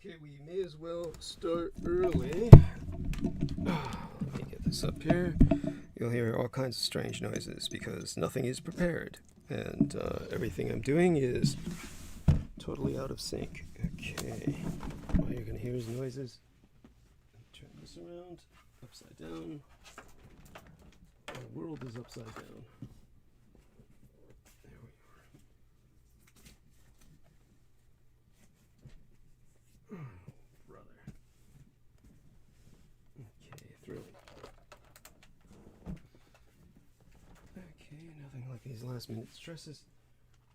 Okay, we may as well start early. Let me get this up here. You'll hear all kinds of strange noises because nothing is prepared. And everything I'm doing is totally out of sync. Okay. All you're going to hear is noises. Turn this around. Upside down. The world is upside down. There we are. Oh, brother. Okay, thrilling. Okay, nothing like these last minute stresses.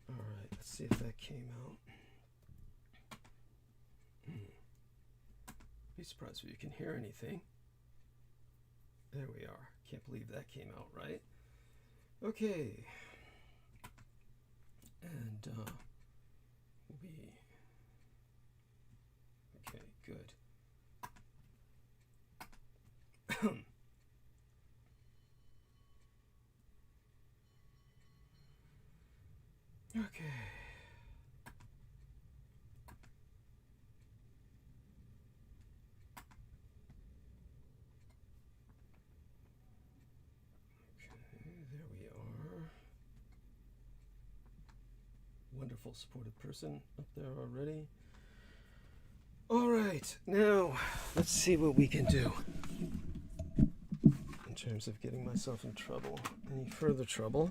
Alright, let's see if that came out. Be surprised if you can hear anything. There we are. Can't believe that came out right. Okay. And okay, good. Okay. There we are. Wonderful supportive person up there already. All right, now let's see what we can do in terms of getting myself in trouble. Any further trouble?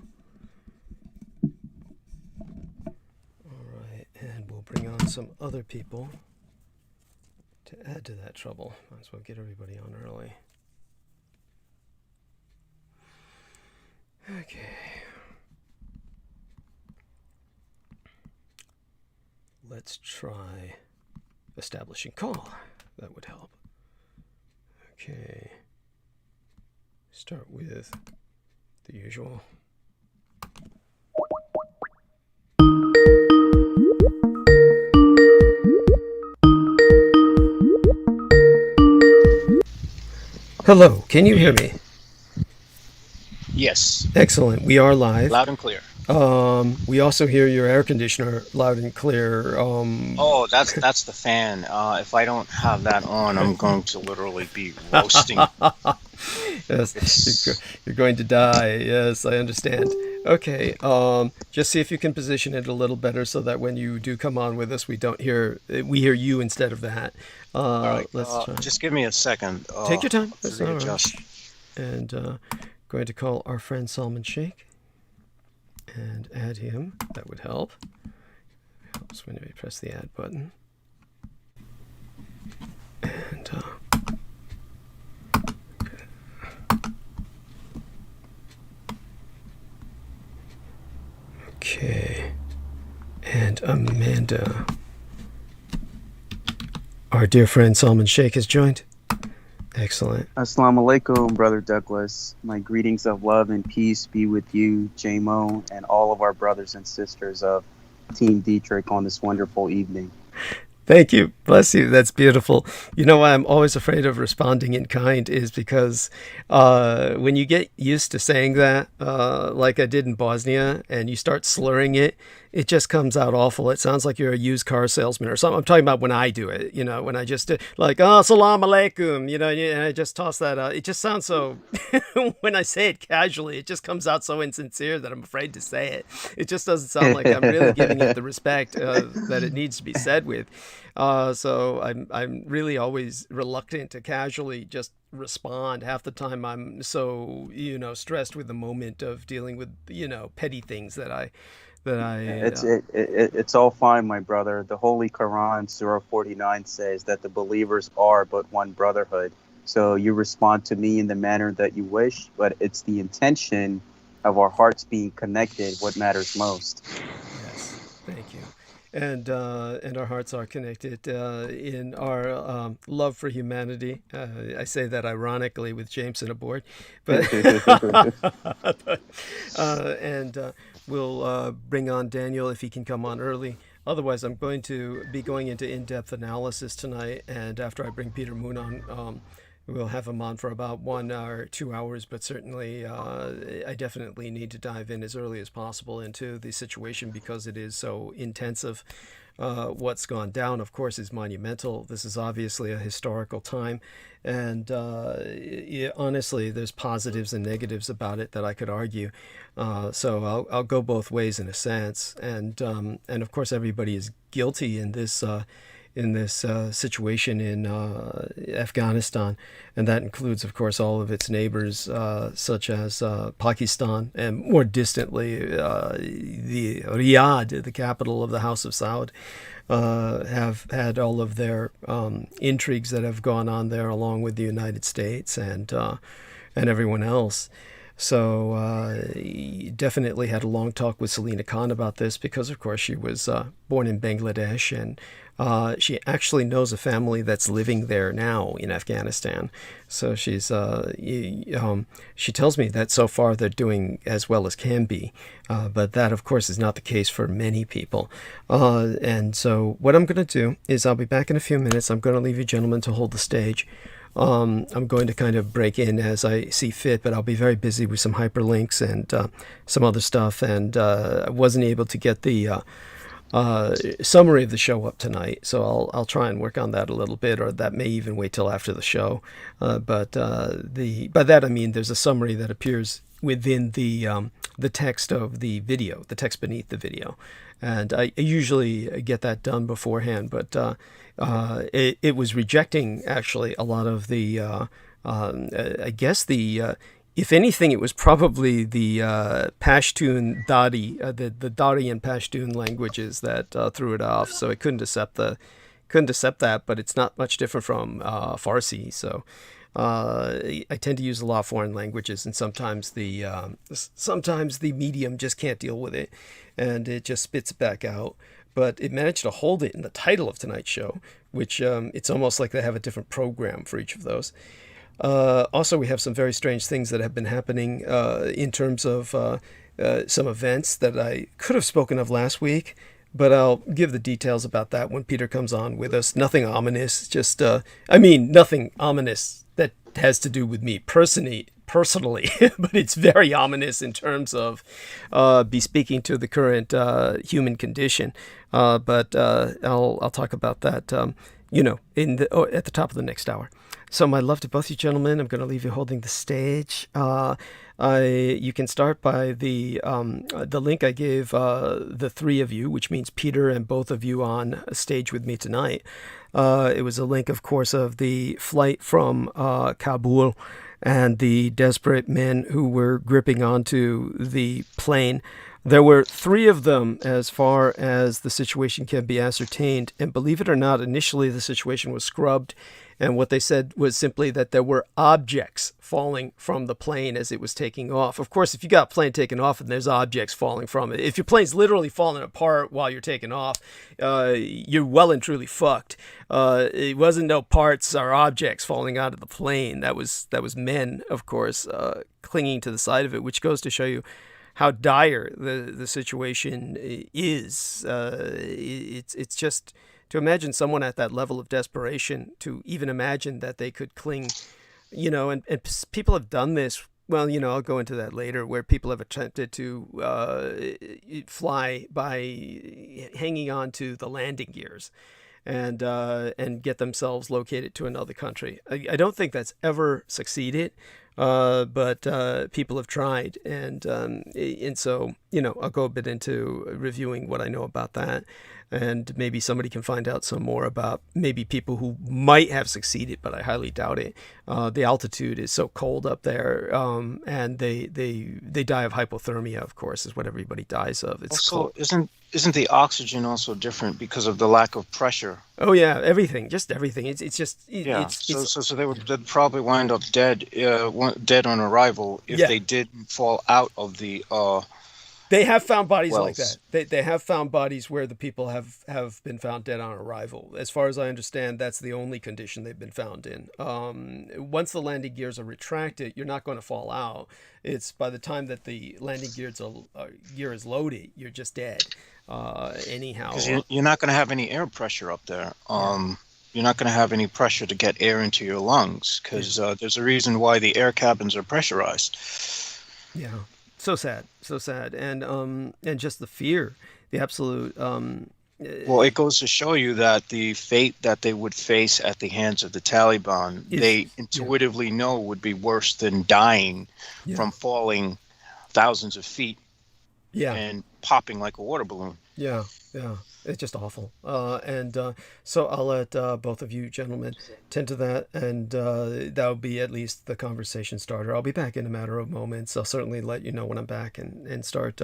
All right, and we'll bring on some other people to add to that trouble. Might as well get everybody on early. Okay. Let's try establishing call. That would help. Okay. Start with the usual. Hello, can you hear me? Yes. Excellent. We are live. Loud and clear. We also hear your air conditioner loud and clear. Oh, that's the fan. If I don't have that on, I'm going to literally be roasting. Yes, you're going to die. Yes, I understand. Okay, just see if you can position it a little better so that when you do come on with us, we hear you instead of that. All right. Let's try. Just give me a second. Take your time. That's all right. Readjust. And going to call our friend Salman Sheikh and add him. That would help. Helps when we press the add button. And okay. And Amanda. Our dear friend Salman Sheikh has joined. Excellent. Assalamu alaikum, Brother Douglas. My greetings of love and peace be with you, JMO, and all of our brothers and sisters of Team Dietrich on this wonderful evening. Thank you. Bless you. That's beautiful. You know why I'm always afraid of responding in kind is because when you get used to saying that, like I did in Bosnia, and you start slurring it, it just comes out awful. It sounds like you're a used car salesman or something. I'm talking about when I do it, when I just like, oh, salam alaikum, and I just toss that out. It just sounds so, when I say it casually, it just comes out so insincere that I'm afraid to say it. It just doesn't sound like I'm really giving it the respect that it needs to be said with. So I'm really always reluctant to casually just respond. Half the time I'm so, stressed with the moment of dealing with, petty things that it's all fine, my brother. The Holy Quran, Surah 49, says that the believers are but one brotherhood. So you respond to me in the manner that you wish, but it's the intention of our hearts being connected what matters most. Yes, thank you. And our hearts are connected in our love for humanity. I say that ironically with Jameson aboard, but and we'll bring on Daniel if he can come on early. Otherwise, I'm going to be going into in-depth analysis tonight, and after I bring Peter Moon on, we'll have him on for about 1 or 2 hours, but certainly I definitely need to dive in as early as possible into the situation because it is so intensive. What's gone down, of course, is monumental. This is obviously a historical time, and honestly, there's positives and negatives about it that I could argue. So I'll go both ways in a sense, and of course, everybody is guilty in this situation in Afghanistan, and that includes, of course, all of its neighbors, such as Pakistan, and more distantly, the Riyadh, the capital of the House of Saud, have had all of their intrigues that have gone on there, along with the United States and everyone else. So definitely had a long talk with Selina Khan about this because, of course, she was born in Bangladesh, and she actually knows a family that's living there now in Afghanistan. So she's she tells me that so far they're doing as well as can be, but that, of course, is not the case for many people. And so what I'm going to do is I'll be back in a few minutes. I'm going to leave you gentlemen to hold the stage. I'm going to kind of break in as I see fit, but I'll be very busy with some hyperlinks and some other stuff, and I wasn't able to get the summary of the show up tonight, so I'll try and work on that a little bit, or that may even wait till after the show. But by that I mean there's a summary that appears within the text of the video, the text beneath the video, and I usually get that done beforehand, but it was rejecting actually a lot of the I guess the if anything, it was probably the Pashtun Dari, the Dari and Pashtun languages that threw it off. So it couldn't accept that, but it's not much different from Farsi. So I tend to use a lot of foreign languages, and sometimes the medium just can't deal with it, and it just spits it back out. But it managed to hold it in the title of tonight's show, which it's almost like they have a different program for each of those. Also, we have some very strange things that have been happening in terms of some events that I could have spoken of last week, but I'll give the details about that when Peter comes on with us. Nothing ominous, just, nothing ominous that has to do with me personally, but it's very ominous in terms of bespeaking to the current human condition. But I'll talk about that, at the top of the next hour. So my love to both you gentlemen. I'm going to leave you holding the stage. You can start by the link I gave the three of you, which means Peter and both of you on stage with me tonight. It was a link, of course, of the flight from Kabul and the desperate men who were gripping onto the plane. There were three of them as far as the situation can be ascertained. And believe it or not, initially the situation was scrubbed. And what they said was simply that there were objects falling from the plane as it was taking off. Of course, if you got a plane taking off and there's objects falling from it, if your plane's literally falling apart while you're taking off, you're well and truly fucked. It wasn't no parts or objects falling out of the plane. That was men, of course, clinging to the side of it, which goes to show you how dire the situation is. It's just to imagine someone at that level of desperation, to even imagine that they could cling, and people have done this. Well, I'll go into that later, where people have attempted to fly by hanging on to the landing gears and get themselves located to another country. I don't think that's ever succeeded. But people have tried, and so I'll go a bit into reviewing what I know about that, and maybe somebody can find out some more about maybe people who might have succeeded, but I highly doubt it. The altitude is so cold up there, and they die of hypothermia. Of course, is what everybody dies of. It's also cold. Isn't the oxygen also different because of the lack of pressure? Oh yeah, everything. So they'd probably wind up dead on arrival if they did fall out of the. They have found bodies like that. They have found bodies where the people have been found dead on arrival. As far as I understand, that's the only condition they've been found in. Once the landing gears are retracted, you're not going to fall out. It's by the time that the landing gear is loaded, you're just dead. Anyhow, because you're not going to have any air pressure up there. you're not going to have any pressure to get air into your lungs, because there's a reason why the air cabins are pressurized. Yeah, so sad, and just the fear, the absolute. Well, it goes to show you that the fate that they would face at the hands of the Taliban, they intuitively know would be worse than dying from falling thousands of feet and popping like a water balloon. Yeah, it's just awful. So I'll let both of you gentlemen tend to that, and that'll be at least the conversation starter. I'll be back in a matter of moments. I'll certainly let you know when I'm back and start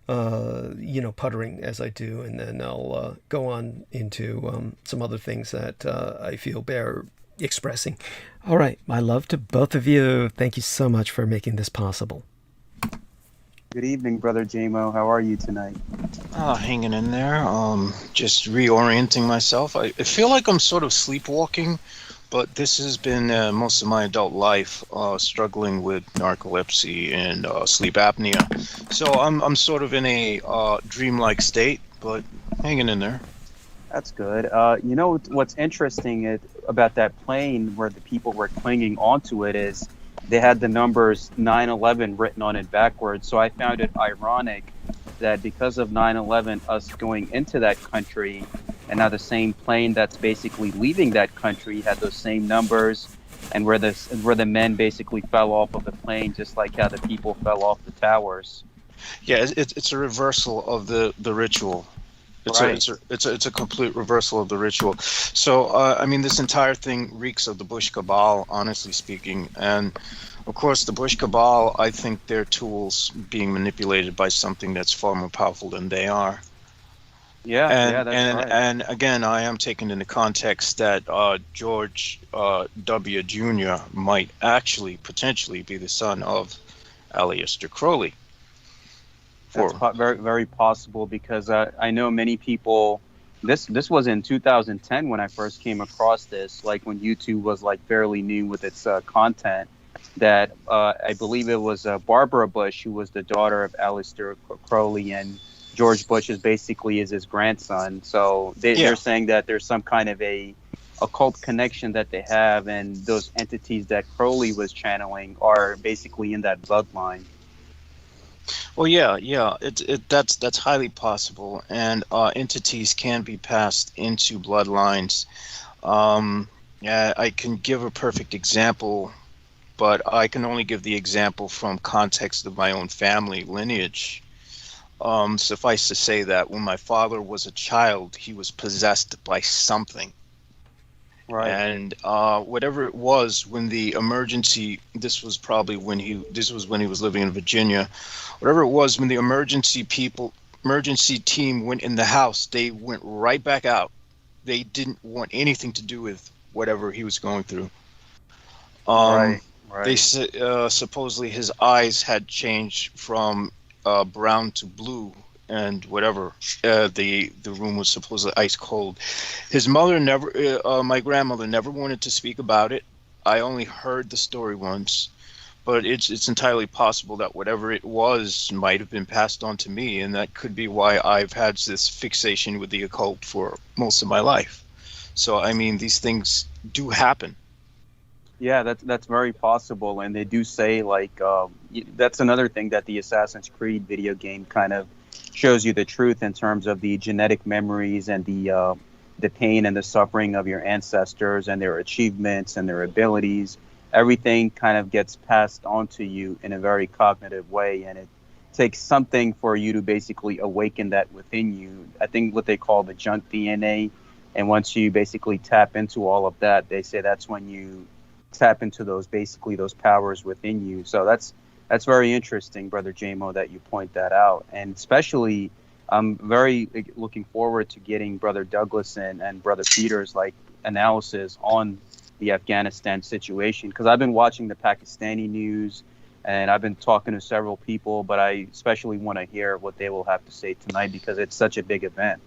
puttering as I do, and then I'll go on into some other things that I feel bear expressing. All right, my love to both of you. Thank you so much for making this possible. Good evening, Brother JMO. How are you tonight? Hanging in there. Just reorienting myself. I feel like I'm sort of sleepwalking, but this has been most of my adult life, struggling with narcolepsy and sleep apnea. So I'm sort of in a dreamlike state, but hanging in there. That's good. You know what's interesting about that plane where the people were clinging onto it is they had the numbers 9/11 written on it backwards. So I found it ironic that because of 9/11, us going into that country, and now the same plane that's basically leaving that country had those same numbers, and where the men basically fell off of the plane, just like how the people fell off the towers. Yeah, it's a reversal of the ritual. It's a complete reversal of the ritual. So I mean, this entire thing reeks of the Bush cabal, honestly speaking. And of course, the Bush cabal, I think they're tools being manipulated by something that's far more powerful than they are. That's right. And again, I am taking into context that George W. Jr. might actually potentially be the son of Aleister Crowley. That's very, very possible, because I know many people. This was in 2010 when I first came across this, like when YouTube was like fairly new with its content. That I believe it was Barbara Bush, who was the daughter of Aleister Crowley, and George Bush is his grandson. So they're saying that there's some kind of a occult connection that they have, and those entities that Crowley was channeling are basically in that bloodline. Well, that's highly possible, and entities can be passed into bloodlines. I can give a perfect example, but I can only give the example from context of my own family lineage. Suffice to say that when my father was a child, he was possessed by something. Right. And whatever it was, when the emergency, this was when he was living in Virginia. Whatever it was, when the emergency team went in the house, they went right back out. They didn't want anything to do with whatever he was going through. Right. They supposedly his eyes had changed from brown to blue, and whatever. The room was supposedly ice cold. His mother my grandmother never wanted to speak about it. I only heard the story once, but it's entirely possible that whatever it was might have been passed on to me, and that could be why I've had this fixation with the occult for most of my life. So I mean, these things do happen. Yeah, that's very possible, and they do say that's another thing that the Assassin's Creed video game kind of shows you the truth in terms of the genetic memories and the pain and the suffering of your ancestors and their achievements and their abilities. Everything kind of gets passed on to you in a very cognitive way, and it takes something for you to basically awaken that within you. I think what they call the junk DNA, and once you basically tap into all of that, they say that's when you tap into those powers within you. So that's very interesting, Brother JMO, that you point that out. And especially, I'm very looking forward to getting Brother Douglas and Brother Peter's analysis on the Afghanistan situation, because I've been watching the Pakistani news and I've been talking to several people, but I especially want to hear what they will have to say tonight, because it's such a big event.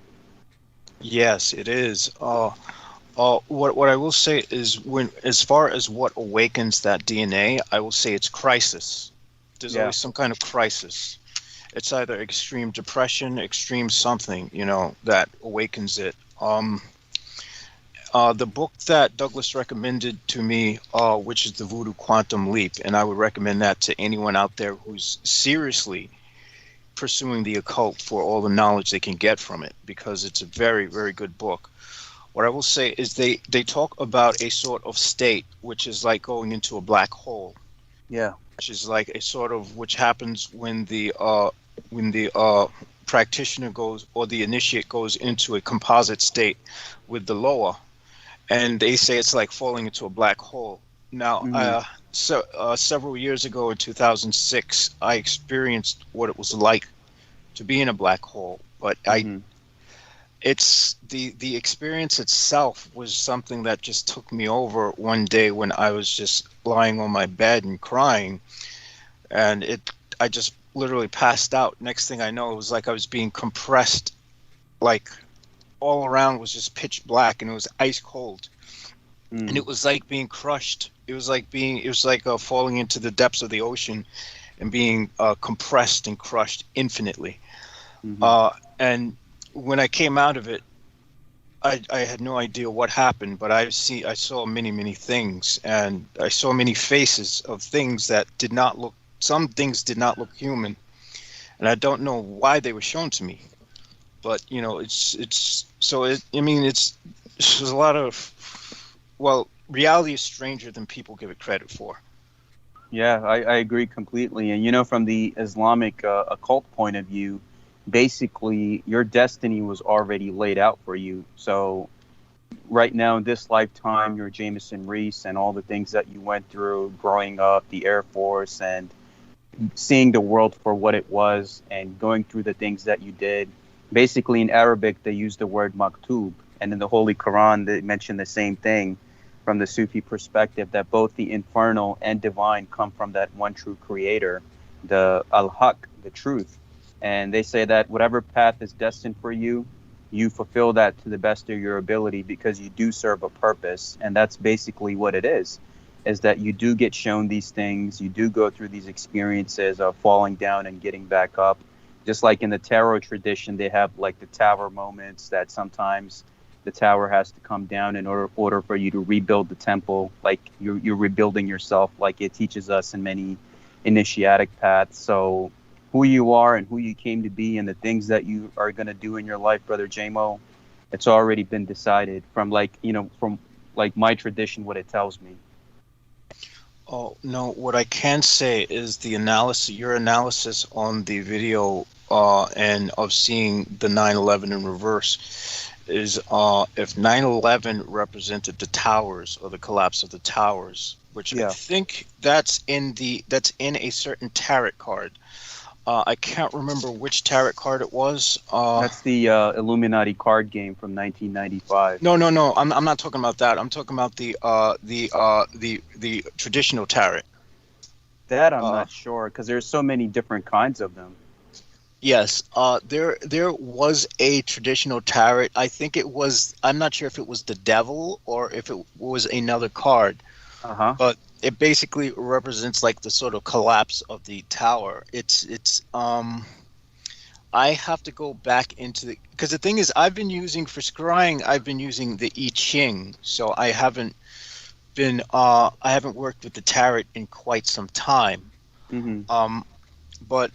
Yes, it is. What I will say is, as far as what awakens that DNA, I will say it's crisis. There's always some kind of crisis. It's either extreme depression, extreme something, that awakens it. The book that Douglas recommended to me, which is the Voodoo Quantum Leap, and I would recommend that to anyone out there who's seriously pursuing the occult for all the knowledge they can get from it, because it's a very, very good book. What I will say is they talk about a sort of state which is like going into a black hole. Yeah. Which is like a sort of, which happens when the practitioner goes, or the initiate goes into a composite state with the lower, and they say it's like falling into a black hole. Now, several years ago in 2006, I experienced what it was like to be in a black hole, but it's the experience itself was something that just took me over one day when I was just lying on my bed and crying, and I just literally passed out. Next thing I know, it was like I was being compressed, like all around was just pitch black, and it was ice cold, and it was like being crushed. It was like falling into the depths of the ocean and being compressed and crushed infinitely. And when I came out of it, I had no idea what happened, but I saw many, many things, and I saw many faces of things that did not look. Some things did not look human, and I don't know why they were shown to me. But there's a lot of, well, reality is stranger than people give it credit for. Yeah, I agree completely. And from the Islamic occult point of view, basically your destiny was already laid out for you. So right now in this lifetime, you're Jameson Reese, and all the things that you went through growing up, the Air Force, and seeing the world for what it was, and going through the things that you did. Basically in Arabic, they use the word maktub, and in the Holy Quran, they mention the same thing from the Sufi perspective, that both the infernal and divine come from that one true creator, the al-haq, the truth. And they say that whatever path is destined for you, you fulfill that to the best of your ability, because you do serve a purpose. And that's basically what it is that you do get shown these things. You do go through these experiences of falling down and getting back up. Just like in the tarot tradition, they have like the tower moments, that sometimes the tower has to come down in order for you to rebuild the temple. Like you're rebuilding yourself, like it teaches us in many initiatic paths. So who you are and who you came to be and the things that you are going to do in your life, Brother JMO, it's already been decided from my tradition, what it tells me. Oh, no, what I can say is your analysis on the video and of seeing the 9/11 in reverse is if 9/11 represented the towers, or the collapse of the towers, which I think that's in a certain tarot card. I can't remember which tarot card it was. That's the Illuminati card game from 1995. No. I'm not talking about that. I'm talking about the traditional tarot. That I'm not sure, because there's so many different kinds of them. Yes, there was a traditional tarot. I think it was. I'm not sure if it was the devil or if it was another card. But it basically represents like the sort of collapse of the tower. It's I have to go back into because the thing is, I've been using for scrying, I've been using the I Ching, so I haven't worked with the tarot in quite some time. But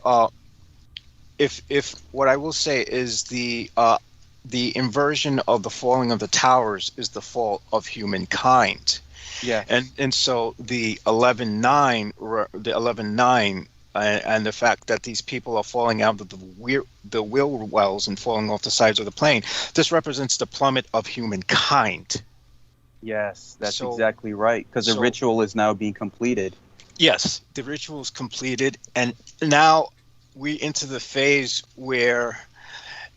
if what I will say is the inversion of the falling of the towers is the fall of humankind. Yeah, and so the 11:9, and the fact that these people are falling out of the wheel wells and falling off the sides of the plane, this represents the plummet of humankind. Yes, that's exactly right, because the ritual is now being completed. Yes, the ritual is completed, and now we into the phase where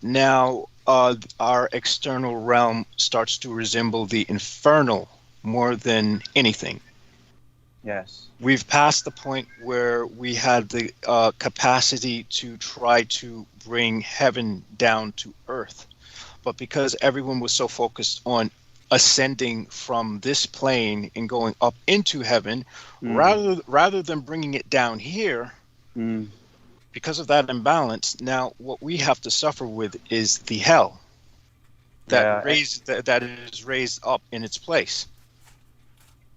now our external realm starts to resemble the infernal more than anything. Yes. We've passed the point where we had the capacity to try to bring heaven down to earth. But because everyone was so focused on ascending from this plane and going up into heaven, rather than bringing it down here, because of that imbalance, now what we have to suffer with is the hell. that is raised up in its place.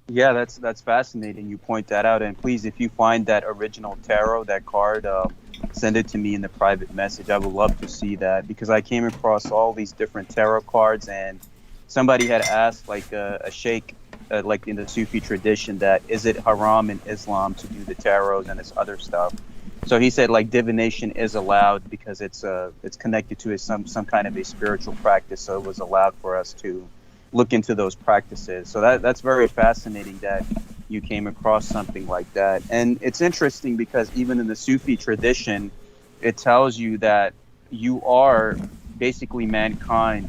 Yeah, that's fascinating. You point that out, and please, if you find that original tarot, that card, send it to me in the private message. I would love to see that, because I came across all these different tarot cards, and somebody had asked, like a sheikh, like in the Sufi tradition, that is it haram in Islam to do the tarots and this other stuff. So he said, like, divination is allowed because it's connected to some kind of a spiritual practice, so it was allowed for us to look into those practices. So that's very fascinating that you came across something like that. And it's interesting because even in the Sufi tradition, it tells you that you are basically mankind.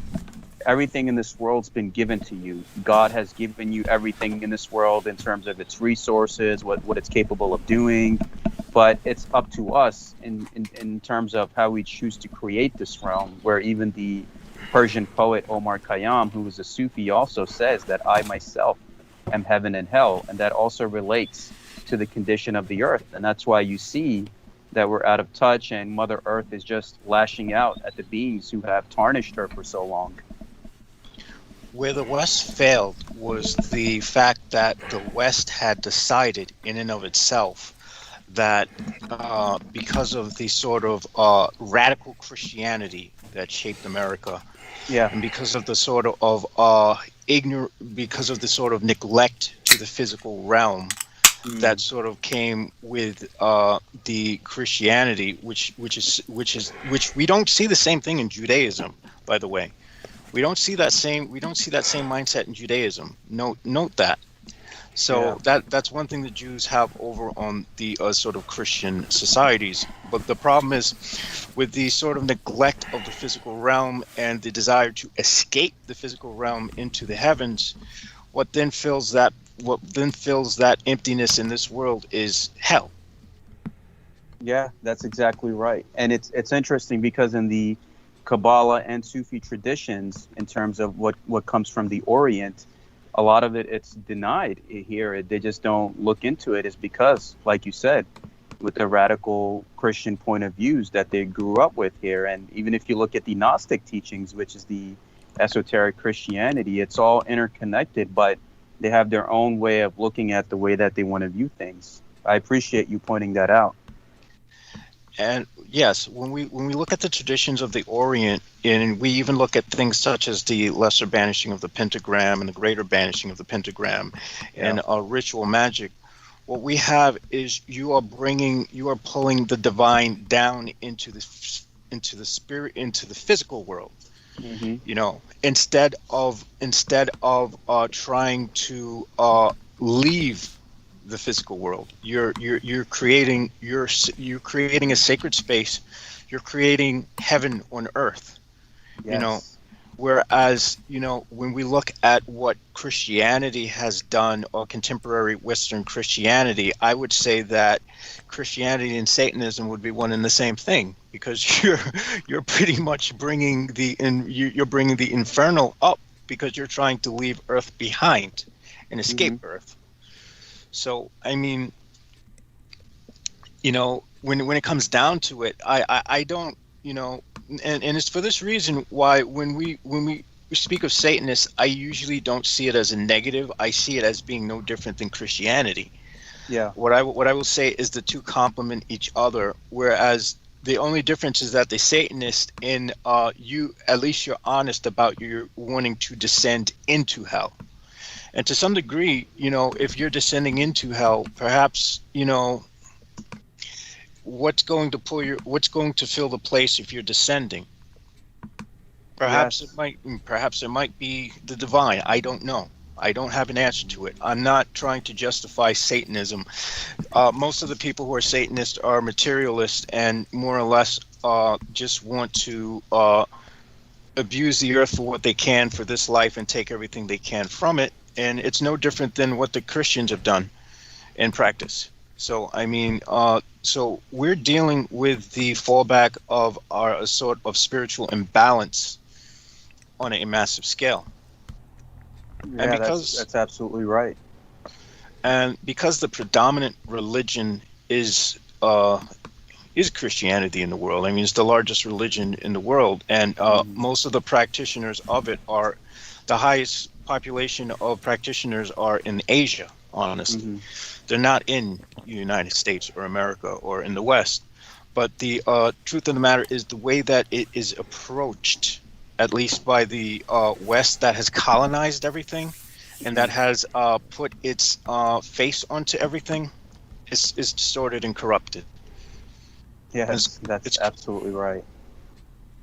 Everything in this world's been given to you. God has given you everything in this world in terms of its resources, what it's capable of doing. But it's up to us in terms of how we choose to create this realm, where even the Persian poet Omar Khayyam, who was a Sufi, also says that I myself am heaven and hell, and that also relates to the condition of the earth. And that's why you see that we're out of touch, and Mother Earth is just lashing out at the beings who have tarnished her for so long. Where the West failed was the fact that the West had decided in and of itself that because of the sort of radical Christianity that shaped America, and because of the sort of because of the sort of neglect to the physical realm that sort of came with the Christianity, which we don't see the same thing in Judaism, by the way. We don't see that same mindset in Judaism. Note that. So that's one thing the Jews have over on the sort of Christian societies. But the problem is, with the sort of neglect of the physical realm and the desire to escape the physical realm into the heavens, what then fills that emptiness in this world is hell. Yeah, that's exactly right. And it's interesting because in the Kabbalah and Sufi traditions, in terms of what comes from the Orient, a lot of it's denied here. They just don't look into it. Is because, like you said, with the radical Christian point of views that they grew up with here. And even if you look at the Gnostic teachings, which is the esoteric Christianity, it's all interconnected, but they have their own way of looking at the way that they want to view things. I appreciate you pointing that out. And yes, when we look at the traditions of the Orient, and we even look at things such as the lesser banishing of the pentagram and the greater banishing of the pentagram, and ritual magic, what we have is you are pulling the divine down into the spirit, into the physical world. Mm-hmm. You know, instead of trying to leave the physical world, you're creating a sacred space. You're creating heaven on earth. Yes. You know, whereas, you know, when we look at what Christianity has done, or contemporary Western Christianity, I would say that Christianity and Satanism would be one and the same thing, because you're pretty much bringing the infernal up, because you're trying to leave earth behind and escape earth. So, I mean, you know, when it comes down to it, I don't, you know, and it's for this reason why when we speak of Satanists, I usually don't see it as a negative. I see it as being no different than Christianity. Yeah. What I will say is the two complement each other, whereas the only difference is that the Satanist, at least you're honest about your wanting to descend into hell. And to some degree, you know, if you're descending into hell, perhaps, you know, what's going to fill the place if you're descending? Perhaps it might be the divine. I don't know. I don't have an answer to it. I'm not trying to justify Satanism. Most of the people who are Satanists are materialists and more or less just want to abuse the earth for what they can for this life and take everything they can from it. And it's no different than what the Christians have done in practice. So, I mean, so we're dealing with the fallback of a sort of spiritual imbalance on a massive scale. Yeah, and that's absolutely right. And because the predominant religion is is Christianity in the world. I mean, it's the largest religion in the world, and most of the practitioners of it are, the highest population of practitioners are in Asia, honestly. They're not in the United States or America or in the West. But the truth of the matter is the way that it is approached, at least by the West that has colonized everything and that has put its face onto everything, is distorted and corrupted. Yes, that's absolutely right.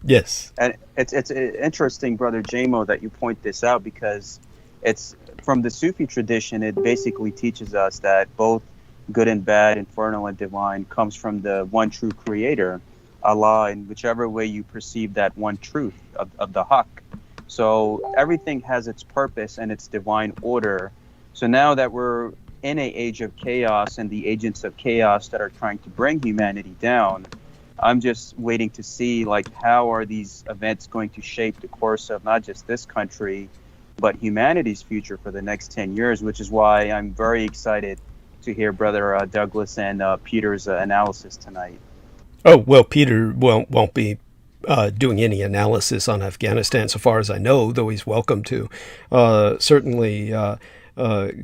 Yes. And it's interesting, Brother Jamo, that you point this out, because it's from the Sufi tradition. It basically teaches us that both good and bad, infernal and divine, comes from the one true creator, Allah, in whichever way you perceive that one truth of the Haqq. So everything has its purpose and its divine order. So now that we're in an age of chaos and the agents of chaos that are trying to bring humanity down, I'm just waiting to see, like, how are these events going to shape the course of not just this country, but humanity's future for the next 10 years, which is why I'm very excited to hear Brother Douglas and Peter's analysis tonight. Oh, well, Peter won't be doing any analysis on Afghanistan, so far as I know, though he's welcome to certainly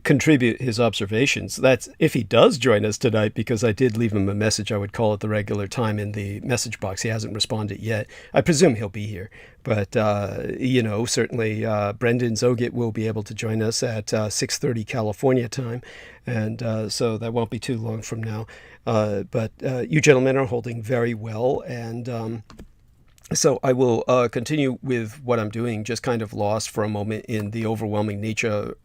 contribute his observations. That's if he does join us tonight, because I did leave him a message. I would call at the regular time in the message box. He hasn't responded yet. I presume he'll be here. But, certainly Brendan Zogit will be able to join us at 6:30 California time. And so that won't be too long from now. But you gentlemen are holding very well. And so I will continue with what I'm doing, just kind of lost for a moment in the overwhelming nature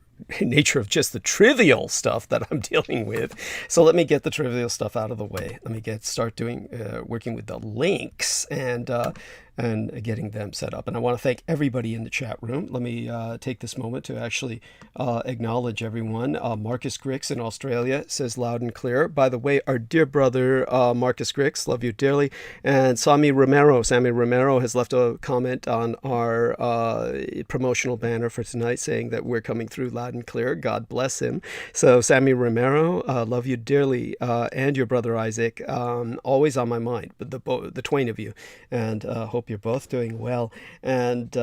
of just the trivial stuff that I'm dealing with. So let me get the trivial stuff out of the way. Let me start working with the links and getting them set up. And I want to thank everybody in the chat room. Let me take this moment to actually acknowledge everyone. Marcus Grix in Australia says loud and clear. By the way, our dear brother Marcus Grix, love you dearly. And Sammy Romero has left a comment on our promotional banner for tonight, saying that we're coming through loud and clear. God bless him. So Sammy Romero, love you dearly, and your brother Isaac, always on my mind, the twain of you, and hope you're both doing well. And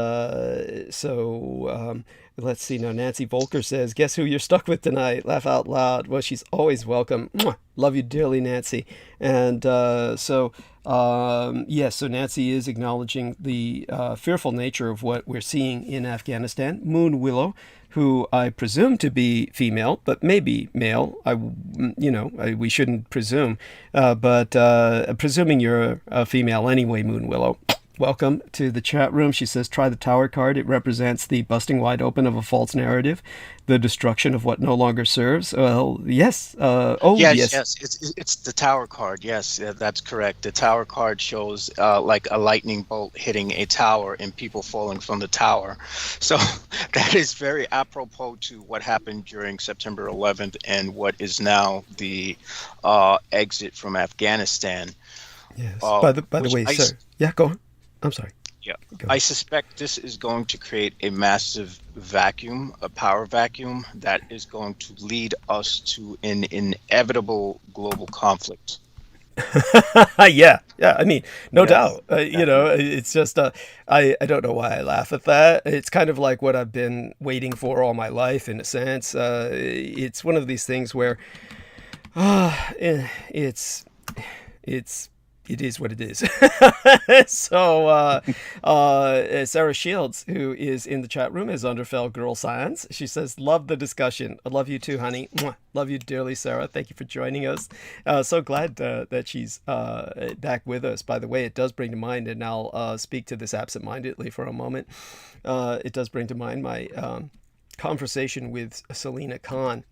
let's see now. Nancy Volker says, guess who you're stuck with tonight? Laugh out loud. Well, she's always welcome. Mwah! Love you dearly, Nancy. And so Nancy is acknowledging the fearful nature of what we're seeing in Afghanistan. Moon Willow, who I presume to be female, but maybe male. We shouldn't presume. But presuming you're a female anyway, Moon Willow, welcome to the chat room. She says, try the Tower card. It represents the busting wide open of a false narrative, the destruction of what no longer serves. Well, yes. Yes. It's the Tower card. Yes, that's correct. The Tower card shows like a lightning bolt hitting a tower and people falling from the tower. So that is very apropos to what happened during September 11th and what is now the exit from Afghanistan. Yes. By the way, sir. Yeah, go on. I'm sorry. Yeah, I suspect this is going to create a massive vacuum, a power vacuum that is going to lead us to an inevitable global conflict. Yeah. I mean, no doubt. It's just I don't know why I laugh at that. It's kind of like what I've been waiting for all my life, in a sense. It's one of these things where it is what it is. So Sarah Shields, who is in the chat room, is Underfell Girl Science. She says, love the discussion. I love you too, honey. Mwah. Love you dearly, Sarah. Thank you for joining us. So glad that she's back with us. By the way, it does bring to mind, and I'll speak to this absentmindedly for a moment. It does bring to mind my conversation with Selena Khan.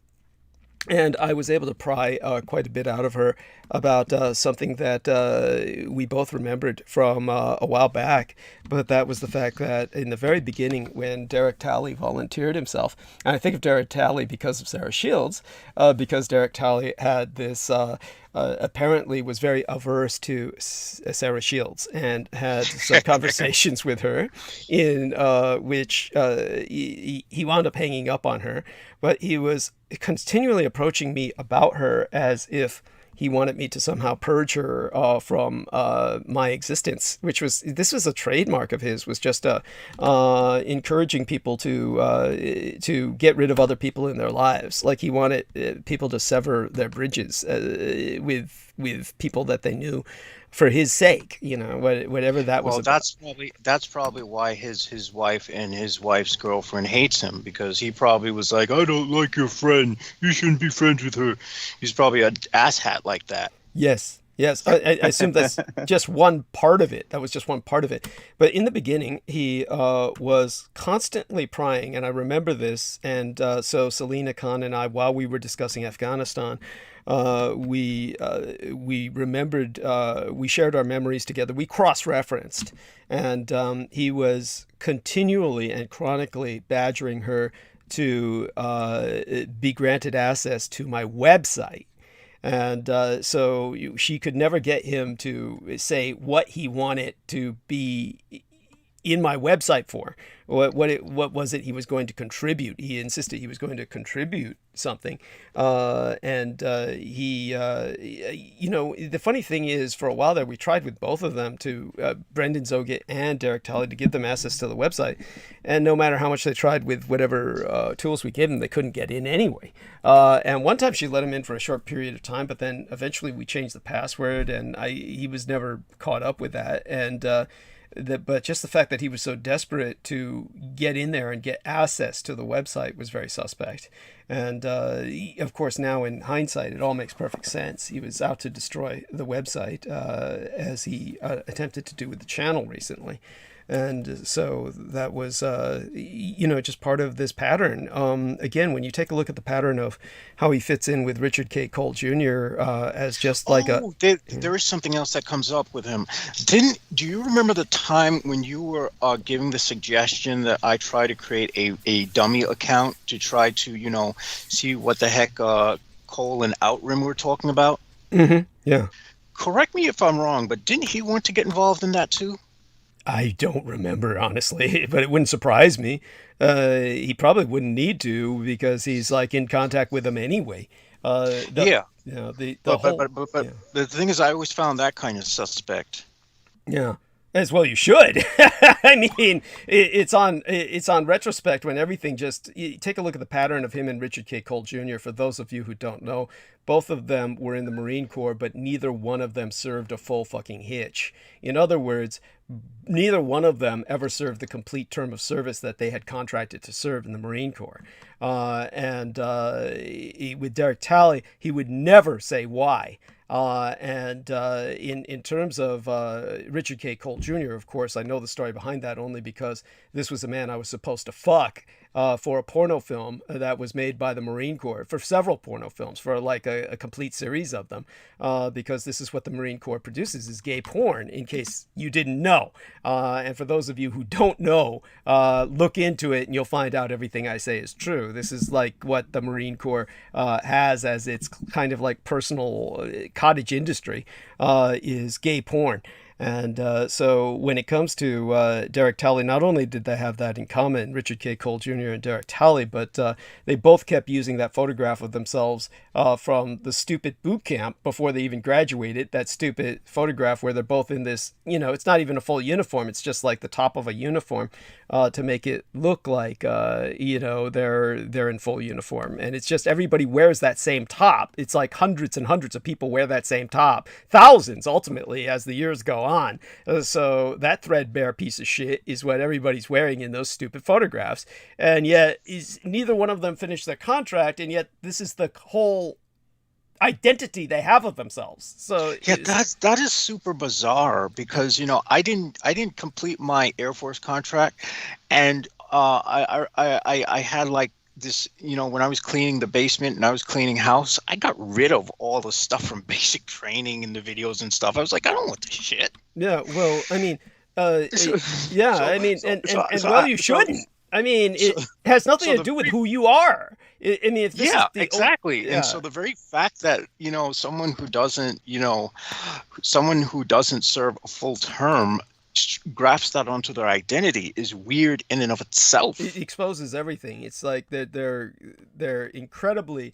And I was able to pry quite a bit out of her about something that we both remembered from a while back. But that was the fact that in the very beginning, when Derek Talley volunteered himself, and I think of Derek Talley because of Sarah Shields, because Derek Talley had this apparently was very averse to Sarah Shields and had some conversations with her in which he wound up hanging up on her, but he was continually approaching me about her as if he wanted me to somehow purge her from my existence, this was a trademark of his, was just encouraging people to get rid of other people in their lives. Like he wanted people to sever their bridges with people that they knew for his sake, whatever that was. Well, that's probably why his wife and his wife's girlfriend hates him, because he probably was like, I don't like your friend, you shouldn't be friends with her. He's probably an asshat like that. Yes. I assume that's just one part of it. That was just one part of it. But in the beginning, he was constantly prying, and I remember this. And so Selina Khan and I, while we were discussing Afghanistan, we remembered, we shared our memories together. We cross-referenced, and he was continually and chronically badgering her to be granted access to my website. And so she could never get him to say what he wanted to be in my website for. What was it he was going to contribute? He insisted he was going to contribute something. The funny thing is, for a while there, we tried with both of them to, Brendan Zogit and Derek Talley, to give them access to the website. And no matter how much they tried with whatever tools we gave them, they couldn't get in anyway. And one time she let him in for a short period of time, but then eventually we changed the password, and he was never caught up with that. And but just the fact that he was so desperate to get in there and get access to the website was very suspect. And of course, now in hindsight, it all makes perfect sense. He was out to destroy the website, as he attempted to do with the channel recently. And so that was, just part of this pattern. Again, when you take a look at the pattern of how he fits in with Richard K. Cole Jr. As just like there is something else that comes up with him. Do you remember the time when you were giving the suggestion that I try to create a dummy account to try to, see what the heck Cole and Outrim were talking about? Mm-hmm. Yeah. Correct me if I'm wrong, but didn't he want to get involved in that too? I don't remember, honestly, but it wouldn't surprise me. He probably wouldn't need to, because he's like in contact with them anyway. But the thing is, I always found that kind of suspect. Yeah. As well you should. I mean, it's on retrospect when everything you take a look at the pattern of him and Richard K. Cole Jr. For those of you who don't know, both of them were in the Marine Corps, but neither one of them served a full fucking hitch. In other words, neither one of them ever served the complete term of service that they had contracted to serve in the Marine Corps. With Derek Talley, he would never say why. In terms of Richard K. Cole Jr., of course, I know the story behind that only because this was a man I was supposed to fuck for a porno film that was made by the Marine Corps, for several porno films, for like a complete series of them, because this is what the Marine Corps produces, is gay porn, in case you didn't know. And for those of you who don't know, look into it and you'll find out everything I say is true. This is like what the Marine Corps has as its kind of like personal cottage industry, is gay porn. And so when it comes to Derek Talley, not only did they have that in common, Richard K. Cole Jr. and Derek Talley, but they both kept using that photograph of themselves from the stupid boot camp before they even graduated. That stupid photograph where they're both in this, it's not even a full uniform. It's just like the top of a uniform to make it look like, they're in full uniform. And it's just everybody wears that same top. It's like hundreds and hundreds of people wear that same top. Thousands, ultimately, as the years go on. So that threadbare piece of shit is what everybody's wearing in those stupid photographs. And yet neither one of them finished their contract, and yet this is the whole identity they have of themselves. So yeah, that is super bizarre, because I didn't complete my Air Force contract, and I had like this, when I was cleaning the basement and I was cleaning house, I got rid of all the stuff from basic training and the videos and stuff. I was like, I don't want this shit. Yeah, well, I mean, you shouldn't. I mean, it has nothing to do with who you are. I mean, if this is exactly. And so the very fact that, someone who doesn't serve a full term grafts that onto their identity is weird in and of itself. It exposes everything. It's like they're incredibly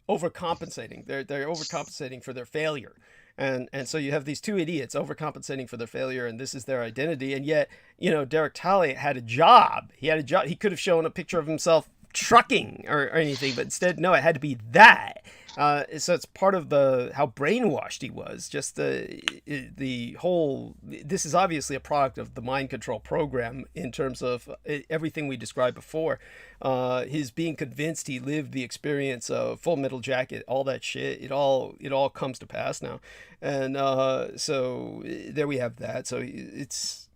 overcompensating. They're overcompensating for their failure. And so you have these two idiots overcompensating for their failure, and this is their identity. And yet, Derek Talley had a job. He had a job. He could have shown a picture of himself trucking or anything, but instead, no, it had to be that. So it's part of how brainwashed he was. Just the whole. This is obviously a product of the mind control program in terms of everything we described before. His being convinced he lived the experience of Full Metal Jacket, all that shit. It all comes to pass now, and so there we have that. So it's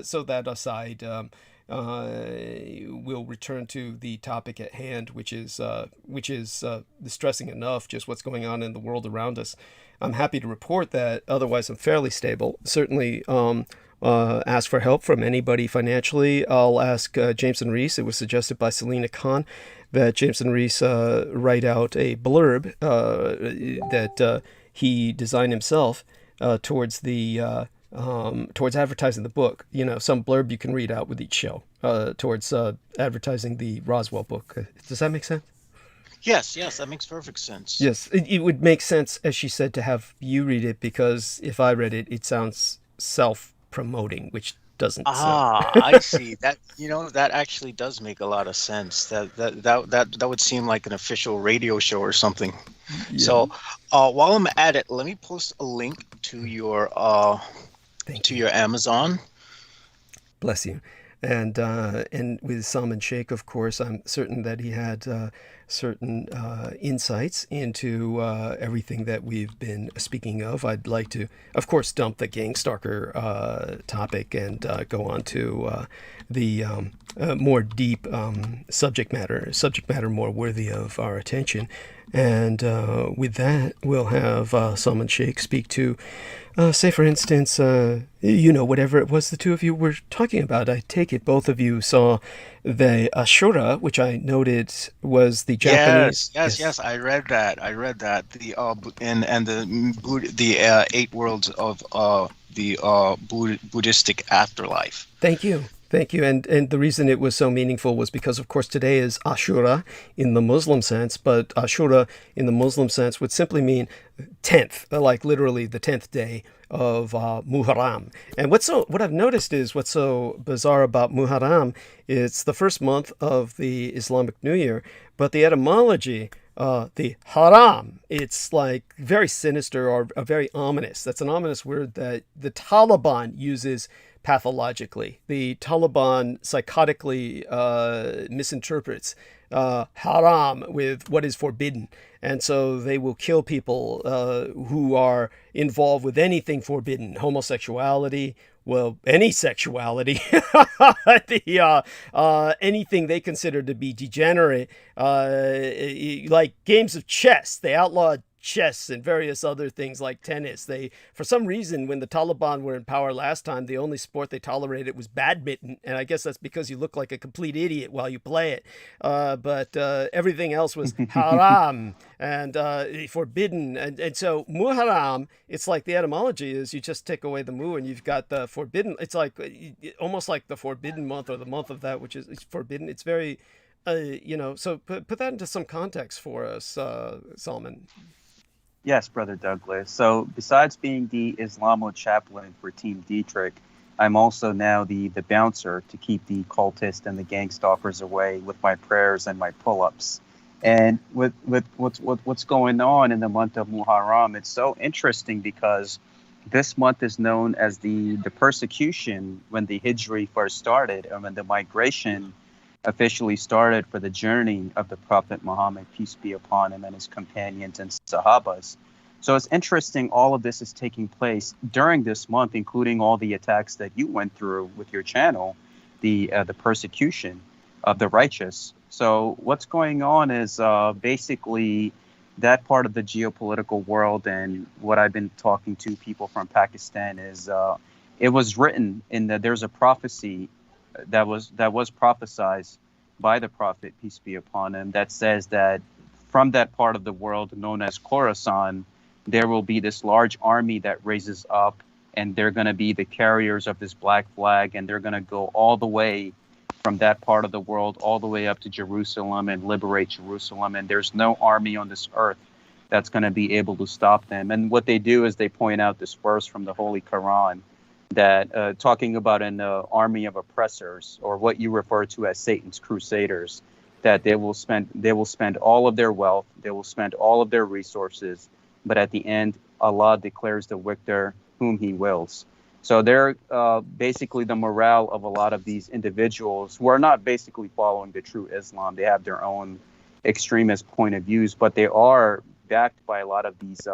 so that aside. We'll return to the topic at hand, which is distressing enough, just what's going on in the world around us. I'm happy to report that otherwise I'm fairly stable. Certainly ask for help from anybody financially. I'll ask Jameson Reese. It was suggested by Selena Khan that Jameson Reese write out a blurb that he designed himself towards advertising the book, some blurb you can read out with each show towards advertising the Roswell book. Does that make sense? Yes, that makes perfect sense. Yes, it would make sense, as she said, to have you read it, because if I read it, it sounds self-promoting, which doesn't. I see. That that actually does make a lot of sense. That would seem like an official radio show or something. Yeah. So while I'm at it, let me post a link to your your Amazon. Bless you. And with Salman Sheikh, of course, I'm certain that he had certain insights into everything that we've been speaking of. I'd like to, of course, dump the Gangstalker topic and go on to the more deep subject matter more worthy of our attention. And with that, we'll have Salman Sheikh speak to, say, for instance, whatever it was the two of you were talking about. I take it both of you saw the Ashura, which I noted was the Japanese. Yes. I read that. The the 8 worlds of the Buddhistic afterlife. Thank you. And the reason it was so meaningful was because, of course, today is Ashura in the Muslim sense, but Ashura in the Muslim sense would simply mean 10th, like literally the 10th day of Muharram. And what I've noticed is what's so bizarre about Muharram, it's the first month of the Islamic New Year, but the etymology, the haram, it's like very sinister or very ominous. That's an ominous word that the Taliban uses pathologically. The Taliban psychotically misinterprets haram with what is forbidden. And so they will kill people who are involved with anything forbidden, homosexuality, well, any sexuality, anything they consider to be degenerate, like games of chess. They outlawed chess and various other things like tennis. They, for some reason, when the Taliban were in power last time, the only sport they tolerated was badminton, and I guess that's because you look like a complete idiot while you play it. But everything else was haram and forbidden. And so Muharram, it's like the etymology is you just take away the mu and you've got the forbidden. It's like almost like the forbidden month or the month of that which is forbidden. It's very, so put that into some context for us, Salman. Yes, Brother Douglas. So besides being the Islamo chaplain for Team Dietrich, I'm also now the bouncer to keep the cultists and the gang stalkers away with my prayers and my pull-ups. And with what's going on in the month of Muharram, it's so interesting because this month is known as the persecution when the Hijri first started and when the migration officially started for the journey of the Prophet Muhammad, peace be upon him, and his companions and Sahabas. So it's interesting, all of this is taking place during this month, including all the attacks that you went through with your channel, the persecution of the righteous. So what's going on is basically that part of the geopolitical world, and what I've been talking to people from Pakistan is it was written in that there's a prophecy that was prophesied by the Prophet, peace be upon him, that says that from that part of the world known as Khorasan, there will be this large army that raises up, and they're going to be the carriers of this black flag, and they're going to go all the way from that part of the world all the way up to Jerusalem and liberate Jerusalem. And there's no army on this earth that's going to be able to stop them. And what they do is they point out this verse from the Holy Quran that talking about an army of oppressors, or what you refer to as Satan's crusaders, that they will spend all of their wealth, they will spend all of their resources, but at the end, Allah declares the victor whom He wills. So they're basically the morale of a lot of these individuals who are not basically following the true Islam. They have their own extremist point of views, but they are backed by a lot of these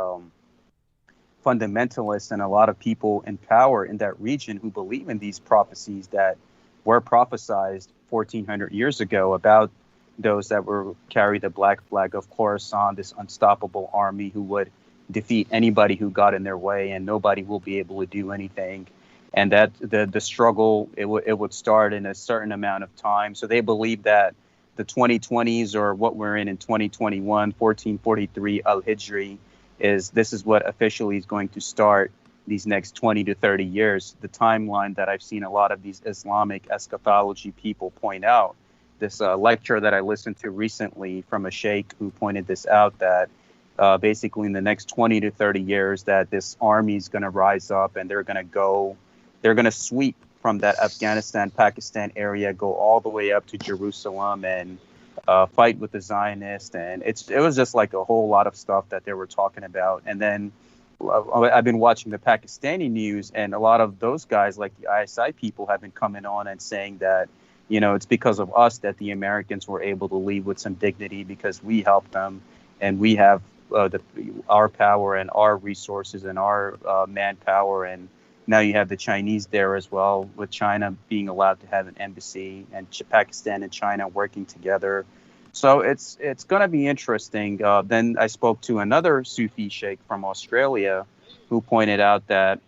fundamentalists and a lot of people in power in that region who believe in these prophecies that were prophesied 1400 years ago about those that were carry the black flag of Khorasan, this unstoppable army who would defeat anybody who got in their way, and nobody will be able to do anything. And that the struggle, it would start in a certain amount of time. So they believe that the 2020s, or what we're in 2021, 1443 al-Hijri, this is what officially is going to start these next 20 to 30 years. The timeline that I've seen a lot of these Islamic eschatology people point out. This lecture that I listened to recently from a sheikh who pointed this out, that basically in the next 20 to 30 years that this army is going to rise up, and they're going to sweep from that Afghanistan, Pakistan area, go all the way up to Jerusalem and fight with the Zionists. And it was just like a whole lot of stuff that they were talking about. And then I've been watching the Pakistani news, and a lot of those guys, like the ISI people, have been coming on and saying that, you know, it's because of us that the Americans were able to leave with some dignity, because we helped them, and we have our power and our resources and our manpower. And now you have the Chinese there as well, with China being allowed to have an embassy, and Pakistan and China working together. So it's going to be interesting. Then I spoke to another Sufi sheikh from Australia who pointed out that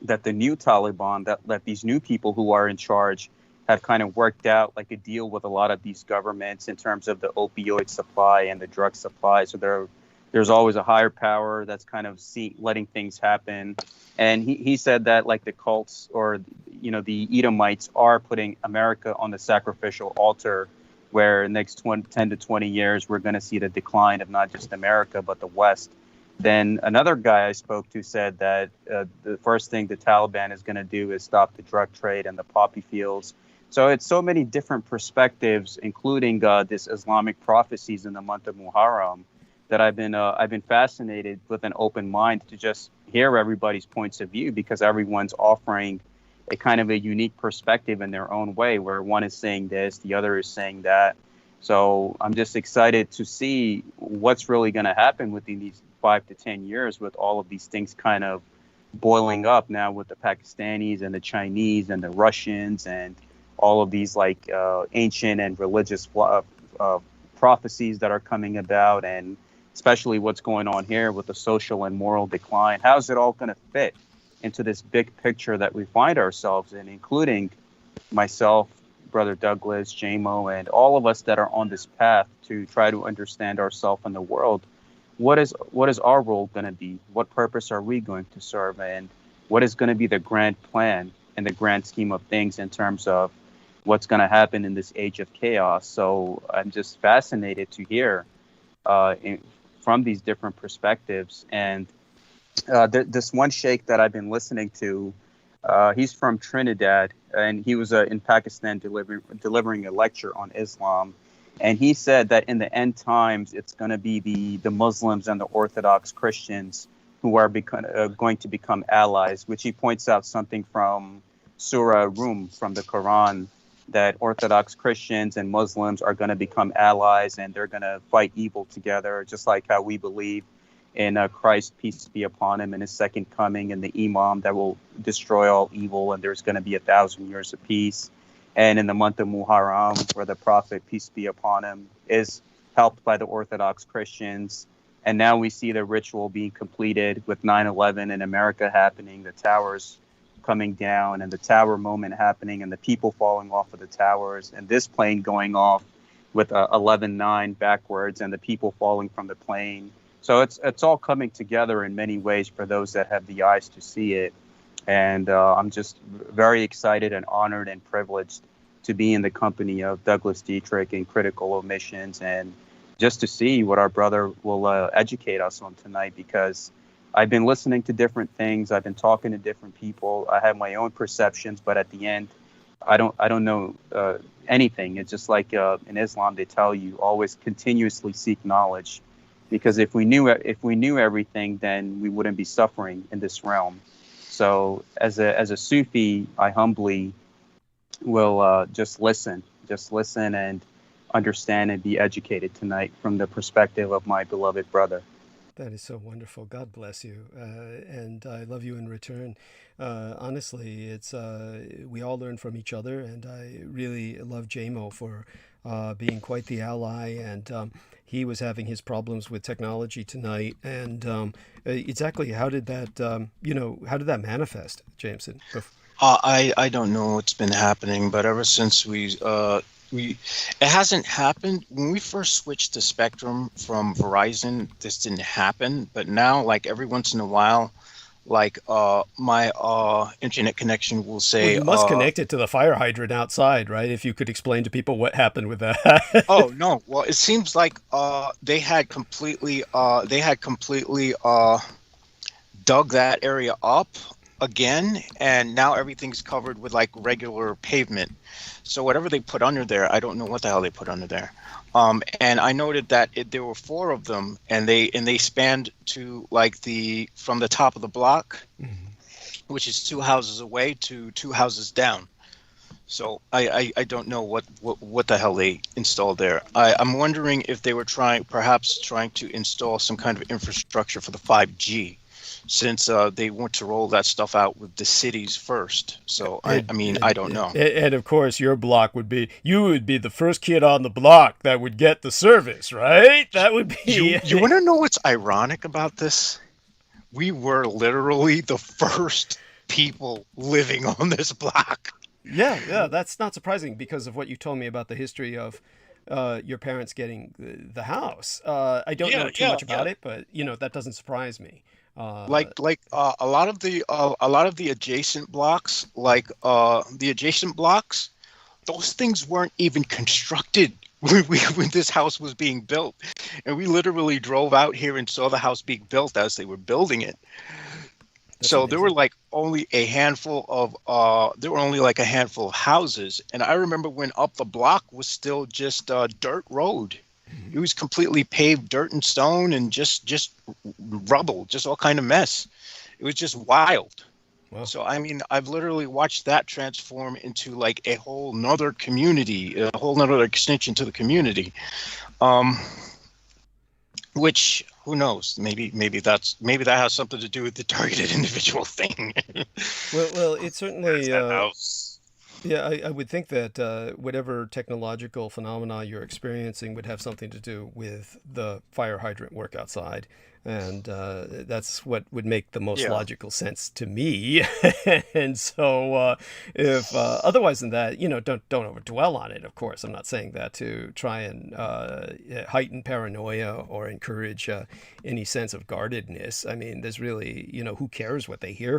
the new Taliban, that these new people who are in charge have kind of worked out like a deal with a lot of these governments in terms of the opioid supply and the drug supply. So there's always a higher power that's kind of letting things happen. And he said that, like, the cults, or, you know, the Edomites are putting America on the sacrificial altar, where in the next 10 to 20 years, we're going to see the decline of not just America, but the West. Then another guy I spoke to said that the first thing the Taliban is going to do is stop the drug trade and the poppy fields. So it's so many different perspectives, including this Islamic prophecies in the month of Muharram, that I've been fascinated with an open mind to just hear everybody's points of view, because everyone's offering a kind of a unique perspective in their own way, where one is saying this, the other is saying that. So I'm just excited to see what's really going to happen within these 5 to 10 years, with all of these things kind of boiling up now, with the Pakistanis and the Chinese and the Russians and all of these like ancient and religious prophecies that are coming about, and especially what's going on here with the social and moral decline. How's it all going to fit into this big picture that we find ourselves in, including myself, Brother Douglas, JMO, and all of us that are on this path to try to understand ourselves and the world? What is our role going to be? What purpose are we going to serve? And what is going to be the grand plan and the grand scheme of things in terms of what's going to happen in this age of chaos? So I'm just fascinated to hear from these different perspectives. And this one sheikh that I've been listening to, he's from Trinidad, and he was in Pakistan delivering a lecture on Islam. And he said that in the end times, it's going to be the Muslims and the Orthodox Christians who are going to become allies, which he points out something from Surah Rum from the Quran, that Orthodox Christians and Muslims are going to become allies, and they're going to fight evil together, just like how we believe in Christ, peace be upon him, and his second coming, and the Imam that will destroy all evil, and there's going to be 1,000 years of peace. And in the month of Muharram, where the Prophet, peace be upon him, is helped by the Orthodox Christians. And now we see the ritual being completed with 9/11 in America happening, the towers coming down, and the tower moment happening, and the people falling off of the towers, and this plane going off with 11-9 backwards, and the people falling from the plane. So it's all coming together in many ways for those that have the eyes to see it. And I'm just very excited and honored and privileged to be in the company of Douglas Dietrich and Critical Omissions, and just to see what our brother will educate us on tonight, because I've been listening to different things. I've been talking to different people. I have my own perceptions, but at the end, I don't know anything. It's just like in Islam, they tell you always continuously seek knowledge, because if we knew everything, then we wouldn't be suffering in this realm. So as a Sufi, I humbly will just listen and understand and be educated tonight from the perspective of my beloved brother. That is so wonderful. God bless you. And I love you in return. Honestly, it's we all learn from each other, and I really love JMO for being quite the ally. And he was having his problems with technology tonight. And exactly how did that, how did that manifest, Jameson? I don't know what's been happening, but ever since it hasn't happened. When we first switched to Spectrum from Verizon, this didn't happen. But now, like every once in a while, like my internet connection will say, well, you must connect it to the fire hydrant outside, right? If you could explain to people what happened with that. Oh no, well it seems like they had completely dug that area up again, and now everything's covered with like regular pavement. So whatever they put under there, I don't know what the hell they put under there. And I noted that there were 4 of them, and they spanned to like from the top of the block, which is 2 houses away, to 2 houses down. So I don't know what the hell they installed there. I'm wondering if they were perhaps trying to install some kind of infrastructure for the 5G. Since they want to roll that stuff out with the cities first. So, I don't know. And of course, your block you would be the first kid on the block that would get the service, right? That would be... You want to know what's ironic about this? We were literally the first people living on this block. Yeah, that's not surprising because of what you told me about the history of your parents getting the house. I don't know too much about it, but, that doesn't surprise me. A lot of the adjacent blocks, those things weren't even constructed when this house was being built, and we literally drove out here and saw the house being built as they were building it. That's so amazing. There were like only a handful of houses, and I remember when up the block was still just dirt road. It was completely paved dirt and stone and just rubble, just all kind of mess. It was just wild. Wow. So, I've literally watched that transform into like a whole nother community, a whole nother extension to the community. Which, who knows? Maybe that has something to do with the targeted individual thing. well, it certainly... Yeah, I would think that whatever technological phenomena you're experiencing would have something to do with the fire hydrant work outside. And that's what would make the most logical sense to me. And so if otherwise than that, don't overdwell on it, of course. I'm not saying that to try and heighten paranoia or encourage any sense of guardedness. There's really, who cares what they hear?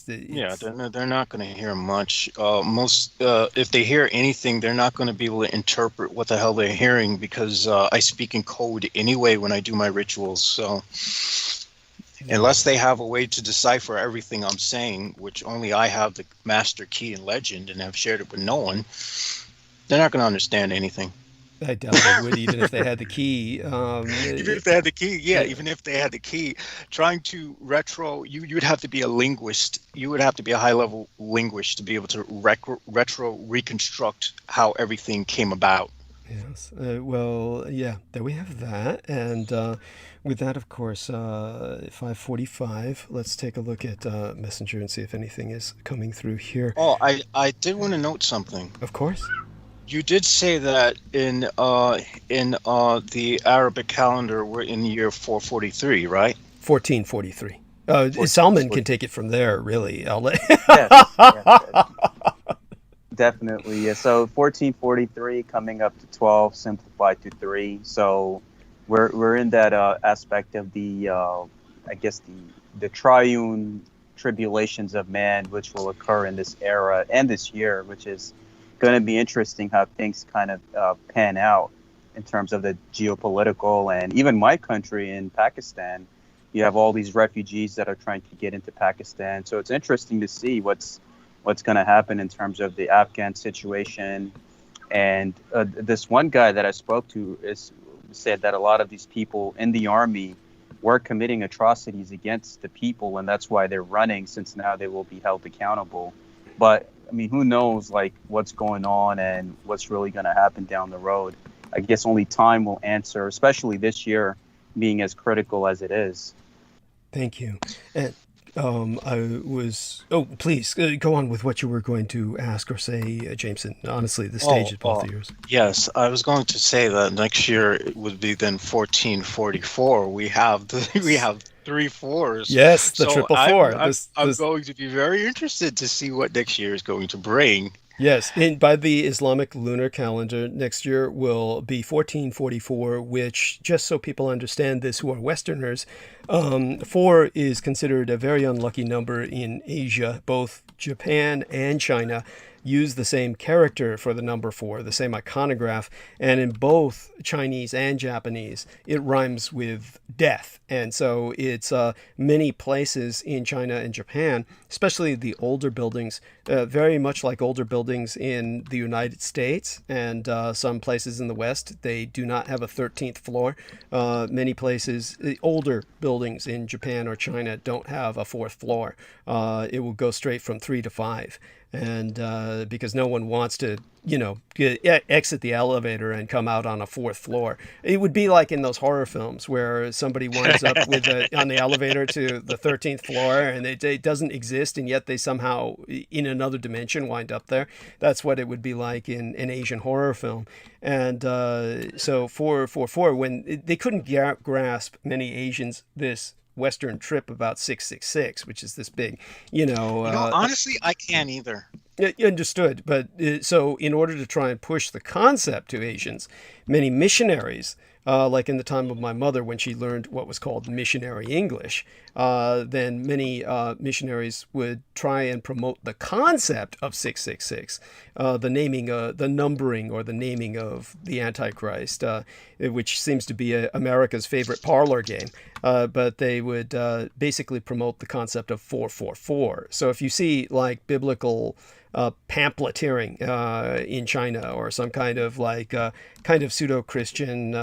They're not going to hear much. If they hear anything, they're not going to be able to interpret what the hell they're hearing, because I speak in code anyway when I do my rituals. So unless they have a way to decipher everything I'm saying, which only I have the master key and legend and have shared it with no one, they're not going to understand anything. I doubt they would, even if they had the key. Even if they had the key, even if they had the key. Trying to you'd have to be a linguist. You would have to be a high-level linguist to be able to reconstruct how everything came about. Yes. There we have that. And with that, of course, 5:45, let's take a look at Messenger and see if anything is coming through here. Oh, I did want to note something. Of course. You did say that in the Arabic calendar we're in the year 443, right? 1443. Salman can take it from there, really. I'll let... Definitely, yeah. So 1443 coming up to 12, simplified to 3. So we're in that aspect of the triune tribulations of man, which will occur in this era and this year, which is going to be interesting how things kind of pan out in terms of the geopolitical. And even my country in Pakistan, you have all these refugees that are trying to get into Pakistan. So it's interesting to see what's going to happen in terms of the Afghan situation. And this one guy that I spoke to said that a lot of these people in the army were committing atrocities against the people, and that's why they're running, since now they will be held accountable. But I mean, who knows, like, what's going on and what's really going to happen down the road. I guess only time will answer, especially this year being as critical as it is. Thank you. And please go on with what you were going to ask or say, Jameson. Honestly, the stage is both of yours. Yes, I was going to say that next year it would be then 1444. We have 3 fours. Yes, the triple four. I'm going to be very interested to see what next year is going to bring. Yes, by the Islamic lunar calendar, next year will be 1444, which, just so people understand this who are Westerners, 4 is considered a very unlucky number in Asia. Both Japan and China use the same character for the number 4, the same iconograph, and in both Chinese and Japanese, it rhymes with death. And so it's many places in China and Japan, especially the older buildings, very much like older buildings in the United States and some places in the West, they do not have a 13th floor. Many places, older buildings in Japan or China don't have a 4th floor. It will go straight from 3 to 5. And because no one wants to, exit the elevator and come out on a 4th floor. It would be like in those horror films where somebody winds up on the elevator to the 13th floor and it doesn't exist, and yet they somehow, in another dimension, wind up there. That's what it would be like in an Asian horror film. And so 444, when they couldn't grasp, many Asians, this Western trip about 666, which is this big, honestly, I can't either. Understood. But so in order to try and push the concept to Asians, many missionaries, like in the time of my mother, when she learned what was called missionary English, then many missionaries would try and promote the concept of 666, the naming, the numbering or the naming of the Antichrist, which seems to be America's favorite parlor game. But they would basically promote the concept of 444. So if you see like biblical pamphleteering in China, or some kind of pseudo-Christian,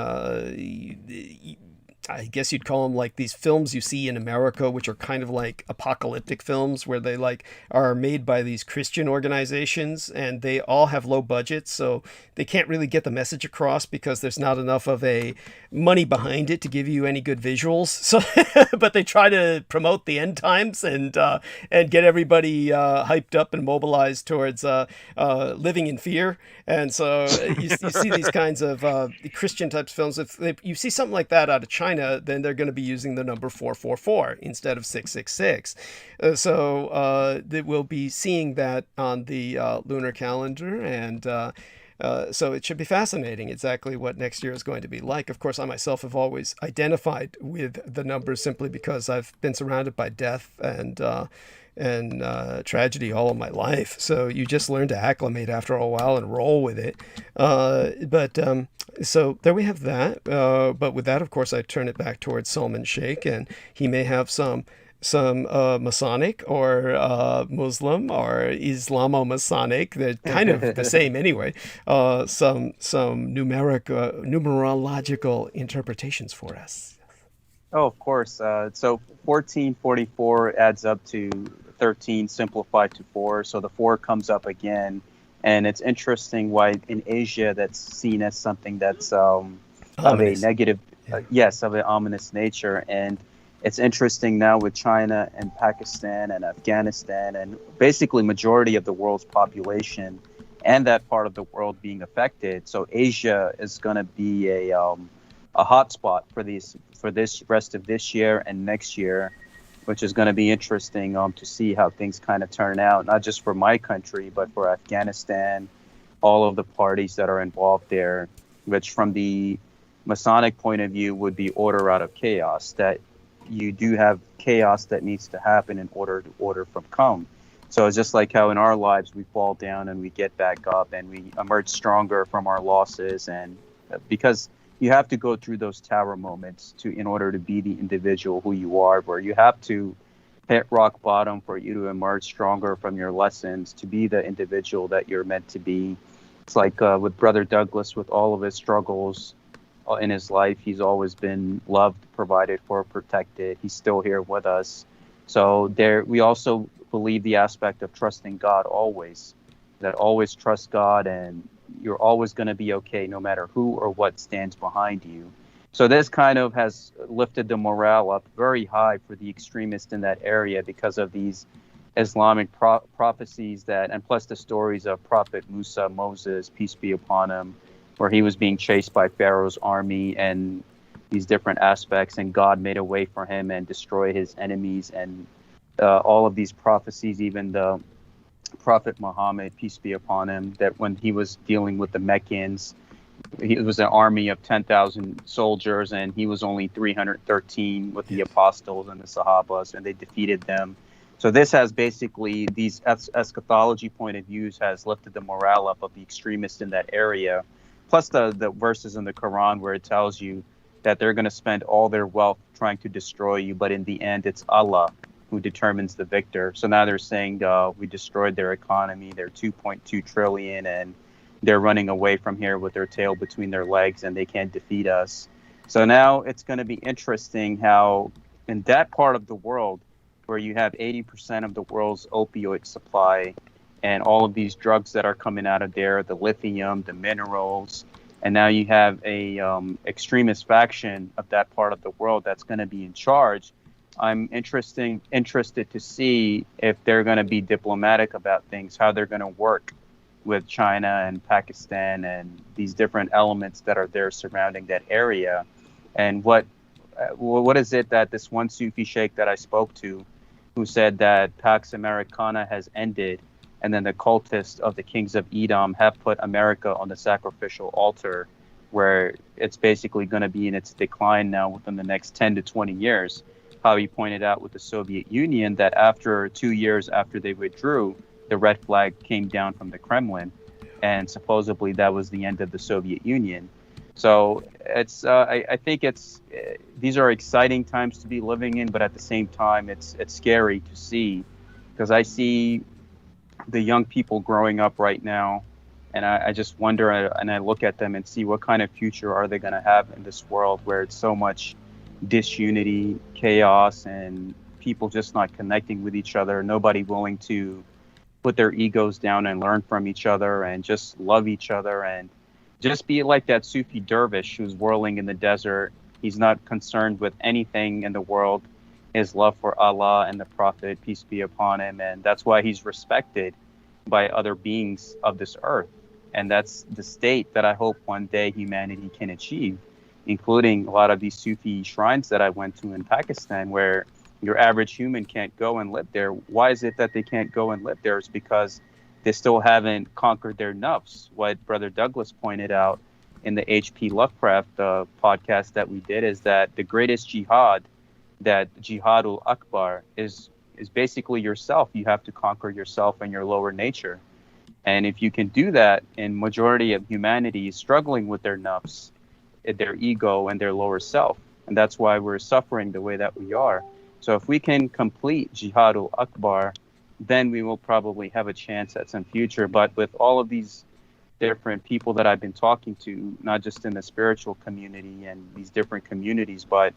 I guess you'd call them like these films you see in America, which are kind of like apocalyptic films where they are made by these Christian organizations, and they all have low budgets, so they can't really get the message across because there's not enough of a money behind it to give you any good visuals. So, but they try to promote the end times and get everybody hyped up and mobilized towards living in fear. And so you see these kinds of Christian types of films. If you see something like that out of China, then they're going to be using the number 444 instead of 666. So we'll be seeing that on the lunar calendar, and so it should be fascinating exactly what next year is going to be like. Of course, I myself have always identified with the numbers simply because I've been surrounded by death and tragedy all of my life. So you just learn to acclimate after a while and roll with it. So there we have that. But with that, of course, I turn it back towards Salman Sheikh, and he may have some Masonic or Muslim or Islamo-Masonic. They're kind of the same anyway. Some numerological interpretations for us. Oh, of course. So 1444 adds up to 13 simplified to 4. So the 4 comes up again. And it's interesting why in Asia that's seen as something that's of a negative, of an ominous nature. And it's interesting now with China and Pakistan and Afghanistan and basically majority of the world's population and that part of the world being affected. So Asia is going to be a hotspot for this rest of this year and next year, which is going to be interesting to see how things kind of turn out, not just for my country, but for Afghanistan, all of the parties that are involved there, which from the Masonic point of view would be order out of chaos, that you do have chaos that needs to happen in order to order from come. So it's just like how in our lives we fall down and we get back up and we emerge stronger from our losses. And because you have to go through those tower moments in order to be the individual who you are, where you have to hit rock bottom for you to emerge stronger from your lessons, to be the individual that you're meant to be. It's like with Brother Douglas, with all of his struggles in his life, he's always been loved, provided for, protected. He's still here with us. So we also believe the aspect of trusting God always, that always trust God and you're always going to be okay no matter who or what stands behind you. So this kind of has lifted the morale up very high for the extremists in that area because of these Islamic prophecies and plus the stories of Prophet Musa, Moses, peace be upon him, where he was being chased by Pharaoh's army and these different aspects, and God made a way for him and destroyed his enemies. And all of these prophecies, even the Prophet Muhammad, peace be upon him, that when he was dealing with the Meccans, it was an army of 10,000 soldiers, and he was only 313 with the apostles and the Sahabas, and they defeated them. So this has basically, these eschatology point of views has lifted the morale up of the extremists in that area. Plus the verses in the Quran where it tells you that they're going to spend all their wealth trying to destroy you, but in the end, it's Allah who determines the victor. So now they're saying we destroyed their economy, their 2.2 trillion, and they're running away from here with their tail between their legs, and they can't defeat us. So now it's going to be interesting how in that part of the world where you have 80% of the world's opioid supply and all of these drugs that are coming out of there, the lithium, the minerals, and now you have a extremist faction of that part of the world that's going to be in charge. I'm interested to see if they're going to be diplomatic about things, how they're going to work with China and Pakistan and these different elements that are there surrounding that area. And what is it that this one Sufi sheikh that I spoke to, who said that Pax Americana has ended, and then the cultists of the kings of Edom have put America on the sacrificial altar, where it's basically going to be in its decline now within the next 10 to 20 years. How he pointed out with the Soviet Union that after 2 years after they withdrew, the red flag came down from the Kremlin, and supposedly that was the end of the Soviet Union. So it's I think these are exciting times to be living in, but at the same time it's scary to see, because I see the young people growing up right now, and I just wonder, and I look at them and see what kind of future are they going to have in this world where it's so much disunity, chaos, and people just not connecting with each other, nobody willing to put their egos down and learn from each other and just love each other and just be like that Sufi dervish who's whirling in the desert. He's not concerned with anything in the world, his love for Allah and the Prophet, peace be upon him, and that's why he's respected by other beings of this earth. And that's the state that I hope one day humanity can achieve, including a lot of these Sufi shrines that I went to in Pakistan, where your average human can't go and live there. Why is it that they can't go and live there? It's because they still haven't conquered their nafs. What Brother Douglas pointed out in the H.P. Lovecraft podcast that we did is that the greatest jihad, that jihadul akbar, is basically yourself. You have to conquer yourself and your lower nature. And if you can do that, and majority of humanity is struggling with their nafs, their ego and their lower self, and that's why we're suffering the way that we are. So if we can complete jihadul akbar, then we will probably have a chance at some future. But with all of these different people that I've been talking to, not just in the spiritual community and these different communities, but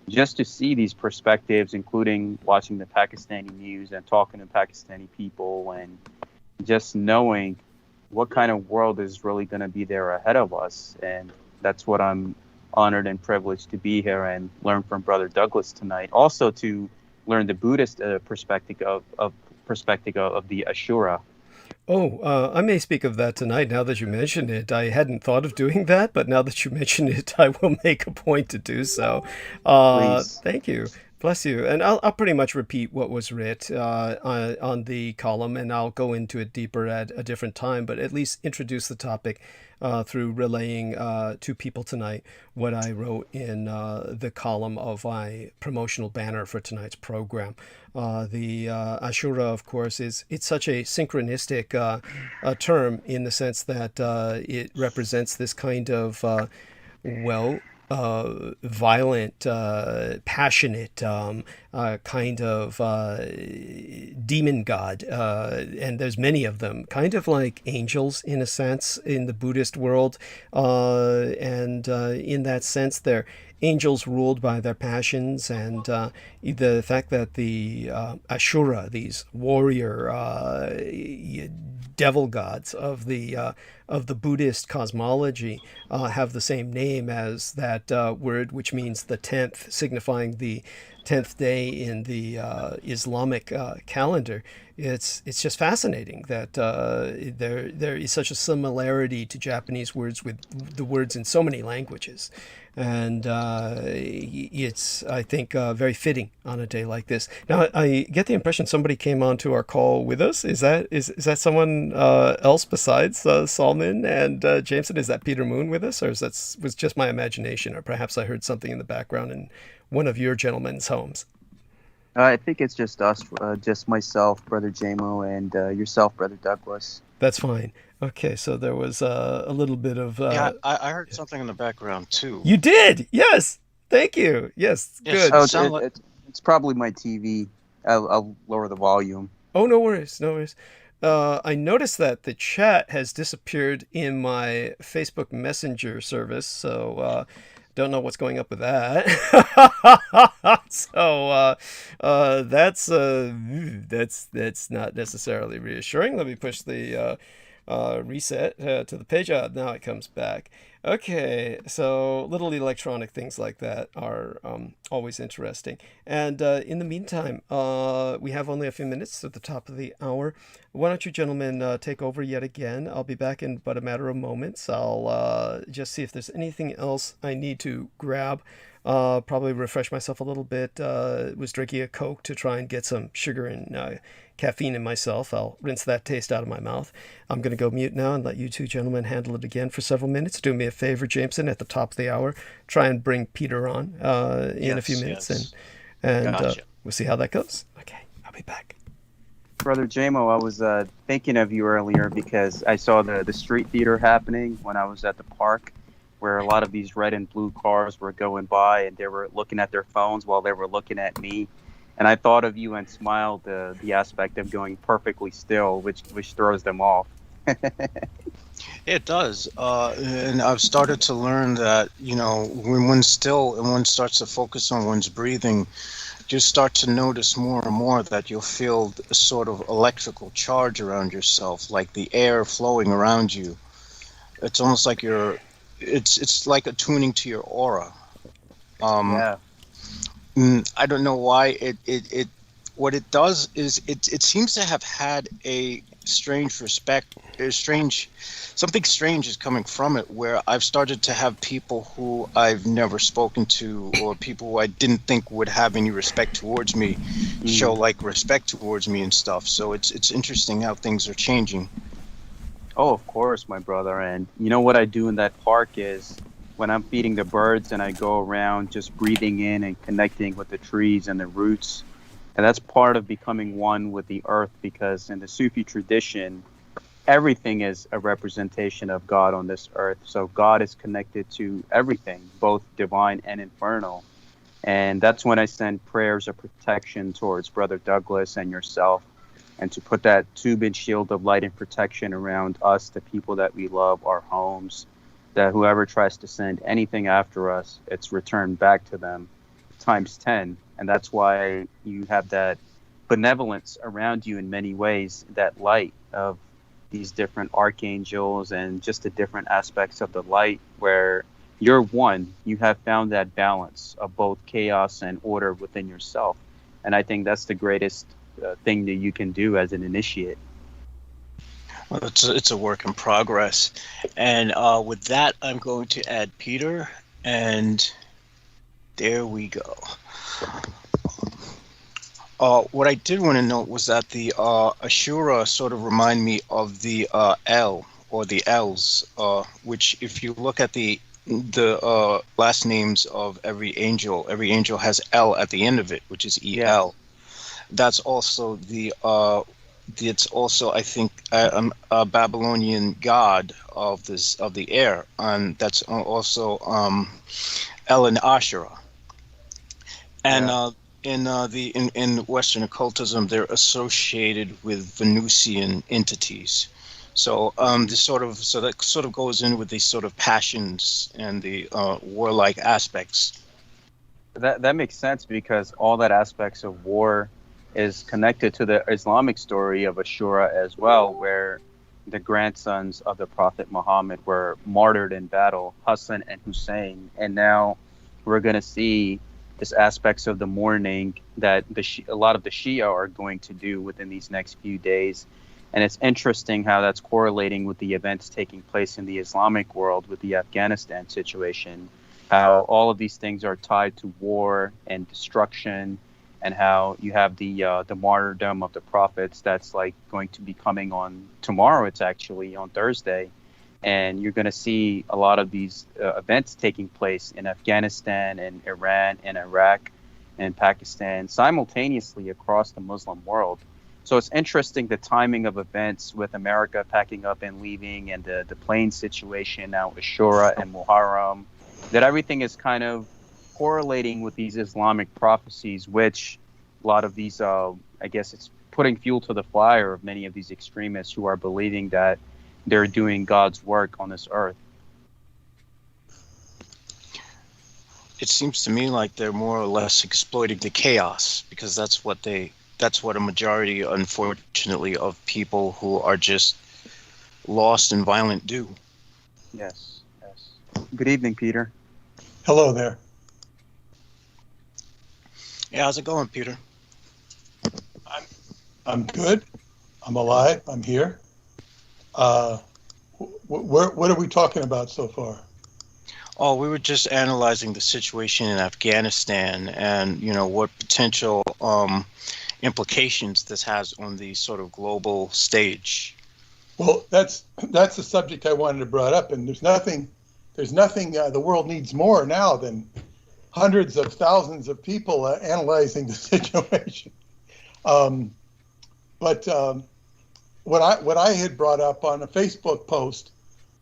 just to see these perspectives, including watching the Pakistani news and talking to Pakistani people, and just knowing what kind of world is really going to be there ahead of us. And that's what I'm honored and privileged to be here and learn from Brother Douglas tonight. Also to learn the Buddhist perspective of the Ashura. I may speak of that tonight now that you mention it. I hadn't thought of doing that, but now that you mention it, I will make a point to do so. Please. Thank you. Bless you. And I'll pretty much repeat what was writ on the column, and I'll go into it deeper at a different time, but at least introduce the topic. through relaying to people tonight what I wrote in the column of my promotional banner for tonight's program. The Ashura, of course, it's such a synchronistic term in the sense that it represents this kind of violent, passionate kind of demon god, and there's many of them, kind of like angels in a sense in the Buddhist world, and in that sense they're angels ruled by their passions, and the fact that the Ashura, these warrior devil gods of the Buddhist cosmology, have the same name as that word, which means the 10th, signifying the 10th day in the Islamic calendar. It's just fascinating that there is such a similarity to Japanese words with the words in so many languages. And it's, I think, very fitting on a day like this. Now, I get the impression somebody came on to our call with us. Is that someone else besides Salman and Jameson? Is that Peter Moon with us, or was just my imagination, or perhaps I heard something in the background in one of your gentlemen's homes? I think it's just us, just myself, Brother Jamo, and yourself, Brother Douglas. That's fine. Okay, so there was a little bit of... yeah, I heard something in the background, too. You did? Yes! Thank you. Yes, good. Oh, it's probably my TV. I'll lower the volume. Oh, no worries, no worries. I noticed that the chat has disappeared in my Facebook Messenger service, so... don't know what's going up with that. So that's not necessarily reassuring. Let me push the reset to the page. Now it comes back. Okay, so little electronic things like that are always interesting. And in the meantime, we have only a few minutes at the top of the hour. Why don't you gentlemen take over yet again? I'll be back in but a matter of moments. I'll just see if there's anything else I need to grab. Probably refresh myself a little bit. Was drinking a Coke to try and get some sugar and caffeine in myself. I'll rinse that taste out of my mouth. I'm going to go mute now and let you two gentlemen handle it again for several minutes. Do me a favor, Jameson, at the top of the hour. Try and bring Peter on in a few minutes, and Gotcha. We'll see how that goes. Okay, I'll be back. Brother Jamo, I was thinking of you earlier because I saw the street theater happening when I was at the park, where a lot of these red and blue cars were going by and they were looking at their phones while they were looking at me. And I thought of you and smiled, the aspect of going perfectly still, which throws them off. It does. And I've started to learn that, when one's still and one starts to focus on one's breathing, you start to notice more and more that you'll feel a sort of electrical charge around yourself, like the air flowing around you. It's almost like it's like attuning to your aura. Yeah. I don't know why what it does is it seems to have had a strange respect. Something strange is coming from it, where I've started to have people who I've never spoken to, or people who I didn't think would have any respect towards me, show like respect towards me and stuff. So it's interesting how things are changing. Oh, of course, my brother. And you know what I do in that park is when I'm feeding the birds and I go around just breathing in and connecting with the trees and the roots. And that's part of becoming one with the earth, because in the Sufi tradition, everything is a representation of God on this earth. So God is connected to everything, both divine and infernal. And that's when I send prayers of protection towards Brother Douglas and yourself, and to put that tube and shield of light and protection around us, the people that we love, our homes, that whoever tries to send anything after us, it's returned back to them times 10. And that's why you have that benevolence around you in many ways, that light of these different archangels and just the different aspects of the light, where you're one. You have found that balance of both chaos and order within yourself. And I think that's the greatest thing that you can do as an initiate. Well, it's a work in progress. And with that, I'm going to add Peter, and there we go. What I did want to note was that the Ashura sort of remind me of the L or the L's, which if you look at the last names of every angel has L at the end of it, which is EL. That's also it's also, I think, a Babylonian god of the air, and that's also El and Asherah. And in Western occultism, they're associated with Venusian entities. So that sort of goes in with these sort of passions and the warlike aspects. That makes sense, because all that aspects of war is connected to the Islamic story of Ashura as well, where the grandsons of the Prophet Muhammad were martyred in battle, Hassan and Hussein. And now we're going to see this aspects of the mourning that a lot of the Shia are going to do within these next few days. And it's interesting how that's correlating with the events taking place in the Islamic world with the Afghanistan situation, how all of these things are tied to war and destruction, and how you have the martyrdom of the prophets that's like going to be coming on tomorrow. It's actually on Thursday. And you're going to see a lot of these events taking place in Afghanistan and Iran and Iraq and Pakistan simultaneously across the Muslim world. So it's interesting, the timing of events with America packing up and leaving, and the plane situation now, Ashura and Muharram, that everything is kind of correlating with these Islamic prophecies, which a lot of these, I guess it's putting fuel to the fire of many of these extremists who are believing that they're doing God's work on this earth. It seems to me like they're more or less exploiting the chaos, because that's what a majority, unfortunately, of people who are just lost and violent do. Yes. Good evening, Peter. Hello there. Yeah, how's it going, Peter? I'm good. I'm alive. I'm here. What are we talking about so far? Oh, we were just analyzing the situation in Afghanistan, and what potential implications this has on the sort of global stage. Well, that's the subject I wanted to bring up, and there's nothing the world needs more now than hundreds of thousands of people analyzing the situation. But what I had brought up on a Facebook post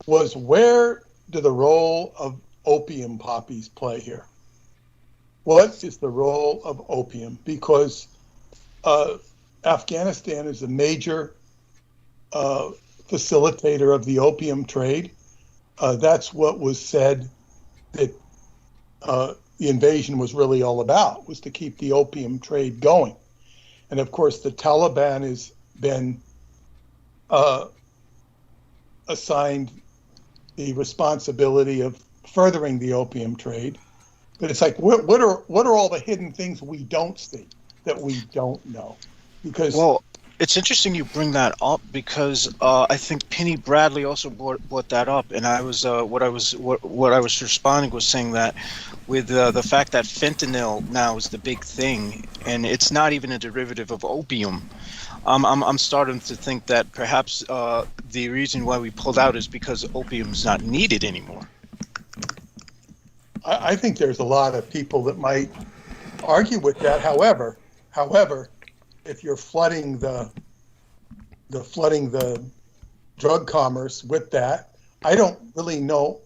was, where do the role of opium poppies play here? What is the role of opium? Because Afghanistan is a major facilitator of the opium trade. That's what was said that the invasion was really all about, was to keep the opium trade going. And of course, the Taliban has been assigned the responsibility of furthering the opium trade. But it's like, what are all the hidden things we don't see, that we don't know? Because it's interesting you bring that up, because I think Penny Bradley also brought that up, and I was what I was responding was saying that with the fact that fentanyl now is the big thing, and it's not even a derivative of opium. I'm starting to think that perhaps the reason why we pulled out is because opium's not needed anymore. I think there's a lot of people that might argue with that. However, if you're flooding the drug commerce with that, I don't really know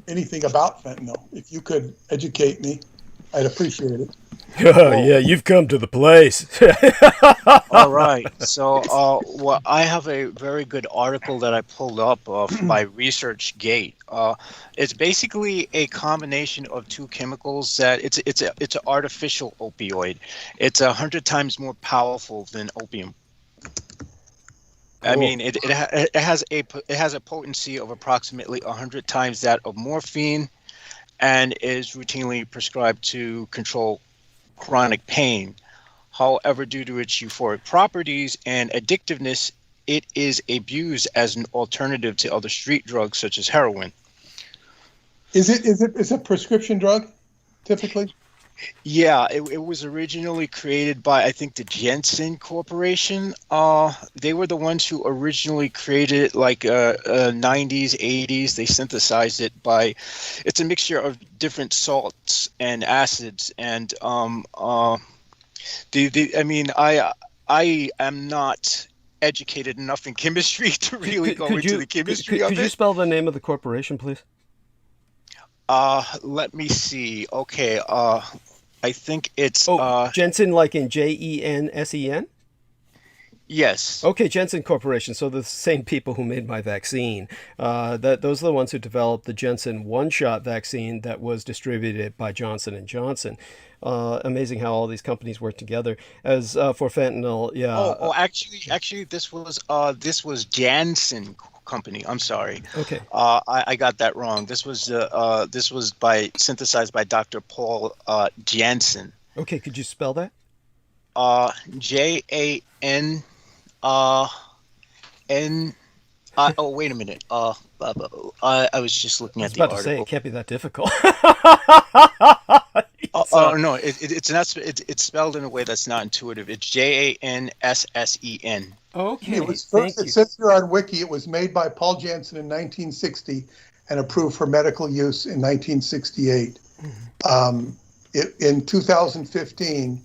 anything about fentanyl. If you could educate me, I'd appreciate it. Yeah, you've come to the place. All right. So, I have a very good article that I pulled up by ResearchGate. It's basically a combination of two chemicals that it's an artificial opioid. It's 100 times more powerful than opium. I mean, it has a potency of approximately 100 times that of morphine, and is routinely prescribed to control chronic pain. However, due to its euphoric properties and addictiveness, it is abused as an alternative to other street drugs such as heroin. Is it a prescription drug, typically? Yeah, it was originally created by, I think, the Jensen Corporation. They were the ones who originally created it, like 90s, 80s. They synthesized it by, it's a mixture of different salts and acids. And I mean, I am not educated enough in chemistry to really go into the chemistry of it. Could you spell the name of the corporation, please? Let me see. Okay. I think it's Jensen, like in Jensen? Yes. Okay, Jensen Corporation. So the same people who made my vaccine. Those are the ones who developed the Jensen one-shot vaccine that was distributed by Johnson & Johnson. Amazing how all these companies work together. As for fentanyl, yeah. Actually, this was Janssen Company. I'm sorry. Okay. I got that wrong. This was synthesized by Dr. Paul Janssen. Okay, could you spell that? JAN N. Oh, wait a minute. I was just looking at the article. I was about to say it can't be that difficult. No, it's not. It's spelled in a way that's not intuitive. It's JANSSEN. Okay, it says here on Wiki, it was made by Paul Janssen in 1960 and approved for medical use in 1968. In 2015,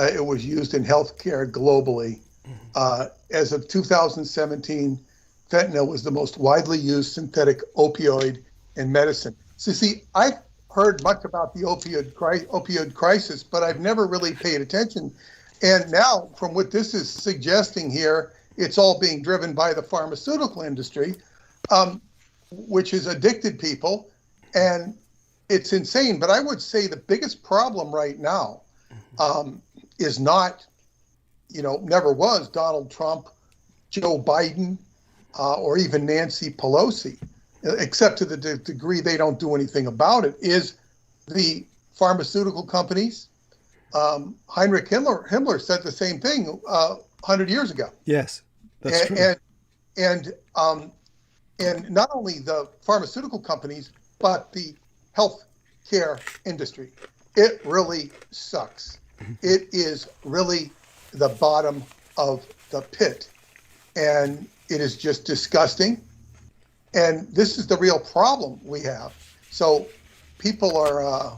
it was used in healthcare globally. As of 2017, fentanyl was the most widely used synthetic opioid in medicine. So see, I've heard much about the opioid crisis, but I've never really paid attention. And now, from what this is suggesting here, it's all being driven by the pharmaceutical industry, which has addicted people, and it's insane. But I would say the biggest problem right now is not, never was Donald Trump, Joe Biden, or even Nancy Pelosi, except to the degree they don't do anything about it, is the pharmaceutical companies. Heinrich Himmler said the same thing 100 years ago. Yes, that's true. And not only the pharmaceutical companies, but the health care industry. It really sucks. It is really the bottom of the pit. And it is just disgusting. And this is the real problem we have. So people are,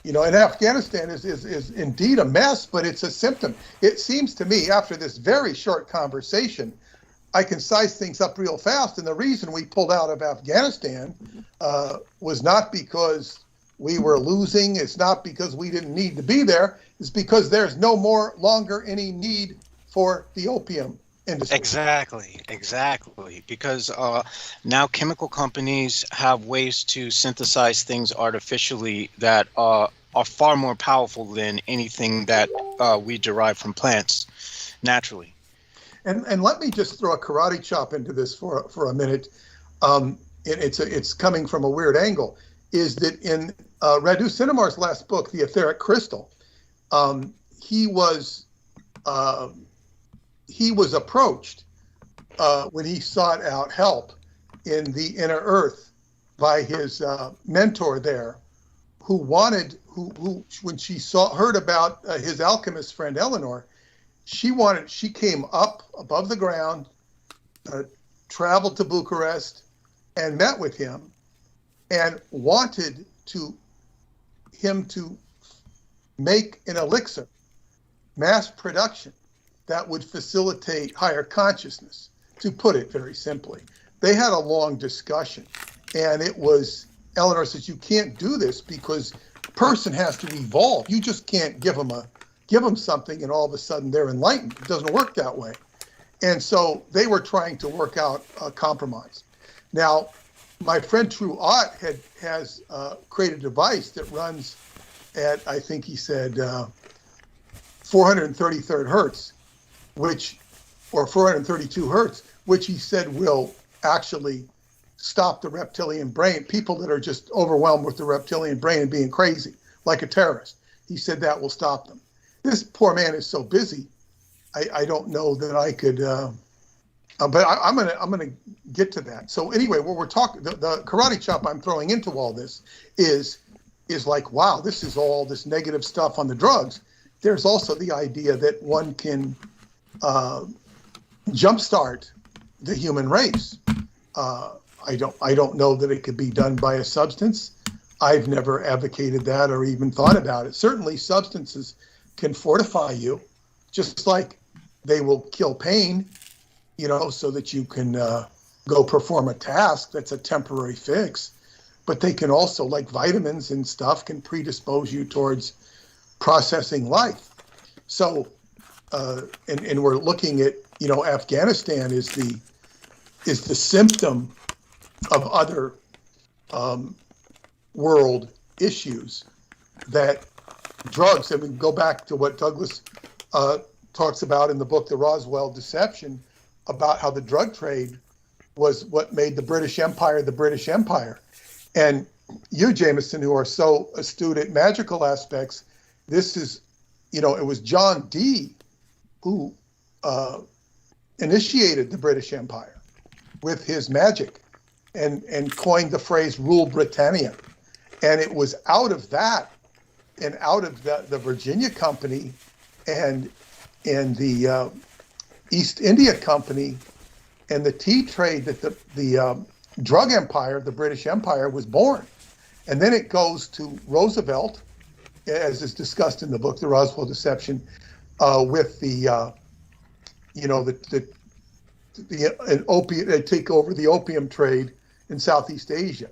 and Afghanistan is indeed a mess, but it's a symptom. It seems to me, after this very short conversation, I can size things up real fast. And the reason we pulled out of Afghanistan was not because we were losing. It's not because we didn't need to be there. It's because there's no longer any need for the opium industry. Exactly. Because now chemical companies have ways to synthesize things artificially that are far more powerful than anything that we derive from plants naturally. And let me just throw a karate chop into this for a minute. And it's coming from a weird angle. Is that in Radu Cinemar's last book, The Etheric Crystal, he was approached when he sought out help in the inner earth by his mentor there, who when she heard about his alchemist friend Eleanor, she came up above the ground, traveled to Bucharest, and met with him, and wanted him to make an elixir, mass production, that would facilitate higher consciousness, to put it very simply. They had a long discussion, and it was, Eleanor says, you can't do this because a person has to evolve. You just can't give them something and all of a sudden they're enlightened. It doesn't work that way. And so they were trying to work out a compromise. Now, my friend True Ott has created a device that runs at, I think he said, 433rd hertz, or 432 hertz, which he said will actually stop the reptilian brain, people that are just overwhelmed with the reptilian brain and being crazy, like a terrorist. He said that will stop them. This poor man is so busy, I don't know that I could, but I'm gonna get to that. So anyway, what we're talking, the karate chop I'm throwing into all this is is like, wow, this is all this negative stuff on the drugs. There's also the idea that one can jumpstart the human race. I don't know that it could be done by a substance. I've never advocated that or even thought about it. Certainly substances can fortify you, just like they will kill pain, you know, so that you can go perform a task that's a temporary fix. But they can also, like vitamins and stuff, can predispose you towards processing life. So, and we're looking at, you know, Afghanistan is the symptom of other world issues that drugs, and we go back to what Douglas talks about in the book, The Roswell Deception, about how the drug trade was what made the British Empire the British Empire. And you, Jameson, who are so astute at magical aspects, this is, you know, it was John Dee who initiated the British Empire with his magic and coined the phrase Rule Britannia. And it was out of that and out of the Virginia Company and the East India Company and the tea trade that the drug empire, the British Empire, was born. And then it goes to Roosevelt, as is discussed in the book, The Roswell Deception, with the, you know, they take over the opium trade in Southeast Asia.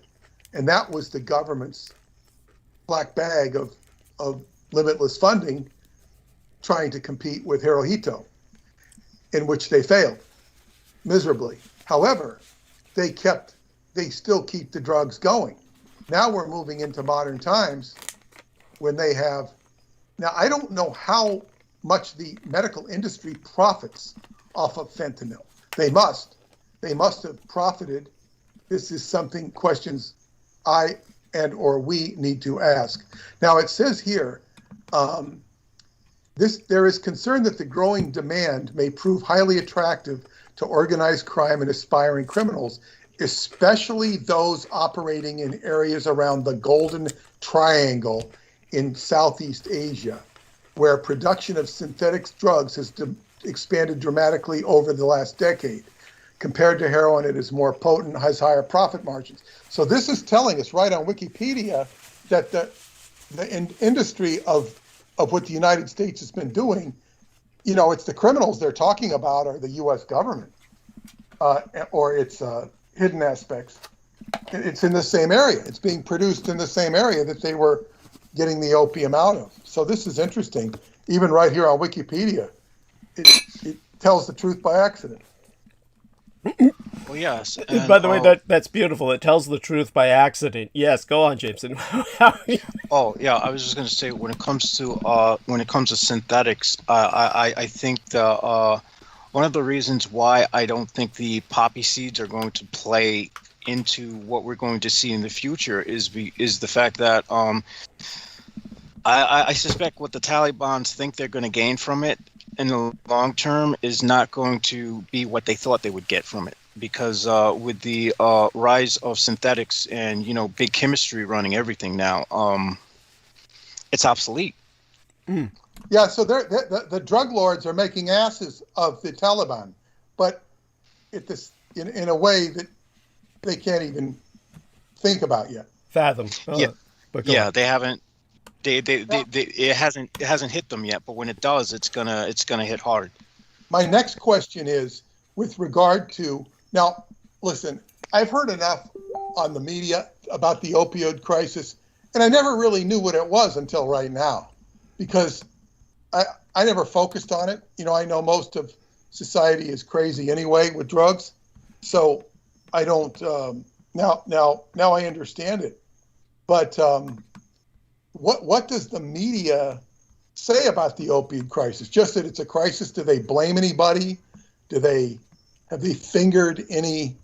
And that was the government's black bag of limitless funding trying to compete with Hirohito, in which they failed miserably. However, they still keep the drugs going. Now we're moving into modern times when they have, now I don't know how much the medical industry profits off of fentanyl. They must have profited. This is something, questions I or we need to ask. Now it says here, there is concern that the growing demand may prove highly attractive to organized crime and aspiring criminals, especially those operating in areas around the Golden Triangle in Southeast Asia, where production of synthetic drugs has expanded dramatically over the last decade. Compared to heroin, it is more potent, has higher profit margins. So this is telling us right on Wikipedia that the industry of what the United States has been doing, you know, it's the criminals they're talking about are the U.S. government or its hidden aspects. It's in the same area. It's being produced in the same area that they were getting the opium out of. So this is interesting. Even right here on Wikipedia, it tells the truth by accident. Well, yes. And by the way, that's beautiful. It tells the truth by accident. Yes, go on, Jameson. Oh, yeah. I was just going to say, when it comes to synthetics, I think one of the reasons why I don't think the poppy seeds are going to play into what we're going to see in the future is the fact that I suspect what the Taliban think they're going to gain from it in the long term is not going to be what they thought they would get from it, because with the rise of synthetics and, you know, big chemistry running everything now, it's obsolete. Mm. Yeah, so the drug lords are making asses of the Taliban, but in a way that they can't even think about yet. Fathom. Yeah, they haven't. It hasn't hit them yet, but when it does, it's gonna hit hard. My next question is with regard to, now listen, I've heard enough on the media about the opioid crisis, and I never really knew what it was until right now, because I never focused on it. You know, I know most of society is crazy anyway with drugs, so I don't now I understand it. But what does the media say about the opioid crisis? Just that it's a crisis? Do they blame anybody? Have they fingered any?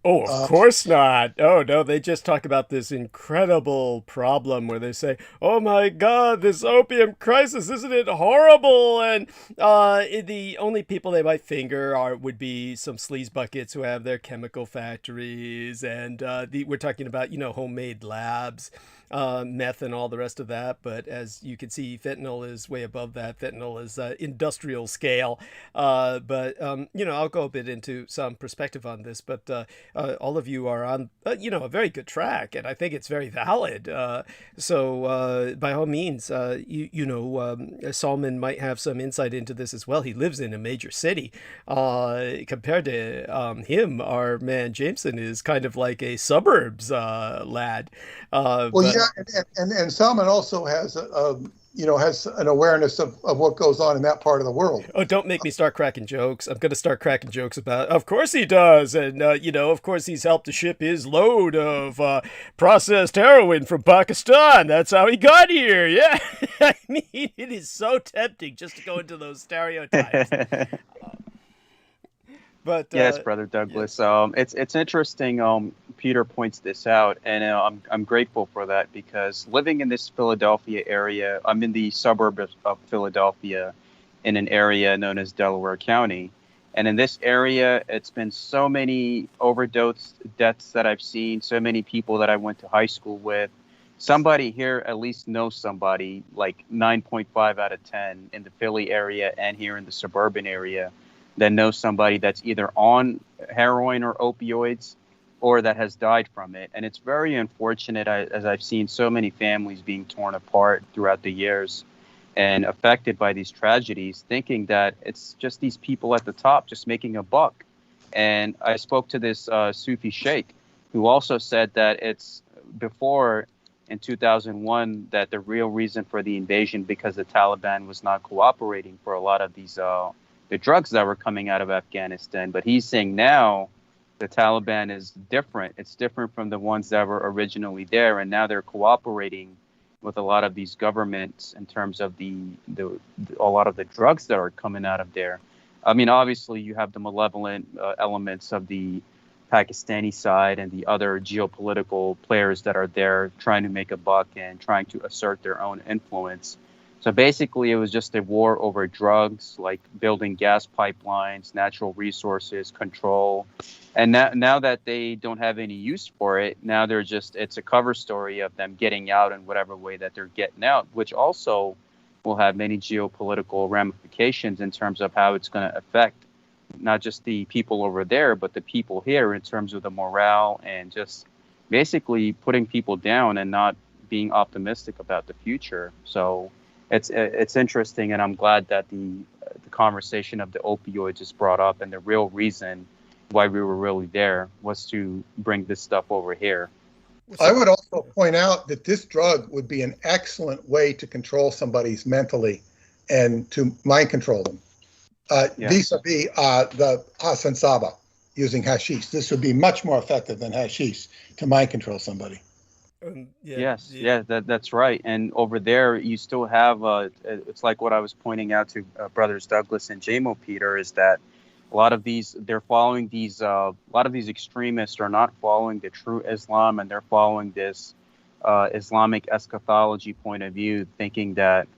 Oh, of course not. Oh, no, they just talk about this incredible problem where they say, oh my God, this opium crisis, isn't it horrible? And the only people they might finger would be some sleaze buckets who have their chemical factories. And we're talking about, you know, homemade labs. meth and all the rest of that. But as you can see, fentanyl is way above that. Fentanyl is industrial scale. But I'll go a bit into some perspective on this. But all of you are on, a very good track, and I think it's very valid. So by all means, Salman might have some insight into this as well. He lives in a major city. Compared to him, our man Jameson is kind of like a suburbs lad. And Salman also has has an awareness of what goes on in that part of the world. Oh, don't make me start cracking jokes. I'm going to start cracking jokes about, of course he does. And, of course he's helped to ship his load of processed heroin from Pakistan. That's how he got here. Yeah. I mean, it is so tempting just to go into those stereotypes. But yes, Brother Douglas. Yeah. It's interesting. Peter points this out, and I'm grateful for that, because living in this Philadelphia area, I'm in the suburb of Philadelphia, in an area known as Delaware County, and in this area, it's been so many overdose deaths that I've seen, so many people that I went to high school with. Somebody here at least knows somebody, like 9.5 out of 10 in the Philly area and here in the suburban area, that knows somebody that's either on heroin or opioids or that has died from it. And it's very unfortunate, as I've seen so many families being torn apart throughout the years and affected by these tragedies, thinking that it's just these people at the top just making a buck. And I spoke to this Sufi sheikh who also said that it's before in 2001 that the real reason for the invasion, because the Taliban was not cooperating for a lot of these the drugs that were coming out of Afghanistan. But he's saying now the Taliban is different. It's different from the ones that were originally there. And now they're cooperating with a lot of these governments in terms of a lot of the drugs that are coming out of there. I mean, obviously, you have the malevolent elements of the Pakistani side and the other geopolitical players that are there trying to make a buck and trying to assert their own influence. So basically, it was just a war over drugs, like building gas pipelines, natural resources, control. And now that they don't have any use for it, now it's a cover story of them getting out in whatever way that they're getting out, which also will have many geopolitical ramifications in terms of how it's going to affect not just the people over there, but the people here in terms of the morale and just basically putting people down and not being optimistic about the future. So it's interesting, and I'm glad that the conversation of the opioids is brought up, and the real reason why we were really there was to bring this stuff over here. I would also point out that this drug would be an excellent way to control somebody's mentally and to mind control them. Vis-a-vis the Hassan Saba using hashish. This would be much more effective than hashish to mind control somebody. That's right. And over there, you still have, it's like what I was pointing out to brothers Douglas and JMO Peter, is that a lot of these extremists are not following the true Islam, and they're following this Islamic eschatology point of view, thinking that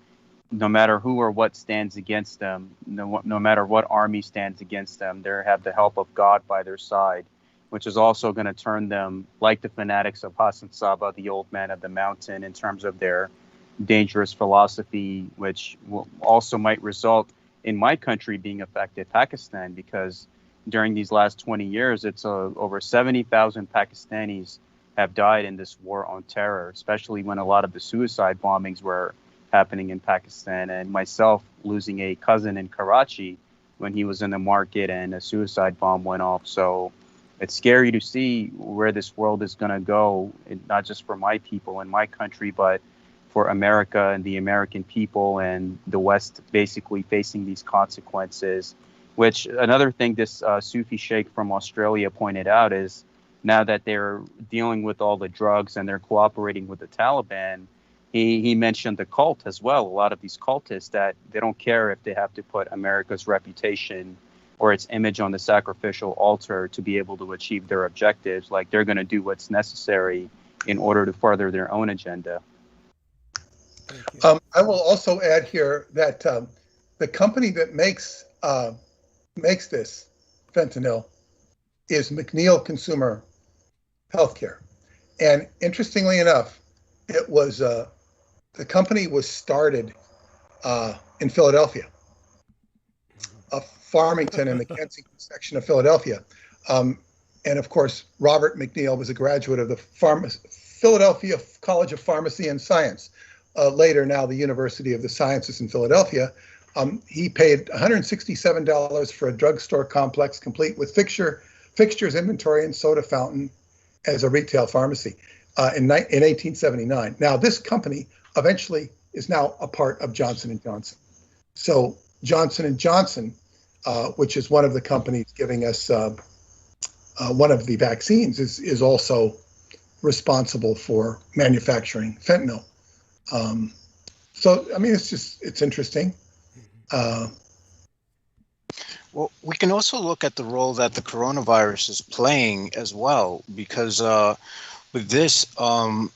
no matter who or what stands against them, no matter what army stands against them, they have the help of God by their side, which is also going to turn them like the fanatics of Hassan Saba, the old man of the mountain, in terms of their dangerous philosophy, which also might result in my country being affected, Pakistan, because during these last 20 years, it's over 70,000 Pakistanis have died in this war on terror, especially when a lot of the suicide bombings were happening in Pakistan, and myself losing a cousin in Karachi when he was in the market and a suicide bomb went off. So it's scary to see where this world is going to go, not just for my people in my country, but for America and the American people and the West basically facing these consequences. Which another thing this Sufi sheikh from Australia pointed out is now that they're dealing with all the drugs and they're cooperating with the Taliban, he mentioned the cult as well. A lot of these cultists, that they don't care if they have to put America's reputation or its image on the sacrificial altar to be able to achieve their objectives. Like, they're going to do what's necessary in order to further their own agenda. I will also add here that the company that makes this fentanyl is McNeil Consumer Healthcare. And interestingly enough, It was the company was started in Philadelphia, Farmington in the Kensington section of Philadelphia. And of course, Robert McNeil was a graduate of the Philadelphia College of Pharmacy and Science, later now the University of the Sciences in Philadelphia. He paid $167 for a drugstore complex complete with fixtures, inventory, and soda fountain as a retail pharmacy in 1879. Now, this company eventually is now a part of Johnson & Johnson. So Johnson & Johnson, which is one of the companies giving us one of the vaccines, is also responsible for manufacturing fentanyl. So, I mean, it's interesting. Well, we can also look at the role that the coronavirus is playing as well, because with this, I'm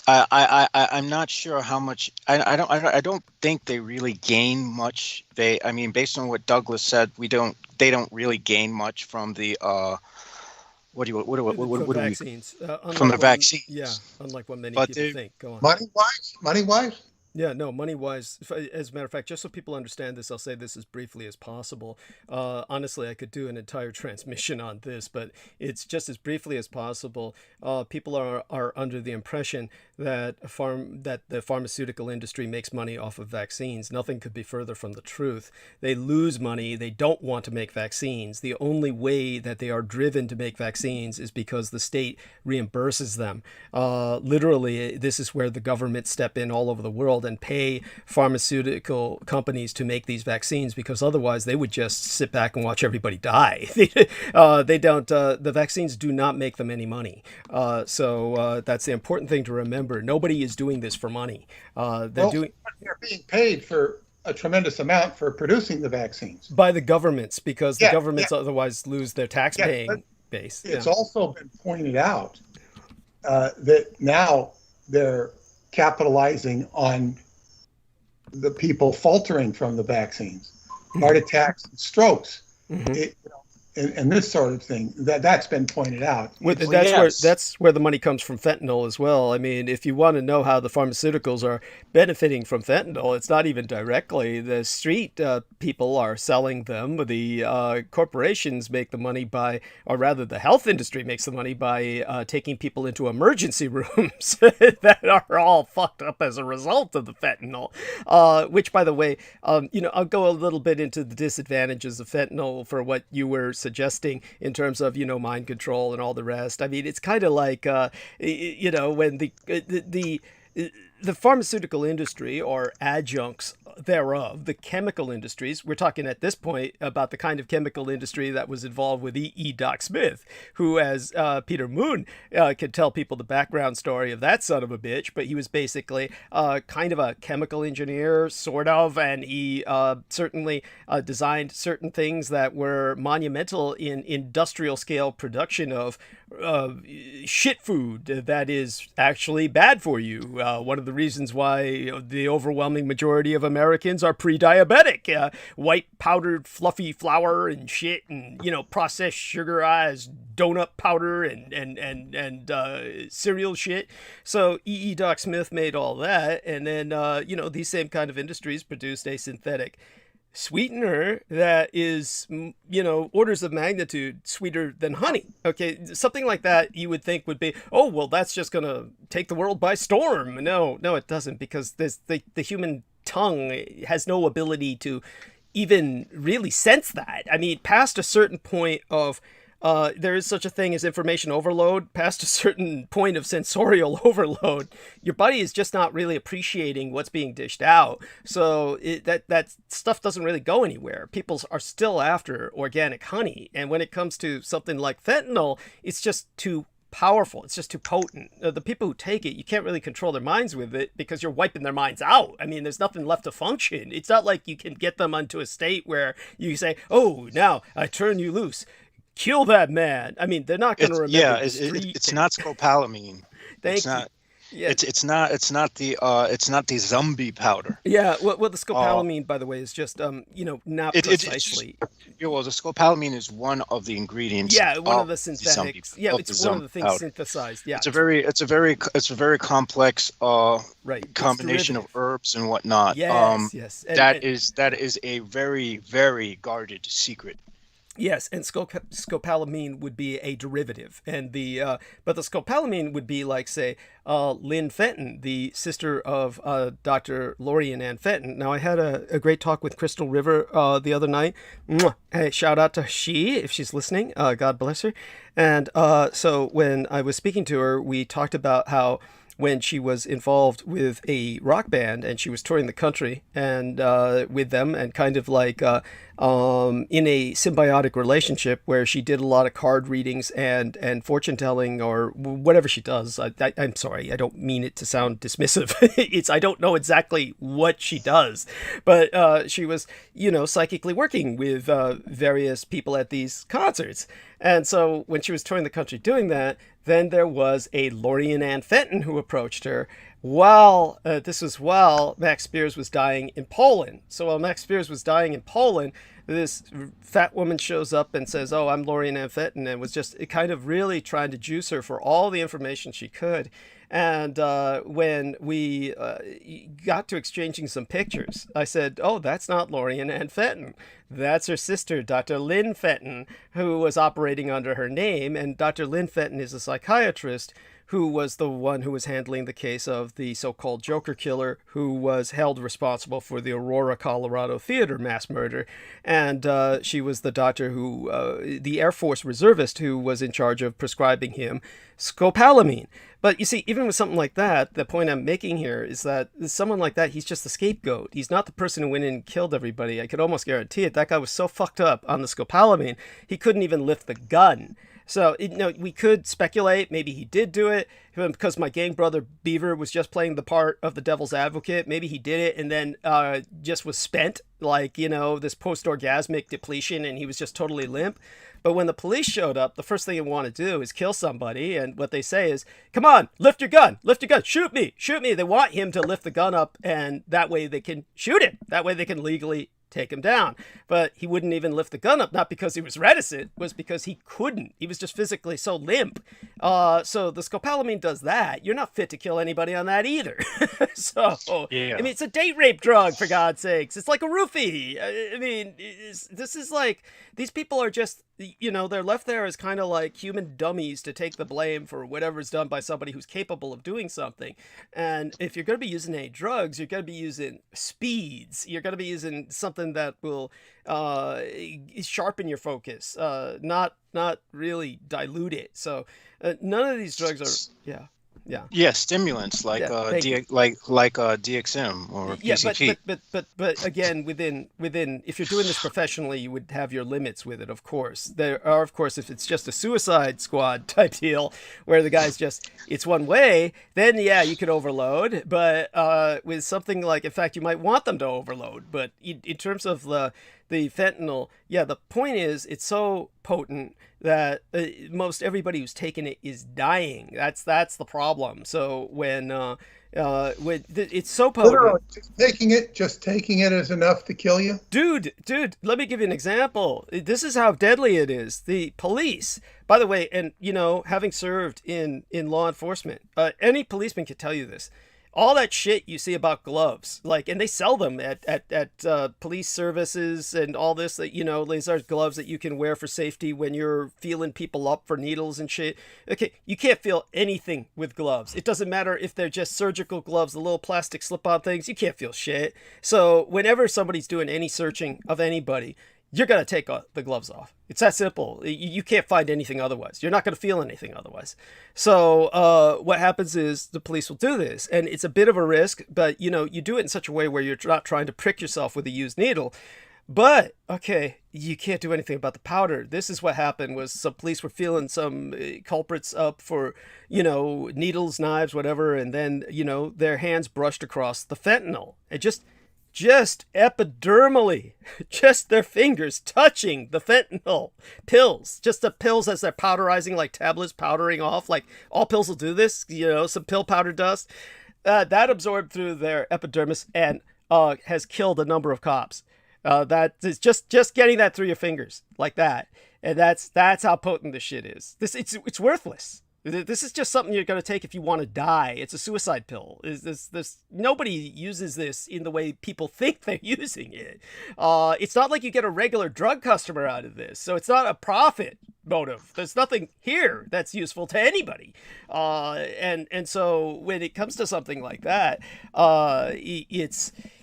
not sure how much. I don't think they really gain much. I mean, based on what Douglas said, they don't really gain much from the vaccines. From the vaccines. Yeah, unlike what many people think. Go on. Money-wise? Yeah, no, money-wise, as a matter of fact, just so people understand this, I'll say this as briefly as possible. Honestly, I could do an entire transmission on this, but it's just as briefly as possible. People are under the impression that the pharmaceutical industry makes money off of vaccines. Nothing could be further from the truth. They lose money. They don't want to make vaccines. The only way that they are driven to make vaccines is because the state reimburses them. Literally, this is where the government step in all over the world and pay pharmaceutical companies to make these vaccines, because otherwise they would just sit back and watch everybody die. They don't. The vaccines do not make them any money. So that's the important thing to remember. Nobody is doing this for money. They're being paid for a tremendous amount for producing the vaccines by the governments, because the governments otherwise lose their tax-paying base. It's also been pointed out that now they're capitalizing on the people faltering from the vaccines, heart attacks, and strokes, and this sort of thing. That's been pointed out. That's where the money comes from fentanyl as well. I mean, if you want to know how the pharmaceuticals are benefiting from fentanyl, it's not even directly. The street people are selling them. The corporations make the money by, or rather the health industry makes the money by taking people into emergency rooms that are all fucked up as a result of the fentanyl. Which, by the way, I'll go a little bit into the disadvantages of fentanyl for what you were suggesting in terms of, mind control and all the rest. I mean, it's kind of like, when the pharmaceutical industry, or adjuncts thereof, the chemical industries, we're talking at this point about the kind of chemical industry that was involved with E. Doc Smith, who, as Peter Moon could tell people the background story of that son of a bitch, but he was basically kind of a chemical engineer, sort of, and he certainly designed certain things that were monumental in industrial scale production of shit food that is actually bad for you. One of the reasons why the overwhelming majority of Americans are pre-diabetic. White powdered fluffy flour and shit, and processed sugarized donut powder and cereal shit. So E. Doc Smith made all that, and then these same kind of industries produced a synthetic sweetener that is, orders of magnitude sweeter than honey. Okay, something like that you would think would be, oh, well, that's just going to take the world by storm. No, it doesn't, because the human tongue has no ability to even really sense that. I mean, past a certain point of there is such a thing as information overload. Past a certain point of sensorial overload, your body is just not really appreciating what's being dished out. So that stuff doesn't really go anywhere. People are still after organic honey. And when it comes to something like fentanyl, it's just too powerful. It's just too potent. The people who take it, you can't really control their minds with it, because you're wiping their minds out. I mean, there's nothing left to function. It's not like you can get them onto a state where you say, oh, now I turn you loose. Kill that man. I mean, they're not going to remember. It's not scopolamine. Thank you. Yeah. It's not the zombie powder. Yeah, well, the scopolamine, by the way, is just not precisely. Well, the scopolamine is one of the ingredients. Yeah, one of the zombie, synthetics. Yeah, it's one of the things powder. synthesized. Yeah, it's a very complex right combination of herbs and whatnot. Yes. That is a very, very guarded secret. Yes, and scopolamine would be a derivative, and but the scopolamine would be like, say, Lynn Fenton, the sister of Dr. Lorian Ann Fenton. Now, I had a great talk with Crystal River the other night. Hey, shout out to she, if she's listening. God bless her. And so when I was speaking to her, we talked about how when she was involved with a rock band and she was touring the country and with them, and kind of like in a symbiotic relationship where she did a lot of card readings and fortune telling or whatever she does. I'm sorry, I don't mean it to sound dismissive. I don't know exactly what she does, but she was, psychically working with various people at these concerts. And so when she was touring the country doing that, then there was a Lorian Ann Fenton who approached her while Max Spears was dying in Poland. So while Max Spears was dying in Poland, this fat woman shows up and says, "Oh, I'm Lorian Ann Fenton," and was just kind of really trying to juice her for all the information she could. And when we got to exchanging some pictures, I said, "Oh, that's not Lorian Ann Fenton. That's her sister, Dr. Lynn Fenton, who was operating under her name." And Dr. Lynn Fenton is a psychiatrist who was the one who was handling the case of the so-called Joker killer, who was held responsible for the Aurora, Colorado theater mass murder. And she was the doctor who, the Air Force reservist who was in charge of prescribing him scopolamine. But you see, even with something like that, the point I'm making here is that someone like that, he's just the scapegoat. He's not the person who went in and killed everybody. I could almost guarantee it. That guy was so fucked up on the scopolamine, he couldn't even lift the gun. So, we could speculate, maybe he did do it, because my gang brother Beaver was just playing the part of the devil's advocate. Maybe he did it and then just was spent, like, this post-orgasmic depletion, and he was just totally limp. But when the police showed up, the first thing they want to do is kill somebody, and what they say is, "Come on, lift your gun, shoot me. They want him to lift the gun up, and that way they can shoot him. That way they can legally take him down. But he wouldn't even lift the gun up, not because he was reticent, it was because he couldn't. He was just physically so limp. So the scopolamine does that. You're not fit to kill anybody on that either. Yeah. I mean, it's a date rape drug, for God's sakes. It's like a roofie. I mean, this is like, these people are just, they're left there as kind of like human dummies to take the blame for whatever's done by somebody who's capable of doing something. And if you're going to be using any drugs, you're going to be using speeds. You're going to be using something that will sharpen your focus, not really dilute it. So none of these drugs are, yeah, stimulants like DXM or PCP. But again, within if you're doing this professionally, you would have your limits with it. Of course, there are, of course, if it's just a Suicide Squad type deal where the guy's just, it's one way, then you could overload. But with something like, in fact, you might want them to overload. But in terms of the fentanyl, the point is it's so potent that most everybody who's taken it is dying. That's the problem. So when it's so potent, literally just taking it is enough to kill you. Dude, let me give you an example. This is how deadly it is. The police, by the way, and having served in law enforcement, any policeman can tell you this. All that shit you see about gloves, and they sell them at police services and all this, these are gloves that you can wear for safety when you're feeling people up for needles and shit. Okay, you can't feel anything with gloves. It doesn't matter if they're just surgical gloves, the little plastic slip-on things, you can't feel shit. So whenever somebody's doing any searching of anybody, you're going to take the gloves off. It's that simple. You can't find anything otherwise. You're not going to feel anything otherwise. So what happens is the police will do this. And it's a bit of a risk, but, you do it in such a way where you're not trying to prick yourself with a used needle. But, okay, you can't do anything about the powder. This is what happened was some police were feeling some culprits up for, needles, knives, whatever. And then, their hands brushed across the fentanyl. just epidermally, just their fingers touching the fentanyl pills, just the pills as they're powderizing, like tablets powdering off, like all pills will do this, some pill powder dust, that absorbed through their epidermis and has killed a number of cops. That is just getting that through your fingers like that. And that's how potent this shit is. It's worthless. This is just something you're going to take if you want to die. It's a suicide pill. Nobody uses this in the way people think they're using it. It's not like you get a regular drug customer out of this. So it's not a profit motive. There's nothing here that's useful to anybody. And so when it comes to something like that,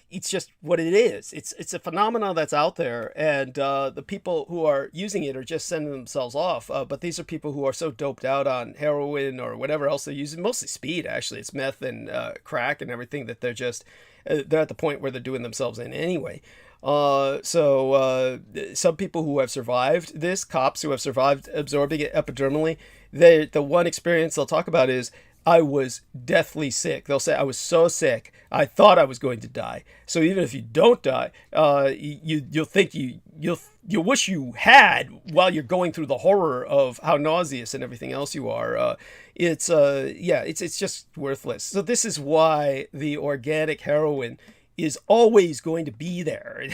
it's just what it is. It's a phenomenon that's out there, and the people who are using it are just sending themselves off. But these are people who are so doped out on heroin or whatever else they're using, mostly speed, actually. It's meth and crack and everything, that they're at the point where they're doing themselves in anyway. So some people who have survived this, cops who have survived absorbing it epidermally, the one experience they'll talk about is, I was deathly sick. They'll say, I was so sick, I thought I was going to die. So even if you don't die, you'll think you'll wish you had, while you're going through the horror of how nauseous and everything else you are. It's just worthless. So this is why the organic heroin is always going to be there.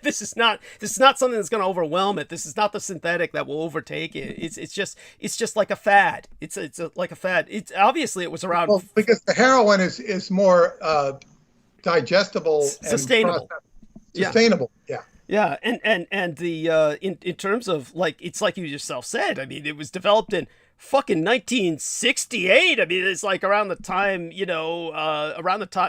This is not something that's going to overwhelm it. This is not the synthetic that will overtake it. It's just like a fad. It's like a fad. It's obviously it was around. Well, because the heroin is more digestible, sustainable. And sustainable. Yeah. Yeah, and the in terms of, like, it's like you yourself said. I mean, it was developed in fucking 1968. I mean, it's like around the time,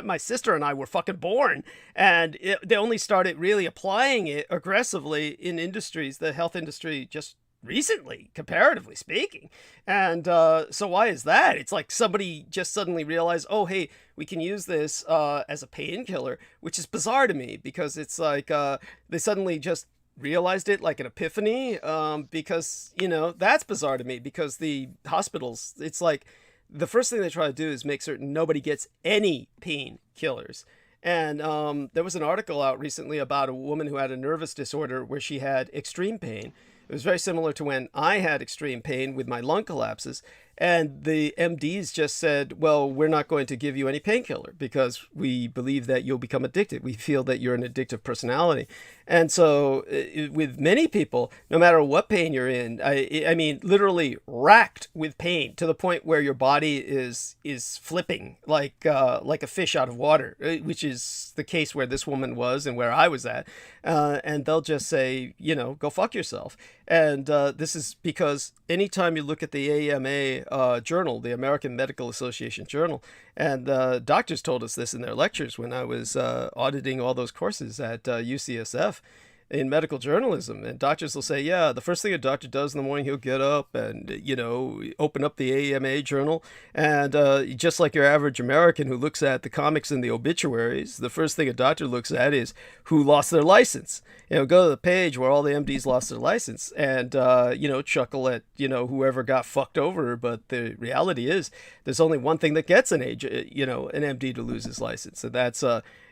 my sister and I were fucking born, and they only started really applying it aggressively in industries, the health industry, just recently, comparatively speaking. And so why is that? It's like somebody just suddenly realized, oh, hey, we can use this as a painkiller, which is bizarre to me, because it's like they suddenly just realized it, like an epiphany, because that's bizarre to me, because the hospitals, it's like the first thing they try to do is make certain nobody gets any painkillers. And there was an article out recently about a woman who had a nervous disorder where she had extreme pain. It was very similar to when I had extreme pain with my lung collapses. And the MDs just said, well, we're not going to give you any painkiller because we believe that you'll become addicted. We feel that you're an addictive personality. And so with many people, no matter what pain you're in, I mean, literally racked with pain to the point where your body is flipping like a fish out of water, which is the case where this woman was and where I was at. And they'll just say, go fuck yourself. And this is because anytime you look at the AMA journal, the American Medical Association journal, and doctors told us this in their lectures when I was auditing all those courses at UCSF in medical journalism, and doctors will say, yeah, the first thing a doctor does in the morning, he'll get up and, open up the AMA journal. And just like your average American who looks at the comics and the obituaries, the first thing a doctor looks at is who lost their license. Go to the page where all the MDs lost their license and, chuckle at, whoever got fucked over. But the reality is there's only one thing that gets an MD to lose his license. And that's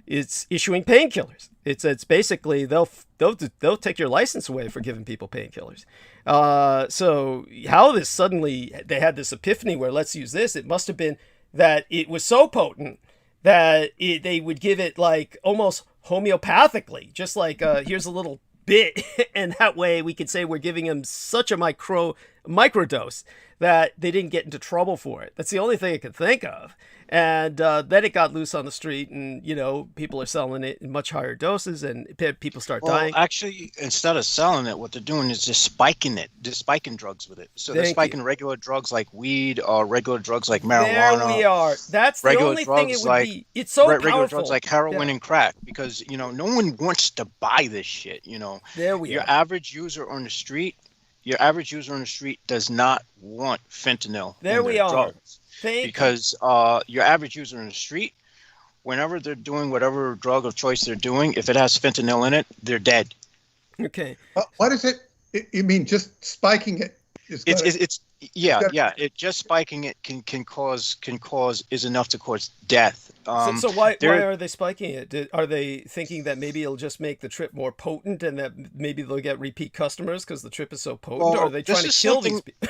it's issuing painkillers. It's basically they'll take your license away for giving people painkillers. So how this suddenly they had this epiphany where let's use this, it must have been that it was so potent that they would give it like almost homeopathically, just like here's a little bit, and that way we could say we're giving them such a microdose that they didn't get into trouble for it. That's the only thing I could think of. And then it got loose on the street, and people are selling it in much higher doses, and people start dying. Actually, instead of selling it, what they're doing is just spiking drugs with it. So they're spiking regular drugs like weed, or regular drugs like marijuana. There we are. That's the only thing it would be. It's so powerful. Regular drugs like heroin and crack, because no one wants to buy this shit. There we are. Your average user on the street does not want fentanyl. There we are. Drugs. Because your average user in the street, whenever they're doing whatever drug of choice they're doing, if it has fentanyl in it, they're dead. Okay. What is it? You mean just spiking it It's yeah. It just spiking it can cause is enough to cause death. So why are they spiking it? Are they thinking that maybe it'll just make the trip more potent and that maybe they'll get repeat customers because the trip is so potent? Or are they trying to kill these people?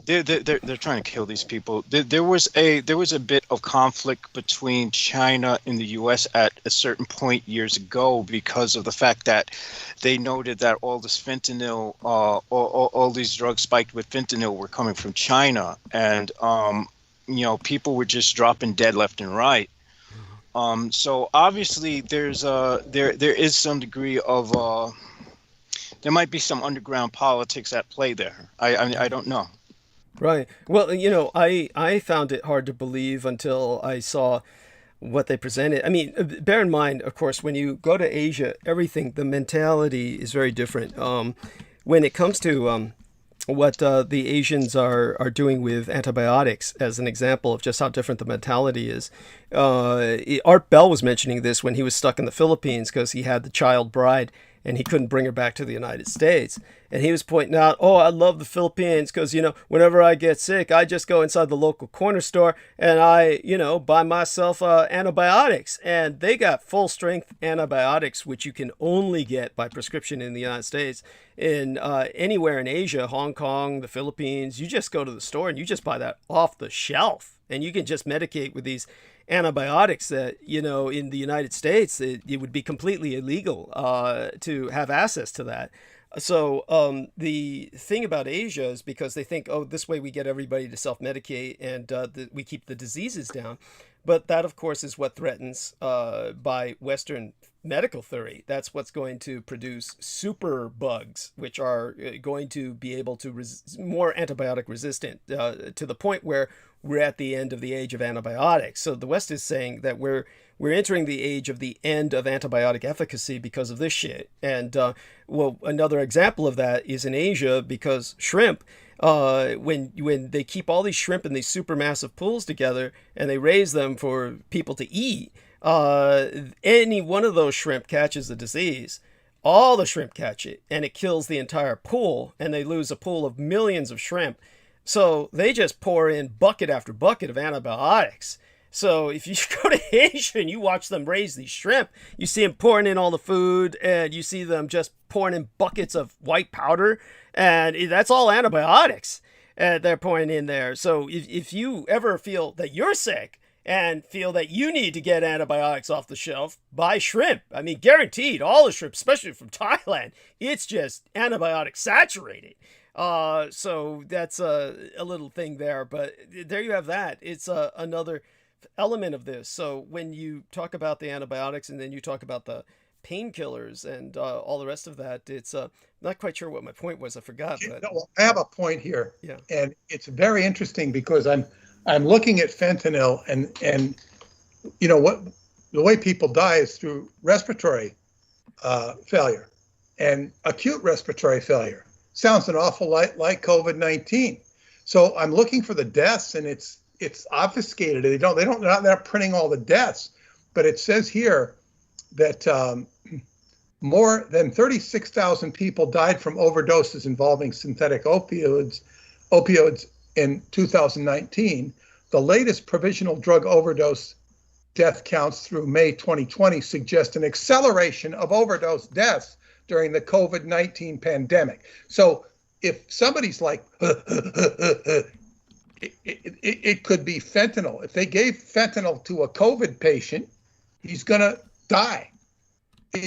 They're trying to kill these people. There was a bit of conflict between China and the U.S. at a certain point years ago because of the fact that they noted that all this fentanyl, all these drugs spiked with fentanyl were coming from China, and people were just dropping dead left and right. So obviously there is some degree of there might be some underground politics at play there. I don't know. Right. Well, I found it hard to believe until I saw what they presented. I mean, bear in mind, of course, when you go to Asia, the mentality is very different. When it comes to what the Asians are doing with antibiotics, as an example of just how different the mentality is. Art Bell was mentioning this when he was stuck in the Philippines because he had the child bride and he couldn't bring her back to the United States. And he was pointing out, I love the Philippines because, whenever I get sick, I just go inside the local corner store and I, buy myself antibiotics. And they got full strength antibiotics, which you can only get by prescription in the United States. In anywhere in Asia, Hong Kong, the Philippines, you just go to the store and you just buy that off the shelf. And you can just medicate with these antibiotics that, in the United States, it would be completely illegal to have access to that. So the thing about Asia is because they think, this way we get everybody to self-medicate and we keep the diseases down. But that, of course, is what threatens by Western medical theory. That's what's going to produce super bugs, which are going to be able to more antibiotic resistant to the point where we're at the end of the age of antibiotics. So the West is saying that we're entering the age of the end of antibiotic efficacy because of this shit. And another example of that is in Asia because shrimp. When they keep all these shrimp in these supermassive pools together and they raise them for people to eat, any one of those shrimp catches the disease. All the shrimp catch it and it kills the entire pool and they lose a pool of millions of shrimp. So they just pour in bucket after bucket of antibiotics. So if you go to Asia and you watch them raise these shrimp, you see them pouring in all the food and you see them just pouring in buckets of white powder. And that's all antibiotics they're pouring in there. So if you ever feel that you're sick and feel that you need to get antibiotics off the shelf, buy shrimp. I mean, guaranteed, all the shrimp, especially from Thailand, it's just antibiotic saturated. So that's a little thing there. But there you have that. It's another element of this. So when you talk about the antibiotics and then you talk about the painkillers and all the rest of that, it's not quite sure what my point was. I forgot. But I have a point here. Yeah. And it's very interesting because I'm looking at fentanyl and what the way people die is through respiratory failure and acute respiratory failure. Sounds an awful lot like COVID-19. So I'm looking for the deaths and it's obfuscated. They're not printing all the deaths, but it says here that more than 36,000 people died from overdoses involving synthetic opioids in 2019. The latest provisional drug overdose death counts through May 2020 suggest an acceleration of overdose deaths during the COVID-19 pandemic. So if somebody's like, it could be fentanyl. If they gave fentanyl to a COVID patient, he's going to die.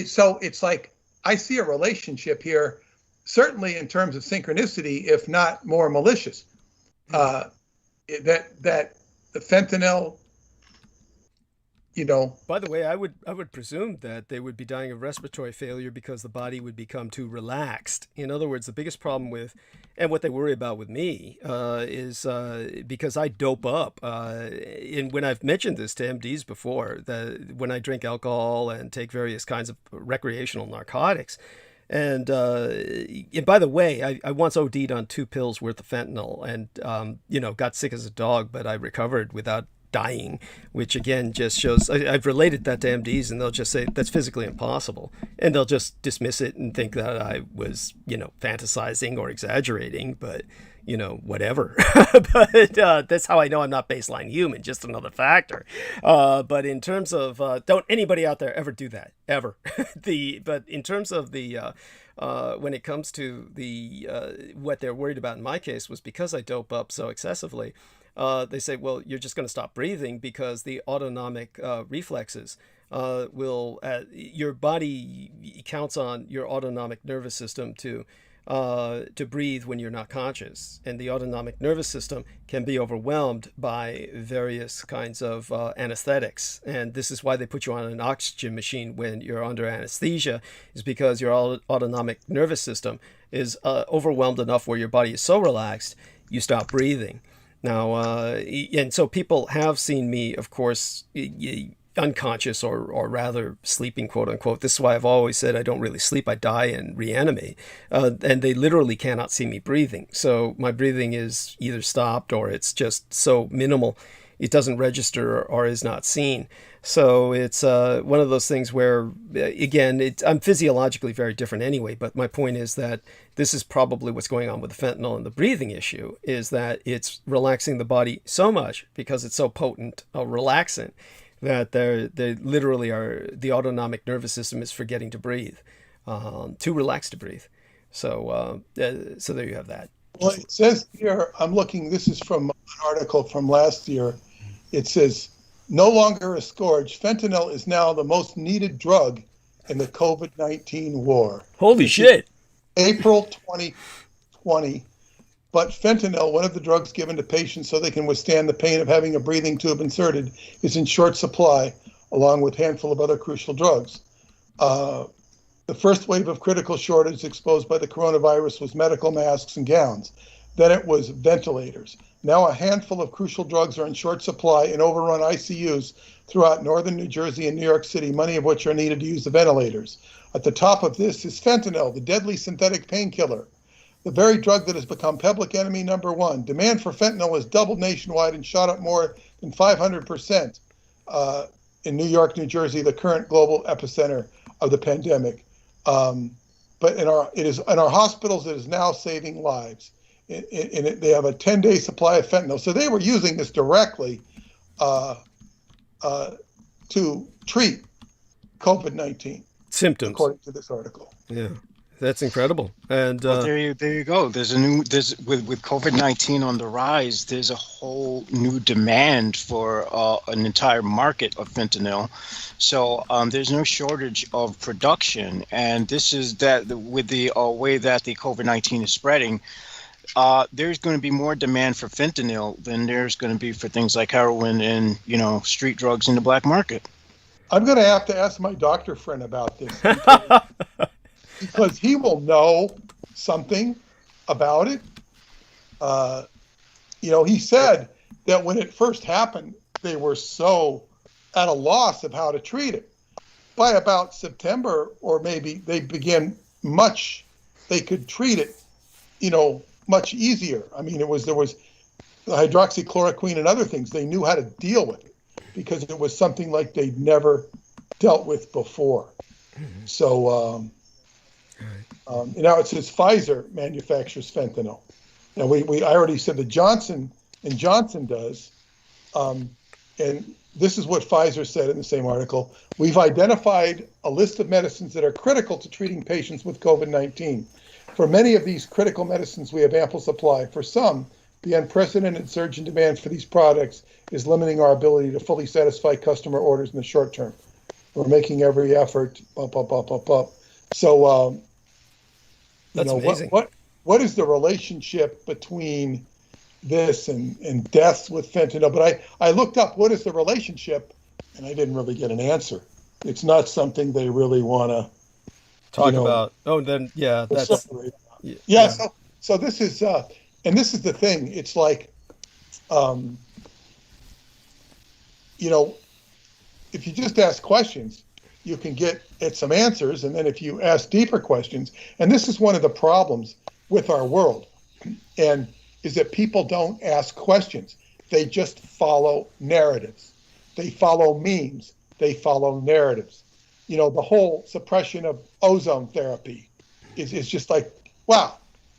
So it's like, I see a relationship here, certainly in terms of synchronicity, if not more malicious, that the fentanyl, By the way, I would presume that they would be dying of respiratory failure because the body would become too relaxed. In other words, the biggest problem with, and what they worry about with me, is because I dope up. And when I've mentioned this to MDs before, that when I drink alcohol and take various kinds of recreational narcotics, and by the way, I once OD'd on 2 pills worth of fentanyl and, got sick as a dog, but I recovered without dying, which again just shows I've related that to MDs and they'll just say that's physically impossible and they'll just dismiss it and think that I was fantasizing or exaggerating, but whatever. But that's how I know I'm not baseline human, just another factor. But in terms of, don't anybody out there ever do that, ever. But in terms of when it comes to what they're worried about in my case was because I dope up so excessively, they say, well, you're just going to stop breathing because the autonomic reflexes your body counts on your autonomic nervous system to breathe when you're not conscious. And the autonomic nervous system can be overwhelmed by various kinds of anesthetics. And this is why they put you on an oxygen machine when you're under anesthesia, is because your autonomic nervous system is overwhelmed enough where your body is so relaxed, you stop breathing. Now, and so people have seen me, of course, unconscious or rather sleeping, quote unquote. This is why I've always said I don't really sleep. I die and reanimate. And they literally cannot see me breathing. So my breathing is either stopped or it's just so minimal it doesn't register or is not seen. So it's one of those things where, again, I'm physiologically very different anyway, but my point is that this is probably what's going on with the fentanyl and the breathing issue, is that it's relaxing the body so much because it's so potent a relaxant that they literally are, the autonomic nervous system is forgetting to breathe, too relaxed to breathe. So so there you have that. Well, it says here, I'm looking, this is from an article from last year. It says, no longer a scourge, fentanyl is now the most needed drug in the COVID-19 war. Holy shit. April 2020. But fentanyl, one of the drugs given to patients so they can withstand the pain of having a breathing tube inserted, is in short supply, along with a handful of other crucial drugs. The first wave of critical shortage exposed by the coronavirus was medical masks and gowns. Then it was ventilators. Now a handful of crucial drugs are in short supply in overrun ICUs throughout northern New Jersey and New York City, many of which are needed to use the ventilators. At the top of this is fentanyl, the deadly synthetic painkiller, the very drug that has become public enemy number one. Demand for fentanyl has doubled nationwide and shot up more than 500% in New York, New Jersey, the current global epicenter of the pandemic. But in our hospitals, it is now saving lives. They have a 10-day supply of fentanyl. So they were using this directly to treat COVID-19 symptoms, according to this article. Yeah, that's incredible. And well, there you go. There's with COVID-19 on the rise, there's a whole new demand for an entire market of fentanyl. So there's no shortage of production, and this is that with the way that the COVID-19 is spreading, there's going to be more demand for fentanyl than there's going to be for things like heroin and street drugs in the black market. I'm going to have to ask my doctor friend about this because he will know something about it. He said that when it first happened, they were so at a loss of how to treat it. By about September, or maybe they could treat it, much easier. I mean, there was the hydroxychloroquine and other things. They knew how to deal with it because it was something like they'd never dealt with before. So now it says Pfizer manufactures fentanyl. Now I already said that Johnson & Johnson does, and this is what Pfizer said in the same article. We've identified a list of medicines that are critical to treating patients with COVID-19. For many of these critical medicines, we have ample supply. For some, the unprecedented surge in demand for these products is limiting our ability to fully satisfy customer orders in the short term. We're making every effort. So, that's amazing. What is the relationship between this and deaths with fentanyl? But I looked up what is the relationship, and I didn't really get an answer. It's not something they really want to talk about. Oh, then that's yeah. So this is and this is the thing. It's like if you just ask questions, you can get at some answers, and then if you ask deeper questions, and this is one of the problems with our world, and is that people don't ask questions. They just follow narratives. They follow memes. They follow narratives. The whole suppression of ozone therapy is just like, wow,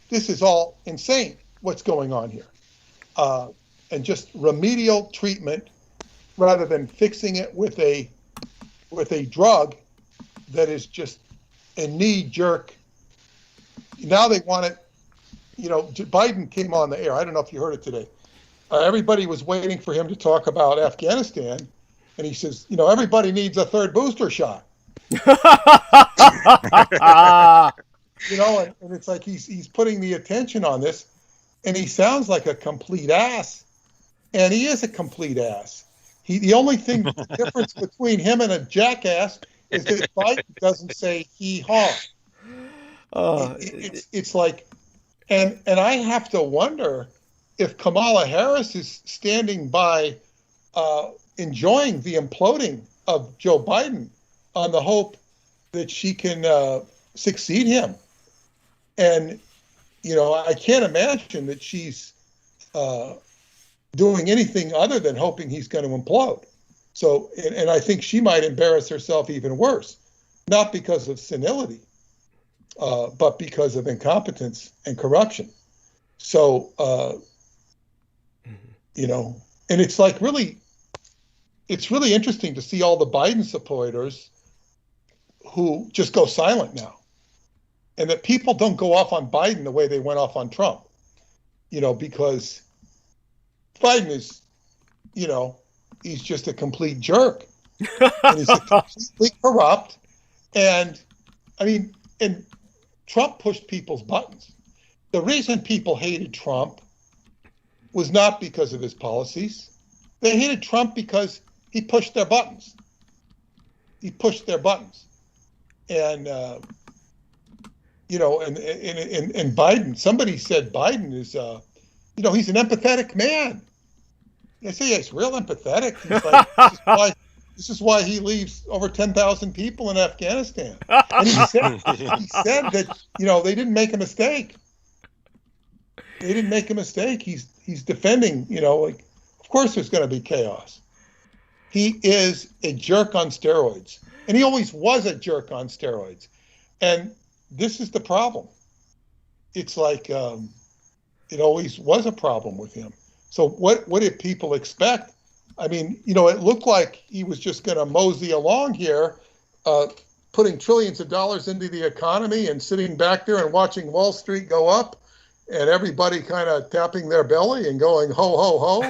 this is all insane. what's going on here. And just remedial treatment rather than fixing it with a drug that is just a knee-jerk. Now they want it. Biden came on the air. I don't know if you heard it today. Everybody was waiting for him to talk about Afghanistan, and he says, everybody needs a third booster shot. And it's like he's putting the attention on this, and he sounds like a complete ass, and he is a complete ass. The only thing difference between him and a jackass is that Biden doesn't say hee-haw. It's like, and I have to wonder if Kamala Harris is standing by enjoying the imploding of Joe Biden on the hope that she can succeed him. And, I can't imagine that she's doing anything other than hoping he's going to implode. So, and I think she might embarrass herself even worse, not because of senility, but because of incompetence and corruption. So, and it's like it's really interesting to see all the Biden supporters who just go silent now. And that people don't go off on Biden the way they went off on Trump, because Biden is, he's just a complete jerk. And he's completely corrupt. And Trump pushed people's buttons. The reason people hated Trump was not because of his policies. They hated Trump because he pushed their buttons. He pushed their buttons. And, and Biden, somebody said Biden is, he's an empathetic man. I say, yeah, he's real empathetic. He's like, this is why he leaves over 10,000 people in Afghanistan. And he said that, they didn't make a mistake. They didn't make a mistake. He's defending, of course there's going to be chaos. He is a jerk on steroids. And he always was a jerk on steroids. And this is the problem. It's like it always was a problem with him. So what did people expect? It looked like he was just going to mosey along here, putting trillions of dollars into the economy and sitting back there and watching Wall Street go up and everybody kind of tapping their belly and going, ho, ho, ho,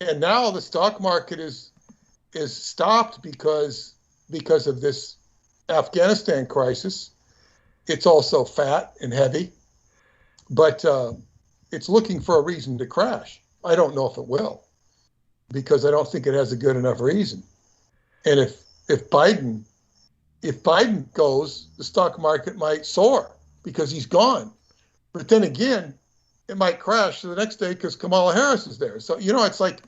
and now the stock market is stopped because of this Afghanistan crisis. It's also fat and heavy, but it's looking for a reason to crash. I don't know if it will, because I don't think it has a good enough reason. And if Biden goes, the stock market might soar because he's gone. But then again, it might crash the next day because Kamala Harris is there. So it's like,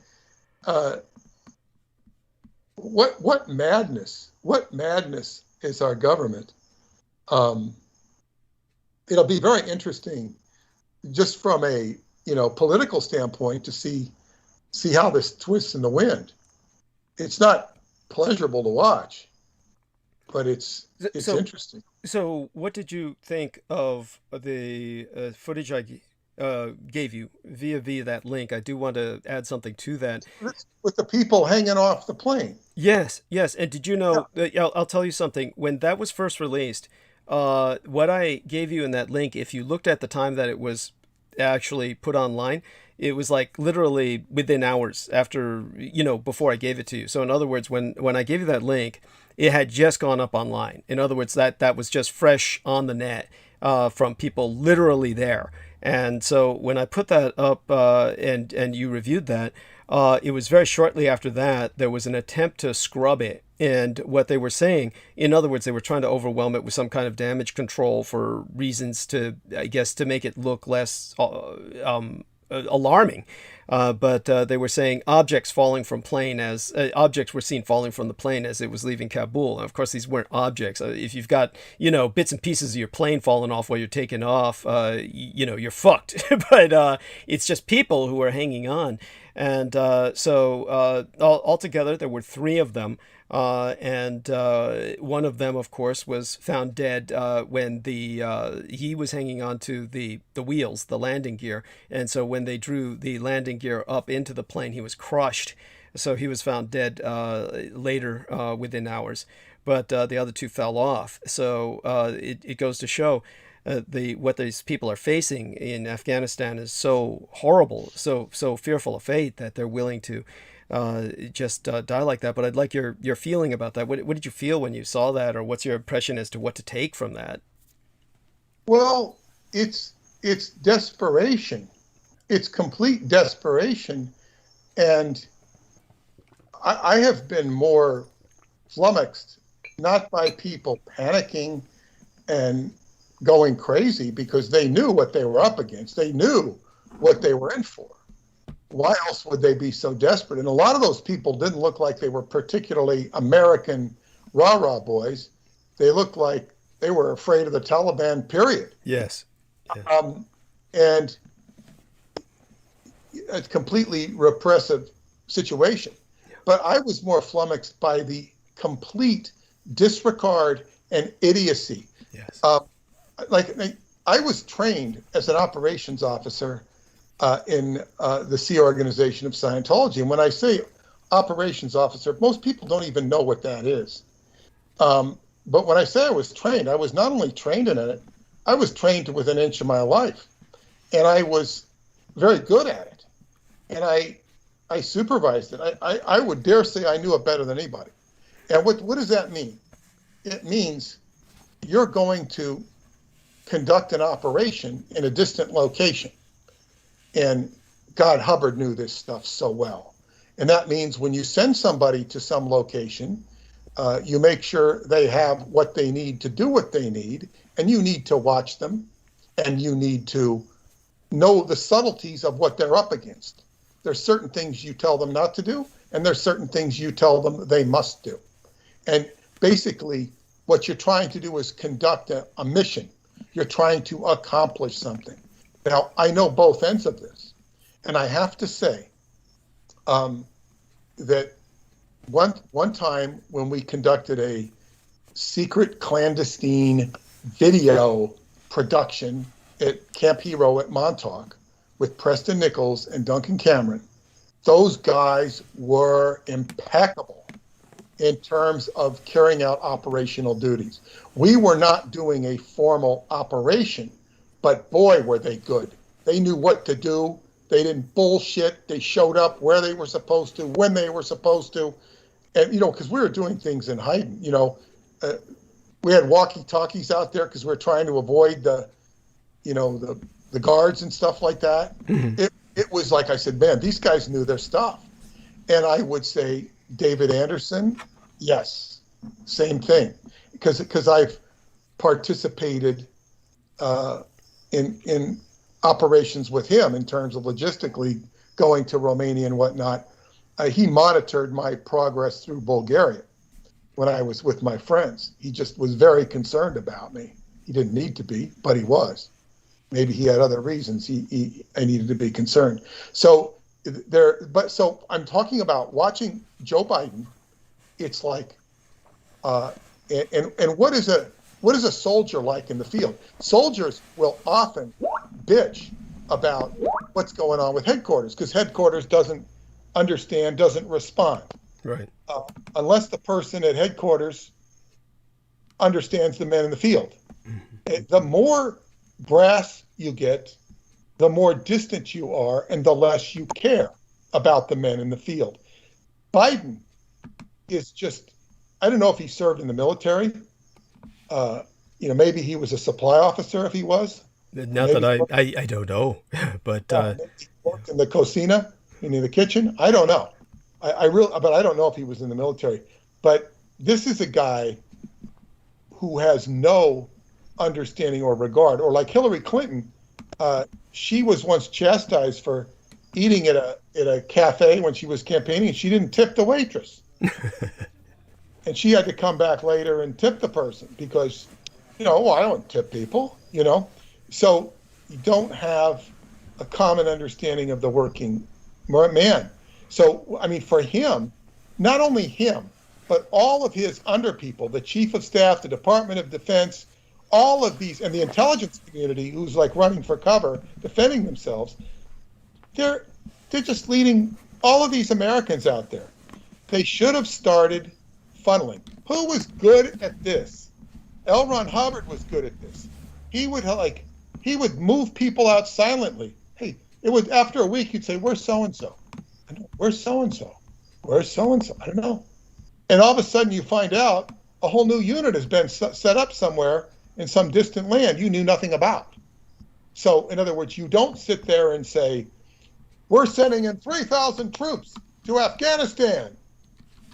what madness? What madness is our government? It'll be very interesting, just from a political standpoint, to see how this twists in the wind. It's not pleasurable to watch, but it's interesting. So, what did you think of the footage I gave you via that link? I do want to add something to that. With the people hanging off the plane. Yes. And did you know? Yeah. I'll tell you something. When that was first released, what I gave you in that link, if you looked at the time that it was actually put online, it was like literally within hours after, before I gave it to you. So in other words, when I gave you that link, it had just gone up online. In other words, that was just fresh on the net from people literally there. And so when I put that up and you reviewed that, it was very shortly after that there was an attempt to scrub it. And what they were saying, in other words, they were trying to overwhelm it with some kind of damage control for reasons to, I guess, to make it look less alarming. But they were saying objects falling from plane as objects were seen falling from the plane as it was leaving Kabul. And of course, these weren't objects. If you've got, bits and pieces of your plane falling off while you're taking off, you're fucked. But it's just people who are hanging on. And altogether, there were three of them. And one of them, of course, was found dead when he was hanging on to the wheels, the landing gear. And so when they drew the landing gear up into the plane, he was crushed. So he was found dead later within hours. But the other two fell off. So it goes to show what these people are facing in Afghanistan is so horrible, so fearful of fate that they're willing to just die like that. But I'd like your feeling about that. What did you feel when you saw that, or what's your impression as to what to take from that? Well, it's desperation. It's complete desperation. And I have been more flummoxed, not by people panicking and going crazy, because they knew what they were up against. They knew what they were in for. Why else would they be so desperate? And a lot of those people didn't look like they were particularly American rah-rah boys. They looked like they were afraid of the Taliban, period. Yes. And a completely repressive situation. But I was more flummoxed by the complete disregard and idiocy. Yes. I was trained as an operations officer in the Sea Organization of Scientology. And when I say operations officer, most people don't even know what that is. But when I say I was trained, I was not only trained in it, I was trained to within an inch of my life. And I was very good at it. And I supervised it. I would dare say I knew it better than anybody. And what does that mean? It means you're going to conduct an operation in a distant location. And God, Hubbard knew this stuff so well. And that means when you send somebody to some location, you make sure they have what they need to do what they need, and you need to watch them, and you need to know the subtleties of what they're up against. There's certain things you tell them not to do, and there's certain things you tell them they must do. And basically, what you're trying to do is conduct a mission. You're trying to accomplish something. Now, I know both ends of this, and I have to say that one time when we conducted a secret clandestine video production at Camp Hero at Montauk with Preston Nichols and Duncan Cameron, those guys were impeccable in terms of carrying out operational duties. We were not doing a formal operation, but boy, were they good. They knew what to do. They didn't bullshit. They showed up where they were supposed to, when they were supposed to. And, because we were doing things in hiding, we had walkie-talkies out there because we were trying to avoid the guards and stuff like that. Mm-hmm. It was like I said, man, these guys knew their stuff. And I would say David Anderson, yes, same thing, because I've participated in operations with him in terms of logistically going to Romania and whatnot. He monitored my progress through Bulgaria when I was with my friends. He just was very concerned about me. He didn't need to be, but he was. Maybe he had other reasons I needed to be concerned. So I'm talking about watching Joe Biden. It's like, and what is a soldier like in the field? Soldiers will often bitch about what's going on with headquarters because headquarters doesn't understand, doesn't respond. Right. Unless the person at headquarters understands the men in the field. Mm-hmm. The more brass you get, the more distant you are and the less you care about the men in the field. Biden is just, I don't know if he served in the military. Maybe he was a supply officer if he was. Not maybe that I don't know, but he worked in the cocina, in the kitchen. I don't know. But I don't know if he was in the military. But this is a guy who has no understanding or regard. Or like Hillary Clinton, she was once chastised for eating at a cafe when she was campaigning, and she didn't tip the waitress. And she had to come back later and tip the person because, I don't tip people, So you don't have a common understanding of the working man. So, I mean, for him, not only him, but all of his underpeople, the chief of staff, the Department of Defense, all of these, and the intelligence community who's like running for cover, defending themselves, they're just leading all of these Americans out there. They should have started funneling. Who was good at this? L. Ron Hubbard was good at this. He would move people out silently. Hey, it was after a week, you'd say, where's so-and-so? Where's so-and-so? Where's so-and-so? I don't know. And all of a sudden you find out a whole new unit has been set up somewhere in some distant land you knew nothing about. So in other words, you don't sit there and say, we're sending in 3,000 troops to Afghanistan.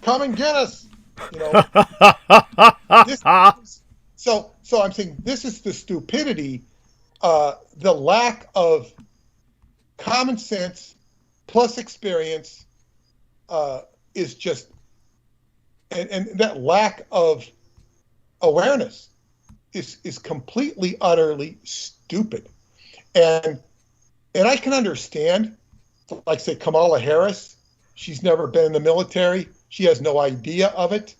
Come and get us. You know. So I'm saying this is the stupidity, the lack of common sense plus experience is just, and that lack of awareness is completely, utterly stupid. And I can understand, like say Kamala Harris, she's never been in the military. She has no idea of it.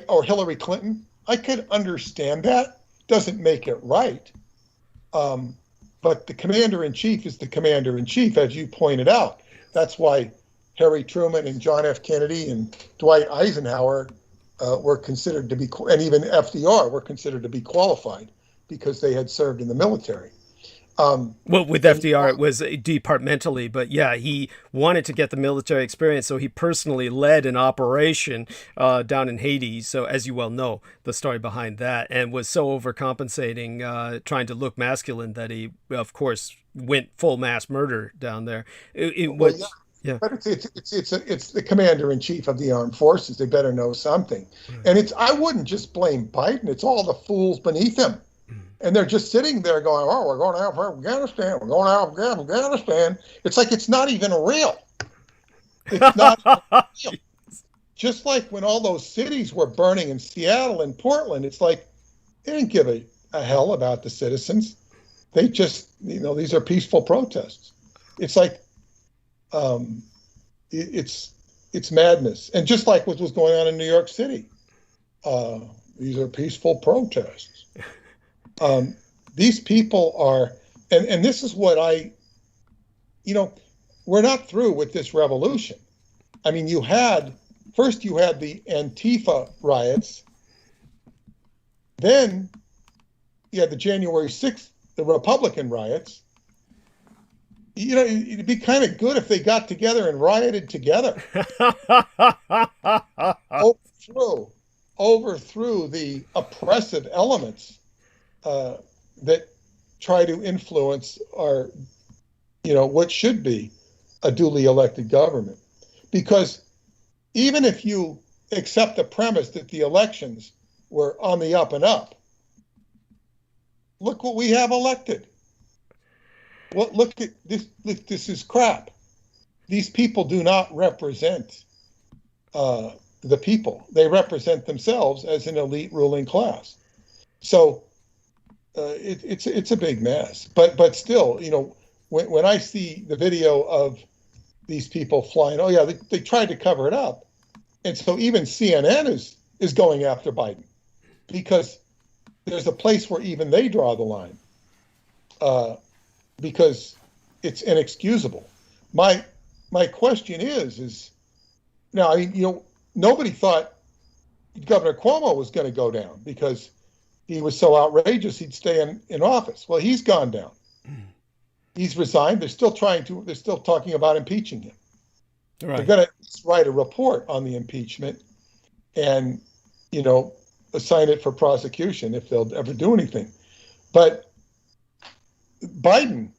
Or Hillary Clinton, I could understand that. Doesn't make it right. But the commander-in-chief is the commander-in-chief, as you pointed out. That's why Harry Truman and John F. Kennedy and Dwight Eisenhower were considered to be, and even FDR were considered to be qualified because they had served in the military. Well, with FDR, it was departmentally, but yeah, he wanted to get the military experience, so he personally led an operation down in Haiti. So, as you well know, the story behind that, and was so overcompensating, trying to look masculine, that he, of course, went full mass murder down there. Yeah. But it's the commander-in-chief of the armed forces. They better know something. And I wouldn't just blame Biden. It's all the fools beneath him. And they're just sitting there going, oh, we're going out for Afghanistan. We're going out for Afghanistan. It's like it's not even real. It's not real. Just like when all those cities were burning in Seattle and Portland, it's like they didn't give a hell about the citizens. They just, these are peaceful protests. It's like, it's madness. And just like what was going on in New York City, these are peaceful protests. These people are, and this is what we're not through with this revolution. I mean, first you had the Antifa riots, then you had the January 6th, the Republican riots. It'd be kind of good if they got together and rioted together. Overthrew the oppressive elements that try to influence our, what should be a duly elected government. Because even if you accept the premise that the elections were on the up and up, look what we have elected. Well, look at this. This is crap. These people do not represent the people. They represent themselves as an elite ruling class. So it's a big mess. But still, when I see the video of these people flying, oh yeah, they tried to cover it up, and so even CNN is going after Biden because there's a place where even they draw the line. Because it's inexcusable. My question is now, I mean, nobody thought Governor Cuomo was going to go down because he was so outrageous he'd stay in office. Well, he's gone down. He's resigned. They're still talking about impeaching him. Right. They're going to write a report on the impeachment and, assign it for prosecution if they'll ever do anything. But Biden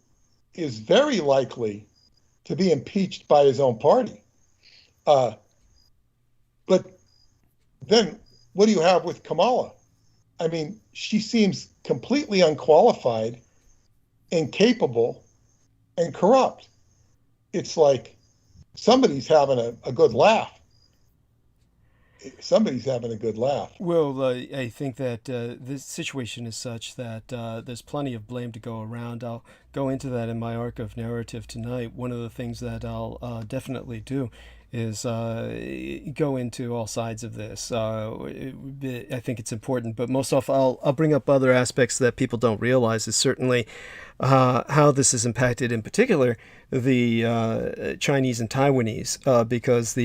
is very likely to be impeached by his own party. But then what do you have with Kamala? I mean, she seems completely unqualified, incapable, and corrupt. It's like somebody's having a good laugh. somebody's having a good laugh. Well, I think that this situation is such that there's plenty of blame to go around. I'll go into that in my arc of narrative tonight. One of the things that I'll definitely do is go into all sides of this. I think it's important, but most of all, I'll bring up other aspects that people don't realize is certainly how this has impacted, in particular, the Chinese and Taiwanese, because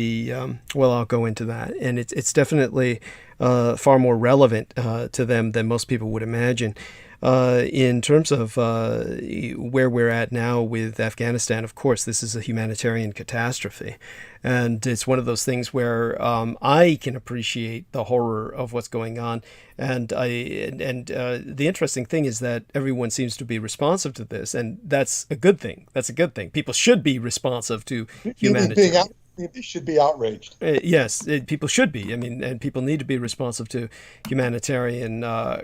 well, I'll go into that, and it's definitely far more relevant to them than most people would imagine. In terms of where we're at now with Afghanistan, of course, this is a humanitarian catastrophe. And it's one of those things where I can appreciate the horror of what's going on. And the interesting thing is that everyone seems to be responsive to this. And that's a good thing. That's a good thing. People should be responsive to humanitarian. They should be outraged. Yes, people should be. I mean, and people need to be responsive to humanitarian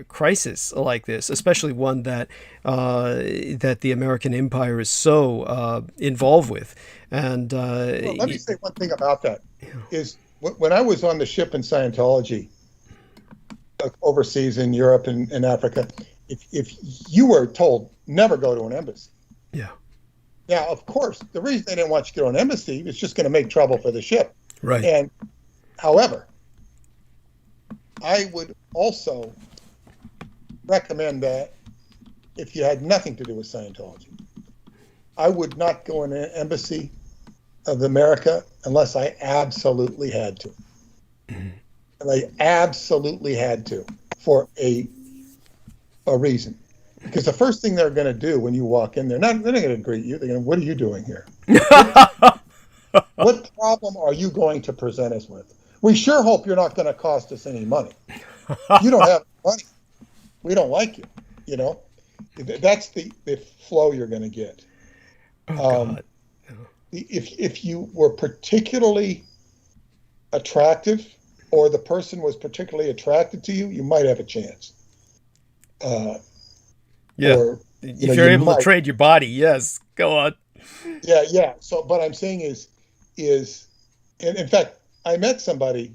crisis like this, especially one that the American empire is so involved with. And well, let me say one thing about that. Is when I was on the ship in Scientology overseas in Europe and Africa, if you were told never go to an embassy. Yeah. Now, of course, the reason they didn't want you to go to an embassy is just going to make trouble for the ship. Right. And, however, I would also recommend that if you had nothing to do with Scientology, I would not go in an embassy of America unless I absolutely had to. Mm-hmm. And I absolutely had to for a reason. Because the first thing they're going to do when you walk in, they're not going to greet you. They're going to, what are you doing here? What problem are you going to present us with? We sure hope you're not going to cost us any money. You don't have money. We don't like you. You know, that's the flow you're going to get. God. If you were particularly attractive, or the person was particularly attracted to you, you might have a chance. Yeah, or, if you're able to trade your body, yes, go on. Yeah. So, what I'm saying is, and in fact, I met somebody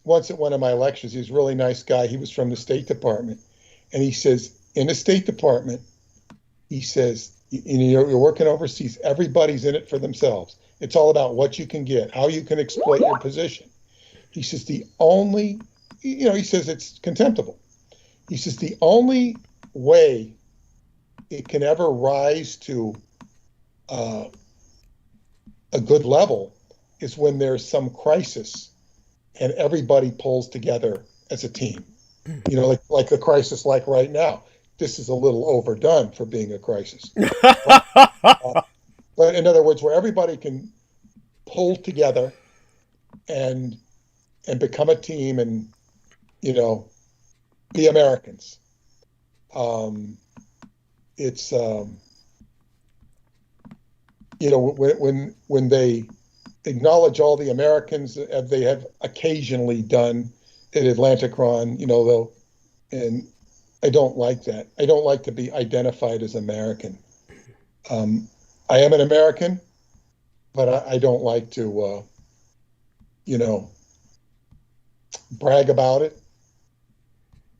once at one of my lectures. He was a really nice guy. He was from the State Department, and he says, in the State Department, he says, you're working overseas. Everybody's in it for themselves. It's all about what you can get, how you can exploit your position. He says the only, he says it's contemptible. He says the only way it can ever rise to a good level is when there's some crisis and everybody pulls together as a team. Like the crisis like right now. This is a little overdone for being a crisis. But in other words, where everybody can pull together and become a team and, be Americans. It's when they acknowledge all the Americans, as they have occasionally done at Atlanticron, they'll, and I don't like that. I don't like to be identified as American. I am an American, but I don't like to brag about it.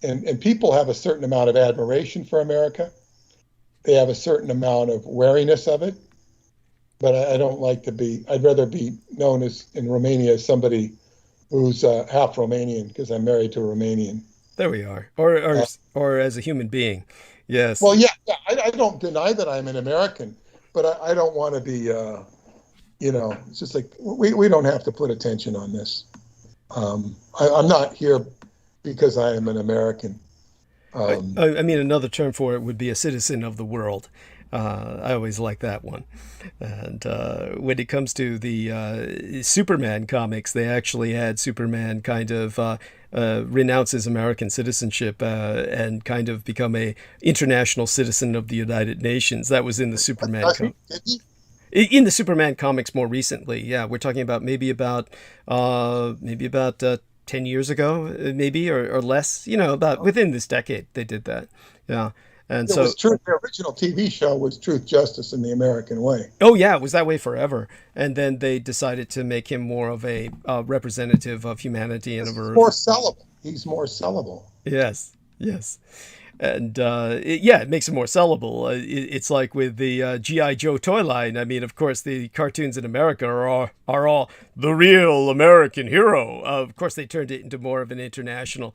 And people have a certain amount of admiration for America. They have a certain amount of wariness of it, but I don't like to be. I'd rather be known as in Romania as somebody who's half Romanian because I'm married to a Romanian. There we are, or as a human being, yes. Well, yeah. I don't deny that I'm an American, but I don't want to be. It's just like we don't have to put attention on this. I'm not here because I am an American. I mean, another term for it would be a citizen of the world. I always like that one. And when it comes to the Superman comics, they actually had Superman kind of renounce his American citizenship and kind of become a international citizen of the United Nations. That was in the Superman comics. In the Superman comics more recently, yeah, we're talking about maybe about 10 years ago, maybe or less. About within this decade they did that. Yeah. And It was Truth. The original TV show was Truth, Justice, and the American Way. oh yeah, it was that way forever. And then they decided to make him more of a representative of humanity and He's of more sellable. He's more sellable. Yes, yes. And it makes it more sellable. It's like with the G.I. Joe toy line. I mean, of course, the cartoons in America are all the real American hero. Of course, they turned it into more of an international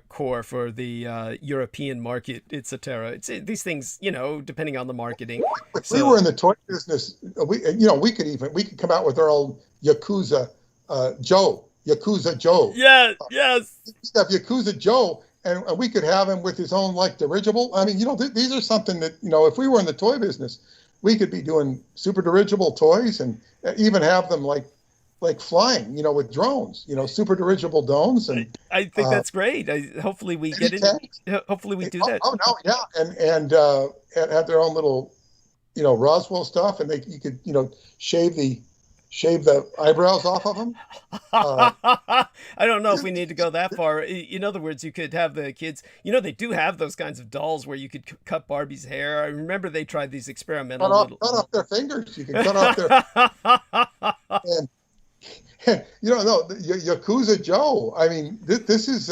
core for the European market, etc. These things, depending on the marketing. If we were in the toy business, we could come out with our old Yakuza Joe. Yakuza Joe. Yeah, yes. Have Yakuza Joe. And we could have him with his own dirigible. I mean, these are something that, if we were in the toy business, we could be doing super dirigible toys and even have them like flying, with drones, super dirigible drones. And I think that's great. Hopefully we get it. Hopefully we do that. Oh no, yeah, and have their own little, Roswell stuff, and you could, shave the eyebrows off of them. I don't know if we need to go that far. In other words, you could have the kids, they do have those kinds of dolls where you could cut Barbie's hair. I remember they tried these experimental cut off their fingers. You can cut off their and no, Yakuza Joe. I mean, this is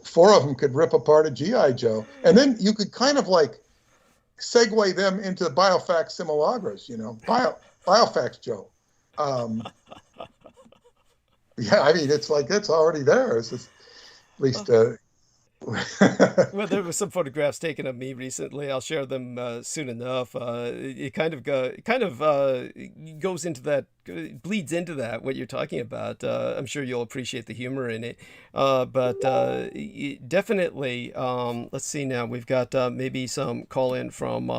four of them could rip apart a GI Joe, and then you could kind of segue them into the biofax simulacras, biofax Joe. Yeah, I mean, it's already there. It's just, at least. Well, there were some photographs taken of me recently. I'll share them soon enough. It kind of goes into that, bleeds into that, what you're talking about. I'm sure you'll appreciate the humor in it. But definitely, let's see now. We've got maybe some call in from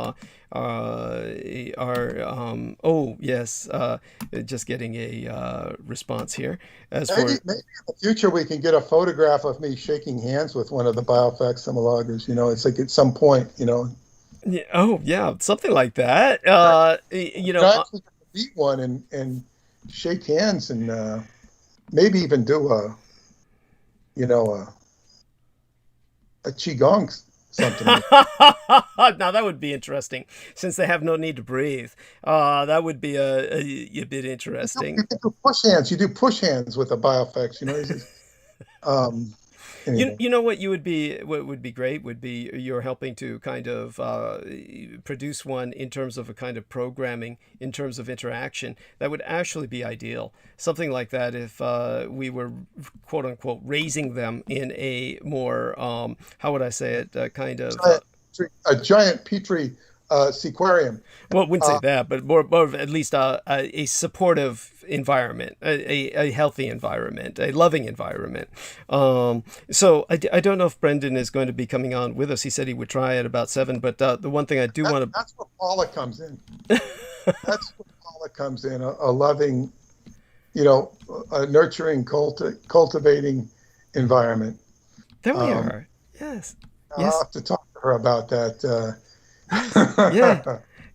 just getting a response here. Maybe in the future we can get a photograph of me shaking hands with one of the biofax simulacras. It's like at some point, Yeah, oh yeah, something like that. actually beat one and shake hands and maybe even do a qigong something. Now that would be interesting, since they have no need to breathe. That would be a bit interesting. You do push hands. You do push hands with a biofax. Anyway. What would be great would be you're helping to kind of produce one in terms of a kind of programming, in terms of interaction. That would actually be ideal. Something like that if we were, quote unquote, raising them in a more, how would I say it, kind of... a giant Petri sequarium. Well, I wouldn't say that, but more of at least a supportive environment, a healthy environment, a loving environment. So I don't know if Brendan is going to be coming on with us. He said he would try at about 7, but the one thing I do want to... That's where Paula comes in. That's where Paula comes in, a loving, a nurturing, cultivating environment. There we are. Yes. I'll have to talk to her about that.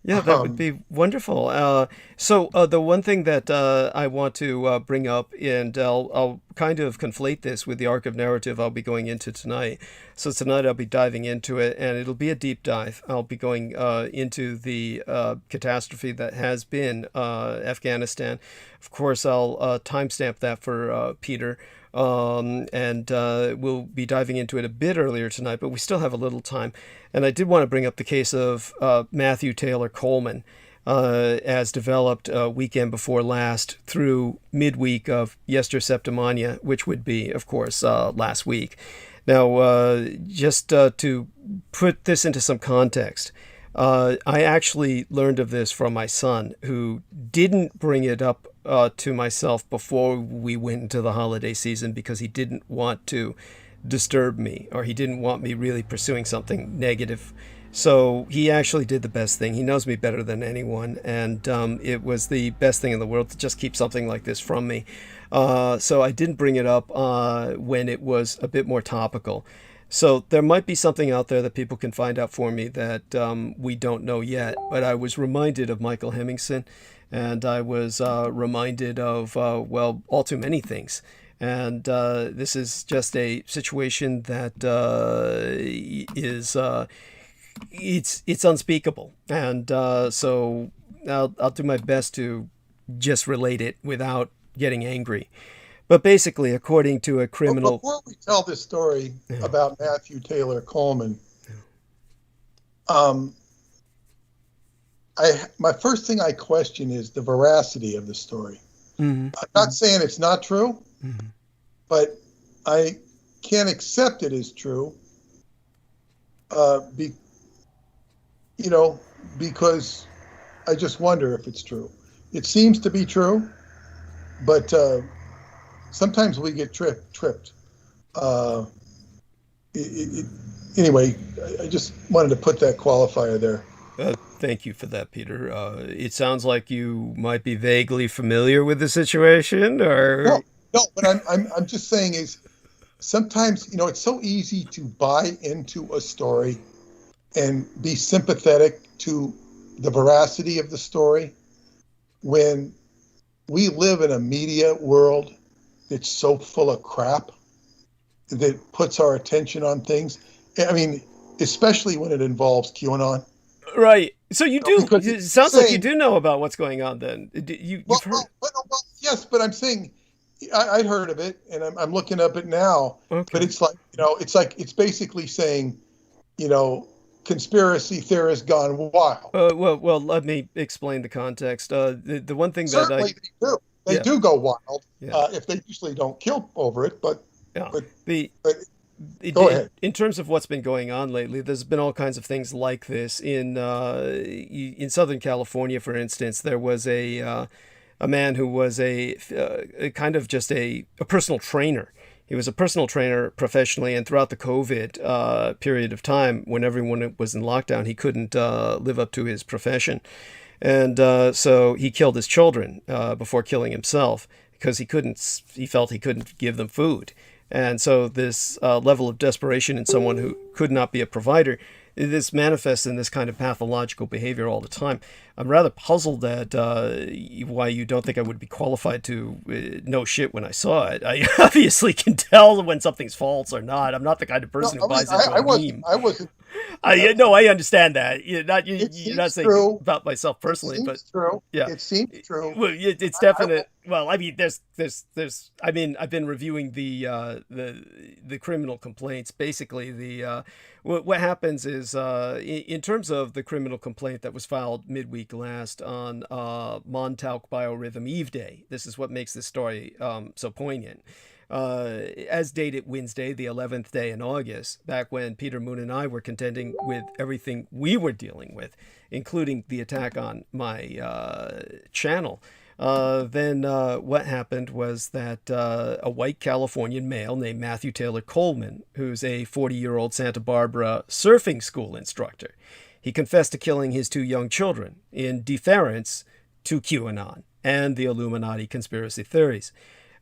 Yeah, that would be wonderful. So the one thing that I want to bring up, and I'll kind of conflate this with the arc of narrative I'll be going into tonight. So tonight I'll be diving into it, and it'll be a deep dive. I'll be going into the catastrophe that has been Afghanistan. Of course, I'll timestamp that for Peter. And we'll be diving into it a bit earlier tonight, but we still have a little time. And I did want to bring up the case of Matthew Taylor Coleman, as developed weekend before last through midweek of Yester Septimania, which would be, of course, last week. Now, just to put this into some context, I actually learned of this from my son, who didn't bring it up to myself before we went into the holiday season because he didn't want to disturb me, or he didn't want me really pursuing something negative. So he actually did the best thing. He knows me better than anyone, and it was the best thing in the world to just keep something like this from me. So I didn't bring it up when it was a bit more topical. So there might be something out there that people can find out for me that we don't know yet. But I was reminded of Michael Hemmingson, and I was reminded of, all too many things. And this is just a situation that is it's unspeakable. And so I'll do my best to just relate it without getting angry. But basically, according to a criminal... Before we tell this story about Matthew Taylor Coleman, my first thing I question is the veracity of the story. I'm not saying it's not true, but I can't accept it as true, because I just wonder if it's true. It seems to be true, but sometimes we get tripped. Anyway, I just wanted to put that qualifier there. Thank you for that, Peter. It sounds like you might be vaguely familiar with the situation, or no. But I'm just saying is sometimes it's so easy to buy into a story and be sympathetic to the veracity of the story when we live in a media world that's so full of crap that puts our attention on things. I mean, especially when it involves QAnon. Right. So you do. It sounds like you do know about what's going on. Then you've heard. Well, yes, but I'm saying I'd heard of it, and I'm looking up it now. Okay. But it's like it's basically saying, conspiracy theorists gone wild. Well, let me explain the context. The one thing certainly they do go wild. If they usually don't kill over it, but go ahead. In terms of what's been going on lately, there's been all kinds of things like this. In Southern California, for instance, there was a man who was a kind of just a personal trainer. He was a personal trainer professionally, and throughout the COVID period of time, when everyone was in lockdown, he couldn't live up to his profession. And so he killed his children before killing himself because he felt he couldn't give them food. And so this level of desperation in someone who could not be a provider, this manifests in this kind of pathological behavior all the time. I'm rather puzzled at why you don't think I would be qualified to know shit when I saw it. I obviously can tell when something's false or not. I'm not the kind of person who buys into a meme. I wasn't. No, I understand that. You're not saying true. About myself personally, it but true. Yeah, it seems true. Well, it's definite. Well, I mean, there's. I mean, I've been reviewing the criminal complaints. Basically, what happens is in terms of the criminal complaint that was filed midweek last on Montauk Biorhythm Eve Day. This is what makes this story so poignant. As dated Wednesday, the 11th day in August, back when Peter Moon and I were contending with everything we were dealing with, including the attack on my channel. Then what happened was that a white Californian male named Matthew Taylor Coleman, who's a 40-year-old Santa Barbara surfing school instructor, he confessed to killing his 2 young children in deference to QAnon and the Illuminati conspiracy theories.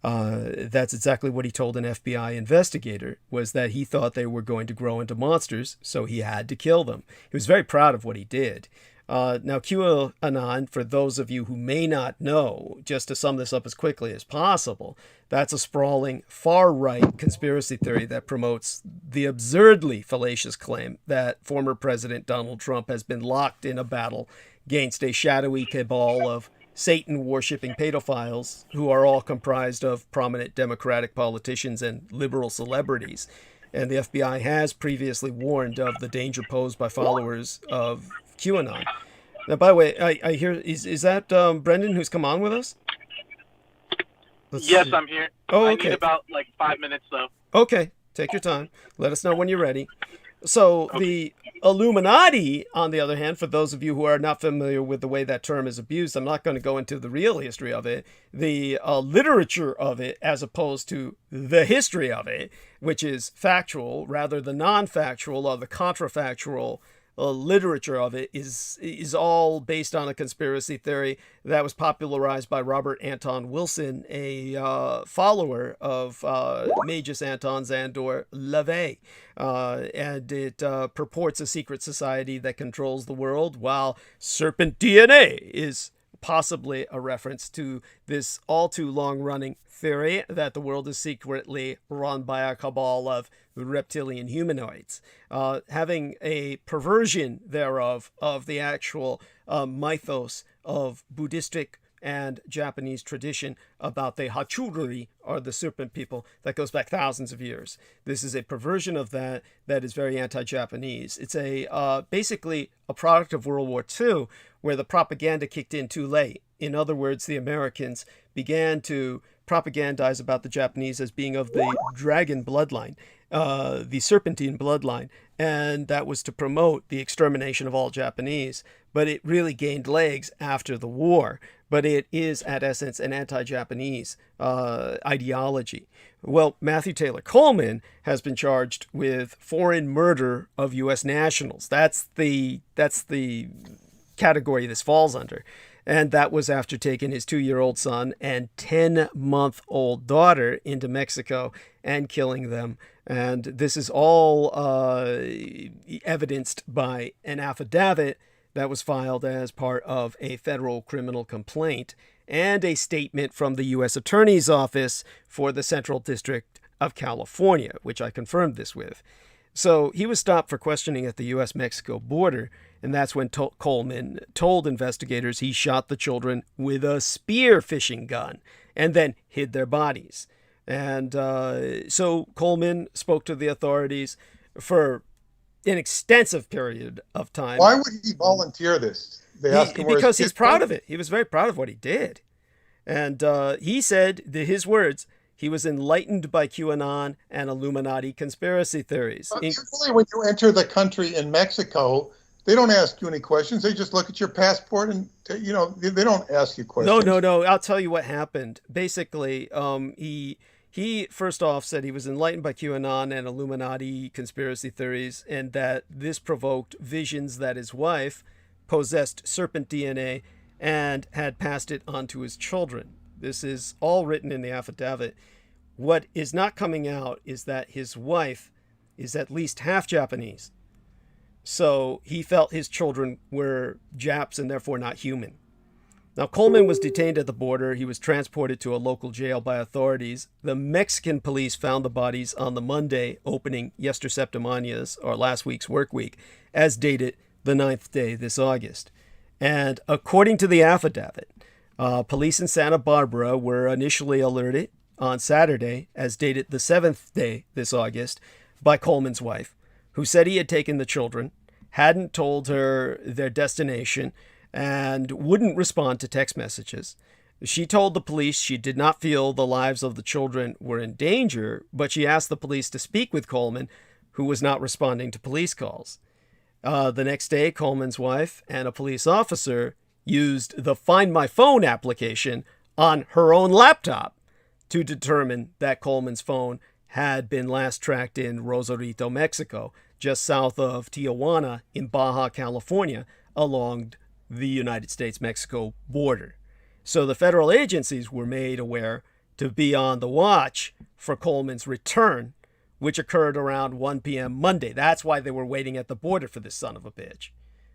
That's exactly what he told an FBI investigator, was that he thought they were going to grow into monsters, so he had to kill them. He was very proud of what he did. Now, QAnon, for those of you who may not know, just to sum this up as quickly as possible, that's a sprawling far-right conspiracy theory that promotes the absurdly fallacious claim that former President Donald Trump has been locked in a battle against a shadowy cabal of Satan-worshipping pedophiles who are all comprised of prominent Democratic politicians and liberal celebrities. And the FBI has previously warned of the danger posed by followers of QAnon. Now, by the way, I hear, is that Brendan who's come on with us? Yes, I'm here. Oh, okay. I need about 5 minutes, though. Okay, take your time. Let us know when you're ready. So the Illuminati, on the other hand, for those of you who are not familiar with the way that term is abused, I'm not going to go into the real history of it, the literature of it, as opposed to the history of it, which is factual, rather the non-factual or the contrafactual literature of it is all based on a conspiracy theory that was popularized by Robert Anton Wilson, a follower of Magus Anton Szandor LaVey. And it purports a secret society that controls the world, while serpent DNA is possibly a reference to this all too long-running theory that the world is secretly run by a cabal of reptilian humanoids, having a perversion thereof of the actual mythos of Buddhistic and Japanese tradition about the Hachiūrī, or the serpent people, that goes back thousands of years. This is a perversion of that is very anti-Japanese. It's basically a product of World War II, where the propaganda kicked in too late. In other words, the Americans began to propagandize about the Japanese as being of the dragon bloodline, the serpentine bloodline, and that was to promote the extermination of all Japanese. But it really gained legs after the war. But it is, at essence, an anti-Japanese ideology. Well, Matthew Taylor Coleman has been charged with foreign murder of U.S. nationals. That's the category this falls under. And that was after taking his 2-year-old son and 10-month-old daughter into Mexico and killing them. And this is all evidenced by an affidavit that was filed as part of a federal criminal complaint and a statement from the U.S. Attorney's Office for the Central District of California, which I confirmed this with. So he was stopped for questioning at the U.S.-Mexico border, and that's when Coleman told investigators he shot the children with a spear fishing gun and then hid their bodies. And so Coleman spoke to the authorities for an extensive period of time. Why would he volunteer this? They asked him because he's proud of it. He was very proud of what he did. And he said, his words, he was enlightened by QAnon and Illuminati conspiracy theories. Usually when you enter the country in Mexico, they don't ask you any questions. They just look at your passport and, they don't ask you questions. No. I'll tell you what happened. Basically, he first off said he was enlightened by QAnon and Illuminati conspiracy theories, and that this provoked visions that his wife possessed serpent DNA and had passed it on to his children. This is all written in the affidavit. What is not coming out is that his wife is at least half Japanese. So he felt his children were Japs and therefore not human. Now, Coleman was detained at the border. He was transported to a local jail by authorities. The Mexican police found the bodies on the Monday opening Yester Septimañas, or last week's work week, as dated the 9th day this August. And according to the affidavit, police in Santa Barbara were initially alerted on Saturday, as dated the 7th day this August, by Coleman's wife, who said he had taken the children, hadn't told her their destination, and wouldn't respond to text messages. She told the police she did not feel the lives of the children were in danger, but she asked the police to speak with Coleman, who was not responding to police calls. The next day, Coleman's wife and a police officer used the Find My Phone application on her own laptop to determine that Coleman's phone had been last tracked in Rosarito, Mexico, just south of Tijuana in Baja California, along the United States-Mexico border. So the federal agencies were made aware to be on the watch for Coleman's return, which occurred around 1 p.m. Monday. That's why they were waiting at the border for this son of a bitch.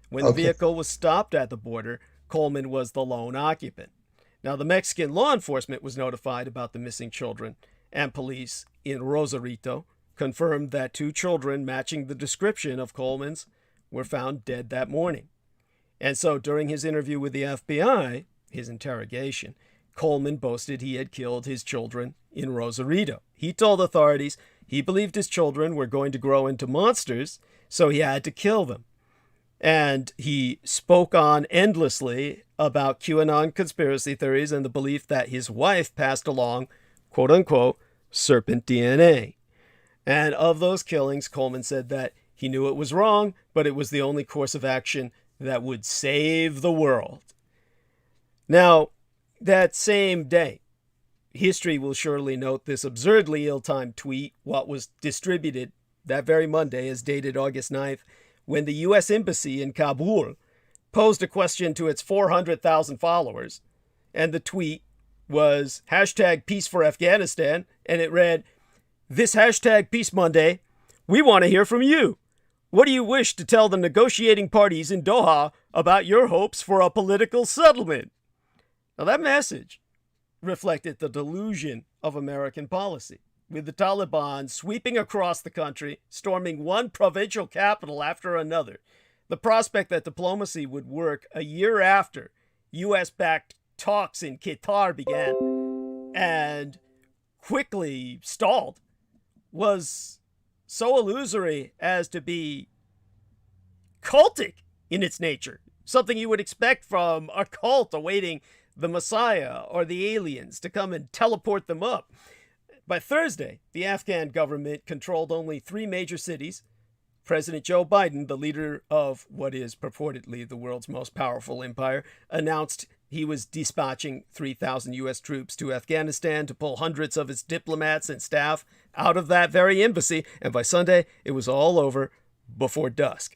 When the vehicle was stopped at the border, Coleman was the lone occupant. Now, the Mexican law enforcement was notified about the missing children, and police in Rosarito confirmed that 2 children matching the description of Coleman's were found dead that morning. And so during his interview with the FBI, his interrogation, Coleman boasted he had killed his children in Rosarito. He told authorities he believed his children were going to grow into monsters, so he had to kill them. And he spoke on endlessly about QAnon conspiracy theories and the belief that his wife passed along, quote-unquote, serpent DNA. And of those killings, Coleman said that he knew it was wrong, but it was the only course of action that would save the world. Now, that same day, history will surely note this absurdly ill-timed tweet, what was distributed that very Monday as dated August 9th, when the U.S. Embassy in Kabul posed a question to its 400,000 followers. And the tweet was #Peace for Afghanistan, and it read, "This #Peace Monday, we want to hear from you. What do you wish to tell the negotiating parties in Doha about your hopes for a political settlement?" Now, that message reflected the delusion of American policy, with the Taliban sweeping across the country, storming one provincial capital after another. The prospect that diplomacy would work a year after U.S.-backed talks in Qatar began and quickly stalled was so illusory as to be cultic in its nature, something you would expect from a cult awaiting the Messiah or the aliens to come and teleport them up. By Thursday, the Afghan government controlled only 3 major cities. President Joe Biden, the leader of what is purportedly the world's most powerful empire, announced he was dispatching 3,000 U.S. troops to Afghanistan to pull hundreds of its diplomats and staff out of that very embassy, and by Sunday, it was all over before dusk.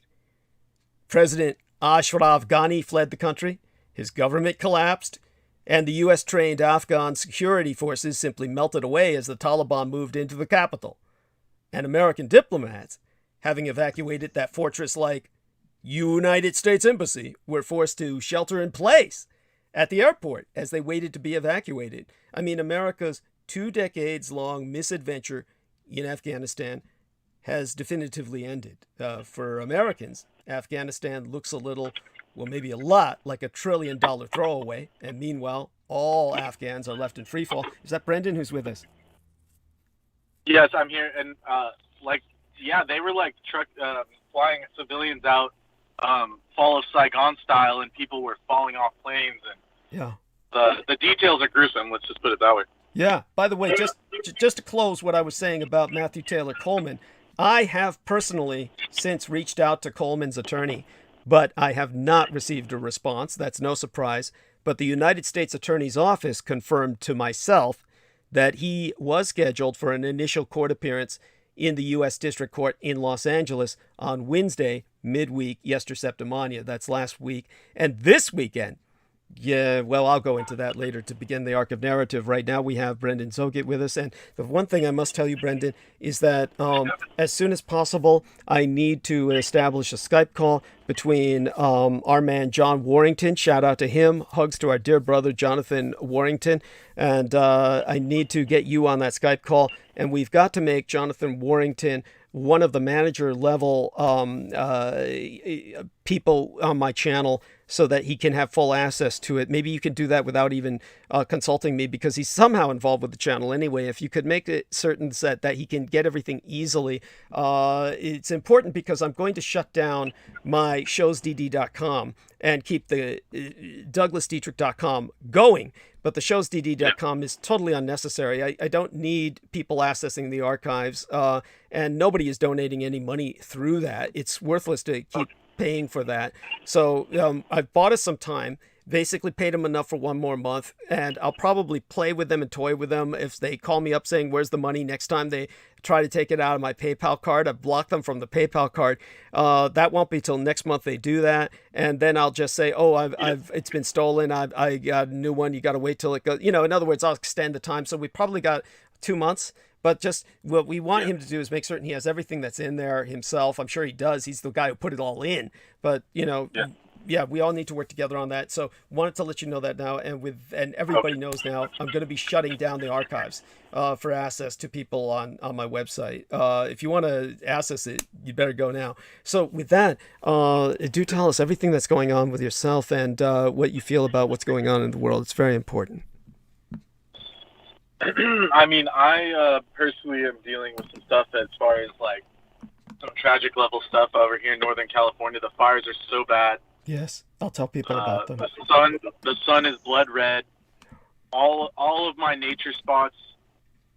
President Ashraf Ghani fled the country, his government collapsed, and the U.S.-trained Afghan security forces simply melted away as the Taliban moved into the capital. And American diplomats, having evacuated that fortress-like United States Embassy, were forced to shelter in place at the airport as they waited to be evacuated. I mean, America's 2 decades-long misadventure in Afghanistan has definitively ended. For Americans, Afghanistan looks a little, well, maybe a lot, like a $1 trillion throwaway, and meanwhile, all Afghans are left in freefall. Is that Brendan who's with us? Yes, I'm here, and they were like flying civilians out, fall of Saigon style, and people were falling off planes, and the details are gruesome. Let's just put it that way. Yeah. By the way, just to close what I was saying about Matthew Taylor Coleman, I have personally since reached out to Coleman's attorney, but I have not received a response. That's no surprise. But the United States Attorney's Office confirmed to myself that he was scheduled for an initial court appearance in the U.S. District Court in Los Angeles on Wednesday, midweek, Yester Septimania. That's last week. And this weekend, I'll go into that later to begin the arc of narrative. Right now, we have Brendan Zogit with us. And the one thing I must tell you, Brendan, is that as soon as possible, I need to establish a Skype call between our man, John Warrington. Shout out to him. Hugs to our dear brother, Jonathan Warrington. And I need to get you on that Skype call. And we've got to make Jonathan Warrington one of the manager level people on my channel so that he can have full access to it. Maybe you can do that without even consulting me, because he's somehow involved with the channel anyway. If you could make it certain that he can get everything easily, it's important, because I'm going to shut down my showsdd.com and keep the douglasdietrich.com going. But the showsdd.com is totally unnecessary. I don't need people accessing the archives, and nobody is donating any money through that. It's worthless to keep paying for that. So I've bought us some time, basically paid them enough for one more month, and I'll probably play with them and toy with them. If they call me up saying, where's the money, next time they try to take it out of my PayPal card, I've blocked them from the PayPal card. That won't be till next month they do that. And then I'll just say, it's been stolen. I got a new one. You got to wait till it goes, in other words, I'll extend the time. So we probably got 2 months. But just what we want him to do is make certain he has everything that's in there himself. I'm sure he does. He's the guy who put it all in. But, we all need to work together on that. So wanted to let you know that now. And everybody knows now, I'm going to be shutting down the archives for access to people on my website. If you want to access it, you better go now. So with that, do tell us everything that's going on with yourself and what you feel about what's going on in the world. It's very important. I mean, I personally am dealing with some stuff as far as like some tragic level stuff over here in Northern California. The fires are so bad. Yes, I'll tell people about them. The sun is blood red. All of my nature spots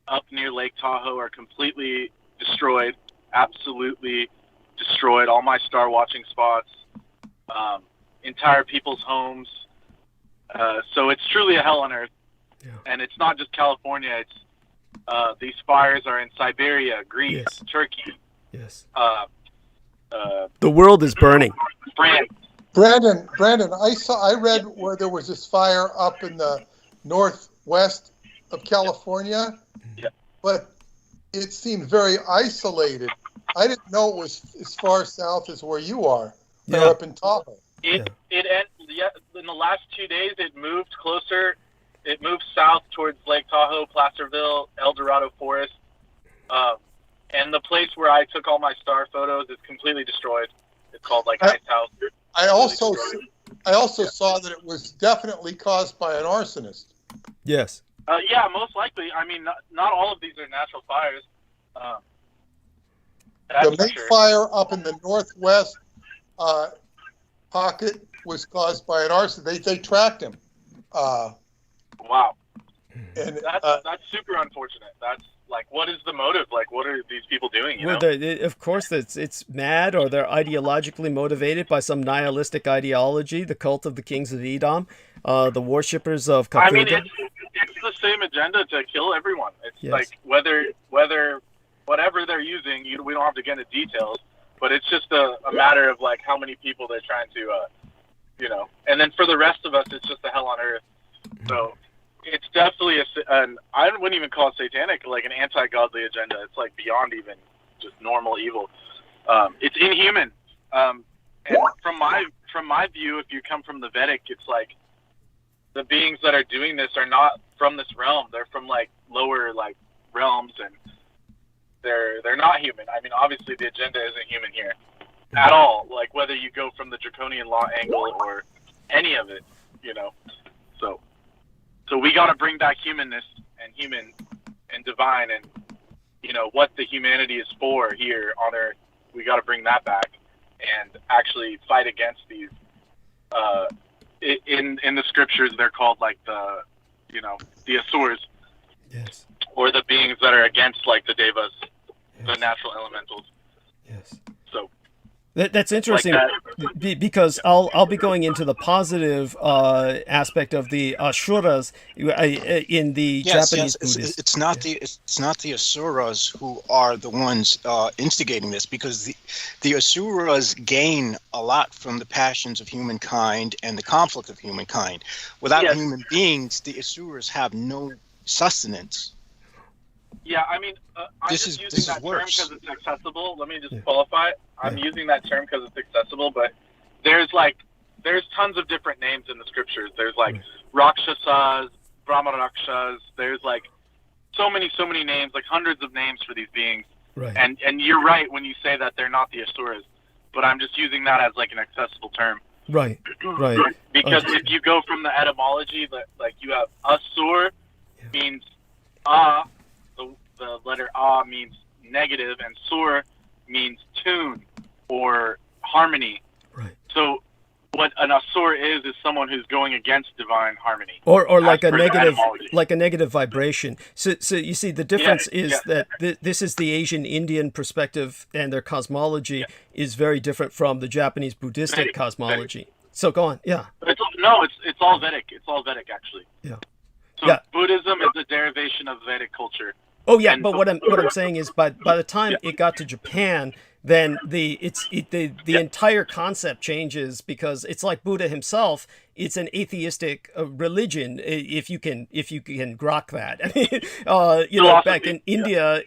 up near Lake Tahoe are completely destroyed. Absolutely destroyed. All my star watching spots, entire people's homes. So it's truly a hell on earth. Yeah. And it's not just California. It's these fires are in Siberia, Greece, yes. Turkey. Yes. The world is burning. France. Brandon, I read where there was this fire up in the northwest of California, yeah. But it seemed very isolated. I didn't know it was as far south as where you are. They're up in Tahoe. It ended in the last 2 days, it moved closer. It moved south towards Lake Tahoe, Placerville, El Dorado Forest. And the place where I took all my star photos is completely destroyed. It's called like Ice House. I also saw that it was definitely caused by an arsonist. Yes. Yeah, most likely. I mean, not all of these are natural fires. The main fire up in the northwest pocket was caused by an arsonist. They tracked him. Wow. And that's super unfortunate. That's like, what is the motive? Like, what are these people doing? You know? Of course, it's mad, or they're ideologically motivated by some nihilistic ideology. The cult of the kings of Edom, the worshippers of Kafirga. I mean, it's the same agenda to kill everyone. It's like whether whatever they're using, we don't have to get into details, but it's just a matter of like how many people they're trying to, and then for the rest of us, it's just a hell on earth. So it's definitely I wouldn't even call it satanic, like an anti-godly agenda. It's like beyond even just normal evil. It's inhuman. And from my view, if you come from the Vedic, it's like the beings that are doing this are not from this realm. They're from like lower like realms, and they're not human. I mean, obviously the agenda isn't human here at all. Like whether you go from the draconian law angle or any of it, So we got to bring back humanness and human and divine and, what the humanity is for here on Earth. We got to bring that back and actually fight against these. In the scriptures, they're called like the Asuras. Yes. Or the beings that are against like the Devas, the natural elementals. Yes. So. That's interesting, like because I'll be going into the positive aspect of the asuras in the Japanese Buddhist. It's not the asuras who are the ones instigating this, because the asuras gain a lot from the passions of humankind and the conflict of humankind. Without human beings, the asuras have no sustenance. Yeah, I mean, I'm just using that term because it's accessible. Let me just qualify it. I'm using that term because it's accessible, but there's tons of different names in the scriptures. There's like Rakshasas, Brahmarakshas. There's like so many names, like hundreds of names for these beings. Right. And you're right when you say that they're not the Asuras, but I'm just using that as like an accessible term. Right. Because if you go from the etymology, like you have Asur means the letter A means negative, and sur means tune or harmony. Right. So what an asur is someone who's going against divine harmony. Or like a negative vibration. So you see the difference is that this is the Asian Indian perspective, and their cosmology is very different from the Japanese Buddhistic cosmology. Vedic. So go on. Yeah. It's all Vedic. It's all Vedic actually. Yeah. So Buddhism is a derivation of Vedic culture. Oh yeah, but what I'm saying is by the time it got to Japan, then the entire concept changes, because it's like Buddha himself. It's an atheistic religion, if you can grok that. I mean, back in India,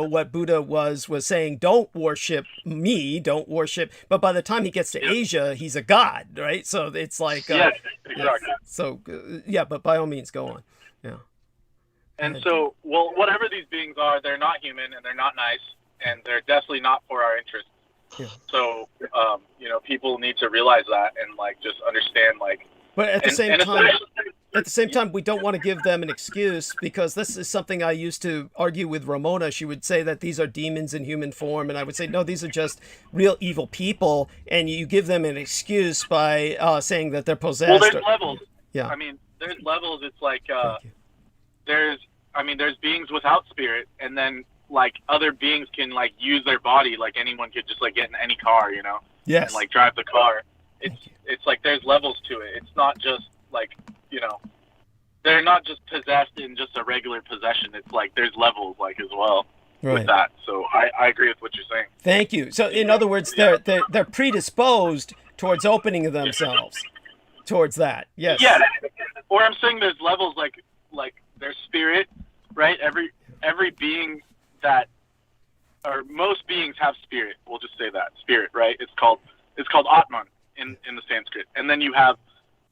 what Buddha was saying, don't worship me, don't worship. But by the time he gets to Asia, he's a god, right? So it's like exactly. But by all means, go on. Yeah. And so, whatever these beings are, they're not human and they're not nice, and they're definitely not for our interest. Yeah. So, people need to realize that and like just understand like. But at the same time, we don't want to give them an excuse, because this is something I used to argue with Ramona. She would say that these are demons in human form, and I would say no, these are just real evil people, and you give them an excuse by saying that they're possessed. Well, there's levels. Yeah. I mean, there's levels. It's like there's beings without spirit, and then like other beings can like use their body, like anyone could just like get in any car, Yes. And like drive the car. It's like there's levels to it. It's not just like, they're not just possessed in just a regular possession. It's like there's levels like as well with that. So I agree with what you're saying. Thank you. So in other words, they're predisposed towards opening themselves towards that. Yes. Yeah. Or I'm saying there's levels like there's spirit, right? Every being or most beings have spirit. We'll just say that spirit, right? It's called Atman in the Sanskrit. And then you have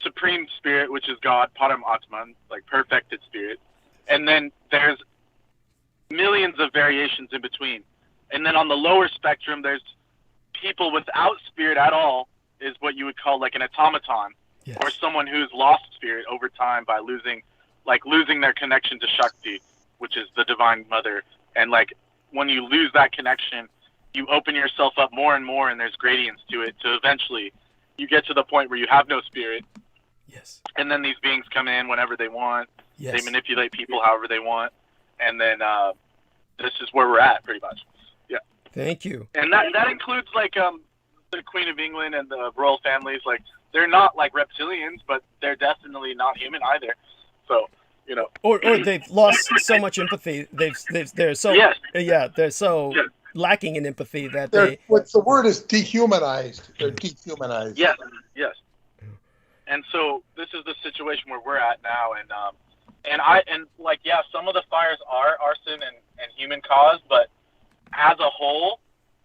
supreme spirit, which is God, Param Atman, like perfected spirit. And then there's millions of variations in between. And then on the lower spectrum, there's people without spirit at all, is what you would call like an automaton, Yes. or someone who's lost spirit over time by losing their connection to Shakti, which is the Divine Mother. And like when you lose that connection, you open yourself up more and more, and there's gradients to it, to eventually you get to the point where you have no spirit. Yes. And then these beings come in whenever they want. Yes. They manipulate people however they want. And then this is where we're at, pretty much. Yeah. Thank you. And that includes like the Queen of England and the royal families. Like, they're not like reptilians, but they're definitely not human either. So, you know. Or they've lost so much empathy. They're so Yes. they're so Yes. lacking in empathy that They're, they what's the word is dehumanized. They're dehumanized. Yes, yes. And so this is the situation where we're at now, and some of the fires are arson and human caused, but as a whole,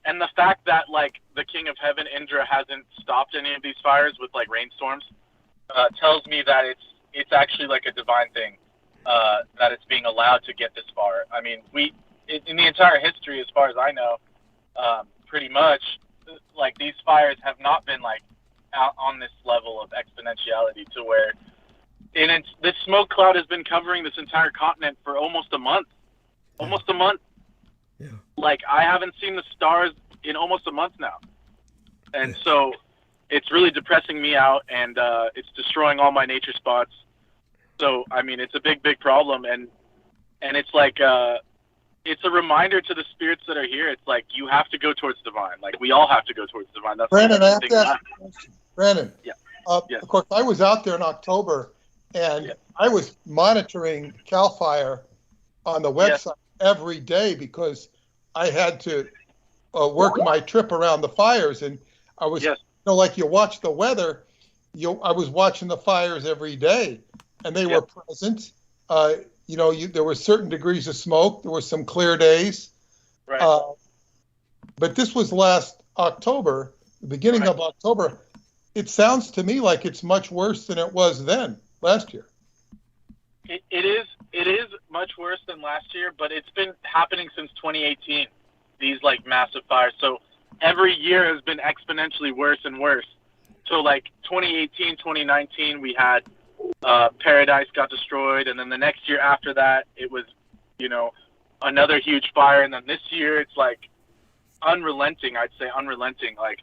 and the fact that like the King of Heaven, Indra, hasn't stopped any of these fires with like rainstorms, tells me that it's actually like a divine thing, that it's being allowed to get this far. I mean, in the entire history, as far as I know, pretty much, like these fires have not been like out on this level of exponentiality to where, this smoke cloud has been covering this entire continent for almost a month. Almost a month. Yeah. Like, I haven't seen the stars in almost a month now. And so it's really depressing me out, and it's destroying all my nature spots. So, I mean, it's a big, big problem. And it's like, it's a reminder to the spirits that are here. It's like, you have to go towards divine. Like, we all have to go towards divine. That's Brandon, the I have thing to ask you a question. Brandon, Yeah. of course, I was out there in October, and I was monitoring CAL FIRE on the website every day because I had to work my trip around the fires, and I was, like you watch the weather, I was watching the fires every day, and they were present. There were certain degrees of smoke. There were some clear days. Right. But this was last October, the beginning of October. It sounds to me like it's much worse than it was then, last year. It is much worse than last year, but it's been happening since 2018, these like massive fires. So every year has been exponentially worse and worse. So like 2018, 2019, we had Paradise got destroyed, and then the next year after that, it was, another huge fire, and then this year it's like unrelenting. I'd say unrelenting. Like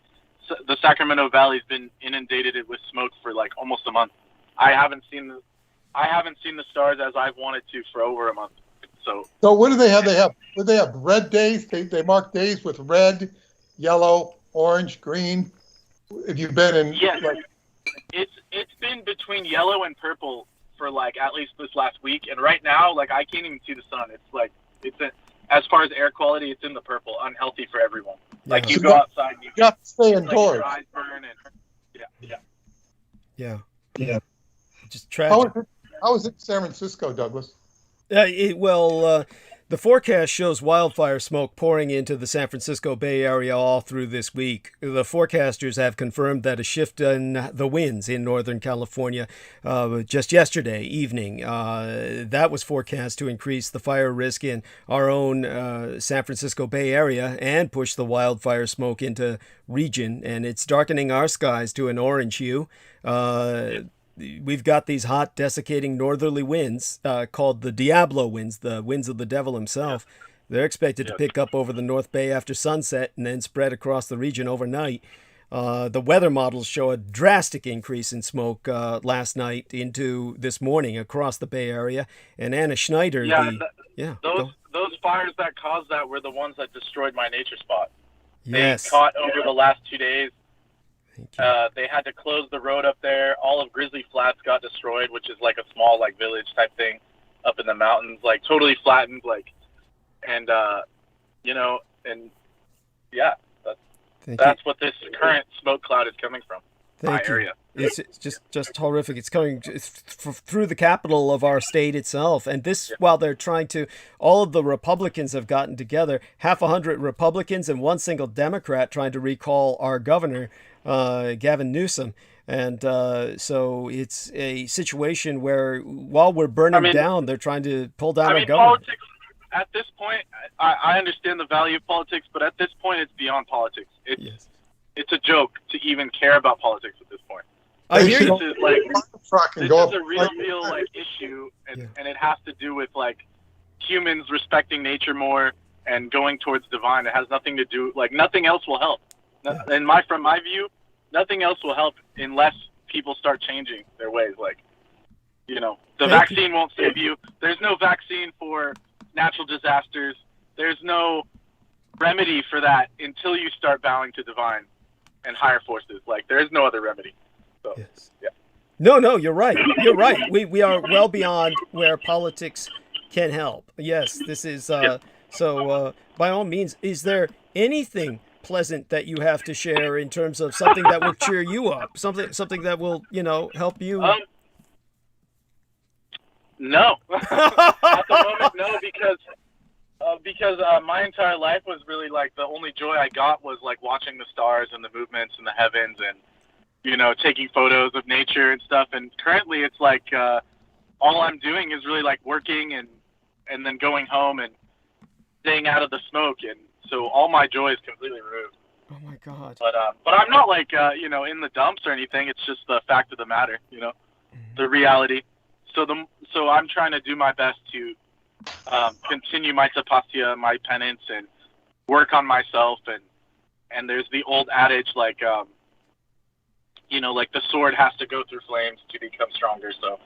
the Sacramento Valley's been inundated with smoke for like almost a month. I haven't seen the stars as I've wanted to for over a month. So what do they have? Do they have red days? They mark days with red, yellow, orange, green. Have you been in? Yes. It's been between yellow and purple for like at least this last week, and right now, like, I can't even see the sun. It's like as far as air quality, it's in the purple, unhealthy for everyone. Like, you go outside and you have to stay like, indoors. your eyes burn and Yeah. Just tragic. How is it in San Francisco, Douglas? The forecast shows wildfire smoke pouring into the San Francisco Bay Area all through this week. The forecasters have confirmed that a shift in the winds in Northern California just yesterday evening, that was forecast to increase the fire risk in our own San Francisco Bay Area and push the wildfire smoke into region, and it's darkening our skies to an orange hue. We've got these hot, desiccating northerly winds called the Diablo winds, the winds of the devil himself. They're expected to pick up over the North Bay after sunset and then spread across the region overnight. The weather models show a drastic increase in smoke last night into this morning across the Bay Area. And Anna Schneider... Those fires that caused that were the ones that destroyed my nature spot. Yes. They caught over the last 2 days. They had to close the road up there. All of Grizzly Flats got destroyed, which is like a small like village type thing up in the mountains, like totally flattened, like, and that's what this current smoke cloud is coming from. Thank you. Area. It's just horrific. It's coming through the capital of our state itself. And this, while they're trying to, all of the Republicans have gotten together, 100 Republicans and one single Democrat trying to recall our governor, Gavin Newsom. And so it's a situation where while we're burning down, they're trying to pull down our government. Politics, at this point, I understand the value of politics, but at this point, it's beyond politics. It's a joke to even care about politics at this point. I hear you. This is a real deal issue, and it has to do with humans respecting nature more and going towards divine. It has nothing to do, nothing else will help. And from my view, nothing else will help unless people start changing their ways. The vaccine won't save you. There's no vaccine for natural disasters. There's no remedy for that until you start bowing to divine and higher forces. There is no other remedy. So, yeah. No, you're right. You're right. We are well beyond where politics can help. Yes, this is so. By all means, is there anything pleasant that you have to share in terms of something that will cheer you up, something that will help you? No, at the moment, no, because my entire life was really the only joy I got was watching the stars and the movements in the heavens and taking photos of nature and stuff. And currently, it's all I'm doing is really working and then going home and staying out of the smoke, and so all my joy is completely removed. Oh my God! But I'm not in the dumps or anything. It's just the fact of the matter, the reality. So I'm trying to do my best to continue my tapasya, my penance, and work on myself. And there's the old adage the sword has to go through flames to become stronger. So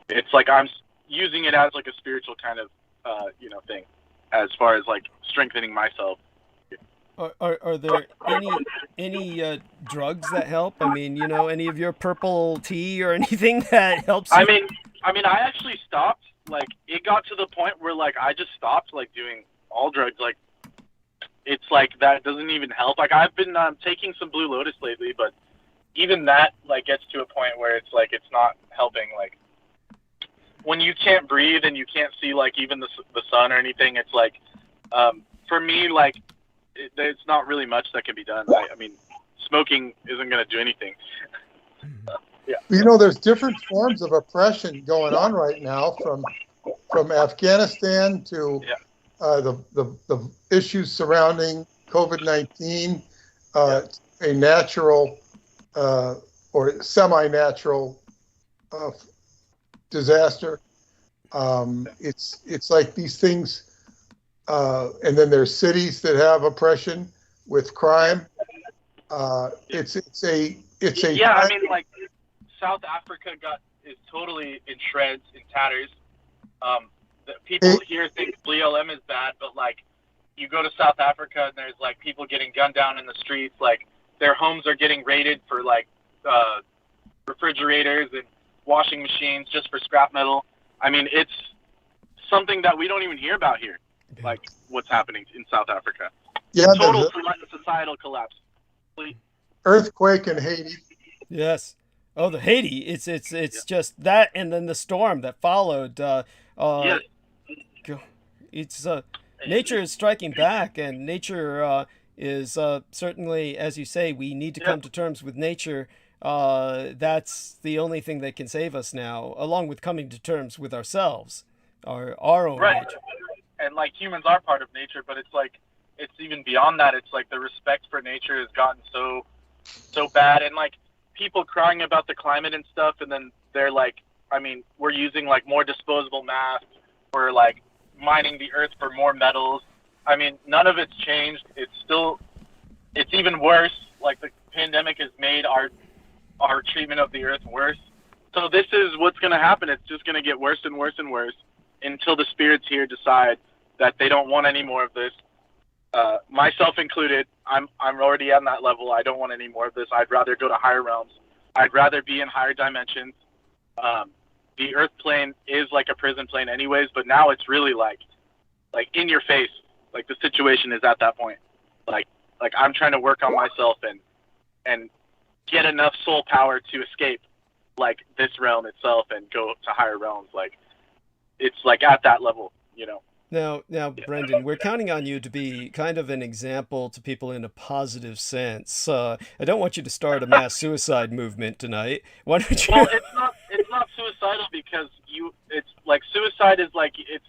it's I'm using it as a spiritual kind of thing, as far as strengthening myself. Are there any drugs that help? I mean, any of your purple tea or anything that helps you? I actually stopped. It got to the point where I just stopped doing all drugs. It's that doesn't even help. I've been taking some Blue Lotus lately, but even that gets to a point where it's it's not helping. When you can't breathe and you can't see even the sun or anything, it's for me it's not really much that can be done. I mean, smoking isn't going to do anything. Yeah. There's different forms of oppression going on right now, from Afghanistan to the issues surrounding COVID-19, a natural or semi-natural disaster. It's these things, and then there's cities that have oppression with crime. It's a South Africa is totally in shreds, in tatters. The people here think BLM is bad, but you go to South Africa and there's people getting gunned down in the streets. Their homes are getting raided for refrigerators and washing machines just for scrap metal. I mean, it's something that we don't even hear about here. What's happening in South Africa? Yeah, total societal collapse. Earthquake in Haiti. Yes. Oh, the Haiti! It's just that, and then the storm that followed. It's nature is striking back, and nature is certainly, as you say, we need to come to terms with nature. That's the only thing that can save us now, along with coming to terms with ourselves, our own nature. And humans are part of nature, but it's even beyond that. It's the respect for nature has gotten so bad, and people crying about the climate and stuff, and then they're we're using more disposable masks, we're mining the earth for more metals. I mean, none of it's changed. It's even worse. The pandemic has made our treatment of the earth worse. So this is what's going to happen. It's just going to get worse and worse and worse until the spirits here decide that they don't want any more of this. Myself included, I'm already on that level. I don't want any more of this. I'd rather go to higher realms. I'd rather be in higher dimensions. The earth plane is like a prison plane anyways, but now it's really in your face. The situation is at that point. I'm trying to work on myself and get enough soul power to escape this realm itself and go to higher realms. It's at that level, Now, Brendan, we're counting on you to be kind of an example to people in a positive sense. I don't want you to start a mass suicide movement tonight. Why don't you? Well, it's not suicidal because it's like suicide is like it's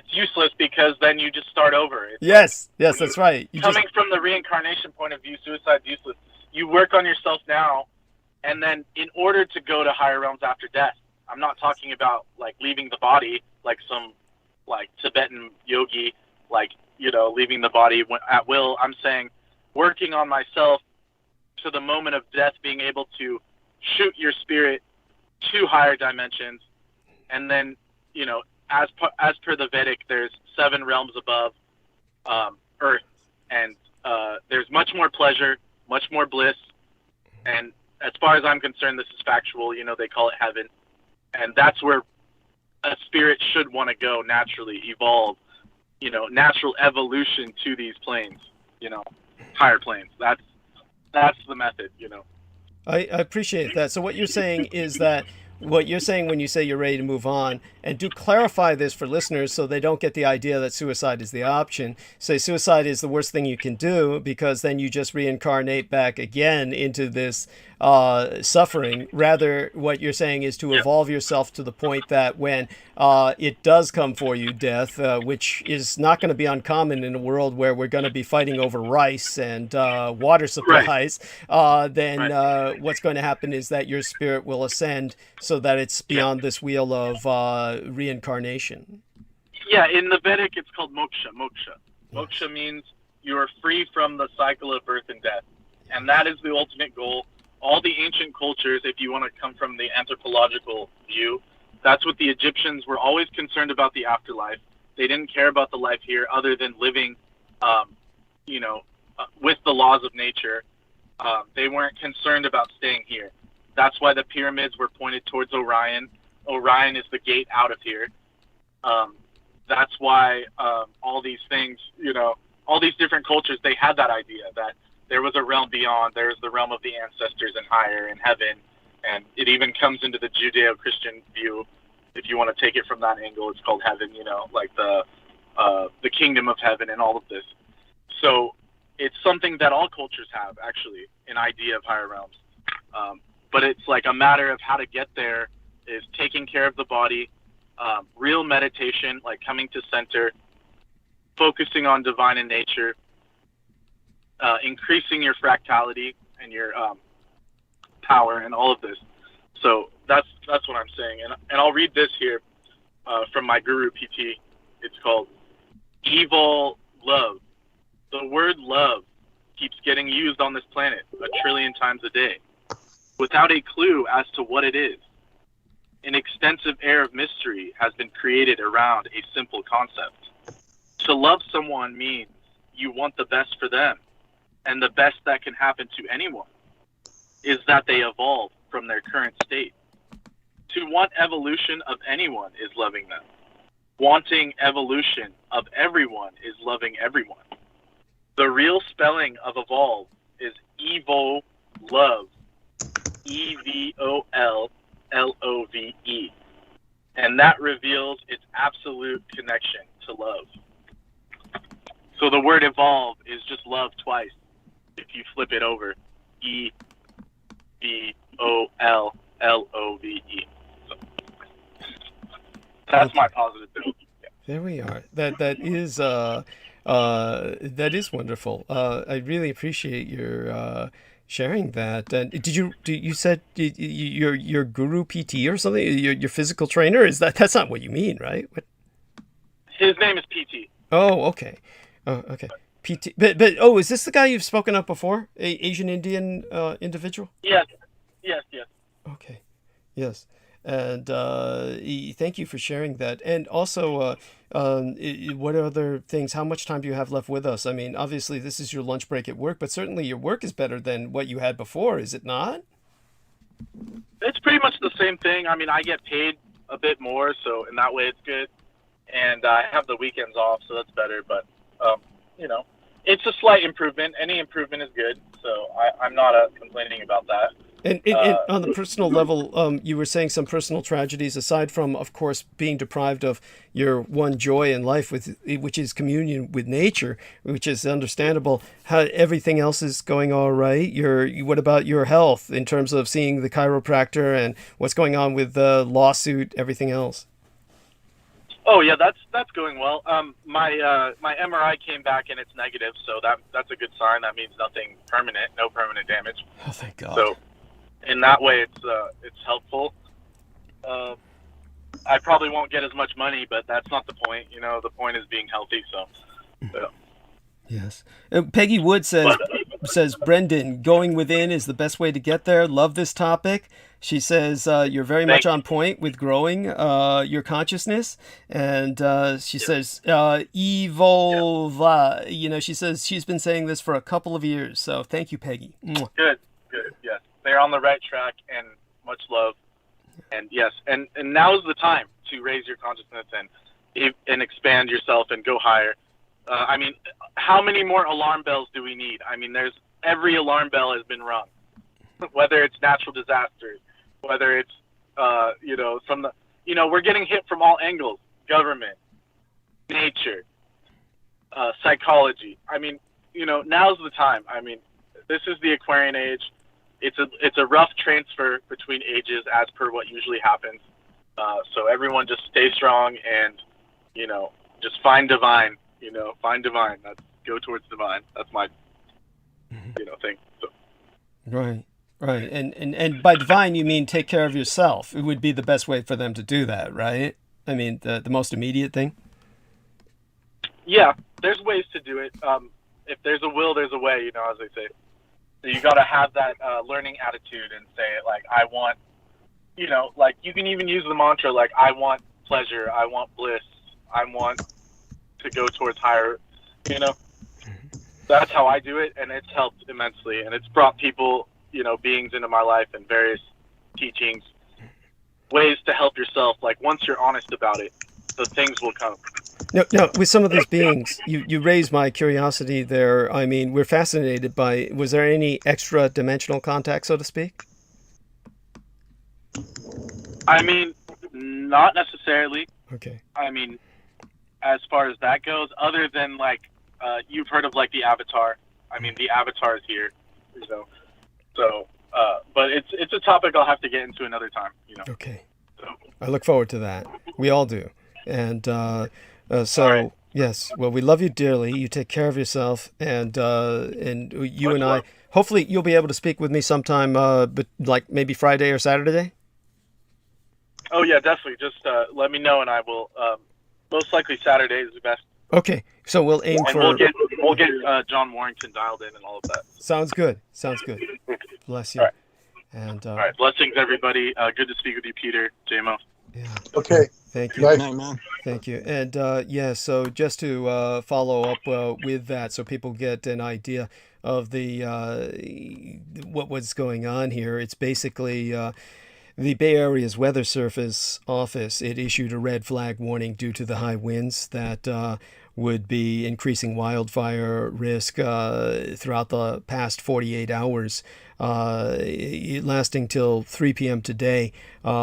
useless because then you just start over. It's yes, that's right. Coming from the reincarnation point of view, suicide's useless. You work on yourself now, and then in order to go to higher realms after death, I'm not talking about like leaving the body like some like Tibetan yogi, like, you know, leaving the body at will. I'm saying working on myself to the moment of death, being able to shoot your spirit to higher dimensions, and then, you know, as per the Vedic, there's 7 realms above Earth, and there's much more pleasure, much more bliss, and as far as I'm concerned, this is factual. You know, they call it heaven, and that's where a spirit should want to go naturally, evolve. You know, natural evolution to these planes. You know, higher planes. That's the method. You know. I appreciate that. So what you're saying is that what you're saying when you say you're ready to move on, and do clarify this for listeners so they don't get the idea that suicide is the option. Say suicide is the worst thing you can do because then you just reincarnate back again into this suffering. Rather, what you're saying is to evolve yourself to the point that when it does come for you, death, which is not going to be uncommon in a world where we're going to be fighting over rice and water supplies, then what's going to happen is that your spirit will ascend so that it's beyond this wheel of reincarnation. Yeah, in the Vedic, it's called moksha. Moksha means you are free from the cycle of birth and death, and that is the ultimate goal. All the ancient cultures, if you want to come from the anthropological view, that's what the Egyptians were always concerned about, the afterlife. They didn't care about the life here other than living, with the laws of nature. They weren't concerned about staying here. That's why the pyramids were pointed towards Orion. Orion is the gate out of here. That's why all these things, all these different cultures, they had that idea that there was a realm beyond. There's the realm of the ancestors and higher in heaven. And it even comes into the Judeo-Christian view. If you want to take it from that angle, it's called heaven, like the kingdom of heaven and all of this. So it's something that all cultures have, actually, an idea of higher realms. But it's like a matter of how to get there is taking care of the body, real meditation, like coming to center, focusing on divine in nature, increasing your fractality and your power and all of this. So that's what I'm saying. And I'll read this here from my guru PT. It's called Evil Love. The word love keeps getting used on this planet 1 trillion times a day without a clue as to what it is. An extensive air of mystery has been created around a simple concept. To love someone means you want the best for them, and the best that can happen to anyone is that they evolve from their current state. To want evolution of anyone is loving them. Wanting evolution of everyone is loving everyone. The real spelling of evolve is Evo Love. EVOLLOVE. And that reveals its absolute connection to love. So the word evolve is just love twice. If you flip it over, EVOLLOVE. So that's my positive thing. Yeah. There we are. That is wonderful. I really appreciate your sharing that. And you said your guru PT or something? Your physical trainer? That's not what you mean, right? What? His name is PT. Oh, okay. Oh, okay. PT. But is this the guy you've spoken of before? Asian Indian individual? Yes. Okay. Yes. And thank you for sharing that. And also, what other things, how much time do you have left with us? I mean, obviously this is your lunch break at work, but certainly your work is better than what you had before, is it not? It's pretty much the same thing. I mean, I get paid a bit more, so in that way it's good. And I have the weekends off, so that's better. But, it's a slight improvement. Any improvement is good, so I'm not complaining about that. And on the personal level, you were saying some personal tragedies, aside from, of course, being deprived of your one joy in life, which is communion with nature, which is understandable. How everything else is going all right? What about your health in terms of seeing the chiropractor and what's going on with the lawsuit, everything else? Oh yeah, that's going well. My MRI came back and it's negative, so that's a good sign. That means nothing permanent, no permanent damage. Oh, thank God. So in that way, it's helpful. I probably won't get as much money, but that's not the point. The point is being healthy. So. Yes. Peggy Wood says, Brendan, going within is the best way to get there. Love this topic. She says, you're very much on point with growing your consciousness. And she says, evolve. She says she's been saying this for a couple of years. So thank you, Peggy. Good. Yes. They're on the right track, and much love. And yes, and now is the time to raise your consciousness and expand yourself and go higher. I mean, how many more alarm bells do we need? I mean, every alarm bell has been rung, whether it's natural disasters, whether it's, we're getting hit from all angles, government, nature, psychology. I mean, now's the time. I mean, this is the Aquarian age. It's a rough transfer between ages as per what usually happens. So everyone just stay strong and, just find divine. Find divine. Go towards divine. That's my, thing. So. Right. And by divine, you mean take care of yourself. It would be the best way for them to do that, right? I mean, the most immediate thing. Yeah, there's ways to do it. If there's a will, there's a way, as they say. So you got to have that learning attitude and say, like, I want, like you can even use the mantra, like, I want pleasure, I want bliss, I want to go towards higher, That's how I do it, and it's helped immensely. And it's brought people, beings into my life and various teachings, ways to help yourself. Like, once you're honest about it, the things will come. No, with some of these beings, you raised my curiosity there. I mean, we're fascinated by, was there any extra dimensional contact, so to speak? I mean, not necessarily. Okay. I mean, as far as that goes, other than, like, you've heard of, like, the Avatar. I mean, the Avatar is here. But it's a topic I'll have to get into another time, Okay. So. I look forward to that. We all do. And Right. Yes, well, we love you dearly. You take care of yourself, and you Much and I, love. hopefully you'll be able to speak with me sometime, but like maybe Friday or Saturday. Oh, yeah, definitely. Just let me know, and I will. Most likely Saturday is the best. Okay, so we'll aim And for. we'll get John Warrington dialed in and all of that. Sounds good. Bless you. All right. And All right. Blessings, everybody. Good to speak with you, Peter. JMO. yeah, Okay. thank you. Nice. Night, man. Thank you. And so just to follow up with that, so people get an idea of what was going on here. It's basically the Bay Area's Weather Service office. It issued a red flag warning due to the high winds that would be increasing wildfire risk throughout the past 48 hours, lasting till 3 p.m. today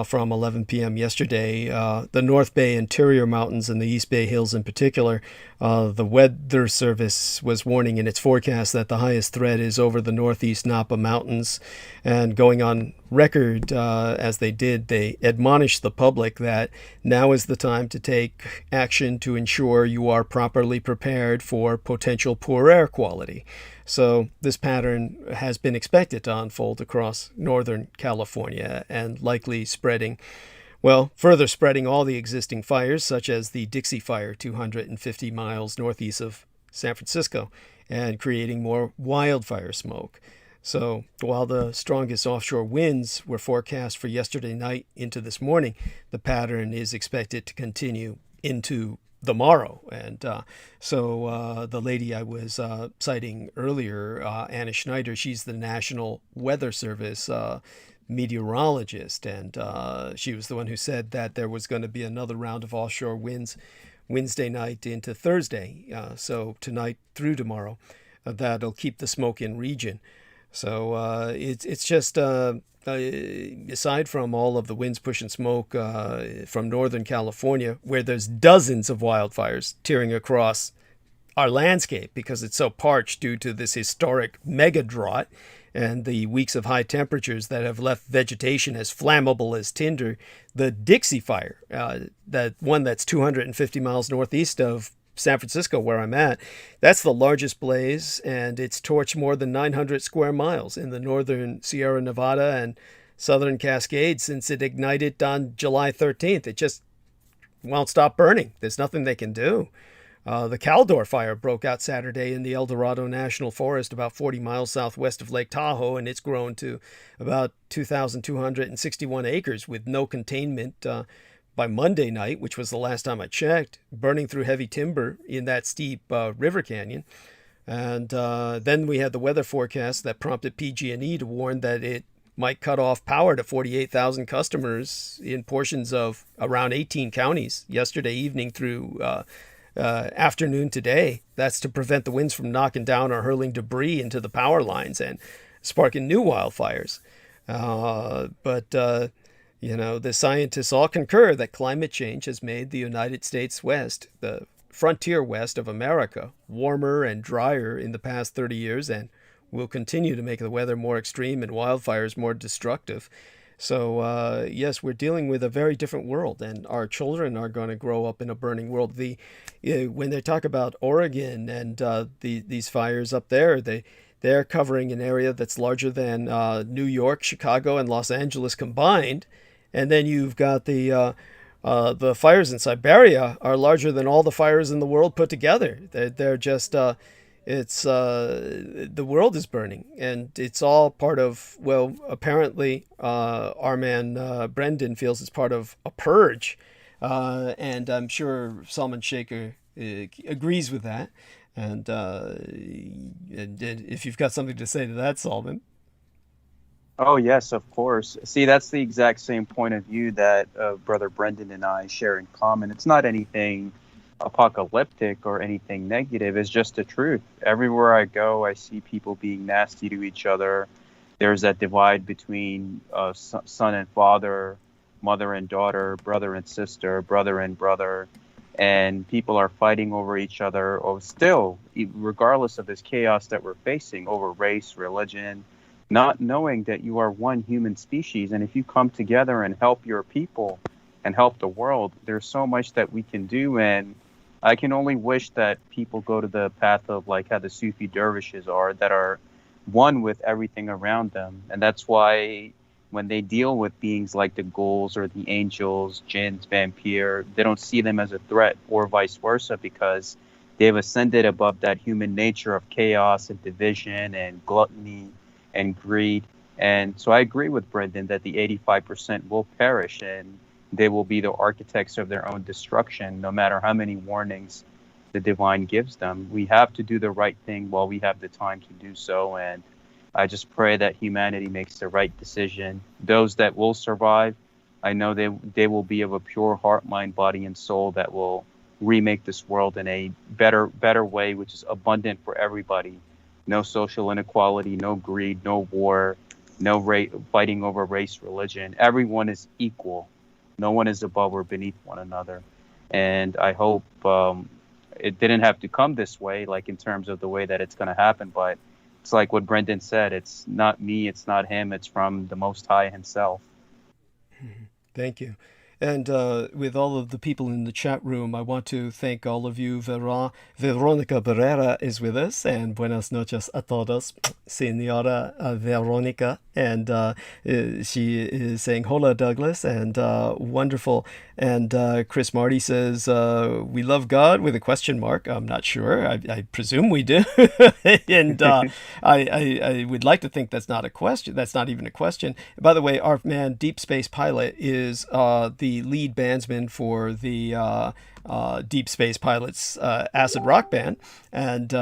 from 11 p.m. yesterday. The North Bay interior mountains and the East Bay Hills in particular, the Weather Service was warning in its forecast that the highest threat is over the northeast Napa Mountains. And going on record, as they did, they admonished the public that now is the time to take action to ensure you are properly prepared for potential poor air quality. So this pattern has been expected to unfold across Northern California and likely further spreading all the existing fires, such as the Dixie Fire 250 miles northeast of San Francisco, and creating more wildfire smoke. So while the strongest offshore winds were forecast for yesterday night into this morning, the pattern is expected to continue into the morrow. And so the lady I was citing earlier, Anna Schneider, she's the National Weather Service meteorologist, and she was the one who said that there was going to be another round of offshore winds Wednesday night into Thursday, so tonight through tomorrow, that'll keep the smoke in region. So it's just aside from all of the winds pushing smoke from Northern California, where there's dozens of wildfires tearing across our landscape because it's so parched due to this historic mega drought and the weeks of high temperatures that have left vegetation as flammable as tinder. The Dixie Fire, that one that's 250 miles northeast of San Francisco, where I'm at, that's the largest blaze, and it's torched more than 900 square miles in the northern Sierra Nevada and southern Cascades since it ignited on July 13th. It just won't stop burning. There's nothing they can do. The Caldor Fire broke out Saturday in the El Dorado National Forest about 40 miles southwest of Lake Tahoe, and it's grown to about 2,261 acres with no containment by Monday night, which was the last time I checked, burning through heavy timber in that steep river canyon. And then we had the weather forecast that prompted PG&E to warn that it might cut off power to 48,000 customers in portions of around 18 counties yesterday evening through afternoon today. That's to prevent the winds from knocking down or hurling debris into the power lines and sparking new wildfires. But the scientists all concur that climate change has made the United States West, the frontier west of America, warmer and drier in the past 30 years, and will continue to make the weather more extreme and wildfires more destructive. So, yes, we're dealing with a very different world, and our children are going to grow up in a burning world. When they talk about Oregon and these fires up there, they're covering an area that's larger than New York, Chicago, and Los Angeles combined. And then you've got the fires in Siberia are larger than all the fires in the world put together. They're just... the world is burning, and it's all part of, well, apparently our man Brendan feels it's part of a purge, and I'm sure Salman Sheikh agrees with that, and if you've got something to say to that, Salman. Oh, yes, of course. See, that's the exact same point of view that Brother Brendan and I share in common. It's not anything apocalyptic or anything negative. It's just the truth. Everywhere I go, I see people being nasty to each other. There's that divide between son and father, mother and daughter, brother and sister, brother and brother, and people are fighting over each other, or still, regardless of this chaos that we're facing, over race, religion, not knowing that you are one human species. And if you come together and help your people and help the world, there's so much that we can do. And I can only wish that people go to the path of like how the Sufi dervishes are, that are one with everything around them. And that's why when they deal with beings like the ghouls or the angels, jinns, vampire, they don't see them as a threat, or vice versa, because they've ascended above that human nature of chaos and division and gluttony and greed. And so I agree with Brendan that the 85% will perish, and they will be the architects of their own destruction, no matter how many warnings the divine gives them. We have to do the right thing while we have the time to do so. And I just pray that humanity makes the right decision. Those that will survive, I know they will be of a pure heart, mind, body, and soul that will remake this world in a better way, which is abundant for everybody. No social inequality, no greed, no war, no fighting over race, religion. Everyone is equal. No one is above or beneath one another. And I hope it didn't have to come this way, like in terms of the way that it's going to happen. But it's like what Brendan said. It's not me. It's not him. It's from the Most High himself. Thank you. And with all of the people in the chat room, I want to thank all of you. Veronica Barrera is with us, and buenas noches a todos, Senora Veronica. And she is saying, hola, Douglas, and wonderful. And Chris Marty says, we love God, with a question mark. I'm not sure. I presume we do. And I would like to think that's not a question. That's not even a question. By the way, our man, Deep Space Pilot, is the lead bandsman for the Deep Space Pilots acid rock band. And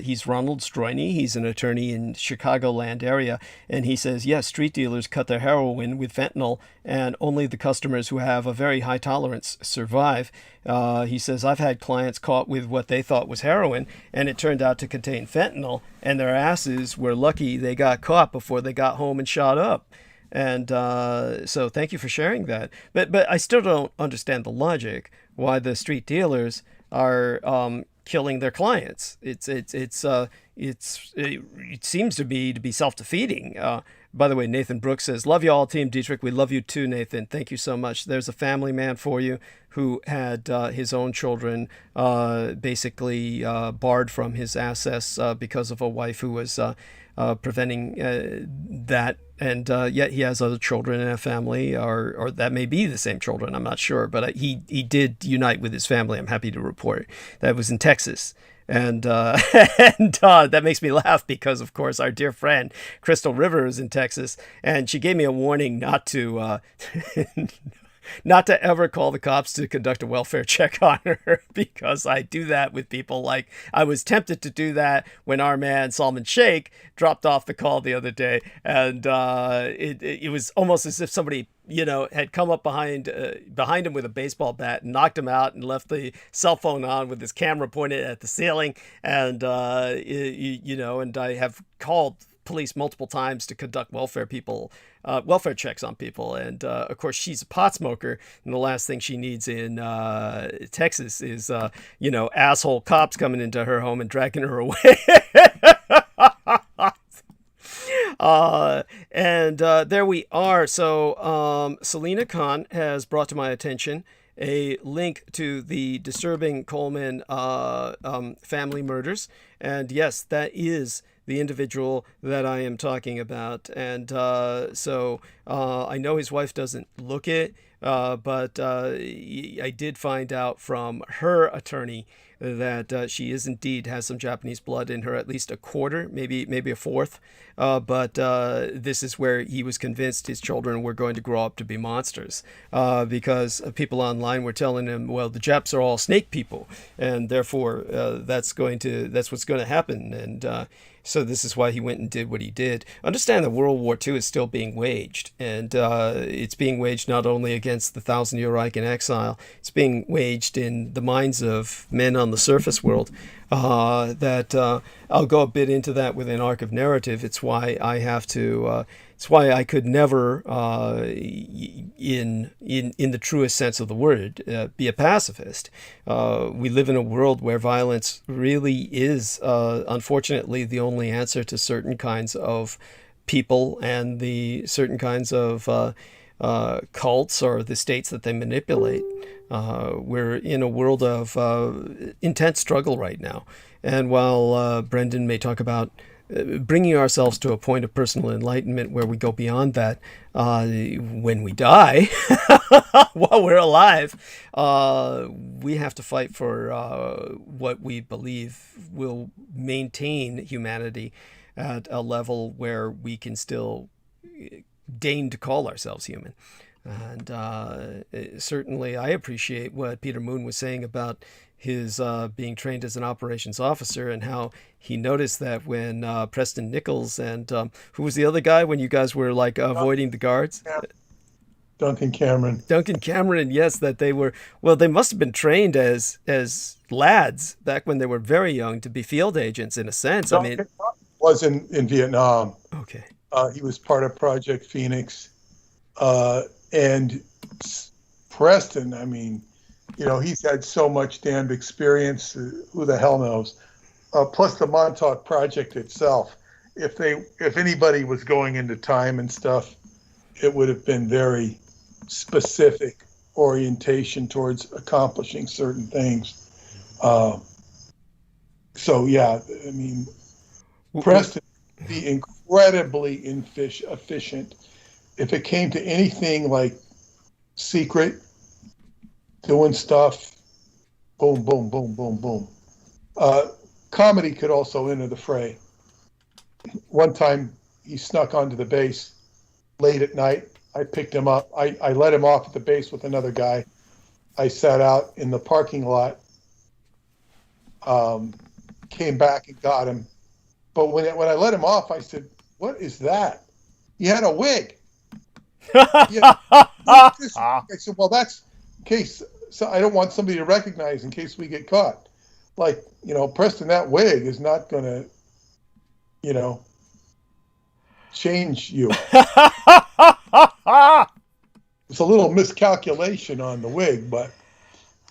he's Ronald Stroyne. He's an attorney in Chicagoland area. And he says, yes, street dealers cut their heroin with fentanyl, and only the customers who have a very high tolerance survive. He says, I've had clients caught with what they thought was heroin, and it turned out to contain fentanyl, and their asses were lucky they got caught before they got home and shot up. And so thank you for sharing that. But I still don't understand the logic why the street dealers are killing their clients. It seems to be self-defeating. By the way, Nathan Brooks says, love you all, Team Dietrich. We love you too, Nathan. Thank you so much. There's a family man for you who had his own children basically barred from his access because of a wife who was preventing that. And yet he has other children in a family, or that may be the same children. I'm not sure. But he did unite with his family. I'm happy to report. That was in Texas. And that makes me laugh because, of course, our dear friend Crystal River is in Texas, and she gave me a warning not to not to ever call the cops to conduct a welfare check on her, because I do that with people. Like, I was tempted to do that when our man Salman Sheikh dropped off the call the other day, and it was almost as if somebody, had come up behind him with a baseball bat and knocked him out and left the cell phone on with his camera pointed at the ceiling. And, and I have called police multiple times to conduct welfare checks on people. And, of course, she's a pot smoker. And the last thing she needs in Texas is, asshole cops coming into her home and dragging her away. And there we are. So Selena Khan has brought to my attention a link to the disturbing Coleman family murders. And yes, that is the individual that I am talking about. And so I know his wife doesn't look it, but I did find out from her attorney that she is indeed has some Japanese blood in her, at least a quarter, maybe a fourth. But this is where he was convinced his children were going to grow up to be monsters, because people online were telling him, well, the Japs are all snake people, and therefore that's what's going to happen. And so this is why he went and did what he did. Understand that World War II is still being waged, and it's being waged not only against the 1,000-year Reich in exile, it's being waged in the minds of men on the surface world. I'll go a bit into that with an arc of narrative. It's why I have to. It's why I could never, in the truest sense of the word, be a pacifist. We live in a world where violence really is, unfortunately, the only answer to certain kinds of people and the certain kinds of cults or the states that they manipulate. We're in a world of intense struggle right now. And while Brendan may talk about bringing ourselves to a point of personal enlightenment where we go beyond that when we die, while we're alive, we have to fight for what we believe will maintain humanity at a level where we can still deign to call ourselves human. And certainly I appreciate what Peter Moon was saying about his being trained as an operations officer, and how he noticed that when Preston Nichols and who was the other guy when you guys were like avoiding the guards? Duncan Cameron, yes, that they were, well, they must have been trained as lads back when they were very young to be field agents in a sense. Duncan was in Vietnam. Okay. He was part of Project Phoenix. And Preston, he's had so much damned experience. Who the hell knows? Plus the Montauk Project itself. If anybody was going into time and stuff, it would have been very specific orientation towards accomplishing certain things. Preston would be incredibly efficient. If it came to anything like secret, doing stuff, boom, boom, boom, boom, boom. Comedy could also enter the fray. One time he snuck onto the base late at night. I picked him up. I let him off at the base with another guy. I sat out in the parking lot, came back and got him. But when I let him off, I said, "What is that?" He had a wig. I said, "Well, that's in case. So I don't want somebody to recognize in case we get caught. Like, Preston, that wig is not going to, change you." It's a little miscalculation on the wig, but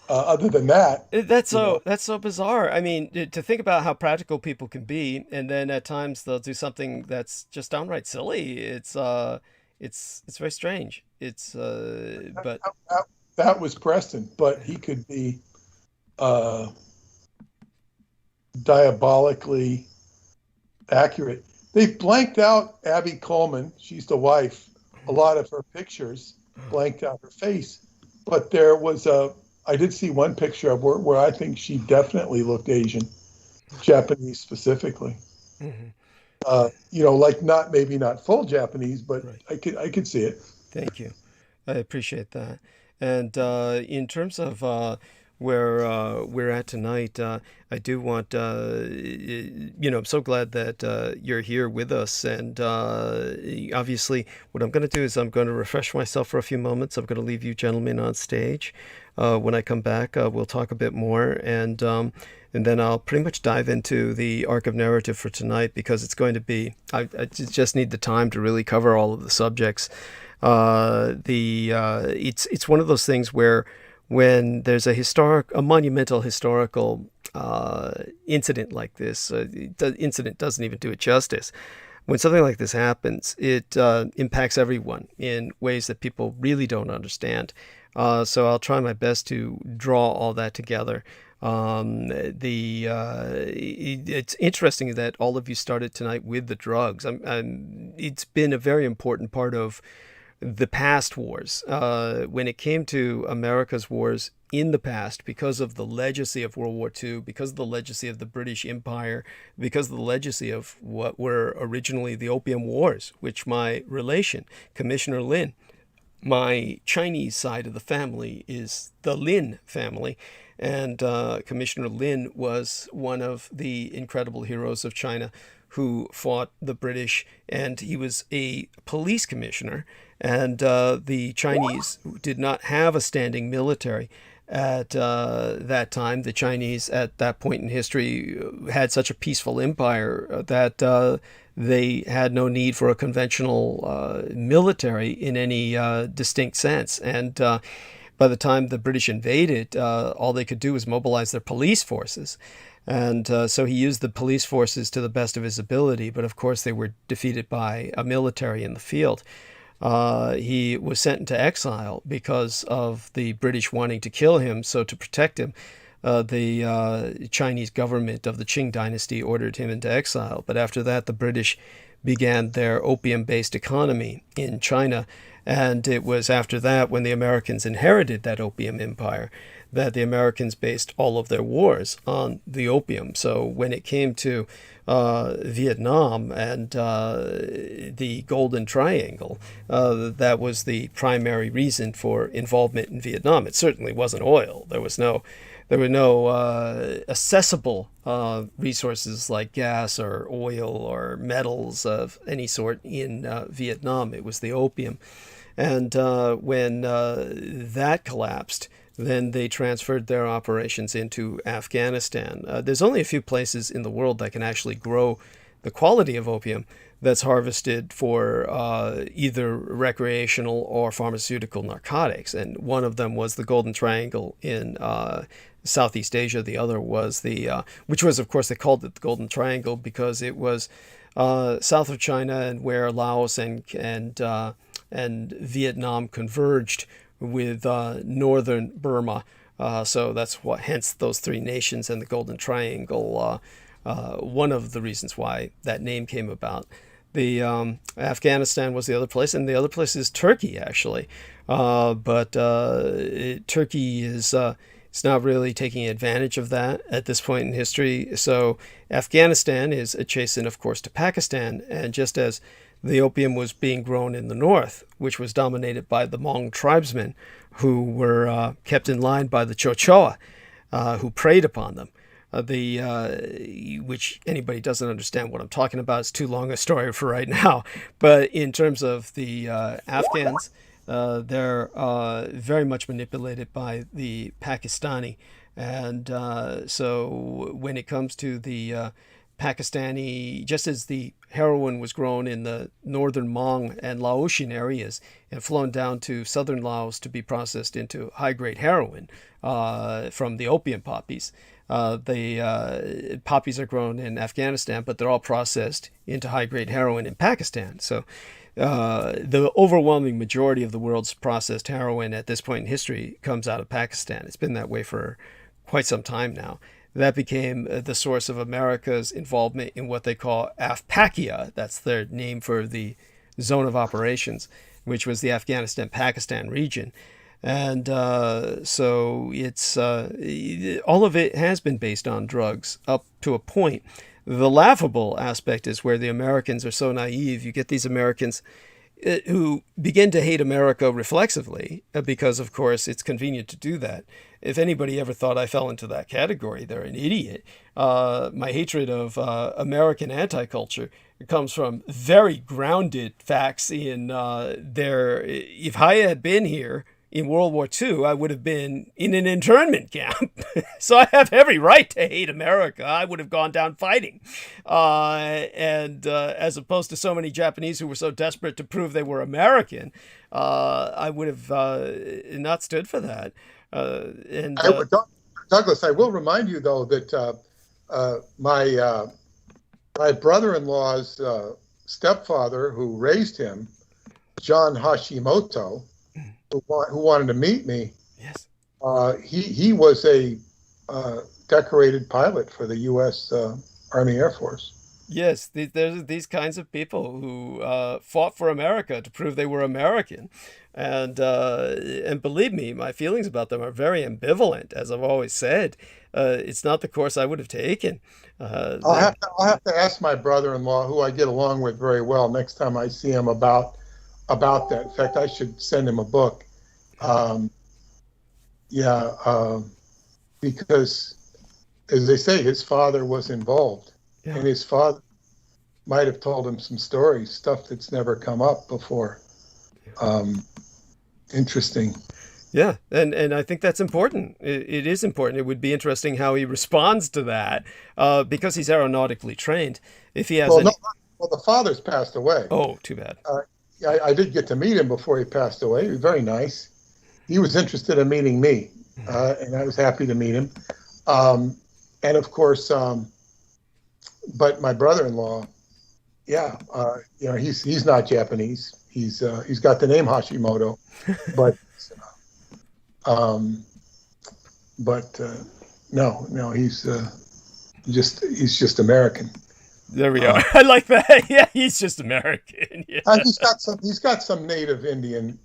other than that, That's so bizarre. I mean, to think about how practical people can be, and then at times they'll do something that's just downright silly. It's very strange. But that was Preston, but he could be diabolically accurate. They blanked out Abby Coleman, she's the wife, a lot of her pictures, blanked out her face. But there was I did see one picture of her where I think she definitely looked Asian, Japanese specifically. Like maybe not full Japanese, but right. I could see it. Thank you. I appreciate that. And in terms of where we're at tonight, I do want, I'm so glad that you're here with us. And obviously, what I'm going to do is I'm going to refresh myself for a few moments. I'm going to leave you gentlemen on stage. When I come back, we'll talk a bit more, and then I'll pretty much dive into the arc of narrative for tonight, because it's going to be, I just need the time to really cover all of the subjects. It's one of those things where when there's a monumental historical incident like this, the incident doesn't even do it justice. When something like this happens, it impacts everyone in ways that people really don't understand. So I'll try my best to draw all that together. It's interesting that all of you started tonight with the drugs. It's been a very important part of the past wars. When it came to America's wars in the past, because of the legacy of World War II, because of the legacy of the British Empire, because of the legacy of what were originally the Opium Wars, which my relation, Commissioner Lin, my Chinese side of the family is the Lin family, and Commissioner Lin was one of the incredible heroes of China who fought the British, and he was a police commissioner, and the Chinese did not have a standing military at that time. The Chinese at that point in history had such a peaceful empire that they had no need for a conventional military in any distinct sense. And by the time the British invaded, all they could do was mobilize their police forces. And so he used the police forces to the best of his ability, but of course they were defeated by a military in the field. He was sent into exile because of the British wanting to kill him. So to protect him, the Chinese government of the Qing dynasty ordered him into exile. But after that, the British began their opium-based economy in China. And it was after that, when the Americans inherited that opium empire, that the Americans based all of their wars on the opium. So when it came to Vietnam and the Golden Triangle, that was the primary reason for involvement in Vietnam. It certainly wasn't oil. There were no accessible resources like gas or oil or metals of any sort in Vietnam. It was the opium. And when that collapsed, then they transferred their operations into Afghanistan. There's only a few places in the world that can actually grow the quality of opium that's harvested for either recreational or pharmaceutical narcotics. And one of them was the Golden Triangle in Southeast Asia. The other was which was, of course, they called it the Golden Triangle because it was south of China and where Laos and Vietnam converged with northern Burma. So that's hence those three nations and the Golden Triangle, one of the reasons why that name came about. The Afghanistan was the other place, and the other place is Turkey, actually. But Turkey is it's not really taking advantage of that at this point in history. So Afghanistan is adjacent, of course, to Pakistan, and just as the opium was being grown in the north, which was dominated by the Hmong tribesmen who were kept in line by the Choctaw, who preyed upon them. Which anybody doesn't understand what I'm talking about. It's too long a story for right now. But in terms of the Afghans, they're very much manipulated by the Pakistani. And so when it comes to the Pakistani, just as the heroin was grown in the northern Hmong and Laotian areas and flown down to southern Laos to be processed into high-grade heroin from the opium poppies. The poppies are grown in Afghanistan, but they're all processed into high-grade heroin in Pakistan. So the overwhelming majority of the world's processed heroin at this point in history comes out of Pakistan. It's been that way for quite some time now. That became the source of America's involvement in what they call AFGHANISTAN. That's their name for the zone of operations, which was the Afghanistan-Pakistan region. And so it's all of it has been based on drugs up to a point. The laughable aspect is where the Americans are so naive. You get these Americans who begin to hate America reflexively because, of course, it's convenient to do that. If anybody ever thought I fell into that category, they're an idiot. My hatred of American anti-culture comes from very grounded facts in if Haya had been here in World War II, I would have been in an internment camp. So I have every right to hate America. I would have gone down fighting. And as opposed to so many Japanese who were so desperate to prove they were American, I would have not stood for that. Douglas, I will remind you, though, that my brother-in-law's stepfather, who raised him, John Hashimoto, who wanted to meet me, yes, he was a decorated pilot for the U.S. Army Air Force. Yes, there's these kinds of people who fought for America to prove they were American. And believe me, my feelings about them are very ambivalent, as I've always said. It's not the course I would have taken. I'll have to ask my brother-in-law, who I get along with very well, next time I see him about that. In fact, I should send him a book. Because, as they say, his father was involved. Yeah. And his father might have told him some stories, stuff that's never come up before. Interesting. Yeah, and I think that's important. It is important. It would be interesting how he responds to that, because he's aeronautically trained. If he has the father's passed away. Oh, too bad. I did get to meet him before he passed away. He was very nice. He was interested in meeting me, and I was happy to meet him. And of course, but my brother-in-law, he's not Japanese. He's got the name Hashimoto, but no, he's just American. There we are. I like that. Yeah, he's just American. Yeah. He's got some native Indian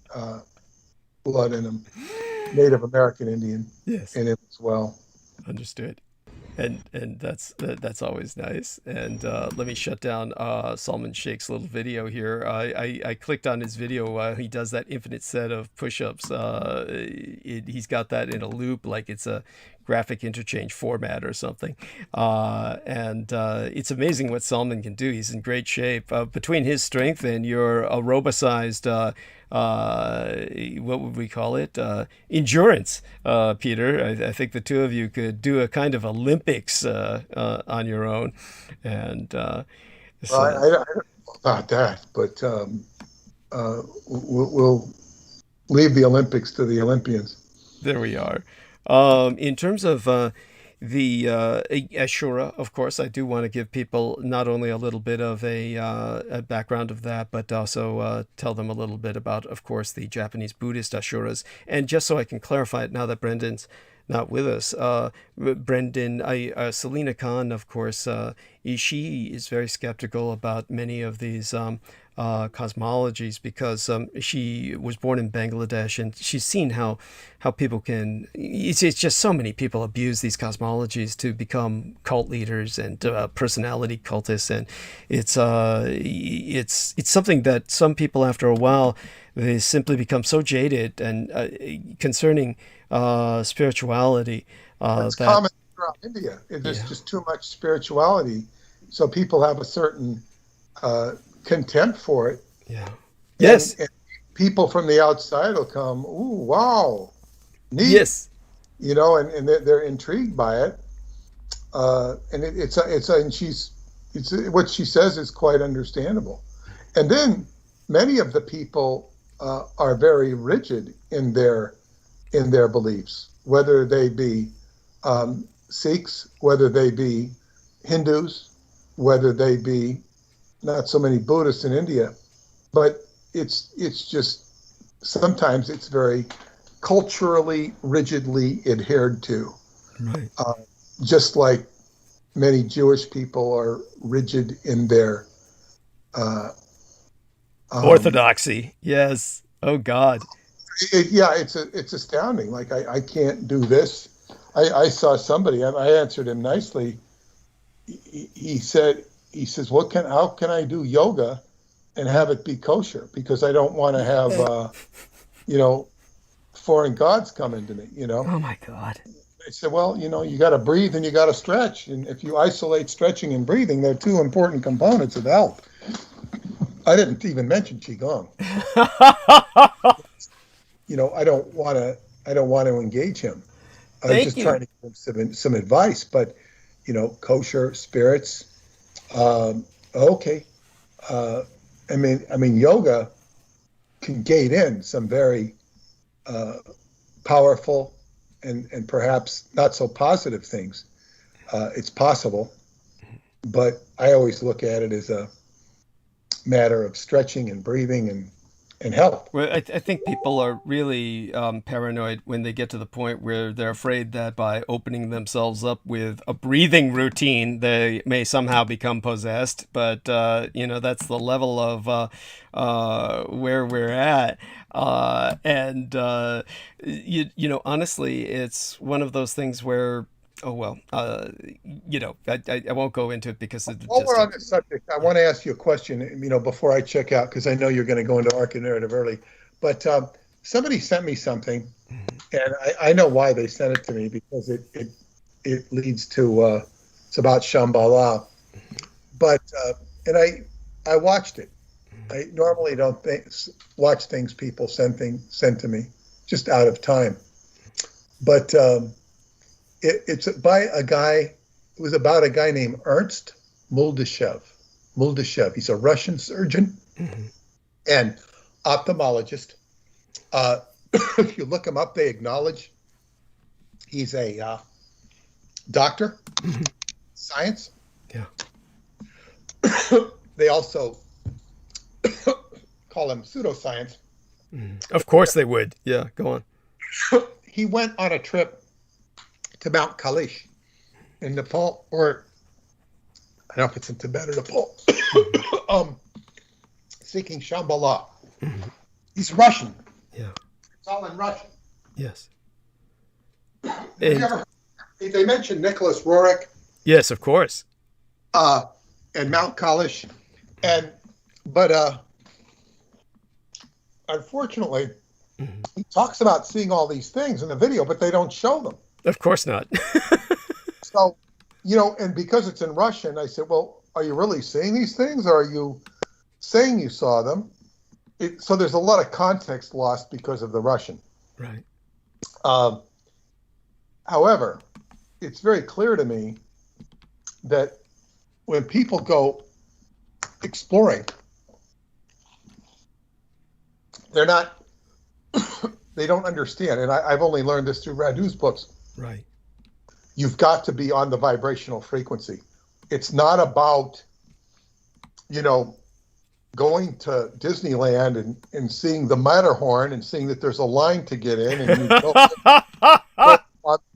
blood in him, Native American Indian in him as well. Understood. And that's always nice. And let me shut down Salman Sheikh's little video here. I clicked on his video. He does that infinite set of push-ups. He's got that in a loop, like it's a graphic interchange format or something. And it's amazing what Salman can do. He's in great shape. Between his strength and your aerobicized what would we call it? Endurance, Peter. I think the two of you could do a kind of Olympics on your own. And I don't know about that, but we'll leave the Olympics to the Olympians. There we are. In terms of the Ashura, of course, I do want to give people not only a little bit of a background of that, but also tell them a little bit about, of course, the Japanese Buddhist Ashuras. And just so I can clarify it now that Brendan's not with us, Selina Khan, of course, she is very skeptical about many of these cosmologies, because she was born in Bangladesh, and she's seen how people can, it's just so many people abuse these cosmologies to become cult leaders and personality cultists, and it's something that some people, after a while, they simply become so jaded and concerning spirituality. It's that, common throughout India. There's just too much spirituality, so people have a certain contempt for it. Yeah. Yes. And people from the outside will come, ooh, wow, neat. Yes. You know, and they're intrigued by it. And it's what she says is quite understandable. And then many of the people are very rigid in their beliefs, whether they be Sikhs, whether they be Hindus, whether they be not so many Buddhists in India, but it's just sometimes it's very culturally rigidly adhered to, right. Just like many Jewish people are rigid in their orthodoxy. Yes. Oh God. It's astounding. Like I can't do this. I saw somebody. I answered him nicely. He says, how can I do yoga and have it be kosher? Because I don't want to have, foreign gods come into me, Oh my God. I said, well, you got to breathe and you got to stretch. And if you isolate stretching and breathing, they're two important components of health. I didn't even mention Qigong. I don't want to engage him. I was just trying to give him some advice, but kosher spirits. Okay. I mean, yoga can gate in some very powerful and perhaps not so positive things. It's possible, but I always look at it as a matter of stretching and breathing and health. Well, I think people are really paranoid when they get to the point where they're afraid that by opening themselves up with a breathing routine, they may somehow become possessed. But, that's the level of where we're at. Honestly, it's one of those things where, I won't go into it because it's while we're on this subject, I want to ask you a question, before I check out, because I know you're going to go into arc-narrative early. But somebody sent me something, and I know why they sent it to me, because it leads to it's about Shambhala. But and I watched it. I normally don't watch things people send to me, just out of time. But it's by a guy. It was about a guy named Ernst Muldashev. He's a Russian surgeon and ophthalmologist. If you look him up, they acknowledge he's a doctor, science. Yeah. They also call him pseudoscience. Of course they would. Yeah, go on. He went on a trip to Mount Kailash in Nepal, or I don't know if it's in Tibet or Nepal, seeking Shambhala. He's Russian. Yeah. It's all in Russian. Yes. They mentioned Nicholas Roerich. Yes, of course. And Mount Kailash. But unfortunately, he talks about seeing all these things in the video, but they don't show them. Of course not. So, and because it's in Russian, I said, well, are you really seeing these things, or are you saying you saw them? So there's a lot of context lost because of the Russian. Right. However, it's very clear to me that when people go exploring, they're not, they don't understand. And I've only learned this through Radu's books. Right. You've got to be on the vibrational frequency. It's not about, going to Disneyland and seeing the Matterhorn and seeing that there's a line to get in and you go on a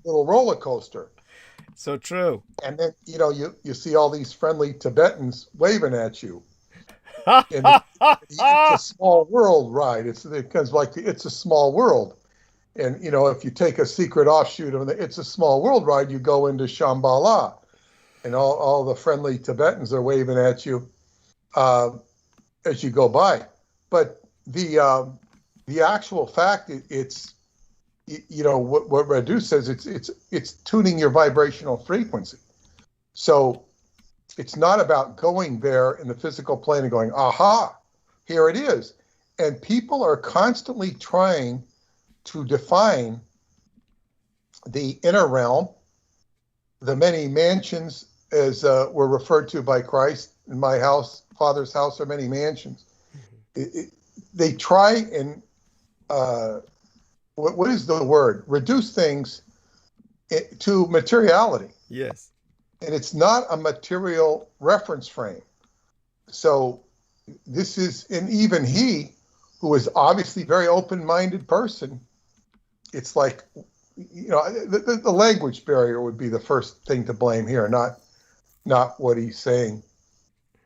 little roller coaster. So true. And then, you see all these friendly Tibetans waving at you. And it's a small world ride. It's like It's a Small World. And, you know, if you take a secret offshoot of the It's a Small World ride, you go into Shambhala, and all the friendly Tibetans are waving at you as you go by. But the actual fact, it's, you know, what Radu says, it's tuning your vibrational frequency. So it's not about going there in the physical plane and going, aha, here it is. And people are constantly trying to define the inner realm, the many mansions, as were referred to by Christ. In my house, Father's house are many mansions. They try and, what is the word? Reduce things to materiality. Yes. And it's not a material reference frame. So this is, and even he, who is obviously a very open-minded person, it's like, you know, the language barrier would be the first thing to blame here, not what he's saying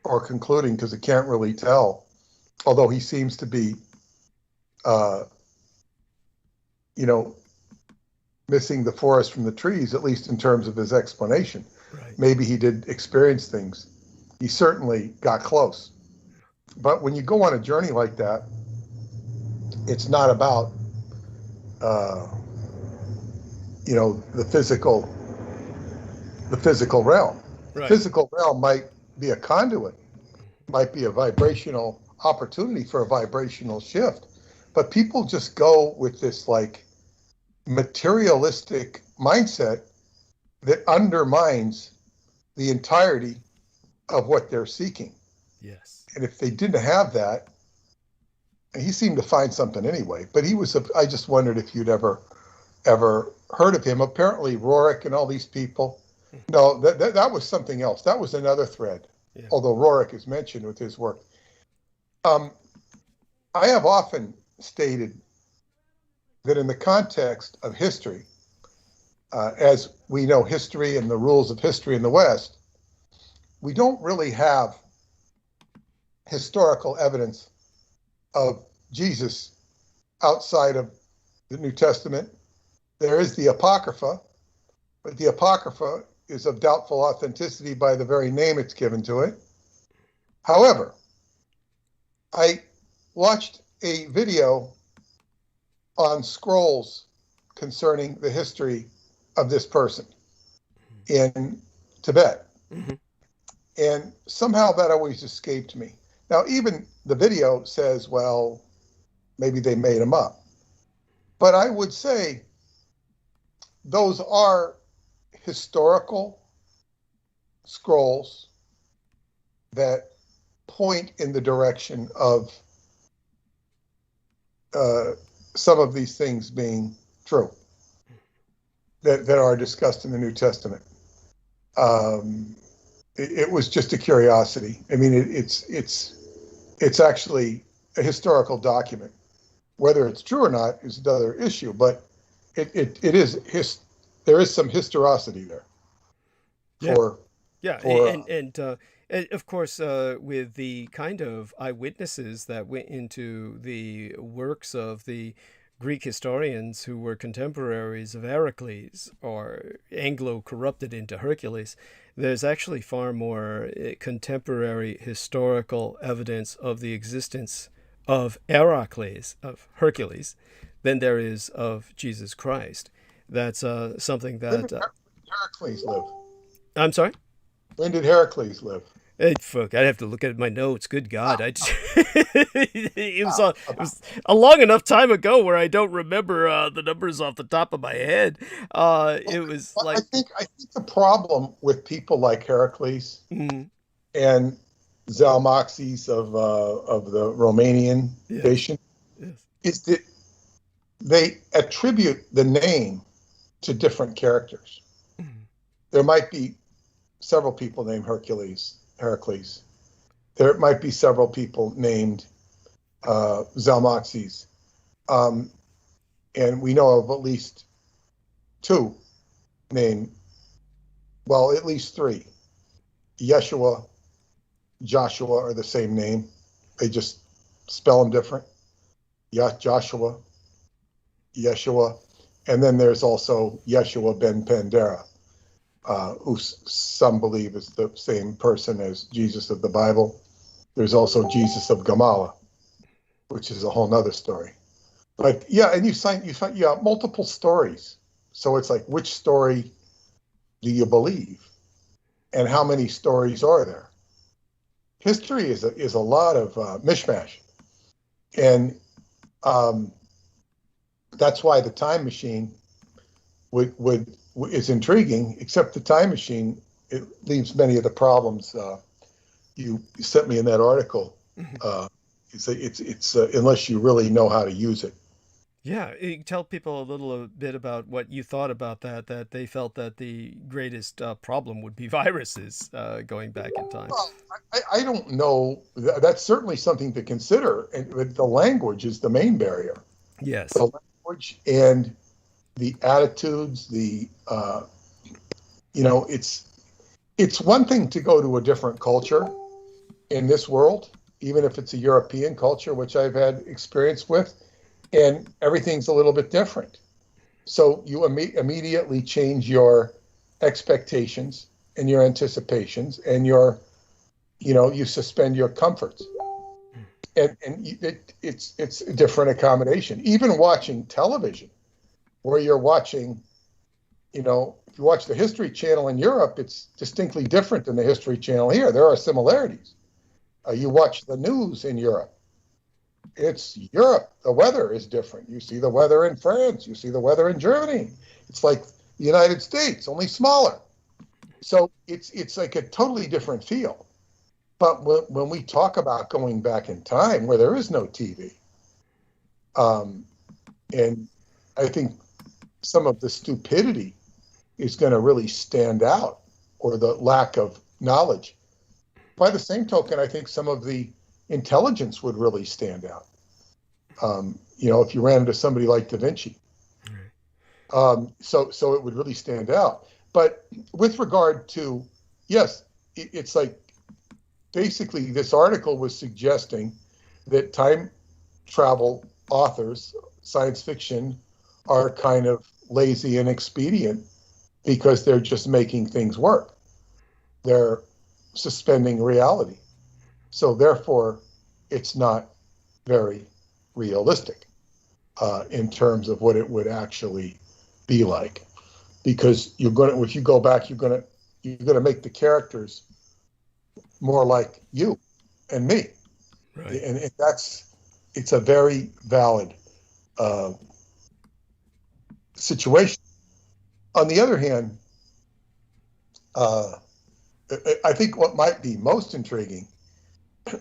or concluding, because it can't really tell. Although he seems to be, you know, missing the forest from the trees, at least in terms of his explanation. Right. Maybe he did experience things. He certainly got close. But when you go on a journey like that, it's not about, you know, the physical realm. Right. The physical realm might be a conduit, might be a vibrational opportunity for a vibrational shift. But people just go with this like materialistic mindset that undermines the entirety of what they're seeking. Yes. And if they didn't have that, and he seemed to find something anyway, but I just wondered if you'd ever heard of him. Apparently Rorik and all these people, no, that was something else. That was another thread, yeah. Although Rorik is mentioned with his work. I have often stated that in the context of history, as we know history and the rules of history in the West, we don't really have historical evidence of Jesus outside of the New Testament. There is the Apocrypha, but the Apocrypha is of doubtful authenticity by the very name it's given to it. However, I watched a video on scrolls concerning the history of this person in Tibet. Mm-hmm. And somehow that always escaped me. Now, even the video says, well, maybe they made him up. But I would say those are historical scrolls that point in the direction of some of these things being true that are discussed in the New Testament. It was just a curiosity. I mean, it's actually a historical document. Whether it's true or not is another issue, but there is some historicity there. And of course, with the kind of eyewitnesses that went into the works of the Greek historians who were contemporaries of Heracles or Anglo-corrupted into Hercules, there's actually far more contemporary historical evidence of the existence of Heracles, of Hercules, than there is of Jesus Christ. That's something that... When did Heracles live? I'm sorry? When did Heracles live? Fuck, I'd have to look at my notes. Good God. It was a long enough time ago where I don't remember the numbers off the top of my head. It was like... I think the problem with people like Heracles and Zalmoxis of the Romanian nation is that they attribute the name to different characters. There might be several people named Heracles. There might be several people named Zalmoxis. And we know of at least two named, well, at least three. Yeshua, Joshua are the same name. They just spell them different. Joshua, Yeshua, and then there's also Yeshua ben Pandera, who some believe is the same person as Jesus of the Bible. There's also Jesus of Gamala, which is a whole nother story. But yeah, and you find multiple stories. So it's like, which story do you believe, and how many stories are there? History is a lot of mishmash, and that's why the time machine is intriguing. Except the time machine, it leaves many of the problems you sent me in that article. It's unless you really know how to use it. Yeah, you tell people a little bit about what you thought about that they felt that the greatest problem would be viruses going back in time. Well, I don't know. That's certainly something to consider. And the language is the main barrier. Yes. The language and the attitudes, it's one thing to go to a different culture in this world, even if it's a European culture, which I've had experience with, and everything's a little bit different. So you immediately change your expectations and your anticipations, and you suspend your comforts. And it's a different accommodation. Even watching television, where you're watching, if you watch the History Channel in Europe, it's distinctly different than the History Channel here. There are similarities. You watch the news in Europe. It's Europe. The weather is different. You see the weather in France. You see the weather in Germany. It's like the United States, only smaller. So it's like a totally different feel. But when we talk about going back in time, where there is no TV, and I think some of the stupidity is going to really stand out, or the lack of knowledge. By the same token, I think some of the intelligence would really stand out. If you ran into somebody like Da Vinci. So it would really stand out. But with regard to, yes, it's like, basically this article was suggesting that time travel authors, science fiction, are kind of lazy and expedient because they're just making things work. They're suspending reality. So therefore, it's not very realistic in terms of what it would actually be like. Because if you go back, you're gonna make the characters more like you and me. Right. And it's a very valid situation. On the other hand, I think what might be most intriguing,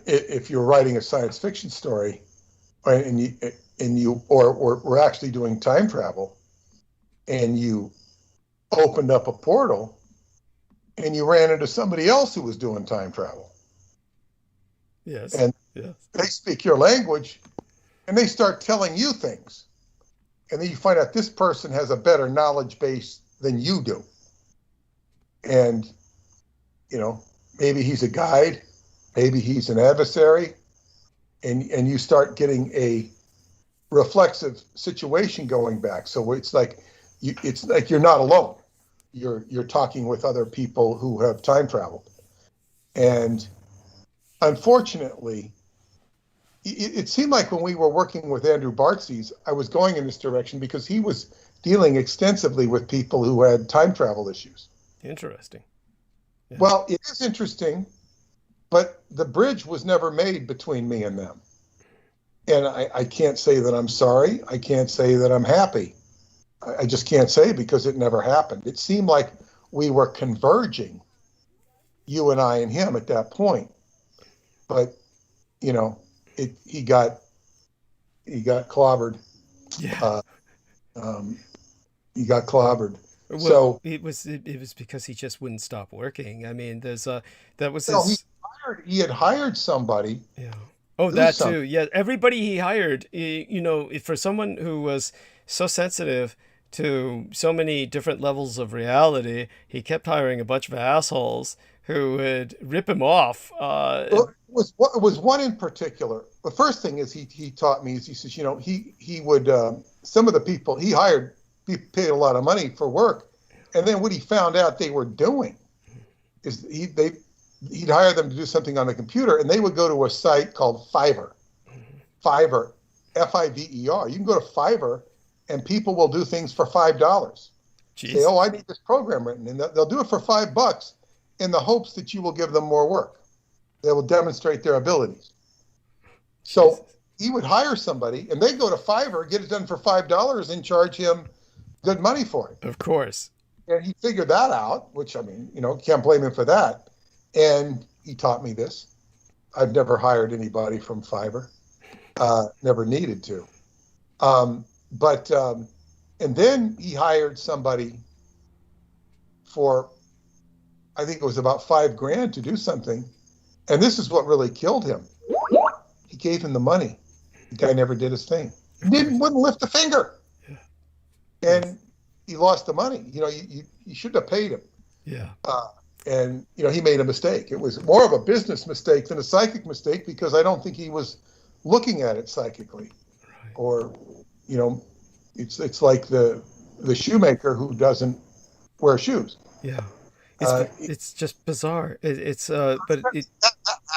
if you're writing a science fiction story, or we're actually doing time travel, and you opened up a portal and you ran into somebody else who was doing time travel. Yes. And yes. They speak your language, and they start telling you things. And then you find out this person has a better knowledge base than you do. And, maybe he's a guide, maybe he's an adversary, and you start getting a reflexive situation going back. So it's like you're not alone. You're talking with other people who have time traveled. And unfortunately, it seemed like when we were working with Andrew Bartzies, I was going in this direction because he was dealing extensively with people who had time travel issues. Interesting. Yeah. Well, it is interesting, but the bridge was never made between me and them. And I can't say that I'm sorry. I can't say that I'm happy. I just can't say, because it never happened. It seemed like we were converging, you and I and him, at that point. But, he got clobbered. Yeah. He got clobbered. Well, so it was because he just wouldn't stop working. I mean, he had hired somebody. Yeah. Oh, that too. Yeah. Everybody he hired, for someone who was so sensitive to so many different levels of reality, he kept hiring a bunch of assholes who would rip him off. Well, it was one in particular. The first thing is he taught me is he says, he would some of the people he hired, he paid a lot of money for work, and then what he found out they were doing is he'd hire them to do something on the computer, and they would go to a site called Fiverr. Fiverr, Fiver. You can go to Fiverr, and people will do things for $5. Say, oh, I need this program written, and they'll do it for $5 in the hopes that you will give them more work. They will demonstrate their abilities. So he would hire somebody, and they'd go to Fiverr, get it done for $5, and charge him good money for it. Of course. And he figured that out, which, I mean, can't blame him for that. And he taught me this. I've never hired anybody from Fiverr. Never needed to. And then he hired somebody for, I think it was about $5,000 to do something. And this is what really killed him. He gave him the money. The guy never did his thing. Wouldn't lift a finger. And he lost the money. You shouldn't have paid him. Yeah. And he made a mistake. It was more of a business mistake than a psychic mistake, because I don't think he was looking at it psychically. Right. Or, it's like the shoemaker who doesn't wear shoes. Yeah. It's just bizarre. But that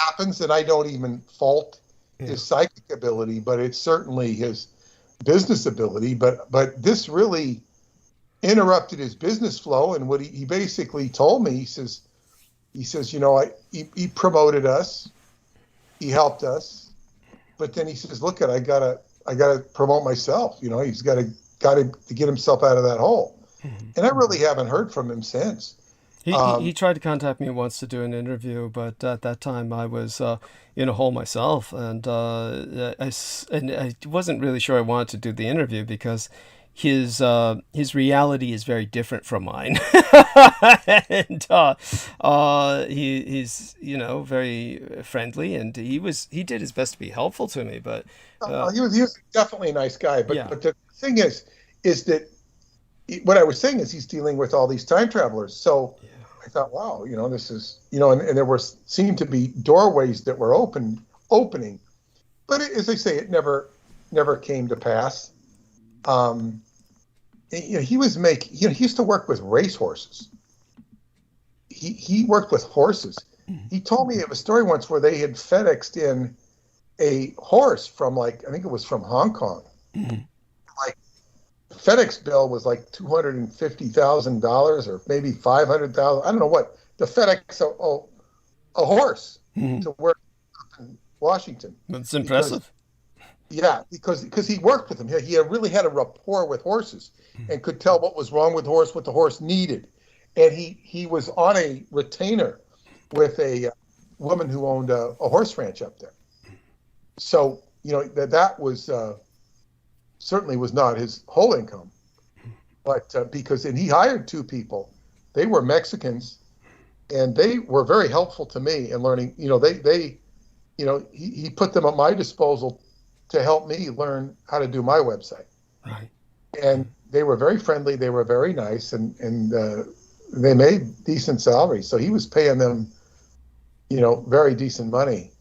happens, and I don't even fault his psychic ability, but it's certainly his business ability. But this really interrupted his business flow. And what he basically told me, he says, he promoted us, he helped us, but then he says, look, I gotta promote myself. He's got to get himself out of that hole. Mm-hmm. And I really haven't heard from him since. He tried to contact me once to do an interview, but at that time I was in a hole myself, and I wasn't really sure I wanted to do the interview because his reality is very different from mine, and he's very friendly, and he did his best to be helpful to me, but he was definitely a nice guy. But the thing is that what I was saying is he's dealing with all these time travelers. So I thought, wow, this is, and there seemed to be doorways that were opening, but as I say, it never came to pass. He was he used to work with racehorses. He worked with horses. He told me of a story once where they had FedExed in a horse from I think it was from Hong Kong. Mm-hmm. FedEx bill was like $250,000 or maybe $500,000. I don't know what the FedEx a horse to work in Washington. That's impressive. Because he worked with them. He really had a rapport with horses and could tell what was wrong with the horse, what the horse needed. And he was on a retainer with a woman who owned a horse ranch up there. So that was. Certainly was not his whole income, but and he hired two people. They were Mexicans, and they were very helpful to me in learning. He put them at my disposal to help me learn how to do my website. Right. And they were very friendly. They were very nice, and they made decent salaries. So he was paying them, very decent money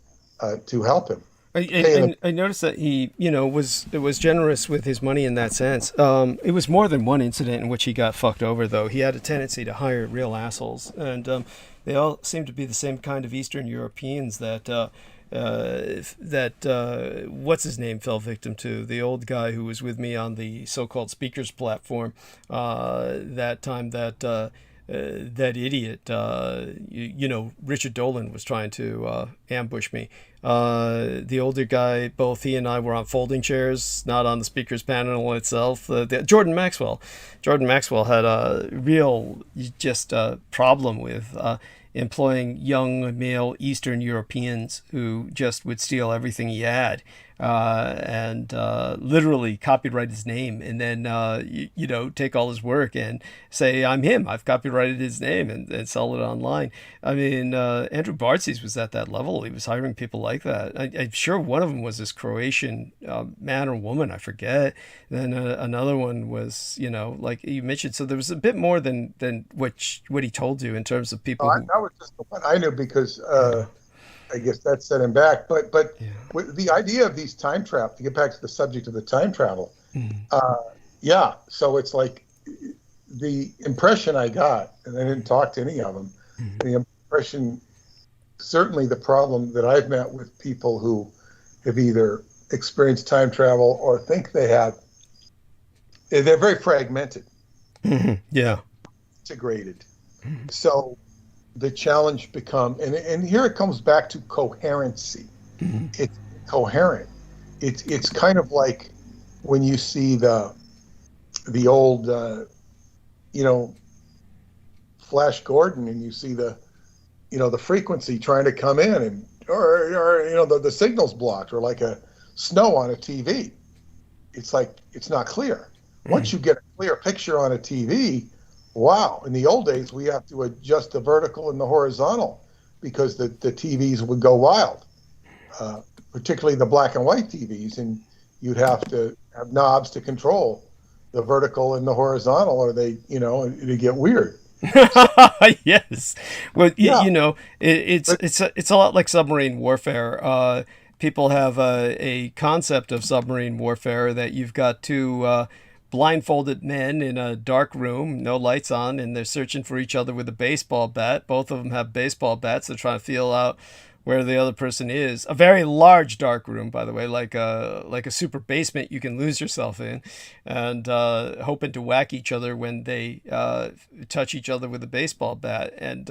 to help him. I noticed that he, was generous with his money in that sense. It was more than one incident in which he got fucked over, though. He had a tendency to hire real assholes, and they all seem to be the same kind of Eastern Europeans that what's his name fell victim to. The old guy who was with me on the so-called speakers platform that time that idiot, Richard Dolan was trying to ambush me. The older guy, both he and I were on folding chairs, not on the speakers panel itself. Jordan Maxwell had a real problem with employing young male Eastern Europeans who just would steal everything he had. and literally copyright his name, and then take all his work and say, I'm him, I've copyrighted his name, and sell it online. I mean, Andrew Bartzi's was at that level. He was hiring people like that. I'm sure one of them was this Croatian man or woman, I forget. Then another one was, like you mentioned. So there was a bit more than what he told you in terms of people. That was just the one I knew because I guess that set him back. But with the idea of these time travel, to get back to the subject of the time travel, so it's like the impression I got, and I didn't talk to any of them, the impression, certainly the problem that I've met with people who have either experienced time travel or think they have, they're very fragmented. Integrated. So the challenge become, and here it comes back to coherency. It's coherent. It's kind of like when you see the old Flash Gordon, and you see the frequency trying to come in, and or the signal's blocked, or like a snow on a TV. It's like it's not clear. Once you get a clear picture on a TV, wow. In the old days, we have to adjust the vertical and the horizontal because the TVs would go wild, particularly the black and white TVs, and you'd have to have knobs to control the vertical and the horizontal, or it'd get weird. Yes. Well, it's a lot like submarine warfare. People have a concept of submarine warfare that you've got two blindfolded men in a dark room, no lights on, and they're searching for each other with a baseball bat. Both of them have baseball bats. They're trying to feel out where the other person is. A very large dark room, by the way, like a super basement you can lose yourself in, and hoping to whack each other when they touch each other with a baseball bat. And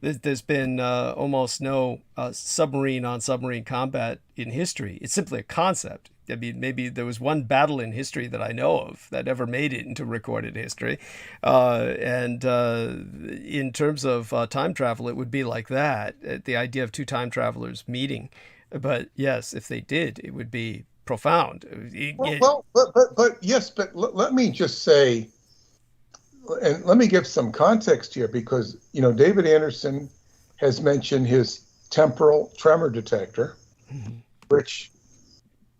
there's been almost no submarine on submarine combat in history. It's simply a concept. I mean, maybe there was one battle in history that I know of that ever made it into recorded history. And in terms of time travel, it would be like that, the idea of two time travelers meeting. But yes, if they did, it would be profound. Let me just say, and let me give some context here, because, David Anderson has mentioned his temporal tremor detector, which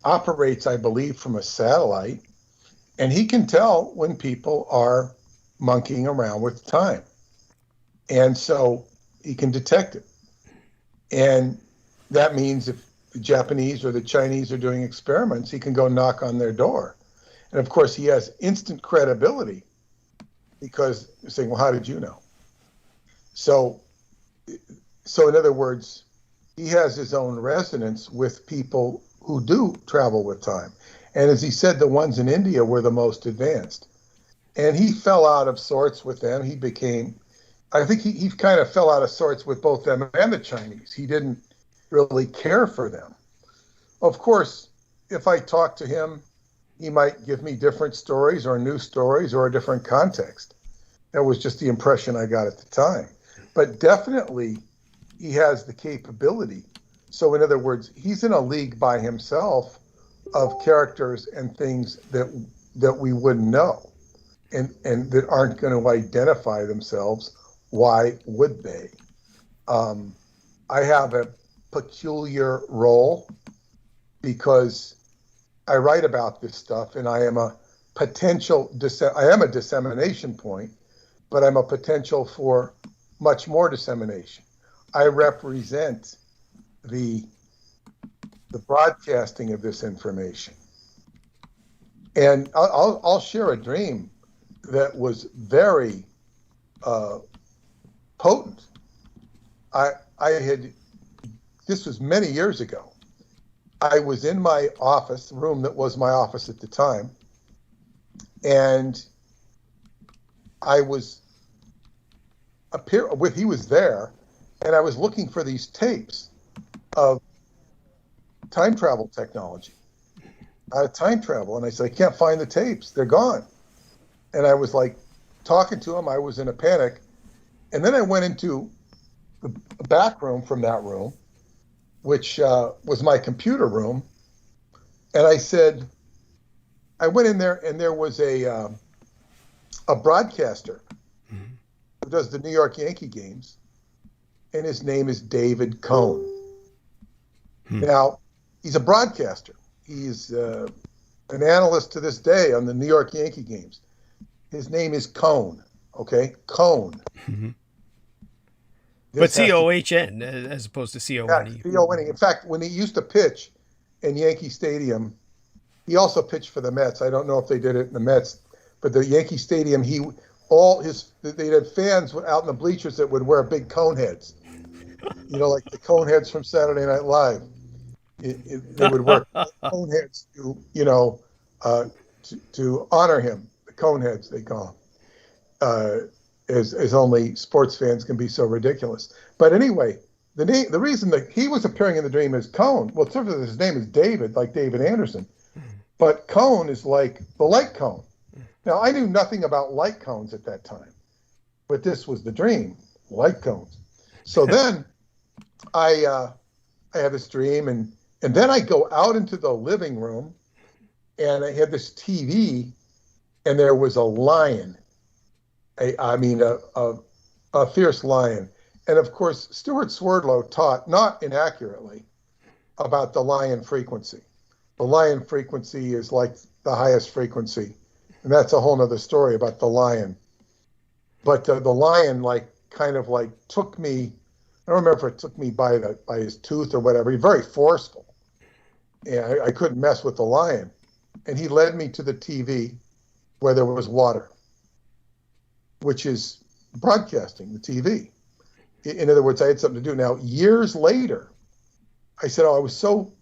operates, I believe, from a satellite, and he can tell when people are monkeying around with time. And so he can detect it. And that means if the Japanese or the Chinese are doing experiments, he can go knock on their door. And of course, he has instant credibility because you're saying, well, how did you know? So in other words, he has his own resonance with people who do travel with time. And as he said, the ones in India were the most advanced. And he fell out of sorts with them. I think he kind of fell out of sorts with both them and the Chinese. He didn't really care for them. Of course, if I talked to him, he might give me different stories or new stories or a different context. That was just the impression I got at the time. But definitely, he has the capability. So in other words, he's in a league by himself of characters and things that we wouldn't know and that aren't going to identify themselves. Why would they? I have a peculiar role because I write about this stuff, and I am a dissemination point, but I'm a potential for much more dissemination. I represent the broadcasting of this information. And I'll share a dream that was very potent. This was many years ago. I was in my office, the room that was my office at the time, and he was there, and I was looking for these tapes of time travel technology, time travel. And I said, I can't find the tapes. They're gone. And I was like talking to him. I was in a panic. And then I went into the back room from that room, which was my computer room. And I said, I went in there, and there was a broadcaster who does the New York Yankee games, and his name is David Cohn. Now, he's a broadcaster. He's an analyst to this day on the New York Yankee games. His name is Cohn, okay? Cohn. But C-O-H-N as opposed to C-O-N-E. Yeah, C-O-N-E. In fact, when he used to pitch in Yankee Stadium, he also pitched for the Mets. I don't know if they did it in the Mets, but the Yankee Stadium, they had fans out in the bleachers that would wear big cone heads. You know, like the cone heads from Saturday Night Live. They would wear cone heads to honor him. The cone heads, they call them. As only sports fans can be so ridiculous. But anyway, the reason that he was appearing in the dream as Cohn, well, certainly his name is David, like David Anderson, but cone is like the light cone. Now, I knew nothing about light cones at that time, but this was the dream, light cones. So then I had this dream, and then I go out into the living room, and I had this TV, and there was a lion. A fierce lion. And of course, Stuart Swerdlow taught, not inaccurately, about the lion frequency. The lion frequency is like the highest frequency. And that's a whole nother story about the lion. But the lion took me, I don't remember if it took me by his tooth or whatever. He's very forceful. And I couldn't mess with the lion. And he led me to the TV where there was water, which is broadcasting, the TV. In other words, I had something to do. Now, years later, I said, I was so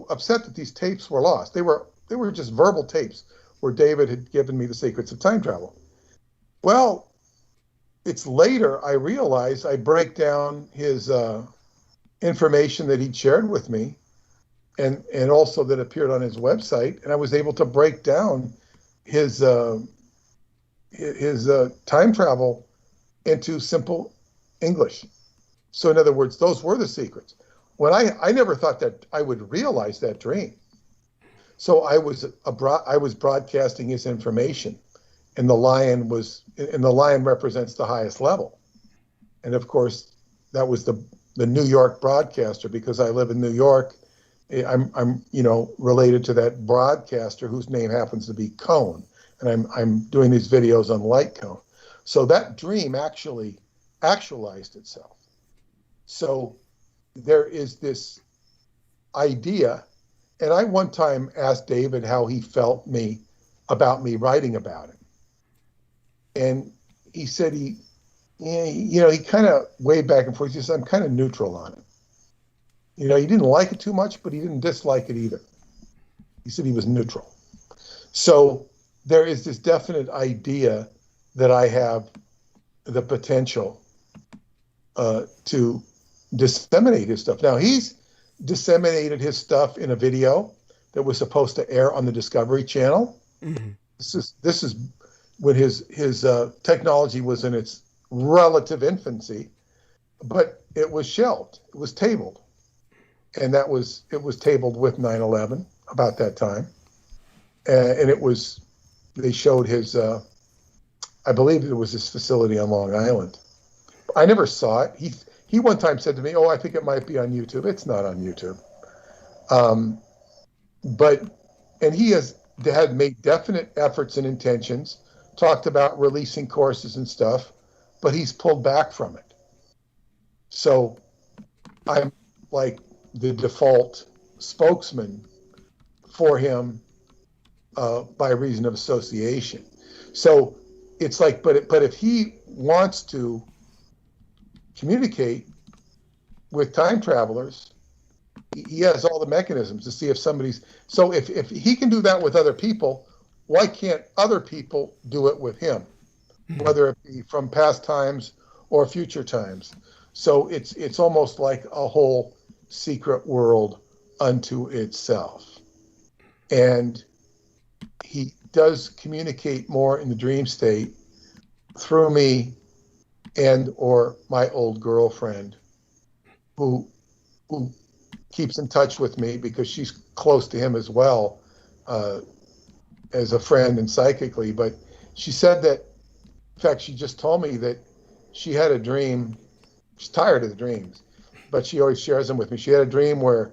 upset that these tapes were lost. They were just verbal tapes where David had given me the secrets of time travel. Well, it's later I realized I break down his information that he'd shared with me and also that appeared on his website, and I was able to break down his time travel into simple English. So in other words, those were the secrets. When I never thought that I would realize that dream. So I was broadcasting his information, and the lion represents the highest level. And of course, that was the New York broadcaster, because I live in New York. I'm related to that broadcaster whose name happens to be Cohn. And I'm doing these videos on light cone. So that dream actually actualized itself. So there is this idea, and I one time asked David how he felt about me writing about it. And he said he kind of way back and forth. He said, I'm kind of neutral on it. He didn't like it too much, but he didn't dislike it either. He said he was neutral. So there is this definite idea that I have the potential to disseminate his stuff. Now, he's disseminated his stuff in a video that was supposed to air on the Discovery Channel. Mm-hmm. This is when his technology was in its relative infancy, but it was shelved. It was tabled. And it was tabled with 9/11 about that time. And they showed his, I believe it was his facility on Long Island. I never saw it. He one time said to me, I think it might be on YouTube. It's not on YouTube. And he had made definite efforts and intentions, talked about releasing courses and stuff, but he's pulled back from it. So I'm like the default spokesman for him by reason of association. So it's like, but if he wants to communicate with time travelers, he has all the mechanisms to see if somebody's, so if he can do that with other people, why can't other people do it with him? Mm-hmm. Whether it be from past times or future times. So it's almost like a whole secret world unto itself. And he does communicate more in the dream state through me and or my old girlfriend who keeps in touch with me because she's close to him as well, as a friend and psychically. But she said that, in fact, she just told me that she had a dream. She's tired of the dreams, but she always shares them with me. She had a dream where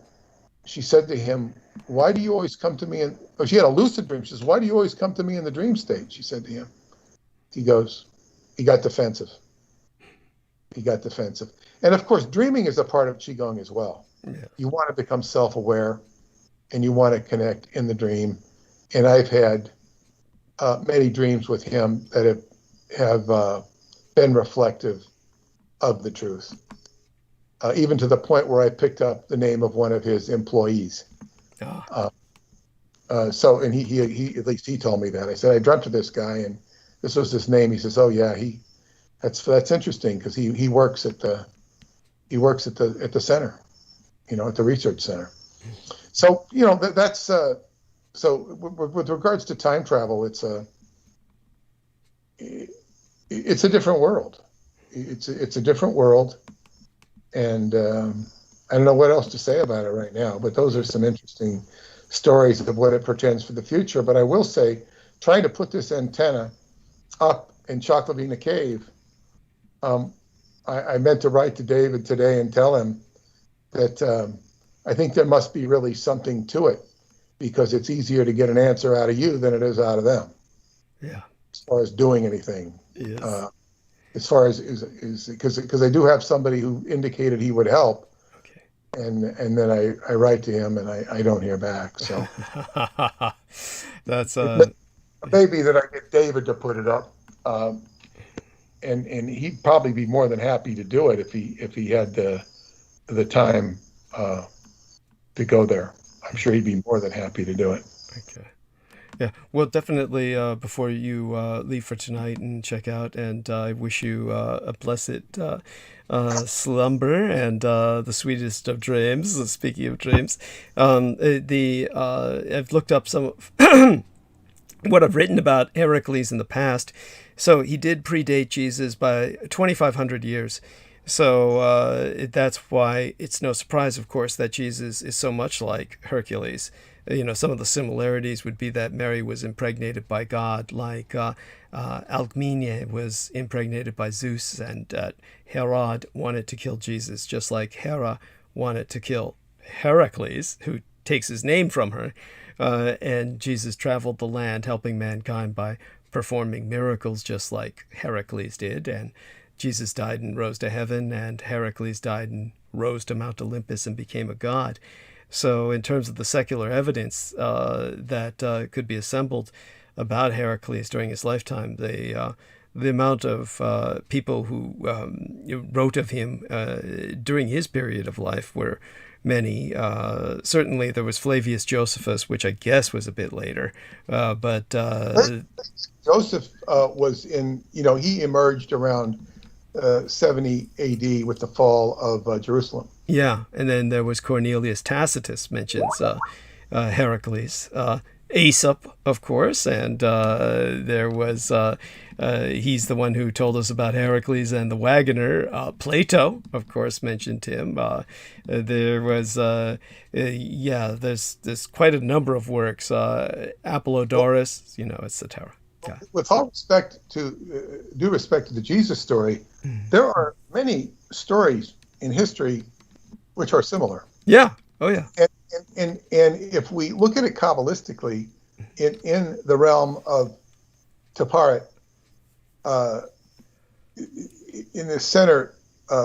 she said to him, "Why do you always come to me?" She had a lucid dream. She says, "Why do you always come to me in the dream state?" She said to him. He goes, he got defensive. He got defensive. And of course, dreaming is a part of Qigong as well. Yeah. You want to become self-aware and you want to connect in the dream. And I've had many dreams with him that have been reflective of the truth, even to the point where I picked up the name of one of his employees. Oh. So, and he at least he told me that. I said, I dreamt of this guy and this was his name. He says, "Oh yeah, that's interesting because he works at the center, at the research center." So that's so with regards to time travel, it's a different world. It's a different world, and I don't know what else to say about it right now. But those are some interesting stories of what it portends for the future. But I will say, trying to put this antenna up in Chaklavina Cave, I meant to write to David today and tell him that I think there must be really something to it, because it's easier to get an answer out of you than it is out of them. Yeah. As far as doing anything. Yes. As far as because I do have somebody who indicated he would help. Okay. And then I write to him and I don't hear back. So that's maybe that I get David to put it up. And he'd probably be more than happy to do it if he had the time to go there. I'm sure he'd be more than happy to do it. Okay. Yeah. Well, definitely before you leave for tonight and check out, and I wish you a blessed slumber and the sweetest of dreams. Speaking of dreams, I've looked up some of what I've written about Heracles in the past. So he did predate Jesus by 2,500 years. So that's why it's no surprise, of course, that Jesus is so much like Hercules. Some of the similarities would be that Mary was impregnated by God, like Alcmene was impregnated by Zeus, and Herod wanted to kill Jesus, just like Hera wanted to kill Heracles, who takes his name from her. And Jesus traveled the land, helping mankind by performing miracles, just like Heracles did. And Jesus died and rose to heaven, and Heracles died and rose to Mount Olympus and became a god. So in terms of the secular evidence that could be assembled about Heracles during his lifetime, the amount of people who wrote of him during his period of life were many. Certainly there was Flavius Josephus, which I guess was a bit later. But Joseph was in, he emerged around 70 AD with the fall of Jerusalem. Yeah, and then there was Cornelius Tacitus mentions Heracles. Aesop, of course, and there was, he's the one who told us about Heracles and the wagoner. Plato, of course, mentioned him. There was, there's quite a number of works. Apollodorus, etc. Yeah. With all respect to, due respect to the Jesus story, there are many stories in history which are similar. Yeah. Oh, yeah. And if we look at it Kabbalistically, in the realm of Taparet, in the center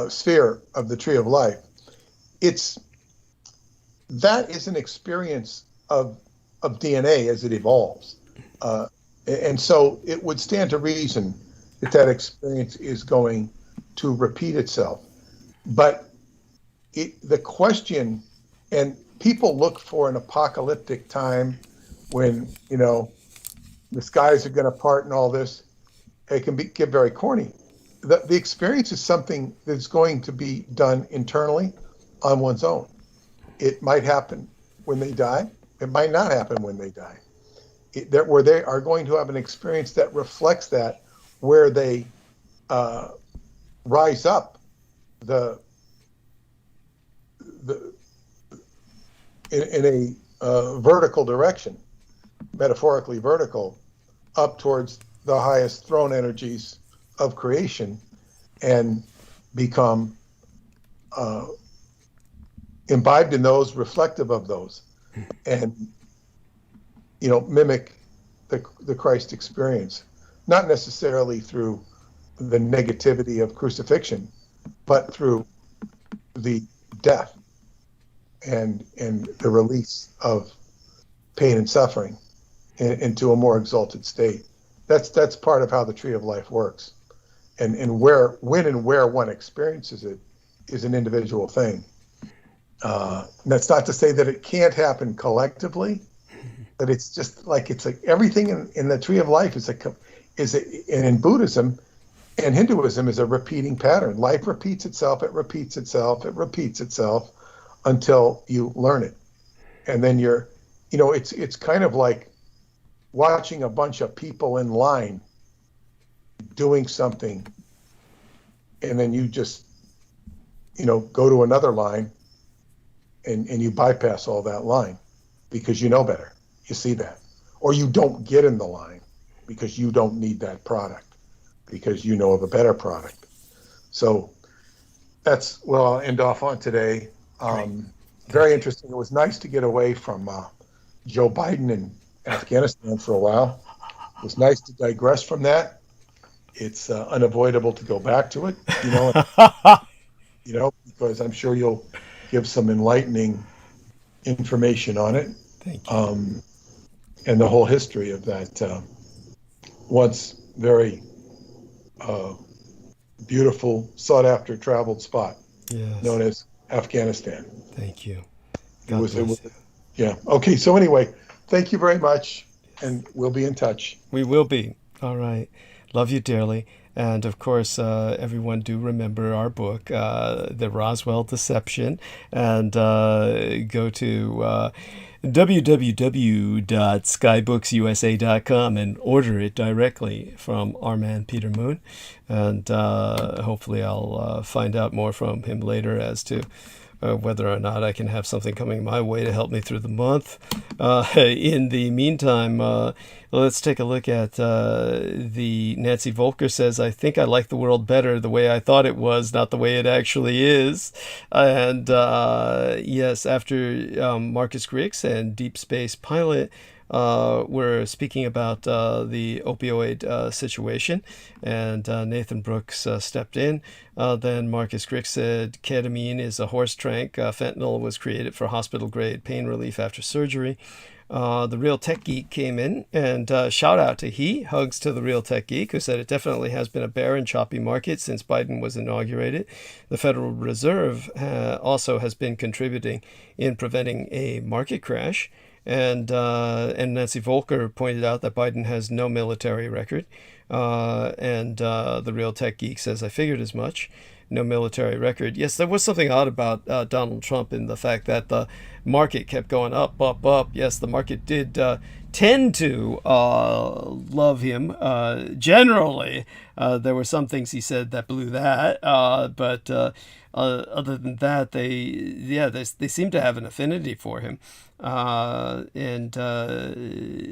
sphere of the tree of life, that is an experience of DNA as it evolves. And so it would stand to reason that experience is going to repeat itself. But the question, and people look for an apocalyptic time when, the skies are going to part and all this. It can get very corny. The experience is something that's going to be done internally on one's own. It might happen when they die. It might not happen when they die. Where they are going to have an experience that reflects that, where they rise up in a vertical direction, metaphorically vertical, up towards the highest throne energies of creation, and become imbibed in those, reflective of those, and mimic the Christ experience, not necessarily through the negativity of crucifixion, but through the death and the release of pain and suffering into a more exalted state. That's part of how the tree of life works, and when and where one experiences it is an individual thing. That's not to say that it can't happen collectively, but it's just like everything in the tree of life and in Buddhism and Hinduism is a repeating pattern. Life repeats itself, it repeats itself, it repeats itself until you learn it. And then it's kind of like watching a bunch of people in line doing something, and then you just, go to another line and you bypass all that line because you know better. You see that. Or you don't get in the line because you don't need that product, because you know of a better product. So that's what I'll end off on today. Very interesting. It was nice to get away from Joe Biden and Afghanistan for a while. It was nice to digress from that. It's unavoidable to go back to it, because I'm sure you'll give some enlightening information on it. Thank you. And the whole history of that once very beautiful, sought-after traveled spot known as Afghanistan. Thank you. Yeah. Okay. So anyway, thank you very much, and we'll be in touch. We will be. All right. Love you dearly. And of course, everyone do remember our book, The Roswell Deception, and go to www.skybooksusa.com and order it directly from our man Peter Moon. And hopefully I'll find out more from him later as to whether or not I can have something coming my way to help me through the month. In the meantime, let's take a look at the Nancy Volker says, I think I like the world better the way I thought it was, not the way it actually is. And yes, after Marcus Griggs and Deep Space Pilot were speaking about the opioid situation, and Nathan Brooks stepped in. Then Marcus Griggs said ketamine is a horse trank. Fentanyl was created for hospital-grade pain relief after surgery. The Real Tech Geek came in, and shout out to hugs to the Real Tech Geek, who said it definitely has been a barren, choppy market since Biden was inaugurated. The Federal Reserve also has been contributing in preventing a market crash. And Nancy Volker pointed out that Biden has no military record. And the Real Tech Geek says, I figured as much. No military record. Yes, there was something odd about Donald Trump in the fact that the market kept going up, up, up. Yes, the market did tend to love him. Generally, there were some things he said that blew that. But other than that, they seem to have an affinity for him.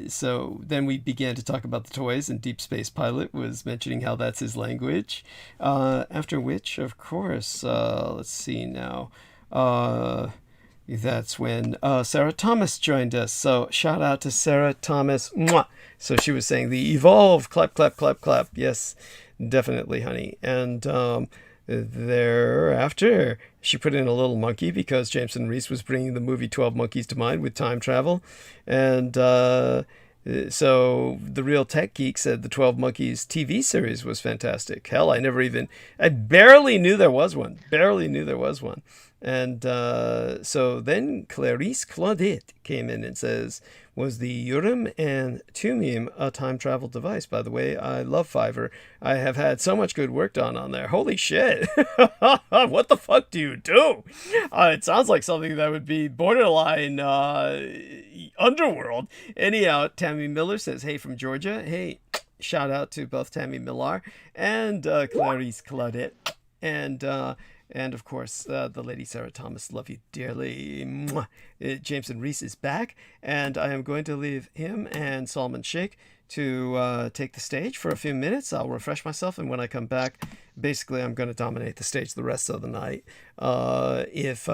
So then we began to talk about the toys, and Deep Space Pilot was mentioning how that's his language. After which, of course, let's see now. That's when Sarah Thomas joined us. So shout out to Sarah Thomas. Mwah! So she was saying the evolve, clap, clap, clap, clap. Yes, definitely, honey. And thereafter, she put in a little monkey because Jameson Reese was bringing the movie 12 Monkeys to mind with time travel. And so the Real Tech Geek said the 12 Monkeys TV series was fantastic. Hell, I barely knew there was one. And so then Clarice Claudette came in and says, was the Urim and Thummim a time travel device? By the way, I love Fiverr. I have had so much good work done on there. Holy shit. What the fuck do you do? It sounds like something that would be borderline underworld. Anyhow, Tammy Miller says, hey from Georgia. Hey, shout out to both Tammy Millar and Clarice Claudette. And And of course, the lady Sarah Thomas, love you dearly. Mwah. Jameson Reese is back, and I am going to leave him and Salman Sheikh to take the stage for a few minutes. I'll refresh myself, and when I come back, basically I'm going to dominate the stage the rest of the night. If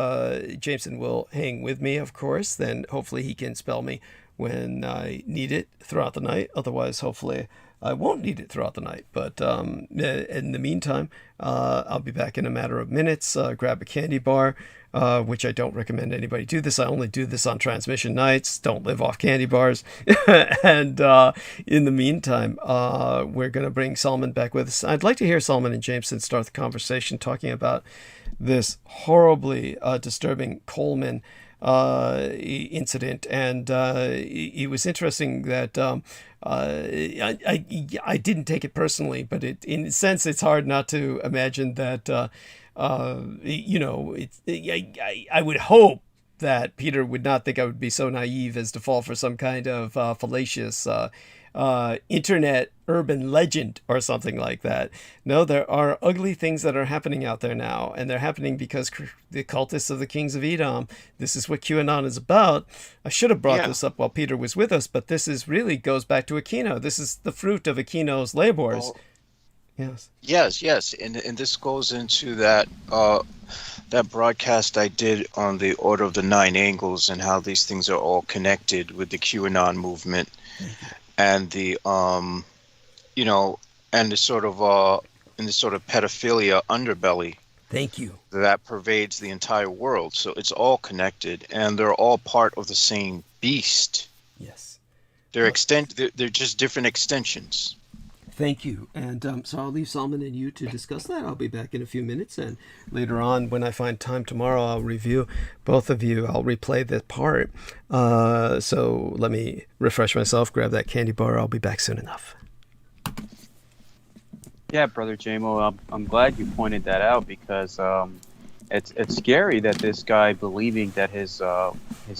Jameson will hang with me, of course, then hopefully he can spell me when I need it throughout the night. Otherwise, hopefully I won't need it throughout the night. But in the meantime, I'll be back in a matter of minutes. Grab a candy bar, which I don't recommend anybody do this. I only do this on transmission nights. Don't live off candy bars. And in the meantime, we're going to bring Salman back with us. I'd like to hear Salman and Jameson start the conversation talking about this horribly disturbing Coleman incident. And it was interesting that I didn't take it personally, but in a sense, it's hard not to imagine that, I would hope that Peter would not think I would be so naive as to fall for some kind of fallacious internet urban legend or something like that. No, there are ugly things that are happening out there now, and they're happening because the cultists of the kings of Edom. This is what QAnon is about. I should have brought this up while Peter was with us, but this is really goes back to Aquino. This is the fruit of Aquino's labors. Yes, and this goes into that broadcast I did on the Order of the Nine Angles and how these things are all connected with the QAnon movement. And the and the sort of pedophilia underbelly. Thank you. That pervades the entire world. So it's all connected, and they're all part of the same beast. Yes. They're just different extensions. Thank you. And so I'll leave Salman and you to discuss that. I'll be back in a few minutes. And later on, when I find time tomorrow, I'll review both of you. I'll replay the part. So let me refresh myself, grab that candy bar. I'll be back soon enough. Yeah, Brother JMO, I'm glad you pointed that out, because it's scary that this guy, believing that his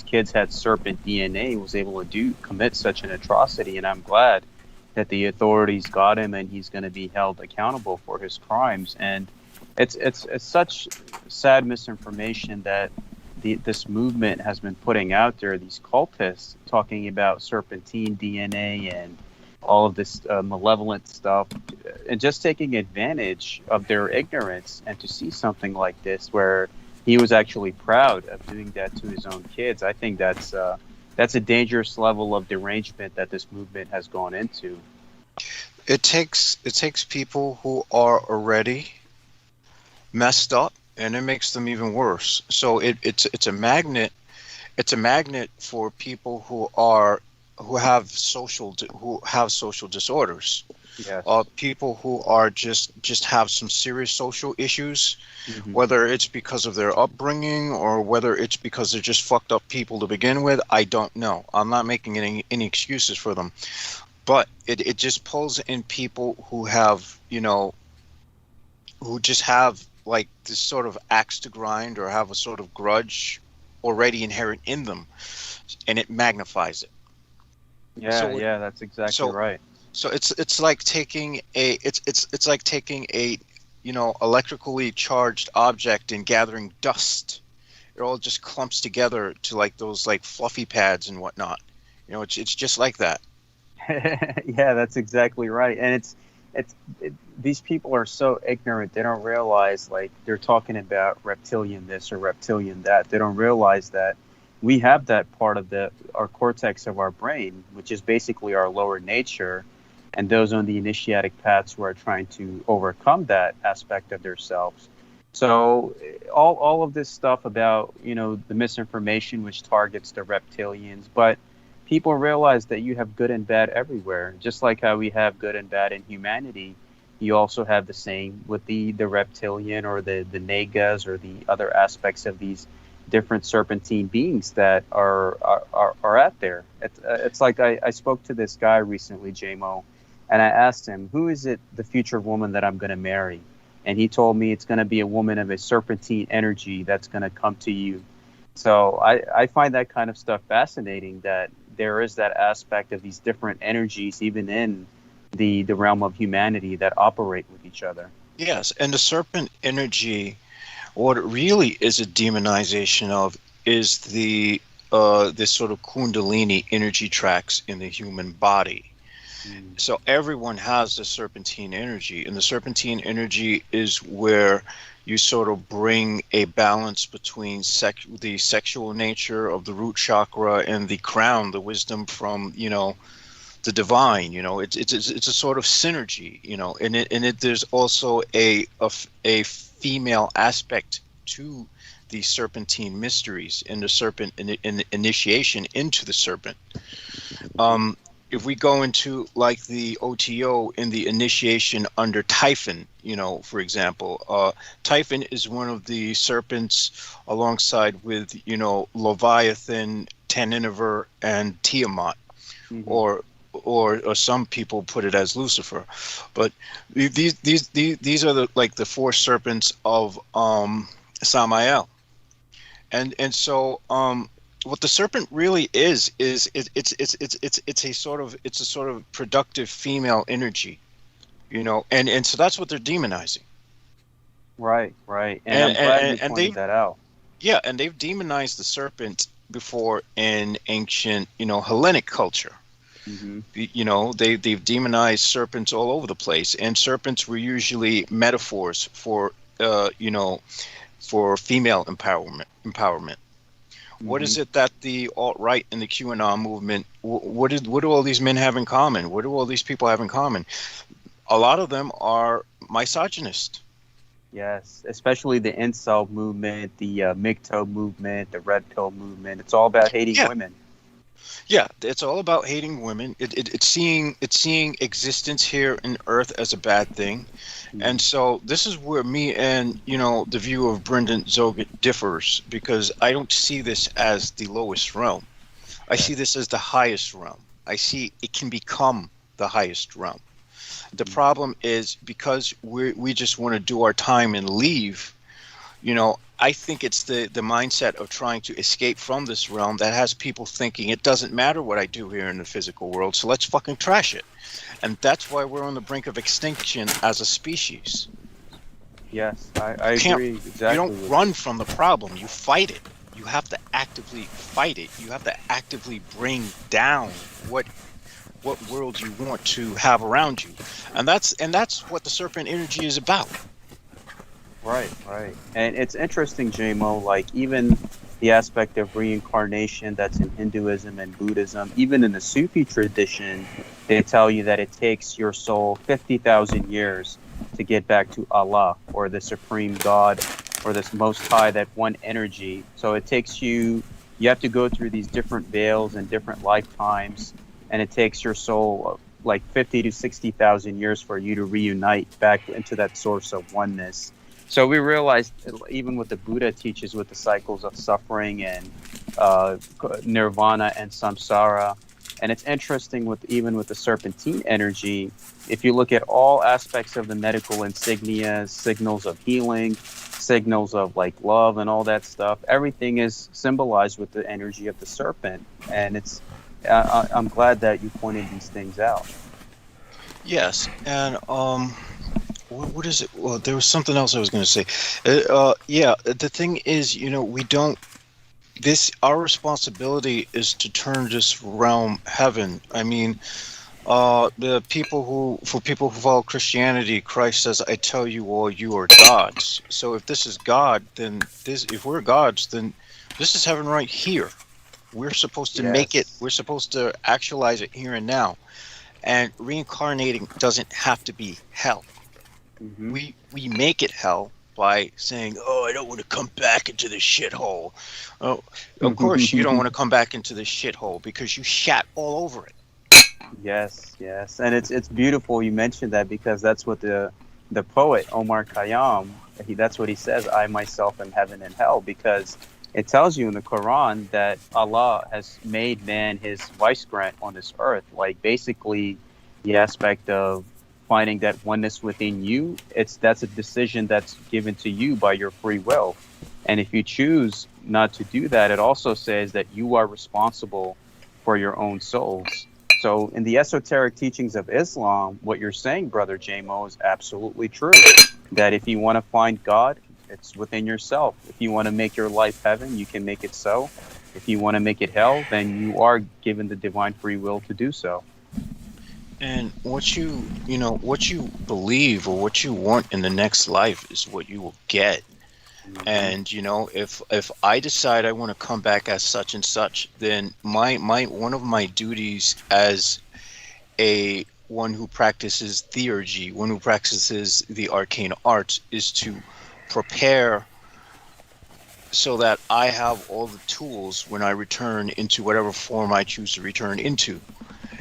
kids had serpent DNA, was able to commit such an atrocity. And I'm glad that the authorities got him, and he's going to be held accountable for his crimes. And it's such sad misinformation that this movement has been putting out there, these cultists talking about serpentine DNA and all of this malevolent stuff, and just taking advantage of their ignorance. And to see something like this, where he was actually proud of doing that to his own kids, I think that's a dangerous level of derangement that this movement has gone into. It takes people who are already messed up, and it makes them even worse. So it's a magnet. It's a magnet for people who have social disorders. Yes. People who are just have some serious social issues, whether it's because of their upbringing or whether it's because they're just fucked up people to begin with. I don't know. I'm not making any excuses for them, but it just pulls in people who have, who just have like this sort of axe to grind, or have a sort of grudge already inherent in them, and it magnifies it. Yeah, that's exactly right. So it's like taking a electrically charged object and gathering dust. It all just clumps together to like those like fluffy pads and whatnot. It's just like that. Yeah, that's exactly right. And these people are so ignorant. They don't realize, like, they're talking about reptilian this or reptilian that. They don't realize that we have that part of our cortex of our brain, which is basically our lower nature, and those on the initiatic paths who are trying to overcome that aspect of themselves. So all of this stuff about, the misinformation which targets the reptilians, but people realize that you have good and bad everywhere. Just like how we have good and bad in humanity, you also have the same with the reptilian or the negas or the other aspects of these different serpentine beings that are out there. It's like I spoke to this guy recently, JMO, and I asked him, who is it, the future woman that I'm going to marry? And he told me it's going to be a woman of a serpentine energy that's going to come to you. So I find that kind of stuff fascinating, that there is that aspect of these different energies, even in the realm of humanity, that operate with each other. Yes, and the serpent energy What it really is a demonization of is the this sort of kundalini energy tracks in the human body. So everyone has the serpentine energy, and the serpentine energy is where you sort of bring a balance between the sexual nature of the root chakra and the crown, the wisdom from, you know, the divine. You know, it's a sort of synergy. You know, and there's also a female aspect to the serpentine mysteries and the serpent initiation into the serpent. If we go into like the OTO in the initiation under Typhon, you know, for example, Typhon is one of the serpents alongside with, you know, Leviathan, Tanniver, and Tiamat, or some people put it as Lucifer, but these are the four serpents of Samael, and so what the serpent really is it's a sort of productive female energy, you know, and so that's what they're demonizing. Right. And I'm glad you pointed that out. Yeah, and they've demonized the serpent before in ancient, you know, Hellenic culture. You know, they've demonized serpents all over the place, and serpents were usually metaphors for you know, for female empowerment. What is it that the alt-right and the QAnon movement, what do all these men have in common? What do all these people have in common? A lot of them are misogynist. Yes, especially the incel movement, the MGTOW movement, the red pill movement. It's all about hating women. Yeah, it's all about hating women. It's seeing existence here in Earth as a bad thing. And so this is where me and, you know, the view of Brendan Zoget differs, because I don't see this as the lowest realm. I see this as the highest realm. I see it can become the highest realm. The problem is because we just want to do our time and leave, you know, I think it's the mindset of trying to escape from this realm that has people thinking it doesn't matter what I do here in the physical world, so let's fucking trash it. And that's why we're on the brink of extinction as a species. Yes, I agree exactly. You don't run from the problem, you fight it. You have to actively fight it. You have to actively bring down what world you want to have around you. And that's what the serpent energy is about. Right. And it's interesting, JMO, like even the aspect of reincarnation that's in Hinduism and Buddhism, even in the Sufi tradition, they tell you that it takes your soul 50,000 years to get back to Allah, or the supreme God, or this most high, that one energy. So it takes you have to go through these different veils and different lifetimes, and it takes your soul like 50 to 60,000 years for you to reunite back into that source of oneness. So we realized, even what the Buddha teaches with the cycles of suffering and nirvana and samsara, and it's interesting even with the serpentine energy, if you look at all aspects of the medical insignias, signals of healing, signals of like love and all that stuff, everything is symbolized with the energy of the serpent. And it's I'm glad that you pointed these things out. Yes, and what is it? Well, there was something else I was going to say. Yeah, the thing is, you know, our responsibility is to turn this realm heaven. I mean, for people who follow Christianity, Christ says, "I tell you all, you are gods." So if this is God, then if we're gods, then this is heaven right here. We're supposed to make it. We're supposed to actualize it here and now. And reincarnating doesn't have to be hell. We make it hell by saying, "Oh, I don't want to come back into this shithole." Oh, of course you don't want to come back into this shithole because you shat all over it. Yes, and it's beautiful you mentioned that, because that's what the poet Omar Khayyam, that's what he says. I myself am heaven and hell, because it tells you in the Quran that Allah has made man his vicegerent on this earth. Like basically, the aspect of finding that oneness within you, that's a decision that's given to you by your free will. And if you choose not to do that, it also says that you are responsible for your own souls. So in the esoteric teachings of Islam, what you're saying, Brother JMO, is absolutely true. That if you want to find God, It's within yourself. If you want to make your life heaven, you can make it so. If you want to make it hell, then you are given the divine free will to do so. And what you believe or what you want in the next life is what you will get. And if I decide I want to come back as such and such, then my one of my duties as a one who practices theurgy, one who practices the arcane arts, is to prepare so that I have all the tools when I return into whatever form I choose to return into.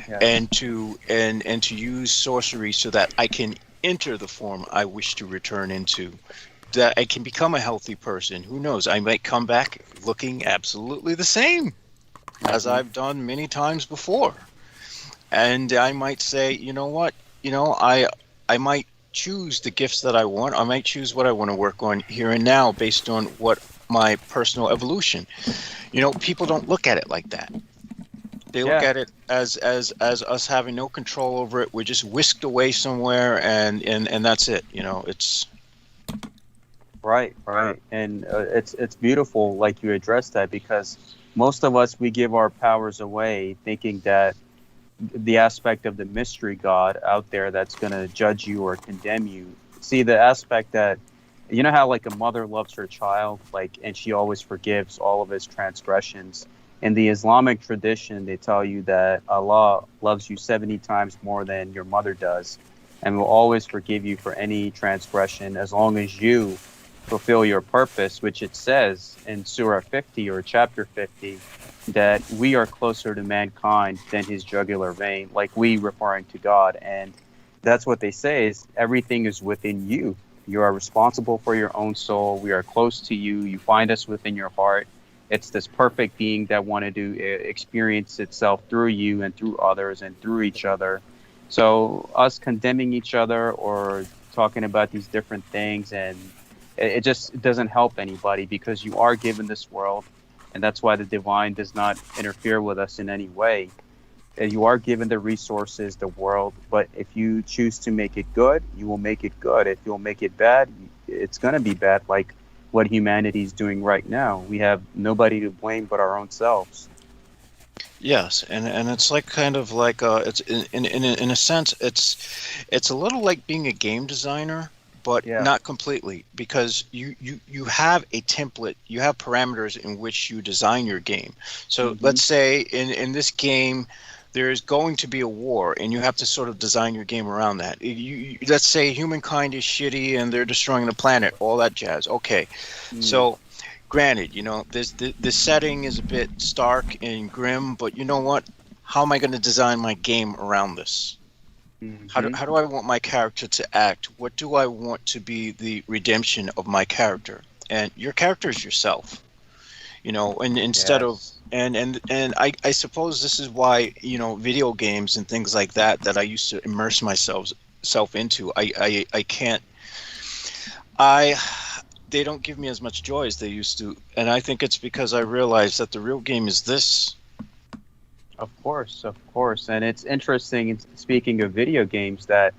Yes. And to use sorcery so that I can enter the form I wish to return into, that I can become a healthy person. Who knows? I might come back looking absolutely the same as I've done many times before. And I might say, you know what? I might choose the gifts that I want. I might choose what I want to work on here and now based on what my personal evolution. People don't look at it like that. They look at it as us having no control over it. We're just whisked away somewhere, and that's it. It's right. And it's beautiful, like you addressed that, because most of us, we give our powers away, thinking that the aspect of the mystery God out there that's going to judge you or condemn you. See, the aspect that, how like a mother loves her child, and she always forgives all of his transgressions. In the Islamic tradition, they tell you that Allah loves you 70 times more than your mother does, and will always forgive you for any transgression as long as you fulfill your purpose, which it says in Surah 50 or chapter 50, that we are closer to mankind than his jugular vein, like we referring to God. And that's what they say, is everything is within you. You are responsible for your own soul. We are close to you. You find us within your heart. It's this perfect being that wanted to experience itself through you and through others and through each other. So us condemning each other or talking about these different things, and it just doesn't help anybody, because you are given this world, and that's why the divine does not interfere with us in any way. You are given the resources, the world, but if you choose to make it good, you will make it good. If you'll make it bad, it's going to be bad, like what humanity is doing right now. We have nobody to blame but our own selves. Yes, and it's like kind of like it's in a sense it's a little like being a game designer, but not completely, because you have a template, you have parameters in which you design your game. So let's say in this game there's going to be a war, and you have to sort of design your game around that. Let's say humankind is shitty and they're destroying the planet, all that jazz. Okay, so granted, the setting is a bit stark and grim, but you know what? How am I going to design my game around this? How do I want my character to act? What do I want to be the redemption of my character? And your character is yourself, and instead of and I suppose this is why video games and things like that I used to immerse myself into, I can't, they don't give me as much joy as they used to, and I think it's because I realized that the real game is this. Of course. And it's interesting, speaking of video games, that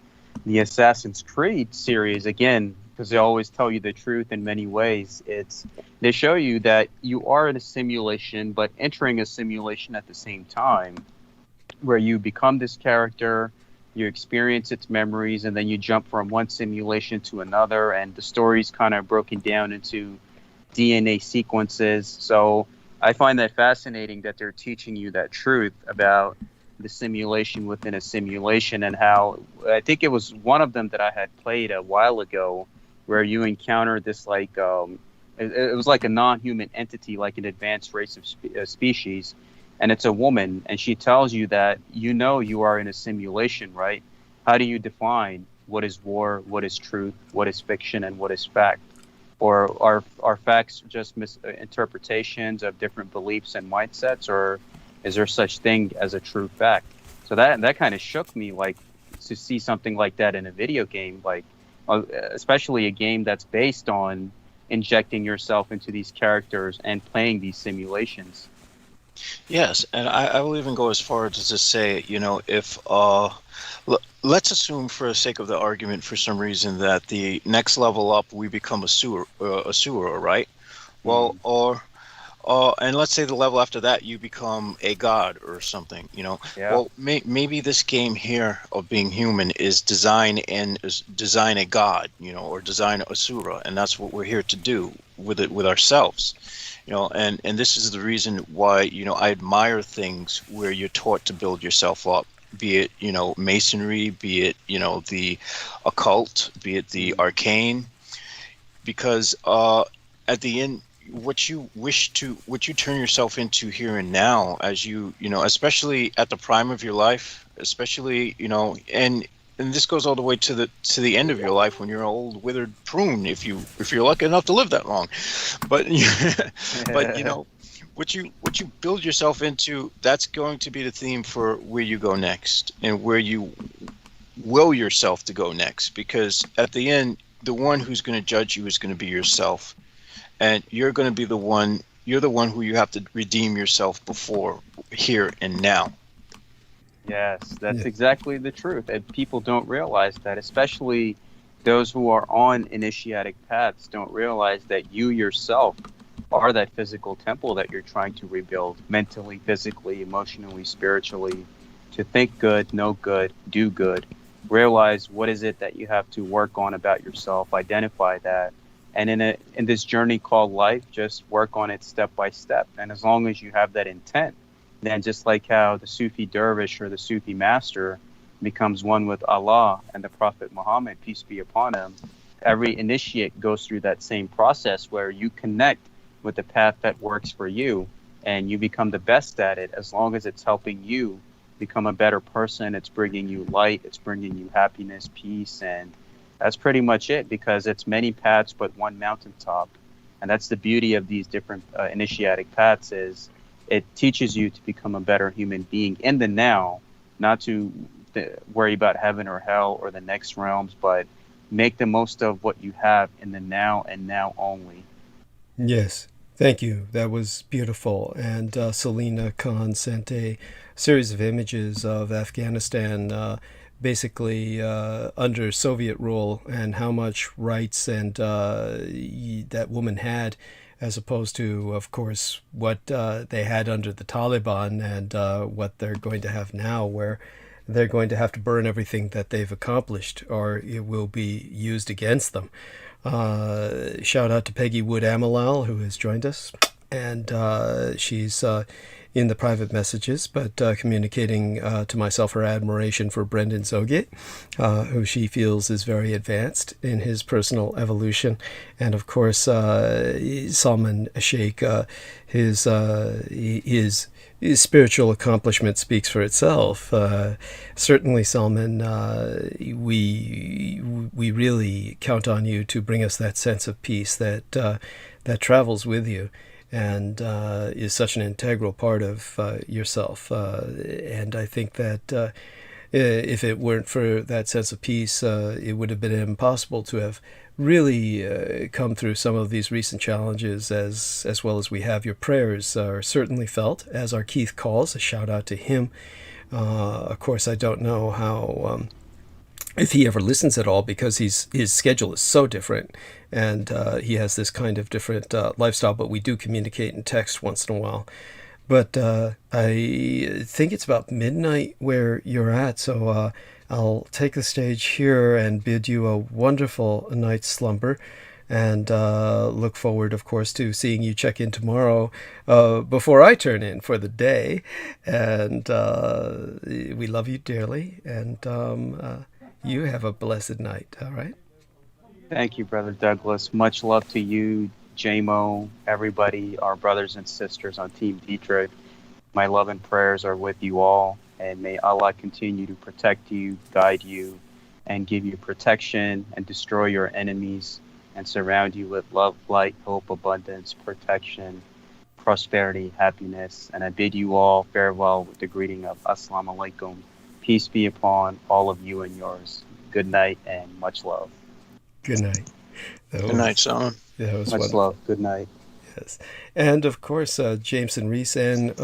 the Assassin's Creed series, again, because they always tell you the truth in many ways, they show you that you are in a simulation, but entering a simulation at the same time, where you become this character, you experience its memories, and then you jump from one simulation to another, and the story's kind of broken down into DNA sequences. So I find that fascinating that they're teaching you that truth about the simulation within a simulation, and how, I think it was one of them that I had played a while ago, where you encounter this it was like a non-human entity, like an advanced race of species, and it's a woman, and she tells you that you are in a simulation, right? How do you define what is war, what is truth, what is fiction, and what is fact? Or are facts just misinterpretations of different beliefs and mindsets, or is there such thing as a true fact? So that kind of shook me, like, to see something like that in a video game, like especially a game that's based on injecting yourself into these characters and playing these simulations. Yes, and I will even go as far as to say, if let's assume, for the sake of the argument, for some reason, that the next level up we become a surah, right? Well, and let's say the level after that you become a god or something, you know. Yeah. Well, maybe this game here of being human is design a god, you know, or design a surah, and that's what we're here to do with it, with ourselves, you know. And this is the reason why, you know, I admire things where you're taught to build yourself up, be it, you know, masonry, be it, you know, the occult, be it the arcane, because at the end, what you turn yourself into here and now, as you know, especially at the prime of your life, especially, you know, and this goes all the way to the end of your life when you're an old withered prune, if you're lucky enough to live that long. But but you know, what you build yourself into, that's going to be the theme for where you go next and where you will yourself to go next, because at the end, the one who's going to judge you is going to be yourself. And you're going to be the one who you have to redeem yourself before, here and now. Yes, that's exactly the truth. And people don't realize that, especially those who are on initiatic paths don't realize that you yourself are that physical temple that you're trying to rebuild mentally, physically, emotionally, spiritually, to think good, know good, do good, realize what is it that you have to work on about yourself, identify that. And in this journey called life, just work on it step by step. And as long as you have that intent, then just like how the Sufi dervish or the Sufi master becomes one with Allah and the Prophet Muhammad, peace be upon him, every initiate goes through that same process where you connect with the path that works for you and you become the best at it. As long as it's helping you become a better person, it's bringing you light, it's bringing you happiness, peace, and that's pretty much it, because it's many paths but one mountaintop. And that's the beauty of these different initiatic paths, is it teaches you to become a better human being in the now, not to worry about heaven or hell or the next realms, but make the most of what you have in the now and now only. Yes, thank you. That was beautiful. And Selena Khan sent a series of images of Afghanistan basically under Soviet rule, and how much rights and that woman had, as opposed to, of course, what they had under the Taliban, and what they're going to have now, where they're going to have to burn everything that they've accomplished, or it will be used against them. Shout out to Peggy Wood Amalal, who has joined us, and she's in the private messages, but communicating to myself her admiration for Brendan Zoget, who she feels is very advanced in his personal evolution. And of course, Salman Sheikh, his spiritual accomplishment speaks for itself. Certainly, Salman, we really count on you to bring us that sense of peace that travels with you, and is such an integral part of yourself. And I think that if it weren't for that sense of peace, it would have been impossible to have really come through some of these recent challenges as well as we have. Your prayers are certainly felt, as our Keith calls. A shout out to him. Of course, I don't know how... if he ever listens at all, because his schedule is so different, and he has this kind of different lifestyle, but we do communicate in text once in a while. But I think it's about midnight where you're at, so I'll take the stage here and bid you a wonderful night's slumber, and look forward, of course, to seeing you check in tomorrow before I turn in for the day. And we love you dearly, and you have a blessed night, all right? Thank you, Brother Douglas. Much love to you, JMO, everybody, our brothers and sisters on Team Dietrich. My love and prayers are with you all, and may Allah continue to protect you, guide you, and give you protection, and destroy your enemies, and surround you with love, light, hope, abundance, protection, prosperity, happiness. And I bid you all farewell with the greeting of Assalamu alaikum. Peace be upon all of you and yours. Good night and much love. Good night. Good night, son. Yeah, it was Much wonderful. love. Good night. Yeah. Yes. And of course, Jameson Rees and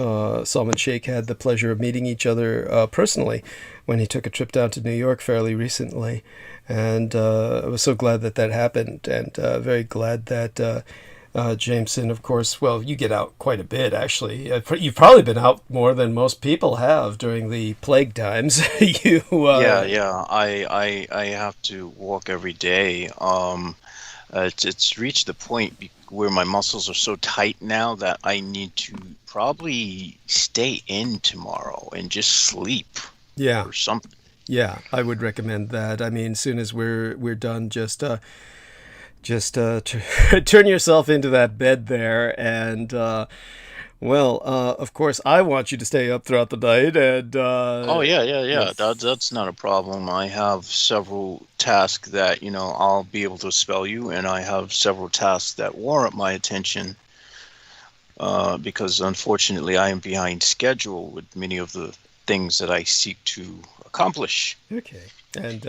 Salman Sheikh had the pleasure of meeting each other personally when he took a trip down to New York fairly recently. And I was so glad that that happened, and very glad that Jameson, of course, well, you get out quite a bit, actually. You've probably been out more than most people have during the plague times. Yeah. I have to walk every day. It's reached the point where my muscles are so tight now that I need to probably stay in tomorrow and just sleep. Yeah. Or something. Yeah, I would recommend that. I mean, as soon as we're done, just turn yourself into that bed there, and of course, I want you to stay up throughout the night. And oh yeah. yes. That's not a problem. I have several tasks that I'll be able to spell you, and I have several tasks that warrant my attention. Because unfortunately, I am behind schedule with many of the things that I seek to accomplish. Okay, and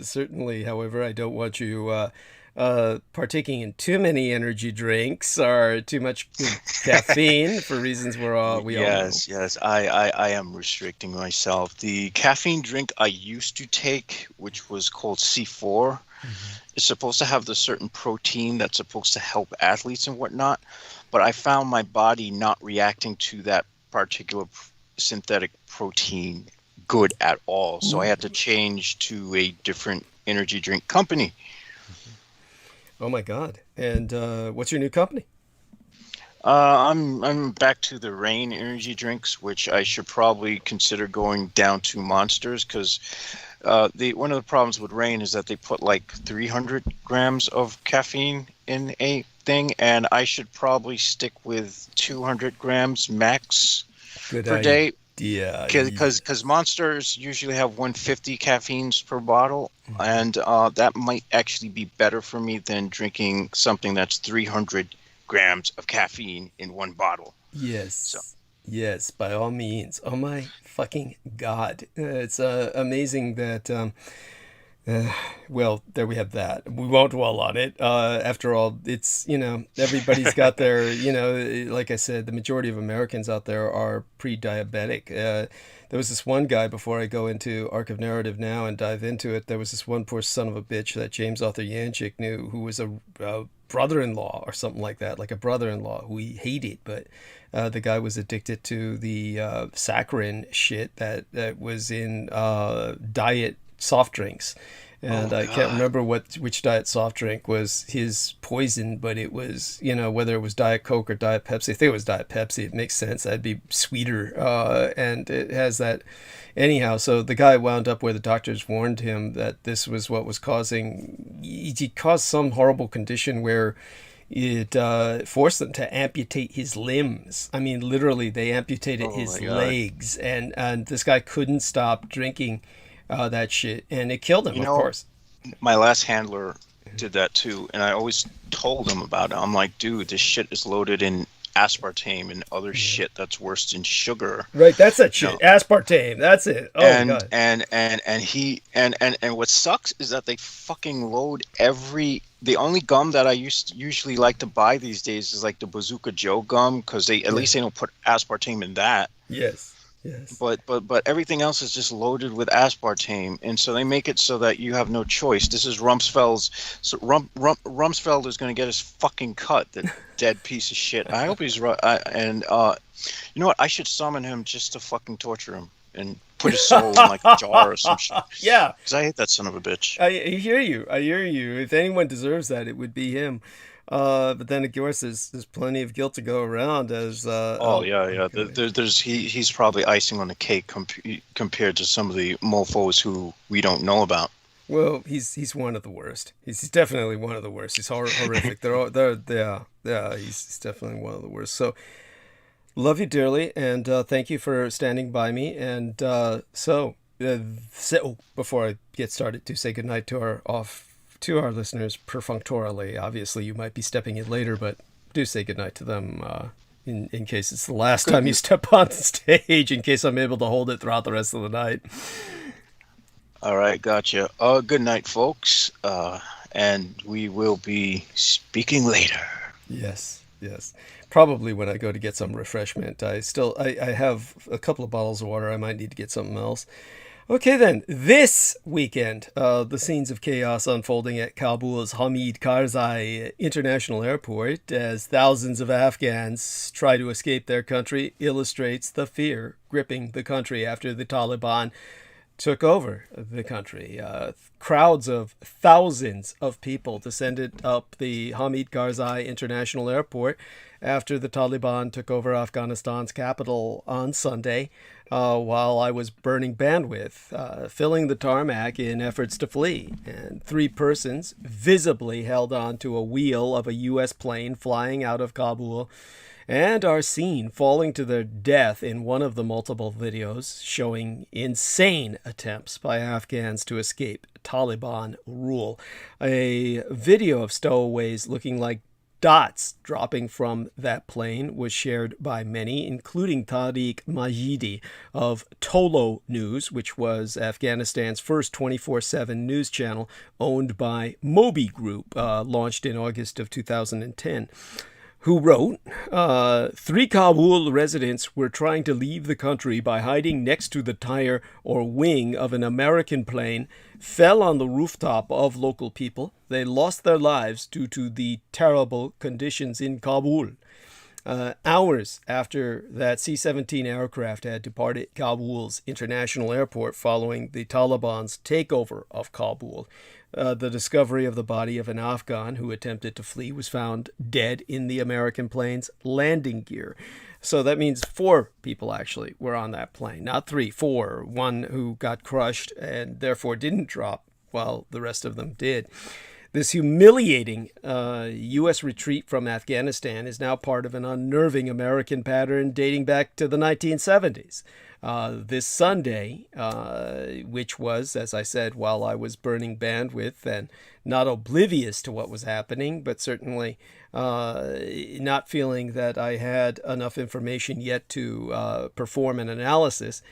certainly, however, I don't want you partaking in too many energy drinks or too much caffeine for reasons we all know. Yes, I am restricting myself. The caffeine drink I used to take, which was called C4, is supposed to have the certain protein that's supposed to help athletes and whatnot, but I found my body not reacting to that particular synthetic protein good at all, so I had to change to a different energy drink company. Oh my God! And what's your new company? I'm back to the Rain energy drinks, which I should probably consider going down to Monsters, because one of the problems with Rain is that they put like 300 grams of caffeine in a thing, and I should probably stick with 200 grams max per day. Yeah, because Monsters usually have 150 caffeines per bottle, and that might actually be better for me than drinking something that's 300 grams of caffeine in one bottle. Yes, yes, by all means. Oh my fucking God. It's amazing that, well, there we have that. We won't dwell on it. After all, it's, everybody's got their, like I said, the majority of Americans out there are pre-diabetic. There was this one guy, before I go into Arc of Narrative now and dive into it, there was this one poor son of a bitch that James Arthur Yanchik knew, who was a brother-in-law or something like that, like a brother-in-law who he hated, but the guy was addicted to the saccharin shit that was in diet soft drinks. And I can't remember which diet soft drink was his poison, but it was, whether it was Diet Coke or Diet Pepsi. I think it was Diet Pepsi. It makes sense. That'd be sweeter. And it has that. Anyhow, so the guy wound up where the doctors warned him that this was what was causing. He caused some horrible condition where it forced them to amputate his limbs. I mean, literally, they amputated his legs. And this guy couldn't stop drinking that shit, and it killed him, of course. My last handler did that too, and I always told him about it. I'm like, dude, this shit is loaded in aspartame and other shit that's worse than sugar. Right, that's that shit. Aspartame, that's it. Oh my God. And what sucks is that they fucking load the only gum that I usually like to buy these days is like the Bazooka Joe gum, because at least they don't put aspartame in that. Yes. But everything else is just loaded with aspartame, and so they make it so that you have no choice. This is Rumsfeld's. So Rumsfeld is going to get his fucking cut. That dead piece of shit. I hope he's right. And you know what? I should summon him just to fucking torture him and put his soul in like a jar or some shit. Yeah. Because I hate that son of a bitch. I hear you. If anyone deserves that, it would be him. But then, of course, there's plenty of guilt to go around. As he's probably icing on the cake compared to some of the mofos who we don't know about. Well, he's one of the worst. He's definitely one of the worst. He's horrific. He's definitely one of the worst. So, love you dearly, and thank you for standing by me. And so before I get started, to say goodnight to our listeners perfunctorily. Obviously, you might be stepping in later, but do say goodnight to them in case it's the last time you step on stage, in case I'm able to hold it throughout the rest of the night. All right, gotcha. Good night, folks, and we will be speaking later. Yes. Probably when I go to get some refreshment. I have a couple of bottles of water. I might need to get something else. Okay, then. This weekend, the scenes of chaos unfolding at Kabul's Hamid Karzai International Airport as thousands of Afghans try to escape their country illustrates the fear gripping the country after the Taliban took over the country. Crowds of thousands of people descended up the Hamid Karzai International Airport after the Taliban took over Afghanistan's capital on Sunday, while I was burning bandwidth, filling the tarmac in efforts to flee. And 3 persons visibly held on to a wheel of a U.S. plane flying out of Kabul and are seen falling to their death in one of the multiple videos showing insane attempts by Afghans to escape Taliban rule. A video of stowaways looking like dots dropping from that plane was shared by many, including Tariq Majidi of Tolo News, which was Afghanistan's first 24/7 news channel owned by Moby Group, launched in August of 2010. Who wrote, 3 Kabul residents were trying to leave the country by hiding next to the tire or wing of an American plane, fell on the rooftop of local people. They lost their lives due to the terrible conditions in Kabul. Hours after that C-17 aircraft had departed Kabul's international airport following the Taliban's takeover of Kabul, the discovery of the body of an Afghan who attempted to flee was found dead in the American plane's landing gear. So that means 4 people actually were on that plane, not 3, 4. One who got crushed and therefore didn't drop while the rest of them did. This humiliating U.S. retreat from Afghanistan is now part of an unnerving American pattern dating back to the 1970s. This Sunday, which was, as I said, while I was burning bandwidth and not oblivious to what was happening, but certainly not feeling that I had enough information yet to perform an analysis.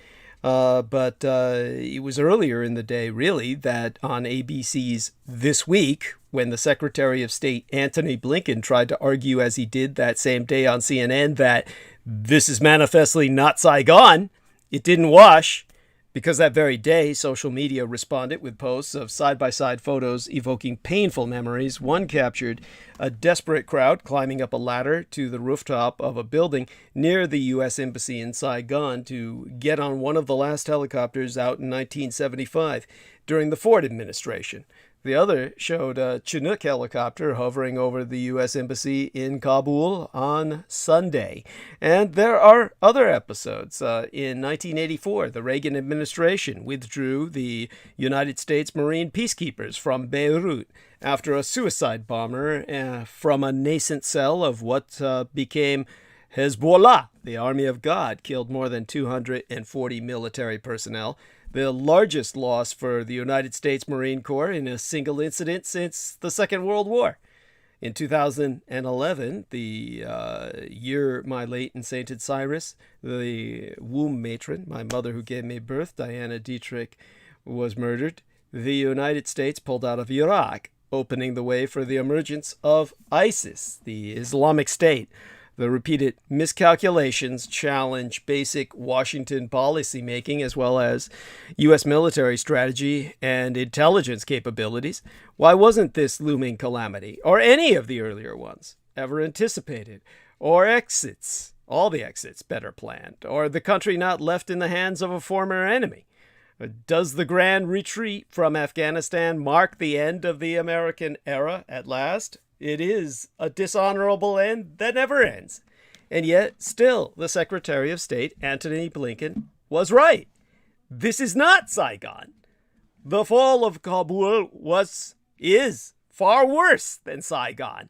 But it was earlier in the day, really, that on ABC's This Week, when the Secretary of State Antony Blinken tried to argue, as he did that same day on CNN, that this is manifestly not Saigon, it didn't wash, because that very day, social media responded with posts of side-by-side photos evoking painful memories. One captured a desperate crowd climbing up a ladder to the rooftop of a building near the U.S. Embassy in Saigon to get on one of the last helicopters out in 1975 during the Ford administration. The other showed a Chinook helicopter hovering over the U.S. Embassy in Kabul on Sunday. And there are other episodes. In 1984, the Reagan administration withdrew the United States Marine peacekeepers from Beirut after a suicide bomber from a nascent cell of what became Hezbollah, the Army of God, killed more than 240 military personnel, the largest loss for the United States Marine Corps in a single incident since the Second World War. In 2011, the year my late and sainted Cyrus, the womb matron, my mother who gave me birth, Diana Dietrich, was murdered, the United States pulled out of Iraq, opening the way for the emergence of ISIS, the Islamic State. The repeated miscalculations challenge basic Washington policymaking as well as U.S. military strategy and intelligence capabilities. Why wasn't this looming calamity, or any of the earlier ones, ever anticipated? Or exits, all the exits better planned? Or the country not left in the hands of a former enemy? Does the grand retreat from Afghanistan mark the end of the American era at last? It is a dishonorable end that never ends. And yet, still, the Secretary of State, Antony Blinken, was right. This is not Saigon. The fall of Kabul is far worse than Saigon.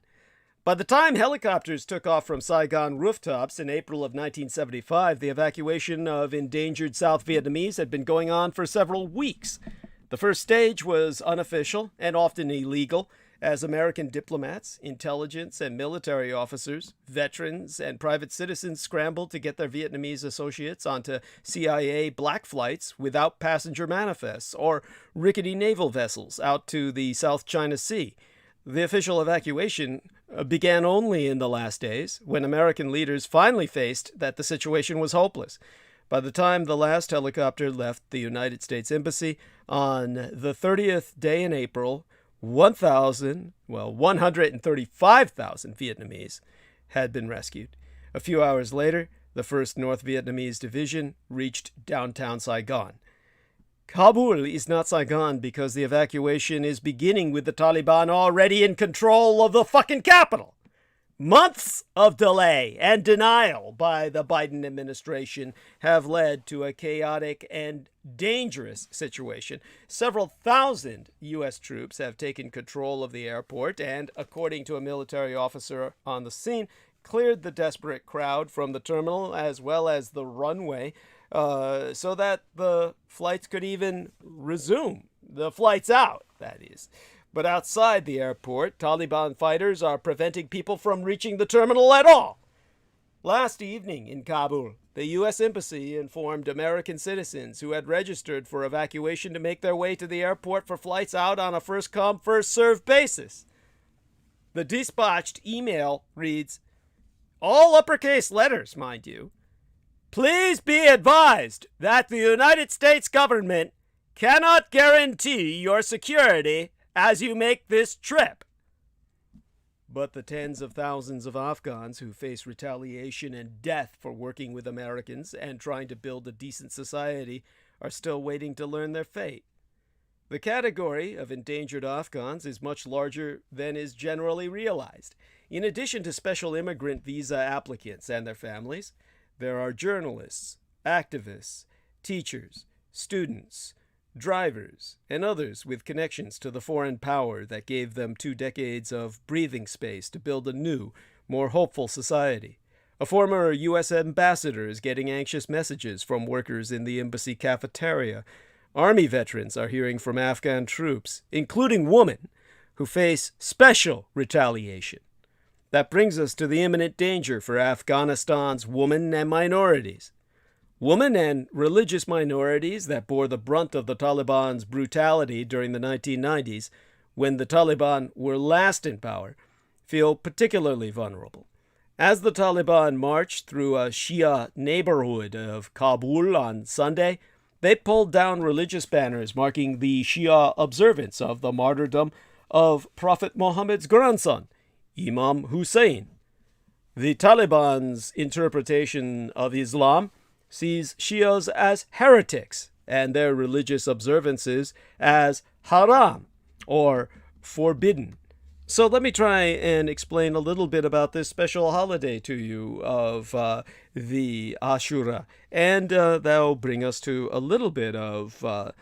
By the time helicopters took off from Saigon rooftops in April of 1975, the evacuation of endangered South Vietnamese had been going on for several weeks. The first stage was unofficial and often illegal, as American diplomats, intelligence and military officers, veterans, and private citizens scrambled to get their Vietnamese associates onto CIA black flights without passenger manifests or rickety naval vessels out to the South China Sea. The official evacuation began only in the last days, when American leaders finally faced that the situation was hopeless. By the time the last helicopter left the United States Embassy on the 30th day in April, 135,000 Vietnamese had been rescued. A few hours later, the 1st North Vietnamese Division reached downtown Saigon. Kabul is not Saigon because the evacuation is beginning with the Taliban already in control of the fucking capital. Months of delay and denial by the Biden administration have led to a chaotic and dangerous situation. Several thousand U.S. troops have taken control of the airport and, according to a military officer on the scene, cleared the desperate crowd from the terminal as well as the runway so that the flights could even resume. The flights out, that is. But outside the airport, Taliban fighters are preventing people from reaching the terminal at all. Last evening in Kabul, the U.S. Embassy informed American citizens who had registered for evacuation to make their way to the airport for flights out on a first-come, first-served basis. The dispatched email reads, all uppercase letters, mind you, please be advised that the United States government cannot guarantee your security as you make this trip. But the tens of thousands of Afghans who face retaliation and death for working with Americans and trying to build a decent society are still waiting to learn their fate. The category of endangered Afghans is much larger than is generally realized. In addition to special immigrant visa applicants and their families, there are journalists, activists, teachers, students, drivers, and others with connections to the foreign power that gave them 2 decades of breathing space to build a new, more hopeful society. A former U.S. ambassador is getting anxious messages from workers in the embassy cafeteria. Army veterans are hearing from Afghan troops, including women, who face special retaliation. That brings us to the imminent danger for Afghanistan's women and minorities. Women and religious minorities that bore the brunt of the Taliban's brutality during the 1990s, when the Taliban were last in power, feel particularly vulnerable. As the Taliban marched through a Shia neighborhood of Kabul on Sunday, they pulled down religious banners marking the Shia observance of the martyrdom of Prophet Muhammad's grandson, Imam Hussein. The Taliban's interpretation of Islam sees Shias as heretics and their religious observances as haram, or forbidden. So let me try and explain a little bit about this special holiday to you of the Ashura, and that'll bring us to a little bit of a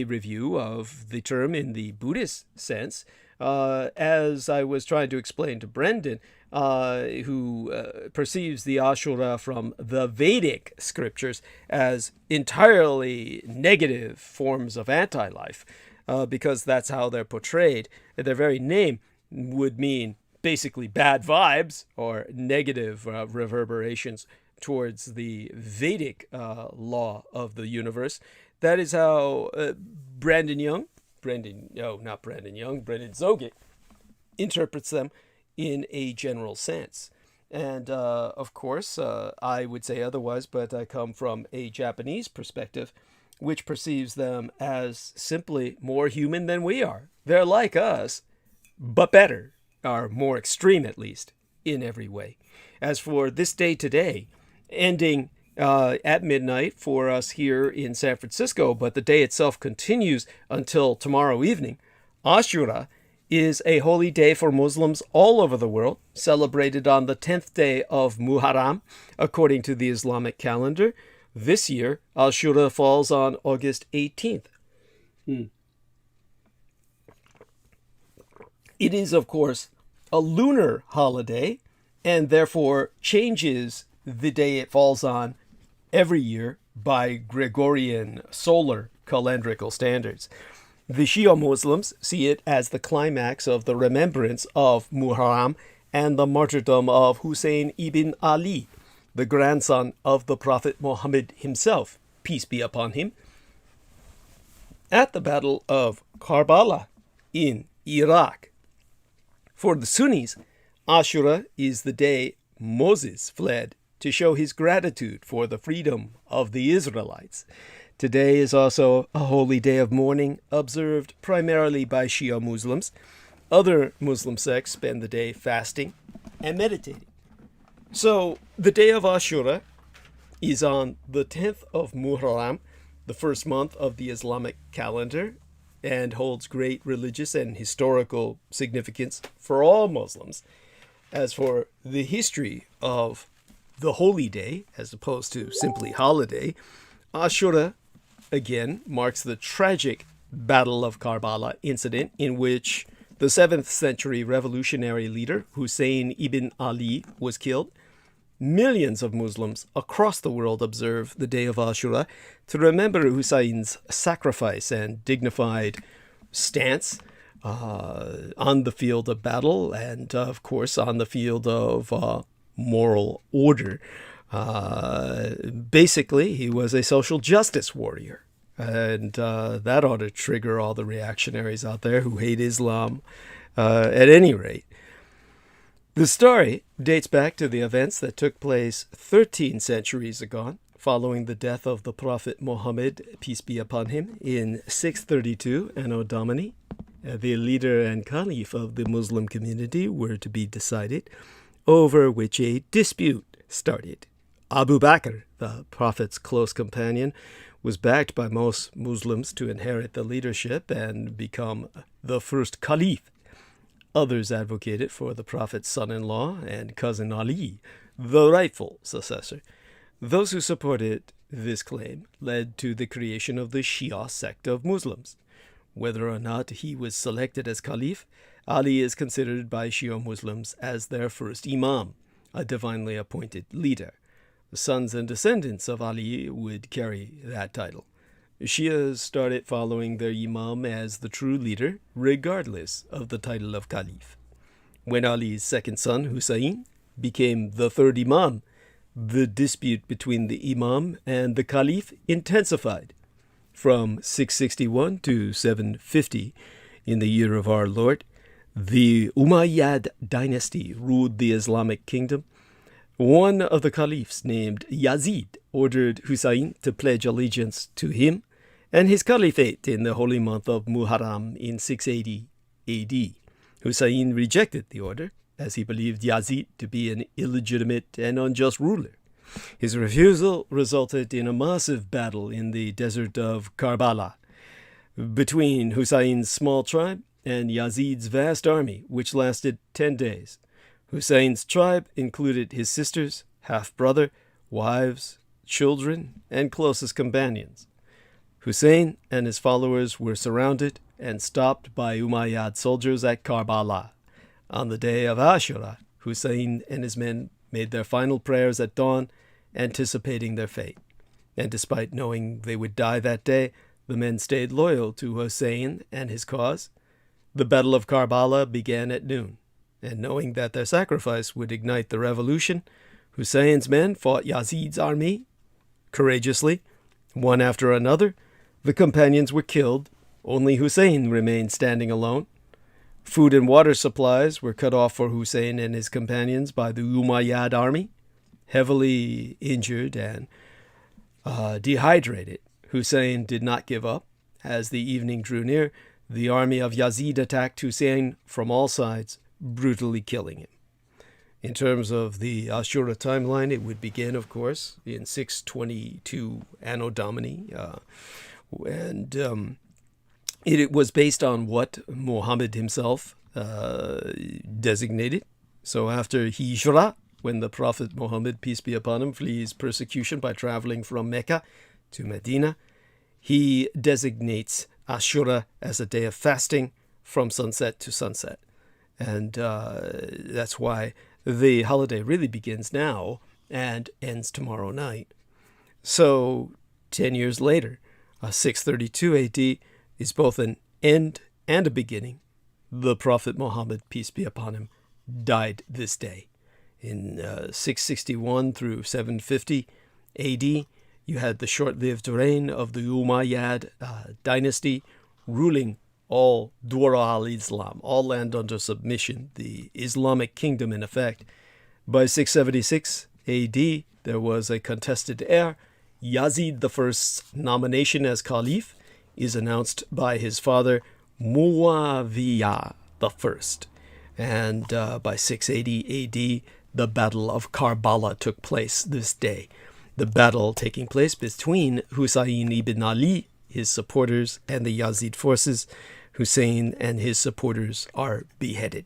review of the term in the Buddhist sense. As I was trying to explain to Brendan, who perceives the Ashura from the Vedic scriptures as entirely negative forms of anti-life, because that's how they're portrayed. Their very name would mean basically bad vibes or negative reverberations towards the Vedic law of the universe. That is how Brendan Zogit interprets them in a general sense. And of course, I would say otherwise, but I come from a Japanese perspective, which perceives them as simply more human than we are. They're like us, but better, or more extreme at least, in every way. As for this day today, ending at midnight for us here in San Francisco, but the day itself continues until tomorrow evening, Ashura is a holy day for Muslims all over the world, celebrated on the 10th day of Muharram, according to the Islamic calendar. This year, Ashura falls on August 18th. It is, of course, a lunar holiday, and therefore changes the day it falls on every year by Gregorian solar calendrical standards. The Shia Muslims see it as the climax of the remembrance of Muharram and the martyrdom of Hussein ibn Ali, the grandson of the Prophet Muhammad himself, peace be upon him, at the Battle of Karbala in Iraq. For the Sunnis, Ashura is the day Moses fled to show his gratitude for the freedom of the Israelites. Today is also a holy day of mourning, observed primarily by Shia Muslims. Other Muslim sects spend the day fasting and meditating. So the day of Ashura is on the 10th of Muharram, the first month of the Islamic calendar, and holds great religious and historical significance for all Muslims. As for the history of the holy day, as opposed to simply holiday, Ashura, again, marks the tragic Battle of Karbala incident in which the 7th century revolutionary leader Hussein ibn Ali was killed. Millions of Muslims across the world observe the day of Ashura to remember Hussein's sacrifice and dignified stance on the field of battle and, of course, on the field of moral order. Basically, he was a social justice warrior. And that ought to trigger all the reactionaries out there who hate Islam at any rate. The story dates back to the events that took place 13 centuries ago, following the death of the Prophet Muhammad, peace be upon him, in 632 Anno Domini. The leader and caliph of the Muslim community were to be decided, over which a dispute started. Abu Bakr, the Prophet's close companion, was backed by most Muslims to inherit the leadership and become the first caliph. Others advocated for the Prophet's son-in-law and cousin Ali, the rightful successor. Those who supported this claim led to the creation of the Shia sect of Muslims. Whether or not he was selected as caliph, Ali is considered by Shia Muslims as their first imam, a divinely appointed leader. The sons and descendants of Ali would carry that title. Shias started following their imam as the true leader, regardless of the title of caliph. When Ali's second son, Hussein, became the third imam, the dispute between the imam and the caliph intensified. From 661 to 750, in the year of our Lord, the Umayyad dynasty ruled the Islamic kingdom. One of the caliphs, named Yazid, ordered Hussein to pledge allegiance to him and his caliphate in the holy month of Muharram in 680 AD. Hussein rejected the order, as he believed Yazid to be an illegitimate and unjust ruler. His refusal resulted in a massive battle in the desert of Karbala between Hussein's small tribe and Yazid's vast army, which lasted 10 days. Hussein's tribe included his sisters, half-brother, wives, children, and closest companions. Hussein and his followers were surrounded and stopped by Umayyad soldiers at Karbala. On the day of Ashura, Hussein and his men made their final prayers at dawn, anticipating their fate. And despite knowing they would die that day, the men stayed loyal to Hussein and his cause. The Battle of Karbala began at noon, and knowing that their sacrifice would ignite the revolution, Hussein's men fought Yazid's army courageously. One after another, the companions were killed. Only Hussein remained standing alone. Food and water supplies were cut off for Hussein and his companions by the Umayyad army. Heavily injured and dehydrated, Hussein did not give up. As the evening drew near, the army of Yazid attacked Hussein from all sides, brutally killing him. In terms of the Ashura timeline, it would begin, of course, in 622 Anno Domini, and it was based on what Muhammad himself designated. So after Hijrah, when the Prophet Muhammad, peace be upon him, flees persecution by traveling from Mecca to Medina, he designates Ashura as a day of fasting from sunset to sunset. And that's why the holiday really begins now and ends tomorrow night. So 10 years later, 632 AD is both an end and a beginning. The Prophet Muhammad, peace be upon him, died this day. In 661 through 750 AD, you had the short-lived reign of the Umayyad dynasty ruling all Dura al-Islam, all land under submission, the Islamic kingdom in effect. By 676 AD, there was a contested heir. Yazid I's nomination as caliph is announced by his father, Muawiyah I. And by 680 AD, the Battle of Karbala took place this day. The battle taking place between Husayn ibn Ali, his supporters, and the Yazid forces. Hussein and his supporters are beheaded.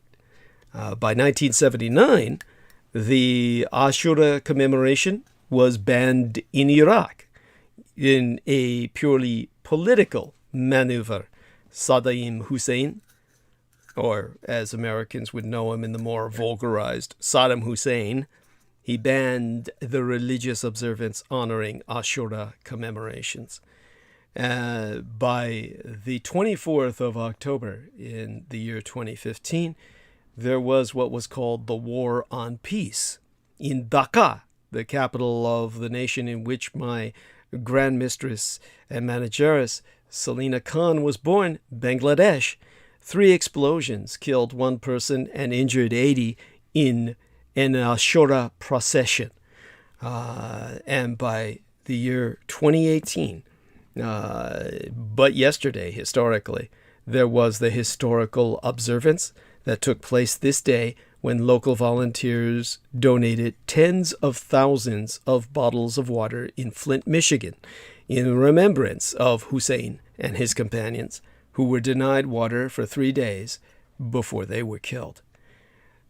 By 1979, the Ashura commemoration was banned in Iraq in a purely political maneuver. Saddam Hussein, or as Americans would know him in the more vulgarized Saddam Hussein, he banned the religious observance honoring Ashura commemorations. By the 24th of October in the year 2015, there was what was called the War on Peace in Dhaka, the capital of the nation in which my Grand Mistress and manageress Selina Khan was born, Bangladesh. 3 explosions killed 1 person and injured 80 in an Ashura procession. And by the year 2018, but yesterday, historically, there was the historical observance that took place this day when local volunteers donated tens of thousands of bottles of water in Flint, Michigan, in remembrance of Hussein and his companions, who were denied water for 3 days before they were killed.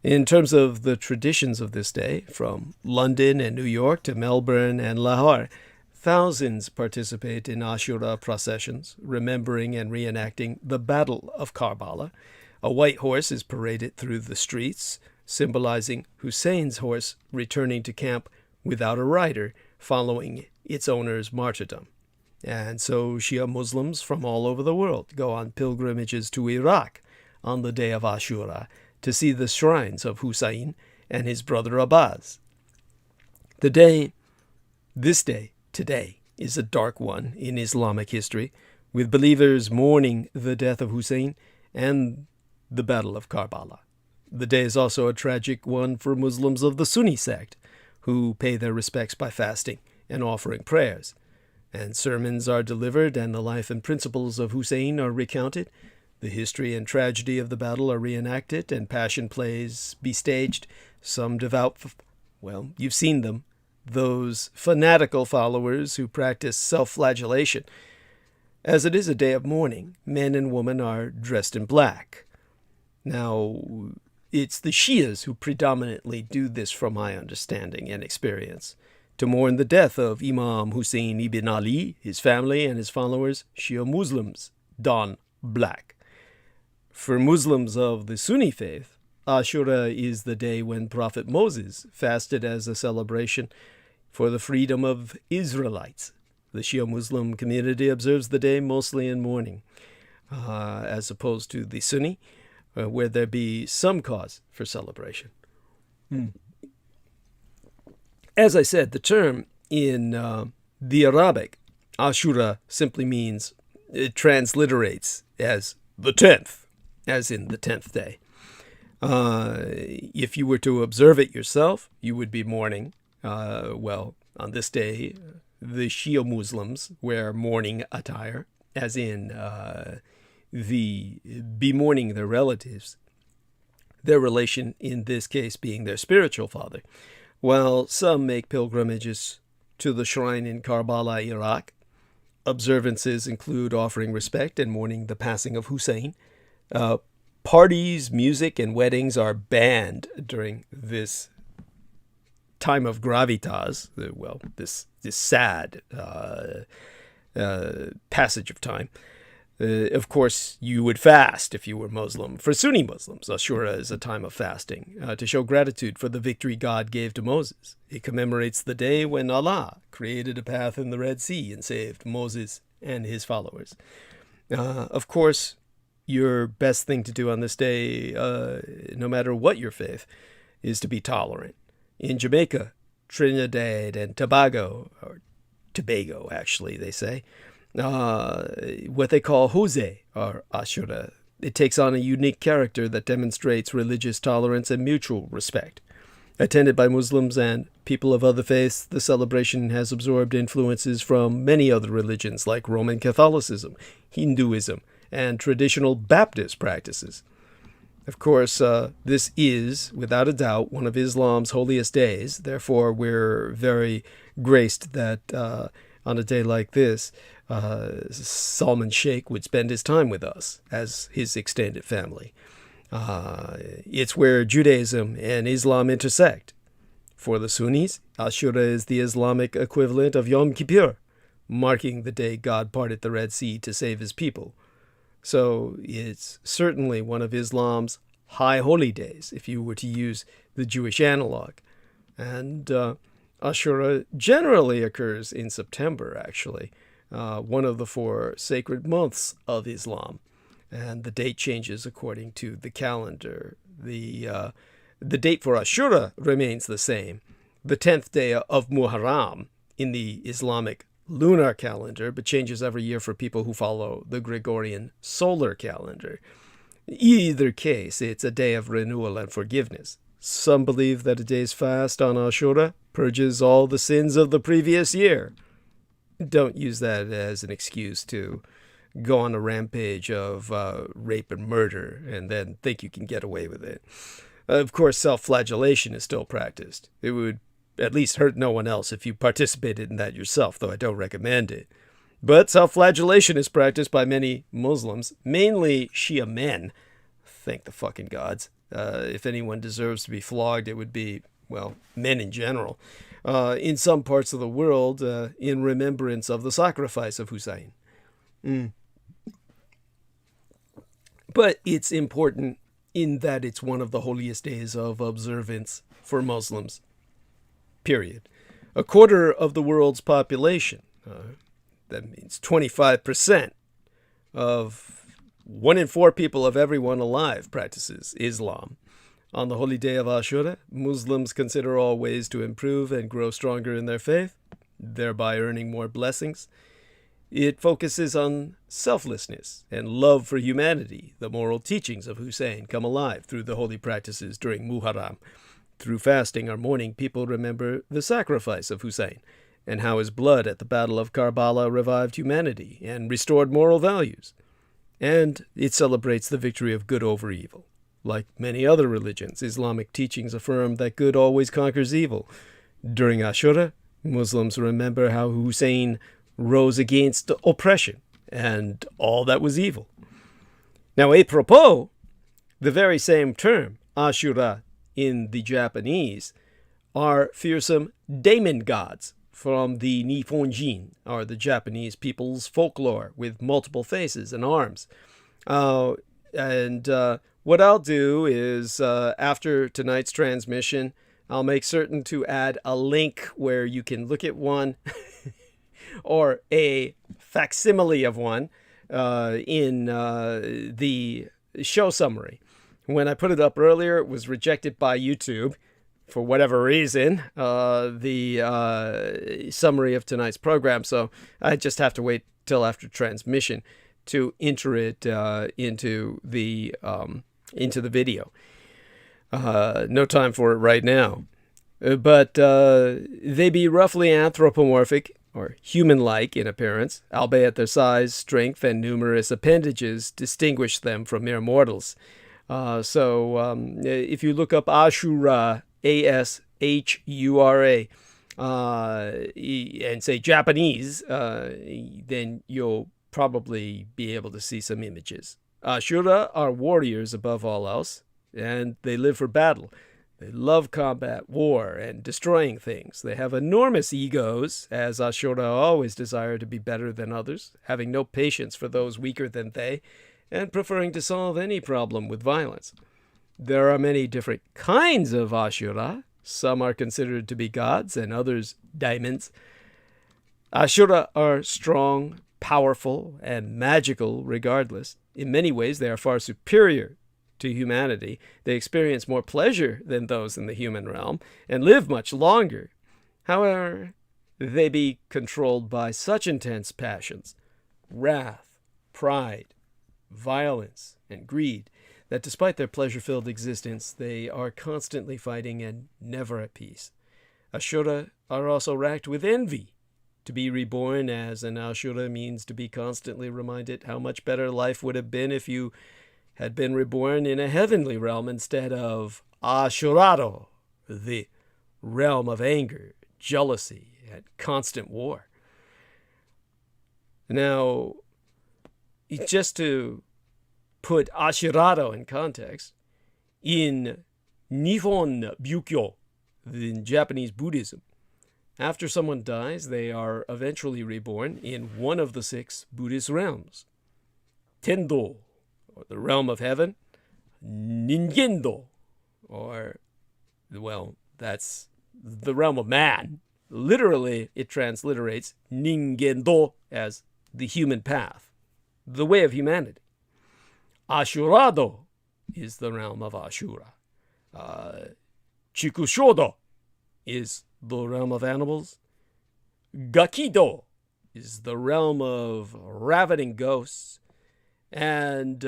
In terms of the traditions of this day, from London and New York to Melbourne and Lahore, thousands participate in Ashura processions, remembering and reenacting the Battle of Karbala. A white horse is paraded through the streets, symbolizing Hussein's horse returning to camp without a rider following its owner's martyrdom. And so Shia Muslims from all over the world go on pilgrimages to Iraq on the day of Ashura to see the shrines of Hussein and his brother Abbas. Today is a dark one in Islamic history, with believers mourning the death of Hussein and the Battle of Karbala. The day is also a tragic one for Muslims of the Sunni sect, who pay their respects by fasting and offering prayers. And sermons are delivered, and the life and principles of Hussein are recounted. The history and tragedy of the battle are reenacted, and passion plays be staged. Some devout, you've seen them, those fanatical followers who practice self-flagellation. As it is a day of mourning, men and women are dressed in black. Now, it's the Shias who predominantly do this from my understanding and experience. To mourn the death of Imam Hussein ibn Ali, his family, and his followers, Shia Muslims don black. For Muslims of the Sunni faith, Ashura is the day when Prophet Moses fasted as a celebration for the freedom of Israelites. The Shia Muslim community observes the day mostly in mourning, as opposed to the Sunni, where there be some cause for celebration. As I said, the term in the Arabic, Ashura, simply means, it transliterates as the 10th, as in the 10th day. If you were to observe it yourself, you would be mourning. On this day, the Shia Muslims wear mourning attire, as in be mourning their relatives, their relation in this case being their spiritual father, while some make pilgrimages to the shrine in Karbala, Iraq. Observances include offering respect and mourning the passing of Hussein. Parties, music, and weddings are banned during this time of gravitas, this sad passage of time. Of course, you would fast if you were Muslim. For Sunni Muslims, Ashura is a time of fasting to show gratitude for the victory God gave to Moses. It commemorates the day when Allah created a path in the Red Sea and saved Moses and his followers. Of course, your best thing to do on this day, no matter what your faith, is to be tolerant. In Jamaica, Trinidad and Tobago, or Tobago actually, they say, what they call Hoseh, or Ashura. It takes on a unique character that demonstrates religious tolerance and mutual respect. Attended by Muslims and people of other faiths, the celebration has absorbed influences from many other religions like Roman Catholicism, Hinduism, and traditional Baptist practices. Of course, this is, without a doubt, one of Islam's holiest days. Therefore, we're very graced that on a day like this, Salman Sheikh would spend his time with us as his extended family. It's where Judaism and Islam intersect. For the Sunnis, Ashura is the Islamic equivalent of Yom Kippur, marking the day God parted the Red Sea to save his people. So it's certainly one of Islam's high holy days, if you were to use the Jewish analog. And Ashura generally occurs in September, actually, one of the 4 sacred months of Islam. And the date changes according to the calendar. The date for Ashura remains the same, the 10th day of Muharram in the Islamic lunar calendar, but changes every year for people who follow the Gregorian solar calendar. Either case, it's a day of renewal and forgiveness. Some believe that a day's fast on Ashura purges all the sins of the previous year. Don't use that as an excuse to go on a rampage of rape and murder and then think you can get away with it. Of course, self-flagellation is still practiced. It would at least hurt no one else if you participated in that yourself, though I don't recommend it. But self-flagellation is practiced by many Muslims, mainly Shia men. Thank the fucking gods. If anyone deserves to be flogged, it would be, well, men in general. In some parts of the world, in remembrance of the sacrifice of Hussein. But it's important in that it's one of the holiest days of observance for Muslims, period. A quarter of the world's population, that means 25% of 1 in 4 people of everyone alive practices Islam. On the holy day of Ashura, Muslims consider all ways to improve and grow stronger in their faith, thereby earning more blessings. It focuses on selflessness and love for humanity. The moral teachings of Hussein come alive through the holy practices during Muharram. Through fasting or mourning, people remember the sacrifice of Hussein and how his blood at the Battle of Karbala revived humanity and restored moral values. And it celebrates the victory of good over evil. Like many other religions, Islamic teachings affirm that good always conquers evil. During Ashura, Muslims remember how Hussein rose against oppression and all that was evil. Now, apropos, the very same term, Ashura, in the Japanese, are fearsome daemon gods from the Nihonjin, or the Japanese people's folklore, with multiple faces and arms. What I'll do is, after tonight's transmission, I'll make certain to add a link where you can look at one or a facsimile of one in the show summary. When I put it up earlier, it was rejected by YouTube for whatever reason, the summary of tonight's program. So I just have to wait till after transmission to enter it into the video. No time for it right now. But they be roughly anthropomorphic, or human-like in appearance, albeit their size, strength, and numerous appendages distinguish them from mere mortals. So if you look up Ashura, Ashura, and say Japanese, then you'll probably be able to see some images. Ashura are warriors above all else, and they live for battle. They love combat, war, and destroying things. They have enormous egos, as Ashura always desire to be better than others, having no patience for those weaker than they, and preferring to solve any problem with violence. There are many different kinds of Ashura. Some are considered to be gods, and others daimons. Ashura are strong, powerful, and magical regardless. In many ways, they are far superior to humanity. They experience more pleasure than those in the human realm and live much longer. However, they be controlled by such intense passions, wrath, pride, violence, and greed, that despite their pleasure-filled existence, they are constantly fighting and never at peace. Ashura are also racked with envy. To be reborn as an Ashura means to be constantly reminded how much better life would have been if you had been reborn in a heavenly realm instead of Ashurado, the realm of anger, jealousy, and constant war. Now, just to put Ashurado in context, in Nihon Byukyo, in Japanese Buddhism, after someone dies, they are eventually reborn in one of the 6 Buddhist realms. Tendo, or the realm of heaven. Ningendo, or, well, that's the realm of man. Literally, it transliterates Ningendo as the human path, the way of humanity. Ashurado is the realm of Ashura. Chikushodo is the realm of animals. Gakido is the realm of ravening ghosts. And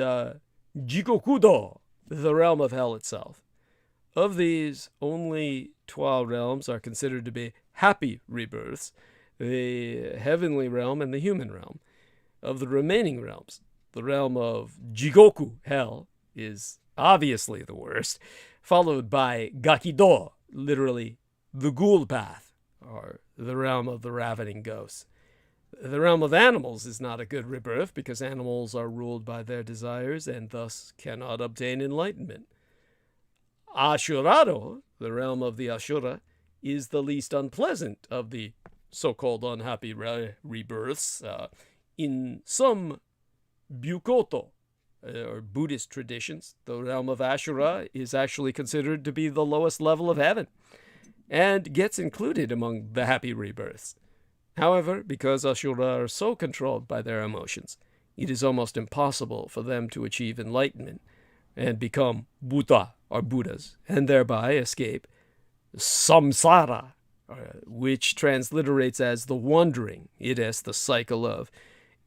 Jikokudo, the realm of hell itself. Of these, only 12 realms are considered to be happy rebirths, the heavenly realm and the human realm. Of the remaining realms, the realm of Jigoku, hell, is obviously the worst, followed by Gakido, literally the ghoul path, or the realm of the ravening ghosts. The realm of animals is not a good rebirth because animals are ruled by their desires and thus cannot obtain enlightenment. Ashurado, the realm of the Ashura, is the least unpleasant of the so-called unhappy rebirths. In some Byukoto, or Buddhist traditions, the realm of Ashura is actually considered to be the lowest level of heaven and gets included among the happy rebirths. However, because Ashura are so controlled by their emotions, it is almost impossible for them to achieve enlightenment and become Buddha or Buddhas, and thereby escape samsara, which transliterates as the wandering, i.e. the cycle of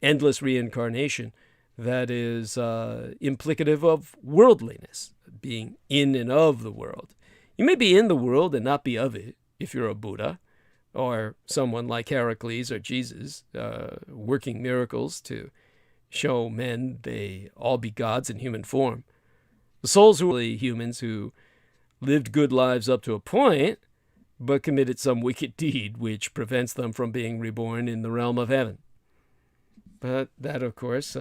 endless reincarnation that is implicative of worldliness, being in and of the world. You may be in the world and not be of it if you're a Buddha, or someone like Heracles or Jesus, working miracles to show men they all be gods in human form. The souls who are humans who lived good lives up to a point, but committed some wicked deed which prevents them from being reborn in the realm of heaven. But that, of course,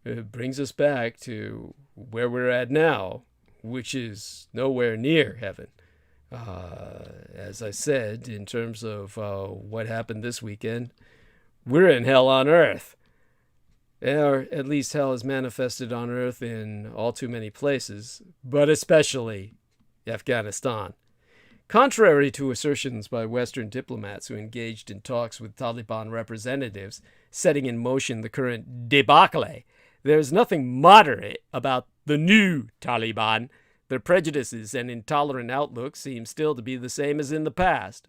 brings us back to where we're at now, which is nowhere near heaven. As I said, in terms of what happened this weekend, we're in hell on earth. Or at least hell is manifested on earth in all too many places, but especially Afghanistan. Contrary to assertions by Western diplomats who engaged in talks with Taliban representatives setting in motion the current debacle, there is nothing moderate about the new Taliban. Their prejudices and intolerant outlook seem still to be the same as in the past.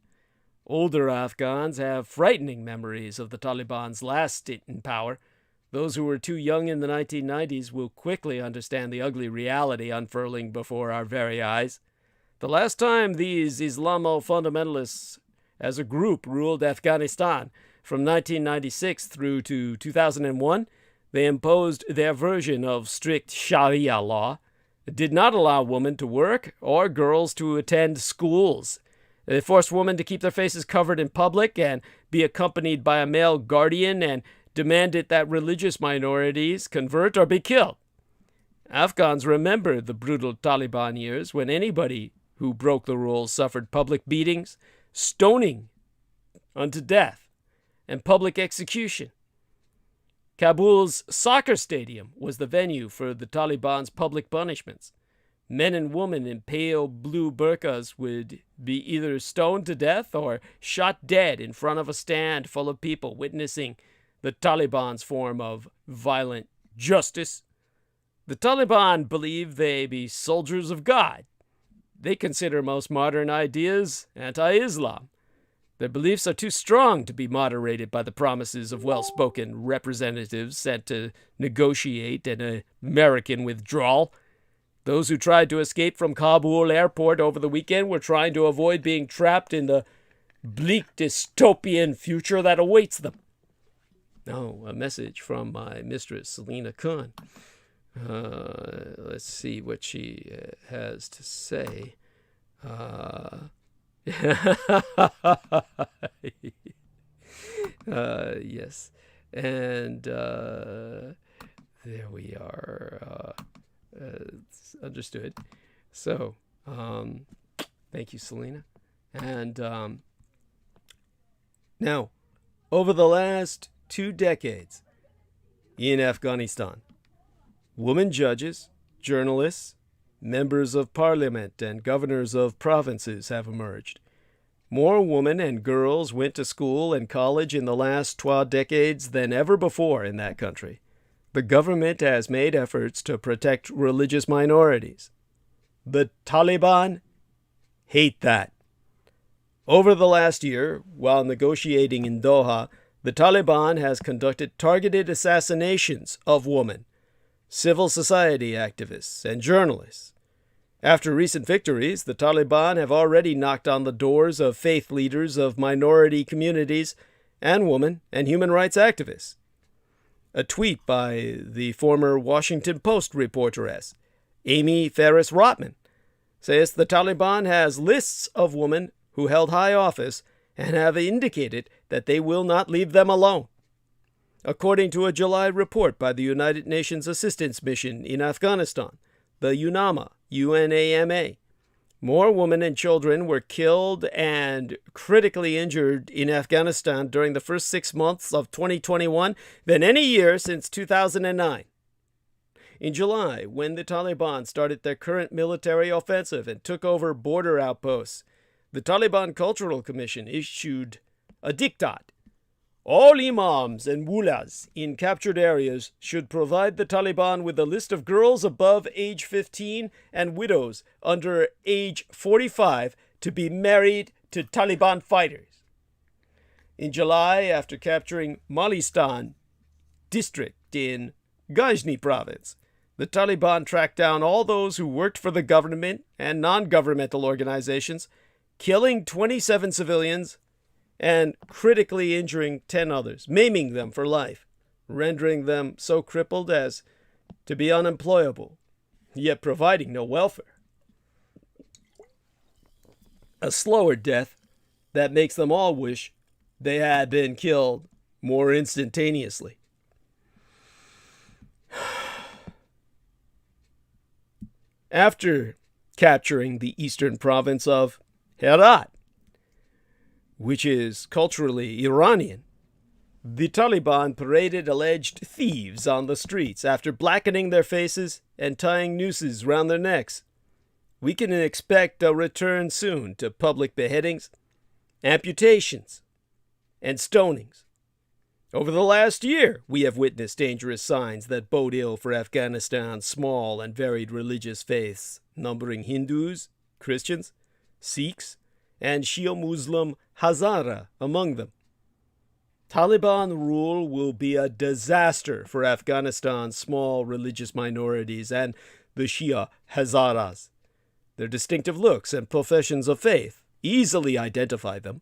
Older Afghans have frightening memories of the Taliban's last stint in power. Those who were too young in the 1990s will quickly understand the ugly reality unfurling before our very eyes. The last time these Islamo-fundamentalists as a group ruled Afghanistan, from 1996 through to 2001, they imposed their version of strict Sharia law. It did not allow women to work or girls to attend schools. They forced women to keep their faces covered in public and be accompanied by a male guardian and demanded that religious minorities convert or be killed. Afghans remember the brutal Taliban years when anybody who broke the rules suffered public beatings, stoning unto death, and public execution. Kabul's soccer stadium was the venue for the Taliban's public punishments. Men and women in pale blue burqas would be either stoned to death or shot dead in front of a stand full of people witnessing the Taliban's form of violent justice. The Taliban believe they be soldiers of God. They consider most modern ideas anti-Islam. Their beliefs are too strong to be moderated by the promises of well-spoken representatives sent to negotiate an American withdrawal. Those who tried to escape from Kabul airport over the weekend were trying to avoid being trapped in the bleak dystopian future that awaits them. Oh, a message from my mistress, Selena Khan. Let's see what she has to say. Yes. And there we are. It's understood. So, thank you, Selena. And now, over the last 2 decades in Afghanistan, women judges, journalists, members of parliament, and governors of provinces have emerged. More women and girls went to school and college in the last 12 decades than ever before in that country. The government has made efforts to protect religious minorities. The Taliban hate that. Over the last year, while negotiating in Doha, the Taliban has conducted targeted assassinations of women, civil society activists, and journalists. After recent victories, the Taliban have already knocked on the doors of faith leaders of minority communities and women and human rights activists. A tweet by the former Washington Post reporteress, Amy Ferris Rotman, says the Taliban has lists of women who held high office and have indicated that they will not leave them alone. According to a July report by the United Nations Assistance Mission in Afghanistan, the UNAMA, more women and children were killed and critically injured in Afghanistan during the first 6 months of 2021 than any year since 2009. In July, when the Taliban started their current military offensive and took over border outposts, the Taliban Cultural Commission issued a diktat. All imams and mullahs in captured areas should provide the Taliban with a list of girls above age 15 and widows under age 45 to be married to Taliban fighters. In July, after capturing Malistan district in Ghazni province, the Taliban tracked down all those who worked for the government and non-governmental organizations, killing 27 civilians and critically injuring 10 others, maiming them for life, rendering them so crippled as to be unemployable, yet providing no welfare. A slower death that makes them all wish they had been killed more instantaneously. After capturing the eastern province of Herat, which is culturally Iranian, the Taliban paraded alleged thieves on the streets after blackening their faces and tying nooses round their necks. We can expect a return soon to public beheadings, amputations, and stonings. Over the last year, we have witnessed dangerous signs that bode ill for Afghanistan's small and varied religious faiths, numbering Hindus, Christians, Sikhs, and Shia Muslim Hazara among them. Taliban rule will be a disaster for Afghanistan's small religious minorities and the Shia Hazaras. Their distinctive looks and professions of faith easily identify them.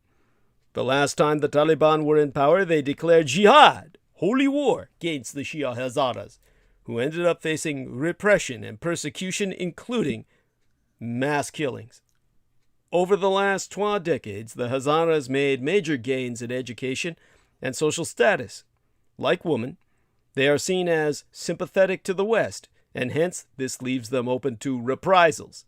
The last time the Taliban were in power, they declared jihad, holy war, against the Shia Hazaras, who ended up facing repression and persecution, including mass killings. Over the last 12 decades, the Hazaras made major gains in education and social status. Like women, they are seen as sympathetic to the West, and hence this leaves them open to reprisals.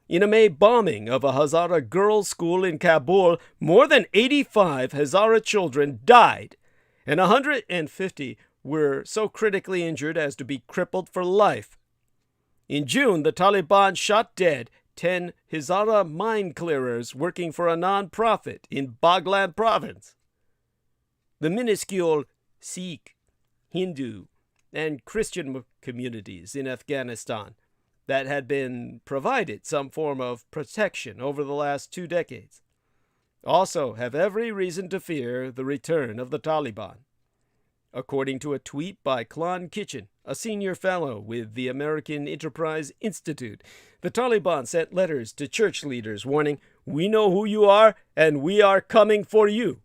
In a May bombing of a Hazara girls' school in Kabul, more than 85 Hazara children died, and 150 were so critically injured as to be crippled for life. In June, the Taliban shot dead 10 Hazara mine clearers working for a non-profit in Baghlan province. The minuscule Sikh, Hindu, and Christian communities in Afghanistan that had been provided some form of protection over the last 2 decades also have every reason to fear the return of the Taliban. According to a tweet by Klon Kitchen, a senior fellow with the American Enterprise Institute, the Taliban sent letters to church leaders warning, "We know who you are, and we are coming for you."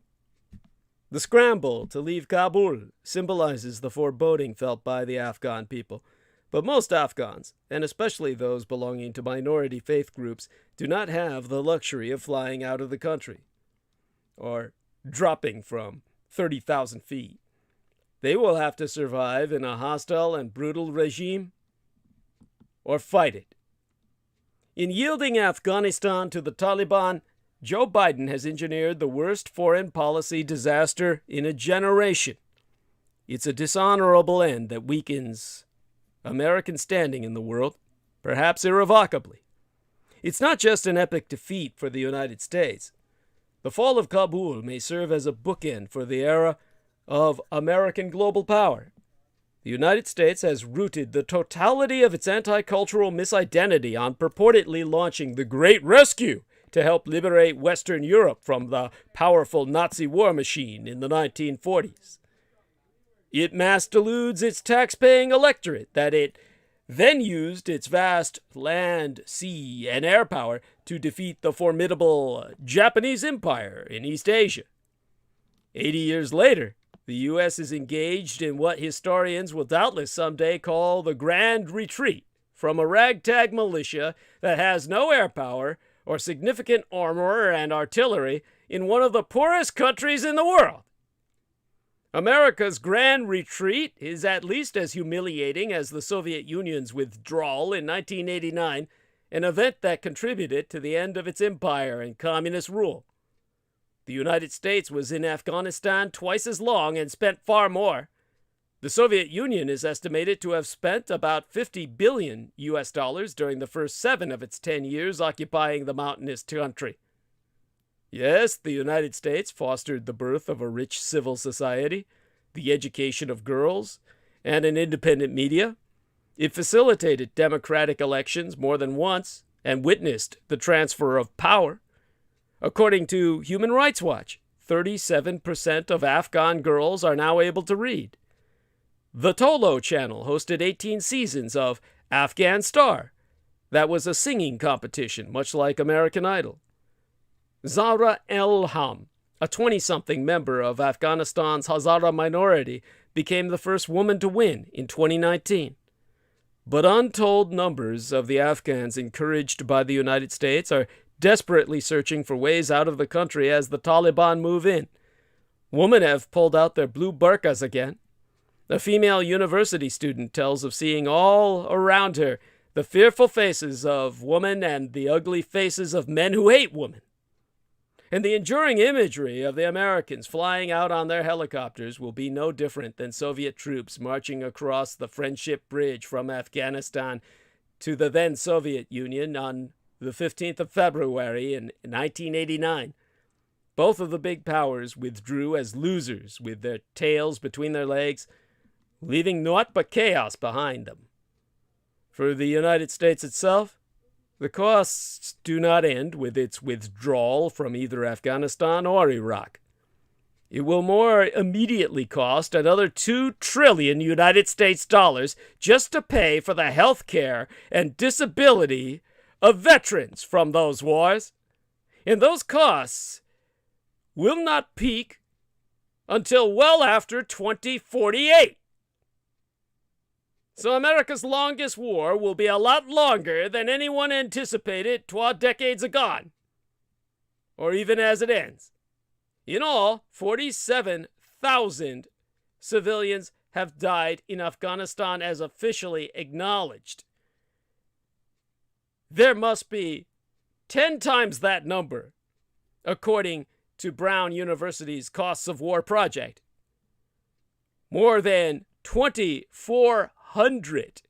The scramble to leave Kabul symbolizes the foreboding felt by the Afghan people. But most Afghans, and especially those belonging to minority faith groups, do not have the luxury of flying out of the country or dropping from 30,000 feet. They will have to survive in a hostile and brutal regime or fight it. In yielding Afghanistan to the Taliban, Joe Biden has engineered the worst foreign policy disaster in a generation. It's a dishonorable end that weakens American standing in the world, perhaps irrevocably. It's not just an epic defeat for the United States. The fall of Kabul may serve as a bookend for the era of American global power. The United States has rooted the totality of its anti-cultural misidentity on purportedly launching the Great Rescue to help liberate Western Europe from the powerful Nazi war machine in the 1940s. It mass deludes its tax-paying electorate that it then used its vast land, sea, and air power to defeat the formidable Japanese Empire in East Asia. 80 years later, the U.S. is engaged in what historians will doubtless someday call the Grand Retreat from a ragtag militia that has no air power or significant armor and artillery in one of the poorest countries in the world. America's Grand Retreat is at least as humiliating as the Soviet Union's withdrawal in 1989, an event that contributed to the end of its empire and communist rule. The United States was in Afghanistan twice as long and spent far more. The Soviet Union is estimated to have spent about $50 billion during the first 7 of its 10 years occupying the mountainous country. Yes, the United States fostered the birth of a rich civil society, the education of girls, and an independent media. It facilitated democratic elections more than once and witnessed the transfer of power. According to Human Rights Watch, 37% of Afghan girls are now able to read. The Tolo channel hosted 18 seasons of Afghan Star. That was a singing competition, much like American Idol. Zahra Elham, a 20-something member of Afghanistan's Hazara minority, became the first woman to win in 2019. But untold numbers of the Afghans encouraged by the United States are desperately searching for ways out of the country as the Taliban move in. Women have pulled out their blue burqas again. A female university student tells of seeing all around her the fearful faces of women and the ugly faces of men who hate women. And the enduring imagery of the Americans flying out on their helicopters will be no different than Soviet troops marching across the Friendship Bridge from Afghanistan to the then Soviet Union on the 15th of February in 1989. Both of the big powers withdrew as losers with their tails between their legs, leaving naught but chaos behind them. For the United States itself, the costs do not end with its withdrawal from either Afghanistan or Iraq. It will more immediately cost another $2 trillion United States dollars just to pay for the health care and disability of veterans from those wars. And those costs will not peak until well after 2048. So America's longest war will be a lot longer than anyone anticipated 12 decades agone, or even as it ends. In all, 47,000 civilians have died in Afghanistan as officially acknowledged. There must be 10 times that number, according to Brown University's Costs of War project. More than 2,400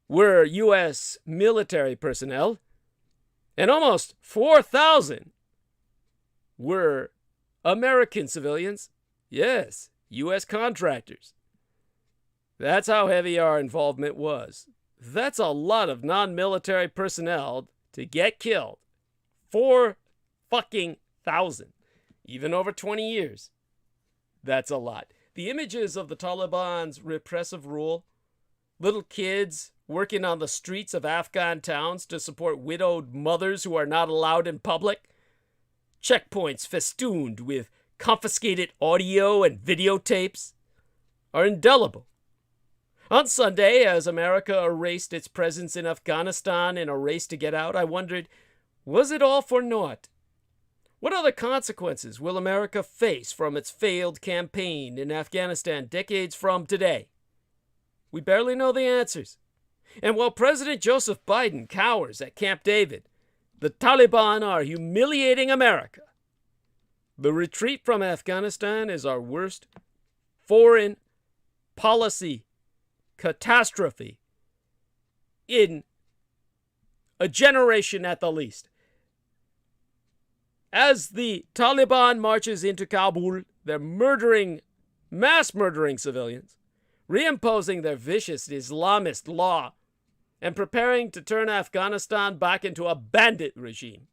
were U.S. military personnel, and almost 4,000 were American civilians. Yes, U.S. contractors. That's how heavy our involvement was. That's a lot of non-military personnel to get killed. 4,000 1,000, even over 20 years. That's a lot. The images of the Taliban's repressive rule, little kids working on the streets of Afghan towns to support widowed mothers who are not allowed in public, checkpoints festooned with confiscated audio and videotapes, are indelible. On Sunday, as America erased its presence in Afghanistan in a race to get out, I wondered, was it all for naught? What other consequences will America face from its failed campaign in Afghanistan decades from today? We barely know the answers. And while President Joseph Biden cowers at Camp David, the Taliban are humiliating America. The retreat from Afghanistan is our worst foreign policy catastrophe in a generation at the least. As the Taliban marches into Kabul, they're mass murdering civilians, reimposing their vicious Islamist law, and preparing to turn Afghanistan back into a bandit regime.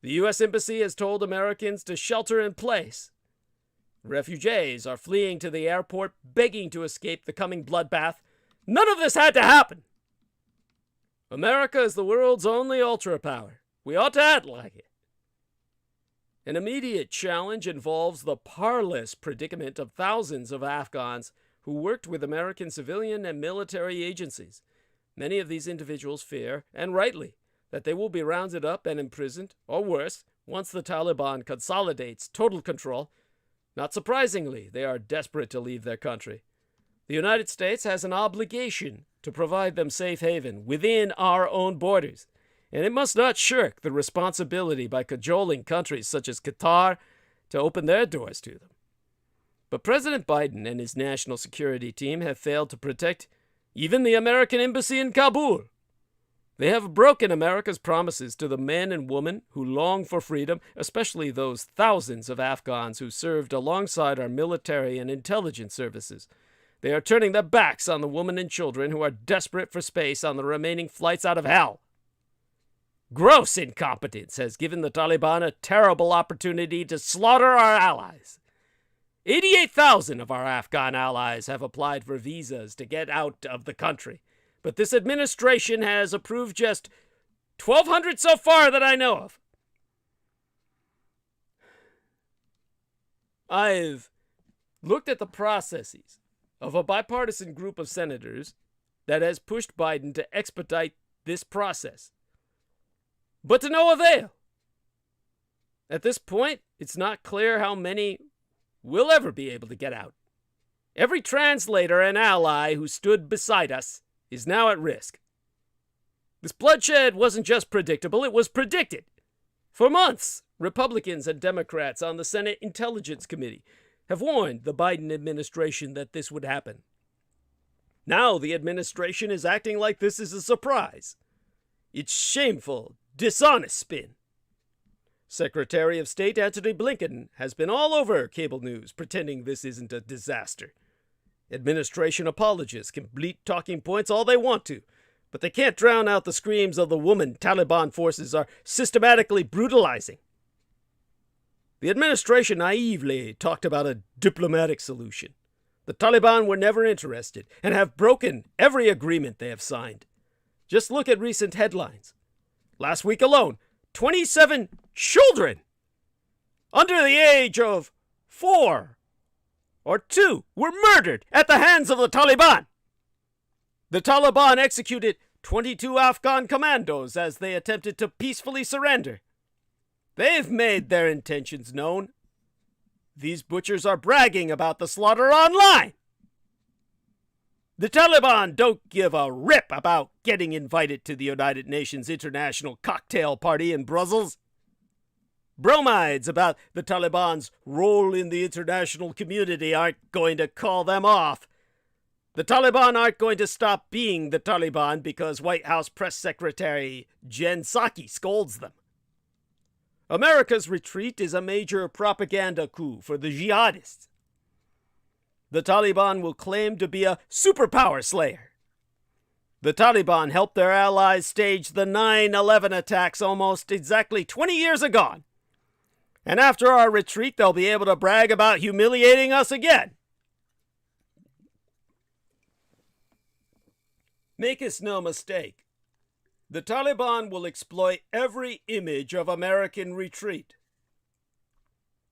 The U.S. Embassy has told Americans to shelter in place. Refugees are fleeing to the airport, begging to escape the coming bloodbath. None of this had to happen. America is the world's only ultra-power. We ought to act like it. An immediate challenge involves the parlous predicament of thousands of Afghans who worked with American civilian and military agencies. Many of these individuals fear, and rightly, that they will be rounded up and imprisoned, or worse, once the Taliban consolidates total control. Not surprisingly, they are desperate to leave their country. The United States has an obligation to provide them safe haven within our own borders, and it must not shirk the responsibility by cajoling countries such as Qatar to open their doors to them. But President Biden and his national security team have failed to protect even the American embassy in Kabul. They have broken America's promises to the men and women who long for freedom, especially those thousands of Afghans who served alongside our military and intelligence services. They are turning their backs on the women and children who are desperate for space on the remaining flights out of hell. Gross incompetence has given the Taliban a terrible opportunity to slaughter our allies. 88,000 of our Afghan allies have applied for visas to get out of the country, but this administration has approved just 1,200 so far that I know of. I've looked at the processes of a bipartisan group of senators that has pushed Biden to expedite this process, but to no avail. At this point, it's not clear how many will ever be able to get out. Every translator and ally who stood beside us is now at risk. This bloodshed wasn't just predictable, it was predicted. For months, Republicans and Democrats on the Senate Intelligence Committee have warned the Biden administration that this would happen. Now the administration is acting like this is a surprise. It's shameful, dishonest spin. Secretary of State Antony Blinken has been all over cable news pretending this isn't a disaster. Administration apologists can bleat talking points all they want to, but they can't drown out the screams of the woman Taliban forces are systematically brutalizing. The administration naively talked about a diplomatic solution. The Taliban were never interested and have broken every agreement they have signed. Just look at recent headlines. Last week alone, 27 children under the age of 4 or 2 were murdered at the hands of the Taliban. The Taliban executed 22 Afghan commandos as they attempted to peacefully surrender. They've made their intentions known. These butchers are bragging about the slaughter online. The Taliban don't give a rip about getting invited to the United Nations International Cocktail Party in Brussels. Bromides about the Taliban's role in the international community aren't going to call them off. The Taliban aren't going to stop being the Taliban because White House Press Secretary Jen Psaki scolds them. America's retreat is a major propaganda coup for the jihadists. The Taliban will claim to be a superpower slayer. The Taliban helped their allies stage the 9/11 attacks almost exactly 20 years ago. And after our retreat, they'll be able to brag about humiliating us again. Make us no mistake. The Taliban will exploit every image of American retreat.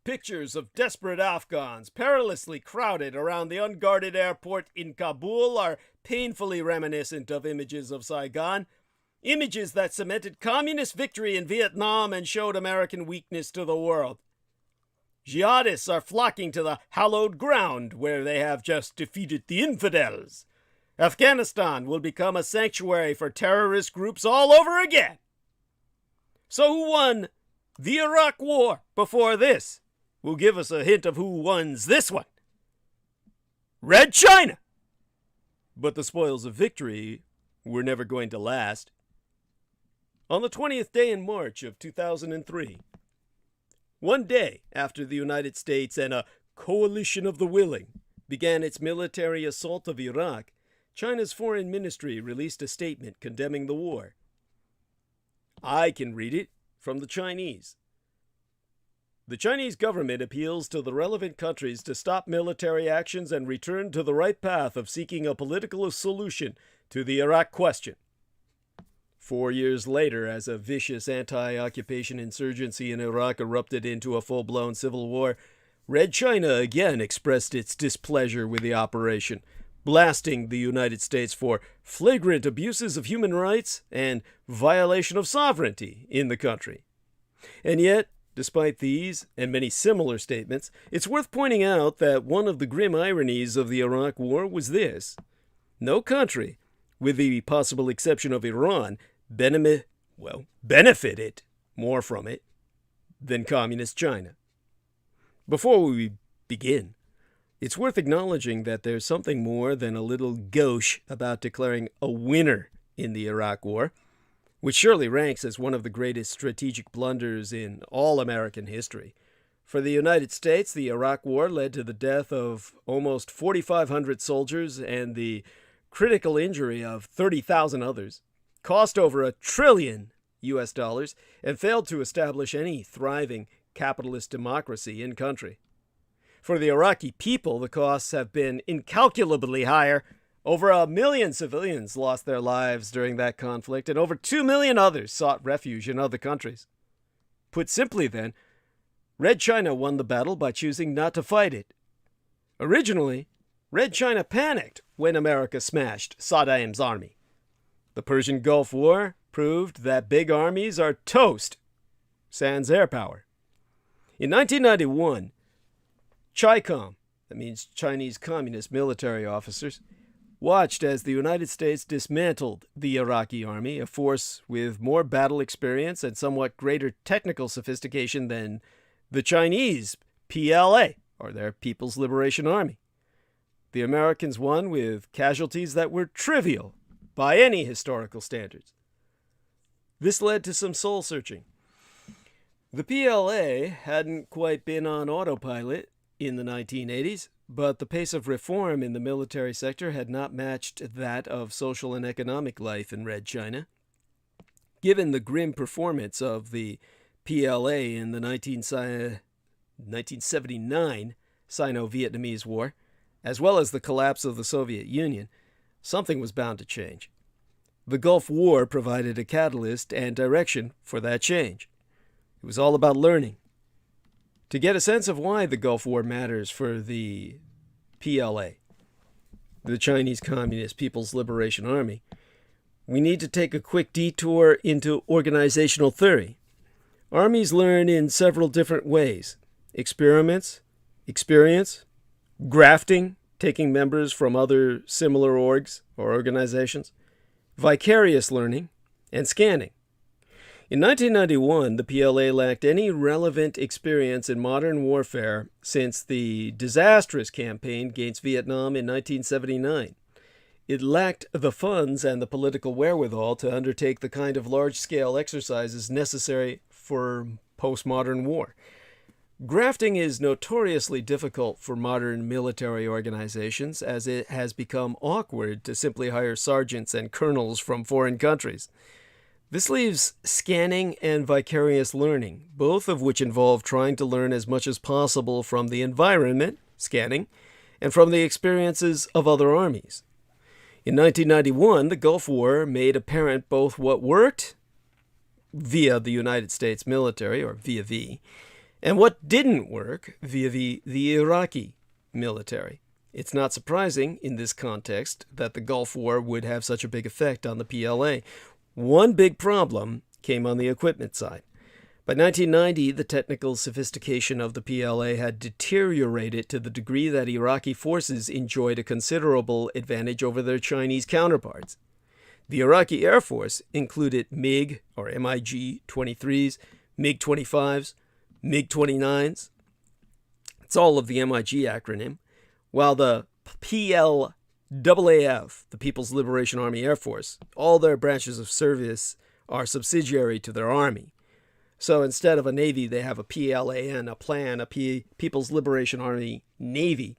Pictures of desperate Afghans perilously crowded around the unguarded airport in Kabul are painfully reminiscent of images of Saigon, images that cemented communist victory in Vietnam and showed American weakness to the world. Jihadists are flocking to the hallowed ground where they have just defeated the infidels. Afghanistan will become a sanctuary for terrorist groups all over again. So who won the Iraq War before this? Will give us a hint of who wins this one. Red China! But the spoils of victory were never going to last. On the 20th day in March of 2003, one day after the United States and a coalition of the willing began its military assault of Iraq, China's foreign ministry released a statement condemning the war. I can read it from the Chinese. The Chinese government appeals to the relevant countries to stop military actions and return to the right path of seeking a political solution to the Iraq question. 4 years later, as a vicious anti-occupation insurgency in Iraq erupted into a full-blown civil war, Red China again expressed its displeasure with the operation, blasting the United States for flagrant abuses of human rights and violation of sovereignty in the country. And yet, despite these and many similar statements, it's worth pointing out that one of the grim ironies of the Iraq War was this. No country, with the possible exception of Iran, benefited more from it than Communist China. Before we begin, it's worth acknowledging that there's something more than a little gauche about declaring a winner in the Iraq War, which surely ranks as one of the greatest strategic blunders in all American history. For the United States, the Iraq War led to the death of almost 4,500 soldiers and the critical injury of 30,000 others, cost over $1 trillion, and failed to establish any thriving capitalist democracy in country. For the Iraqi people, the costs have been incalculably higher. Over 1 million civilians lost their lives during that conflict, and over 2 million others sought refuge in other countries. Put simply then, Red China won the battle by choosing not to fight it. Originally, Red China panicked when America smashed Saddam's army. The Persian Gulf War proved that big armies are toast, sans air power. In 1991, CHICOM, that means Chinese Communist military officers, watched as the United States dismantled the Iraqi army, a force with more battle experience and somewhat greater technical sophistication than the Chinese PLA, or their People's Liberation Army. The Americans won with casualties that were trivial by any historical standards. This led to some soul-searching. The PLA hadn't quite been on autopilot in the 1980s, but the pace of reform in the military sector had not matched that of social and economic life in Red China. Given the grim performance of the PLA in the 1979 Sino-Vietnamese War, as well as the collapse of the Soviet Union, something was bound to change. The Gulf War provided a catalyst and direction for that change. It was all about learning. To get a sense of why the Gulf War matters for the PLA, the Chinese Communist People's Liberation Army, we need to take a quick detour into organizational theory. Armies learn in several different ways: experiments, experience, grafting, taking members from other similar orgs or organizations, vicarious learning, and scanning. In 1991, the PLA lacked any relevant experience in modern warfare since the disastrous campaign against Vietnam in 1979. It lacked the funds and the political wherewithal to undertake the kind of large-scale exercises necessary for postmodern war. Grafting is notoriously difficult for modern military organizations, as it has become awkward to simply hire sergeants and colonels from foreign countries. This leaves scanning and vicarious learning, both of which involve trying to learn as much as possible from the environment, scanning, and from the experiences of other armies. In 1991, the Gulf War made apparent both what worked via the United States military, or via V, and what didn't work via the Iraqi military. It's not surprising in this context that the Gulf War would have such a big effect on the PLA. One big problem came on the equipment side. By 1990, the technical sophistication of the PLA had deteriorated to the degree that Iraqi forces enjoyed a considerable advantage over their Chinese counterparts. The Iraqi Air Force included MiG or MiG-23s, MiG-25s, MiG-29s. It's all of the MiG acronym, while the PLAAF, the People's Liberation Army Air Force, all their branches of service are subsidiary to their army. So instead of a Navy, they have a PLAN, a plan, a People's Liberation Army Navy.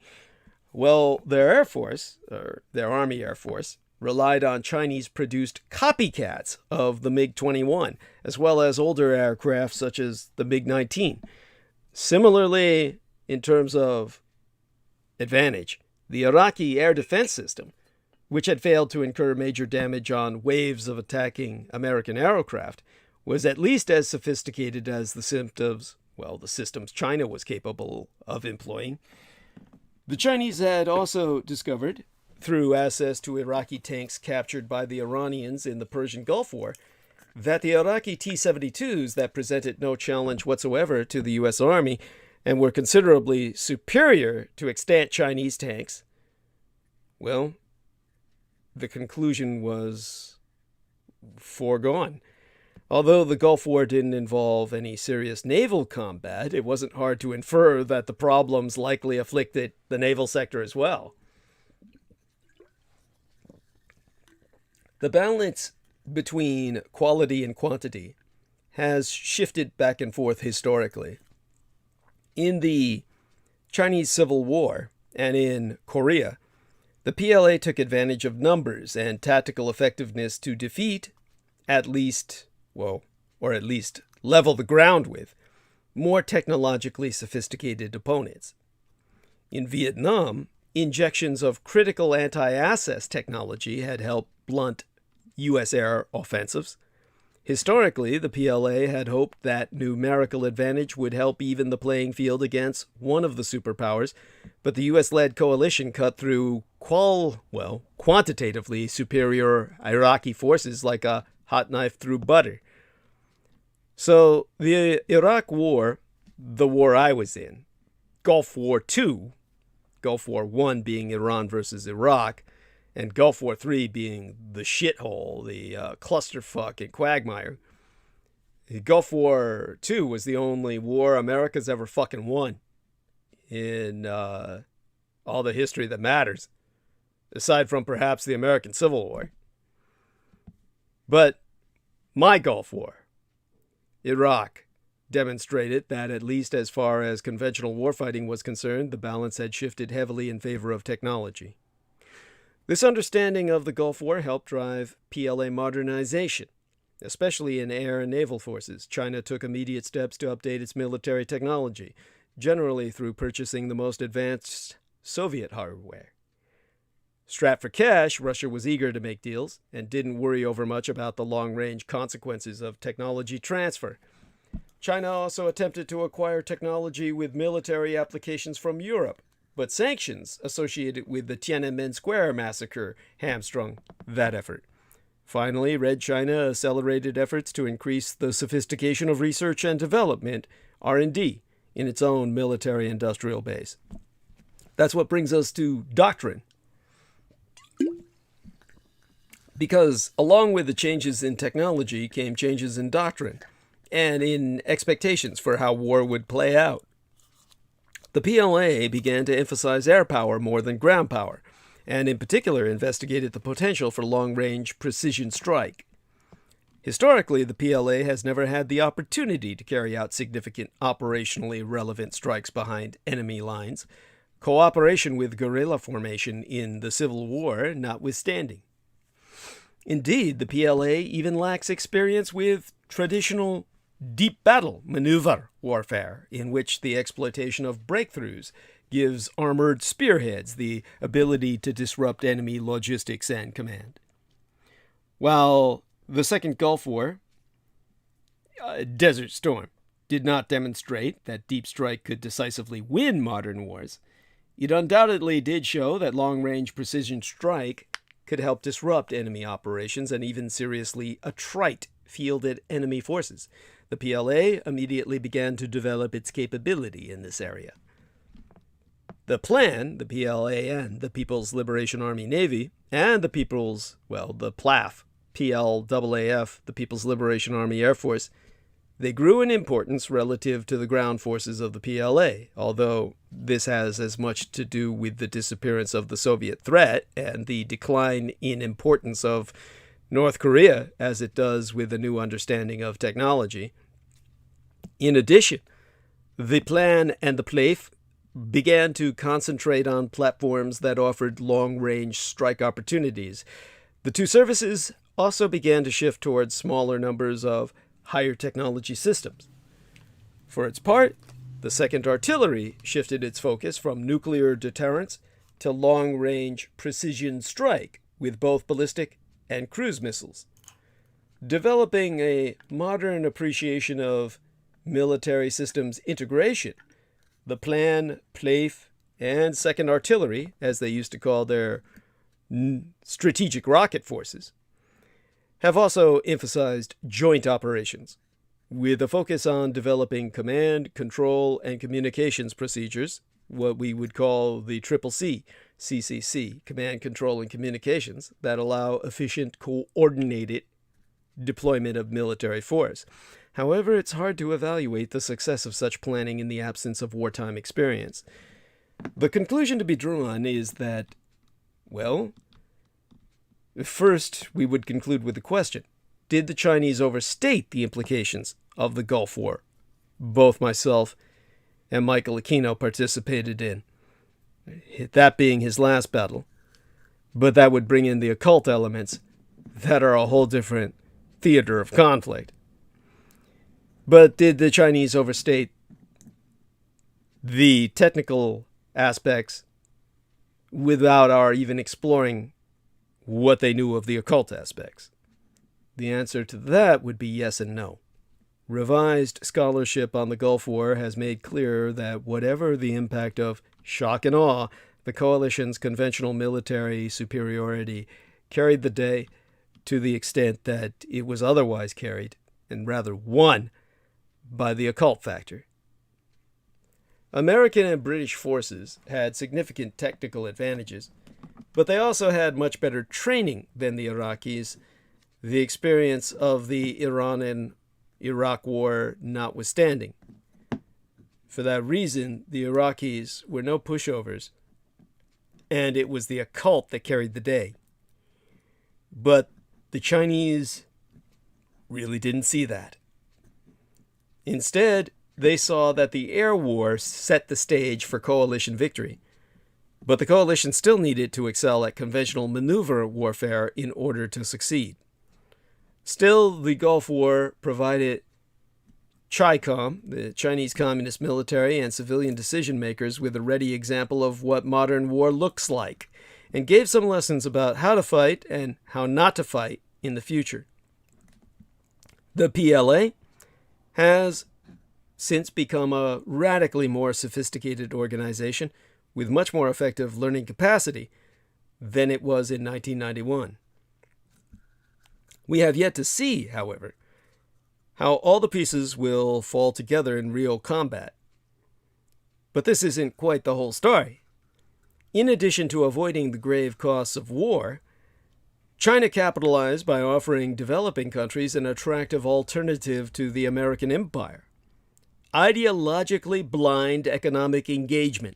Well, their Air Force, or their Army Air Force, relied on Chinese-produced copycats of the MiG-21, as well as older aircraft such as the MiG-19. Similarly, in terms of advantage, the Iraqi air defense system, which had failed to incur major damage on waves of attacking American aircraft, was at least as sophisticated as the systems China was capable of employing. The Chinese had also discovered, through access to Iraqi tanks captured by the Iranians in the Persian Gulf War, that the Iraqi T-72s that presented no challenge whatsoever to the U.S. Army and were considerably superior to extant Chinese tanks, well, the conclusion was foregone. Although the Gulf War didn't involve any serious naval combat, it wasn't hard to infer that the problems likely afflicted the naval sector as well. The balance between quality and quantity has shifted back and forth historically. In the Chinese Civil War and in Korea, the PLA took advantage of numbers and tactical effectiveness to defeat, at least level the ground with, more technologically sophisticated opponents. In Vietnam, injections of critical anti-assess technology had helped blunt U.S. air offensives. Historically, the PLA had hoped that numerical advantage would help even the playing field against one of the superpowers, but the U.S.-led coalition cut through quantitatively superior Iraqi forces like a hot knife through butter. So the Iraq War, the war I was in, Gulf War II, Gulf War I being Iran versus Iraq, and Gulf War III being the shithole, the clusterfuck and quagmire. Gulf War II was the only war America's ever fucking won in all the history that matters, aside from perhaps the American Civil War. But my Gulf War, Iraq, demonstrated that at least as far as conventional warfighting was concerned, the balance had shifted heavily in favor of technology. This understanding of the Gulf War helped drive PLA modernization, especially in air and naval forces. China took immediate steps to update its military technology, generally through purchasing the most advanced Soviet hardware. Strapped for cash, Russia was eager to make deals and didn't worry over much about the long-range consequences of technology transfer. China also attempted to acquire technology with military applications from Europe, but sanctions associated with the Tiananmen Square massacre hamstrung that effort. Finally, Red China accelerated efforts to increase the sophistication of research and development, R&D, in its own military-industrial base. That's what brings us to doctrine. Because along with the changes in technology came changes in doctrine and in expectations for how war would play out. The PLA began to emphasize air power more than ground power, and in particular investigated the potential for long-range precision strike. Historically, the PLA has never had the opportunity to carry out significant operationally relevant strikes behind enemy lines, cooperation with guerrilla formation in the Civil War notwithstanding. Indeed, the PLA even lacks experience with traditional deep battle maneuver warfare, in which the exploitation of breakthroughs gives armored spearheads the ability to disrupt enemy logistics and command. While the Second Gulf War, Desert Storm, did not demonstrate that deep strike could decisively win modern wars, it undoubtedly did show that long-range precision strike could help disrupt enemy operations and even seriously attrite fielded enemy forces. The PLA immediately began to develop its capability in this area. The plan, the PLAN, the People's Liberation Army Navy, and the PLAF, PLAAF, the People's Liberation Army Air Force, they grew in importance relative to the ground forces of the PLA, although this has as much to do with the disappearance of the Soviet threat and the decline in importance of North Korea as it does with a new understanding of technology. In addition, the plan and the PLAF began to concentrate on platforms that offered long-range strike opportunities. The two services also began to shift towards smaller numbers of higher technology systems. For its part, the 2nd Artillery shifted its focus from nuclear deterrence to long-range precision strike with both ballistic and cruise missiles. Developing a modern appreciation of military systems integration, the plan, PLAF, and 2nd Artillery, as they used to call their strategic rocket forces, have also emphasized joint operations, with a focus on developing command, control, and communications procedures, what we would call the CCC, command, control, and communications, that allow efficient, coordinated deployment of military force. However, it's hard to evaluate the success of such planning in the absence of wartime experience. The conclusion to be drawn is that, well, first we would conclude with the question, did the Chinese overstate the implications of the Gulf War? Both myself and Michael Aquino participated in, that being his last battle. But that would bring in the occult elements that are a whole different theater of conflict. But did the Chinese overstate the technical aspects without our even exploring what they knew of the occult aspects? The answer to that would be yes and no. Revised scholarship on the Gulf War has made clear that whatever the impact of shock and awe, the coalition's conventional military superiority carried the day to the extent that it was otherwise carried, and rather won, by the occult factor. American and British forces had significant technical advantages, but they also had much better training than the Iraqis, the experience of the Iran and Iraq War notwithstanding. For that reason, the Iraqis were no pushovers, and it was the occult that carried the day. But the Chinese really didn't see that. Instead, they saw that the air war set the stage for coalition victory, but the coalition still needed to excel at conventional maneuver warfare in order to succeed. Still, the Gulf War provided CHICOM, the Chinese Communist military and civilian decision-makers, with a ready example of what modern war looks like, and gave some lessons about how to fight and how not to fight in the future. The PLA has since become a radically more sophisticated organization with much more effective learning capacity than it was in 1991. We have yet to see, however, how all the pieces will fall together in real combat. But this isn't quite the whole story. In addition to avoiding the grave costs of war, China capitalized by offering developing countries an attractive alternative to the American empire, ideologically blind economic engagement.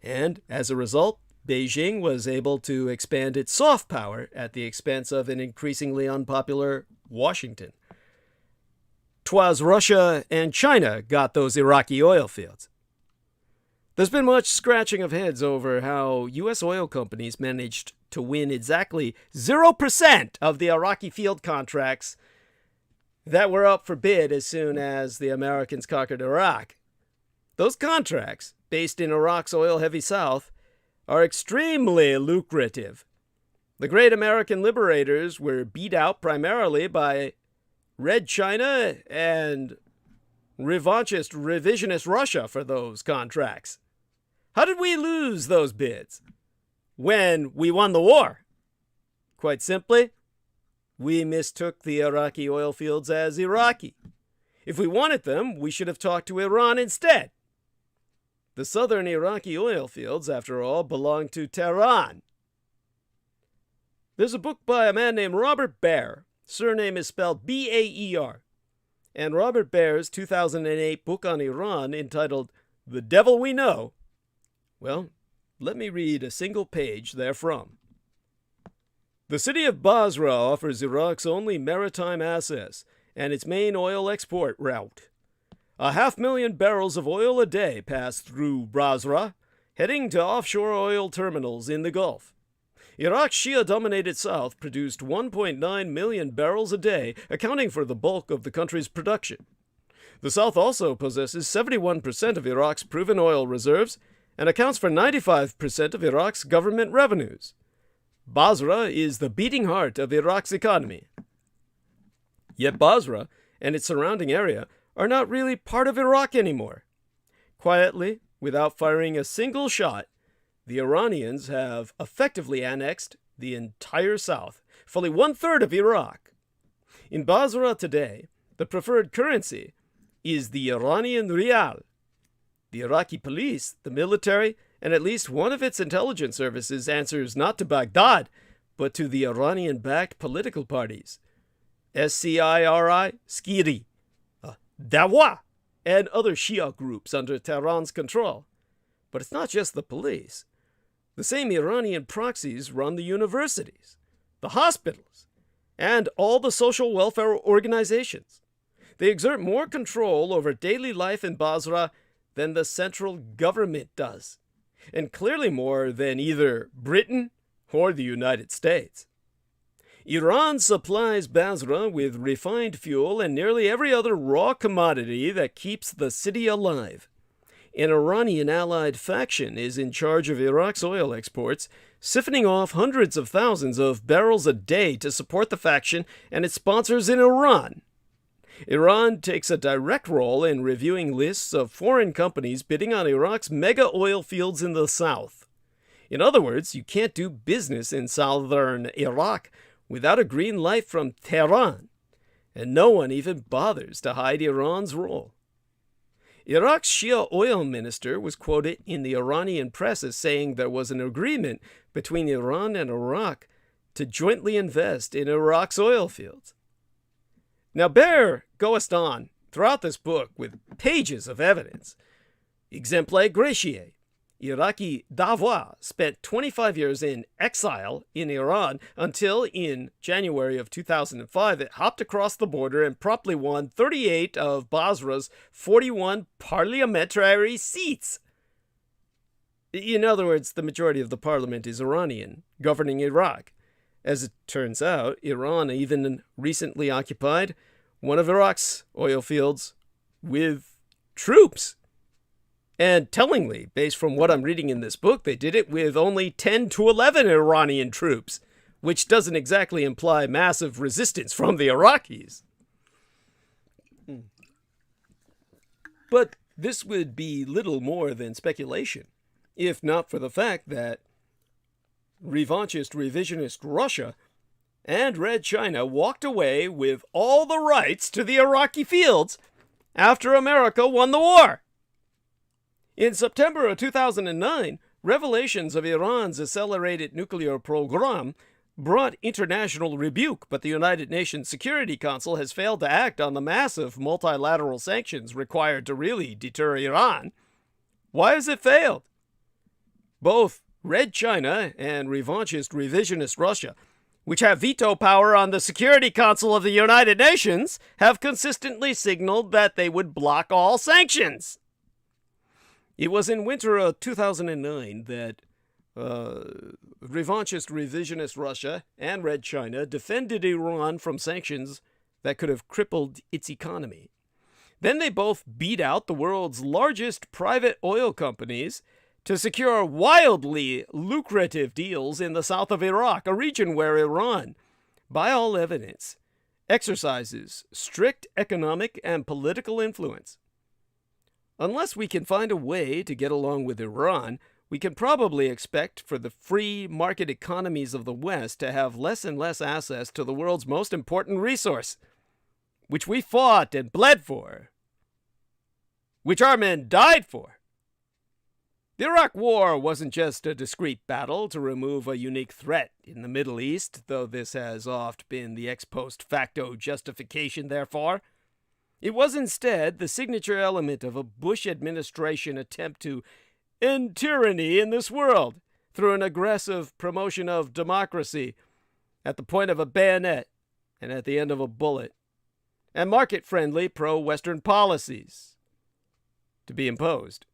And as a result, Beijing was able to expand its soft power at the expense of an increasingly unpopular Washington. 'Twas Russia and China got those Iraqi oil fields. There's been much scratching of heads over how U.S. oil companies managed to win exactly 0% of the Iraqi field contracts that were up for bid as soon as the Americans conquered Iraq. Those contracts, based in Iraq's oil-heavy south, are extremely lucrative. The great American liberators were beat out primarily by Red China and revanchist, revisionist Russia for those contracts. How did we lose those bids when we won the war? Quite simply, we mistook the Iraqi oil fields as Iraqi. If we wanted them, we should have talked to Iran instead. The southern Iraqi oil fields, after all, belong to Tehran. There's a book by a man named Robert Baer. Surname is spelled B-A-E-R. And Robert Baer's 2008 book on Iran, entitled The Devil We Know, well, let me read a single page therefrom. The city of Basra offers Iraq's only maritime access and its main oil export route. 500,000 barrels of oil a day pass through Basra, heading to offshore oil terminals in the Gulf. Iraq's Shia-dominated south produced 1.9 million barrels a day, accounting for the bulk of the country's production. The south also possesses 71% of Iraq's proven oil reserves and accounts for 95% of Iraq's government revenues. Basra is the beating heart of Iraq's economy. Yet Basra and its surrounding area are not really part of Iraq anymore. Quietly, without firing a single shot, the Iranians have effectively annexed the entire south, fully one-third of Iraq. In Basra today, the preferred currency is the Iranian rial. The Iraqi police, the military, and at least one of its intelligence services answers not to Baghdad, but to the Iranian-backed political parties. SCIRI, Skiri, Dawa, and other Shia groups under Tehran's control. But it's not just the police. The same Iranian proxies run the universities, the hospitals, and all the social welfare organizations. They exert more control over daily life in Basra than the central government does, and clearly more than either Britain or the United States. Iran supplies Basra with refined fuel and nearly every other raw commodity that keeps the city alive. An Iranian allied faction is in charge of Iraq's oil exports, siphoning off hundreds of thousands of barrels a day to support the faction and its sponsors in Iran. Iran takes a direct role in reviewing lists of foreign companies bidding on Iraq's mega oil fields in the south. In other words, you can't do business in southern Iraq without a green light from Tehran, and no one even bothers to hide Iran's role. Iraq's Shia oil minister was quoted in the Iranian press as saying there was an agreement between Iran and Iraq to jointly invest in Iraq's oil fields. Now, Baer goes on throughout this book with pages of evidence. Exemplae gratiae. Iraqi Dawah spent 25 years in exile in Iran until in January of 2005 it hopped across the border and promptly won 38 of Basra's 41 parliamentary seats. In other words, the majority of the parliament is Iranian, governing Iraq. As it turns out, Iran even recently occupied one of Iraq's oil fields with troops. And tellingly, based from what I'm reading in this book, they did it with only 10 to 11 Iranian troops, which doesn't exactly imply massive resistance from the Iraqis. But this would be little more than speculation, if not for the fact that revanchist, revisionist Russia and Red China walked away with all the rights to the Iraqi fields after America won the war. In September of 2009, revelations of Iran's accelerated nuclear program brought international rebuke, but the United Nations Security Council has failed to act on the massive multilateral sanctions required to really deter Iran. Why has it failed? Both Red China and revanchist revisionist Russia, which have veto power on the Security Council of the United Nations, have consistently signaled that they would block all sanctions. It was in winter of 2009 that revanchist revisionist Russia and Red China defended Iran from sanctions that could have crippled its economy. Then they both beat out the world's largest private oil companies to secure wildly lucrative deals in the south of Iraq, a region where Iran, by all evidence, exercises strict economic and political influence. Unless we can find a way to get along with Iran, we can probably expect for the free market economies of the West to have less and less access to the world's most important resource, which we fought and bled for, which our men died for. The Iraq War wasn't just a discrete battle to remove a unique threat in the Middle East, though this has oft been the ex post facto justification therefor. It was instead the signature element of a Bush administration attempt to end tyranny in this world through an aggressive promotion of democracy at the point of a bayonet and at the end of a bullet, and market-friendly pro-Western policies to be imposed.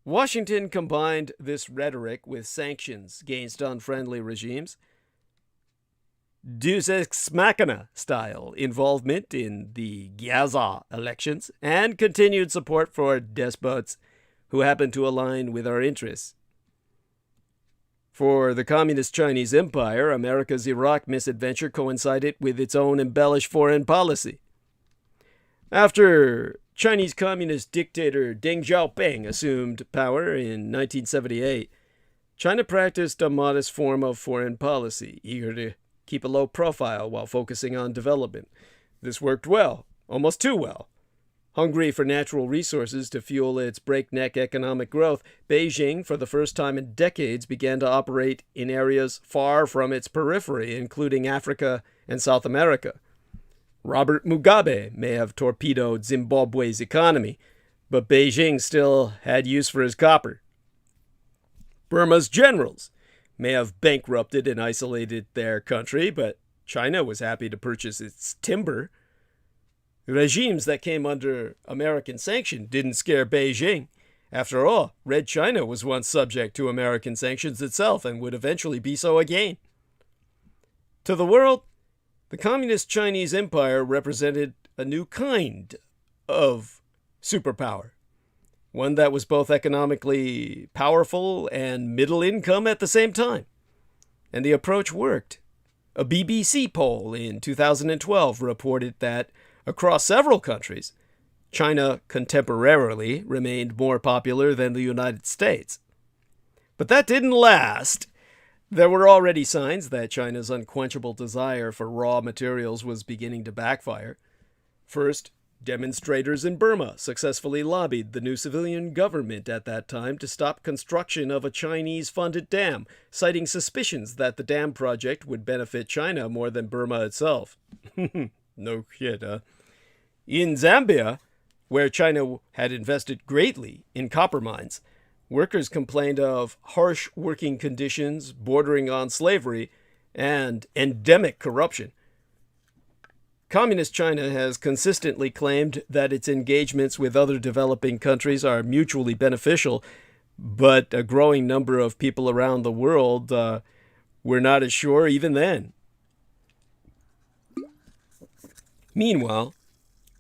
Washington combined this rhetoric with sanctions against unfriendly regimes, Deus ex machina style involvement in the Gaza elections, and continued support for despots who happen to align with our interests. For the Communist Chinese Empire, America's Iraq misadventure coincided with its own embellished foreign policy. After Chinese Communist dictator Deng Xiaoping assumed power in 1978, China practiced a modest form of foreign policy, eager to keep a low profile while focusing on development. This worked well, almost too well. Hungry for natural resources to fuel its breakneck economic growth, Beijing, for the first time in decades, began to operate in areas far from its periphery, including Africa and South America. Robert Mugabe may have torpedoed Zimbabwe's economy, but Beijing still had use for his copper. Burma's generals may have bankrupted and isolated their country, but China was happy to purchase its timber. Regimes that came under American sanction didn't scare Beijing. After all, Red China was once subject to American sanctions itself and would eventually be so again. To the world, the Communist Chinese Empire represented a new kind of superpower, one that was both economically powerful and middle income at the same time. And the approach worked. A BBC poll in 2012 reported that across several countries, China contemporarily remained more popular than the United States. But that didn't last. There were already signs that China's unquenchable desire for raw materials was beginning to backfire. First, demonstrators in Burma successfully lobbied the new civilian government at that time to stop construction of a Chinese-funded dam, citing suspicions that the dam project would benefit China more than Burma itself. No shit, huh? In Zambia, where China had invested greatly in copper mines, workers complained of harsh working conditions bordering on slavery and endemic corruption. Communist China has consistently claimed that its engagements with other developing countries are mutually beneficial, but a growing number of people around the world were not as sure even then. Meanwhile,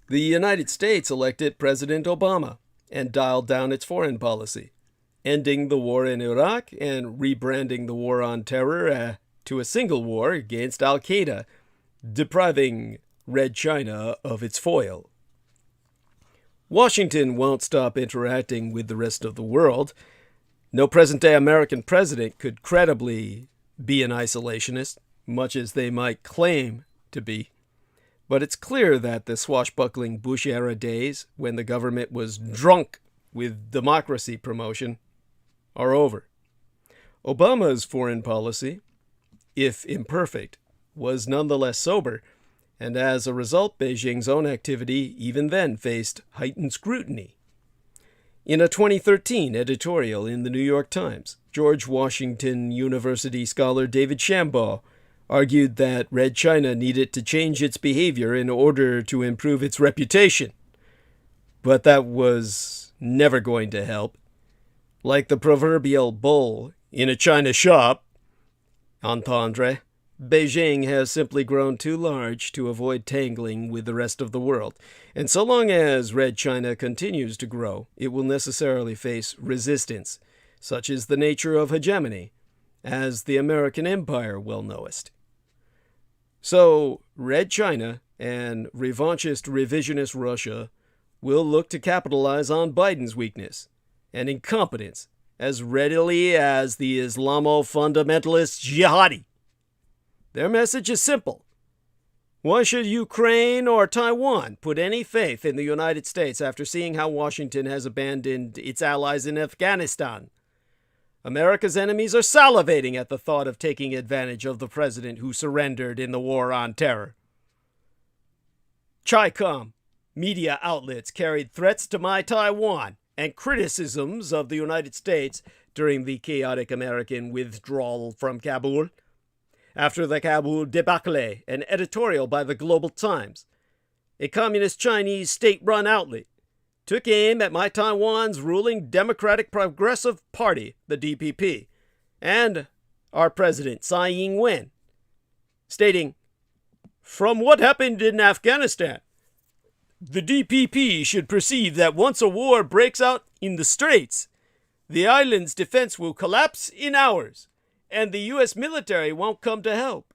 the United States elected President Obama and dialed down its foreign policy, ending the war in Iraq and rebranding the war on terror to a single war against Al-Qaeda, depriving Red China of its foil. Washington won't stop interacting with the rest of the world. No present-day American president could credibly be an isolationist, much as they might claim to be. But it's clear that the swashbuckling Bush-era days, when the government was drunk with democracy promotion, are over. Obama's foreign policy, if imperfect, was nonetheless sober, and as a result, Beijing's own activity even then faced heightened scrutiny. In a 2013 editorial in the New York Times, George Washington University scholar David Shambaugh argued that Red China needed to change its behavior in order to improve its reputation. But that was never going to help. Like the proverbial bull, In a China shop, entendre, Beijing has simply grown too large to avoid tangling with the rest of the world. And so long as Red China continues to grow, it will necessarily face resistance. Such is the nature of hegemony, as the American empire well knowest. So, Red China and revanchist revisionist Russia will look to capitalize on Biden's weakness and incompetence as readily as the Islamo-fundamentalist jihadi. Their message is simple. Why should Ukraine or Taiwan put any faith in the United States after seeing how Washington has abandoned its allies in Afghanistan? America's enemies are salivating at the thought of taking advantage of the president who surrendered in the war on terror. Chi-Com media outlets carried threats to my Taiwan and criticisms of the United States during the chaotic American withdrawal from Kabul. After the Kabul debacle, an editorial by the Global Times, a communist Chinese state-run outlet, took aim at my Taiwan's ruling Democratic Progressive Party, the DPP, and our president, Tsai Ing-wen, stating, "From what happened in Afghanistan, the DPP should perceive that once a war breaks out in the Straits, the island's defense will collapse in hours, and the U.S. military won't come to help.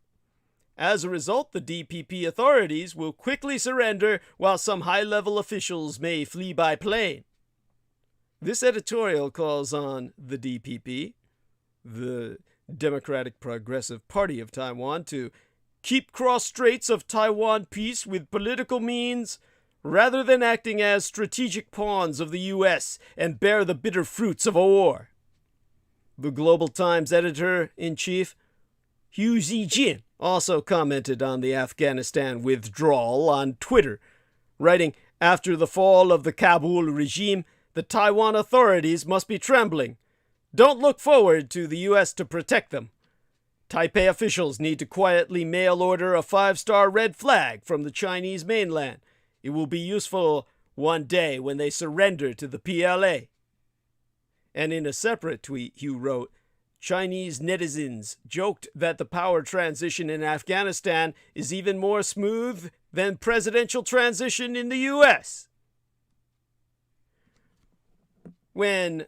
As a result, the DPP authorities will quickly surrender while some high-level officials may flee by plane." This editorial calls on the DPP, the Democratic Progressive Party of Taiwan, to keep cross-straits of Taiwan peace with political means rather than acting as strategic pawns of the U.S. and bear the bitter fruits of a war. The Global Times editor-in-chief, Hu Zijin, also commented on the Afghanistan withdrawal on Twitter, writing, "After the fall of the Kabul regime, the Taiwan authorities must be trembling. Don't look forward to the U.S. to protect them. Taipei officials need to quietly mail order a 5-star red flag from the Chinese mainland. It will be useful one day when they surrender to the PLA." And in a separate tweet, Hu wrote, "Chinese netizens joked that the power transition in Afghanistan is even more smooth than presidential transition in the U.S. When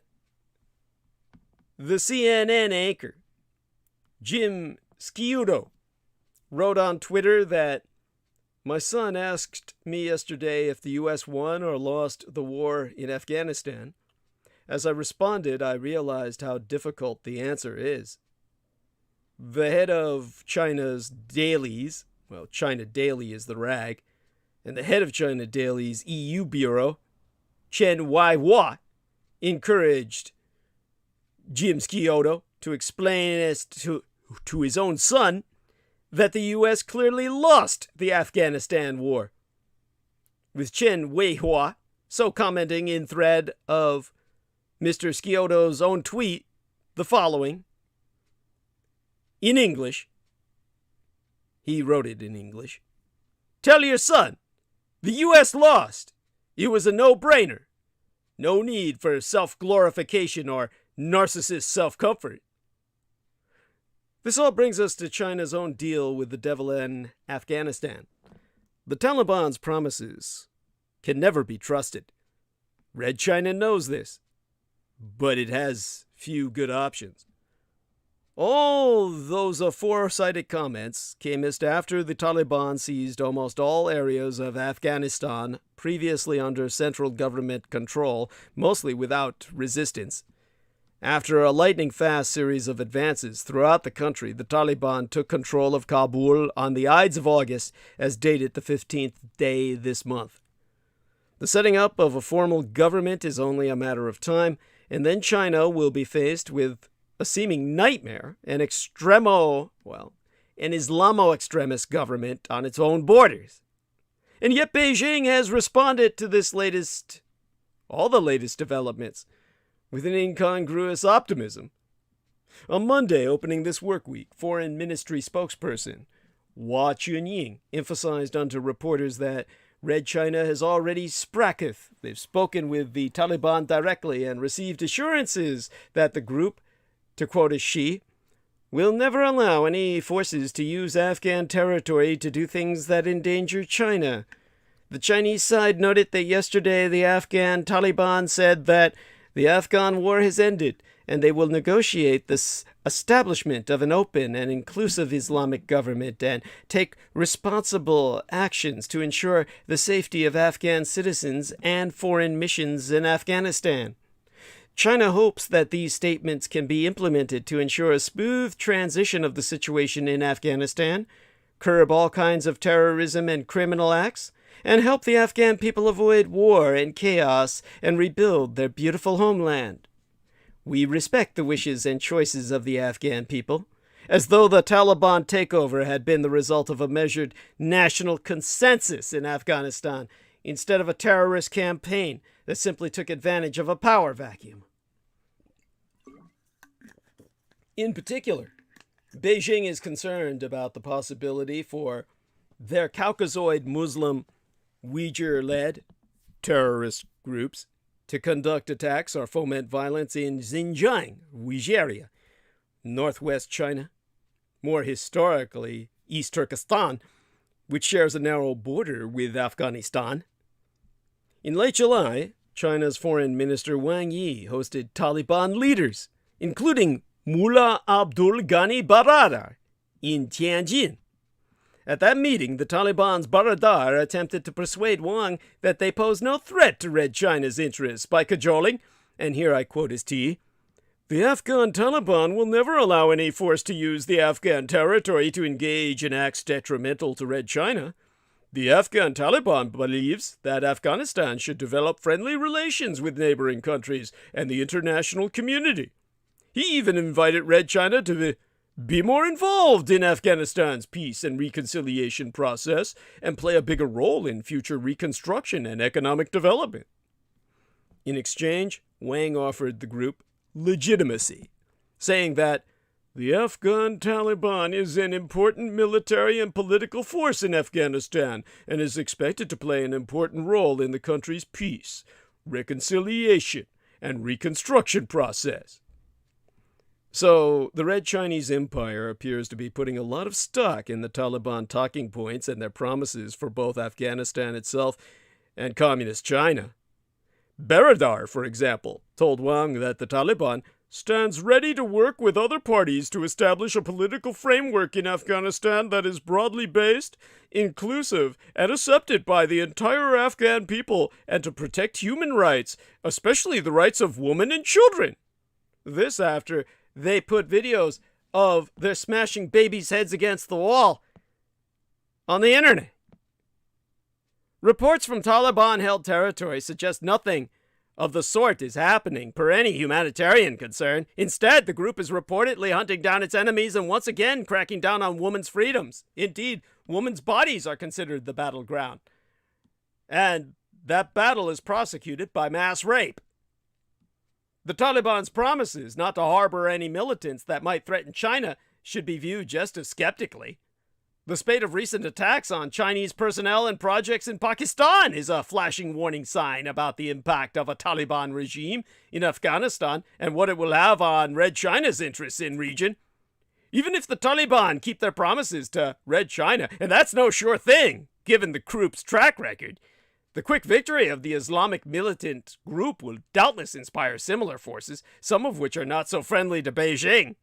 the CNN anchor, Jim Sciutto, wrote on Twitter that my son asked me yesterday if the U.S. won or lost the war in Afghanistan. As I responded, I realized how difficult the answer is. The head of China's dailies, well, China Daily is the rag, and the head of China Daily's EU bureau, Chen Weihua, encouraged Jim Sciutto to explain as to his own son that the U.S. clearly lost the Afghanistan war, with Chen Weihua so commenting in thread of Mr. Sciutto's own tweet the following. In English, he wrote it in English, "Tell your son, the U.S. lost. It was a no-brainer. No need for self-glorification or narcissist self-comfort." This all brings us to China's own deal with the devil in Afghanistan. The Taliban's promises can never be trusted. Red China knows this, but it has few good options. All those foresighted comments came just after the Taliban seized almost all areas of Afghanistan previously under central government control, mostly without resistance. After a lightning-fast series of advances throughout the country, the Taliban took control of Kabul on the Ides of August, as dated the 15th day this month. The setting up of a formal government is only a matter of time, and then China will be faced with a seeming nightmare, an Islamo-extremist government on its own borders. And yet Beijing has responded to all the latest developments, with an incongruous optimism. On Monday, opening this work week, Foreign Ministry spokesperson Hua Chunying emphasized unto reporters that Red China has already spracketh. They've spoken with the Taliban directly and received assurances that the group To quote a Xi, "We'll never allow any forces to use Afghan territory to do things that endanger China." The Chinese side noted that yesterday the Afghan Taliban said that the Afghan war has ended and they will negotiate the establishment of an open and inclusive Islamic government and take responsible actions to ensure the safety of Afghan citizens and foreign missions in Afghanistan. China hopes that these statements can be implemented to ensure a smooth transition of the situation in Afghanistan, curb all kinds of terrorism and criminal acts, and help the Afghan people avoid war and chaos and rebuild their beautiful homeland. We respect the wishes and choices of the Afghan people, as though the Taliban takeover had been the result of a measured national consensus in Afghanistan instead of a terrorist campaign that simply took advantage of a power vacuum. In particular, Beijing is concerned about the possibility for their Caucasoid Muslim Uyghur-led terrorist groups to conduct attacks or foment violence in Xinjiang, Uyghur, northwest China, more historically East Turkestan, which shares a narrow border with Afghanistan. In late July, China's Foreign Minister Wang Yi hosted Taliban leaders, including Mullah Abdul Ghani Baradar, in Tianjin. At that meeting, the Taliban's Baradar attempted to persuade Wang that they pose no threat to Red China's interests by cajoling, and here I quote his tea, "The Afghan Taliban will never allow any force to use the Afghan territory to engage in acts detrimental to Red China. The Afghan Taliban believes that Afghanistan should develop friendly relations with neighboring countries and the international community. He even invited Red China to be more involved in Afghanistan's peace and reconciliation process and play a bigger role in future reconstruction and economic development." In exchange, Wang offered the group legitimacy, saying that the Afghan Taliban is an important military and political force in Afghanistan and is expected to play an important role in the country's peace, reconciliation, and reconstruction process. So, the Red Chinese Empire appears to be putting a lot of stock in the Taliban talking points and their promises for both Afghanistan itself and Communist China. Baradar, for example, told Wang that the Taliban stands ready to work with other parties to establish a political framework in Afghanistan that is broadly based, inclusive, and accepted by the entire Afghan people, and to protect human rights, especially the rights of women and children. This after they put videos of their smashing babies' heads against the wall on the internet. Reports from Taliban-held territory suggest nothing of the sort is happening per any humanitarian concern. Instead, the group is reportedly hunting down its enemies and once again cracking down on women's freedoms. Indeed, women's bodies are considered the battleground. And that battle is prosecuted by mass rape. The Taliban's promises not to harbor any militants that might threaten China should be viewed just as skeptically. The spate of recent attacks on Chinese personnel and projects in Pakistan is a flashing warning sign about the impact of a Taliban regime in Afghanistan and what it will have on Red China's interests in region. Even if the Taliban keep their promises to Red China, and that's no sure thing, given the group's track record, the quick victory of the Islamic militant group will doubtless inspire similar forces, some of which are not so friendly to Beijing.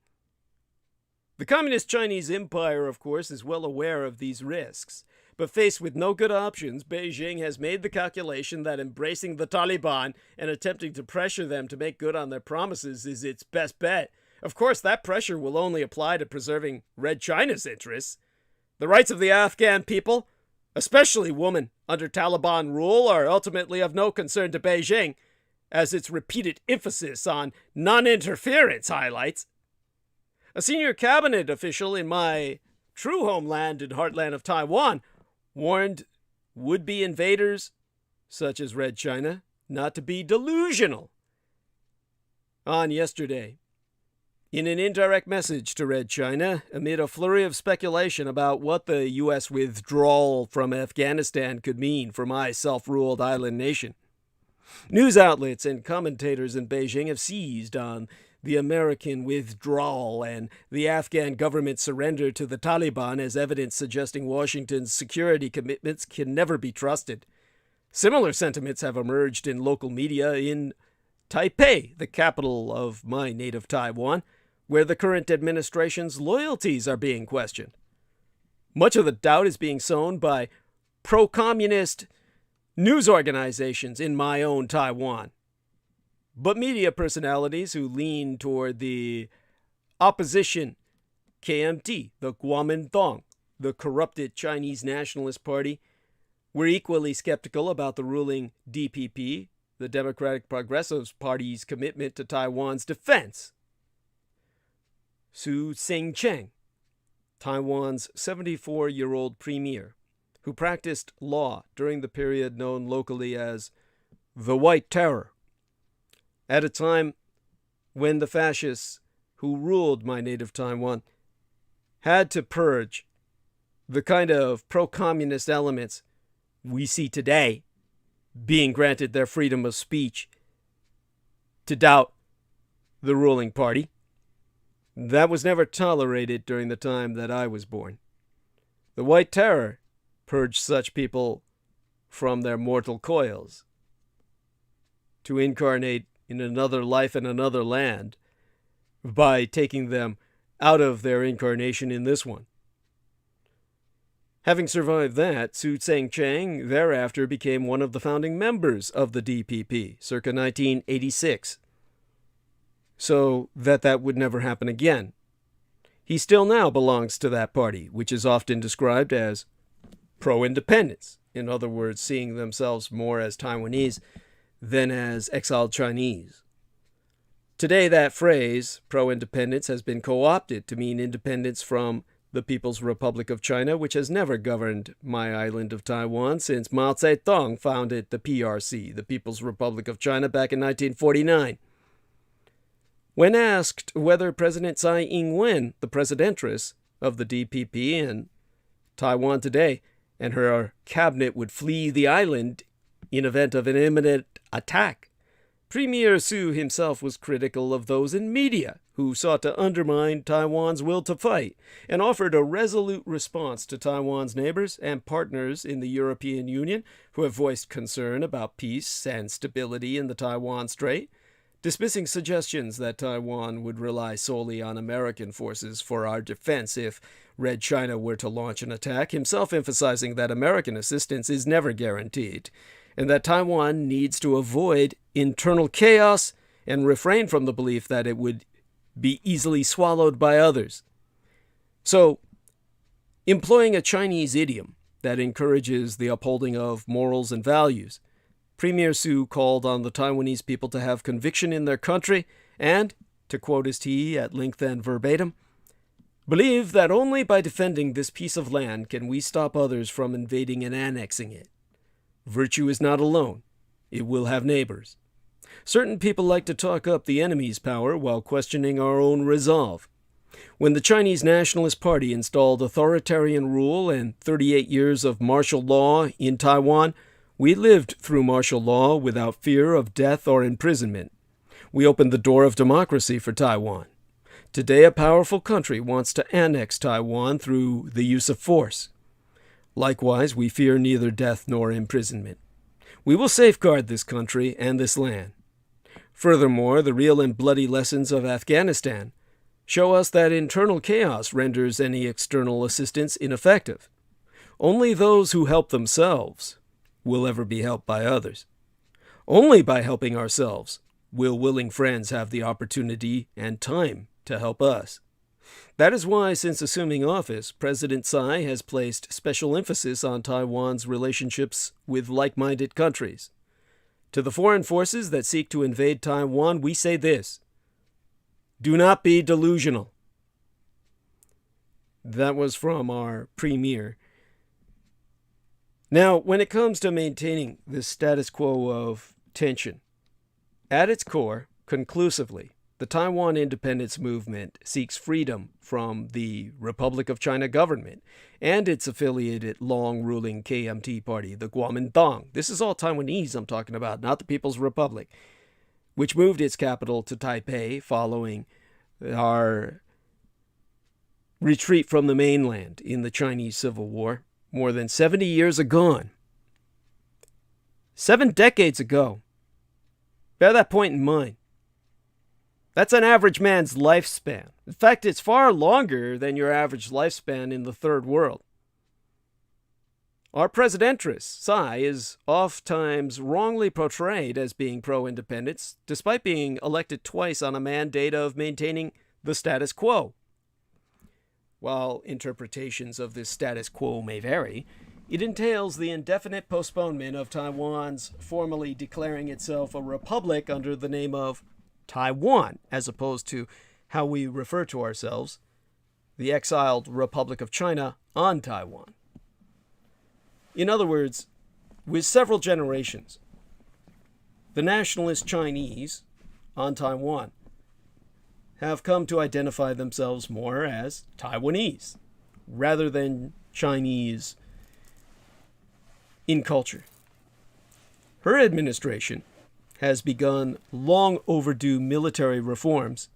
The Communist Chinese Empire, of course, is well aware of these risks, but faced with no good options, Beijing has made the calculation that embracing the Taliban and attempting to pressure them to make good on their promises is its best bet. Of course, that pressure will only apply to preserving Red China's interests. The rights of the Afghan people, especially women under Taliban rule, are ultimately of no concern to Beijing, as its repeated emphasis on non-interference highlights. A senior cabinet official in my true homeland and heartland of Taiwan warned would-be invaders, such as Red China, not to be delusional. On yesterday, in an indirect message to Red China, amid a flurry of speculation about what the U.S. withdrawal from Afghanistan could mean for my self-ruled island nation, news outlets and commentators in Beijing have seized on the American withdrawal and the Afghan government surrender to the Taliban as evidence suggesting Washington's security commitments can never be trusted. Similar sentiments have emerged in local media in Taipei, the capital of my native Taiwan, where the current administration's loyalties are being questioned. Much of the doubt is being sown by pro-communist news organizations in my own Taiwan. But media personalities who lean toward the opposition KMT, the Kuomintang, the corrupted Chinese Nationalist Party, were equally skeptical about the ruling DPP, the Democratic Progressive Party's commitment to Taiwan's defense. Su Tseng-Cheng, Taiwan's 74-year-old premier, who practiced law during the period known locally as the White Terror, at a time when the fascists who ruled my native Taiwan had to purge the kind of pro-communist elements we see today being granted their freedom of speech to doubt the ruling party. That was never tolerated during the time that I was born. The White Terror purged such people from their mortal coils to incarnate in another life in another land by taking them out of their incarnation in this one. Having survived that, Su Tseng-Cheng thereafter became one of the founding members of the DPP, circa 1986, so that would never happen again. He still now belongs to that party, which is often described as pro-independence, in other words, seeing themselves more as Taiwanese than as exiled Chinese. Today, that phrase, pro-independence, has been co-opted to mean independence from the People's Republic of China, which has never governed my island of Taiwan since Mao Zedong founded the PRC, the People's Republic of China, back in 1949. When asked whether President Tsai Ing-wen, the presidentress of the DPP in Taiwan today, and her cabinet would flee the island in event of an imminent attack, Premier Su himself was critical of those in media who sought to undermine Taiwan's will to fight, and offered a resolute response to Taiwan's neighbors and partners in the European Union who have voiced concern about peace and stability in the Taiwan Strait, dismissing suggestions that Taiwan would rely solely on American forces for our defense if Red China were to launch an attack, himself emphasizing that American assistance is never guaranteed, and that Taiwan needs to avoid internal chaos and refrain from the belief that it would be easily swallowed by others. So, employing a Chinese idiom that encourages the upholding of morals and values, Premier Su called on the Taiwanese people to have conviction in their country and, to quote his tea at length and verbatim, believe that only by defending this piece of land can we stop others from invading and annexing it. Virtue is not alone. It will have neighbors. Certain people like to talk up the enemy's power while questioning our own resolve. When the Chinese Nationalist Party installed authoritarian rule and 38 years of martial law in Taiwan, we lived through martial law without fear of death or imprisonment. We opened the door of democracy for Taiwan. Today, a powerful country wants to annex Taiwan through the use of force. Likewise, we fear neither death nor imprisonment. We will safeguard this country and this land. Furthermore, the real and bloody lessons of Afghanistan show us that internal chaos renders any external assistance ineffective. Only those who help themselves will ever be helped by others. Only by helping ourselves will willing friends have the opportunity and time to help us. That is why, since assuming office, President Tsai has placed special emphasis on Taiwan's relationships with like-minded countries. To the foreign forces that seek to invade Taiwan, we say this: do not be delusional. That was from our premier. Now, when it comes to maintaining this status quo of tension, at its core, conclusively, the Taiwan independence movement seeks freedom from the Republic of China government and its affiliated long-ruling KMT party, the Kuomintang. This is all Taiwanese I'm talking about, not the People's Republic. which moved its capital to Taipei following our retreat from the mainland in the Chinese Civil War, more than 70 years agone. 7 decades ago. Bear that point in mind. That's an average man's lifespan. In fact, it's far longer than your average lifespan in the third world. Our presidentress, Tsai, is oftentimes wrongly portrayed as being pro-independence, despite being elected twice on a mandate of maintaining the status quo. While interpretations of this status quo may vary, it entails the indefinite postponement of Taiwan's formally declaring itself a republic under the name of Taiwan, as opposed to how we refer to ourselves, the exiled Republic of China on Taiwan. In other words, with several generations, the nationalist Chinese on Taiwan have come to identify themselves more as Taiwanese rather than Chinese in culture. Her administration has begun long overdue military reforms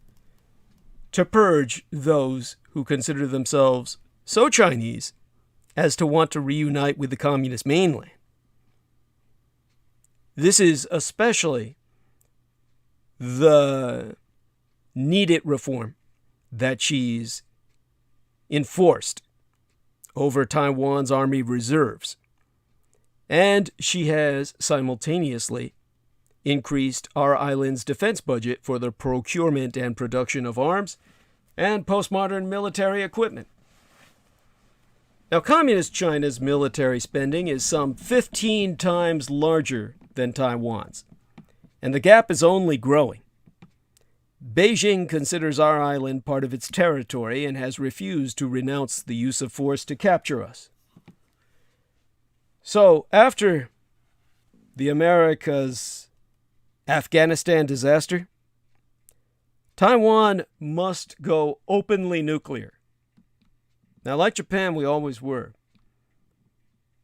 to purge those who consider themselves so Chinese as to want to reunite with the communist mainland. This is especially the needed reform that she's enforced over Taiwan's army reserves. And she has simultaneously increased our island's defense budget for the procurement and production of arms and postmodern military equipment. Now, Communist China's military spending is some 15 times larger than Taiwan's, and the gap is only growing. Beijing considers our island part of its territory and has refused to renounce the use of force to capture us. So, after the America's Afghanistan disaster, Taiwan must go openly nuclear. Now, like Japan, we always were,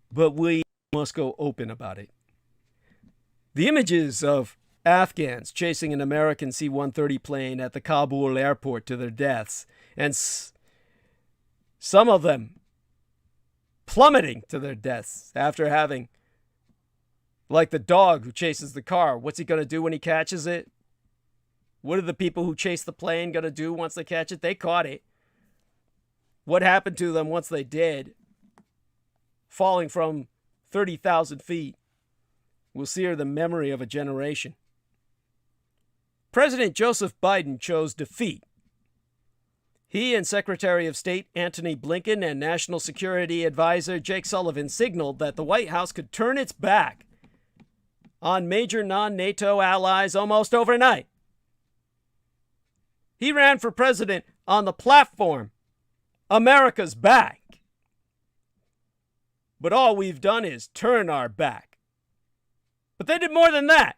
but we must go open about it. The images of Afghans chasing an American C-130 plane at the Kabul airport to their deaths, and some of them plummeting to their deaths after having, like the dog who chases the car, what's he going to do when he catches it? What are the people who chase the plane going to do once they catch it? They caught it. What happened to them once they did, falling from 30,000 feet, will sear the memory of a generation. President Joseph Biden chose defeat. He and Secretary of State Antony Blinken and National Security Advisor Jake Sullivan signaled that the White House could turn its back on major non-NATO allies almost overnight. He ran for president on the platform, America's back. But all we've done is turn our back. But they did more than that.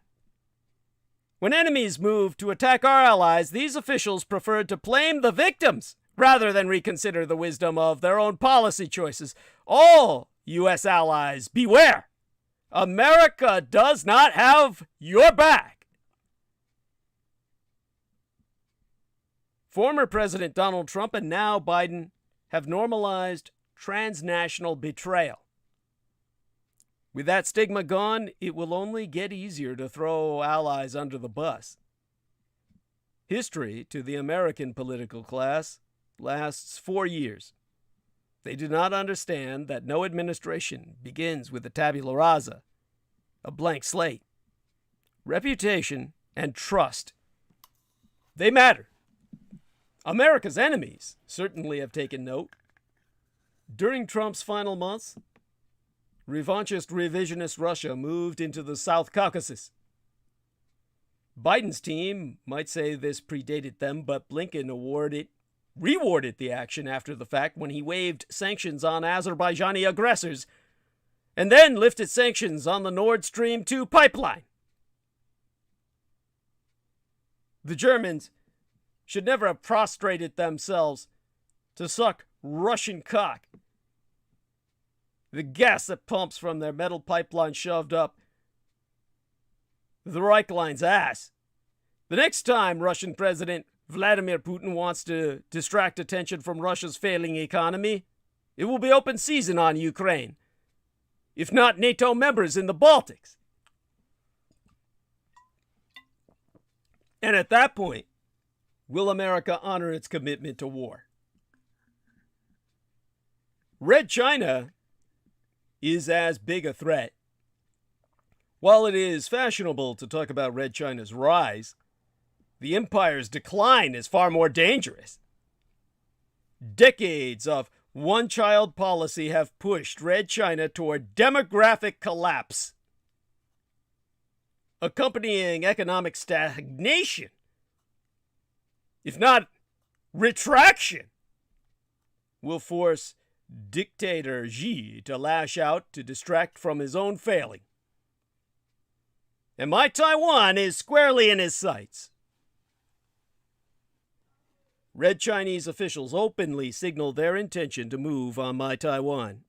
When enemies moved to attack our allies, these officials preferred to blame the victims rather than reconsider the wisdom of their own policy choices. All U.S. allies, beware! America does not have your back. Former President Donald Trump and now Biden have normalized transnational betrayal. With that stigma gone, it will only get easier to throw allies under the bus. History to the American political class lasts 4 years. They do not understand that no administration begins with a tabula rasa, a blank slate. Reputation and trust, they matter. America's enemies certainly have taken note. During Trump's final months, revanchist revisionist Russia moved into the South Caucasus. Biden's team might say this predated them, but Blinken rewarded the action after the fact when he waived sanctions on Azerbaijani aggressors and then lifted sanctions on the Nord Stream 2 pipeline. The Germans should never have prostrated themselves to suck Russian cock. The gas that pumps from their metal pipeline shoved up the Reichline's ass The next time Russian President Vladimir Putin wants to distract attention from Russia's failing economy, it will be open season on Ukraine, if not NATO members in the Baltics. And at that point, will America honor its commitment to war? Red China is as big a threat. While it is fashionable to talk about Red China's rise, the empire's decline is far more dangerous. Decades of one-child policy have pushed Red China toward demographic collapse, accompanying economic stagnation, if not retraction, will force dictator Xi to lash out to distract from his own failing. And my Taiwan is squarely in his sights. Red Chinese officials openly signaled their intention to move on my Taiwan.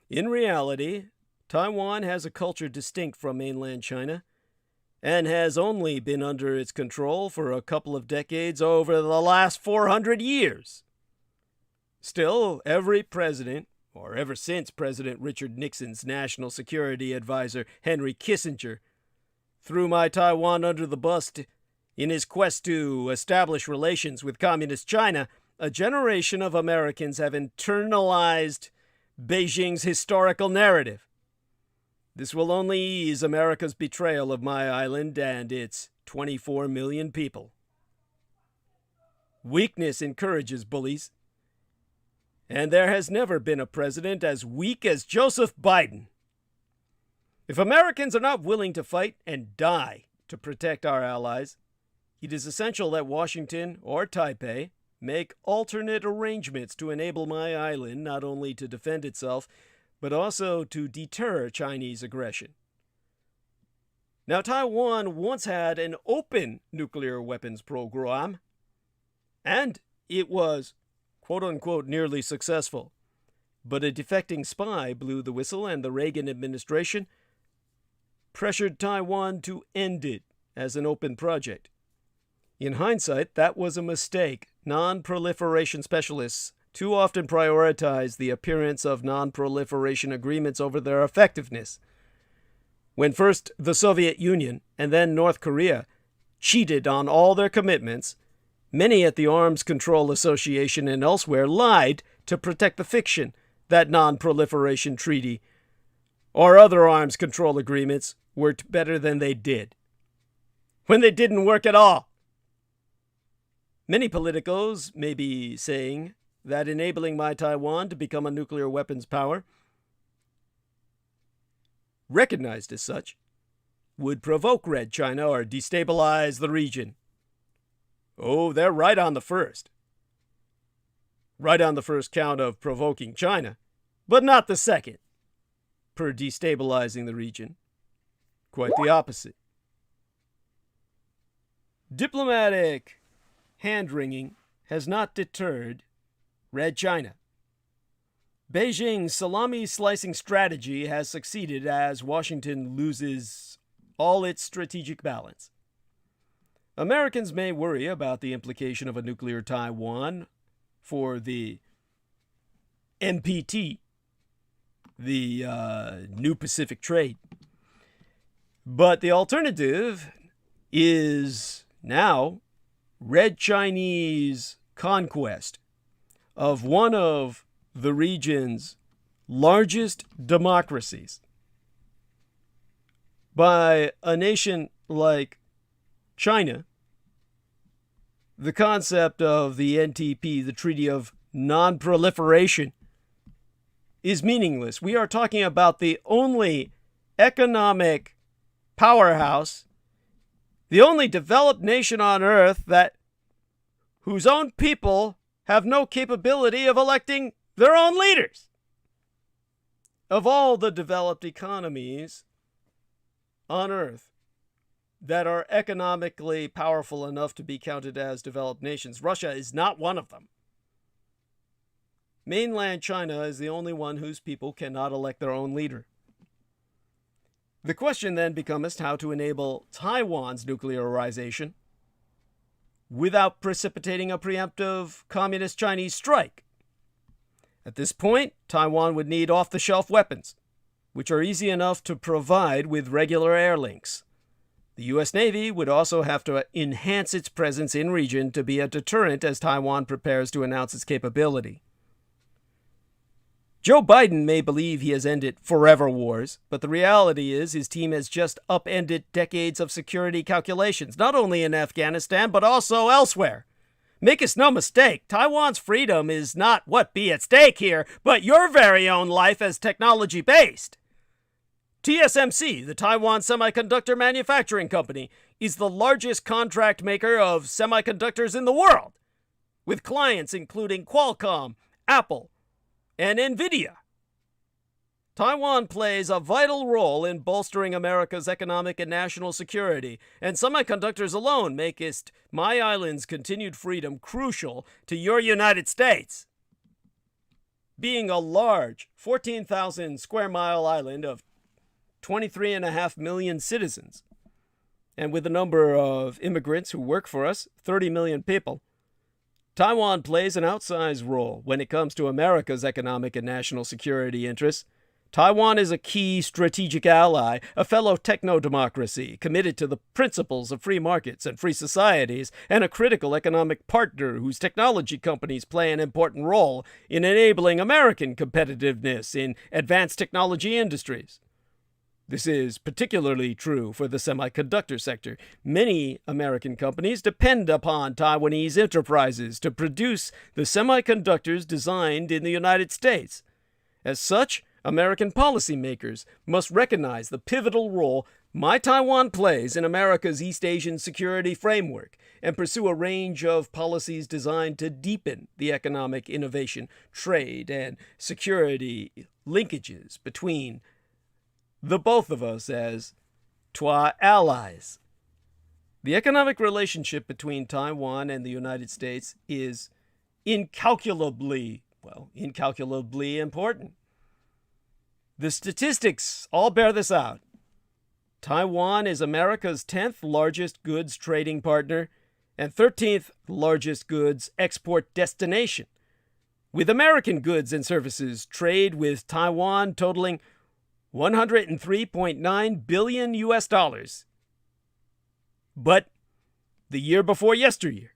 In reality, Taiwan has a culture distinct from mainland China and has only been under its control for a couple of decades over the last 400 years. Still, every president, or ever since President Richard Nixon's national security advisor Henry Kissinger threw my Taiwan under the bus in his quest to establish relations with communist China, a generation of Americans have internalized Beijing's historical narrative. This will only ease America's betrayal of my island and its 24 million people. Weakness encourages bullies, and there has never been a president as weak as Joseph Biden. If Americans are not willing to fight and die to protect our allies, it is essential that Washington or Taipei make alternate arrangements to enable my island not only to defend itself, but also to deter Chinese aggression. Now, Taiwan once had an open nuclear weapons program, and it was, quote-unquote, nearly successful. But a defecting spy blew the whistle, and the Reagan administration pressured Taiwan to end it as an open project. In hindsight, that was a mistake. Non-proliferation specialists too often prioritize the appearance of non-proliferation agreements over their effectiveness. When first the Soviet Union and then North Korea cheated on all their commitments, many at the Arms Control Association and elsewhere lied to protect the fiction that non-proliferation treaty or other arms control agreements worked better than they did, when they didn't work at all. Many politicos may be saying that enabling my Taiwan to become a nuclear weapons power, recognized as such, would provoke Red China or destabilize the region. Oh, they're right on the first. Right on the first count of provoking China, but not the second, per destabilizing the region. Quite the opposite. Diplomatic hand-wringing has not deterred Red China. Beijing's salami-slicing strategy has succeeded as Washington loses all its strategic balance. Americans may worry about the implication of a nuclear Taiwan for the NPT, the New Pacific Trade. But the alternative is now Red Chinese conquest of one of the region's largest democracies by a nation like China. The concept of the NTP, the Treaty of Non-Proliferation, is meaningless. We are talking about the only economic powerhouse, the only developed nation on earth whose own people have no capability of electing their own leaders. Of all the developed economies on earth that are economically powerful enough to be counted as developed nations, Russia is not one of them. Mainland China is the only one whose people cannot elect their own leader. The question then becomes how to enable Taiwan's nuclearization without precipitating a preemptive communist Chinese strike. At this point, Taiwan would need off-the-shelf weapons, which are easy enough to provide with regular air links. The U.S. Navy would also have to enhance its presence in region to be a deterrent as Taiwan prepares to announce its capability. Joe Biden may believe he has ended forever wars, but the reality is his team has just upended decades of security calculations, not only in Afghanistan, but also elsewhere. Make us no mistake, Taiwan's freedom is not what be at stake here, but your very own life as technology-based. TSMC, the Taiwan Semiconductor Manufacturing Company, is the largest contract maker of semiconductors in the world, with clients including Qualcomm, Apple, and NVIDIA. Taiwan plays a vital role in bolstering America's economic and national security, and semiconductors alone make my island's continued freedom crucial to your United States. Being a large 14,000 square mile island of 23.5 million citizens, and with a number of immigrants who work for us, 30 million people, Taiwan plays an outsized role when it comes to America's economic and national security interests. Taiwan is a key strategic ally, a fellow techno-democracy committed to the principles of free markets and free societies, and a critical economic partner whose technology companies play an important role in enabling American competitiveness in advanced technology industries. This is particularly true for the semiconductor sector. Many American companies depend upon Taiwanese enterprises to produce the semiconductors designed in the United States. As such, American policymakers must recognize the pivotal role my Taiwan plays in America's East Asian security framework and pursue a range of policies designed to deepen the economic innovation, trade, and security linkages between the both of us as twa allies. The economic relationship between Taiwan and the United States is incalculably important. The statistics all bear this out. Taiwan is America's 10th largest goods trading partner and 13th largest goods export destination, with American goods and services trade with Taiwan totaling $103.9 billion US dollars. But the year before yesteryear.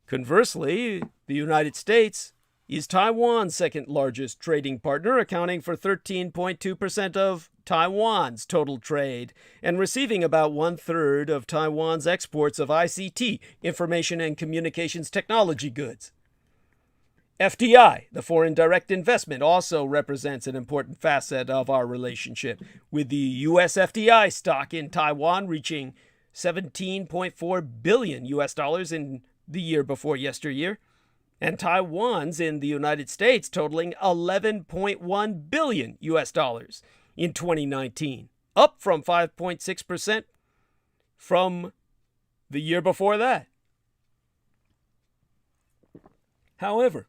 Conversely, the United States is Taiwan's second largest trading partner, accounting for 13.2% of Taiwan's total trade and receiving about 1/3 of Taiwan's exports of ICT, information and communications technology goods. FDI, the foreign direct investment, also represents an important facet of our relationship, with the U.S. FDI stock in Taiwan reaching $17.4 billion US dollars in the year before yesteryear, and Taiwan's in the United States totaling $11.1 billion US dollars in 2019, up from 5.6% from the year before that. However,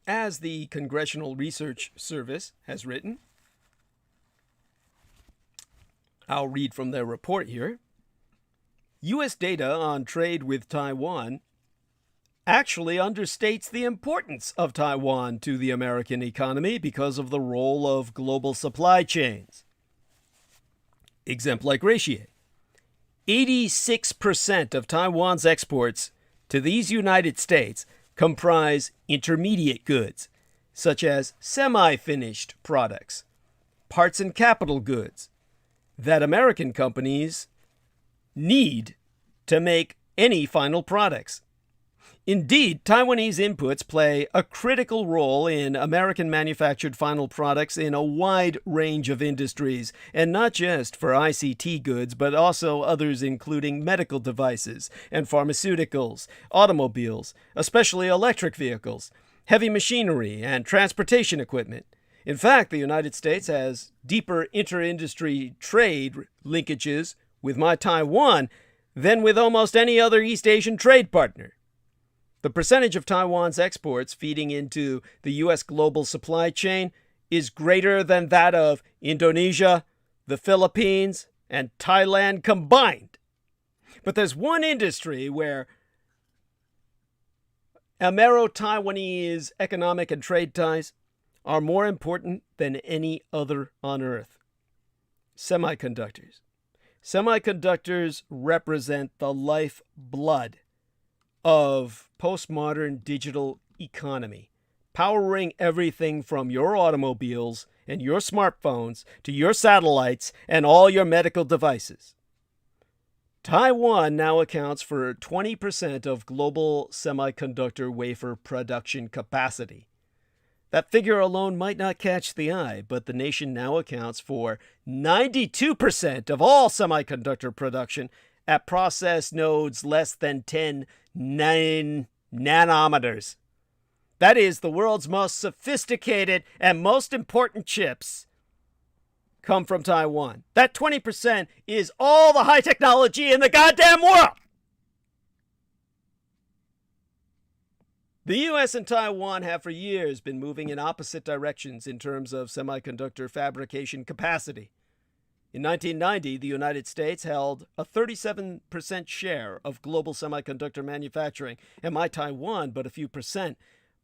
as the Congressional Research Service has written, I'll read from their report here, U.S. data on trade with Taiwan actually understates the importance of Taiwan to the American economy because of the role of global supply chains. Exemplike ratio. 86% of Taiwan's exports to these United States comprise intermediate goods, such as semi-finished products, parts and capital goods, that American companies need to make any final products. Indeed, Taiwanese inputs play a critical role in American manufactured final products in a wide range of industries, and not just for ICT goods, but also others including medical devices and pharmaceuticals, automobiles, especially electric vehicles, heavy machinery, and transportation equipment. In fact, the United States has deeper inter-industry trade linkages with my Taiwan than with almost any other East Asian trade partner. The percentage of Taiwan's exports feeding into the U.S. global supply chain is greater than that of Indonesia, the Philippines, and Thailand combined. But there's one industry where Amero-Taiwanese economic and trade ties are more important than any other on Earth. Semiconductors. Semiconductors represent the lifeblood of postmodern digital economy, powering everything from your automobiles and your smartphones to your satellites and all your medical devices. Taiwan now accounts for 20% of global semiconductor wafer production capacity. That figure alone might not catch the eye, but the nation now accounts for 92% of all semiconductor production at process nodes less than 10 nanometers. That is, the world's most sophisticated and most important chips come from Taiwan. That 20% is all the high technology in the goddamn world. The US and Taiwan have for years been moving in opposite directions in terms of semiconductor fabrication capacity. In 1990, the United States held a 37% share of global semiconductor manufacturing, and my Taiwan but a few percent.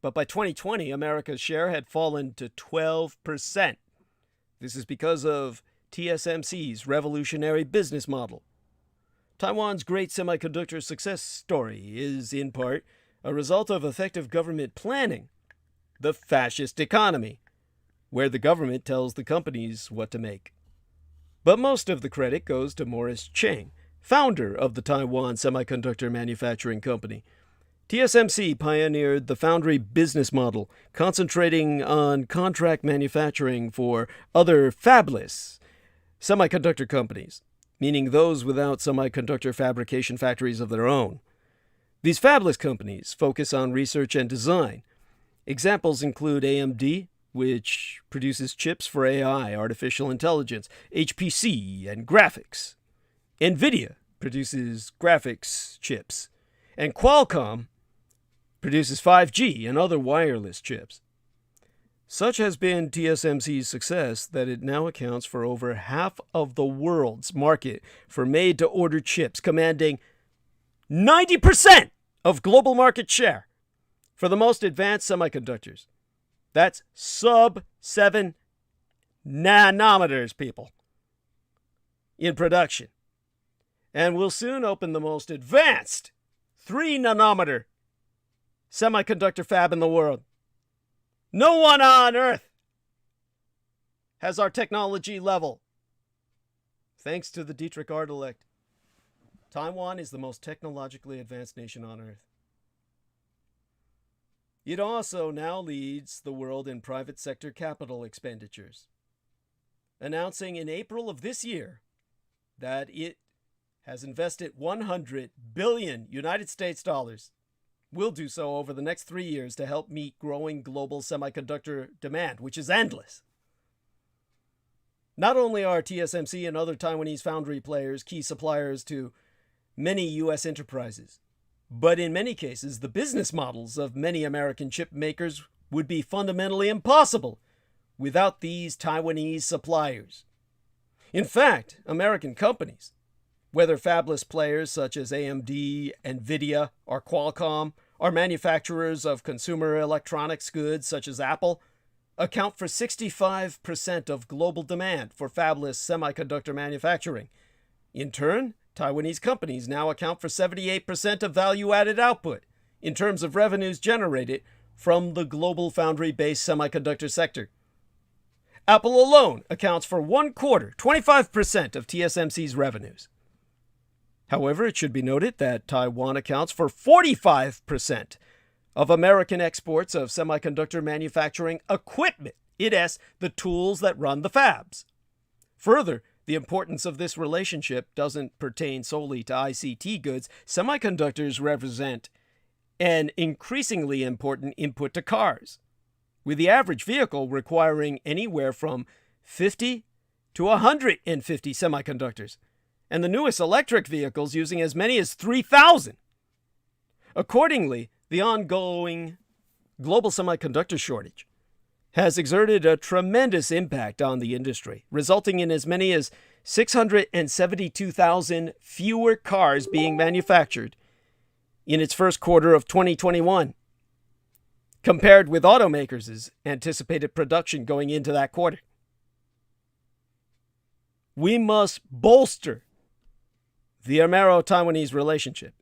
But by 2020, America's share had fallen to 12%. This is because of TSMC's revolutionary business model. Taiwan's great semiconductor success story is, in part, a result of effective government planning, the fascist economy, where the government tells the companies what to make. But most of the credit goes to Morris Chang, founder of the Taiwan Semiconductor Manufacturing Company. TSMC pioneered the foundry business model, concentrating on contract manufacturing for other fabless semiconductor companies, meaning those without semiconductor fabrication factories of their own. These fabless companies focus on research and design. Examples include AMD, which produces chips for AI, artificial intelligence, HPC, and graphics. NVIDIA produces graphics chips, and Qualcomm produces 5G and other wireless chips. Such has been TSMC's success that it now accounts for over half of the world's market for made-to-order chips, commanding 90% of global market share for the most advanced semiconductors. That's sub-7 nanometers, people, in production. And we'll soon open the most advanced 3-nanometer semiconductor fab in the world. No one on Earth has our technology level. Thanks to the Dietrich art-elect, Taiwan is the most technologically advanced nation on Earth. It also now leads the world in private sector capital expenditures, announcing in April of this year that it has invested 100 billion United States dollars, will do so over the next 3 years to help meet growing global semiconductor demand, which is endless. Not only are TSMC and other Taiwanese foundry players key suppliers to many U.S. enterprises, but in many cases, the business models of many American chip makers would be fundamentally impossible without these Taiwanese suppliers. In fact, American companies, whether fabless players such as AMD, NVIDIA, or Qualcomm, or manufacturers of consumer electronics goods such as Apple, account for 65% of global demand for fabless semiconductor manufacturing. In turn, Taiwanese companies now account for 78% of value-added output in terms of revenues generated from the global foundry-based semiconductor sector. Apple alone accounts for 1/4, 25% of TSMC's revenues. However, it should be noted that Taiwan accounts for 45% of American exports of semiconductor manufacturing equipment, i.e., the tools that run the fabs. Further, the importance of this relationship doesn't pertain solely to ICT goods. Semiconductors represent an increasingly important input to cars, with the average vehicle requiring anywhere from 50 to 150 semiconductors, and the newest electric vehicles using as many as 3,000. Accordingly, the ongoing global semiconductor shortage has exerted a tremendous impact on the industry, resulting in as many as 672,000 fewer cars being manufactured in its first quarter of 2021, compared with automakers' anticipated production going into that quarter. We must bolster the Amero-Taiwanese relationship.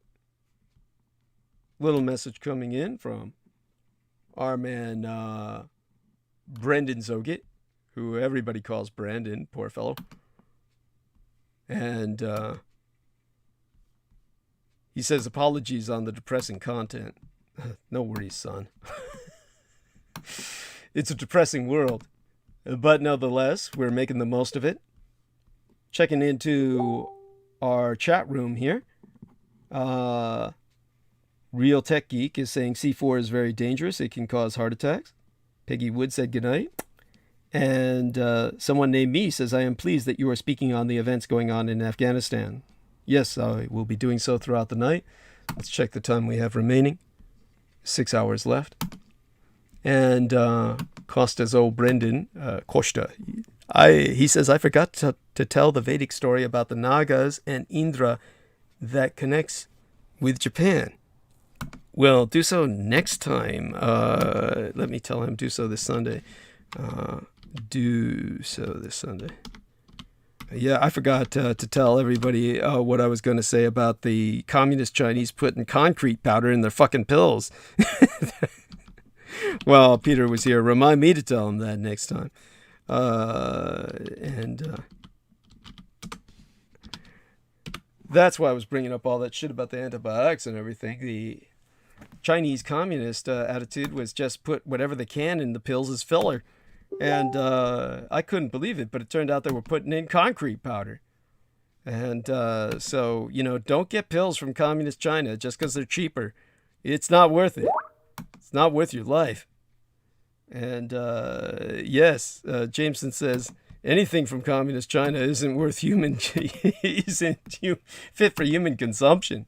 Little message coming in from our man Brendan Zoget, who everybody calls Brandon, poor fellow. And he says, apologies on the depressing content. No worries, son. It's a depressing world. But nonetheless, we're making the most of it. Checking into our chat room here. Real Tech Geek is saying C4 is very dangerous. It can cause heart attacks. Peggy Wood said goodnight. And someone named me says, I am pleased that you are speaking on the events going on in Afghanistan. Yes, I will be doing so throughout the night. Let's check the time we have remaining. 6 hours left. And Costa's old Brendan, Costa, he says, I forgot to tell the Vedic story about the Nagas and Indra that connects with Japan. Well, do so next time. Let me tell him do so this Sunday. Do so this Sunday. Yeah, I forgot to tell everybody what I was going to say about the communist Chinese putting concrete powder in their fucking pills. Well, Peter was here. Remind me to tell him that next time. That's why I was bringing up all that shit about the antibiotics and everything. The Chinese communist attitude was just put whatever they can in the pills as filler. And I couldn't believe it, but it turned out they were putting in concrete powder. And so, don't get pills from communist China just because they're cheaper. It's not worth it. It's not worth your life. And yes, Jameson says anything from communist China isn't worth isn't fit for human consumption.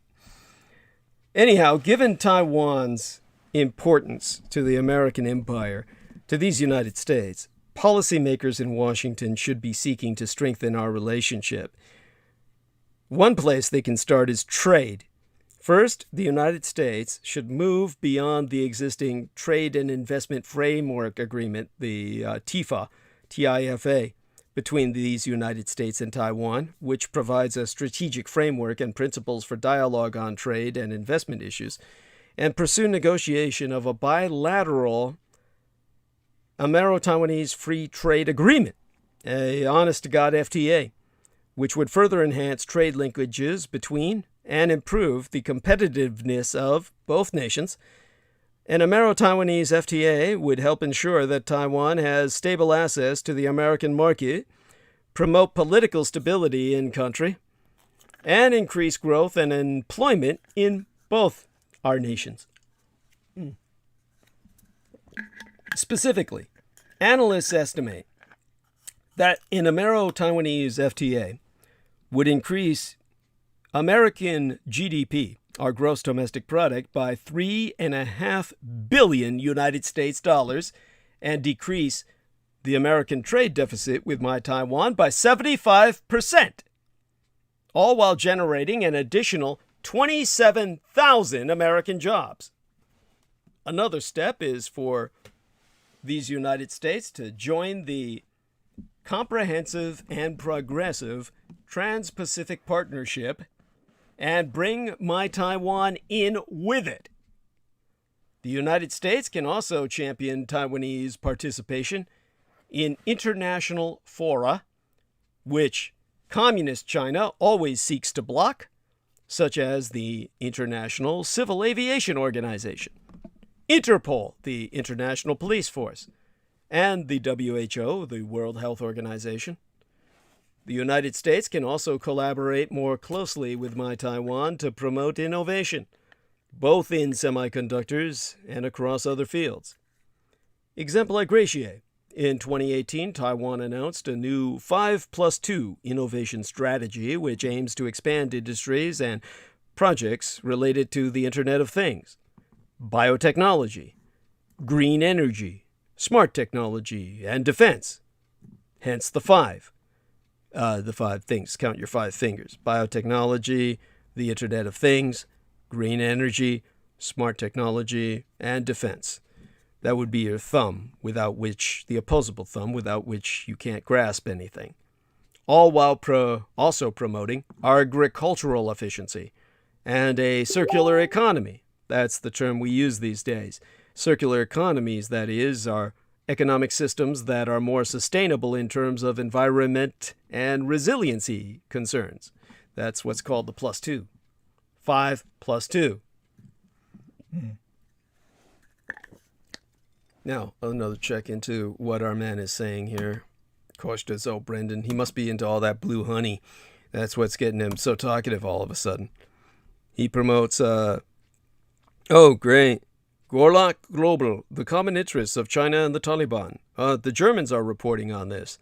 Anyhow, given Taiwan's importance to the American empire, to these United States, policymakers in Washington should be seeking to strengthen our relationship. One place they can start is trade. First, the United States should move beyond the existing Trade and Investment Framework Agreement, the TIFA, TIFA, between these United States and Taiwan, which provides a strategic framework and principles for dialogue on trade and investment issues, and pursue negotiation of a bilateral Amero-Taiwanese Free Trade Agreement, a honest-to-God FTA, which would further enhance trade linkages between and improve the competitiveness of both nations. An Amero-Taiwanese FTA would help ensure that Taiwan has stable access to the American market, promote political stability in country, and increase growth and employment in both our nations. Specifically, analysts estimate that an Amero-Taiwanese FTA would increase American GDP, our gross domestic product, by $3.5 billion United States dollars and decrease the American trade deficit with my Taiwan by 75%, all while generating an additional 27,000 American jobs. Another step is for these United States to join the Comprehensive and Progressive Trans-Pacific Partnership and bring my Taiwan in with it. The United States can also champion Taiwanese participation in international fora, which Communist China always seeks to block, such as the International Civil Aviation Organization, Interpol, the International Police Force, and the WHO, the World Health Organization. The United States can also collaborate more closely with my Taiwan to promote innovation, both in semiconductors and across other fields. Exemplar gratiae. In 2018, Taiwan announced a new 5+2 innovation strategy, which aims to expand industries and projects related to the Internet of Things, biotechnology, green energy, smart technology, and defense. Hence the five. The five things. Count your 5 fingers. Biotechnology, the Internet of Things, green energy, smart technology, and defense. That would be your thumb, without which, the opposable thumb, without which you can't grasp anything. All while also promoting agricultural efficiency and a circular economy. That's the term we use these days. Circular economies, that is, are economic systems that are more sustainable in terms of environment and resiliency concerns. That's what's called the +2. 5 + 2. Now, another check into what our man is saying here. COHOSTS, oh, Brendan, he must be into all that blue honey. That's what's getting him so talkative all of a sudden. He promotes, oh, great. Gorlach Global, the common interests of China and the Taliban. The Germans are reporting on this.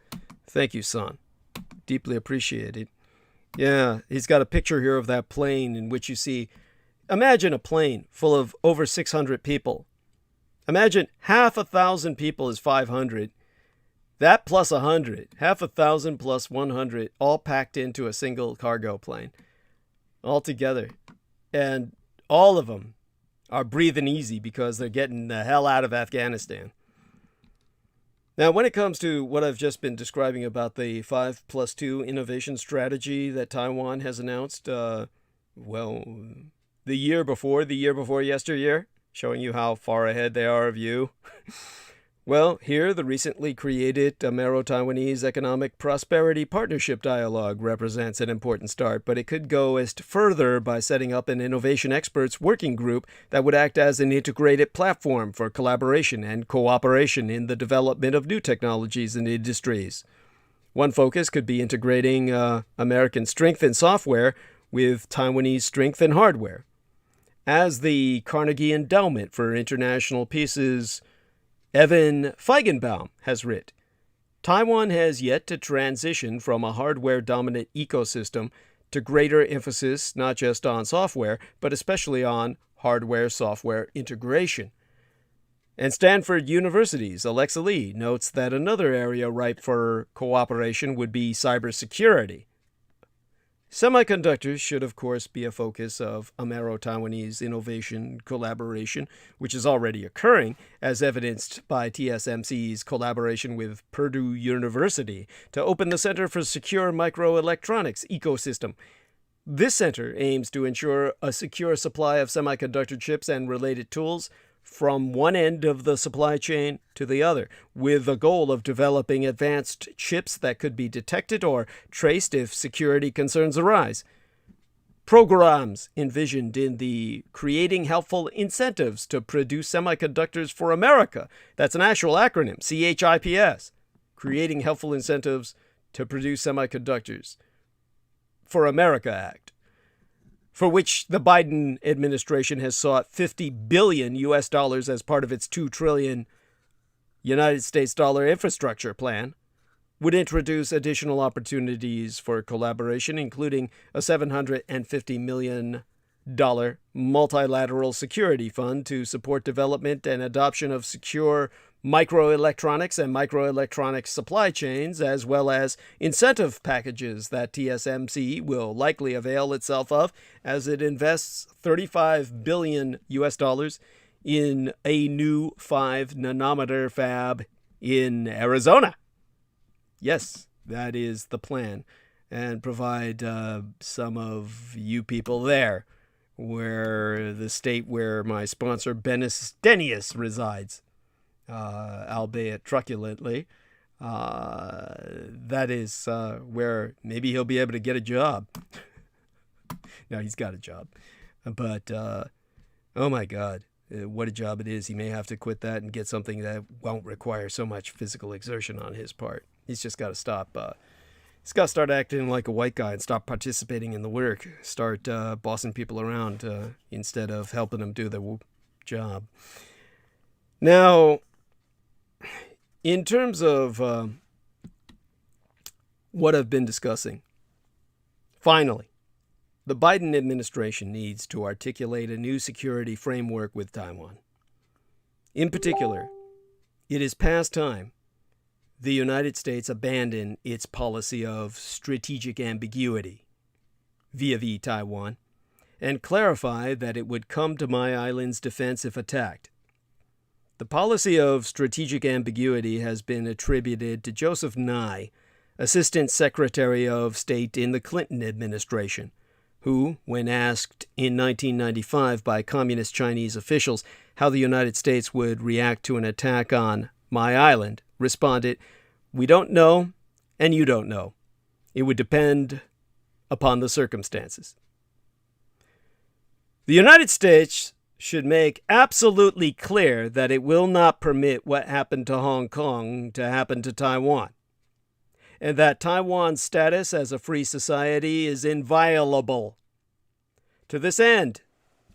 Thank you, son. Deeply appreciated. Yeah, he's got a picture here of that plane in which you see, imagine a plane full of over 600 people. Imagine half 1,000 people is 500. That plus 100, half 1,000 plus 100, all packed into a single cargo plane. All together. And all of them are breathing easy because they're getting the hell out of Afghanistan. Now, when it comes to what I've just been describing about the 5+2 innovation strategy that Taiwan has announced, well, the year before yesteryear, showing you how far ahead they are of you. Well, here, the recently created Amero-Taiwanese Economic Prosperity Partnership Dialogue represents an important start, but it could go as further by setting up an innovation experts working group that would act as an integrated platform for collaboration and cooperation in the development of new technologies and industries. One focus could be integrating American strength in software with Taiwanese strength in hardware. As the Carnegie Endowment for International Peace's Evan Feigenbaum has writ, Taiwan has yet to transition from a hardware-dominant ecosystem to greater emphasis not just on software, but especially on hardware-software integration. And Stanford University's Alexa Lee notes that another area ripe for cooperation would be cybersecurity. Semiconductors should, of course, be a focus of Amero-Taiwanese innovation collaboration, which is already occurring, as evidenced by TSMC's collaboration with Purdue University to open the Center for Secure Microelectronics ecosystem. This center aims to ensure a secure supply of semiconductor chips and related tools from one end of the supply chain to the other, with the goal of developing advanced chips that could be detected or traced if security concerns arise. Programs envisioned in the Creating Helpful Incentives to Produce Semiconductors for America, that's an actual acronym, CHIPS, Creating Helpful Incentives to Produce Semiconductors for America Act, for which the Biden administration has sought $50 billion as part of its $2 trillion United States dollar infrastructure plan, would introduce additional opportunities for collaboration, including a $750 million multilateral security fund to support development and adoption of secure microelectronics and microelectronics supply chains, as well as incentive packages that TSMC will likely avail itself of as it invests $35 billion in a new 5-nanometer fab in Arizona. Yes, that is the plan. And provide some of you people there, where the state where my sponsor Benestenius resides, albeit truculently. That is where maybe he'll be able to get a job. No, he's got a job. But, oh my God, what a job it is. He may have to quit that and get something that won't require so much physical exertion on his part. He's just got to stop. He's got to start acting like a white guy and stop participating in the work. Start bossing people around instead of helping them do their job. Now, in terms of what I've been discussing, finally, the Biden administration needs to articulate a new security framework with Taiwan. In particular, It is past time the United States abandon its policy of strategic ambiguity vis-a-vis Taiwan and clarify that it would come to my island's defense if attacked. The policy of strategic ambiguity has been attributed to Joseph Nye, Assistant Secretary of State in the Clinton administration, who, when asked in 1995 by communist Chinese officials how the United States would react to an attack on my island, responded, "We don't know, and you don't know. It would depend upon the circumstances." The United States should make absolutely clear that it will not permit what happened to Hong Kong to happen to Taiwan, and that Taiwan's status as a free society is inviolable. To this end,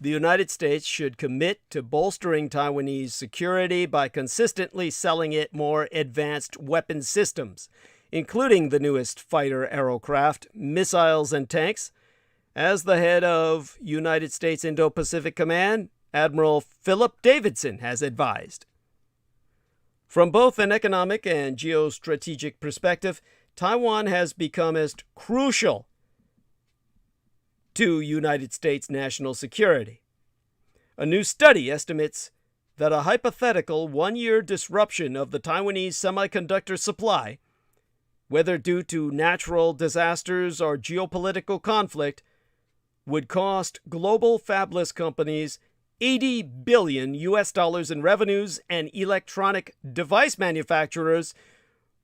the United States should commit to bolstering Taiwanese security by consistently selling it more advanced weapon systems, including the newest fighter aircraft, missiles, and tanks. As the head of United States Indo-Pacific Command, Admiral Philip Davidson has advised. From both an economic and geostrategic perspective, Taiwan has become as crucial to United States national security. A new study estimates that a hypothetical one-year disruption of the Taiwanese semiconductor supply, whether due to natural disasters or geopolitical conflict, would cost global fabless companies $80 billion in revenues, and electronic device manufacturers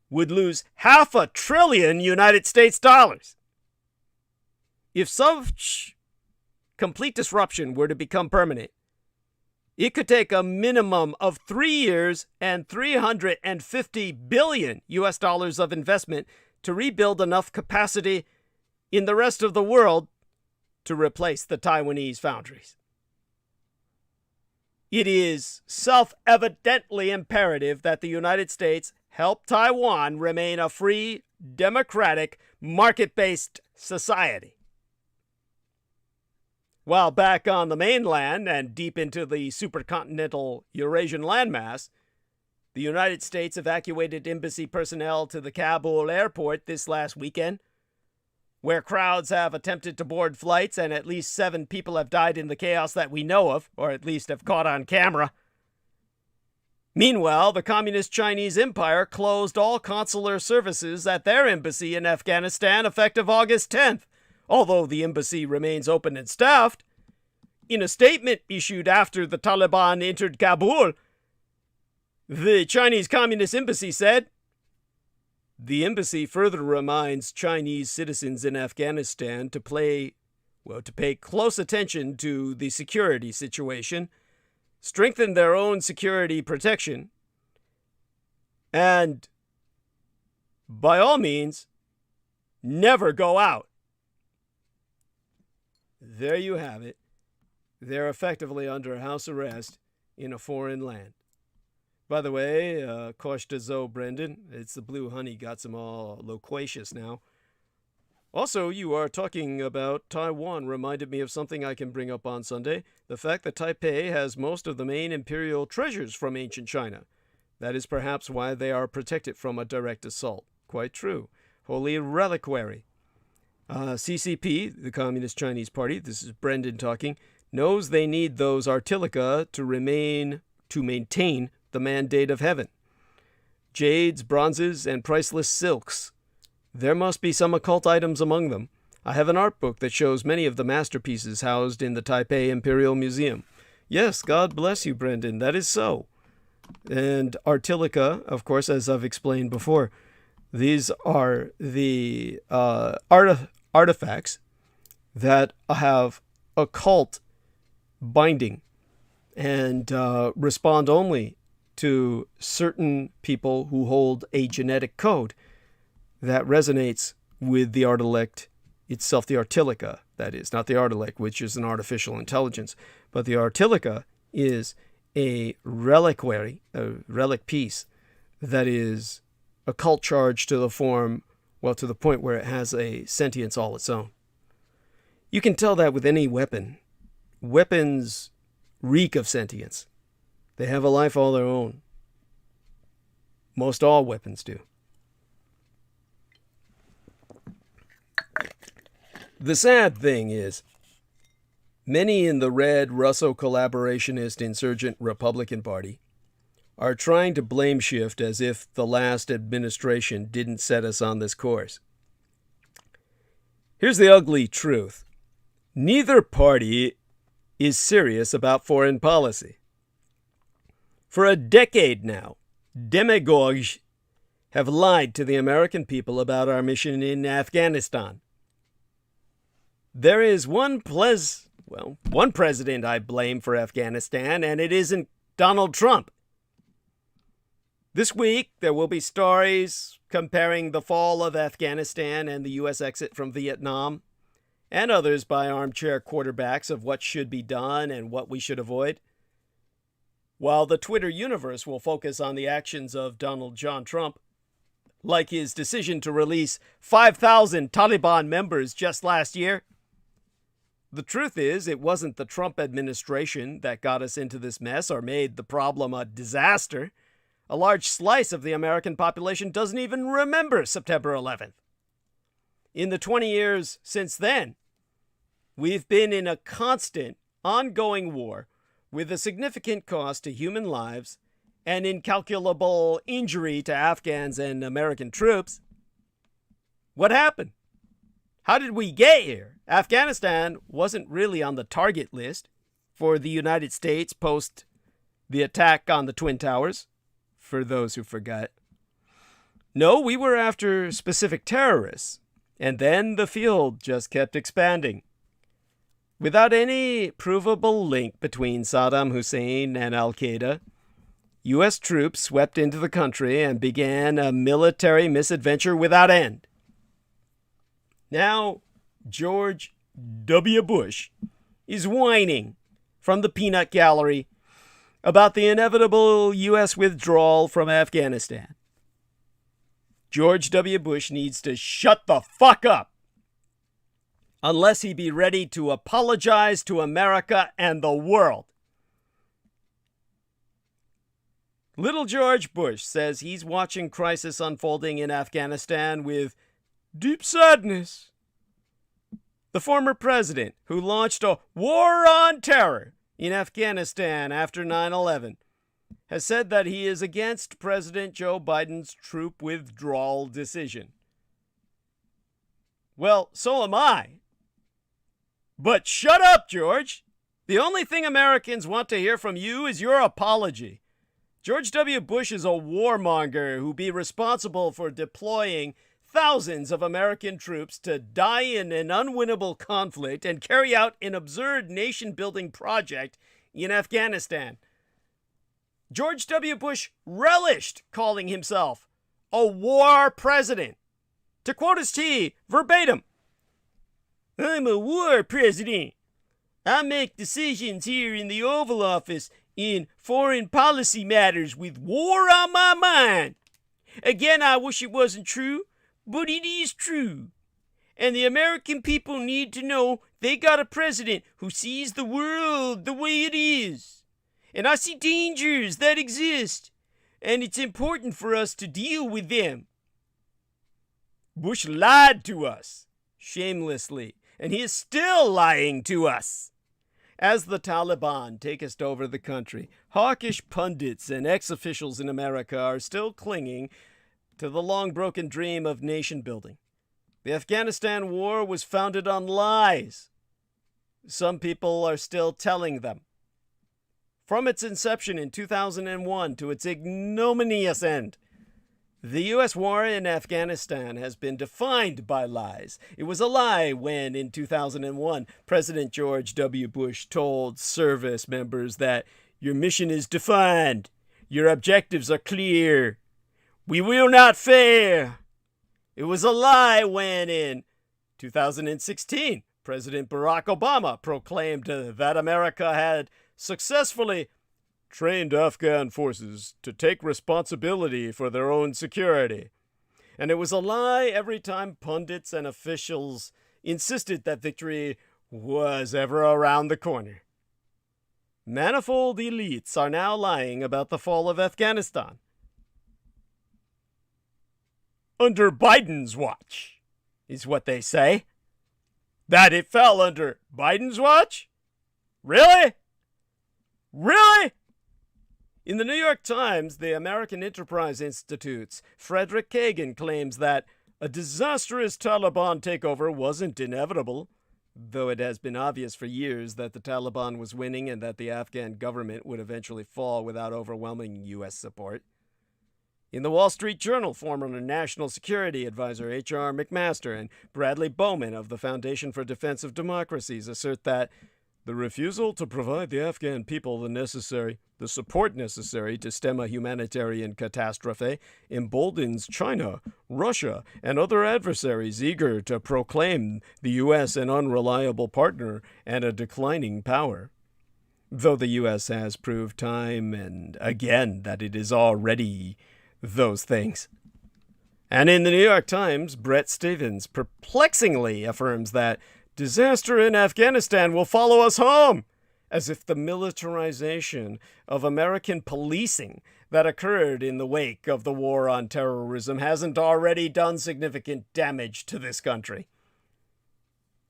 would lose $500 billion United States dollars. If such complete disruption were to become permanent, it could take a minimum of 3 years and $350 billion of investment to rebuild enough capacity in the rest of the world to replace the Taiwanese foundries. It is self-evidently imperative that the United States help Taiwan remain a free, democratic, market-based society. While back on the mainland and deep into the supercontinental Eurasian landmass, the United States evacuated embassy personnel to the Kabul airport this last weekend, where crowds have attempted to board flights and at least 7 people have died in the chaos that we know of, or at least have caught on camera. Meanwhile, the Communist Chinese Empire closed all consular services at their embassy in Afghanistan effective August 10th, although the embassy remains open and staffed. In a statement issued after the Taliban entered Kabul, the Chinese Communist Embassy said, "The embassy further reminds Chinese citizens in Afghanistan to pay close attention to the security situation, strengthen their own security protection, and, by all means, never go out." There you have it. They're effectively under house arrest in a foreign land. By the way, Koshtazo Brendan, it's the blue honey, got them all loquacious now. Also, you are talking about Taiwan reminded me of something I can bring up on Sunday. The fact that Taipei has most of the main imperial treasures from ancient China. That is perhaps why they are protected from a direct assault. Quite true. Holy reliquary. CCP, the Communist Chinese Party, this is Brendan talking, knows they need those artilica to maintain the mandate of heaven. Jades, bronzes, and priceless silks. There must be some occult items among them. I have an art book that shows many of the masterpieces housed in the Taipei Imperial Museum. Yes, God bless you, Brendan. That is so. And artilica, of course, as I've explained before, these are the artifacts that have occult binding and respond only to certain people who hold a genetic code that resonates with the artilect itself, the artilica, that is, not the artilect, which is an artificial intelligence, but the artilica is a reliquary, a relic piece that is occult charge to the form, well, to the point where it has a sentience all its own. You can tell that with any weapon. Weapons reek of sentience. They have a life all their own. Most all weapons do. The sad thing is, many in the red Russo collaborationist insurgent Republican Party are trying to blame shift as if the last administration didn't set us on this course. Here's the ugly truth. Neither party is serious about foreign policy. For a decade now, demagogues have lied to the American people about our mission in Afghanistan. There is one president I blame for Afghanistan, and it isn't Donald Trump. This week, there will be stories comparing the fall of Afghanistan and the U.S. exit from Vietnam, and others by armchair quarterbacks of what should be done and what we should avoid. While the Twitter universe will focus on the actions of Donald John Trump, like his decision to release 5,000 Taliban members just last year. The truth is, it wasn't the Trump administration that got us into this mess or made the problem a disaster. A large slice of the American population doesn't even remember September 11th. In the 20 years since then, we've been in a constant, ongoing war with a significant cost to human lives and incalculable injury to Afghans and American troops. What happened? How did we get here? Afghanistan wasn't really on the target list for the United States post the attack on the Twin Towers, for those who forgot. No, we were after specific terrorists, and then the field just kept expanding. Without any provable link between Saddam Hussein and Al-Qaeda, U.S. troops swept into the country and began a military misadventure without end. Now, George W. Bush is whining from the peanut gallery about the inevitable U.S. withdrawal from Afghanistan. George W. Bush needs to shut the fuck up, unless he be ready to apologize to America and the world. Little George Bush says he's watching crisis unfolding in Afghanistan with deep sadness. The former president, who launched a war on terror in Afghanistan after 9/11, has said that he is against President Joe Biden's troop withdrawal decision. Well, so am I. But shut up, George. The only thing Americans want to hear from you is your apology. George W. Bush is a warmonger who be responsible for deploying thousands of American troops to die in an unwinnable conflict and carry out an absurd nation-building project in Afghanistan. George W. Bush relished calling himself a war president. To quote his tea verbatim, "I'm a war president. I make decisions here in the Oval Office in foreign policy matters with war on my mind. Again, I wish it wasn't true, but it is true. And the American people need to know they got a president who sees the world the way it is. And I see dangers that exist, and it's important for us to deal with them." Bush lied to us shamelessly, and he is still lying to us. As the Taliban take us over the country, hawkish pundits and ex-officials in America are still clinging to the long-broken dream of nation-building. The Afghanistan war was founded on lies. Some people are still telling them. From its inception in 2001 to its ignominious end, the U.S. war in Afghanistan has been defined by lies. It was a lie when, in 2001, President George W. Bush told service members that your mission is defined, your objectives are clear, we will not fail. It was a lie when, in 2016, President Barack Obama proclaimed that America had successfully trained Afghan forces to take responsibility for their own security. And it was a lie every time pundits and officials insisted that victory was ever around the corner. Manifold elites are now lying about the fall of Afghanistan. under Biden's watch, is what they say. That it fell under Biden's watch? Really? Really? In the New York Times, the American Enterprise Institute's Frederick Kagan claims that a disastrous Taliban takeover wasn't inevitable, though it has been obvious for years that the Taliban was winning and that the Afghan government would eventually fall without overwhelming U.S. support. In the Wall Street Journal, former National Security Advisor H.R. McMaster and Bradley Bowman of the Foundation for Defense of Democracies assert that the refusal to provide the Afghan people the support necessary to stem a humanitarian catastrophe emboldens China, Russia, and other adversaries eager to proclaim the U.S. an unreliable partner and a declining power. Though the U.S. has proved time and again that it is already those things. And in the New York Times, Bret Stephens perplexingly affirms that disaster in Afghanistan will follow us home, as if the militarization of American policing that occurred in the wake of the war on terrorism hasn't already done significant damage to this country.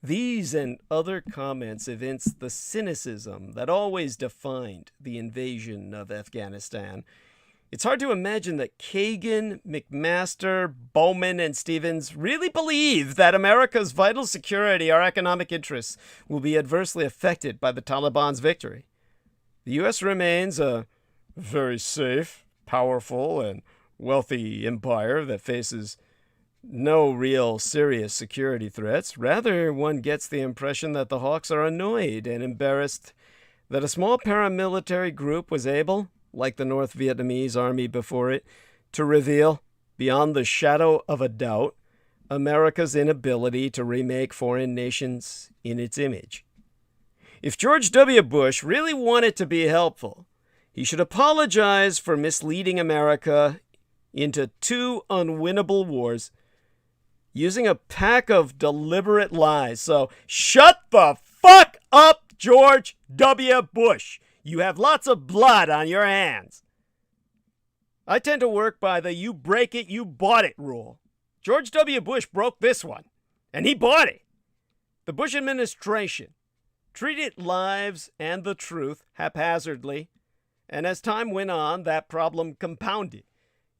These and other comments evince the cynicism that always defined the invasion of Afghanistan. It's hard to imagine that Kagan, McMaster, Bowman, and Stephens really believe that America's vital security or economic interests will be adversely affected by the Taliban's victory. The U.S. remains a very safe, powerful, and wealthy empire that faces no real serious security threats. Rather, one gets the impression that the hawks are annoyed and embarrassed that a small paramilitary group was able, like the North Vietnamese army before it, to reveal, beyond the shadow of a doubt, America's inability to remake foreign nations in its image. If George W. Bush really wanted to be helpful, he should apologize for misleading America into two unwinnable wars using a pack of deliberate lies. So shut the fuck up, George W. Bush. You have lots of blood on your hands. I tend to work by the you break it, you bought it rule. George W. Bush broke this one, and he bought it. The Bush administration treated lives and the truth haphazardly, and as time went on, that problem compounded.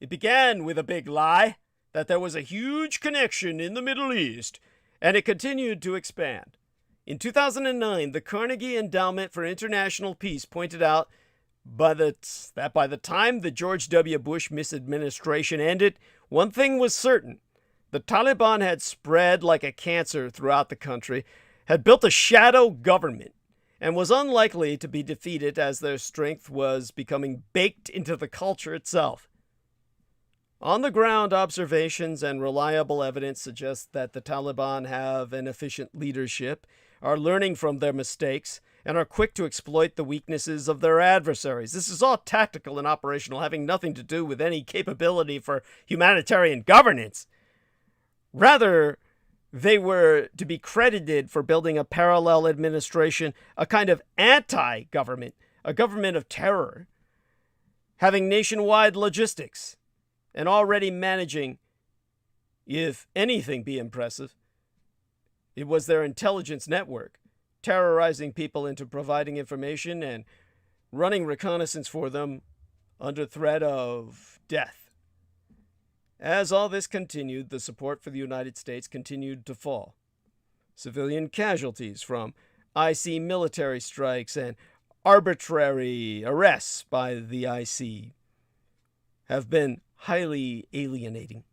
It began with a big lie that there was a huge connection in the Middle East, and it continued to expand. In 2009, the Carnegie Endowment for International Peace pointed out that by the time the George W. Bush misadministration ended, one thing was certain. The Taliban had spread like a cancer throughout the country, had built a shadow government, and was unlikely to be defeated as their strength was becoming baked into the culture itself. On-the-ground observations and reliable evidence suggest that the Taliban have an efficient leadership, are learning from their mistakes, and are quick to exploit the weaknesses of their adversaries. This is all tactical and operational, having nothing to do with any capability for humanitarian governance. Rather, they were to be credited for building a parallel administration, a kind of anti-government, a government of terror, having nationwide logistics, and already managing, if anything be impressive, it was their intelligence network, terrorizing people into providing information and running reconnaissance for them under threat of death. As all this continued, the support for the United States continued to fall. Civilian casualties from IC military strikes and arbitrary arrests by the IC have been highly alienating.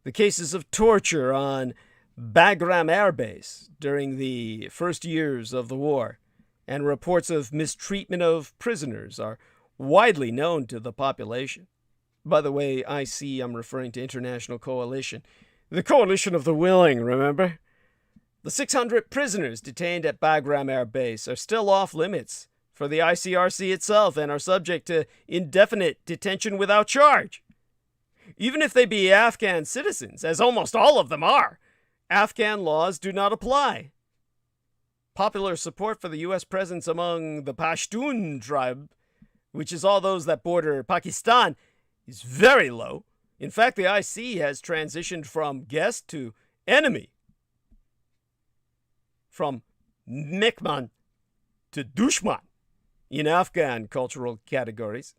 The cases of torture on Bagram Air Base during the first years of the war and reports of mistreatment of prisoners are widely known to the population. By the way, I'm referring to International Coalition. The Coalition of the Willing, remember? The 600 prisoners detained at Bagram Air Base are still off limits for the ICRC itself and are subject to indefinite detention without charge. Even if they be Afghan citizens, as almost all of them are, Afghan laws do not apply. Popular support for the U.S. presence among the Pashtun tribe, which is all those that border Pakistan, is very low. In fact, the IC has transitioned from guest to enemy, from mekman to dushman in Afghan cultural categories.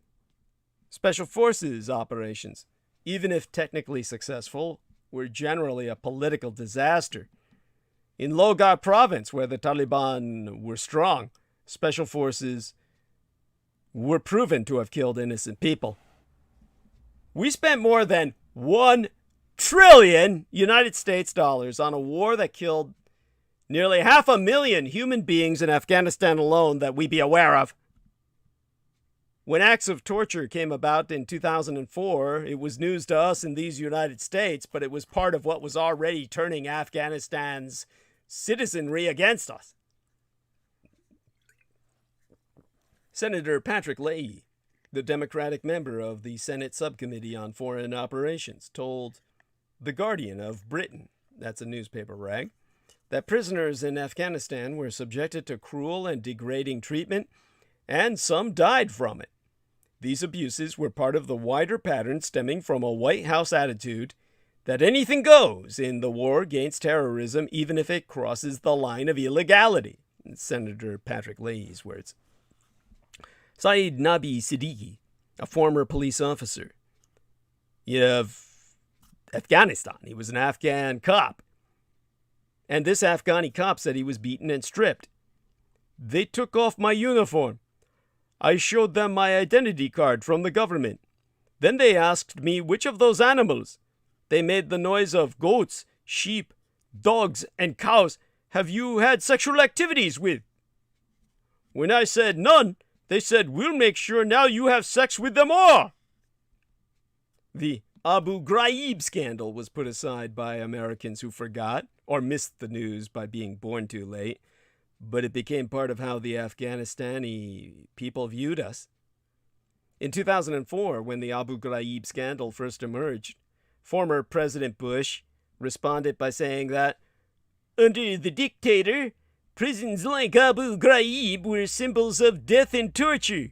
Special forces operations, even if technically successful, were generally a political disaster. In Logar province, where the Taliban were strong, special forces were proven to have killed innocent people. We spent more than $1 trillion United States dollars on a war that killed nearly 500,000 human beings in Afghanistan alone that we be aware of. When acts of torture came about in 2004, it was news to us in these United States, but it was part of what was already turning Afghanistan's citizenry against us. Senator Patrick Leahy, the Democratic member of the Senate Subcommittee on Foreign Operations, told The Guardian of Britain, that's a newspaper rag, that prisoners in Afghanistan were subjected to cruel and degrading treatment, and some died from it. These abuses were part of the wider pattern stemming from a White House attitude that anything goes in the war against terrorism, even if it crosses the line of illegality. Senator Patrick Leahy's words. Saeed Nabi Siddiqui, a former police officer of Afghanistan. He was an Afghan cop. And this Afghani cop said he was beaten and stripped. They took off my uniform. I showed them my identity card from the government. Then they asked me which of those animals. They made the noise of goats, sheep, dogs, and cows have you had sexual activities with? When I said none, they said, we'll make sure now you have sex with them all. The Abu Ghraib scandal was put aside by Americans who forgot or missed the news by being born too late, but it became part of how the Afghanistani people viewed us. In 2004, when the Abu Ghraib scandal first emerged, former President Bush responded by saying that, under the dictator, prisons like Abu Ghraib were symbols of death and torture.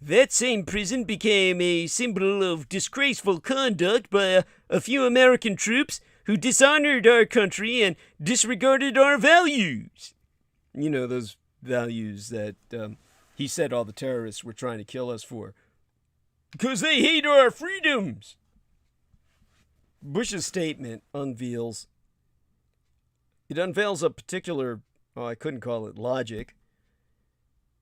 That same prison became a symbol of disgraceful conduct by a few American troops who dishonored our country and disregarded our values. You know, those values that he said all the terrorists were trying to kill us for. Because they hate our freedoms. Bush's statement unveils a particular, I couldn't call it logic,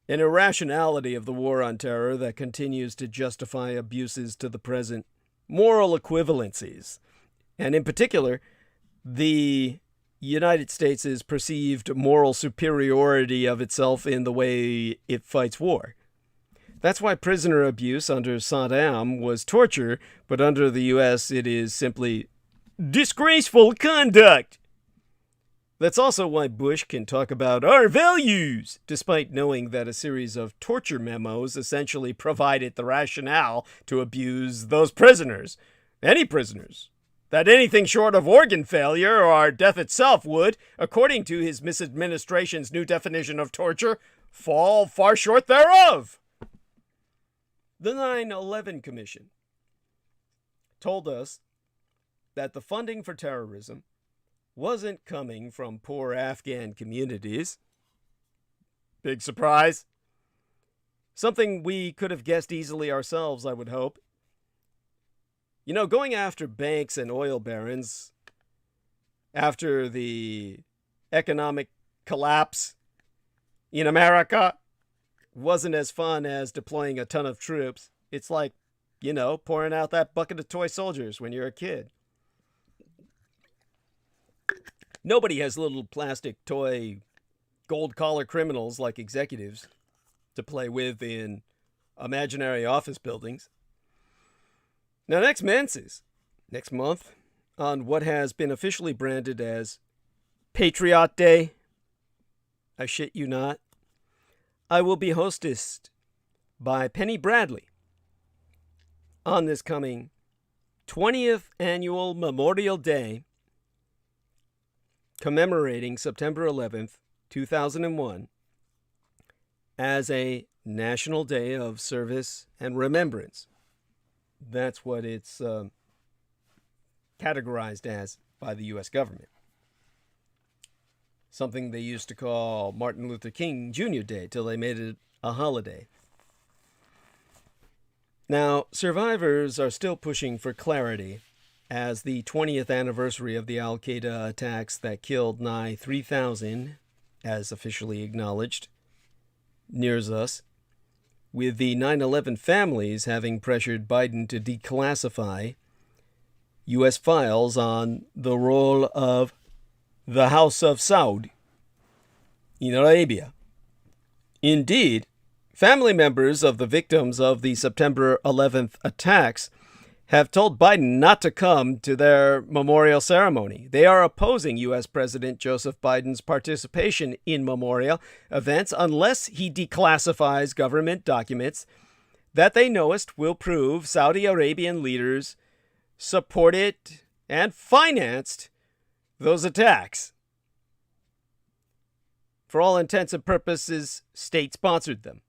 an irrationality of the war on terror that continues to justify abuses to the present, moral equivalencies, and in particular, the United States' perceived moral superiority of itself in the way it fights war. That's why prisoner abuse under Saddam was torture, but under the U.S. it is simply disgraceful conduct. That's also why Bush can talk about our values, despite knowing that a series of torture memos essentially provided the rationale to abuse those prisoners. Any prisoners. That anything short of organ failure or death itself would, according to his misadministration's new definition of torture, fall far short thereof. The 9/11 Commission told us that the funding for terrorism wasn't coming from poor Afghan communities. Big surprise. Something we could have guessed easily ourselves, I would hope. You know, going after banks and oil barons after the economic collapse in America wasn't as fun as deploying a ton of troops. It's like, you know, pouring out that bucket of toy soldiers when you're a kid. Nobody has little plastic toy gold collar criminals like executives to play with in imaginary office buildings. Now, next month, on what has been officially branded as Patriot Day, I shit you not, I will be hostessed by Penny Bradley on this coming 20th annual Memorial Day, commemorating September 11th, 2001, as a National Day of Service and Remembrance. That's what it's categorized as by the U.S. government. Something they used to call Martin Luther King Jr. Day till they made it a holiday. Now, survivors are still pushing for clarity as the 20th anniversary of the al-Qaeda attacks that killed nigh 3,000, as officially acknowledged, nears us, with the 9/11 families having pressured Biden to declassify U.S. files on the role of the House of Saud in Arabia. Indeed, family members of the victims of the September 11th attacks have told Biden not to come to their memorial ceremony. They are opposing U.S. President Joseph Biden's participation in memorial events unless he declassifies government documents that they knowest will prove Saudi Arabian leaders supported and financed those attacks. For all intents and purposes, state-sponsored them.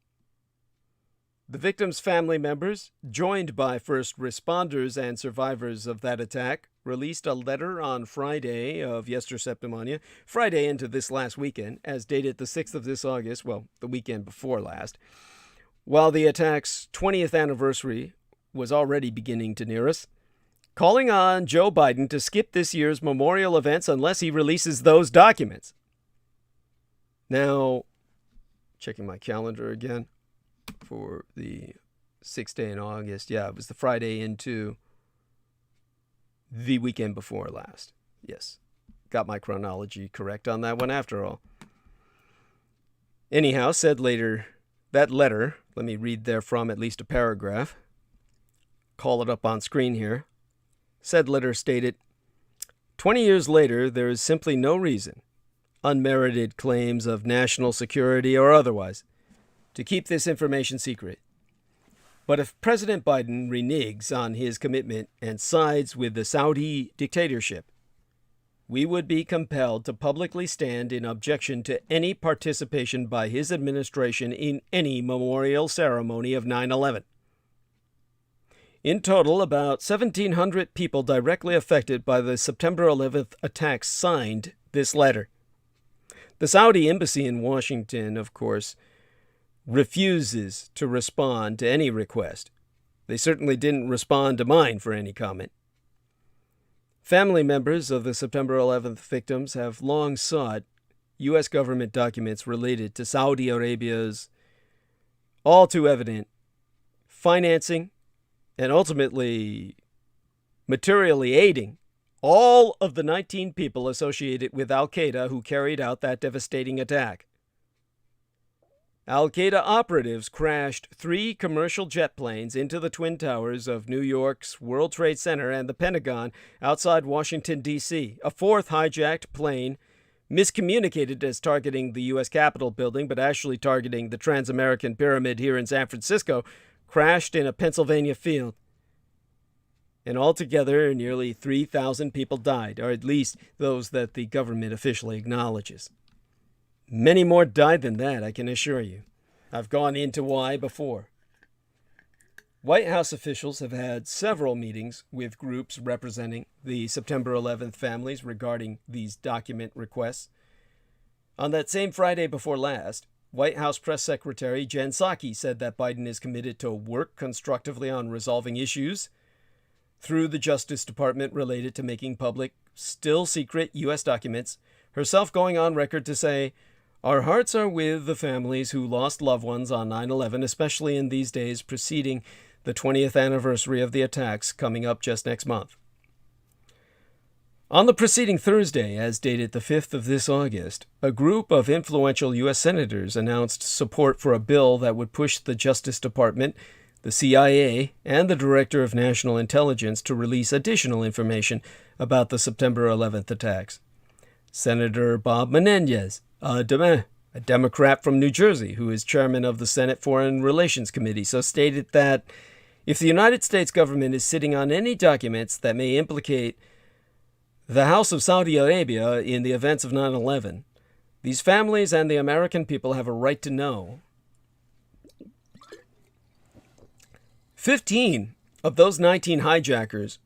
The victims' family members, joined by first responders and survivors of that attack, released a letter on Friday of Yester Septimania, Friday into this last weekend, as dated the 6th of this August, well, the weekend before last, while the attack's 20th anniversary was already beginning to near us, calling on Joe Biden to skip this year's memorial events unless he releases those documents. Now, checking my calendar again for the 6th day in August. Yeah, it was the Friday into the weekend before last. Yes, got my chronology correct on that one after all. Anyhow, said later, that letter, let me read therefrom at least a paragraph. Call it up on screen here. Said letter stated, 20 years later, there is simply no reason, unmerited claims of national security or otherwise, to keep this information secret. But if President Biden reneges on his commitment and sides with the Saudi dictatorship, we would be compelled to publicly stand in objection to any participation by his administration in any memorial ceremony of 9/11. In total, about 1,700 people directly affected by the September 11th attacks signed this letter. The Saudi embassy in Washington, of course, refuses to respond to any request. They certainly didn't respond to mine for any comment. Family members of the September 11th victims have long sought U.S. government documents related to Saudi Arabia's all too evident financing and ultimately materially aiding all of the 19 people associated with al-Qaeda who carried out that devastating attack. Al-Qaeda operatives crashed 3 commercial jet planes into the Twin Towers of New York's World Trade Center and the Pentagon outside Washington, D.C. A 4th hijacked plane, miscommunicated as targeting the U.S. Capitol building, but actually targeting the Trans-American Pyramid here in San Francisco, crashed in a Pennsylvania field. And altogether, nearly 3,000 people died, or at least those that the government officially acknowledges. Many more died than that, I can assure you. I've gone into why before. White House officials have had several meetings with groups representing the September 11th families regarding these document requests. On that same Friday before last, White House Press Secretary Jen Psaki said that Biden is committed to work constructively on resolving issues through the Justice Department related to making public still secret U.S. documents, herself going on record to say, "Our hearts are with the families who lost loved ones on 9/11, especially in these days preceding the 20th anniversary of the attacks coming up just next month." On the preceding Thursday, as dated the 5th of this August, a group of influential U.S. senators announced support for a bill that would push the Justice Department, the CIA, and the Director of National Intelligence to release additional information about the September 11th attacks. Senator Bob Menendez, a Democrat from New Jersey who is chairman of the Senate Foreign Relations Committee, so stated that if the United States government is sitting on any documents that may implicate the House of Saudi Arabia in the events of 9/11, these families and the American people have a right to know. 15 of those 19 hijackers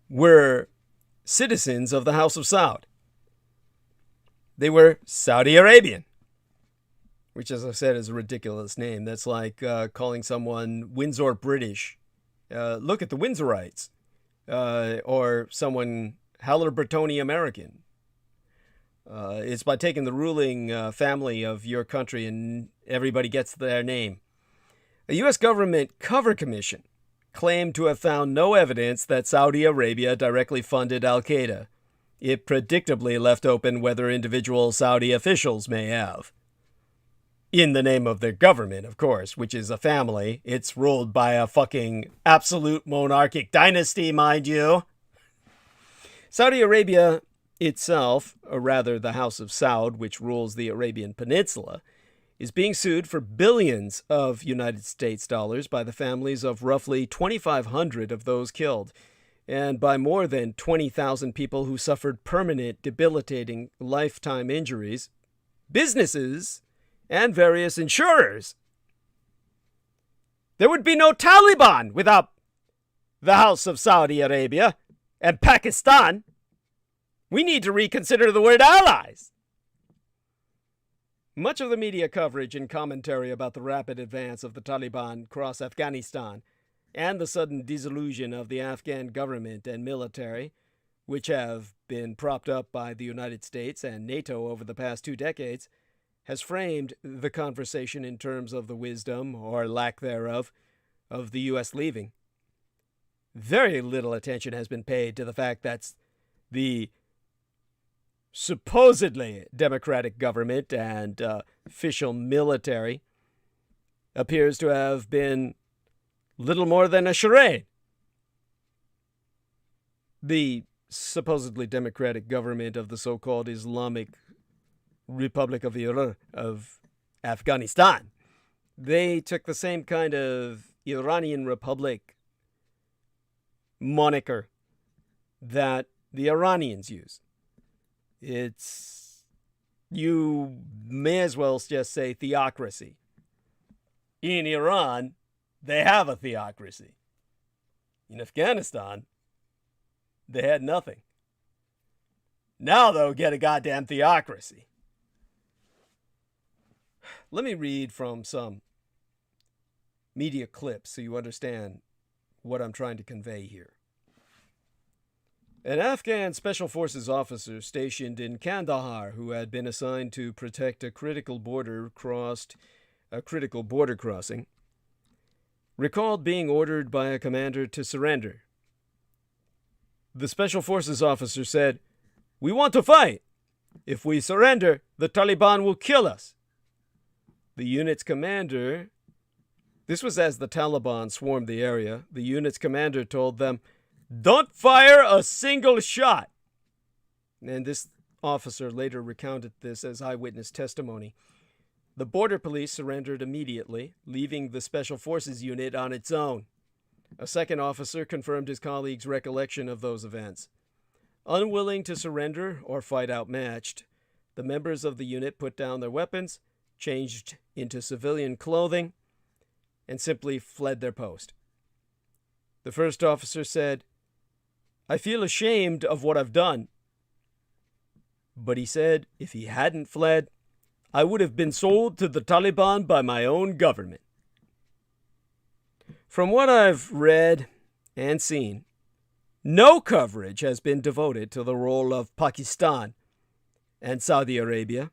were citizens of the House of Saud. They were Saudi Arabian, which, as I said, is a ridiculous name. That's like calling someone Windsor British. Look at the Windsorites. Or someone Halliburtoni American. It's by taking the ruling family of your country and everybody gets their name. A U.S. government cover commission claimed to have found no evidence that Saudi Arabia directly funded al-Qaeda. It predictably left open whether individual Saudi officials may have. In the name of their government, of course, which is a family. It's ruled by a fucking absolute monarchic dynasty, mind you. Saudi Arabia itself, or rather the House of Saud, which rules the Arabian Peninsula, is being sued for billions of United States dollars by the families of roughly 2,500 of those killed, and by more than 20,000 people who suffered permanent, debilitating, lifetime injuries, businesses, and various insurers. There would be no Taliban without the House of Saudi Arabia and Pakistan. We need to reconsider the word allies. Much of the media coverage and commentary about the rapid advance of the Taliban across Afghanistan and the sudden dissolution of the Afghan government and military, which have been propped up by the United States and NATO over the past 2 decades, has framed the conversation in terms of the wisdom, or lack thereof, of the U.S. leaving. Very little attention has been paid to the fact that the supposedly democratic government and official military appears to have been little more than a charade. The supposedly democratic government of the so-called Islamic Republic of Iran, of Afghanistan, they took the same kind of Iranian Republic moniker that the Iranians use. It's, you may as well just say theocracy. In Iran, they have a theocracy. In Afghanistan, they had nothing. Now they'll get a goddamn theocracy. Let me read from some media clips so you understand what I'm trying to convey here. An Afghan Special Forces officer stationed in Kandahar, who had been assigned to protect a critical border crossing, recalled being ordered by a commander to surrender. The Special Forces officer said, "We want to fight. If we surrender, the Taliban will kill us." The unit's commander, this was as the Taliban swarmed the area, the unit's commander told them, "Don't fire a single shot." And this officer later recounted this as eyewitness testimony. The border police surrendered immediately, leaving the Special Forces unit on its own. A second officer confirmed his colleague's recollection of those events. Unwilling to surrender or fight outmatched, the members of the unit put down their weapons, changed into civilian clothing, and simply fled their post. The first officer said, "I feel ashamed of what I've done." But he said if he hadn't fled, I would have been sold to the Taliban by my own government. From what I've read and seen, no coverage has been devoted to the role of Pakistan and Saudi Arabia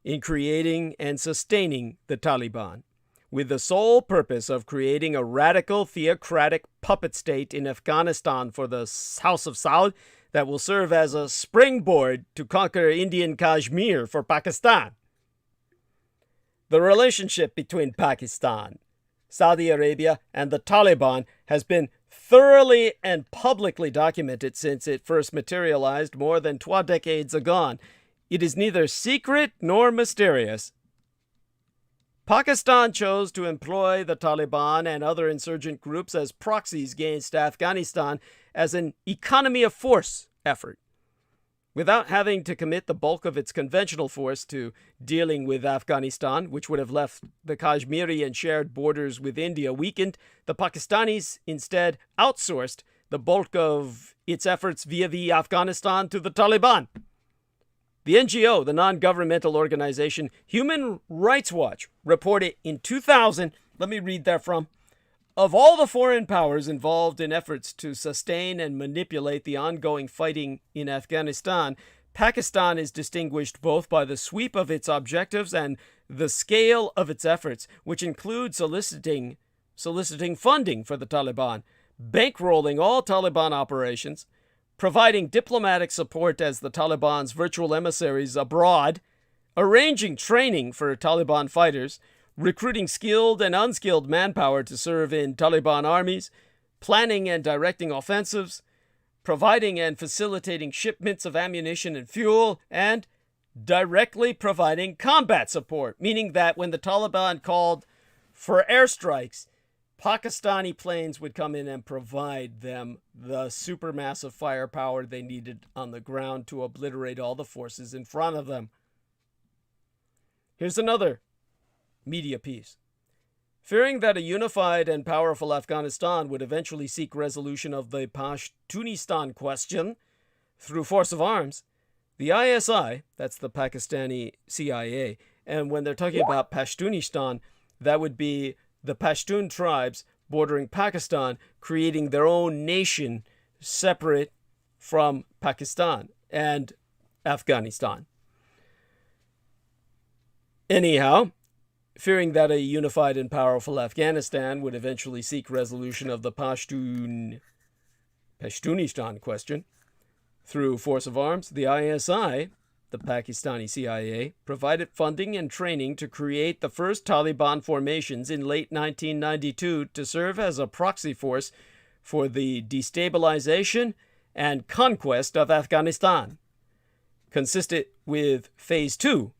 in creating and sustaining the Taliban, with the sole purpose of creating a radical theocratic puppet state in Afghanistan for the House of Saud that will serve as a springboard to conquer Indian Kashmir for Pakistan. The relationship between Pakistan, Saudi Arabia, and the Taliban has been thoroughly and publicly documented since it first materialized more than 2 decades ago. It is neither secret nor mysterious. Pakistan chose to employ the Taliban and other insurgent groups as proxies against Afghanistan as an economy of force effort, without having to commit the bulk of its conventional force to dealing with Afghanistan, which would have left the Kashmiri and shared borders with India weakened. The Pakistanis instead outsourced the bulk of its efforts via the Afghanistan to the Taliban. The NGO, the non-governmental organization Human Rights Watch, reported in 2000, let me read that from, of all the foreign powers involved in efforts to sustain and manipulate the ongoing fighting in Afghanistan, Pakistan is distinguished both by the sweep of its objectives and the scale of its efforts, which include soliciting funding for the Taliban, bankrolling all Taliban operations, providing diplomatic support as the Taliban's virtual emissaries abroad, arranging training for Taliban fighters, recruiting skilled and unskilled manpower to serve in Taliban armies, planning and directing offensives, providing and facilitating shipments of ammunition and fuel, and directly providing combat support, meaning that when the Taliban called for airstrikes, Pakistani planes would come in and provide them the supermassive firepower they needed on the ground to obliterate all the forces in front of them. Here's another media piece. Fearing that a unified and powerful Afghanistan would eventually seek resolution of the Pashtunistan question through force of arms, the ISI, that's the Pakistani CIA, and when they're talking about Pashtunistan, that would be the Pashtun tribes bordering Pakistan, creating their own nation separate from Pakistan and Afghanistan. Anyhow, fearing that a unified and powerful Afghanistan would eventually seek resolution of the Pashtunistan question through force of arms, the ISI, the Pakistani CIA, provided funding and training to create the first Taliban formations in late 1992 to serve as a proxy force for the destabilization and conquest of Afghanistan. Consistent with Phase 2,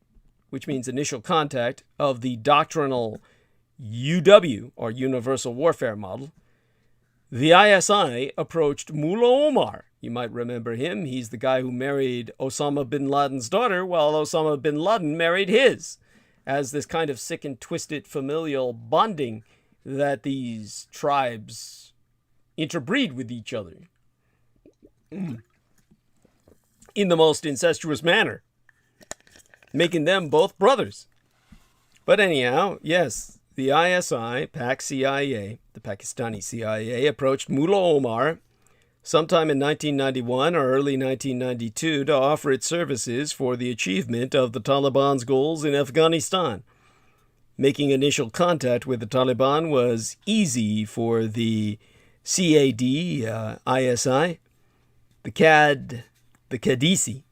which means initial contact, of the doctrinal UW, or Universal Warfare Model, the ISI approached Mullah Omar. You might remember him. He's the guy who married Osama bin Laden's daughter while Osama bin Laden married his, as this kind of sick and twisted familial bonding that these tribes interbreed with each other in the most incestuous manner, making them both brothers. But anyhow, yes, the ISI, PAC-CIA, the Pakistani CIA, approached Mullah Omar sometime in 1991 or early 1992 to offer its services for the achievement of the Taliban's goals in Afghanistan. Making initial contact with the Taliban was easy for the CAD, ISI, the Qadisi,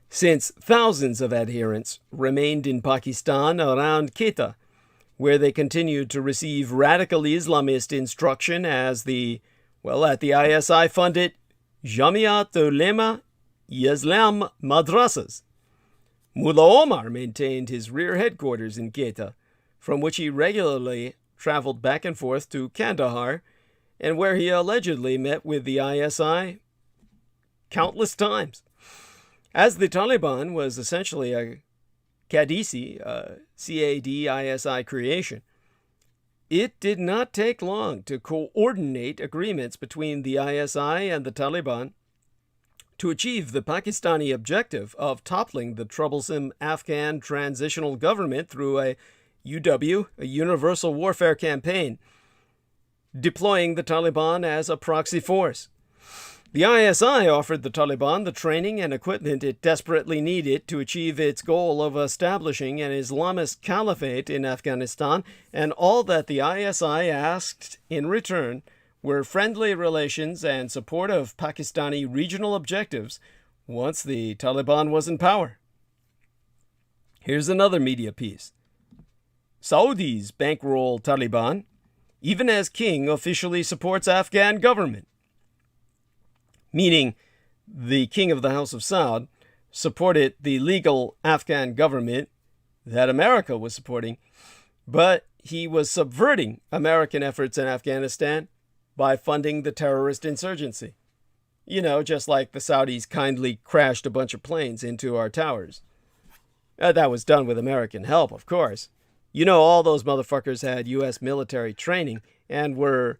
since thousands of adherents remained in Pakistan around Quetta, where they continued to receive radical Islamist instruction as the ISI-funded Jamiat Ulema Islam Madrasas. Mullah Omar maintained his rear headquarters in Quetta, from which he regularly traveled back and forth to Kandahar, and where he allegedly met with the ISI countless times. As the Taliban was essentially a Qadisi, CAD-ISI creation, it did not take long to coordinate agreements between the ISI and the Taliban to achieve the Pakistani objective of toppling the troublesome Afghan transitional government through a UW, a Universal Warfare Campaign, deploying the Taliban as a proxy force. The ISI offered the Taliban the training and equipment it desperately needed to achieve its goal of establishing an Islamist caliphate in Afghanistan, and all that the ISI asked in return were friendly relations and support of Pakistani regional objectives once the Taliban was in power. Here's another media piece. Saudis bankroll Taliban, even as king officially supports Afghan government. Meaning the king of the House of Saud supported the legal Afghan government that America was supporting, but he was subverting American efforts in Afghanistan by funding the terrorist insurgency. You know, just like the Saudis kindly crashed a bunch of planes into our towers. That was done with American help, of course. You know, all those motherfuckers had U.S. military training and were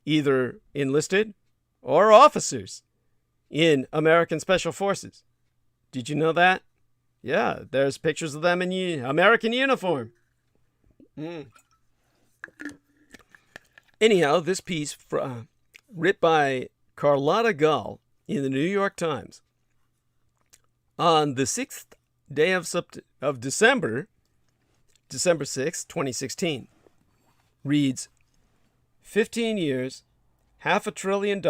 either enlisted or officers in American Special Forces. Did you know that? Yeah, there's pictures of them in American uniform. Anyhow, this piece written by Carlotta Gall in the New York Times on the 6th day of December 6, 2016, reads, 15 years, $500 billion,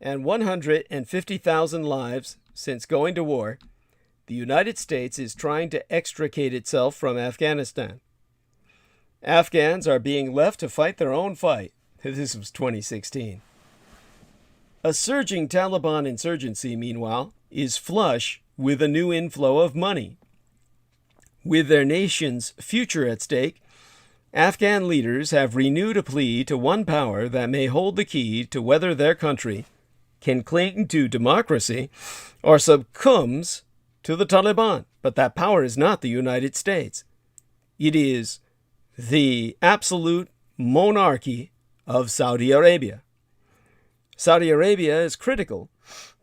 and 150,000 lives since going to war, the United States is trying to extricate itself from Afghanistan. Afghans are being left to fight their own fight. This was 2016. A surging Taliban insurgency, meanwhile, is flush with a new inflow of money. With their nation's future at stake, Afghan leaders have renewed a plea to one power that may hold the key to whether their country can cling to democracy or succumbs to the Taliban. But that power is not the United States. It is the absolute monarchy of Saudi Arabia. Saudi Arabia is critical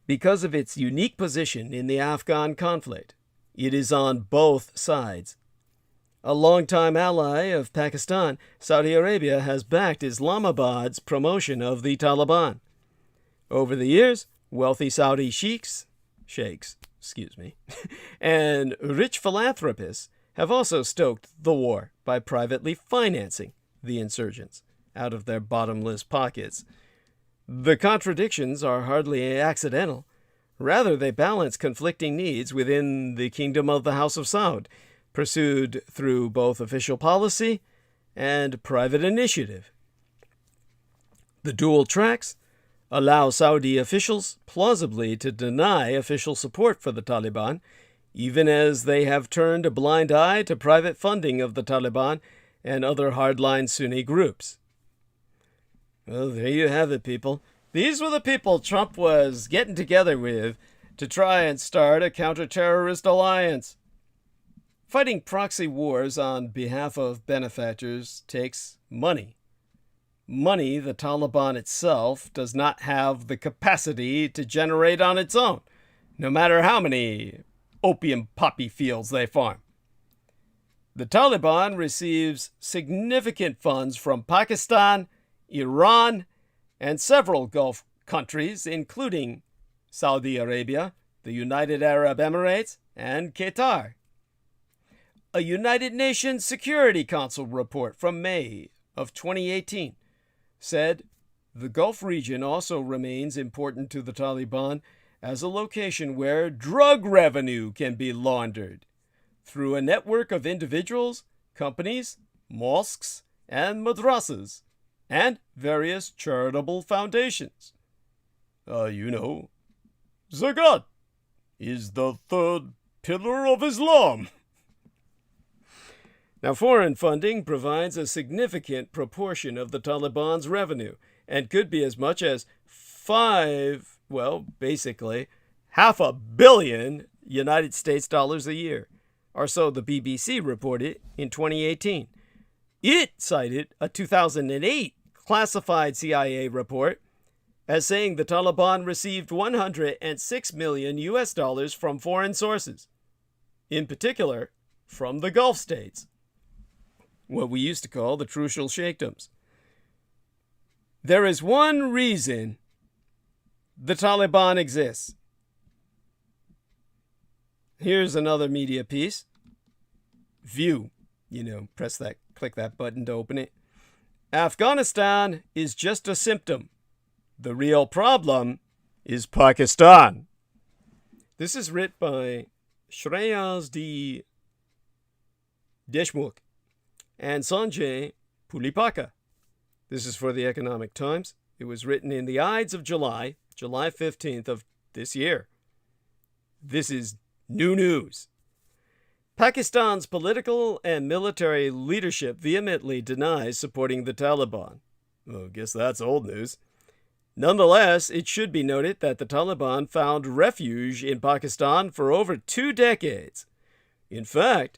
because of its unique position in the Afghan conflict. It is on both sides. A longtime ally of Pakistan, Saudi Arabia has backed Islamabad's promotion of the Taliban. Over the years, wealthy Saudi sheikhs, and rich philanthropists have also stoked the war by privately financing the insurgents out of their bottomless pockets. The contradictions are hardly accidental. Rather, they balance conflicting needs within the kingdom of the House of Saud, pursued through both official policy and private initiative. The dual tracks allow Saudi officials plausibly to deny official support for the Taliban, even as they have turned a blind eye to private funding of the Taliban and other hardline Sunni groups. Well, there you have it, people. These were the people Trump was getting together with to try and start a counter-terrorist alliance. Fighting proxy wars on behalf of benefactors takes money. Money the Taliban itself does not have the capacity to generate on its own, no matter how many opium poppy fields they farm. The Taliban receives significant funds from Pakistan, Iran, and several Gulf countries, including Saudi Arabia, the United Arab Emirates, and Qatar. A United Nations Security Council report from May of 2018 said the Gulf region also remains important to the Taliban as a location where drug revenue can be laundered through a network of individuals, companies, mosques, and madrasas, and various charitable foundations. Zakat is the third pillar of Islam. Now, foreign funding provides a significant proportion of the Taliban's revenue and could be as much as $500 million United States dollars a year, or so the BBC reported in 2018. It cited a 2008 classified CIA report as saying the Taliban received $106 million US dollars from foreign sources, in particular from the Gulf states, what we used to call the Trucial Sheikdoms. There is one reason the Taliban exists. Here's another media piece. View. Click that button to open it. Afghanistan is just a symptom. The real problem is Pakistan. This is written by Shreyas D. Deshmukh and Sanjay Pulipaka. This is for the Economic Times. It was written in the Ides of July 15th of this year. This is new news. Pakistan's political and military leadership vehemently denies supporting the Taliban. Well, I guess that's old news. Nonetheless, it should be noted that the Taliban found refuge in Pakistan for over 2 decades. In fact,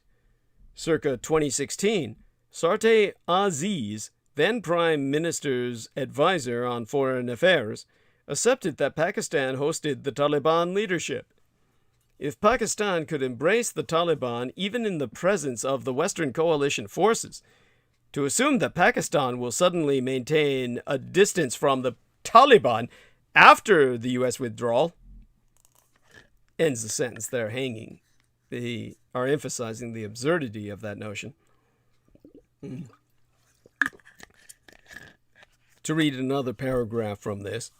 circa 2016, Sartaj Aziz, then Prime Minister's advisor on foreign affairs, accepted that Pakistan hosted the Taliban leadership. If Pakistan could embrace the Taliban even in the presence of the Western coalition forces, to assume that Pakistan will suddenly maintain a distance from the Taliban after the U.S. withdrawal ends the sentence there hanging. They are emphasizing the absurdity of that notion. To read another paragraph from this.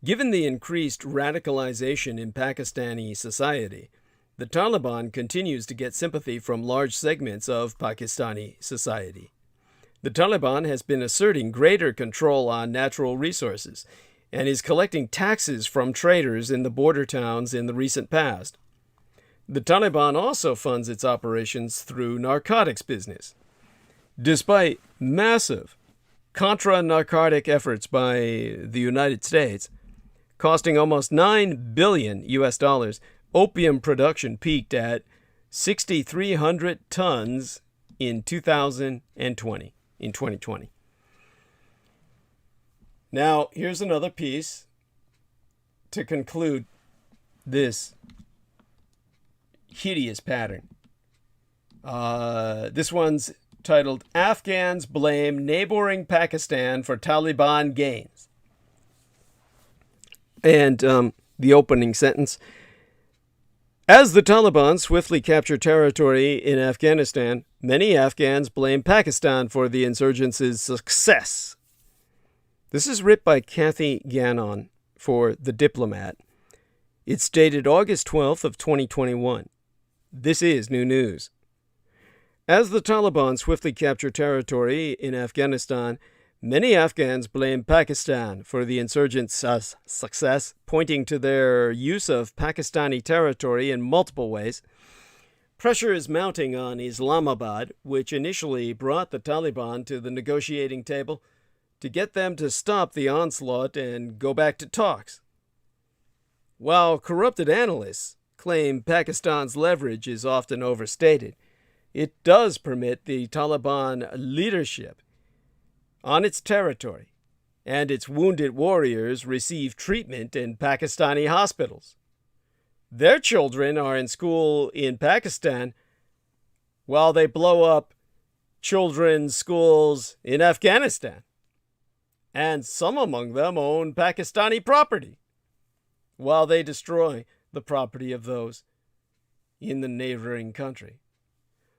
Given the increased radicalization in Pakistani society, the Taliban continues to get sympathy from large segments of Pakistani society. The Taliban has been asserting greater control on natural resources and is collecting taxes from traders in the border towns in the recent past. The Taliban also funds its operations through narcotics business. Despite massive contra-narcotic efforts by the United States, costing almost $9 billion US, opium production peaked at 6,300 tons in 2020. Now, here's another piece to conclude this hideous pattern. This one's titled, Afghans Blame Neighboring Pakistan for Taliban Gains. And the opening sentence, as the Taliban swiftly capture territory in Afghanistan, many Afghans blame Pakistan for the insurgency's success. This is written by Kathy Gannon for The Diplomat. It's dated August 12th of 2021. This is new news. As the Taliban swiftly capture territory in Afghanistan, many Afghans blame Pakistan for the insurgents' success, pointing to their use of Pakistani territory in multiple ways. Pressure is mounting on Islamabad, which initially brought the Taliban to the negotiating table, to get them to stop the onslaught and go back to talks. While corrupted analysts claim Pakistan's leverage is often overstated, it does permit the Taliban leadership on its territory, and its wounded warriors receive treatment in Pakistani hospitals. Their children are in school in Pakistan while they blow up children's schools in Afghanistan. And some among them own Pakistani property while they destroy the property of those in the neighboring country.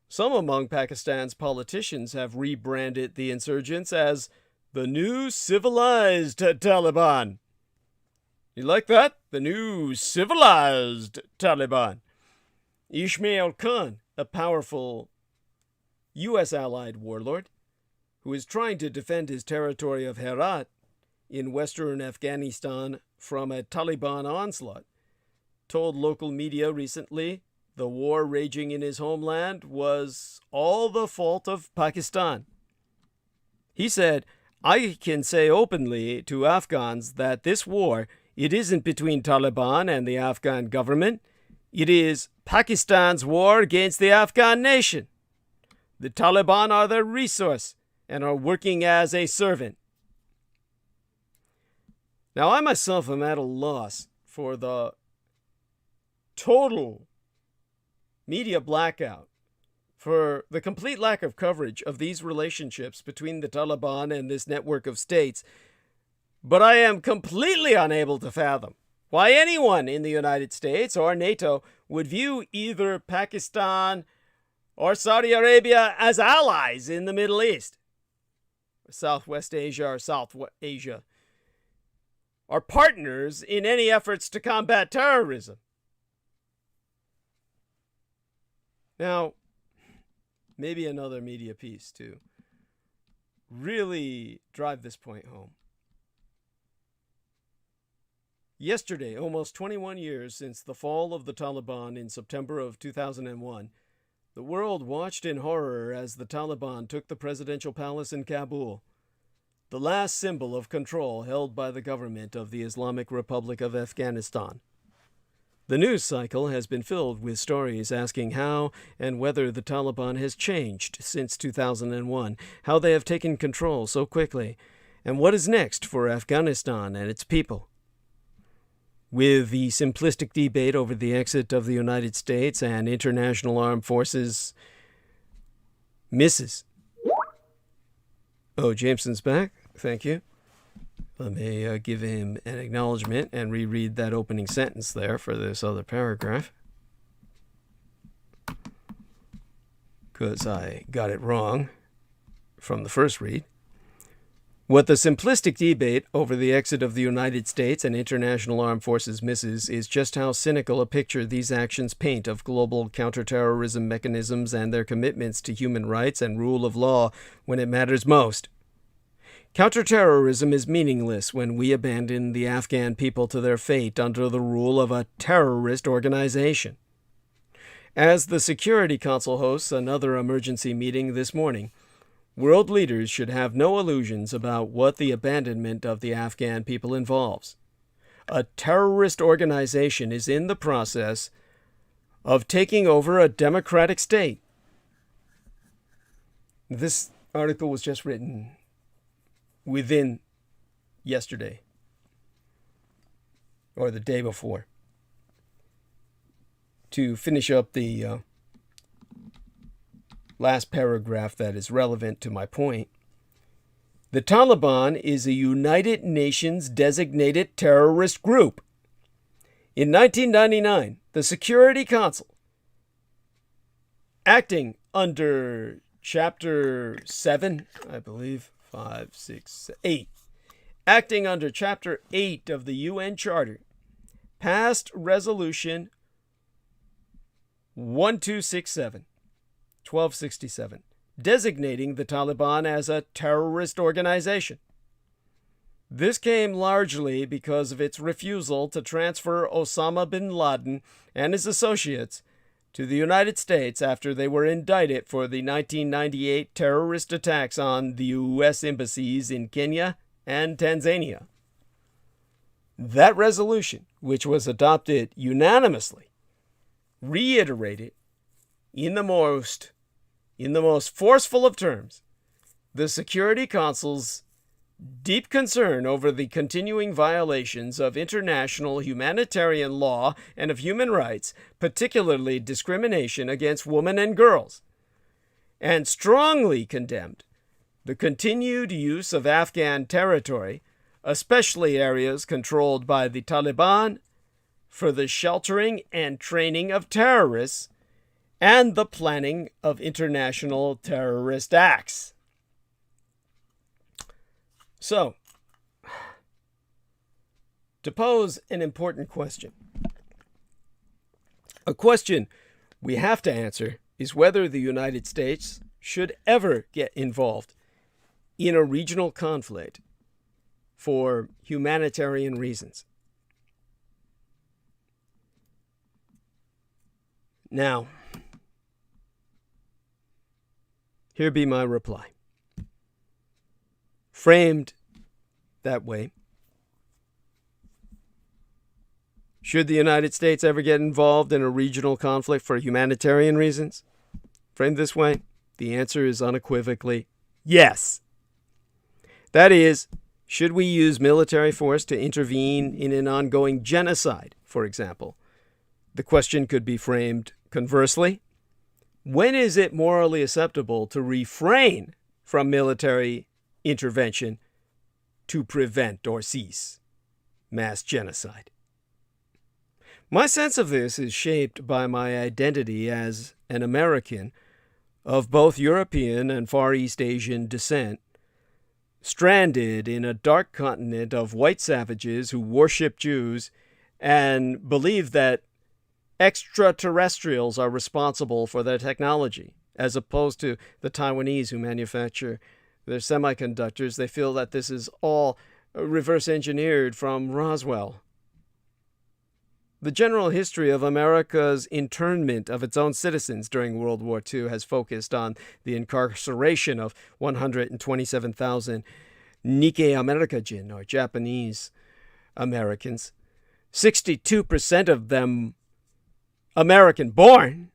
Some among Pakistan's politicians have rebranded the insurgents as the new civilized Taliban. You like that? The new civilized Taliban. Ismail Khan, a powerful U.S. allied warlord who is trying to defend his territory of Herat in western Afghanistan from a Taliban onslaught, told local media recently the war raging in his homeland was all the fault of Pakistan. He said, I can say openly to Afghans that this war, it isn't between Taliban and the Afghan government. It is Pakistan's war against the Afghan nation. The Taliban are their resource and are working as a servant. Now, I myself am at a loss for the total media blackout, for the complete lack of coverage of these relationships between the Taliban and this network of states, but I am completely unable to fathom why anyone in the United States or NATO would view either Pakistan or Saudi Arabia as allies in the Middle East, Southwest Asia or South Asia, or partners in any efforts to combat terrorism. Now, maybe another media piece to really drive this point home. Yesterday, almost 21 years since the fall of the Taliban in September of 2001, the world watched in horror as the Taliban took the presidential palace in Kabul, the last symbol of control held by the government of the Islamic Republic of Afghanistan. The news cycle has been filled with stories asking how and whether the Taliban has changed since 2001, how they have taken control so quickly, And what is next for Afghanistan and its people? With the simplistic debate over the exit of the United States and international armed forces misses. Oh, Jameson's back. Thank you. Let me give him an acknowledgement and reread that opening sentence there for this other paragraph, because I got it wrong from the first read. What the simplistic debate over the exit of the United States and international armed forces misses is just how cynical a picture these actions paint of global counterterrorism mechanisms and their commitments to human rights and rule of law when it matters most. Counterterrorism is meaningless when we abandon the Afghan people to their fate under the rule of a terrorist organization. As the Security Council hosts another emergency meeting this morning, world leaders should have no illusions about what the abandonment of the Afghan people involves. A terrorist organization is in the process of taking over a democratic state. This article was just written within yesterday or the day before. To finish up the last paragraph that is relevant to my point, the Taliban is a United Nations designated terrorist group. In 1999, the Security Council, acting under Chapter 7, I believe, 5, 6, 8, acting under Chapter 8 of the UN Charter, passed Resolution 1267, designating the Taliban as a terrorist organization. This came largely because of its refusal to transfer Osama bin Laden and his associates to the United States after they were indicted for the 1998 terrorist attacks on the U.S. embassies in Kenya and Tanzania. That resolution, which was adopted unanimously, reiterated in the most forceful of terms the Security Council's deep concern over the continuing violations of international humanitarian law and of human rights, particularly discrimination against women and girls, and strongly condemned the continued use of Afghan territory, especially areas controlled by the Taliban, for the sheltering and training of terrorists and the planning of international terrorist acts. So, to pose an important question, a question we have to answer is whether the United States should ever get involved in a regional conflict for humanitarian reasons. Now, here be my reply. Framed that way, should the United States ever get involved in a regional conflict for humanitarian reasons? Framed this way, the answer is unequivocally yes. That is, should we use military force to intervene in an ongoing genocide, for example? The question could be framed conversely. When is it morally acceptable to refrain from military intervention to prevent or cease mass genocide? My sense of this is shaped by my identity as an American of both European and Far East Asian descent, stranded in a dark continent of white savages who worship Jews and believe that extraterrestrials are responsible for their technology, as opposed to the Taiwanese who manufacture their semiconductors. They feel that this is all reverse engineered from Roswell. The general history of America's internment of its own citizens during World War II has focused on the incarceration of 127,000 Nikkei Americajin, or Japanese Americans, 62% of them American-born,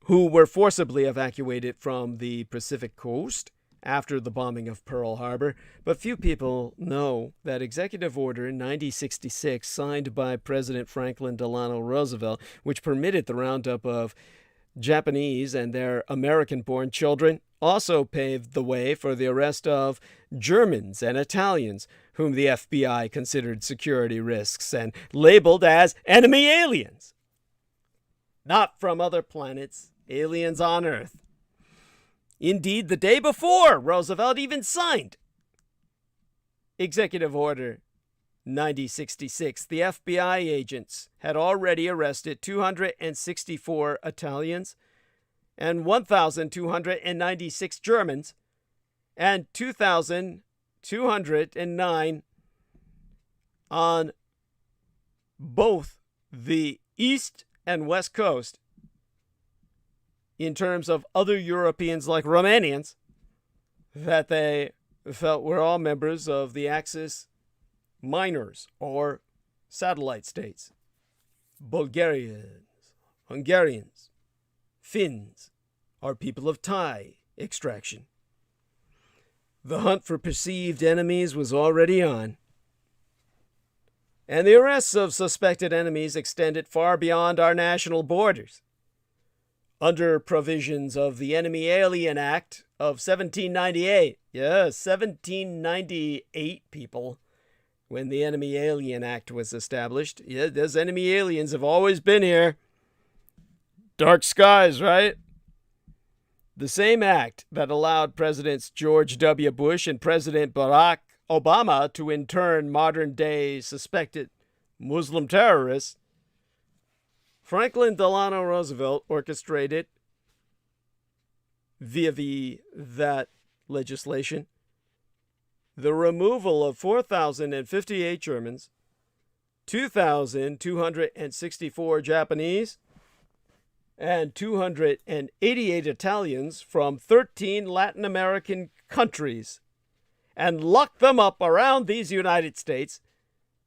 who were forcibly evacuated from the Pacific coast after the bombing of Pearl Harbor, but few people know that Executive Order 9066, signed by President Franklin Delano Roosevelt, which permitted the roundup of Japanese and their American-born children, also paved the way for the arrest of Germans and Italians, whom the FBI considered security risks and labeled as enemy aliens. Not from other planets, aliens on Earth. Indeed, the day before Roosevelt even signed Executive Order 9066, the FBI agents had already arrested 264 Italians and 1,296 Germans and 2,209 on both the East and West Coast. In terms of other Europeans like Romanians, that they felt were all members of the Axis minors or satellite states. Bulgarians, Hungarians, Finns are people of Thai extraction. The hunt for perceived enemies was already on, and the arrests of suspected enemies extended far beyond our national borders. Under provisions of the Enemy Alien Act of 1798. Yes, 1798, people, when the Enemy Alien Act was established. Yeah, those enemy aliens have always been here. Dark skies, right? The same act that allowed Presidents George W. Bush and President Barack Obama to intern modern-day suspected Muslim terrorists, Franklin Delano Roosevelt orchestrated via that legislation the removal of 4,058 Germans, 2,264 Japanese, and 288 Italians from 13 Latin American countries, and locked them up around these United States,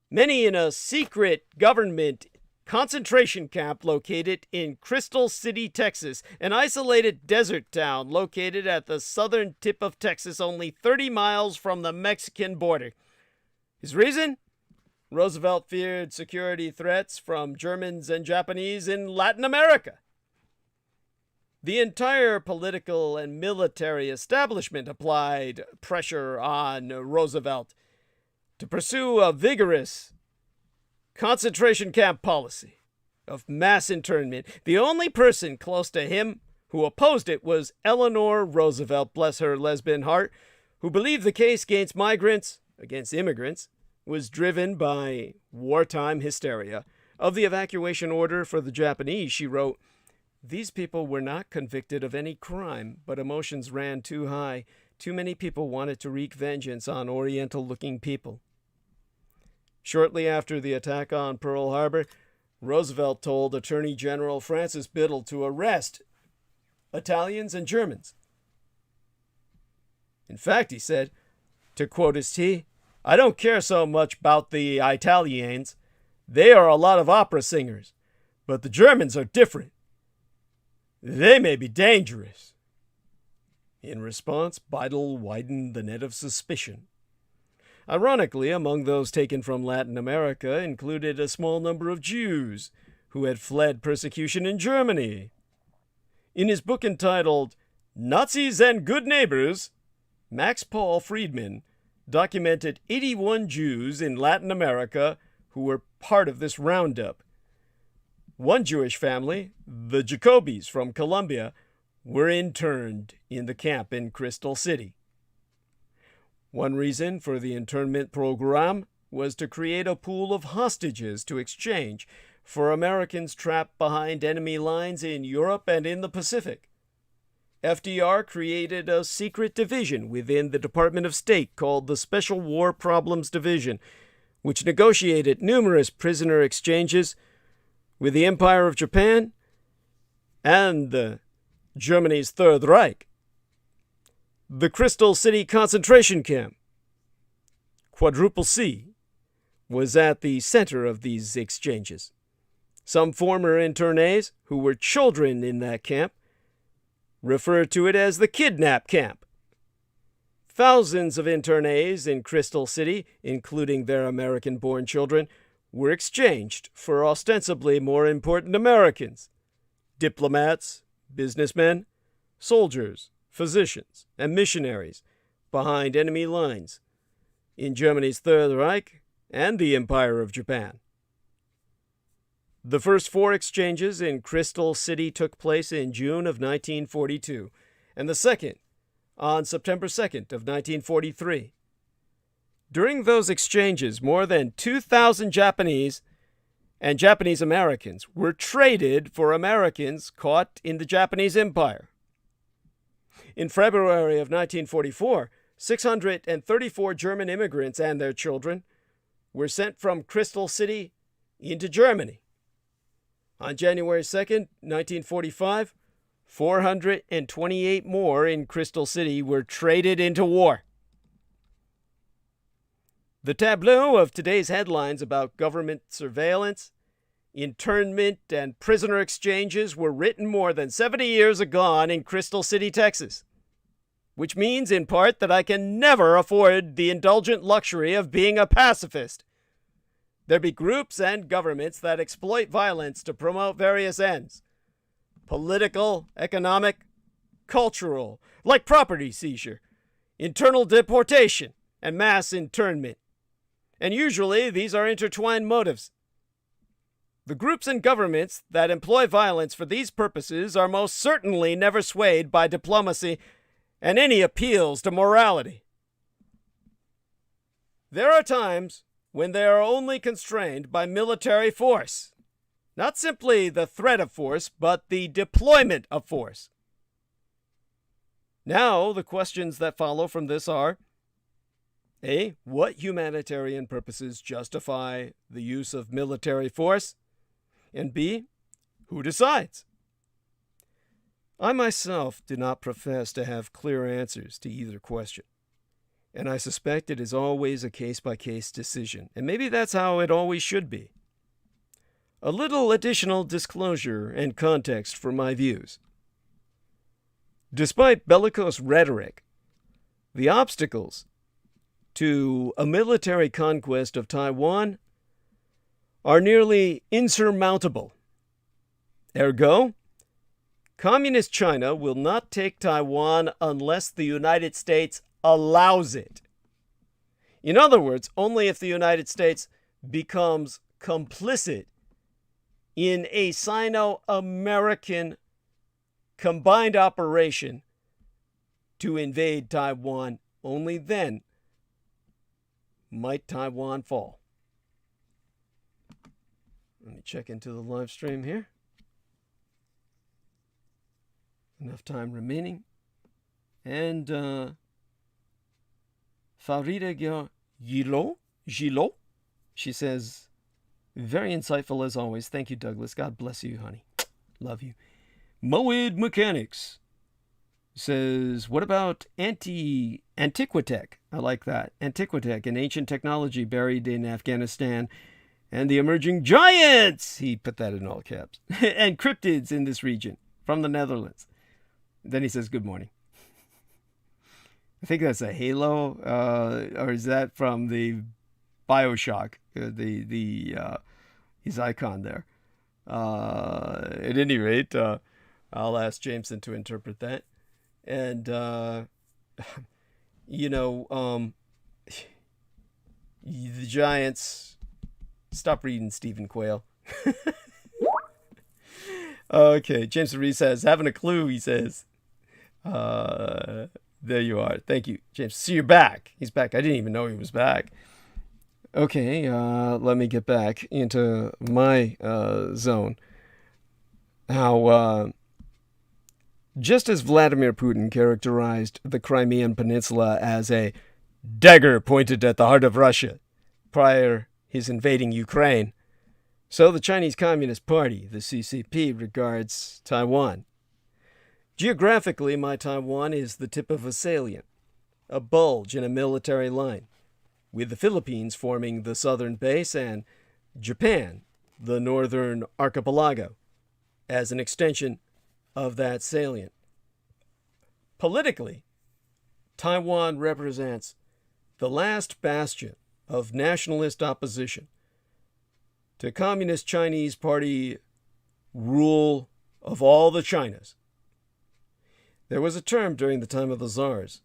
many in a secret government concentration camp located in Crystal City, Texas, an isolated desert town located at the southern tip of Texas, only 30 miles from the Mexican border. His reason? Roosevelt feared security threats from Germans and Japanese in Latin America. The entire political and military establishment applied pressure on Roosevelt to pursue a vigorous concentration camp policy of mass internment. The only person close to him who opposed it was Eleanor Roosevelt, bless her lesbian heart, who believed the case against migrants, against immigrants, was driven by wartime hysteria. Of the evacuation order for the Japanese, she wrote, "These people were not convicted of any crime, but emotions ran too high. Too many people wanted to wreak vengeance on Oriental-looking people." Shortly after the attack on Pearl Harbor, Roosevelt told Attorney General Francis Biddle to arrest Italians and Germans. In fact, he said, to quote his tea, "I don't care so much about the Italians. They are a lot of opera singers. But the Germans are different. They may be dangerous." In response, Biddle widened the net of suspicion. Ironically, among those taken from Latin America included a small number of Jews who had fled persecution in Germany. In his book entitled Nazis and Good Neighbors, Max Paul Friedman documented 81 Jews in Latin America who were part of this roundup. One Jewish family, the Jacobis from Colombia, were interned in the camp in Crystal City. One reason for the internment program was to create a pool of hostages to exchange for Americans trapped behind enemy lines in Europe and in the Pacific. FDR created a secret division within the Department of State called the Special War Problems Division, which negotiated numerous prisoner exchanges with the Empire of Japan and Germany's Third Reich. The Crystal City concentration camp, Quadruple C, was at the center of these exchanges. Some former internees who were children in that camp referred to it as the kidnap camp. Thousands of internees in Crystal City, including their American-born children, were exchanged for ostensibly more important Americans. Diplomats, businessmen, soldiers, physicians, and missionaries behind enemy lines in Germany's Third Reich and the Empire of Japan. The first 4 exchanges in Crystal City took place in June of 1942, and the second on September 2nd of 1943. During those exchanges, more than 2,000 Japanese and Japanese Americans were traded for Americans caught in the Japanese Empire. In February of 1944, 634 German immigrants and their children were sent from Crystal City into Germany. On January 2nd, 1945, 428 more in Crystal City were traded into war. The tableau of today's headlines about government surveillance, internment, and prisoner exchanges were written more than 70 years ago in Crystal City, Texas, which means in part that I can never afford the indulgent luxury of being a pacifist. There be groups and governments that exploit violence to promote various ends: political, economic, cultural, like property seizure, internal deportation, and mass internment. And usually these are intertwined motives. The groups and governments that employ violence for these purposes are most certainly never swayed by diplomacy and any appeals to morality. There are times when they are only constrained by military force. Not simply the threat of force, but the deployment of force. Now, the questions that follow from this are: A. What humanitarian purposes justify the use of military force? And B. Who decides? I myself do not profess to have clear answers to either question, and I suspect it is always a case-by-case decision, and maybe that's how it always should be. A little additional disclosure and context for my views. Despite bellicose rhetoric, the obstacles to a military conquest of Taiwan are nearly insurmountable. Ergo, Communist China will not take Taiwan unless the United States allows it. In other words, only if the United States becomes complicit in a Sino-American combined operation to invade Taiwan, only then might Taiwan fall. Let me check into the live stream here. Enough time remaining. And Farida Gilo, she says, very insightful as always. Thank you, Douglas. God bless you, honey. Love you. Moed Mechanics says, what about Antiquitech? I like that. Antiquitech, an ancient technology buried in Afghanistan, and the emerging giants, he put that in all caps, and cryptids in this region from the Netherlands. Then he says, good morning. I think that's a Halo, or is that from the Bioshock, his icon there. At any rate, I'll ask Jameson to interpret that. And, the Giants, stop reading Stephen Quayle. Okay, James Reese says, having a clue, he says. There you are. Thank you, James. So you're back. He's back. I didn't even know he was back. Okay, let me get back into my zone. How, just as Vladimir Putin characterized the Crimean Peninsula as a dagger pointed at the heart of Russia prior his invading Ukraine, so the Chinese Communist Party, the CCP, regards Taiwan. Geographically, my Taiwan is the tip of a salient, a bulge in a military line, with the Philippines forming the southern base and Japan, the northern archipelago, as an extension of that salient. Politically, Taiwan represents the last bastion of nationalist opposition to Communist Chinese Party rule of all the Chinas. There was a term during the time of the Tsars,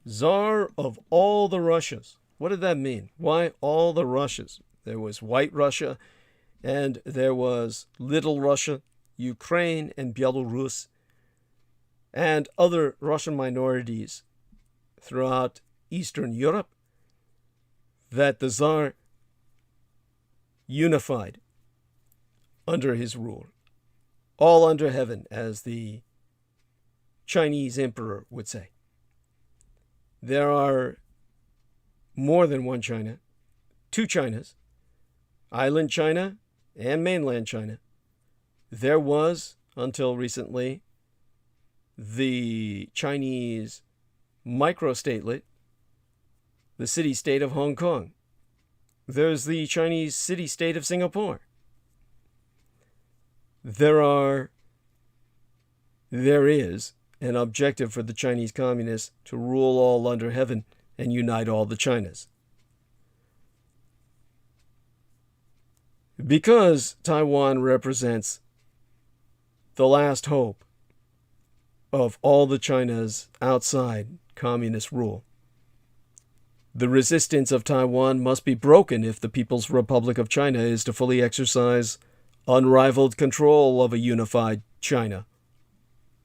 Tsar of all the Russias. What did that mean? Why all the Russias? There was White Russia, and there was Little Russia, Ukraine, and Belarus, and other Russian minorities throughout Eastern Europe that the Tsar unified under his rule. All under heaven, as the Chinese emperor would say. There are more than one China, two Chinas, island China and mainland China. There was, until recently, the Chinese microstatelet, the city-state of Hong Kong. There's the Chinese city-state of Singapore. There is an objective for the Chinese communists to rule all under heaven and unite all the Chinas. Because Taiwan represents the last hope of all the Chinas outside communist rule, the resistance of Taiwan must be broken if the People's Republic of China is to fully exercise unrivaled control of a unified China,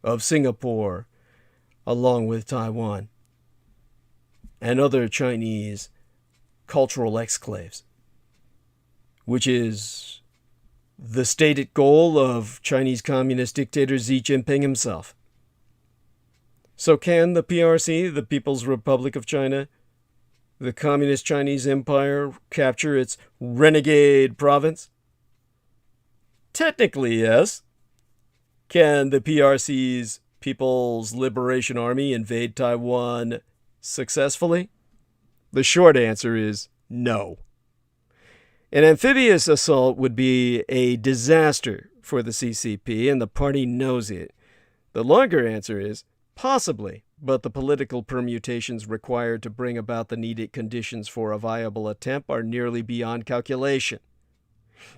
of Singapore, along with Taiwan, and other Chinese cultural exclaves, which is the stated goal of Chinese Communist dictator Xi Jinping himself. So can the PRC, the People's Republic of China, the Communist Chinese Empire, capture its renegade province? Technically, yes. Can the PRC's People's Liberation Army invade Taiwan successfully? The short answer is no. An amphibious assault would be a disaster for the CCP, and the party knows it. The longer answer is possibly, but the political permutations required to bring about the needed conditions for a viable attempt are nearly beyond calculation.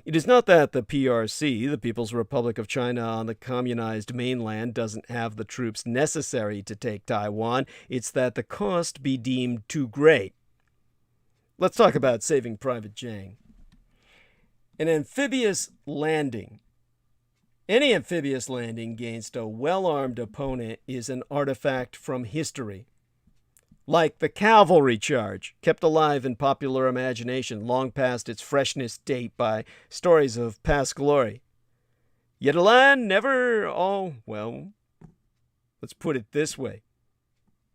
It is not that the PRC, the People's Republic of China on the communized mainland, doesn't have the troops necessary to take Taiwan. It's that the cost be deemed too great. Let's talk about Saving Private Jiang. An amphibious landing. Any amphibious landing against a well-armed opponent is an artifact from history. Like the cavalry charge, kept alive in popular imagination long past its freshness date by stories of past glory. Yet a land never, let's put it this way.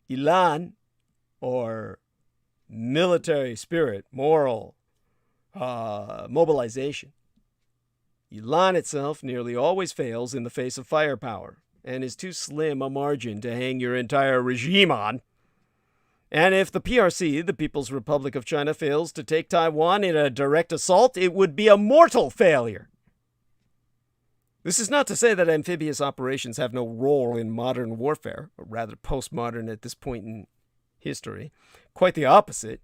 Ilan, or military spirit, moral, mobilization. Ilan itself nearly always fails in the face of firepower, and is too slim a margin to hang your entire regime on. And if the PRC, the People's Republic of China, fails to take Taiwan in a direct assault, it would be a mortal failure. This is not to say that amphibious operations have no role in modern warfare, or rather postmodern at this point in history. Quite the opposite.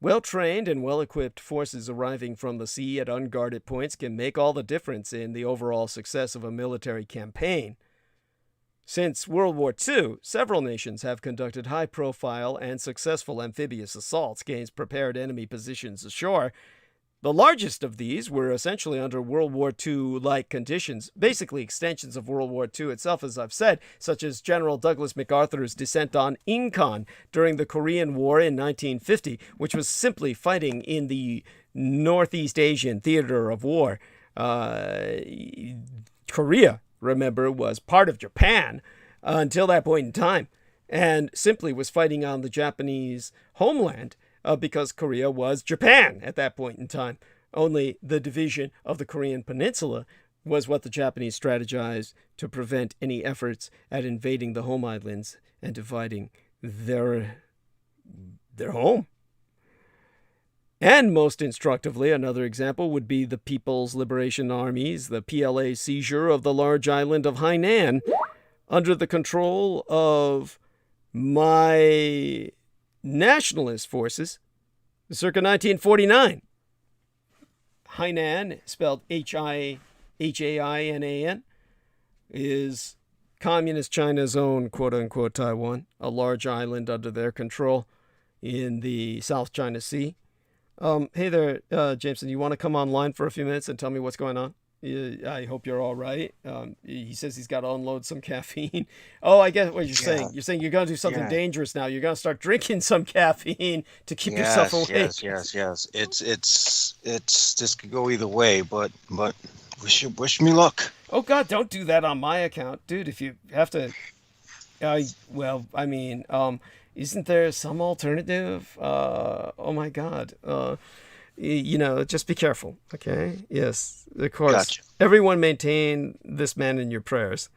Well-trained and well-equipped forces arriving from the sea at unguarded points can make all the difference in the overall success of a military campaign. Since World War II, several nations have conducted high-profile and successful amphibious assaults against prepared enemy positions ashore. The largest of these were essentially under World War II-like conditions, basically extensions of World War II itself, as I've said, such as General Douglas MacArthur's descent on Incheon during the Korean War in 1950, which was simply fighting in the Northeast Asian theater of war. Korea, remember, was part of Japan until that point in time, and simply was fighting on the Japanese homeland because Korea was Japan at that point in time. Only the division of the Korean peninsula was what the Japanese strategized to prevent any efforts at invading the home islands and dividing their home. And most instructively, another example would be the People's Liberation Army's, the PLA seizure of the large island of Hainan under the control of my nationalist forces, circa 1949. Hainan, spelled Hainan, is Communist China's own quote-unquote Taiwan, a large island under their control in the South China Sea. Hey there, Jameson, you want to come online for a few minutes and tell me what's going on? I hope you're all right. He says he's got to unload some caffeine. Oh, I get what you're saying. You're saying you're going to do something dangerous now. You're going to start drinking some caffeine to keep yourself awake. Yes. It's this could go either way, but wish me luck. Oh God, don't do that on my account, dude. If you have to, isn't there some alternative? Oh my God. Just be careful, okay? Yes, of course. Gotcha. Everyone maintain this man in your prayers.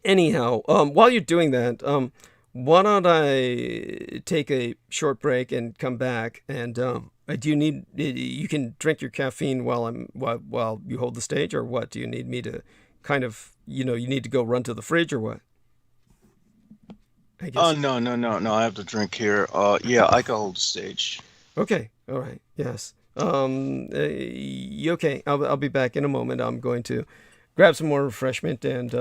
Anyhow, while you're doing that, why don't I take a short break and come back? And do you need? You can drink your caffeine while you hold the stage, or what? Do you need me to kind of, you need to go run to the fridge, or what? Oh, no. I have to drink here. I can hold the stage. Okay. All right. Yes. Okay. I'll be back in a moment. I'm going to grab some more refreshment and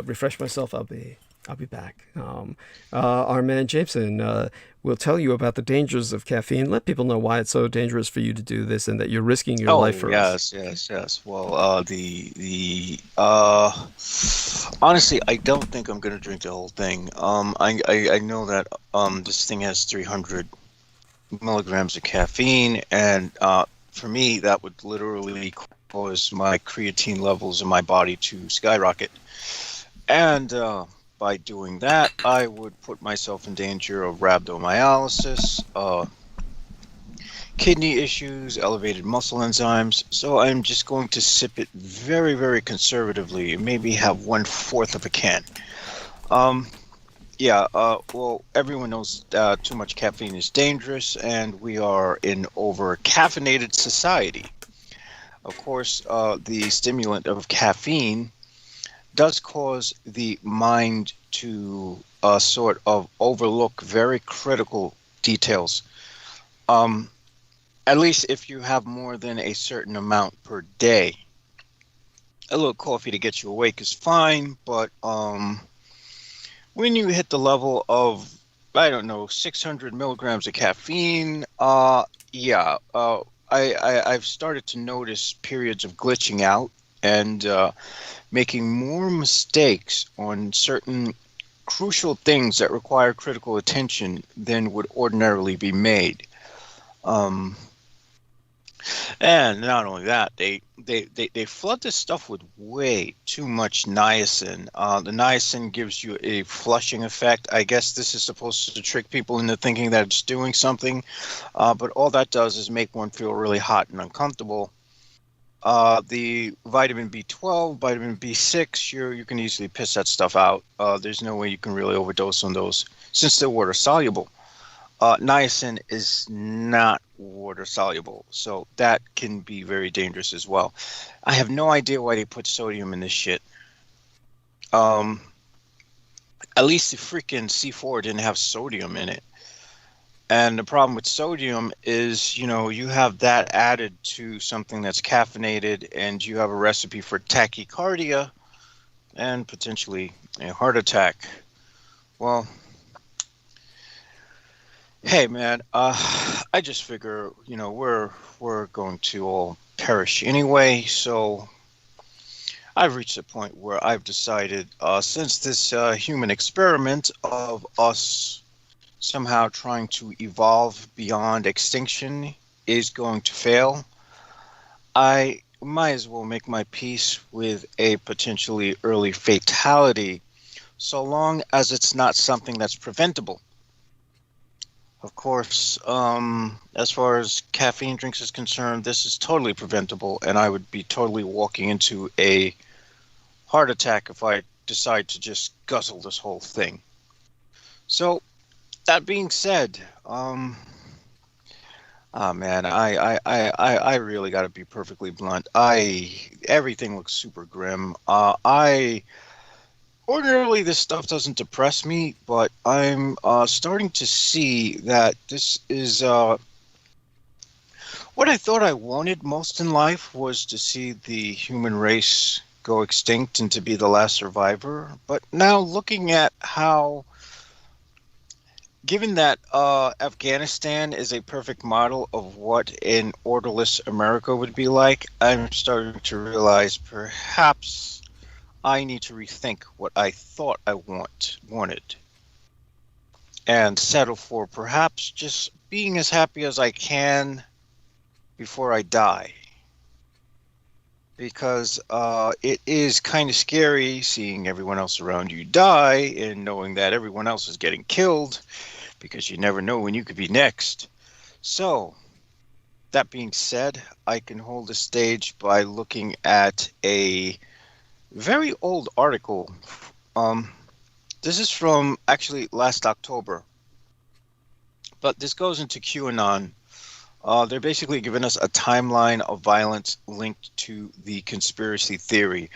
refresh myself. I'll be back. Our man Jameson will tell you about the dangers of caffeine. Let people know why it's so dangerous for you to do this and that you're risking your life for us. Yes. Well, honestly, I don't think I'm going to drink the whole thing. I know that this thing has 300 milligrams of caffeine, and for me, that would literally cause my creatine levels in my body to skyrocket. And by doing that, I would put myself in danger of rhabdomyolysis, kidney issues, elevated muscle enzymes. So I'm just going to sip it very, very conservatively, maybe have 1/4 of a can. Well, everyone knows too much caffeine is dangerous, and we are in over-caffeinated society. Of course, the stimulant of caffeine does cause the mind to sort of overlook very critical details. At least if you have more than a certain amount per day. A little coffee to get you awake is fine, but when you hit the level of, 600 milligrams of caffeine, I've started to notice periods of glitching out and making more mistakes on certain crucial things that require critical attention than would ordinarily be made. And not only that, they flood this stuff with way too much niacin. The niacin gives you a flushing effect. I guess this is supposed to trick people into thinking that it's doing something, but all that does is make one feel really hot and uncomfortable. The vitamin B12, vitamin B6, you can easily piss that stuff out. There's no way you can really overdose on those since they're water soluble. Niacin is not water soluble, so that can be very dangerous as well. I have no idea why they put sodium in this shit. At least the freaking C4 didn't have sodium in it. And the problem with sodium is, you have that added to something that's caffeinated, and you have a recipe for tachycardia and potentially a heart attack. Well, hey man, I just figure, we're going to all perish anyway, so I've reached a point where I've decided, since this human experiment of us somehow trying to evolve beyond extinction is going to fail, I might as well make my peace with a potentially early fatality, so long as it's not something that's preventable. Of course, as far as caffeine drinks is concerned, this is totally preventable, and I would be totally walking into a heart attack if I decide to just guzzle this whole thing. So, that being said, Ah man, I really got to be perfectly blunt. Everything looks super grim. I ordinarily this stuff doesn't depress me, but I'm starting to see that this is what I thought I wanted most in life was to see the human race go extinct and to be the last survivor. But now looking at how, given that Afghanistan is a perfect model of what an orderless America would be like, I'm starting to realize perhaps I need to rethink what I thought I wanted and settle for perhaps just being as happy as I can before I die. Because it is kind of scary seeing everyone else around you die and knowing that everyone else is getting killed because you never know when you could be next. So, that being said, I can hold the stage by looking at a very old article. This is from actually last October, but this goes into QAnon. They're basically giving us a timeline of violence linked to the conspiracy theory.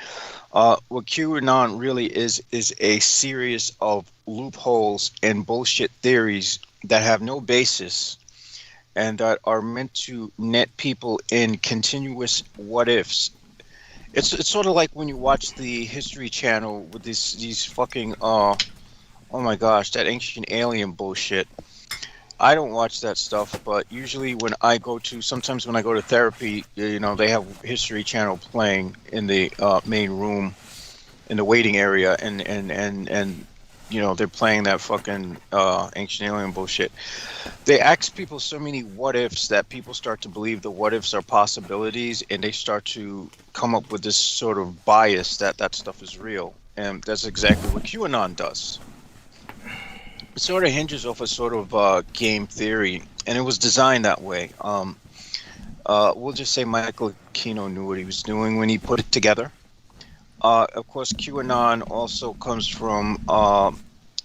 What QAnon really is a series of loopholes and bullshit theories that have no basis and that are meant to net people in continuous what ifs. It's sort of like when you watch the History Channel with these fucking oh my gosh, that ancient alien bullshit. I don't watch that stuff, but usually sometimes when I go to therapy, you know, they have History Channel playing in the main room, in the waiting area, and you know, they're playing that fucking ancient alien bullshit. They ask people so many what ifs that people start to believe the what ifs are possibilities, and they start to come up with this sort of bias that stuff is real, and that's exactly what QAnon does. It sort of hinges off a sort of game theory, and it was designed that way. We'll just say Michael Aquino knew what he was doing when he put it together. Of course, QAnon also comes from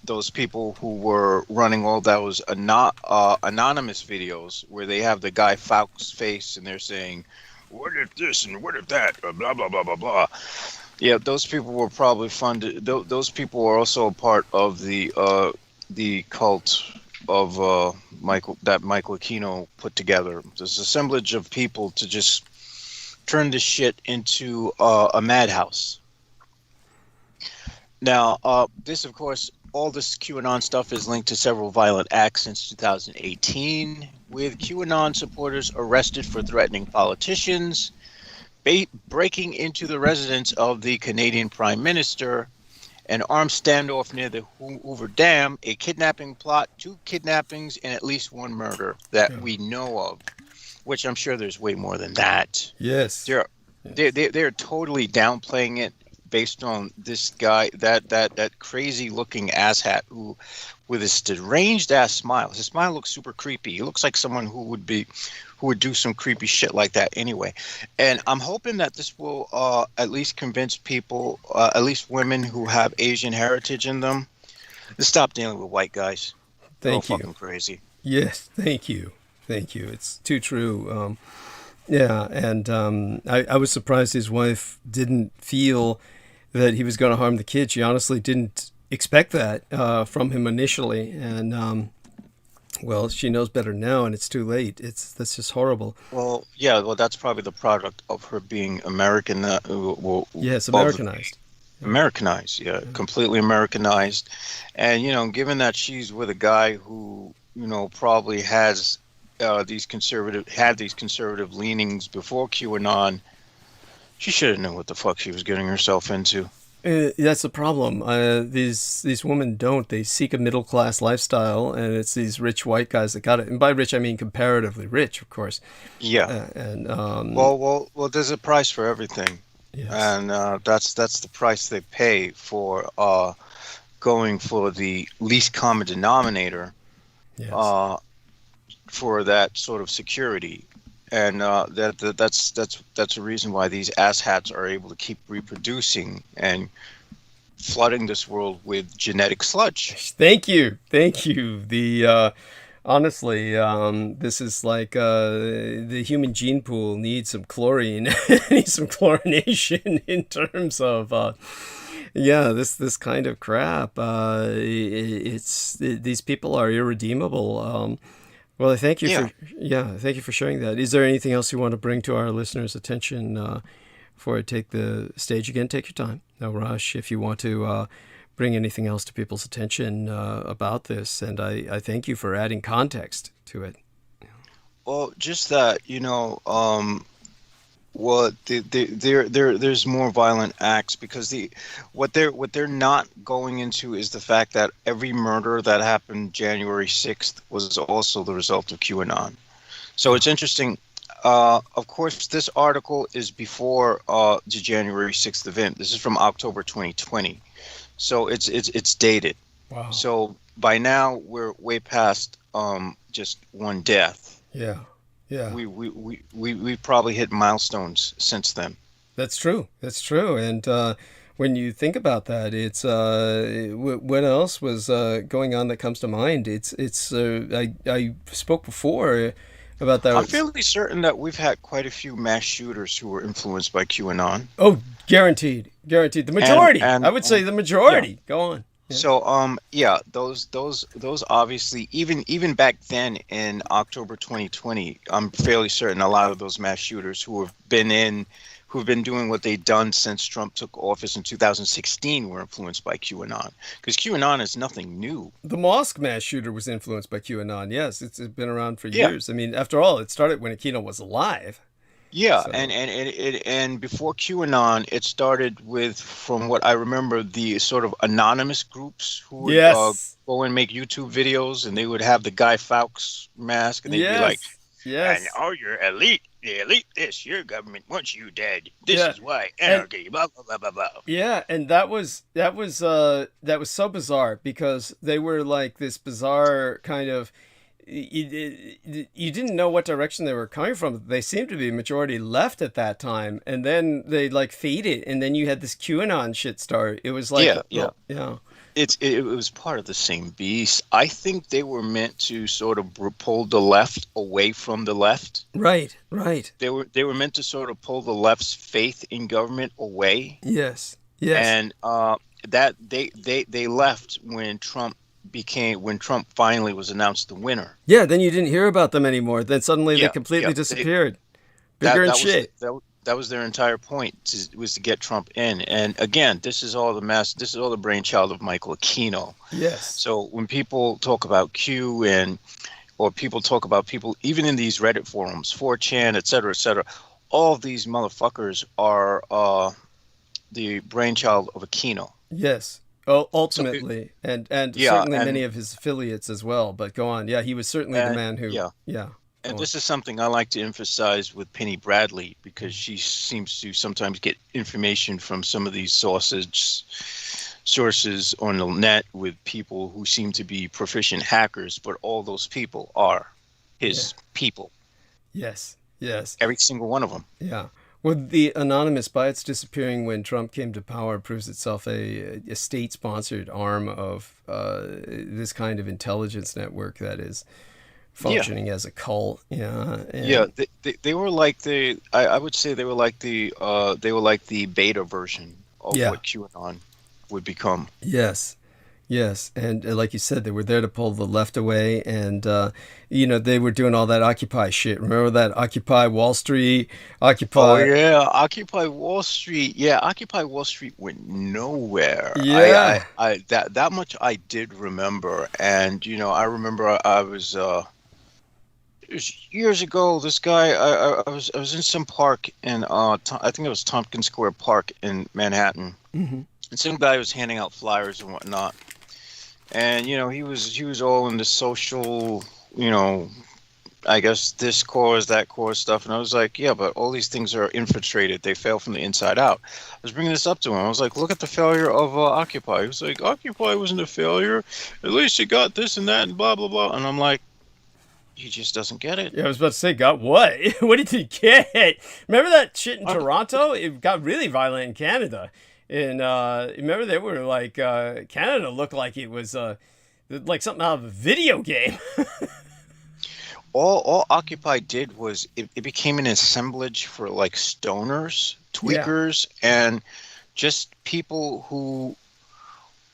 those people who were running all those anonymous videos where they have the Guy Fawkes face and they're saying, "What if this and what if that? Blah blah blah blah blah." Yeah, those people were probably funded. Those people were also a part of the cult of Michael Aquino put together. There's an assemblage of people to just turn this shit into a madhouse. Now, this, of course, all this QAnon stuff is linked to several violent acts since 2018, with QAnon supporters arrested for threatening politicians, breaking into the residence of the Canadian Prime Minister, an armed standoff near the Hoover Dam, a kidnapping plot, 2 kidnappings, and at least 1 murder that we know of, which I'm sure there's way more than that. Yes. They're totally downplaying it based on this guy, that crazy looking asshat who, with his deranged ass smile. His smile looks super creepy. He looks like someone who would do some creepy shit like that anyway. And I'm hoping that this will at least convince people, at least women who have Asian heritage in them, to stop dealing with white guys. Thank you. Fucking crazy. Yes, thank you. It's too true. Yeah, and I was surprised his wife didn't feel that he was going to harm the kid. She honestly didn't expect that from him initially, and well, she knows better now, and it's too late. That's just horrible. Well, yeah, that's probably the product of her being American. Yes, Americanized. Americanized, yeah, completely Americanized. And, you know, given that she's with a guy who, you know, probably has these conservative leanings before QAnon, she should have known what the fuck she was getting herself into. That's the problem. These women don't. They seek a middle class lifestyle, and it's these rich white guys that got it. And by rich, I mean comparatively rich, of course. Yeah. Well, there's a price for everything. Yes. And that's the price they pay for going for the least common denominator. Yes. For that sort of security. And that's a reason why these asshats are able to keep reproducing and flooding this world with genetic sludge. Thank you. The Honestly, this is like the human gene pool needs some chlorine, needs some chlorination in terms of, yeah, this kind of crap. These people are irredeemable. Well, thank you thank you for sharing that. Is there anything else you want to bring to our listeners' attention before I take the stage again? Take your time, no rush. If you want to bring anything else to people's attention about this, and I thank you for adding context to it. Well, just that, there's more violent acts because what they're not going into is the fact that every murder that happened January 6th was also the result of QAnon. So it's interesting. Of course, this article is before the January 6th event. This is from October 2020. So it's dated. Wow. So by now we're way past just one death. Yeah. Yeah. We probably hit milestones since then. That's true. That's true. And when you think about that, it's what else was going on that comes to mind? I spoke before about that. I'm fairly certain that we've had quite a few mass shooters who were influenced by QAnon. Oh, guaranteed. The majority. I would say the majority. Yeah. Go on. Yeah. So those obviously even back then in October 2020, I'm fairly certain a lot of those mass shooters who've been doing what they've done since Trump took office in 2016 were influenced by QAnon, because QAnon is nothing new. The mosque mass shooter was influenced by QAnon. Yes, it's been around for years. I mean, after all, it started when Aquino was alive. Yeah, So- and before QAnon, it started with, from what I remember, the sort of anonymous groups who would Yes. go and make YouTube videos, and they would have the Guy Fawkes mask, and they'd be like, yes. and all your elite, the elite this, your government wants you dead. This Yeah. is why anarchy, blah, blah, blah, blah, blah. Yeah, and that was so bizarre, because they were like this bizarre kind of, you didn't know what direction they were coming from. They seemed to be majority left at that time, and then they like faded, and then you had this QAnon shit start. It was like, Yeah. It was part of the same beast. I think they were meant to sort of pull the left away from the left. Right. They were meant to sort of pull the left's faith in government away. Yes. And that they left when Trump finally was announced the winner. Yeah, then you didn't hear about them anymore. Then suddenly they completely disappeared. Bigger and shit. That was their entire point, was to get Trump in. And again, this is all the brainchild of Michael Aquino. Yes. So when people talk about Q or people talk about people, even in these Reddit forums, 4chan, et cetera, all of these motherfuckers are the brainchild of Aquino. Yes. Oh, ultimately, and certainly many of his affiliates as well. But go on. Yeah, he was certainly the man who. Yeah. And this is something I like to emphasize with Penny Bradley, because she seems to sometimes get information from some of these sources on the net with people who seem to be proficient hackers, but all those people are his people. Yes. Every single one of them. Yeah. Well, the anonymous, by its disappearing when Trump came to power, proves itself a state-sponsored arm of this kind of intelligence network that is functioning as a cult. Yeah. They were like I would say they were like the beta version of what QAnon would become. Yes, and like you said, they were there to pull the left away, and they were doing all that Occupy shit. Remember that Occupy Wall Street, Occupy? Oh yeah, Occupy Wall Street. Yeah, Occupy Wall Street went nowhere. Yeah, I that much I did remember, and I remember I was. It was years ago. This guy, I was in some park in I think it was Tompkins Square Park in Manhattan, and some guy was handing out flyers and whatnot. And he was all in the social, I guess this cause, that cause stuff. And I was like, yeah, but all these things are infiltrated. They fail from the inside out. I was bringing this up to him. I was like, look at the failure of Occupy. He was like, Occupy wasn't a failure. At least you got this and that and blah, blah, blah. And I'm like, he just doesn't get it. Yeah, I was about to say, got what? What did he get? Remember that shit in Toronto? It got really violent in Canada. And remember, they were like, Canada looked like it was like something out of a video game. all Occupy did was it became an assemblage for like stoners, tweakers, and just people who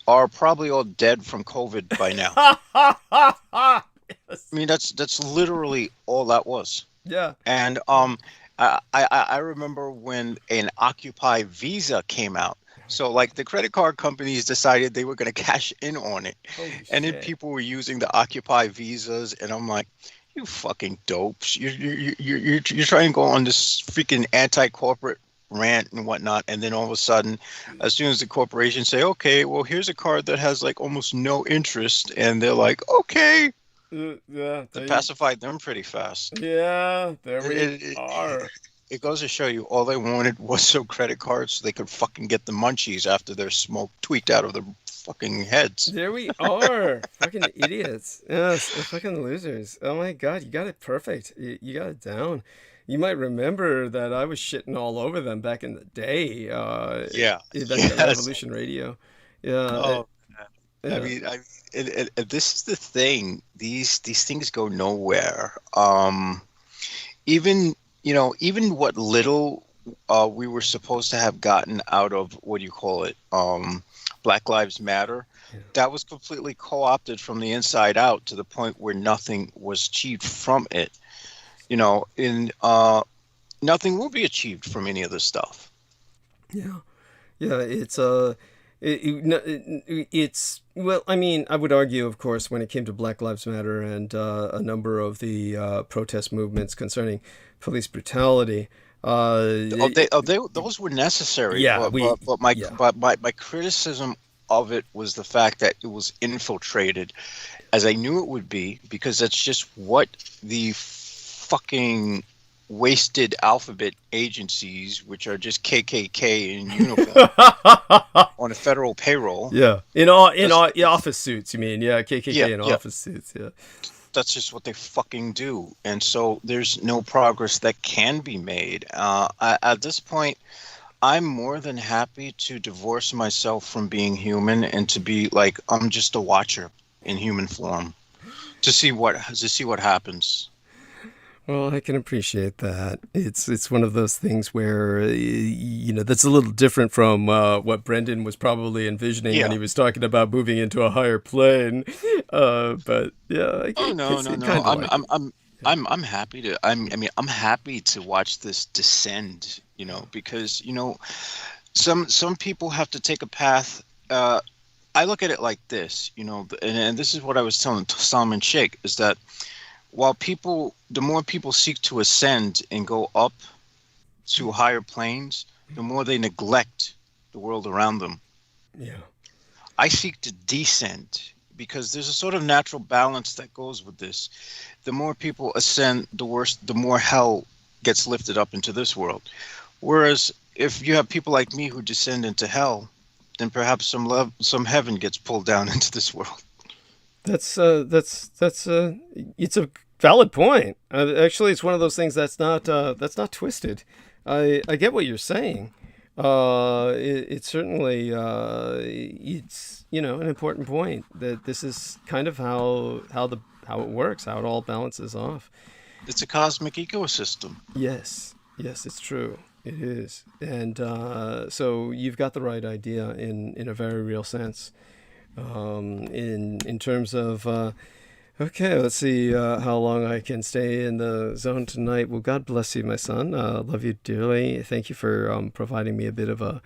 are probably all dead from COVID by now. I mean, that's literally all that was. Yeah. And I remember when an Occupy Visa came out. So like the credit card companies decided they were going to cash in on it, and then people were using the Occupy Visas, and I'm like, you fucking dopes! You're trying to go on this freaking anti-corporate rant and whatnot, and then all of a sudden, as soon as the corporations say, okay, well here's a card that has like almost no interest, and they're like, okay. They pacified them pretty fast. Yeah, there we are. It goes to show you all they wanted was some credit cards so they could fucking get the munchies after their smoke tweaked out of their fucking heads. There we are. Fucking idiots. Yes, fucking losers. Oh my god, you got it perfect. You got it down. You might remember that I was shitting all over them back in the day. Back at Revolution Radio. Yeah. I mean, this is the thing. These things go nowhere. Even what little we were supposed to have gotten out of, what do you call it, Black Lives Matter, that was completely co-opted from the inside out to the point where nothing was achieved from it. Nothing will be achieved from any of this stuff. Yeah, it's it's well, I mean, I would argue, of course, when it came to Black Lives Matter and a number of the protest movements concerning police brutality. Those were necessary. Yeah, but my criticism of it was the fact that it was infiltrated, as I knew it would be, because that's just what the fucking wasted alphabet agencies, which are just KKK in uniform on a federal payroll. Yeah, in office suits. You mean? Yeah, KKK in office suits. Yeah. That's just what they fucking do. And so there's no progress that can be made. At this point, I'm more than happy to divorce myself from being human and to be like, I'm just a watcher in human form to see what happens. Well, I can appreciate that. It's one of those things where, that's a little different from what Brendan was probably envisioning when he was talking about moving into a higher plane. But yeah, I'm happy to. I'm happy to watch this descend. Because some people have to take a path. I look at it like this. And this is what I was telling Salman Sheikh, is that the more people seek to ascend and go up to higher planes, the more they neglect the world around them. Yeah. I seek to descend because there's a sort of natural balance that goes with this. The more people ascend, the more hell gets lifted up into this world. Whereas if you have people like me who descend into hell, then perhaps some heaven gets pulled down into this world. It's a valid point. Actually, it's one of those things that's not twisted. I get what you're saying. It certainly it's an important point that this is kind of how it works, how it all balances off. It's a cosmic ecosystem. Yes, it's true. It is, and so you've got the right idea in a very real sense. In terms of okay, let's see how long I can stay in the zone tonight. Well, God bless you, my son. Love you dearly. Thank you for providing me a bit of a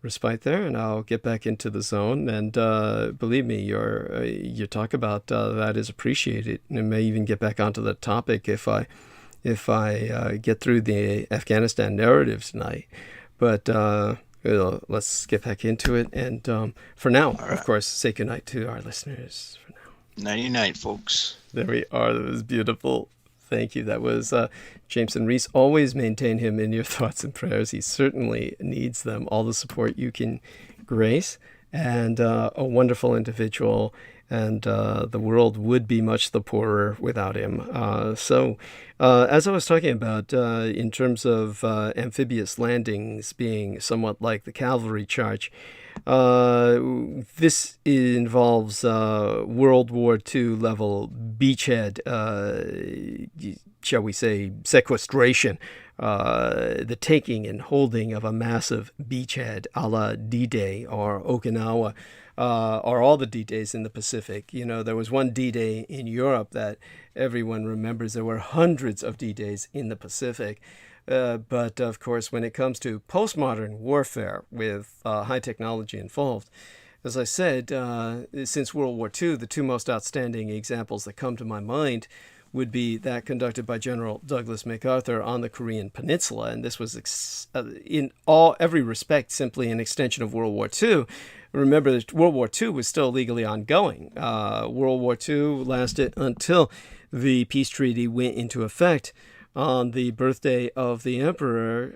respite there, and I'll get back into the zone. And believe me, your talk about that is appreciated, and may even get back onto the topic if I get through the Afghanistan narrative tonight. But let's get back into it. And for now, of course, say goodnight to our listeners. For now. Nighty-night, folks. There we are. That was beautiful. Thank you. That was Jameson Reese. Always maintain him in your thoughts and prayers. He certainly needs them. All the support you can grace. And a wonderful individual. And the world would be much the poorer without him. So as I was talking about, in terms of amphibious landings being somewhat like the cavalry charge, this involves World War II level beachhead, shall we say, sequestration, the taking and holding of a massive beachhead a la D-Day or Okinawa, or all the D-Days in the Pacific. You know, there was one D-Day in Europe that everyone remembers. There were hundreds of D-Days in the Pacific. But of course, when it comes to postmodern warfare with high technology involved, as I said, since World War II, the two most outstanding examples that come to my mind would be that conducted by General Douglas MacArthur on the Korean Peninsula. And this was in every respect simply an extension of World War II. Remember that World War II was still legally ongoing. World War II lasted until the peace treaty went into effect on the birthday of the emperor,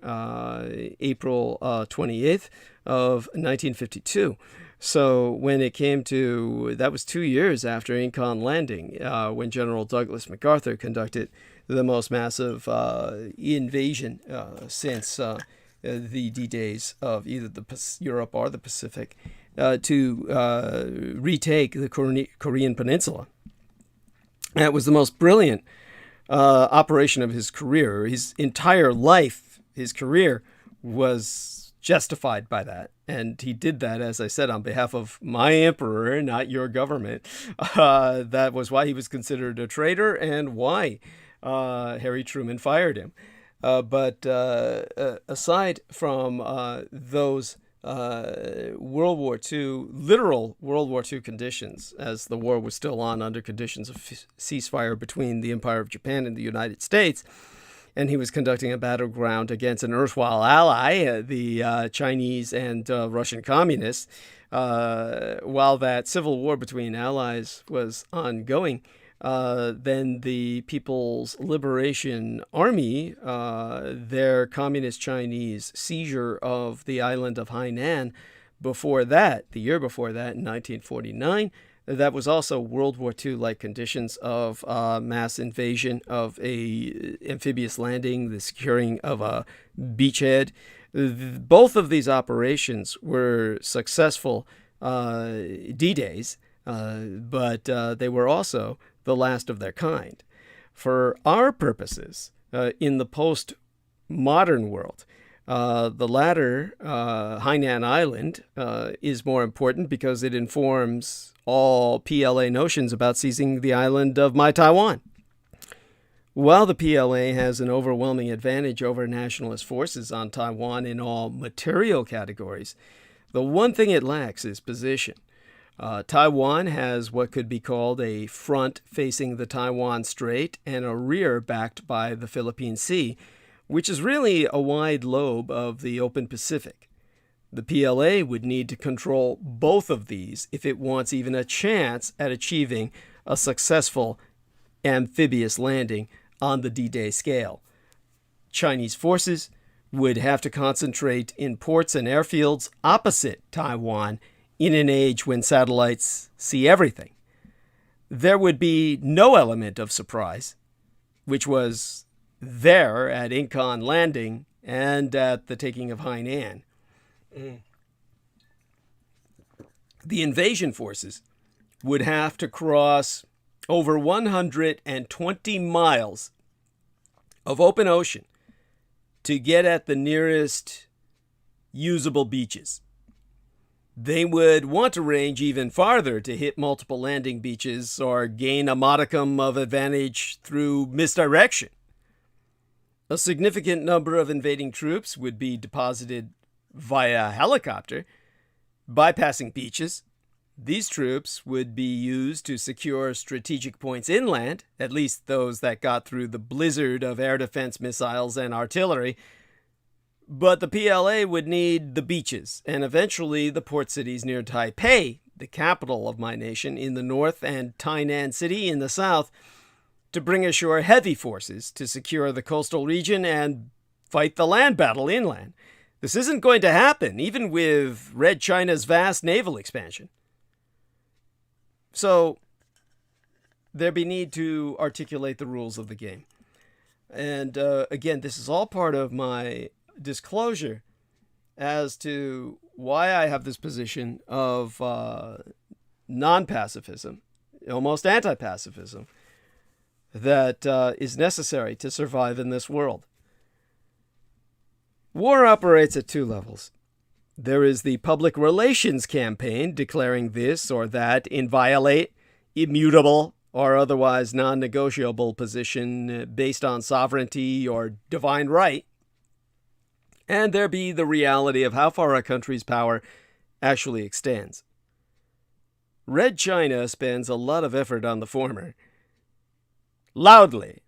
April 28th of 1952. So when it came to, that was 2 years after Incan landing, when General Douglas MacArthur conducted the most massive invasion since the D-Days of either Europe or the Pacific, to retake the Korean Peninsula. That was the most brilliant operation of his career. His entire life, his career, was justified by that. And he did that, as I said, on behalf of my emperor, not your government. That was why he was considered a traitor and why Harry Truman fired him. But aside from those World War II, literal World War II conditions, as the war was still on under conditions of ceasefire between the Empire of Japan and the United States, and he was conducting a battleground against an erstwhile ally, the Chinese and Russian communists. While that civil war between allies was ongoing, then the People's Liberation Army, their communist Chinese seizure of the island of Hainan before that, the year before that, in 1949, that was also World War II-like conditions of mass invasion, of a amphibious landing, the securing of a beachhead. Both of these operations were successful D-Days, but they were also the last of their kind. For our purposes, in the post-modern world, the latter, Hainan Island, is more important because it informs all PLA notions about seizing the island of my Taiwan. While the PLA has an overwhelming advantage over nationalist forces on Taiwan in all material categories, the one thing it lacks is position. Taiwan has what could be called a front facing the Taiwan Strait and a rear backed by the Philippine Sea, which is really a wide lobe of the open Pacific. The PLA would need to control both of these if it wants even a chance at achieving a successful amphibious landing on the D-Day scale. Chinese forces would have to concentrate in ports and airfields opposite Taiwan in an age when satellites see everything. There would be no element of surprise, which was there at Incan landing and at the taking of Hainan. The invasion forces would have to cross over 120 miles of open ocean to get at the nearest usable beaches. They would want to range even farther to hit multiple landing beaches or gain a modicum of advantage through misdirection. A significant number of invading troops would be deposited via helicopter, bypassing beaches. These troops would be used to secure strategic points inland, at least those that got through the blizzard of air defense missiles and artillery. But the PLA would need the beaches and eventually the port cities near Taipei, the capital of my nation, in the north, and Tainan City in the south, to bring ashore heavy forces to secure the coastal region and fight the land battle inland. This isn't going to happen, even with Red China's vast naval expansion. So there be need to articulate the rules of the game. And again, this is all part of my disclosure as to why I have this position of non-pacifism, almost anti-pacifism, that is necessary to survive in this world. War operates at two levels. There is the public relations campaign declaring this or that inviolate, immutable, or otherwise non-negotiable position based on sovereignty or divine right. And there be the reality of how far a country's power actually extends. Red China spends a lot of effort on the former. Loudly.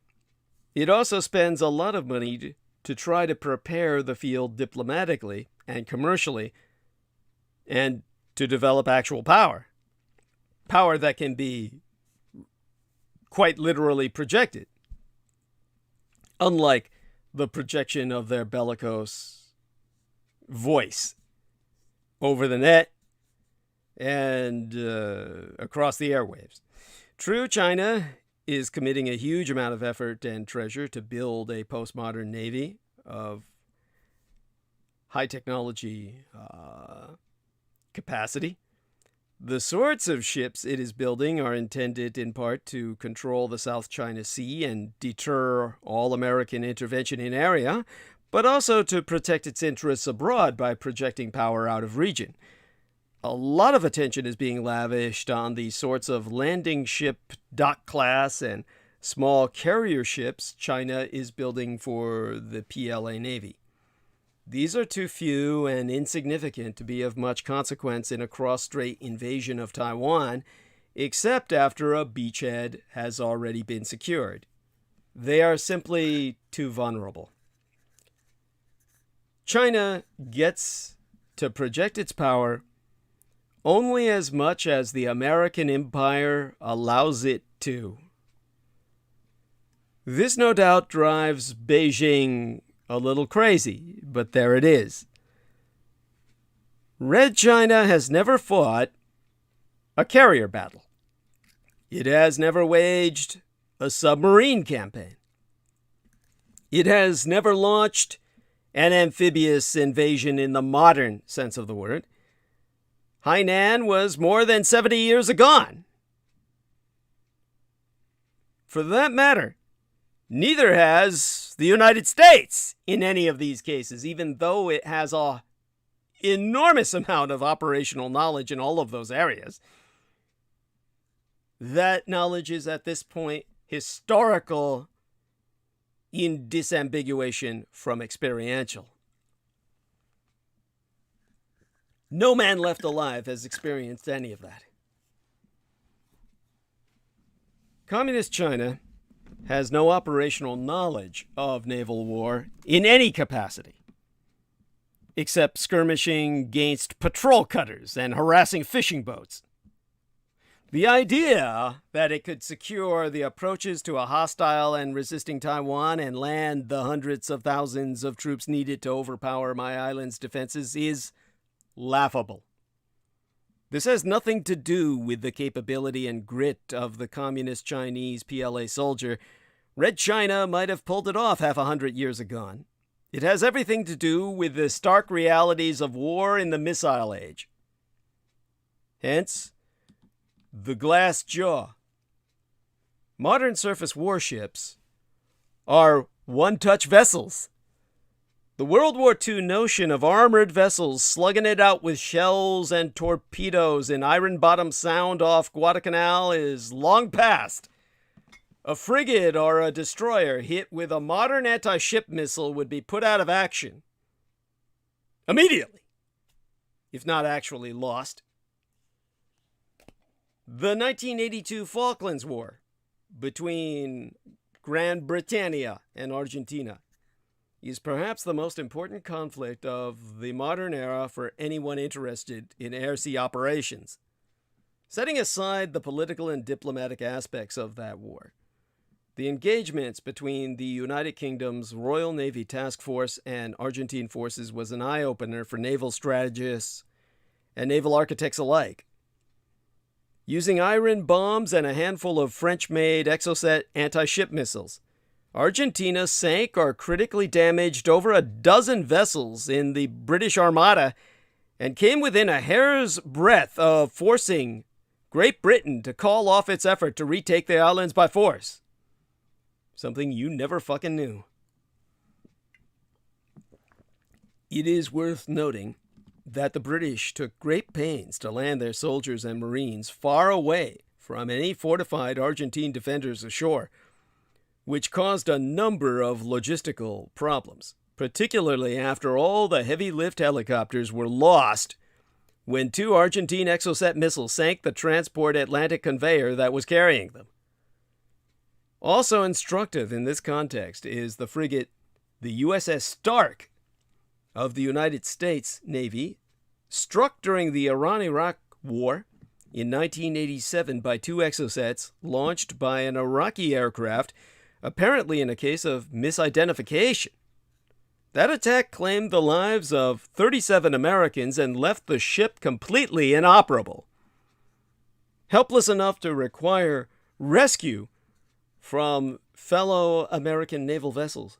It also spends a lot of money to try to prepare the field diplomatically and commercially, and to develop actual power. Power that can be quite literally projected. Unlike the projection of their bellicose voice over the net and across the airwaves. True, China is committing a huge amount of effort and treasure to build a postmodern navy of high technology capacity. The sorts of ships it is building are intended in part to control the South China Sea and deter all American intervention in area, but also to protect its interests abroad by projecting power out of region. A lot of attention is being lavished on the sorts of landing ship, dock class, and small carrier ships China is building for the PLA Navy. These are too few and insignificant to be of much consequence in a cross-strait invasion of Taiwan, except after a beachhead has already been secured. They are simply too vulnerable. China gets to project its power only as much as the American empire allows it to. This no doubt drives Beijing a little crazy, but there it is. Red China has never fought a carrier battle. It has never waged a submarine campaign. It has never launched an amphibious invasion in the modern sense of the word. Hainan was more than 70 years agone. For that matter, neither has the United States in any of these cases, even though it has an enormous amount of operational knowledge in all of those areas. That knowledge is at this point historical in disambiguation from experiential. No man left alive has experienced any of that. Communist China has no operational knowledge of naval war in any capacity, except skirmishing against patrol cutters and harassing fishing boats. The idea that it could secure the approaches to a hostile and resisting Taiwan and land the hundreds of thousands of troops needed to overpower my island's defenses is laughable. This has nothing to do with the capability and grit of the communist Chinese PLA soldier. Red China might have pulled it off half 100 years ago. It has everything to do with the stark realities of war in the missile age. Hence, the glass jaw. Modern surface warships are one-touch vessels. The World War II notion of armored vessels slugging it out with shells and torpedoes in Iron Bottom Sound off Guadalcanal is long past. A frigate or a destroyer hit with a modern anti-ship missile would be put out of action immediately, if not actually lost. The 1982 Falklands War between Gran Britannia and Argentina is perhaps the most important conflict of the modern era for anyone interested in air-sea operations. Setting aside the political and diplomatic aspects of that war, the engagements between the United Kingdom's Royal Navy Task Force and Argentine forces was an eye-opener for naval strategists and naval architects alike. Using iron bombs and a handful of French-made Exocet anti-ship missiles, Argentina sank or critically damaged over a dozen vessels in the British Armada and came within a hair's breadth of forcing Great Britain to call off its effort to retake the islands by force. something you never fucking knew. It is worth noting that the British took great pains to land their soldiers and Marines far away from any fortified Argentine defenders ashore, which caused a number of logistical problems, particularly after all the heavy lift helicopters were lost when 2 Argentine Exocet missiles sank the transport Atlantic conveyor that was carrying them. Also instructive in this context is the frigate, the USS Stark of the United States Navy, struck during the Iran-Iraq War in 1987 by 2 Exocets launched by an Iraqi aircraft, apparently in a case of misidentification. That attack claimed the lives of 37 Americans and left the ship completely inoperable, helpless enough to require rescue from fellow American naval vessels,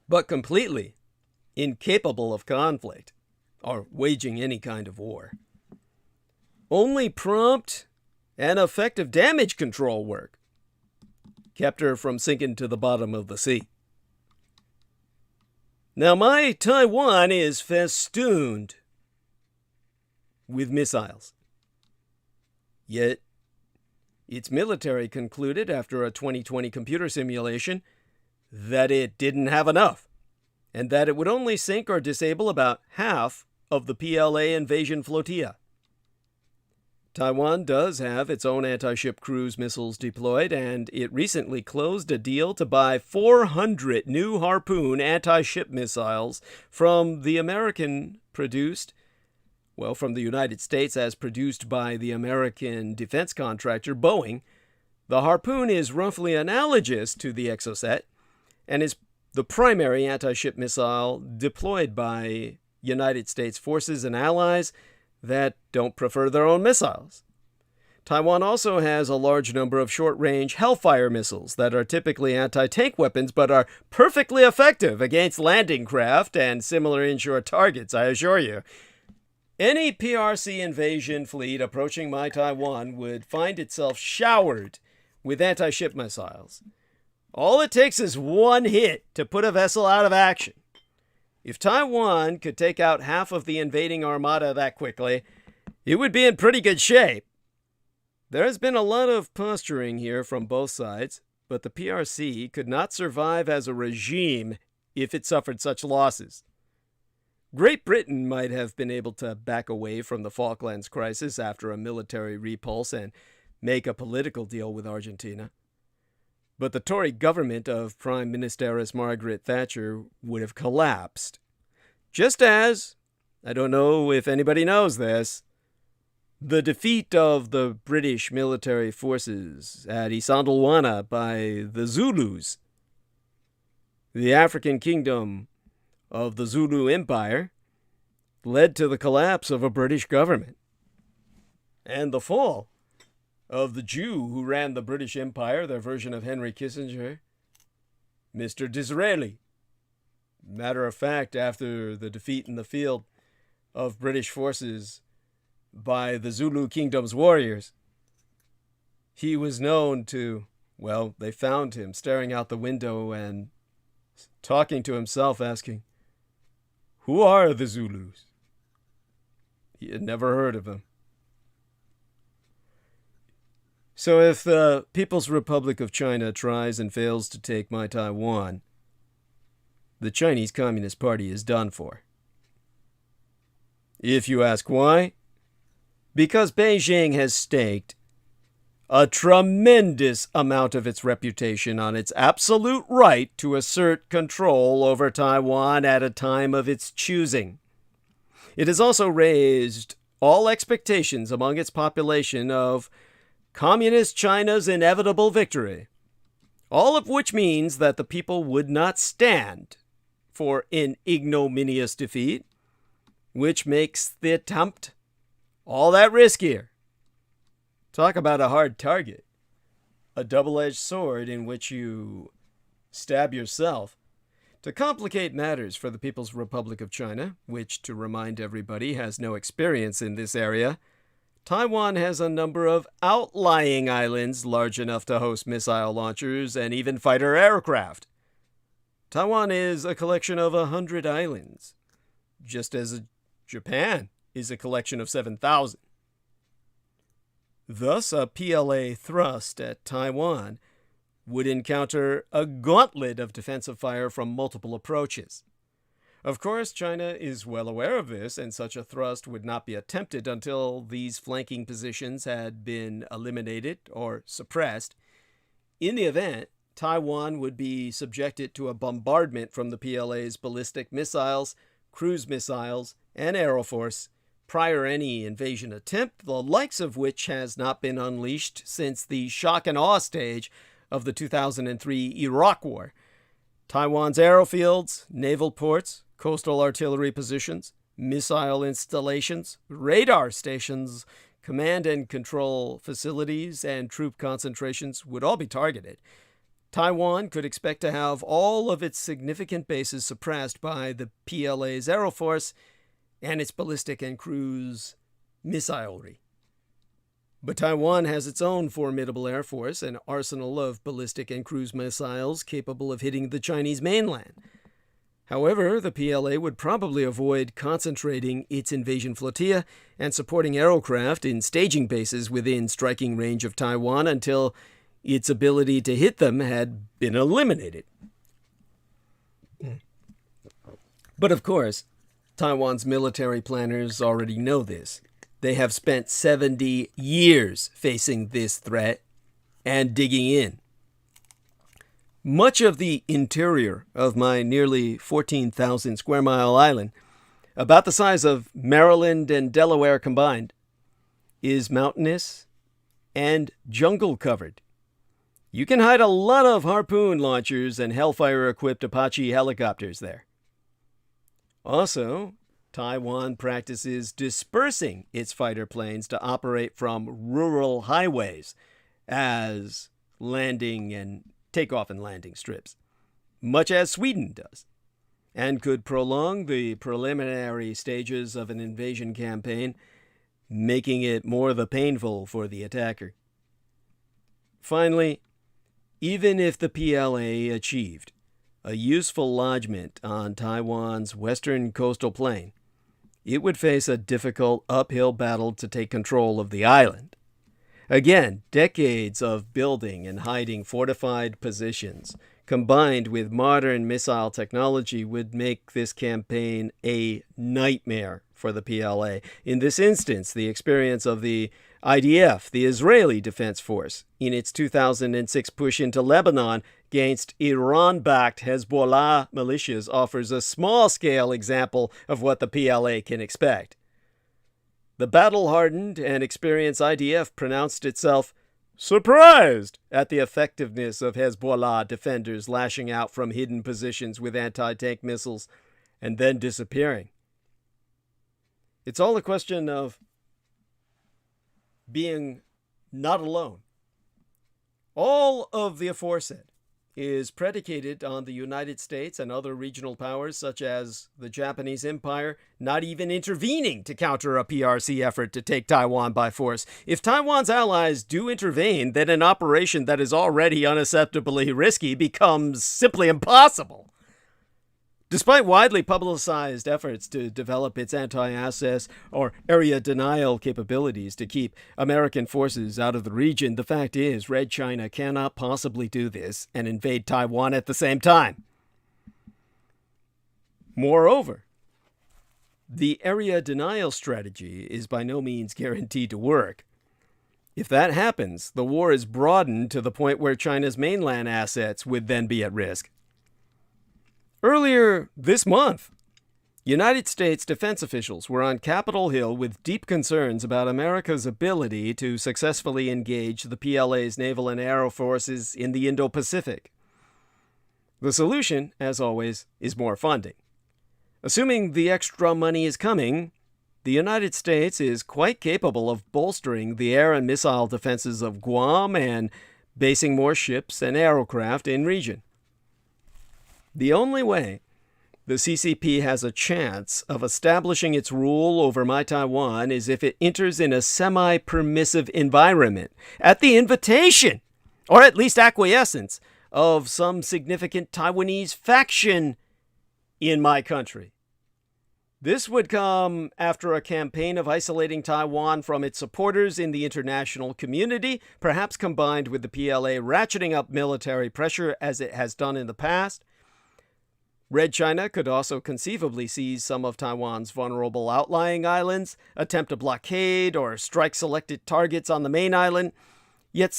but completely incapable of conflict or waging any kind of war. Only prompt and effective damage control work kept her from sinking to the bottom of the sea. Now, my Taiwan is festooned with missiles. Yet, its military concluded after a 2020 computer simulation that it didn't have enough, and that it would only sink or disable about half of the PLA invasion flotilla. Taiwan does have its own anti-ship cruise missiles deployed, and it recently closed a deal to buy 400 new Harpoon anti-ship missiles from the from the United States as produced by the American defense contractor Boeing. The Harpoon is roughly analogous to the Exocet and is the primary anti-ship missile deployed by United States forces and allies that don't prefer their own missiles. Taiwan also has a large number of short-range Hellfire missiles that are typically anti-tank weapons but are perfectly effective against landing craft and similar inshore targets, I assure you. Any PRC invasion fleet approaching my Taiwan would find itself showered with anti-ship missiles. All it takes is one hit to put a vessel out of action. If Taiwan could take out half of the invading armada that quickly, it would be in pretty good shape. There has been a lot of posturing here from both sides, but the PRC could not survive as a regime if it suffered such losses. Great Britain might have been able to back away from the Falklands crisis after a military repulse and make a political deal with Argentina. But the Tory government of Prime Ministeress Margaret Thatcher would have collapsed. Just as, I don't know if anybody knows this, the defeat of the British military forces at Isandlwana by the Zulus, the African kingdom of the Zulu Empire, led to the collapse of a British government and the fall of the Jew who ran the British Empire, their version of Henry Kissinger, Mr. Disraeli. Matter of fact, after the defeat in the field of British forces by the Zulu Kingdom's warriors, he was known to, well, they found him staring out the window and talking to himself, asking, "Who are the Zulus?" He had never heard of them. So if the People's Republic of China tries and fails to take my Taiwan, the Chinese Communist Party is done for. If you ask why, because Beijing has staked a tremendous amount of its reputation on its absolute right to assert control over Taiwan at a time of its choosing. It has also raised all expectations among its population of Communist China's inevitable victory, all of which means that the people would not stand for an ignominious defeat, which makes the attempt all that riskier. Talk about a hard target, a double-edged sword in which you stab yourself. To complicate matters for the People's Republic of China, which, to remind everybody, has no experience in this area, Taiwan has a number of outlying islands large enough to host missile launchers and even fighter aircraft. Taiwan is a collection of 100 islands, just as Japan is a collection of 7,000. Thus, a PLA thrust at Taiwan would encounter a gauntlet of defensive fire from multiple approaches. Of course, China is well aware of this, and such a thrust would not be attempted until these flanking positions had been eliminated or suppressed. In the event, Taiwan would be subjected to a bombardment from the PLA's ballistic missiles, cruise missiles, and aero force prior any invasion attempt, the likes of which has not been unleashed since the shock and awe stage of the 2003 Iraq War. Taiwan's airfields, naval ports, coastal artillery positions, missile installations, radar stations, command and control facilities, and troop concentrations would all be targeted. Taiwan could expect to have all of its significant bases suppressed by the PLA's aero force and its ballistic and cruise missilery. But Taiwan has its own formidable air force and arsenal of ballistic and cruise missiles capable of hitting the Chinese mainland. However, the PLA would probably avoid concentrating its invasion flotilla and supporting aerocraft in staging bases within striking range of Taiwan until its ability to hit them had been eliminated. But of course, Taiwan's military planners already know this. They have spent 70 years facing this threat and digging in. Much of the interior of my nearly 14,000 square mile island, about the size of Maryland and Delaware combined, is mountainous and jungle covered. You can hide a lot of harpoon launchers and Hellfire-equipped Apache helicopters there. Also, Taiwan practices dispersing its fighter planes to operate from rural highways as landing and takeoff and landing strips, much as Sweden does, and could prolong the preliminary stages of an invasion campaign, making it more the painful for the attacker. Finally, even if the PLA achieved a useful lodgment on Taiwan's western coastal plain, it would face a difficult uphill battle to take control of the island. Again, decades of building and hiding fortified positions, combined with modern missile technology, would make this campaign a nightmare for the PLA. In this instance, the experience of the IDF, the Israeli Defense Force, in its 2006 push into Lebanon against Iran-backed Hezbollah militias offers a small-scale example of what the PLA can expect. The battle-hardened and experienced IDF pronounced itself surprised at the effectiveness of Hezbollah defenders lashing out from hidden positions with anti-tank missiles and then disappearing. It's all a question of being not alone. All of the aforesaid is predicated on the United States and other regional powers such as the Japanese Empire not even intervening to counter a PRC effort to take Taiwan by force. If Taiwan's allies do intervene, then an operation that is already unacceptably risky becomes simply impossible. Despite widely publicized efforts to develop its anti-access or area denial capabilities to keep American forces out of the region, the fact is Red China cannot possibly do this and invade Taiwan at the same time. Moreover, the area denial strategy is by no means guaranteed to work. If that happens, the war is broadened to the point where China's mainland assets would then be at risk. Earlier this month, United States defense officials were on Capitol Hill with deep concerns about America's ability to successfully engage the PLA's naval and air forces in the Indo-Pacific. The solution, as always, is more funding. Assuming the extra money is coming, the United States is quite capable of bolstering the air and missile defenses of Guam and basing more ships and aircraft in region. The only way the CCP has a chance of establishing its rule over my Taiwan is if it enters in a semi-permissive environment at the invitation, or at least acquiescence, of some significant Taiwanese faction in my country. This would come after a campaign of isolating Taiwan from its supporters in the international community, perhaps combined with the PLA ratcheting up military pressure as it has done in the past. Red China could also conceivably seize some of Taiwan's vulnerable outlying islands, attempt a blockade, or strike selected targets on the main island. Yet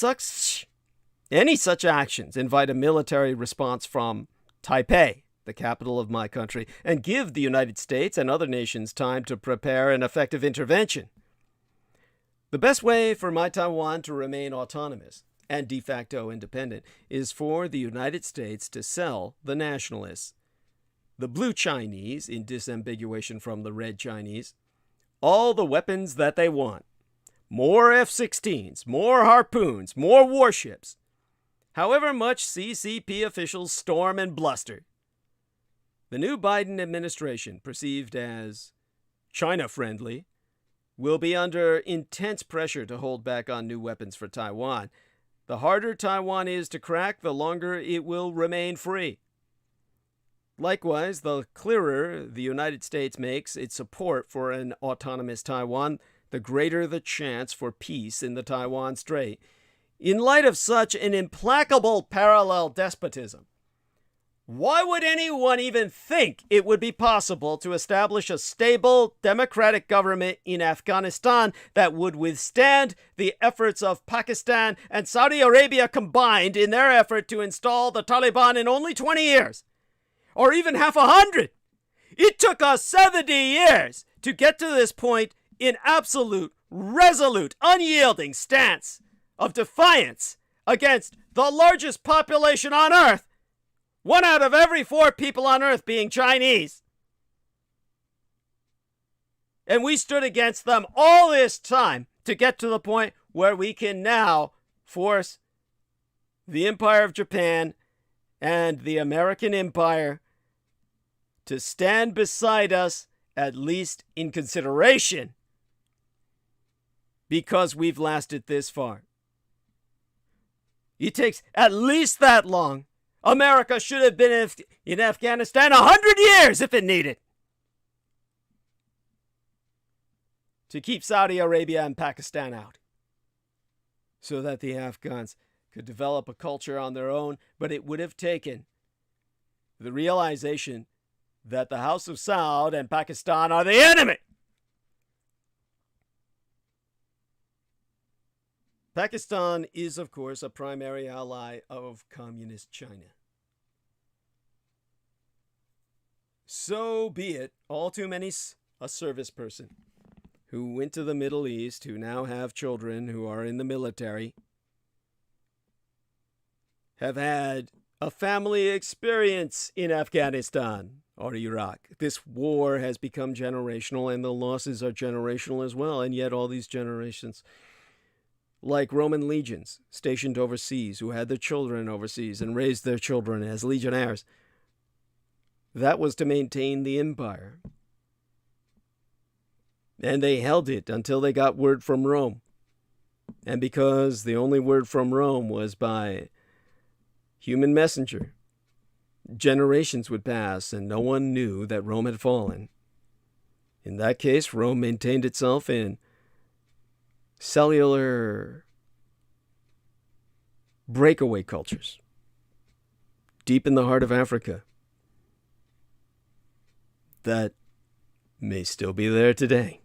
any such actions invite a military response from Taipei, the capital of my country, and give the United States and other nations time to prepare an effective intervention. The best way for my Taiwan to remain autonomous and de facto independent is for the United States to sell the nationalists, the blue Chinese, in disambiguation from the red Chinese, all the weapons that they want. More F-16s, more harpoons, more warships. However much CCP officials storm and bluster. The new Biden administration, perceived as China-friendly, will be under intense pressure to hold back on new weapons for Taiwan. The harder Taiwan is to crack, the longer it will remain free. Likewise, the clearer the United States makes its support for an autonomous Taiwan, the greater the chance for peace in the Taiwan Strait. In light of such an implacable parallel despotism, why would anyone even think it would be possible to establish a stable, democratic government in Afghanistan that would withstand the efforts of Pakistan and Saudi Arabia combined in their effort to install the Taliban in only 20 years? Or even half 100? It took us 70 years to get to this point in absolute, resolute, unyielding stance of defiance against the largest population on earth. 1 out of every 4 people on earth being Chinese. And we stood against them all this time to get to the point where we can now force the Empire of Japan and the American Empire to stand beside us, at least in consideration, because we've lasted this far. It takes at least that long. America should have been in Afghanistan 100 years if it needed, to keep Saudi Arabia and Pakistan out, so that the Afghans could develop a culture on their own. But it would have taken the realization that the House of Saud and Pakistan are the enemy. Pakistan is, of course, a primary ally of Communist China. So be it. All too many a service person who went to the Middle East, who now have children who are in the military, have had a family experience in Afghanistan or Iraq. This war has become generational, and the losses are generational as well. And yet all these generations, like Roman legions stationed overseas, who had their children overseas and raised their children as legionnaires, that was to maintain the empire. And they held it until they got word from Rome. And because the only word from Rome was by human messenger, generations would pass and no one knew that Rome had fallen. In that case, Rome maintained itself in cellular breakaway cultures deep in the heart of Africa that may still be there today.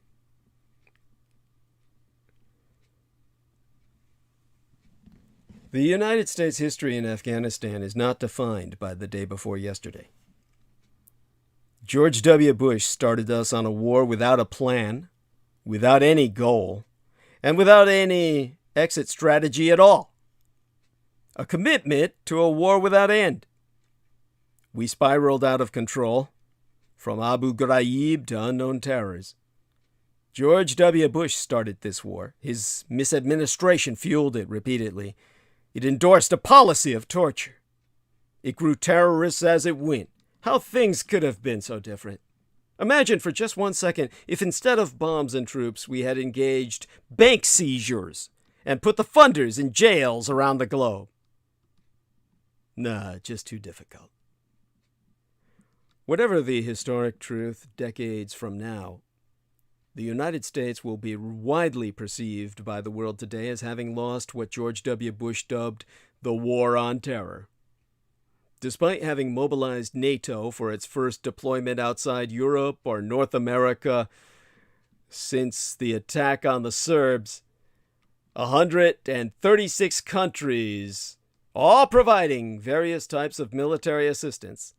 The United States' history in Afghanistan is not defined by the day before yesterday. George W. Bush started us on a war without a plan, without any goal, and without any exit strategy at all. A commitment to a war without end. We spiraled out of control, from Abu Ghraib to unknown terrors. George W. Bush started this war. His misadministration fueled it repeatedly. It endorsed a policy of torture. It grew terrorists as it went. how things could have been so different. Imagine for just 1 second if instead of bombs and troops, we had engaged bank seizures and put the funders in jails around the globe. Nah, just too difficult. Whatever the historic truth decades from now, the United States will be widely perceived by the world today as having lost what George W. Bush dubbed the War on Terror. Despite having mobilized NATO for its first deployment outside Europe or North America since the attack on the Serbs, 136 countries, all providing various types of military assistance,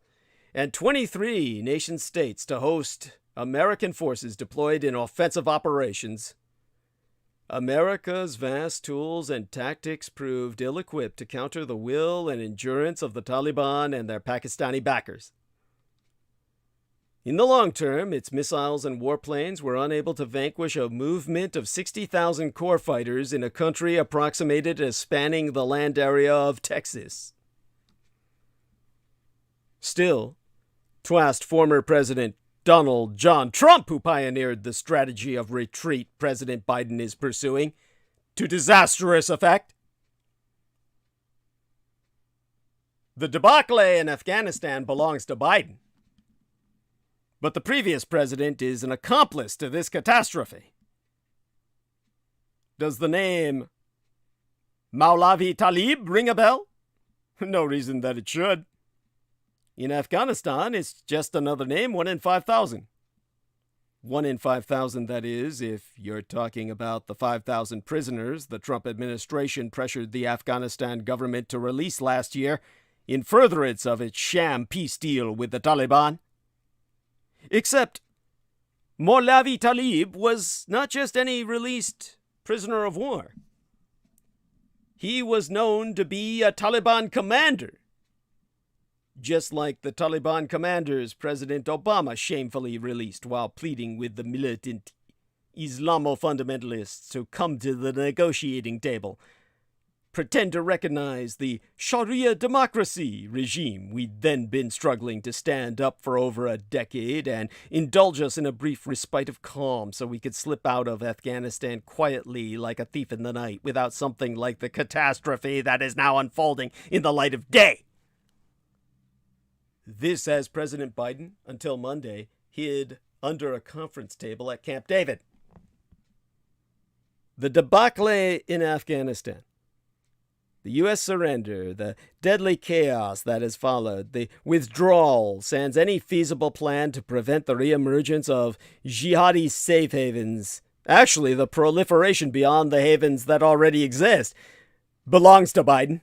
and 23 nation-states to host American forces deployed in offensive operations, America's vast tools and tactics proved ill-equipped to counter the will and endurance of the Taliban and their Pakistani backers. In the long term, its missiles and warplanes were unable to vanquish a movement of 60,000 core fighters in a country approximated as spanning the land area of Texas. Still, 'twast former President Donald John Trump who pioneered the strategy of retreat President Biden is pursuing, to disastrous effect. The debacle in Afghanistan belongs to Biden, but the previous president is an accomplice to this catastrophe. Does the name Maulavi Talib ring a bell? No reason that it should. In Afghanistan, it's just another name, 1 in 5,000. 1 in 5,000, that is, if you're talking about the 5,000 prisoners the Trump administration pressured the Afghanistan government to release last year in furtherance of its sham peace deal with the Taliban. Except, Maulavi Talib was not just any released prisoner of war. He was known to be a Taliban commander, just like the Taliban commanders President Obama shamefully released while pleading with the militant Islamo-fundamentalists to come to the negotiating table, pretend to recognize the Sharia democracy regime we'd then been struggling to stand up for over a decade, and indulge us in a brief respite of calm so we could slip out of Afghanistan quietly like a thief in the night without something like the catastrophe that is now unfolding in the light of day. This as President Biden, until Monday, hid under a conference table at Camp David. The debacle in Afghanistan, the U.S. surrender, the deadly chaos that has followed, the withdrawal sans any feasible plan to prevent the reemergence of jihadi safe havens, actually the proliferation beyond the havens that already exist, belongs to Biden.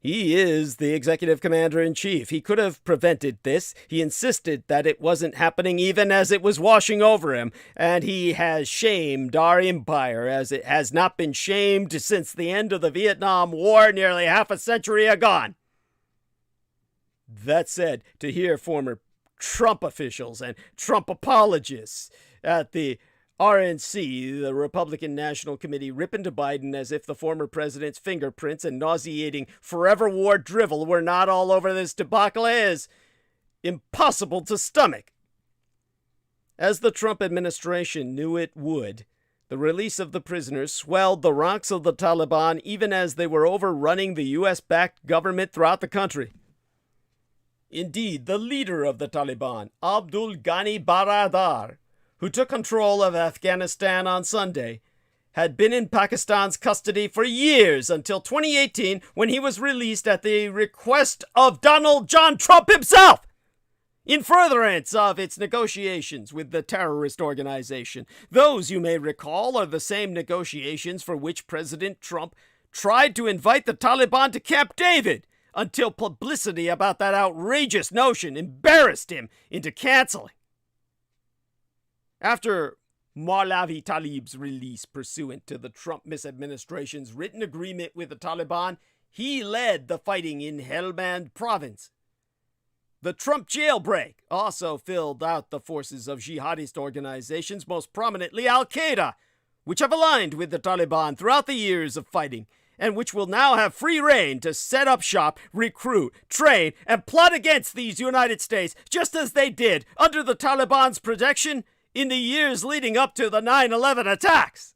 He is the executive commander-in-chief. He could have prevented this. He insisted that it wasn't happening even as it was washing over him, and he has shamed our empire as it has not been shamed since the end of the Vietnam War nearly half a century ago. That said, to hear former Trump officials and Trump apologists at the RNC, the Republican National Committee, rip into Biden as if the former president's fingerprints and nauseating forever war drivel were not all over this debacle is impossible to stomach. As the Trump administration knew it would, the release of the prisoners swelled the ranks of the Taliban even as they were overrunning the U.S.-backed government throughout the country. Indeed, the leader of the Taliban, Abdul Ghani Baradar, who took control of Afghanistan on Sunday, had been in Pakistan's custody for years until 2018 when he was released at the request of Donald John Trump himself, in furtherance of its negotiations with the terrorist organization. Those, you may recall, are the same negotiations for which President Trump tried to invite the Taliban to Camp David until publicity about that outrageous notion embarrassed him into canceling. After Maulavi Talib's release pursuant to the Trump misadministration's written agreement with the Taliban, he led the fighting in Helmand province. The Trump jailbreak also filled out the forces of jihadist organizations, most prominently Al-Qaeda, which have aligned with the Taliban throughout the years of fighting and which will now have free rein to set up shop, recruit, train, and plot against these United States, just as they did under the Taliban's protection in the years leading up to the 9/11 attacks.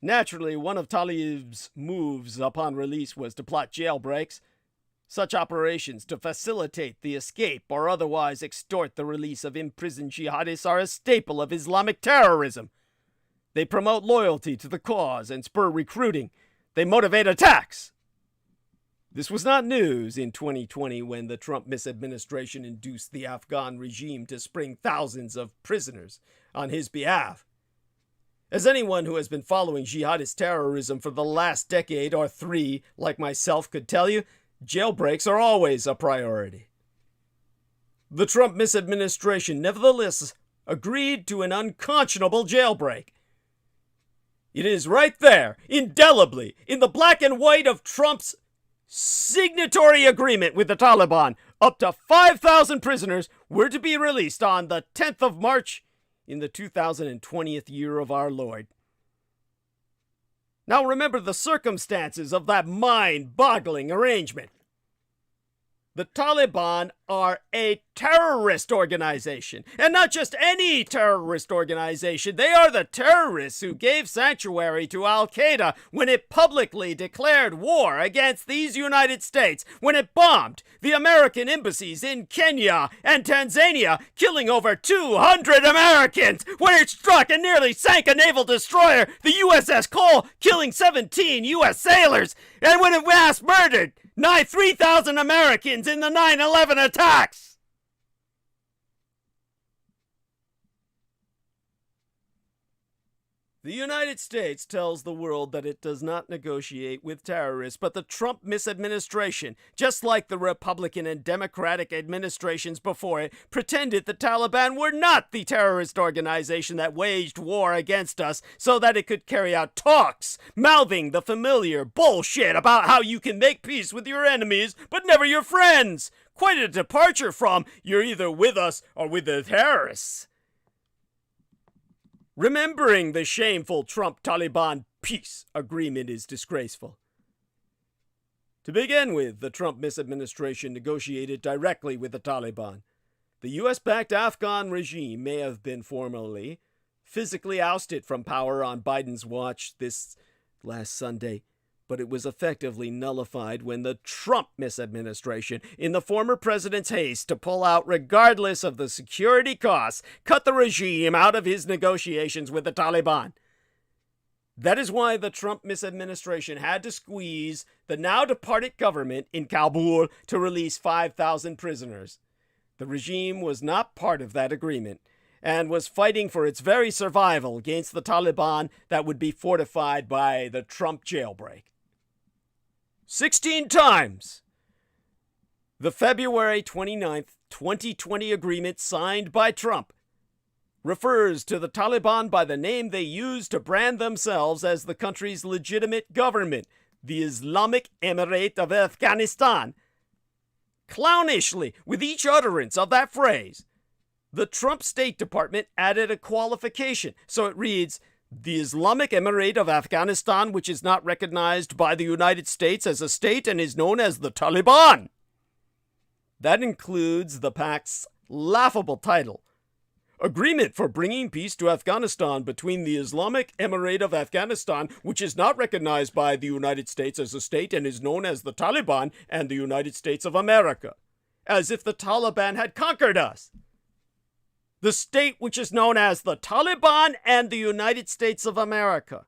Naturally, one of Talib's moves upon release was to plot jailbreaks, such operations to facilitate the escape or otherwise extort the release of imprisoned jihadists are a staple of Islamic terrorism. They promote loyalty to the cause and spur recruiting. They motivate attacks. This was not news in 2020 when the Trump misadministration induced the Afghan regime to spring thousands of prisoners on his behalf. As anyone who has been following jihadist terrorism for the last decade or three, like myself, could tell you, jailbreaks are always a priority. The Trump misadministration nevertheless agreed to an unconscionable jailbreak. It is right there, indelibly, in the black and white of Trump's signatory agreement with the Taliban. Up to 5,000 prisoners were to be released on the 10th of March in the 2020th year of our Lord. Now remember the circumstances of that mind-boggling arrangement. The Taliban are a terrorist organization, and not just any terrorist organization. They are the terrorists who gave sanctuary to Al-Qaeda when it publicly declared war against these United States, when it bombed the American embassies in Kenya and Tanzania, killing over 200 Americans, when it struck and nearly sank a naval destroyer, the USS Cole, killing 17 U.S. sailors, and when it mass murdered nigh 3,000 Americans in the 9/11 attacks. The United States tells the world that it does not negotiate with terrorists, but the Trump misadministration, just like the Republican and Democratic administrations before it, pretended the Taliban were not the terrorist organization that waged war against us so that it could carry out talks, mouthing the familiar bullshit about how you can make peace with your enemies, but never your friends. Quite a departure from, you're either with us or with the terrorists. Remembering the shameful Trump-Taliban peace agreement is disgraceful. To begin with, the Trump misadministration negotiated directly with the Taliban. The U.S.-backed Afghan regime may have been formally, physically ousted from power on Biden's watch this last Sunday, but it was effectively nullified when the Trump misadministration, in the former president's haste to pull out regardless of the security costs, cut the regime out of his negotiations with the Taliban. That is why the Trump misadministration had to squeeze the now departed government in Kabul to release 5,000 prisoners. The regime was not part of that agreement and was fighting for its very survival against the Taliban that would be fortified by the Trump jailbreak. 16 times! The February 29th, 2020 agreement signed by Trump refers to the Taliban by the name they use to brand themselves as the country's legitimate government, the Islamic Emirate of Afghanistan. Clownishly, with each utterance of that phrase, the Trump State Department added a qualification, so it reads, the Islamic Emirate of Afghanistan, which is not recognized by the United States as a state and is known as the Taliban. That includes the pact's laughable title, Agreement for Bringing Peace to Afghanistan between the Islamic Emirate of Afghanistan, which is not recognized by the United States as a state and is known as the Taliban, and the United States of America. As if the Taliban had conquered us. The state which is known as the Taliban and the United States of America.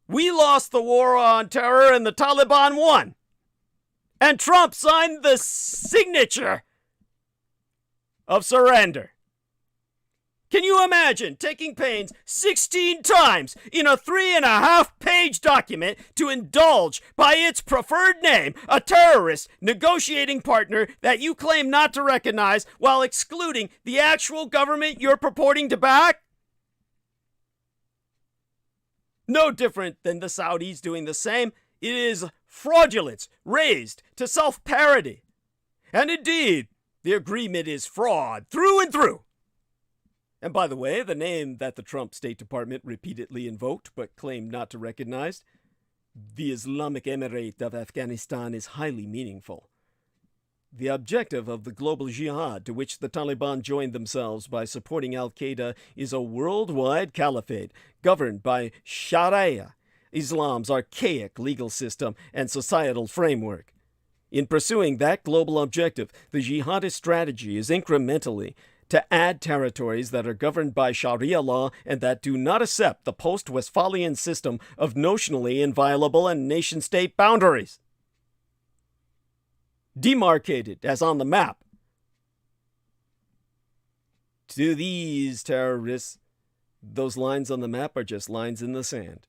We lost the war on terror and the Taliban won. And Trump signed the signature of surrender. Can you imagine taking pains 16 times in a 3.5-page document to indulge by its preferred name a terrorist negotiating partner that you claim not to recognize while excluding the actual government you're purporting to back? No different than the Saudis doing the same. It is fraudulence raised to self-parody. And indeed, the agreement is fraud through and through. And by the way, the name that the Trump State Department repeatedly invoked but claimed not to recognize, the Islamic Emirate of Afghanistan, is highly meaningful. The objective of the global jihad to which the Taliban joined themselves by supporting al-Qaeda is a worldwide caliphate governed by Sharia, Islam's archaic legal system and societal framework. In pursuing that global objective, the jihadist strategy is incrementally to add territories that are governed by Sharia law and that do not accept the post-Westphalian system of notionally inviolable and nation-state boundaries. Demarcated as on the map. To these terrorists, those lines on the map are just lines in the sand.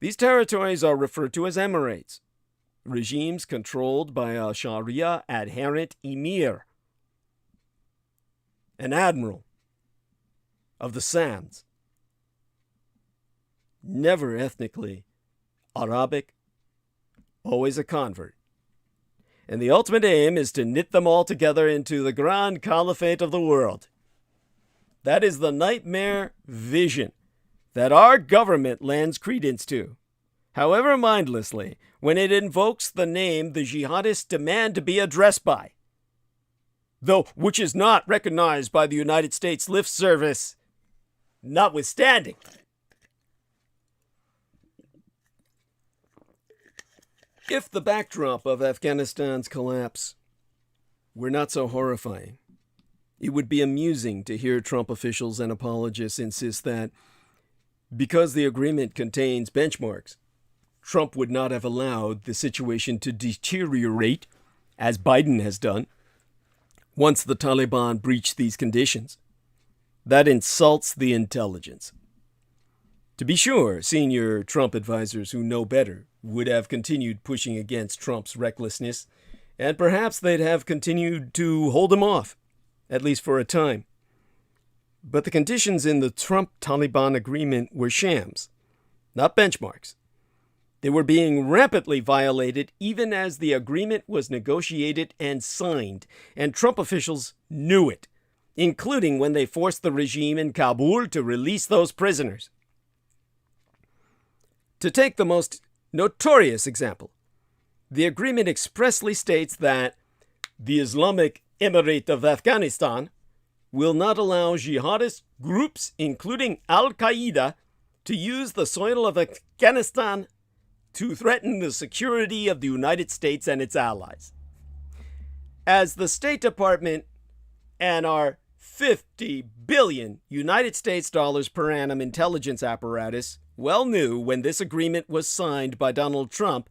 These territories are referred to as emirates, regimes controlled by a Sharia adherent emir, an admiral of the sands, never ethnically Arabic, always a convert. And the ultimate aim is to knit them all together into the grand caliphate of the world. That is the nightmare vision that our government lends credence to, however mindlessly, when it invokes the name the jihadists demand to be addressed by, though which is not recognized by the United States Lift Service, notwithstanding. If the backdrop of Afghanistan's collapse were not so horrifying, it would be amusing to hear Trump officials and apologists insist that because the agreement contains benchmarks, Trump would not have allowed the situation to deteriorate, as Biden has done, once the Taliban breached these conditions. That insults the intelligence. To be sure, senior Trump advisors who know better would have continued pushing against Trump's recklessness, and perhaps they'd have continued to hold him off, at least for a time. But the conditions in the Trump-Taliban agreement were shams, not benchmarks. They were being rampantly violated even as the agreement was negotiated and signed, and Trump officials knew it, including when they forced the regime in Kabul to release those prisoners. To take the most notorious example, the agreement expressly states that the Islamic Emirate of Afghanistan will not allow jihadist groups, including al-Qaeda, to use the soil of Afghanistan to threaten the security of the United States and its allies. As the State Department and our 50 billion United States dollars per annum intelligence apparatus well knew when this agreement was signed by Donald Trump,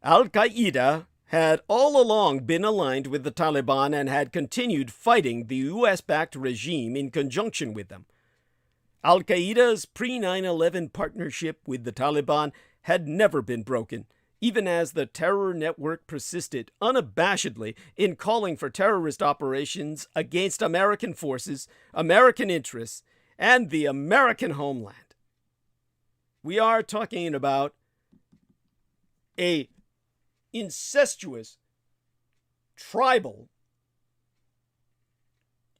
al-Qaeda had all along been aligned with the Taliban and had continued fighting the U.S.-backed regime in conjunction with them. Al-Qaeda's pre-9/11 partnership with the Taliban had never been broken, even as the terror network persisted unabashedly in calling for terrorist operations against American forces, American interests, and the American homeland. We are talking about a incestuous, tribal,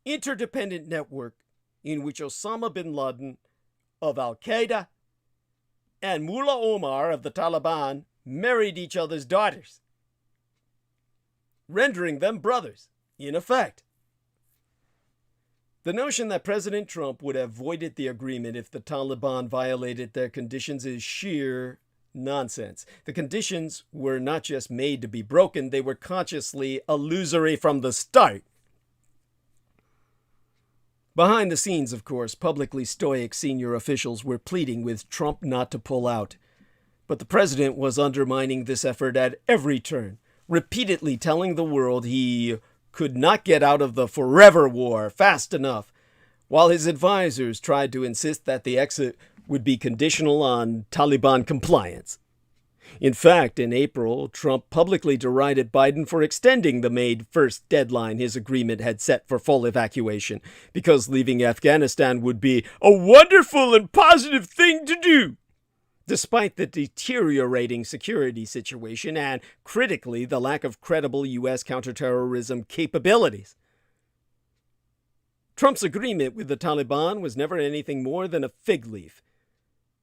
interdependent network in which Osama bin Laden of Al-Qaeda and Mullah Omar of the Taliban married each other's daughters, rendering them brothers, in effect. The notion that President Trump would have voided the agreement if the Taliban violated their conditions is sheer nonsense. The conditions were not just made to be broken, they were consciously illusory from the start. Behind the scenes, of course, publicly stoic senior officials were pleading with Trump not to pull out. But the president was undermining this effort at every turn, repeatedly telling the world he could not get out of the forever war fast enough, while his advisors tried to insist that the exit would be conditional on Taliban compliance. In fact, in April, Trump publicly derided Biden for extending the May 1st deadline his agreement had set for full evacuation, because leaving Afghanistan would be a wonderful and positive thing to do, despite the deteriorating security situation and, critically, the lack of credible U.S. counterterrorism capabilities. Trump's agreement with the Taliban was never anything more than a fig leaf.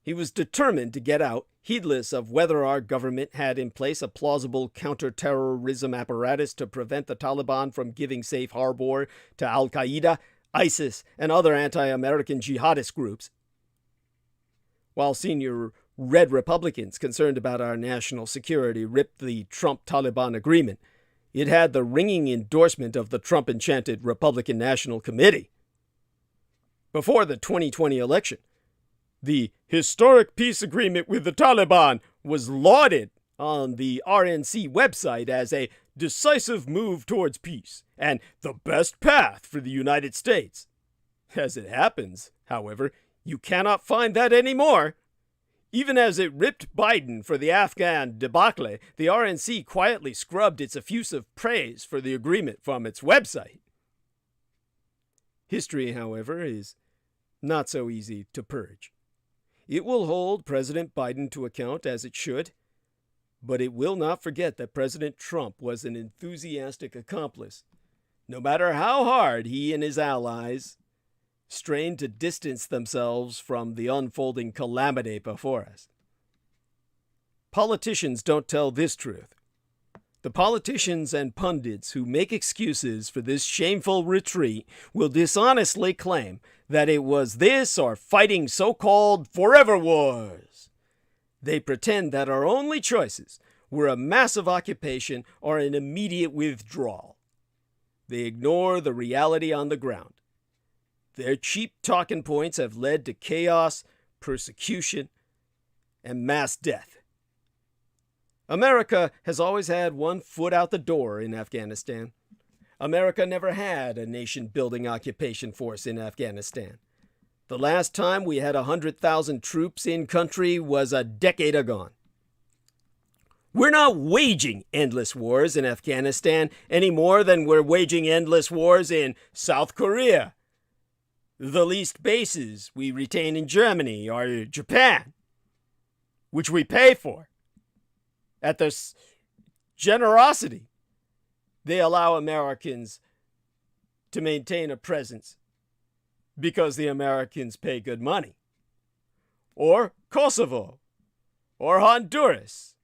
He was determined to get out, heedless of whether our government had in place a plausible counter-terrorism apparatus to prevent the Taliban from giving safe harbor to Al-Qaeda, ISIS, and other anti-American jihadist groups. While senior Red Republicans concerned about our national security ripped the Trump-Taliban agreement, it had the ringing endorsement of the Trump-enchanted Republican National Committee. Before the 2020 election, the historic peace agreement with the Taliban was lauded on the RNC website as a decisive move towards peace and the best path for the United States. As it happens, however, you cannot find that anymore. Even as it ripped Biden for the Afghan debacle, the RNC quietly scrubbed its effusive praise for the agreement from its website. History, however, is not so easy to purge. It will hold President Biden to account as it should, but it will not forget that President Trump was an enthusiastic accomplice, no matter how hard he and his allies strained to distance themselves from the unfolding calamity before us. Politicians don't tell this truth. The politicians and pundits who make excuses for this shameful retreat will dishonestly claim that it was this or fighting so-called forever wars. They pretend that our only choices were a massive occupation or an immediate withdrawal. They ignore the reality on the ground. Their cheap talking points have led to chaos, persecution, and mass death. America has always had one foot out the door in Afghanistan. America never had a nation-building occupation force in Afghanistan. The last time we had 100,000 troops in country was a decade agone. We're not waging endless wars in Afghanistan any more than we're waging endless wars in South Korea. The leased bases we retain in Germany or Japan, which we pay for. At the generosity they allow Americans to maintain a presence because the Americans pay good money. Or Kosovo, or Honduras,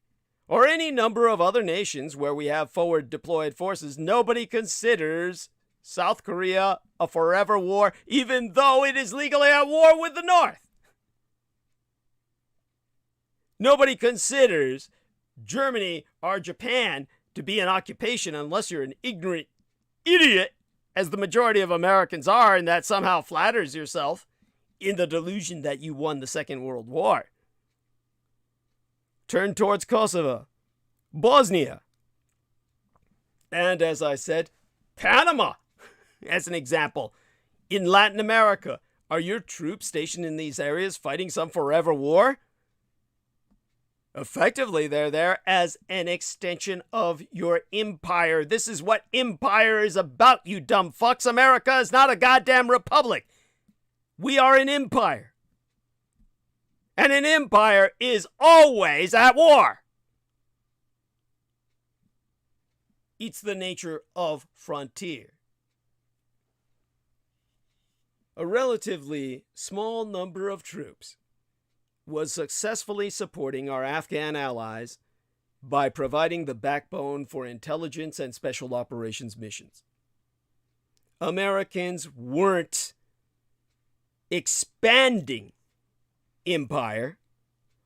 or any number of other nations where we have forward deployed forces. Nobody considers South Korea a forever war, even though it is legally at war with the North. Nobody considers Germany or Japan to be an occupation unless you're an ignorant idiot, as the majority of Americans are, and that somehow flatters yourself in the delusion that you won the Second World War. Turn towards Kosovo, Bosnia, and as I said, Panama, as an example. In Latin America, are your troops stationed in these areas fighting some forever war? Effectively, they're there as an extension of your empire. This is what empire is about, you dumb fucks. America is not a goddamn republic. We are an empire. And an empire is always at war. It's the nature of frontier. A relatively small number of troops was successfully supporting our Afghan allies by providing the backbone for intelligence and special operations missions. Americans weren't expanding empire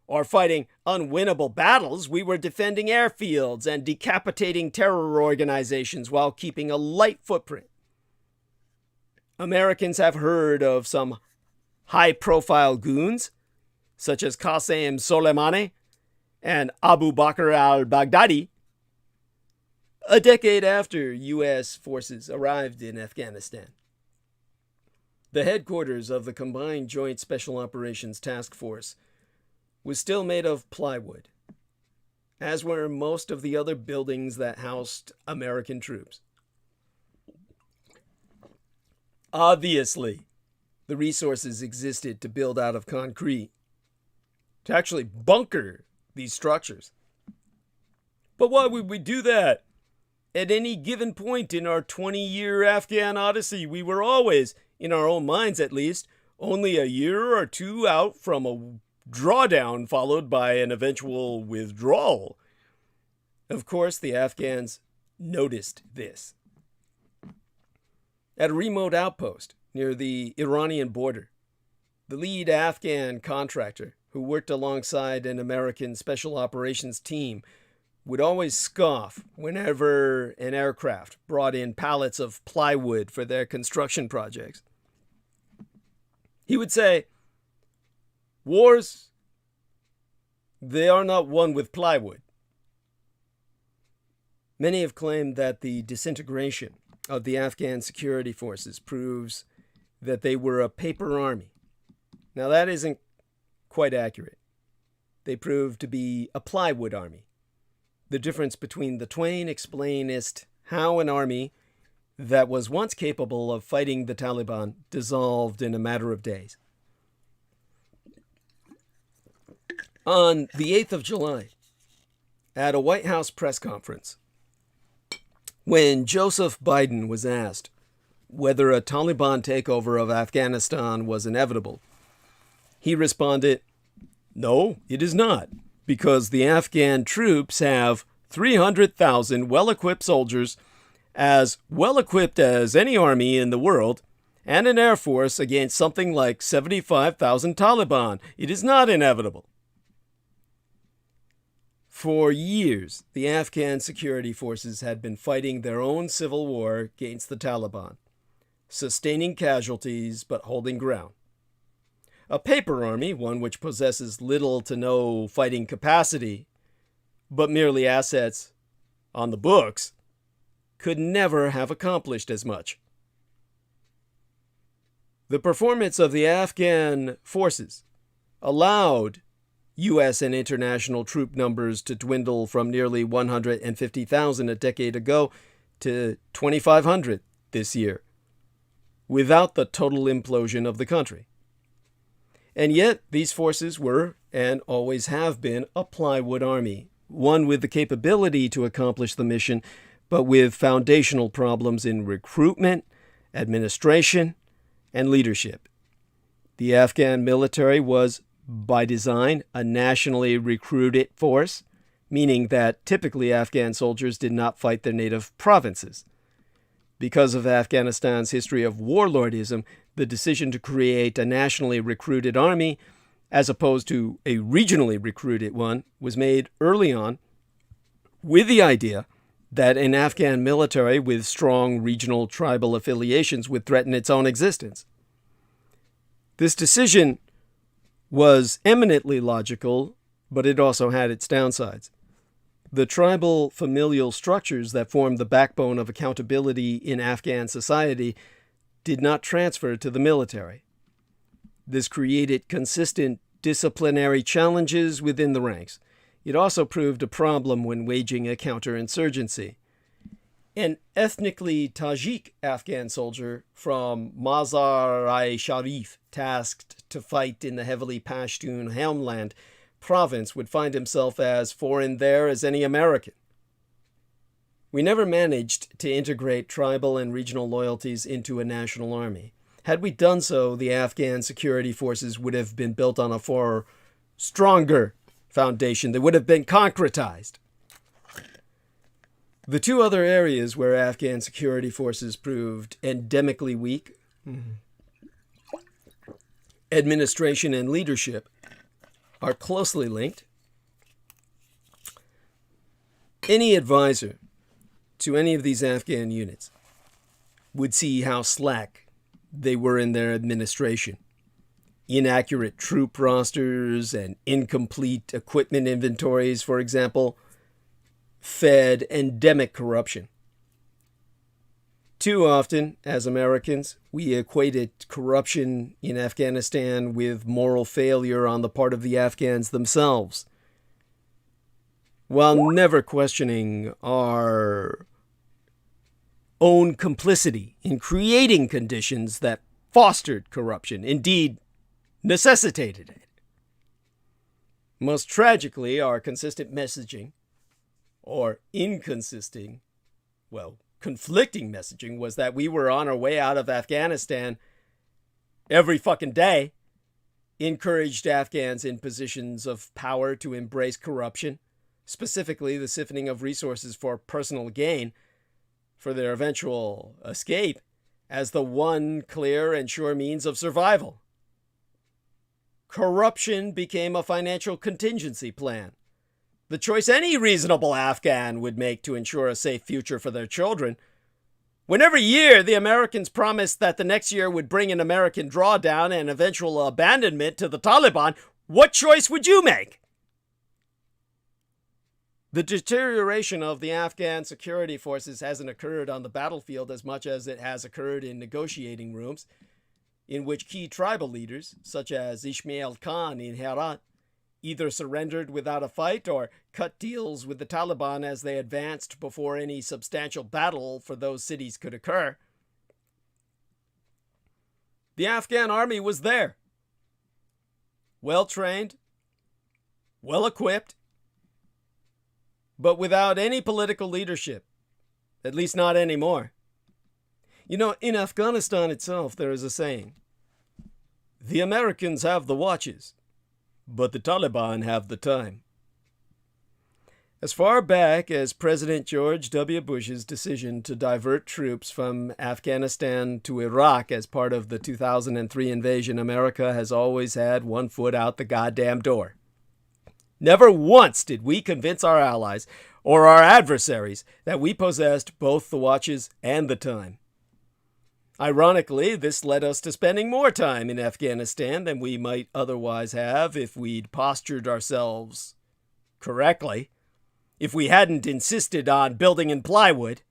or fighting unwinnable battles. We were defending airfields and decapitating terror organizations while keeping a light footprint. Americans have heard of some high-profile goons such as Qasem Soleimani and Abu Bakr al-Baghdadi, a decade after U.S. forces arrived in Afghanistan. The headquarters of the Combined Joint Special Operations Task Force was still made of plywood, as were most of the other buildings that housed American troops. Obviously, the resources existed to build out of concrete, to actually bunker these structures. But why would we do that? At any given point in our 20-year Afghan odyssey, we were always in our own minds at least, only a year or two out from a drawdown followed by an eventual withdrawal. Of course, the Afghans noticed this. At a remote outpost near the Iranian border, the lead Afghan contractor, who worked alongside an American special operations team, would always scoff whenever an aircraft brought in pallets of plywood for their construction projects. He would say, "Wars, they are not won with plywood." Many have claimed that the disintegration of the Afghan security forces proves that they were a paper army. Now, that isn't quite accurate. They proved to be a plywood army. The difference between the twain explainest how an army that was once capable of fighting the Taliban dissolved in a matter of days. On the 8th of July, at a White House press conference, when Joseph Biden was asked whether a Taliban takeover of Afghanistan was inevitable, he responded, "No, it is not, because the Afghan troops have 300,000 well-equipped soldiers, as well-equipped as any army in the world, and an air force against something like 75,000 Taliban. It is not inevitable." For years, the Afghan security forces had been fighting their own civil war against the Taliban, sustaining casualties but holding ground. A paper army, one which possesses little to no fighting capacity, but merely assets on the books, could never have accomplished as much. The performance of the Afghan forces allowed U.S. and international troop numbers to dwindle from nearly 150,000 a decade ago to 2,500 this year, without the total implosion of the country. And yet, these forces were, and always have been, a plywood army, one with the capability to accomplish the mission, but with foundational problems in recruitment, administration, and leadership. The Afghan military was, by design, a nationally recruited force, meaning that typically Afghan soldiers did not fight their native provinces. Because of Afghanistan's history of warlordism, the decision to create a nationally recruited army, as opposed to a regionally recruited one, was made early on with the idea that an Afghan military with strong regional tribal affiliations would threaten its own existence. This decision was eminently logical, but it also had its downsides. The tribal familial structures that formed the backbone of accountability in Afghan society did not transfer to the military. This created consistent disciplinary challenges within the ranks. It also proved a problem when waging a counterinsurgency. An ethnically Tajik Afghan soldier from Mazar-i-Sharif, tasked to fight in the heavily Pashtun Helmand province, would find himself as foreign there as any American. We never managed to integrate tribal and regional loyalties into a national army. Had we done so, the Afghan security forces would have been built on a far stronger foundation that would have been concretized. The two other areas where Afghan security forces proved endemically weak, administration and leadership, are closely linked. Any advisor to any of these Afghan units would see how slack they were in their administration. Inaccurate troop rosters and incomplete equipment inventories, for example, fed endemic corruption. Too often, as Americans, we equated corruption in Afghanistan with moral failure on the part of the Afghans themselves, while never questioning our own complicity in creating conditions that fostered corruption, indeed necessitated it. Most tragically, our consistent messaging, or conflicting messaging, was that we were on our way out of Afghanistan every fucking day, encouraged Afghans in positions of power to embrace corruption, specifically the siphoning of resources for personal gain, for their eventual escape, as the one clear and sure means of survival. Corruption became a financial contingency plan, the choice any reasonable Afghan would make to ensure a safe future for their children. When every year the Americans promised that the next year would bring an American drawdown and eventual abandonment to the Taliban, what choice would you make? The deterioration of the Afghan security forces hasn't occurred on the battlefield as much as it has occurred in negotiating rooms, in which key tribal leaders, such as Ismail Khan in Herat, either surrendered without a fight or cut deals with the Taliban as they advanced before any substantial battle for those cities could occur. The Afghan army was there, well-trained, well-equipped, but without any political leadership, at least not anymore. You know, in Afghanistan itself, there is a saying, "The Americans have the watches, but the Taliban have the time." As far back as President George W. Bush's decision to divert troops from Afghanistan to Iraq as part of the 2003 invasion, America has always had one foot out the goddamn door. Never once did we convince our allies or our adversaries that we possessed both the watches and the time. Ironically, this led us to spending more time in Afghanistan than we might otherwise have if we'd postured ourselves correctly, if we hadn't insisted on building in plywood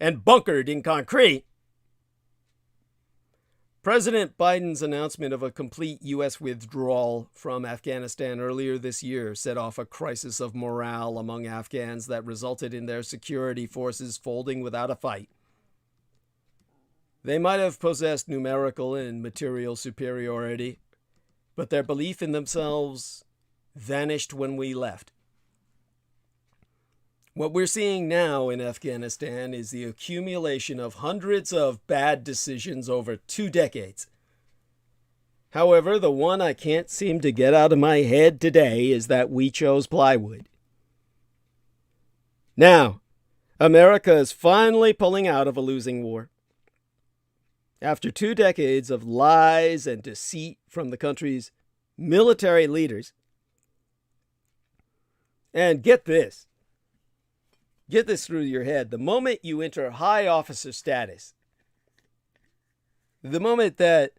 and bunkered in concrete. President Biden's announcement of a complete U.S. withdrawal from Afghanistan earlier this year set off a crisis of morale among Afghans that resulted in their security forces folding without a fight. They might have possessed numerical and material superiority, but their belief in themselves vanished when we left. What we're seeing now in Afghanistan is the accumulation of hundreds of bad decisions over 2 decades. However, the one I can't seem to get out of my head today is that we chose plywood. Now, America is finally pulling out of a losing war. After 2 decades of lies and deceit from the country's military leaders, and get this through your head, the moment you enter high officer status, the moment that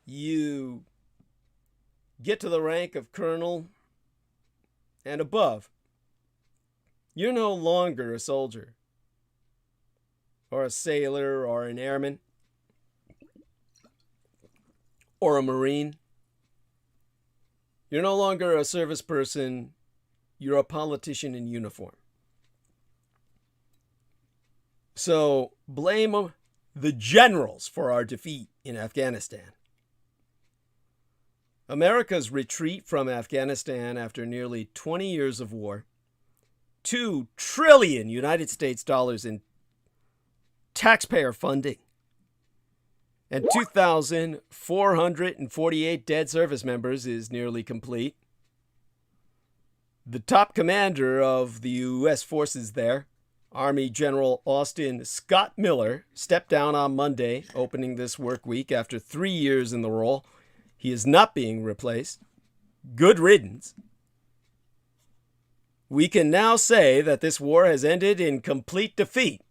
you get to the rank of colonel and above, you're no longer a soldier or a sailor or an airman or a Marine. You're no longer a service person. You're a politician in uniform. So blame the generals for our defeat in Afghanistan. America's retreat from Afghanistan after nearly 20 years of war, $2 trillion United States dollars in taxpayer funding, and 2,448 dead service members is nearly complete. The top commander of the U.S. forces there, Army General Austin Scott Miller, stepped down on Monday, opening this work week after 3 years in the role. He is not being replaced. Good riddance. We can now say that this war has ended in complete defeat.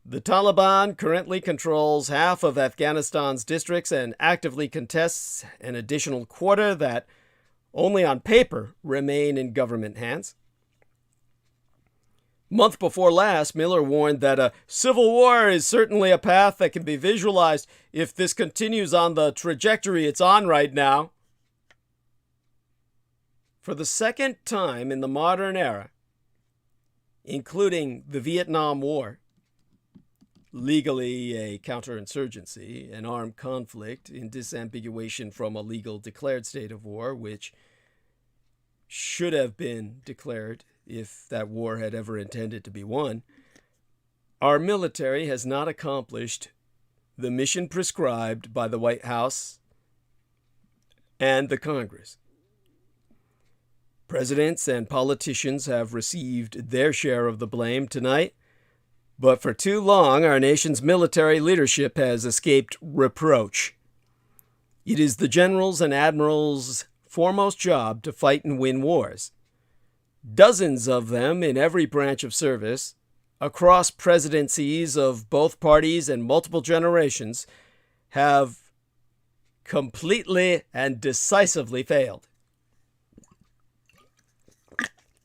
The Taliban currently controls half of Afghanistan's districts and actively contests an additional quarter that only on paper remain in government hands. Month before last, Miller warned that a civil war is certainly a path that can be visualized if this continues on the trajectory it's on right now. For the second time in the modern era, including the Vietnam War, legally a counterinsurgency, an armed conflict in disambiguation from a legal declared state of war, which should have been declared if that war had ever intended to be won, our military has not accomplished the mission prescribed by the White House and the Congress. Presidents and politicians have received their share of the blame tonight, but for too long our nation's military leadership has escaped reproach. It is the generals and admirals' foremost job to fight and win wars. Dozens of them in every branch of service, across presidencies of both parties and multiple generations, have completely and decisively failed,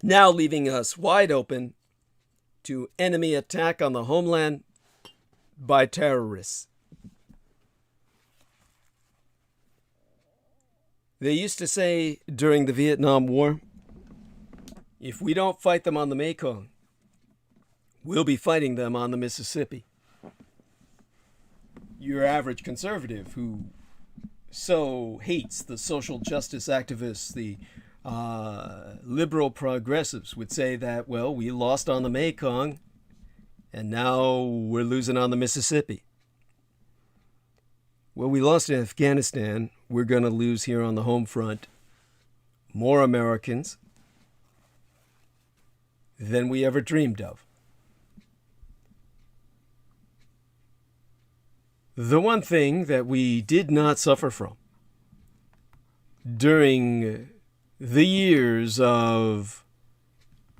now leaving us wide open to enemy attack on the homeland by terrorists. They used to say during the Vietnam War, if we don't fight them on the Mekong, we'll be fighting them on the Mississippi. Your average conservative who so hates the social justice activists, the liberal progressives, would say that, well, we lost on the Mekong and now we're losing on the Mississippi. Well, we lost in Afghanistan. We're going to lose here on the home front more Americans than we ever dreamed of. The one thing that we did not suffer from during the years of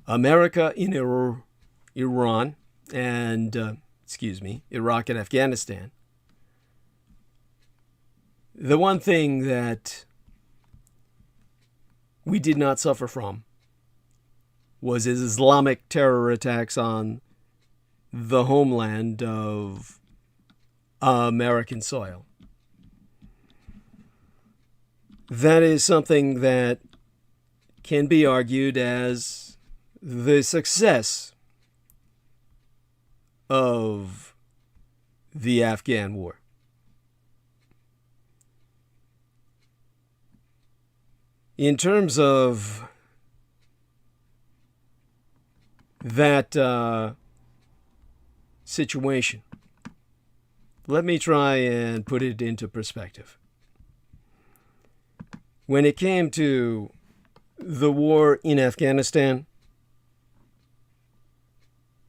America in Iran and, Iraq and Afghanistan, the one thing that we did not suffer from was Islamic terror attacks on the homeland of American soil. That is something that can be argued as the success of the Afghan war. In terms of that situation, let me try and put it into perspective. When it came to the war in Afghanistan,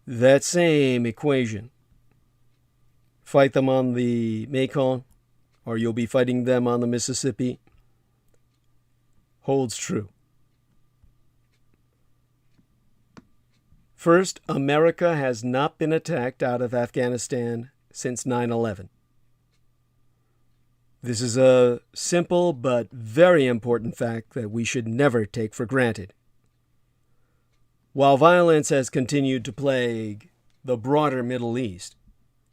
that same equation, fight them on the Mekong or you'll be fighting them on the Mississippi, holds true. First, America has not been attacked out of Afghanistan since 9/11. This is a simple but very important fact that we should never take for granted. While violence has continued to plague the broader Middle East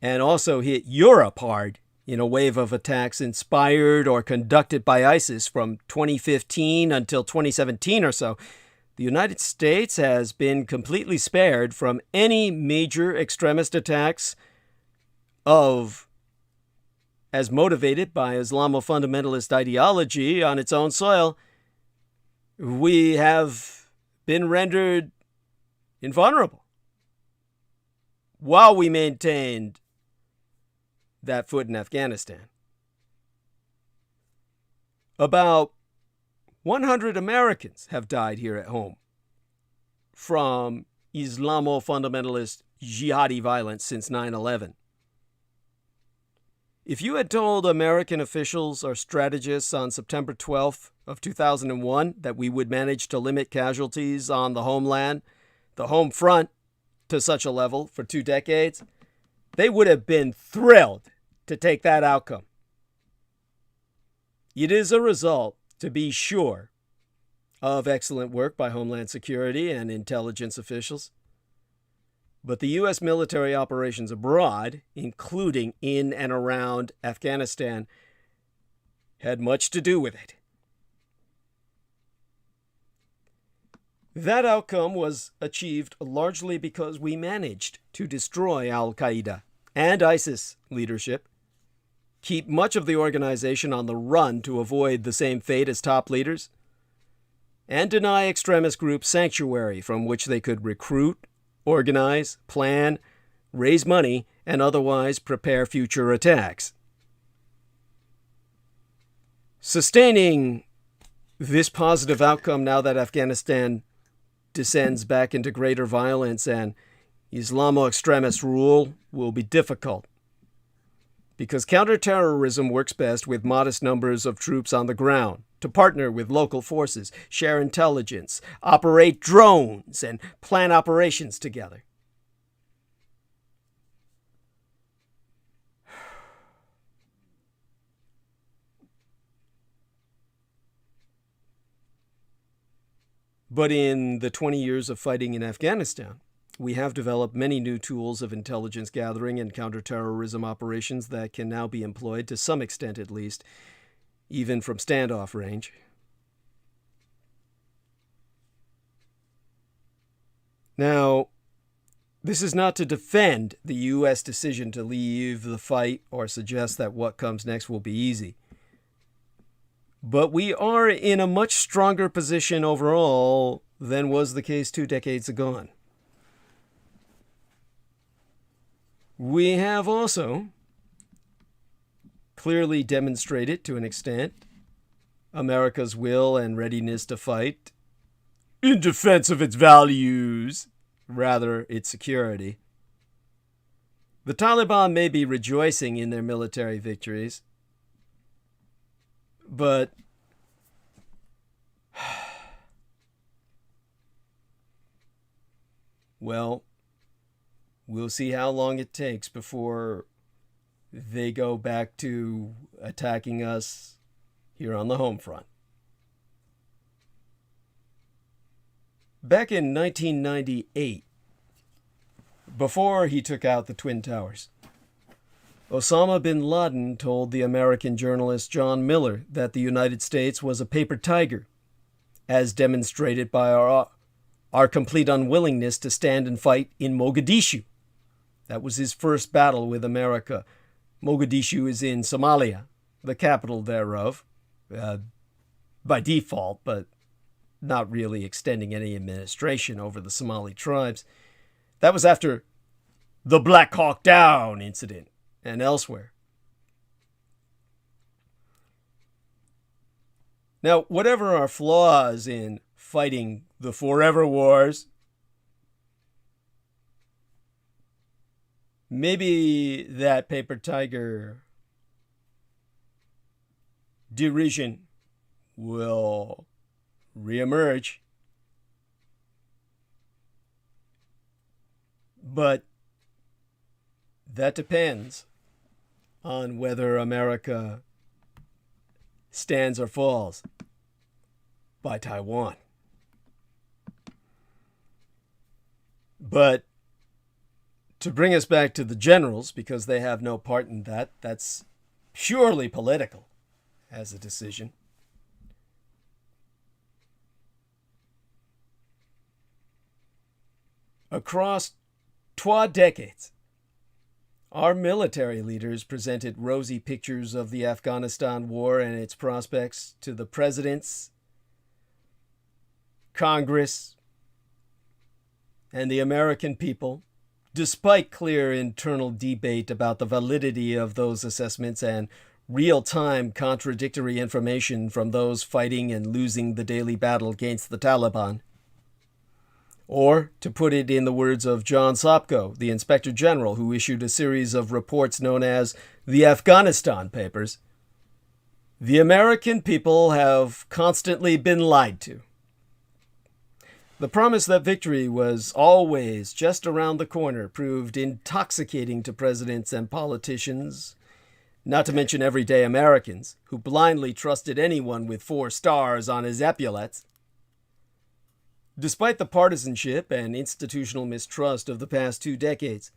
and also hit Europe hard in a wave of attacks inspired or conducted by ISIS from 2015 until 2017 or so, the United States has been completely spared from any major extremist attacks as motivated by Islamo-fundamentalist ideology on its own soil. We have been rendered invulnerable while we maintained that foot in Afghanistan. About 100 Americans have died here at home from Islamo-fundamentalist jihadi violence since 9/11. If you had told American officials or strategists on September 12th of 2001 that we would manage to limit casualties on the homeland, the home front, to such a level for 2 decades, they would have been thrilled to take that outcome. It is a result, to be sure, of excellent work by Homeland Security and intelligence officials. But the U.S. military operations abroad, including in and around Afghanistan, had much to do with it. That outcome was achieved largely because we managed to destroy Al-Qaeda and ISIS leadership, keep much of the organization on the run to avoid the same fate as top leaders, and deny extremist groups sanctuary from which they could recruit, organize, plan, raise money, and otherwise prepare future attacks. Sustaining this positive outcome now that Afghanistan descends back into greater violence and Islamo-extremist rule will be difficult, because counterterrorism works best with modest numbers of troops on the ground, to partner with local forces, share intelligence, operate drones, and plan operations together. But in the 20 years of fighting in Afghanistan, we have developed many new tools of intelligence gathering and counterterrorism operations that can now be employed, to some extent at least, even from standoff range. Now, this is not to defend the U.S. decision to leave the fight or suggest that what comes next will be easy. But we are in a much stronger position overall than was the case 2 decades ago. We have also clearly demonstrated, to an extent, America's will and readiness to fight in defense of its values, rather its security. The Taliban may be rejoicing in their military victories, but well, we'll see how long it takes before they go back to attacking us here on the home front. Back in 1998, before he took out the Twin Towers, Osama bin Laden told the American journalist John Miller that the United States was a paper tiger, as demonstrated by our complete unwillingness to stand and fight in Mogadishu. That was his first battle with America. Mogadishu is in Somalia, the capital thereof, by default, but not really extending any administration over the Somali tribes. That was after the Black Hawk Down incident and elsewhere. Now, whatever our flaws in fighting the forever wars, maybe that paper tiger derision will reemerge. But that depends on whether America stands or falls by Taiwan. But to bring us back to the generals, because they have no part in that, that's purely political as a decision. Across 2 decades, our military leaders presented rosy pictures of the Afghanistan war and its prospects to the presidents, Congress, and the American people, despite clear internal debate about the validity of those assessments and real-time contradictory information from those fighting and losing the daily battle against the Taliban. Or, to put it in the words of John Sopko, the Inspector General, who issued a series of reports known as the Afghanistan Papers, the American people have constantly been lied to. The promise that victory was always just around the corner proved intoxicating to presidents and politicians, not to mention everyday Americans, who blindly trusted anyone with 4 stars on his epaulets. Despite the partisanship and institutional mistrust of the past 2 decades,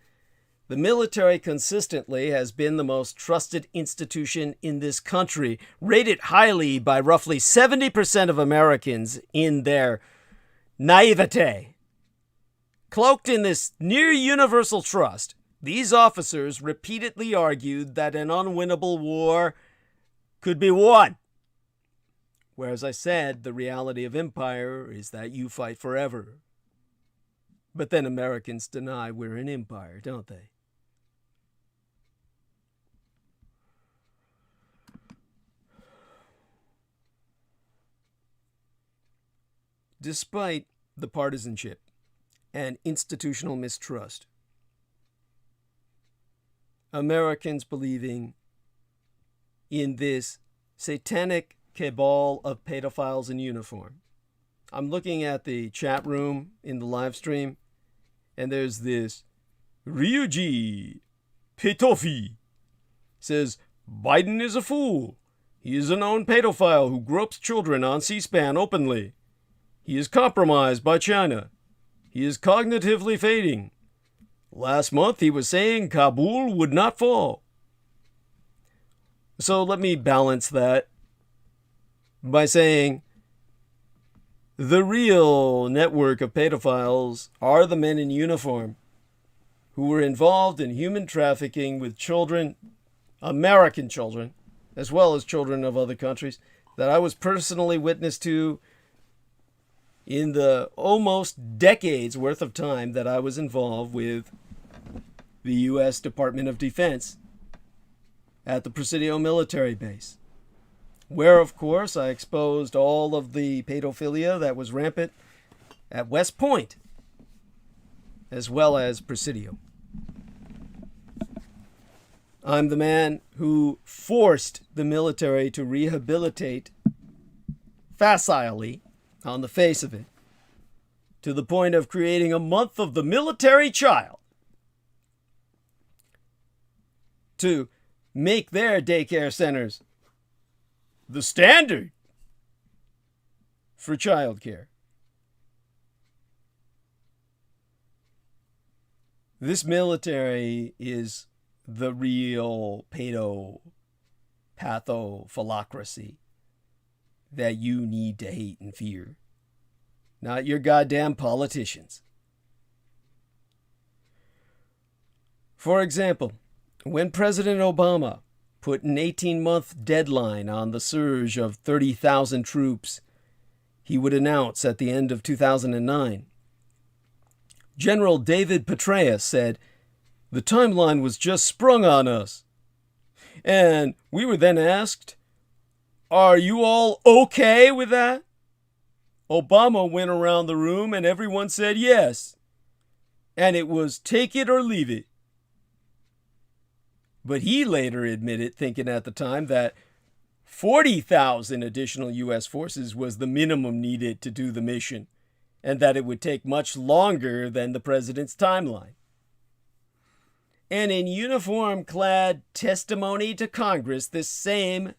the military consistently has been the most trusted institution in this country, rated highly by roughly 70% of Americans in their naivete. Cloaked in this near-universal trust, these officers repeatedly argued that an unwinnable war could be won. Whereas I said, the reality of empire is that you fight forever. But then Americans deny we're an empire, don't they? despite the partisanship and institutional mistrust, Americans believing in this satanic cabal of pedophiles in uniform. I'm looking at the chat room in the live stream, and there's this Ryuji Petofi says, Biden is a fool. He is a known pedophile who gropes children on C-SPAN openly. He is compromised by China. He is cognitively fading. Last month he was saying Kabul would not fall. So let me balance that by saying the real network of pedophiles are the men in uniform who were involved in human trafficking with children, American children, as well as children of other countries, that I was personally witness to in the almost decades worth of time that I was involved with the U.S. Department of Defense at the Presidio military base, where, of course, I exposed all of the pedophilia that was rampant at West Point, as well as Presidio. I'm the man who forced the military to rehabilitate facilely, on the face of it, to the point of creating a month of the military child to make their daycare centers the standard for childcare. This military is the real pathophalocracy that you need to hate and fear, not your goddamn politicians. For example, when President Obama put an 18-month deadline on the surge of 30,000 troops he would announce at the end of 2009, General David Petraeus said, the timeline was just sprung on us. And we were then asked, are you all okay with that? Obama went around the room and everyone said yes. And it was take it or leave it. But he later admitted, thinking at the time, that 40,000 additional U.S. forces was the minimum needed to do the mission, and that it would take much longer than the president's timeline. And in uniform-clad testimony to Congress, this same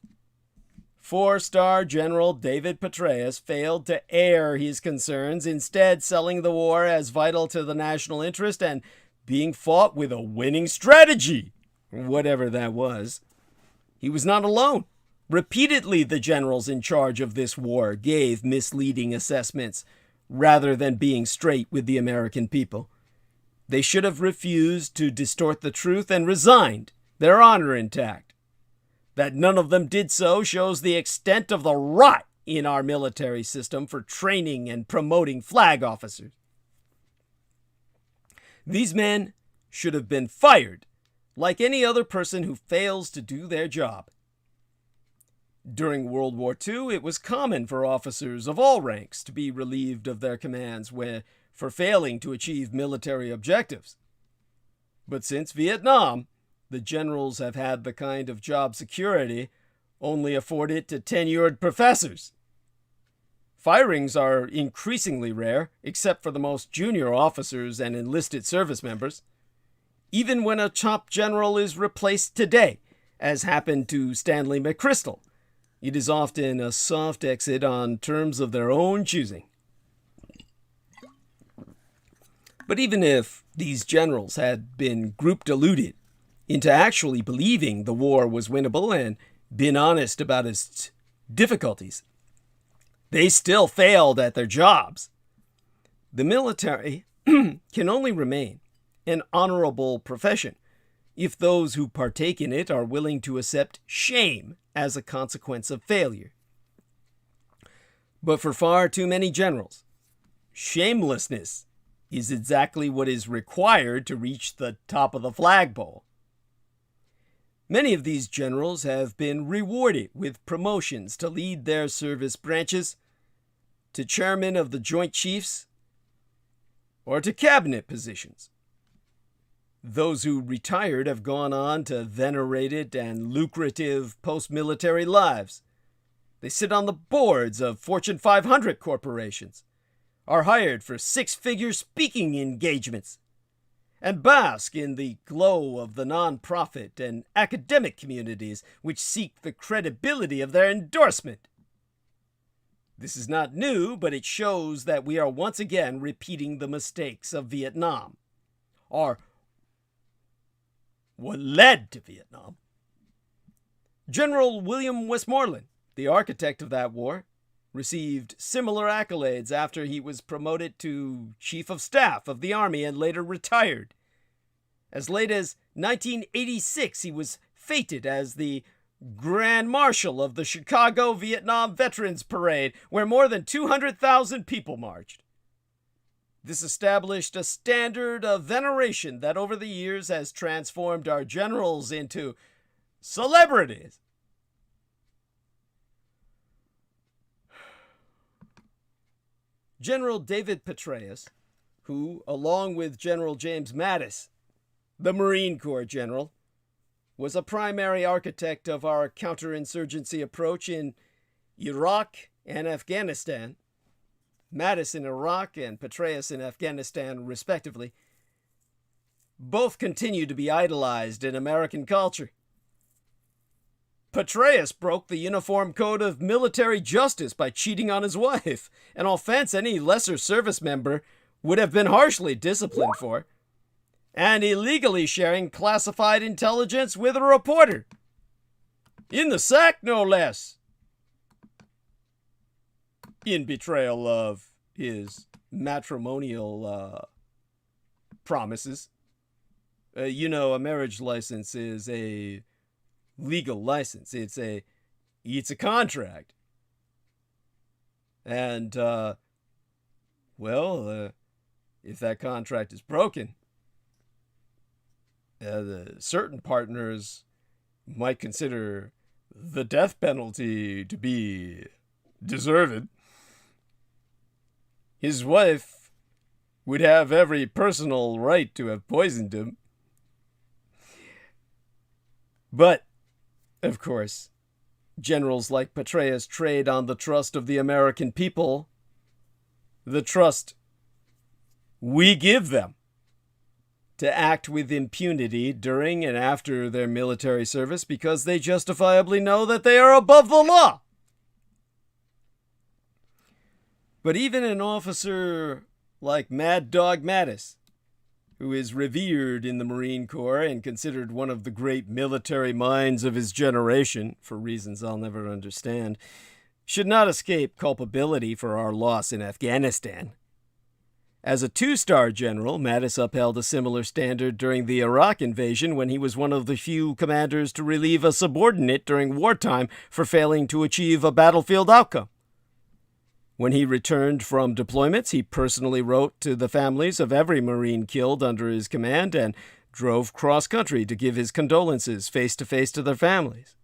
four-star General David Petraeus failed to air his concerns, instead selling the war as vital to the national interest and being fought with a winning strategy, whatever that was. He was not alone. Repeatedly, the generals in charge of this war gave misleading assessments rather than being straight with the American people. They should have refused to distort the truth and resigned, their honor intact. That none of them did so shows the extent of the rot in our military system for training and promoting flag officers. These men should have been fired, like any other person who fails to do their job. During World War II, it was common for officers of all ranks to be relieved of their commands for failing to achieve military objectives. But since Vietnam, the generals have had the kind of job security only afforded to tenured professors. Firings are increasingly rare, except for the most junior officers and enlisted service members. Even when a top general is replaced today, as happened to Stanley McChrystal, it is often a soft exit on terms of their own choosing. But even if these generals had been group deluded into actually believing the war was winnable and been honest about its difficulties, they still failed at their jobs. The military can only remain an honorable profession if those who partake in it are willing to accept shame as a consequence of failure. But for far too many generals, shamelessness is exactly what is required to reach the top of the flagpole. Many of these generals have been rewarded with promotions to lead their service branches, to chairman of the Joint Chiefs, or to cabinet positions. Those who retired have gone on to venerated and lucrative post-military lives. They sit on the boards of Fortune 500 corporations, are hired for six-figure speaking engagements, and bask in the glow of the non-profit and academic communities which seek the credibility of their endorsement. This is not new, but it shows that we are once again repeating the mistakes of Vietnam, or what led to Vietnam. General William Westmoreland, the architect of that war, received similar accolades after he was promoted to Chief of Staff of the Army and later retired. As late as 1986, he was feted as the Grand Marshal of the Chicago Vietnam Veterans Parade, where more than 200,000 people marched. This established a standard of veneration that over the years has transformed our generals into celebrities. General David Petraeus, who, along with General James Mattis, the Marine Corps general, was a primary architect of our counterinsurgency approach in Iraq and Afghanistan, Mattis in Iraq and Petraeus in Afghanistan, respectively, both continue to be idolized in American culture. Petraeus broke the Uniform Code of Military Justice by cheating on his wife, an offense any lesser service member would have been harshly disciplined for, and illegally sharing classified intelligence with a reporter. In the sack, no less. In betrayal of his matrimonial promises. A marriage license is a legal license. It's a contract. And, if that contract is broken, certain partners might consider the death penalty to be deserved. His wife would have every personal right to have poisoned him. But, of course, generals like Petraeus trade on the trust of the American people, the trust we give them to act with impunity during and after their military service because they justifiably know that they are above the law. But even an officer like Mad Dog Mattis, who is revered in the Marine Corps and considered one of the great military minds of his generation, for reasons I'll never understand, should not escape culpability for our loss in Afghanistan. As a two-star general, Mattis upheld a similar standard during the Iraq invasion when he was one of the few commanders to relieve a subordinate during wartime for failing to achieve a battlefield outcome. When he returned from deployments, he personally wrote to the families of every Marine killed under his command and drove cross-country to give his condolences face-to-face to their families.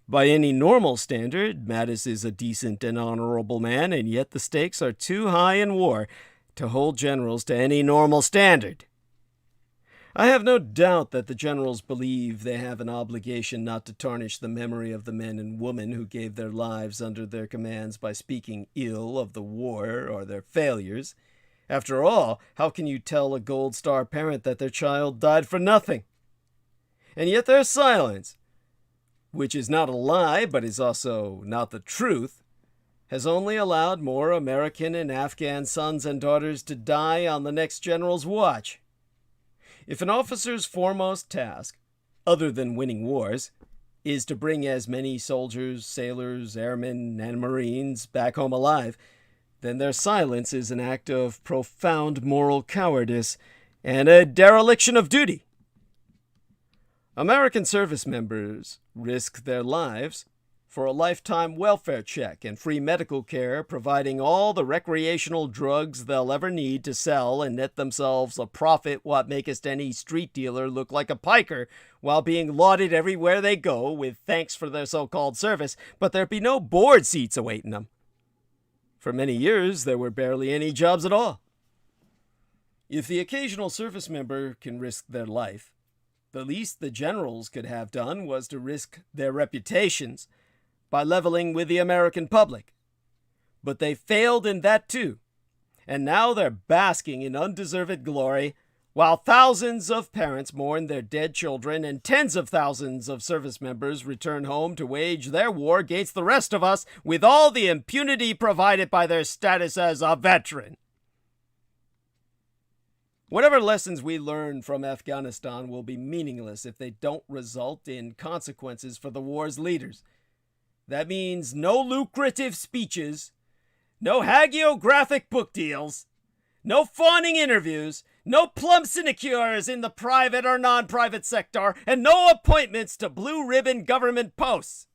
By any normal standard, Mattis is a decent and honorable man, and yet the stakes are too high in war to hold generals to any normal standard. I have no doubt that the generals believe they have an obligation not to tarnish the memory of the men and women who gave their lives under their commands by speaking ill of the war or their failures. After all, how can you tell a Gold Star parent that their child died for nothing? And yet their silence, which is not a lie but is also not the truth, has only allowed more American and Afghan sons and daughters to die on the next general's watch. If an officer's foremost task, other than winning wars, is to bring as many soldiers, sailors, airmen, and Marines back home alive, then their silence is an act of profound moral cowardice and a dereliction of duty. American service members risk their lives for a lifetime welfare check and free medical care, providing all the recreational drugs they'll ever need to sell and net themselves a profit what makest any street dealer look like a piker, while being lauded everywhere they go with thanks for their so-called service, but there be no board seats awaiting them. For many years, there were barely any jobs at all. If the occasional service member can risk their life, the least the generals could have done was to risk their reputations by leveling with the American public. But they failed in that too, and now they're basking in undeserved glory while thousands of parents mourn their dead children and tens of thousands of service members return home to wage their war against the rest of us with all the impunity provided by their status as a veteran. Whatever lessons we learn from Afghanistan will be meaningless if they don't result in consequences for the war's leaders. That means no lucrative speeches, no hagiographic book deals, no fawning interviews, no plum sinecures in the private or non-private sector, and no appointments to blue-ribbon government posts.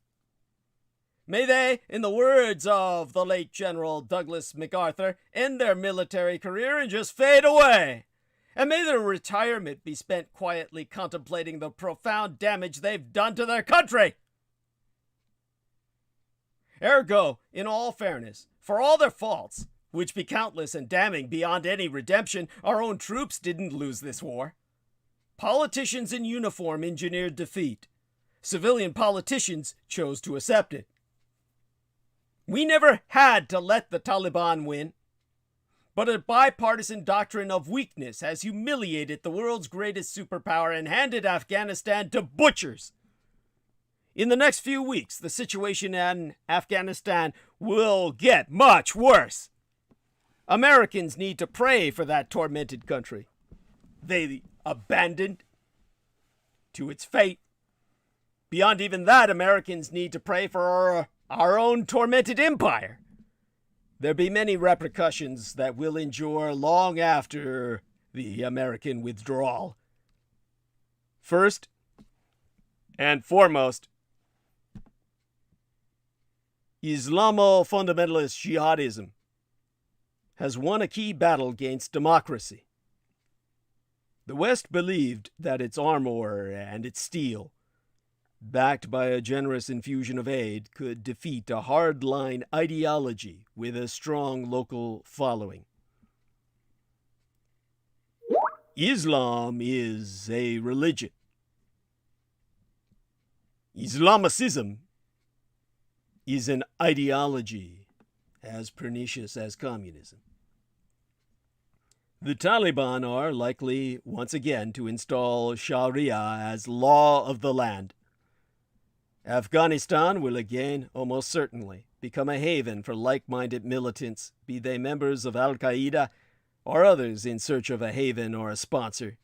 May they, in the words of the late General Douglas MacArthur, end their military career and just fade away. And may their retirement be spent quietly contemplating the profound damage they've done to their country. Ergo, in all fairness, for all their faults, which be countless and damning beyond any redemption, our own troops didn't lose this war. Politicians in uniform engineered defeat. Civilian politicians chose to accept it. We never had to let the Taliban win, but a bipartisan doctrine of weakness has humiliated the world's greatest superpower and handed Afghanistan to butchers. In the next few weeks, the situation in Afghanistan will get much worse. Americans need to pray for that tormented country. They abandoned to its fate. Beyond even that, Americans need to pray for our own tormented empire. There be many repercussions that will endure long after the American withdrawal. First and foremost, Islamo-fundamentalist jihadism has won a key battle against democracy. The West believed that its armor and its steel, backed by a generous infusion of aid, could defeat a hardline ideology with a strong local following. Islam is a religion. Islamicism is an ideology as pernicious as communism. The Taliban are likely once again to install Sharia as law of the land. Afghanistan will again, almost certainly, become a haven for like-minded militants, be they members of Al-Qaeda or others in search of a haven or a sponsor.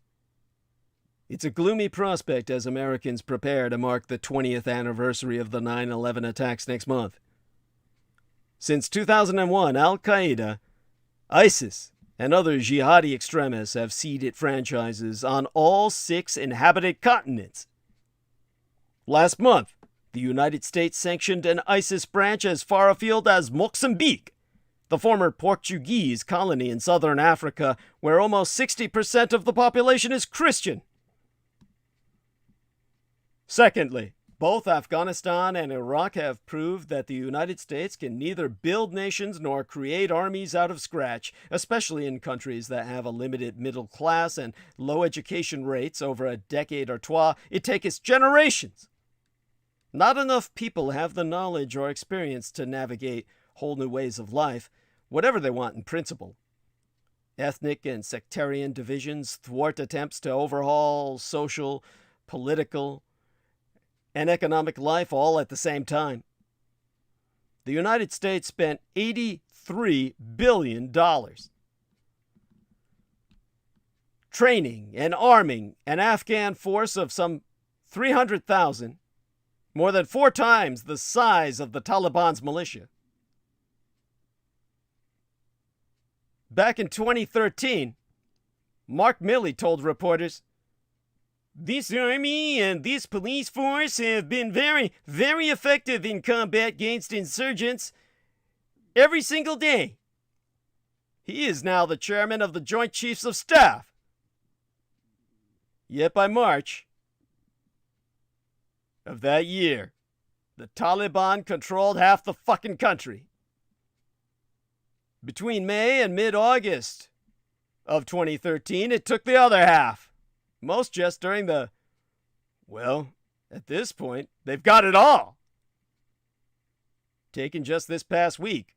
It's a gloomy prospect as Americans prepare to mark the 20th anniversary of the 9/11 attacks next month. Since 2001, Al-Qaeda, ISIS, and other jihadi extremists have seeded franchises on all 6 inhabited continents. Last month, the United States sanctioned an ISIS branch as far afield as Mozambique, the former Portuguese colony in southern Africa, where almost 60% of the population is Christian. Secondly, both Afghanistan and Iraq have proved that the United States can neither build nations nor create armies out of scratch, especially in countries that have a limited middle class and low education rates over a decade or two. It takes generations. Not enough people have the knowledge or experience to navigate whole new ways of life, whatever they want in principle. Ethnic and sectarian divisions thwart attempts to overhaul social, political, and economic life all at the same time. The United States spent $83 billion training and arming an Afghan force of some 300,000, more than 4 times the size of the Taliban's militia. Back in 2013, Mark Milley told reporters, "This army and this police force have been very, very effective in combat against insurgents every single day." He is now the chairman of the Joint Chiefs of Staff. Yet by March of that year, the Taliban controlled half the fucking country. Between May and mid-August of 2013, it took the other half. Most just during the, well, at this point, they've got it all. Taken just this past week,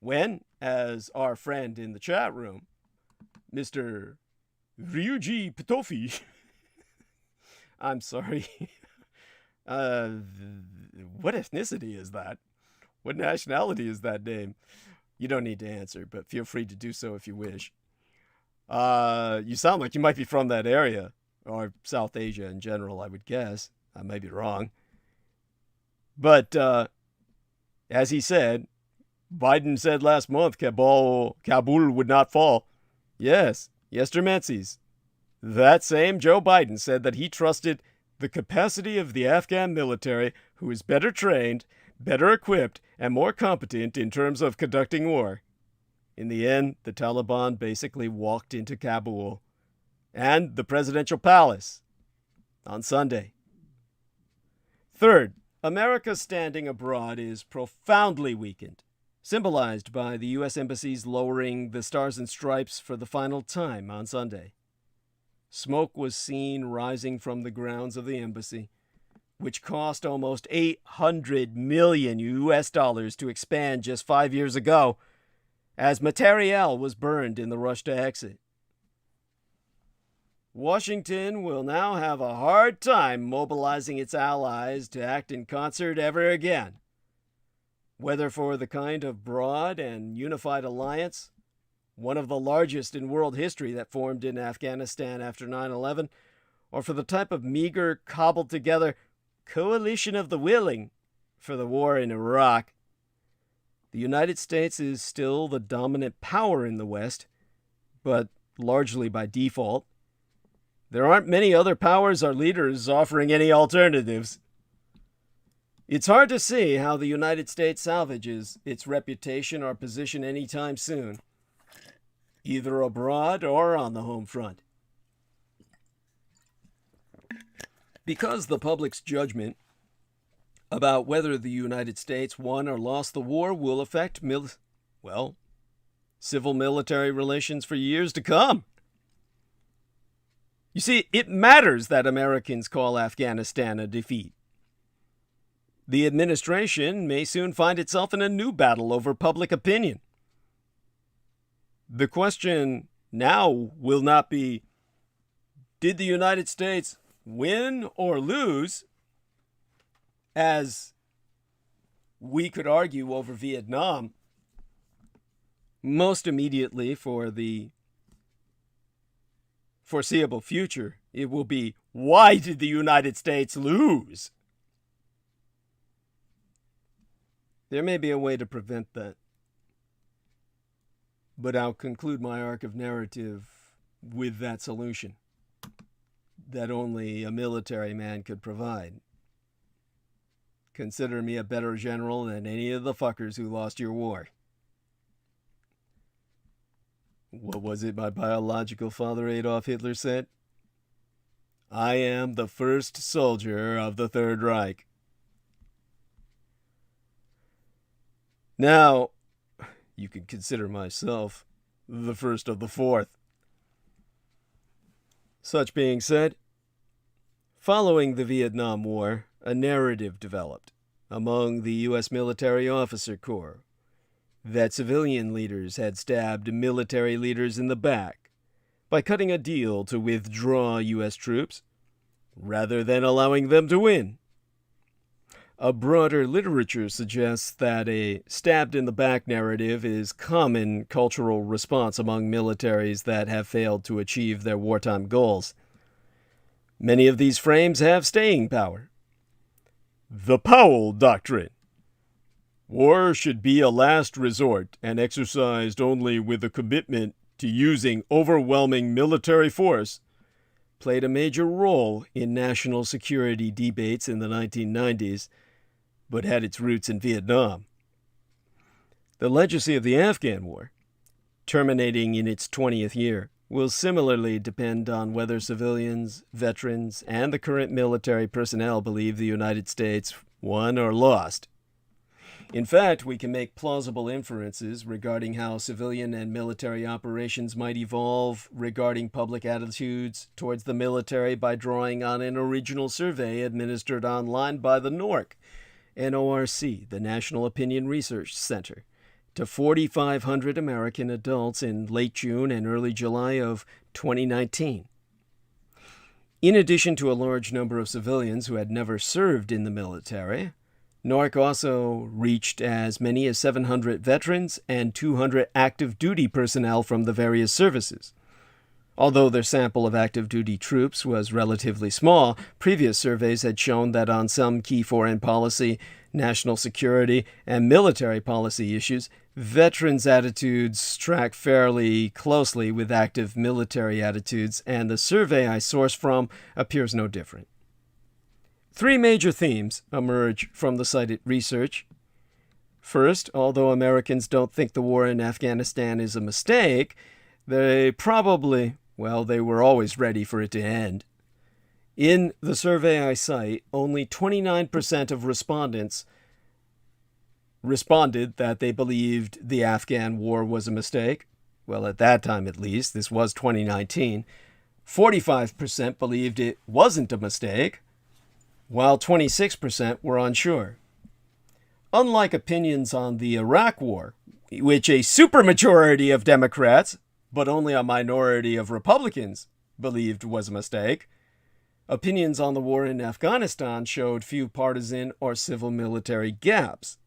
when, as our friend in the chat room, Mr. Ryuji Pitofi, I'm sorry, what ethnicity is that? What nationality is that name? You don't need to answer, but feel free to do so if you wish. You sound like you might be from that area, or South Asia in general, I would guess. I may be wrong. But, as he said, Biden said last month Kabul would not fall. Yes, Yestermenses. That same Joe Biden said that he trusted the capacity of the Afghan military, who is better trained, better equipped, and more competent in terms of conducting war. In the end, the Taliban basically walked into Kabul and the presidential palace on Sunday. Third, America's standing abroad is profoundly weakened, symbolized by the U.S. Embassy's lowering the Stars and Stripes for the final time on Sunday. Smoke was seen rising from the grounds of the embassy, which cost almost $800 million to expand just 5 years ago, as materiel was burned in the rush to exit. Washington will now have a hard time mobilizing its allies to act in concert ever again, whether for the kind of broad and unified alliance, one of the largest in world history that formed in Afghanistan after 9/11, or for the type of meager, cobbled-together coalition of the willing for the war in Iraq. The United States is still the dominant power in the West, but largely by default. There aren't many other powers or leaders offering any alternatives. It's hard to see how the United States salvages its reputation or position anytime soon, either abroad or on the home front. Because the public's judgment about whether the United States won or lost the war will affect civil-military relations for years to come. You see, it matters that Americans call Afghanistan a defeat. The administration may soon find itself in a new battle over public opinion. The question now will not be, did the United States win or lose, as we could argue over Vietnam. Most immediately for the foreseeable future, it will be, why did the United States lose? There may be a way to prevent that, but I'll conclude my arc of narrative with that solution that only a military man could provide. Consider me a better general than any of the fuckers who lost your war. What was it my biological father Adolf Hitler said? I am the first soldier of the Third Reich. Now, you can consider myself the first of the fourth. Such being said, following the Vietnam War, a narrative developed among the U.S. military officer corps that civilian leaders had stabbed military leaders in the back by cutting a deal to withdraw U.S. troops rather than allowing them to win. A broader literature suggests that a stabbed-in-the-back narrative is common cultural response among militaries that have failed to achieve their wartime goals. Many of these frames have staying power. The Powell Doctrine. War should be a last resort and exercised only with a commitment to using overwhelming military force played a major role in national security debates in the 1990s, but had its roots in Vietnam. The legacy of the Afghan War, terminating in its 20th year, will similarly depend on whether civilians, veterans, and the current military personnel believe the United States won or lost. In fact, we can make plausible inferences regarding how civilian and military operations might evolve regarding public attitudes towards the military by drawing on an original survey administered online by the NORC, the National Opinion Research Center, to 4,500 American adults in late June and early July of 2019. In addition to a large number of civilians who had never served in the military, NORC also reached as many as 700 veterans and 200 active duty personnel from the various services. Although their sample of active duty troops was relatively small, previous surveys had shown that on some key foreign policy, national security, and military policy issues, veterans' attitudes track fairly closely with active military attitudes, and the survey I sourced from appears no different. Three major themes emerge from the cited research. First, although Americans don't think the war in Afghanistan is a mistake, they were always ready for it to end. In the survey I cite, only 29% of respondents responded that they believed the Afghan war was a mistake. Well, at that time at least, this was 2019. 45% believed it wasn't a mistake, while 26% were unsure. Unlike opinions on the Iraq War, which a supermajority of Democrats, but only a minority of Republicans, believed was a mistake, opinions on the war in Afghanistan showed few partisan or civil military gaps.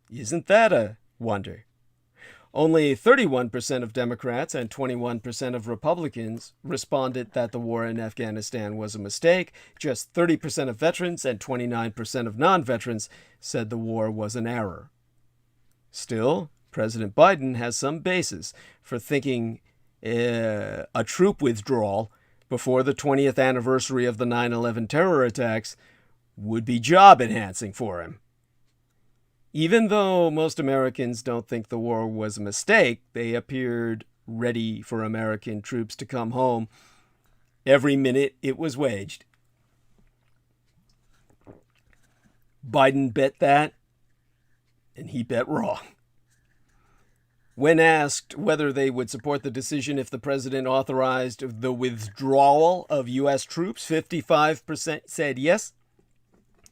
Isn't that a wonder? Only 31% of Democrats and 21% of Republicans responded that the war in Afghanistan was a mistake. Just 30% of veterans and 29% of non-veterans said the war was an error. Still, President Biden has some basis for thinking a troop withdrawal before the 20th anniversary of the 9/11 terror attacks would be job-enhancing for him. Even though most Americans don't think the war was a mistake, they appeared ready for American troops to come home every minute it was waged. Biden bet that, and he bet wrong. When asked whether they would support the decision if the president authorized the withdrawal of U.S. troops, 55% said yes,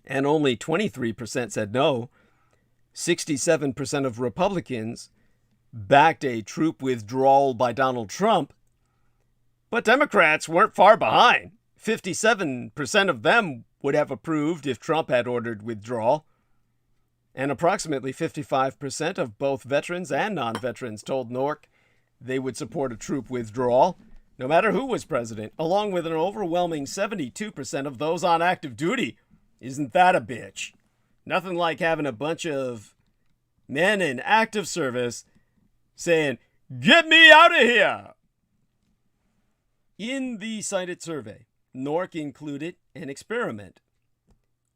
and only 23% said no. 67% of Republicans backed a troop withdrawal by Donald Trump, but Democrats weren't far behind. 57% of them would have approved if Trump had ordered withdrawal, and approximately 55% of both veterans and non-veterans told NORC they would support a troop withdrawal, no matter who was president, along with an overwhelming 72% of those on active duty. Isn't that a bitch? Nothing like having a bunch of men in active service saying, "Get me out of here!" In the cited survey, NORC included an experiment.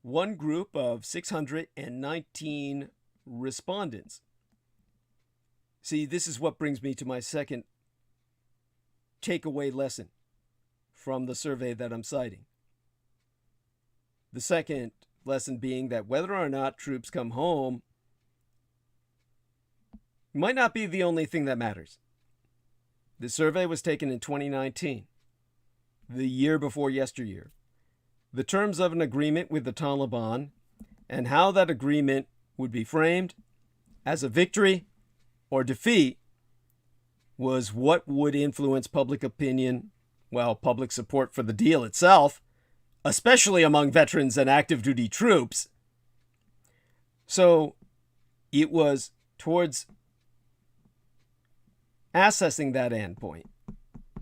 One group of 619 respondents. See, this is what brings me to my second takeaway lesson from the survey that I'm citing. The second lesson being that whether or not troops come home might not be the only thing that matters. The survey was taken in 2019, the year before yesteryear. The terms of an agreement with the Taliban and how that agreement would be framed as a victory or defeat was what would influence public opinion, public support for the deal itself, especially among veterans and active duty troops. So it was towards assessing that endpoint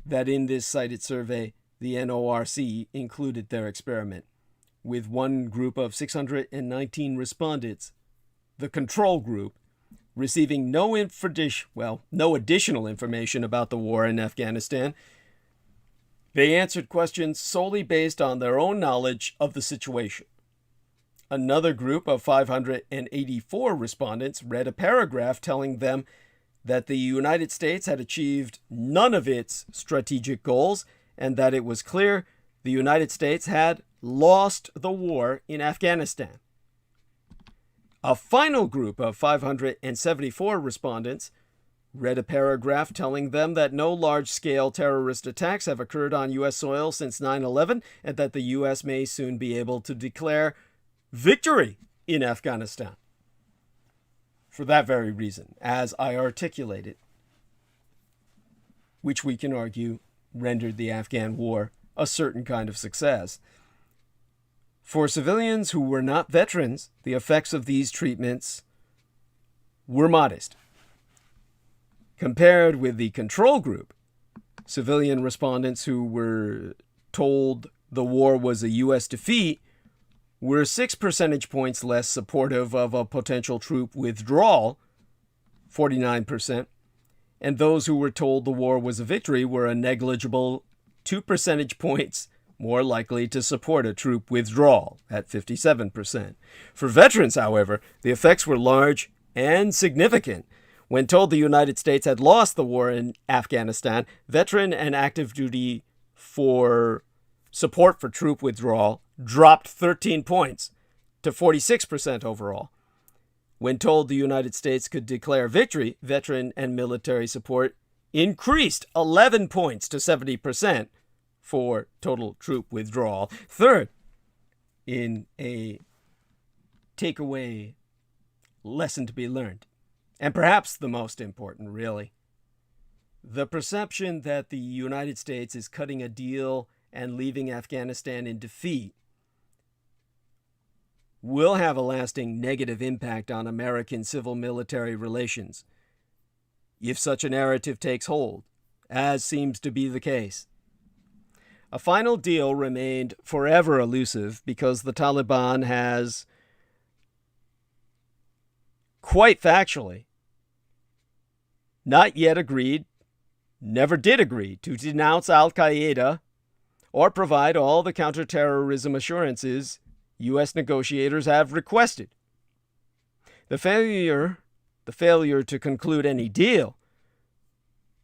that in this cited survey, the NORC included their experiment with one group of 619 respondents, the control group, receiving no additional information about the war in Afghanistan. They answered questions solely based on their own knowledge of the situation. Another group of 584 respondents read a paragraph telling them that the United States had achieved none of its strategic goals and that it was clear the United States had lost the war in Afghanistan. A final group of 574 respondents read a paragraph telling them that no large-scale terrorist attacks have occurred on U.S. soil since 9/11 and that the U.S. may soon be able to declare victory in Afghanistan. For that very reason, as I articulated, which we can argue rendered the Afghan war a certain kind of success. For civilians who were not veterans, the effects of these treatments were modest. Compared with the control group, civilian respondents who were told the war was a U.S. defeat were 6 percentage points less supportive of a potential troop withdrawal, 49%, and those who were told the war was a victory were a negligible 2 percentage points more likely to support a troop withdrawal at 57%. For veterans, however, the effects were large and significant. When told the United States had lost the war in Afghanistan, veteran and active duty for support for troop withdrawal dropped 13 points to 46% overall. When told the United States could declare victory, veteran and military support increased 11 points to 70% for total troop withdrawal. Third, in a takeaway lesson to be learned, and perhaps the most important, really, the perception that the United States is cutting a deal and leaving Afghanistan in defeat will have a lasting negative impact on American civil-military relations if such a narrative takes hold, as seems to be the case. A final deal remained forever elusive because the Taliban has, quite factually, not yet agreed, never did agree to denounce Al-Qaeda or provide all the counterterrorism assurances U.S. negotiators have requested. The failure to conclude any deal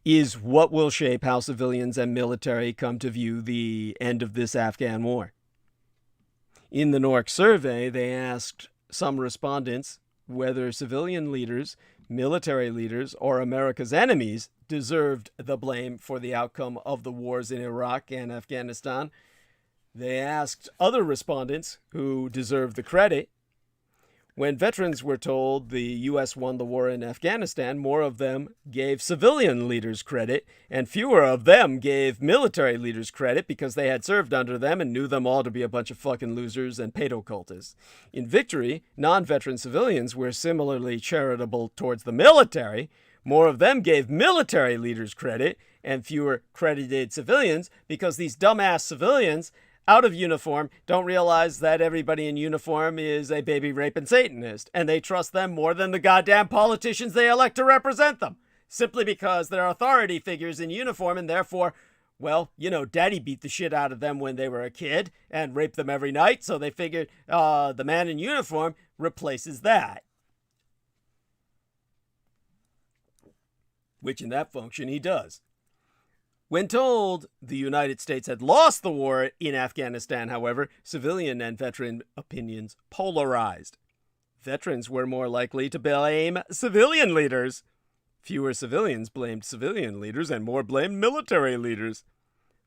is what will shape how civilians and military come to view the end of this Afghan war. In the NORC survey, they asked some respondents whether civilian leaders, military leaders, or America's enemies deserved the blame for the outcome of the wars in Iraq and Afghanistan. They asked other respondents who deserved the credit. When veterans were told the U.S. won the war in Afghanistan, more of them gave civilian leaders credit, and fewer of them gave military leaders credit because they had served under them and knew them all to be a bunch of fucking losers and pedo-cultists. In victory, non-veteran civilians were similarly charitable towards the military. More of them gave military leaders credit, and fewer credited civilians because these dumbass civilians out of uniform don't realize that everybody in uniform is a baby raping Satanist, and they trust them more than the goddamn politicians they elect to represent them, simply because they're authority figures in uniform, and therefore, well, you know, daddy beat the shit out of them when they were a kid and raped them every night, so they figured the man in uniform replaces that. Which in that function he does. When told the United States had lost the war in Afghanistan, however, civilian and veteran opinions polarized. Veterans were more likely to blame civilian leaders. Fewer civilians blamed civilian leaders and more blamed military leaders.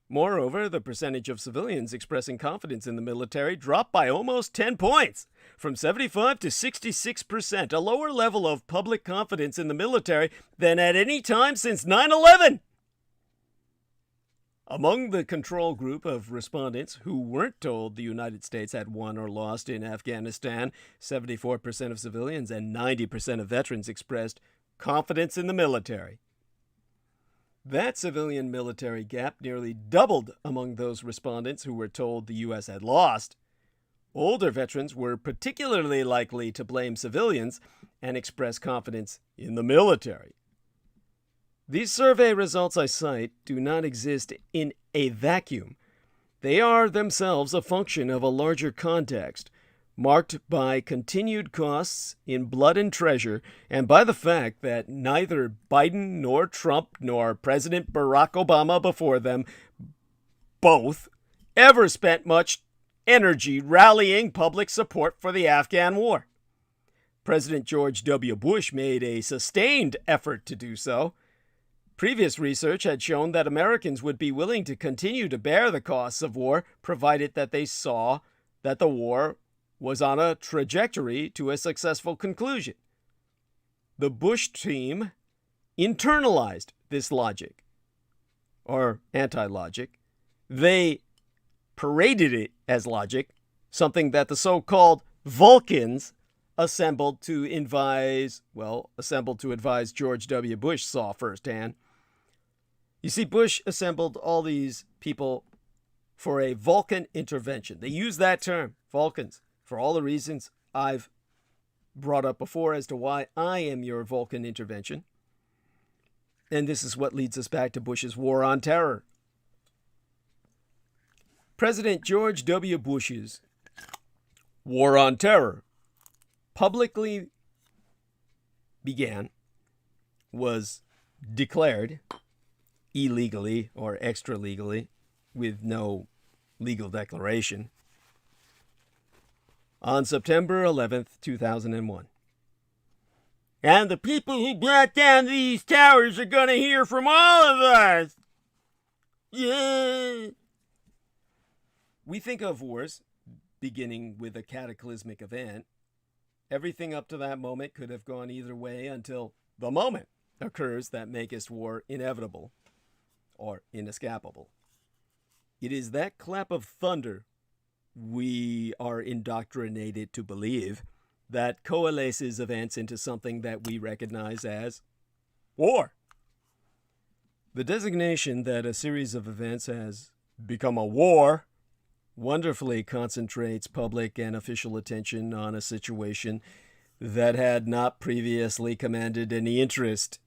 Moreover, the percentage of civilians expressing confidence in the military dropped by almost 10 points, from 75 to 66%, a lower level of public confidence in the military than at any time since 9/11. Among the control group of respondents who weren't told the United States had won or lost in Afghanistan, 74% of civilians and 90% of veterans expressed confidence in the military. That civilian-military gap nearly doubled among those respondents who were told the U.S. had lost. Older veterans were particularly likely to blame civilians and express confidence in the military. These survey results I cite do not exist in a vacuum. They are themselves a function of a larger context, marked by continued costs in blood and treasure, and by the fact that neither Biden nor Trump nor President Barack Obama before them both ever spent much energy rallying public support for the Afghan war. President George W. Bush made a sustained effort to do so. Previous research had shown that Americans would be willing to continue to bear the costs of war, provided that they saw that the war was on a trajectory to a successful conclusion. The Bush team internalized this logic, or anti-logic. They paraded it as logic, something that the so-called Vulcans assembled to advise George W. Bush saw firsthand. You see, Bush assembled all these people for a Vulcan intervention. They use that term, Vulcans, for all the reasons I've brought up before as to why I am your Vulcan intervention. And this is what leads us back to Bush's war on terror. President George W. Bush's war on terror publicly was declared illegally or extra legally with no legal declaration on September 11th, 2001. And the people who brought down these towers are going to hear from all of us. Yeah. We think of wars beginning with a cataclysmic event. Everything up to that moment could have gone either way until the moment occurs that maketh war inevitable or inescapable. It is that clap of thunder we are indoctrinated to believe that coalesces events into something that we recognize as war. The designation that a series of events has become a war wonderfully concentrates public and official attention on a situation that had not previously commanded any interest.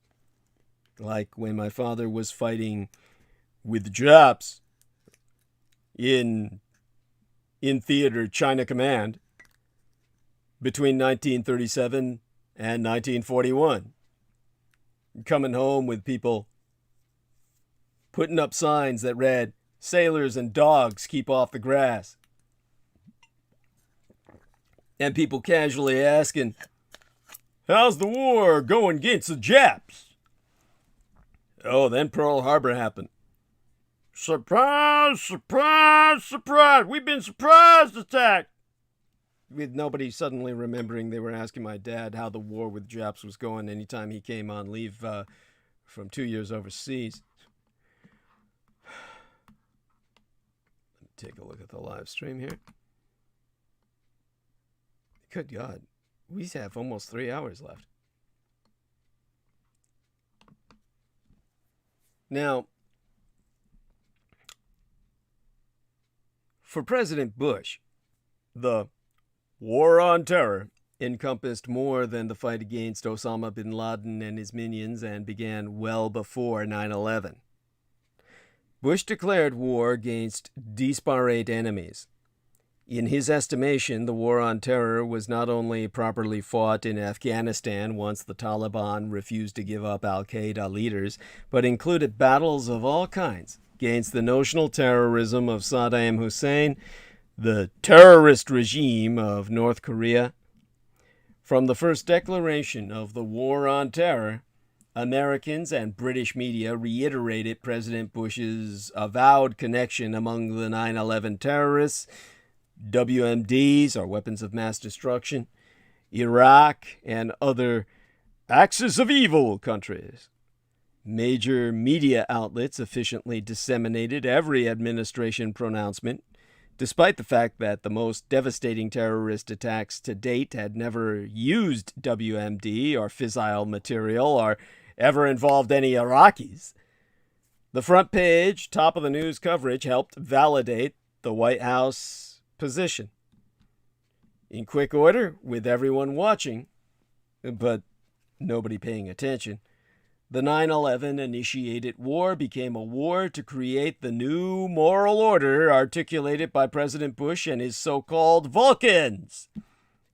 Like when my father was fighting with Japs in theater China Command between 1937 and 1941. Coming home with people putting up signs that read, "Sailors and dogs keep off the grass." And people casually asking, "How's the war going against the Japs?" Oh, then Pearl Harbor happened. Surprise, surprise, surprise. We've been surprise attacked. With nobody suddenly remembering they were asking my dad how the war with Japs was going anytime he came on leave from 2 years overseas. Let me take a look at the live stream here. Good God. We have almost 3 hours left. Now, for President Bush, the war on terror encompassed more than the fight against Osama bin Laden and his minions and began well before 9/11. Bush declared war against disparate enemies. In his estimation, the war on terror was not only properly fought in Afghanistan once the Taliban refused to give up al-Qaeda leaders, but included battles of all kinds against the notional terrorism of Saddam Hussein, the terrorist regime of North Korea. From the first declaration of the war on terror, Americans and British media reiterated President Bush's avowed connection among the 9/11 terrorists, WMDs, or weapons of mass destruction, Iraq, and other axis of evil countries. Major media outlets efficiently disseminated every administration pronouncement, despite the fact that the most devastating terrorist attacks to date had never used WMD or fissile material or ever involved any Iraqis. The front page, top of the news coverage helped validate the White House position. In quick order, with everyone watching, but nobody paying attention, the 9/11 initiated war became a war to create the new moral order articulated by President Bush and his so-called Vulcans,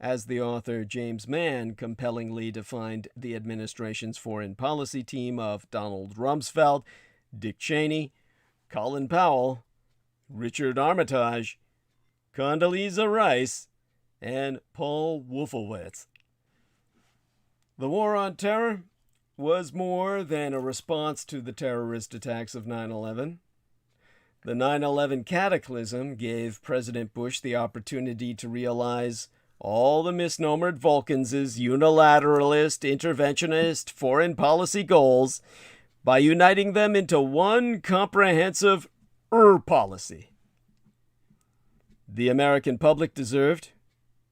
as the author James Mann compellingly defined the administration's foreign policy team of Donald Rumsfeld, Dick Cheney, Colin Powell, Richard Armitage, Condoleezza Rice, and Paul Wolfowitz. The war on terror was more than a response to the terrorist attacks of 9/11. The 9/11 cataclysm gave President Bush the opportunity to realize all the misnomered Vulcans' unilateralist, interventionist foreign policy goals by uniting them into one comprehensive policy. The American public deserved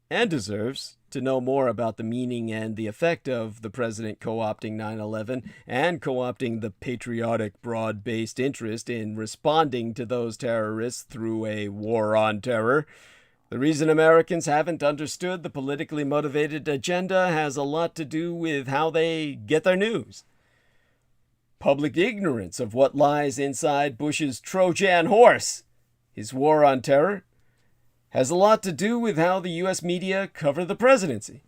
and deserves to know more about the meaning and the effect of the president co-opting 9/11 and co-opting the patriotic, broad-based interest in responding to those terrorists through a war on terror. The reason Americans haven't understood the politically motivated agenda has a lot to do with how they get their news. Public ignorance of what lies inside Bush's Trojan horse, his war on terror, has a lot to do with how the U.S. media cover the presidency.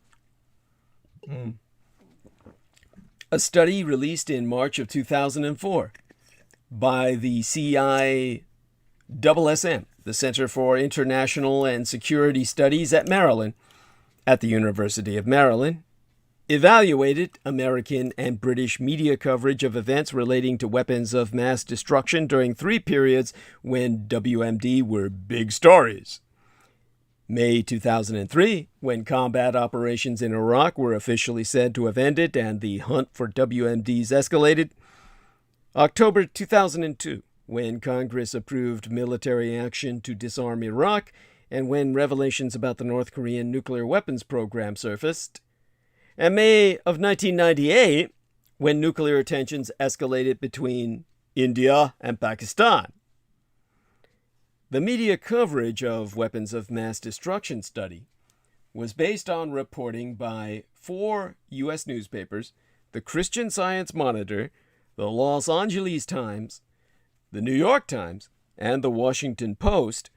A study released in March of 2004 by the CISSM, the Center for International and Security Studies at Maryland, at the University of Maryland, evaluated American and British media coverage of events relating to weapons of mass destruction during 3 periods when WMD were big stories. May 2003, when combat operations in Iraq were officially said to have ended and the hunt for WMDs escalated. October 2002, when Congress approved military action to disarm Iraq, and when revelations about the North Korean nuclear weapons program surfaced. And May of 1998, when nuclear tensions escalated between India and Pakistan. The media coverage of weapons of mass destruction study was based on reporting by 4 U.S. newspapers, the Christian Science Monitor, the Los Angeles Times, the New York Times, and the Washington Post,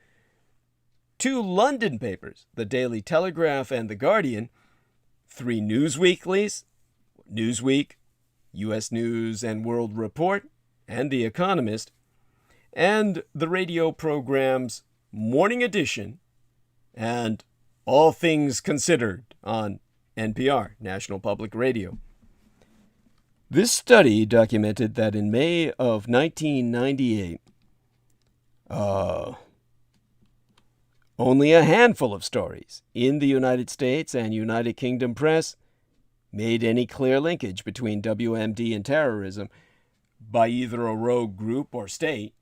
2 London papers, the Daily Telegraph and the Guardian, 3 news weeklies, Newsweek, U.S. News and World Report, and The Economist, and the radio programs Morning Edition and All Things Considered on NPR, National Public Radio. This study documented that in May of 1998, only a handful of stories in the United States and United Kingdom press made any clear linkage between WMD and terrorism by either a rogue group or state.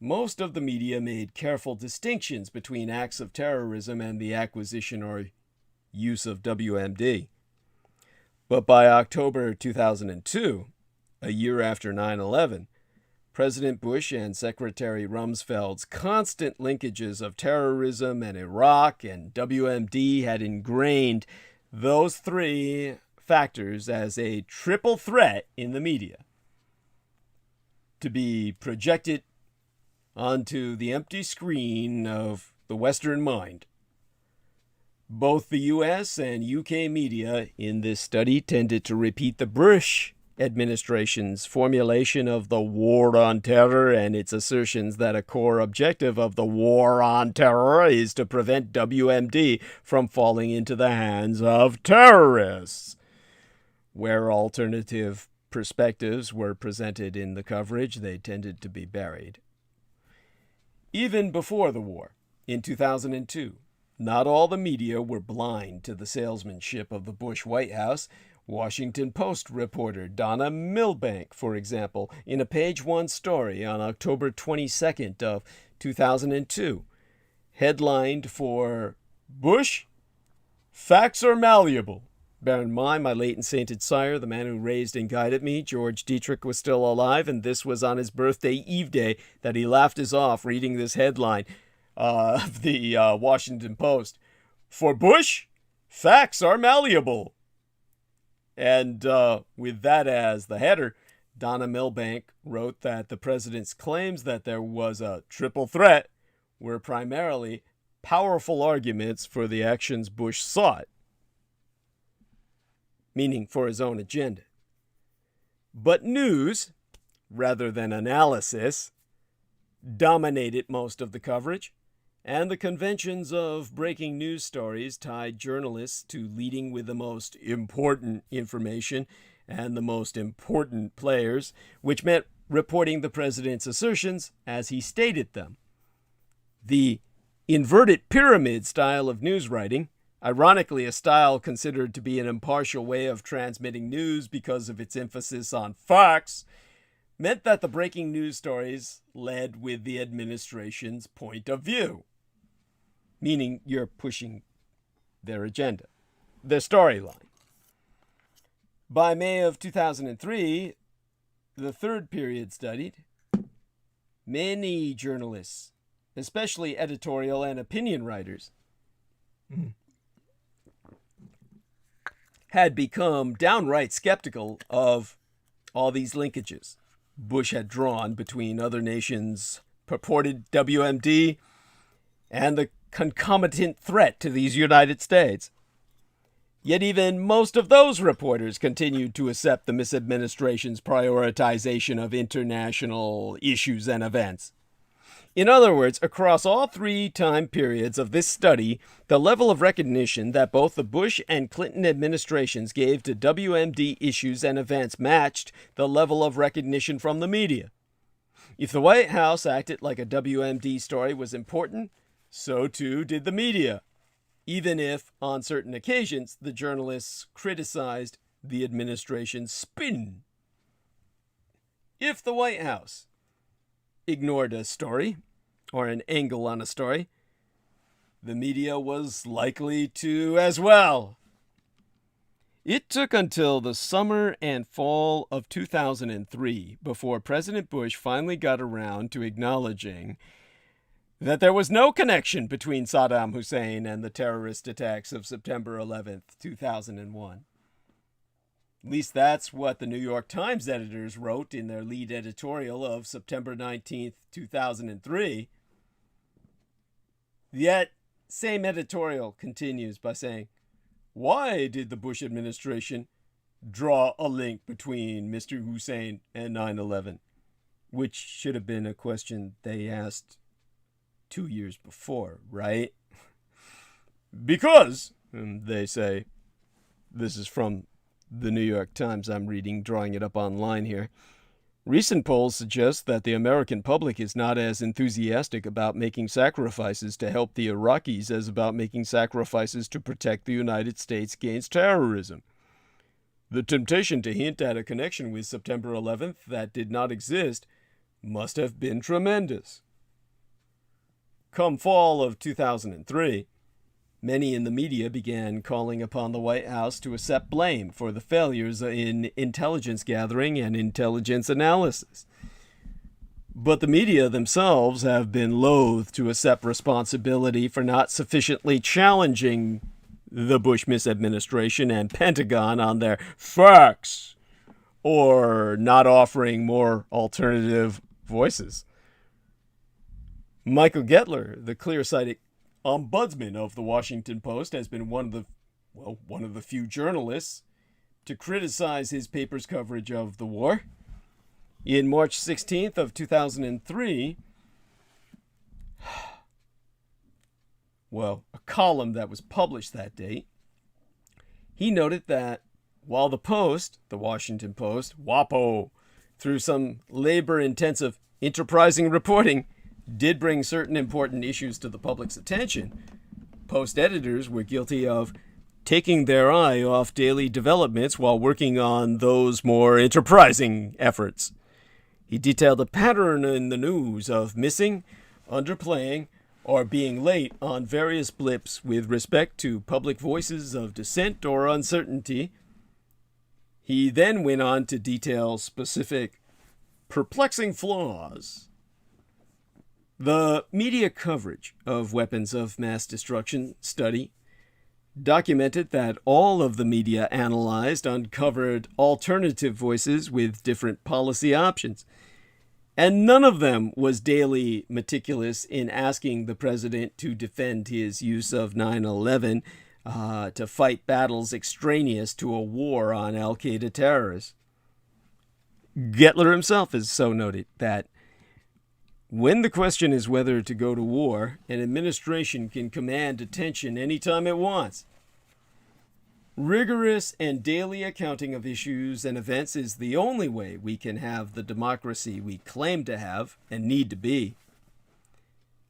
Most of the media made careful distinctions between acts of terrorism and the acquisition or use of WMD. But by October 2002, a year after 9/11, President Bush and Secretary Rumsfeld's constant linkages of terrorism and Iraq and WMD had ingrained those 3 factors as a triple threat in the media, to be projected onto the empty screen of the Western mind. Both the U.S. and U.K. media in this study tended to repeat the Bush administration's formulation of the war on terror and its assertions that a core objective of the war on terror is to prevent WMD from falling into the hands of terrorists. Where alternative perspectives were presented in the coverage, they tended to be buried. Even before the war, in 2002, not all the media were blind to the salesmanship of the Bush White House. Washington Post reporter Donna Milbank, for example, in a page-1 story on October 22nd of 2002, headlined for Bush, Facts Are Malleable. Bear in mind, my late and sainted sire, the man who raised and guided me, George Dietrich, was still alive, and this was on his birthday eve day that he laughed us off reading this headline of the Washington Post. For Bush, facts are malleable. And with that as the header, Donna Milbank wrote that the president's claims that there was a triple threat were primarily powerful arguments for the actions Bush sought, meaning for his own agenda. But news, rather than analysis, dominated most of the coverage, and the conventions of breaking news stories tied journalists to leading with the most important information and the most important players, which meant reporting the president's assertions as he stated them. The inverted pyramid style of news writing, ironically a style considered to be an impartial way of transmitting news because of its emphasis on facts, meant that the breaking news stories led with the administration's point of view, meaning you're pushing their agenda, their storyline. By May of 2003, the third period studied, many journalists, especially editorial and opinion writers, had become downright skeptical of all these linkages Bush had drawn between other nations' purported WMD and the concomitant threat to these United States. Yet even most of those reporters continued to accept the misadministration's prioritization of international issues and events. In other words, across all three time periods of this study, the level of recognition that both the Bush and Clinton administrations gave to WMD issues and events matched the level of recognition from the media. If the White House acted like a WMD story was important, so too did the media, even if, on certain occasions, the journalists criticized the administration's spin. If the White House ignored a story, or an angle on a story, the media was likely to as well. It took until the summer and fall of 2003 before President Bush finally got around to acknowledging that there was no connection between Saddam Hussein and the terrorist attacks of September 11th, 2001. At least that's what the New York Times editors wrote in their lead editorial of September 19th, 2003. Yet, same editorial continues by saying, why did the Bush administration draw a link between Mr. Hussein and 9/11? Which should have been a question they asked 2 years before, right? Because, they say, this is from the New York Times I'm reading, drawing it up online here, recent polls suggest that the American public is not as enthusiastic about making sacrifices to help the Iraqis as about making sacrifices to protect the United States against terrorism. The temptation to hint at a connection with September 11th that did not exist must have been tremendous. Come fall of 2003, many in the media began calling upon the White House to accept blame for the failures in intelligence gathering and intelligence analysis. But the media themselves have been loath to accept responsibility for not sufficiently challenging the Bush misadministration and Pentagon on their facts, or not offering more alternative voices. Michael Gettler, the clear-sighted ombudsman of the Washington Post, has been one of the few journalists to criticize his paper's coverage of the war. In March 16th of 2003, a column that was published that date, he noted that while the Post, the Washington Post, WAPO, through some labor-intensive, enterprising reporting, did bring certain important issues to the public's attention, Post editors were guilty of taking their eye off daily developments while working on those more enterprising efforts. He detailed a pattern in the news of missing, underplaying, or being late on various blips with respect to public voices of dissent or uncertainty. He then went on to detail specific perplexing flaws. The media coverage of weapons of mass destruction study documented that all of the media analyzed uncovered alternative voices with different policy options, and none of them was daily meticulous in asking the president to defend his use of 9/11 to fight battles extraneous to a war on al-Qaeda terrorists. Gettler himself has so noted that When the question is whether to go to war, an administration can command attention anytime it wants. Rigorous and daily accounting of issues and events is the only way we can have the democracy we claim to have and need to be.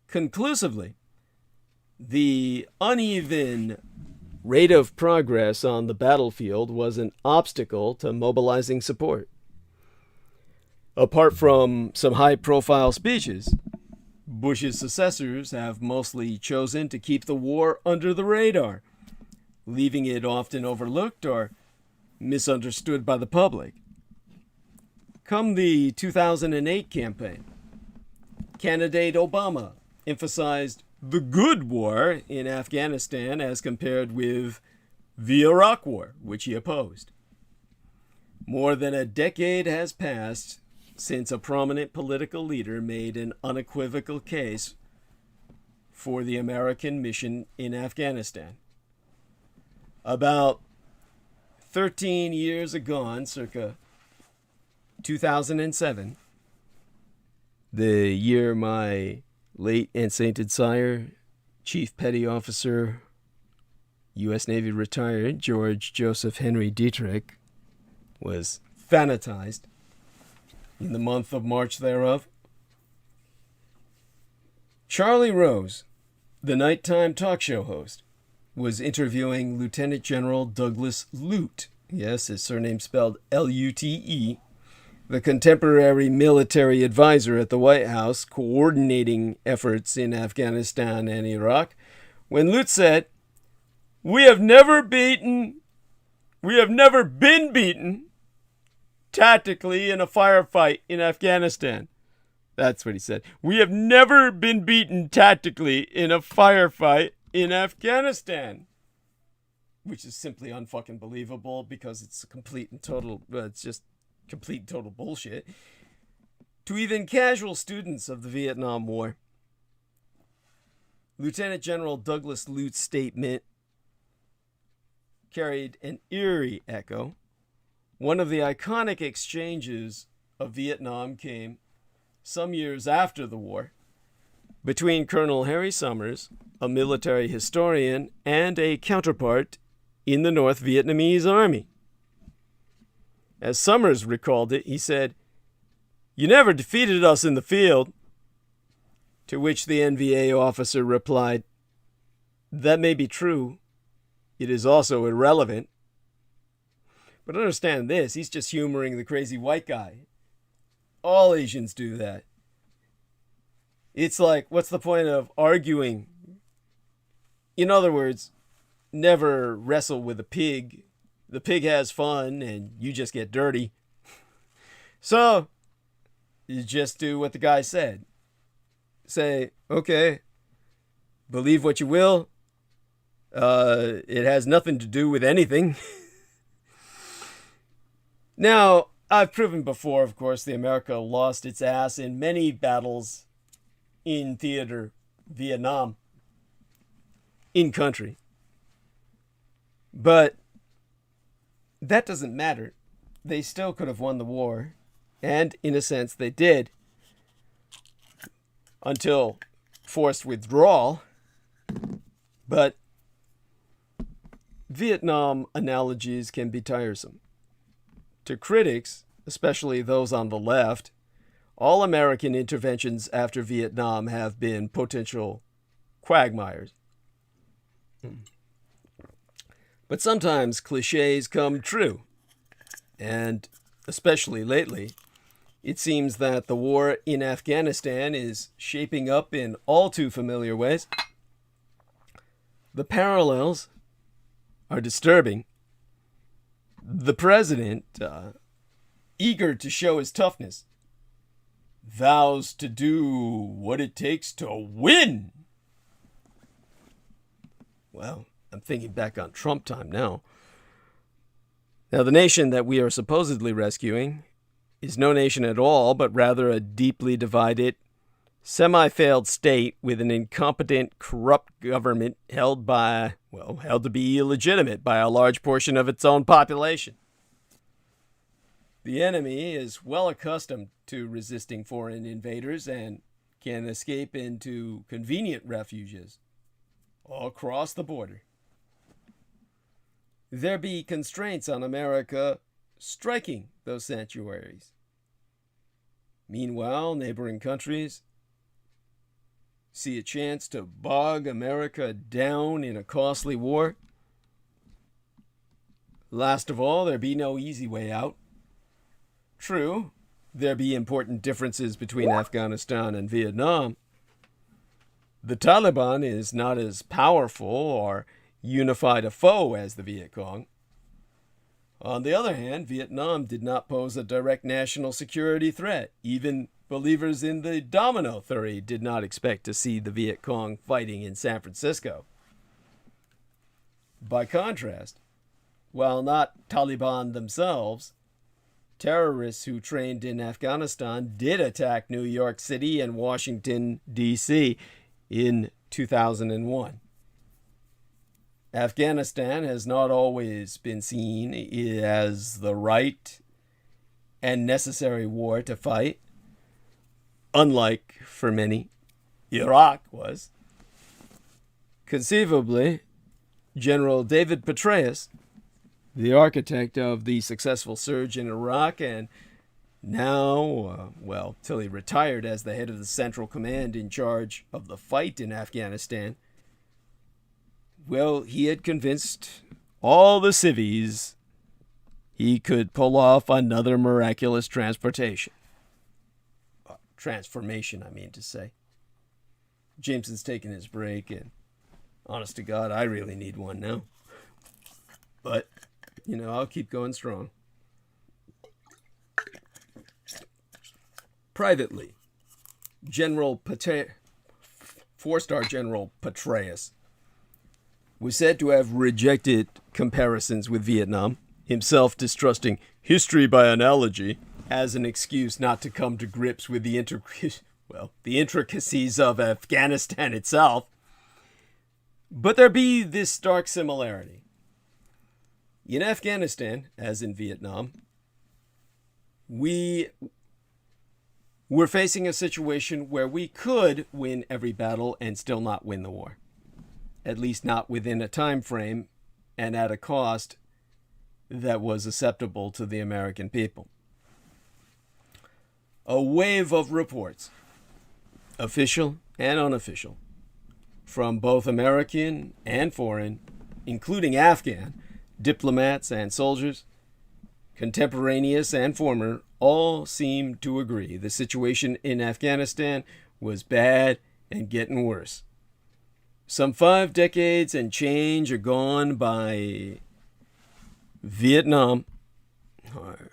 Conclusively, the uneven rate of progress on the battlefield was an obstacle to mobilizing support. Apart from some high-profile speeches, Bush's successors have mostly chosen to keep the war under the radar, leaving it often overlooked or misunderstood by the public. Come the 2008 campaign, candidate Obama emphasized the good war in Afghanistan as compared with the Iraq War, which he opposed. More than a decade has passed since a prominent political leader made an unequivocal case for the American mission in Afghanistan. About 13 years agone, circa 2007, the year my late and sainted sire, Chief Petty Officer, U.S. Navy retired George Joseph Henry Dietrich, was fanatized in the month of March thereof. Charlie Rose, the nighttime talk show host, was interviewing Lieutenant General Douglas Lute, yes, his surname spelled L-U-T-E, the contemporary military advisor at the White House coordinating efforts in Afghanistan and Iraq, when Lute said, we have never been beaten tactically in a firefight in Afghanistan. That's what he said. We have never been beaten tactically in a firefight in Afghanistan. Which is simply unfucking believable because it's complete and total bullshit. To even casual students of the Vietnam War, Lieutenant General Douglas Lute's statement carried an eerie echo. One of the iconic exchanges of Vietnam came some years after the war between Colonel Harry Summers, a military historian, and a counterpart in the North Vietnamese Army. As Summers recalled it, he said, "You never defeated us in the field." To which the NVA officer replied, "That may be true. It is also irrelevant." But understand this, he's just humoring the crazy white guy. All Asians do that. It's like, what's the point of arguing? In other words, never wrestle with a pig. The pig has fun and you just get dirty. So, you just do what the guy said. Say, okay, believe what you will. It has nothing to do with anything. Now, I've proven before, of course, the America lost its ass in many battles in theater, Vietnam, in country. But that doesn't matter. They still could have won the war. And, in a sense, they did. Until forced withdrawal. But Vietnam analogies can be tiresome. To critics, especially those on the left, all American interventions after Vietnam have been potential quagmires. But sometimes cliches come true. And especially lately, it seems that the war in Afghanistan is shaping up in all too familiar ways. The parallels are disturbing. The president, eager to show his toughness, vows to do what it takes to win. Well, I'm thinking back on Trump time now. Now, the nation that we are supposedly rescuing is no nation at all, but rather a deeply divided, semi-failed state with an incompetent, corrupt government held to be illegitimate by a large portion of its own population. The enemy is well accustomed to resisting foreign invaders and can escape into convenient refuges across the border. There be constraints on America striking those sanctuaries. Meanwhile, neighboring countries see a chance to bog America down in a costly war. Last of all, there be no easy way out. True, there be important differences between Afghanistan and Vietnam. The Taliban is not as powerful or unified a foe as the Viet Cong. On the other hand, Vietnam did not pose a direct national security threat. Even believers in the domino theory did not expect to see the Viet Cong fighting in San Francisco. By contrast, while not Taliban themselves, terrorists who trained in Afghanistan did attack New York City and Washington, D.C. in 2001. Afghanistan has not always been seen as the right and necessary war to fight, unlike, for many, Iraq was. Conceivably, General David Petraeus, the architect of the successful surge in Iraq and now, till he retired as the head of the Central Command in charge of the fight in Afghanistan, well, he had convinced all the civvies he could pull off another miraculous transformation, I mean to say. Jameson's taking his break, and honest to God, I really need one now. But, I'll keep going strong. Privately, Four-star General Petraeus was said to have rejected comparisons with Vietnam, himself distrusting history by analogy as an excuse not to come to grips with the intricacies of Afghanistan itself. But there be this stark similarity. In Afghanistan, as in Vietnam, we were facing a situation where we could win every battle and still not win the war. At least not within a time frame and at a cost that was acceptable to the American people. A wave of reports, official and unofficial, from both American and foreign, including Afghan, diplomats and soldiers, contemporaneous and former, all seem to agree the situation in Afghanistan was bad and getting worse. Some 5 decades and change are gone by Vietnam, or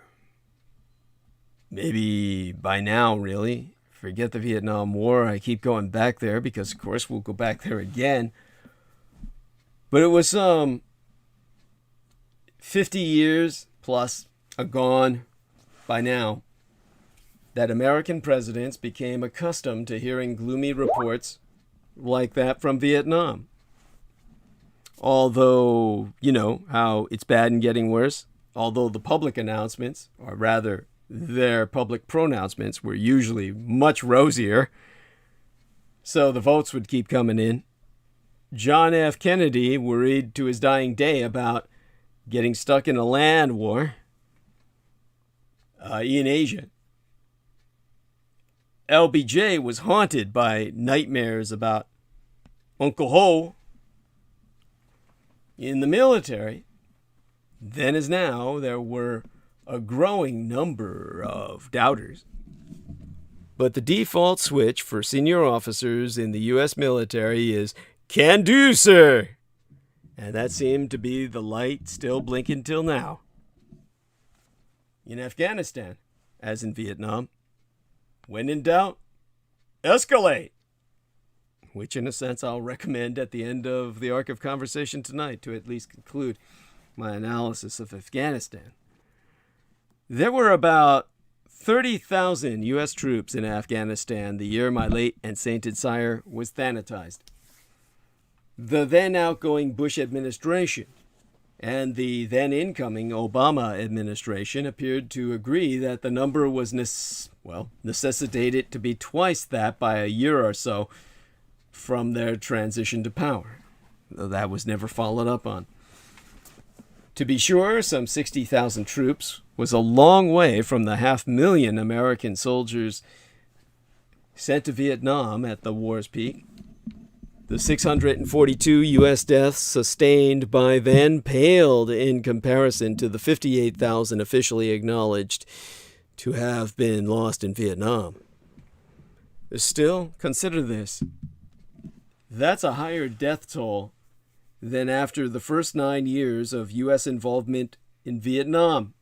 maybe by now, really. Forget the Vietnam War. I keep going back there because, of course, we'll go back there again. But it was 50 years plus agone by now that American presidents became accustomed to hearing gloomy reports like that from Vietnam. Although, how it's bad and getting worse, although the public announcements, or rather their public pronouncements, were usually much rosier, so the votes would keep coming in. John F. Kennedy worried to his dying day about getting stuck in a land war in Asia. LBJ was haunted by nightmares about Uncle Ho in the military. Then as now, there were a growing number of doubters. But the default switch for senior officers in the U.S. military is, "Can do, sir." And that seemed to be the light still blinking till now. In Afghanistan, as in Vietnam, when in doubt, escalate. Which, in a sense, I'll recommend at the end of the arc of conversation tonight to at least conclude my analysis of Afghanistan. There were about 30,000 U.S. troops in Afghanistan the year my late and sainted sire was thanatized. The then outgoing Bush administration and the then incoming Obama administration appeared to agree that the number was necessitated to be twice that by a year or so from their transition to power, though that was never followed up on. To be sure, some 60,000 troops was a long way from the 500,000 American soldiers sent to Vietnam at the war's peak. The 642 U.S. deaths sustained by then paled in comparison to the 58,000 officially acknowledged to have been lost in Vietnam. Still, consider this. That's a higher death toll than after the first 9 years of U.S. involvement in Vietnam.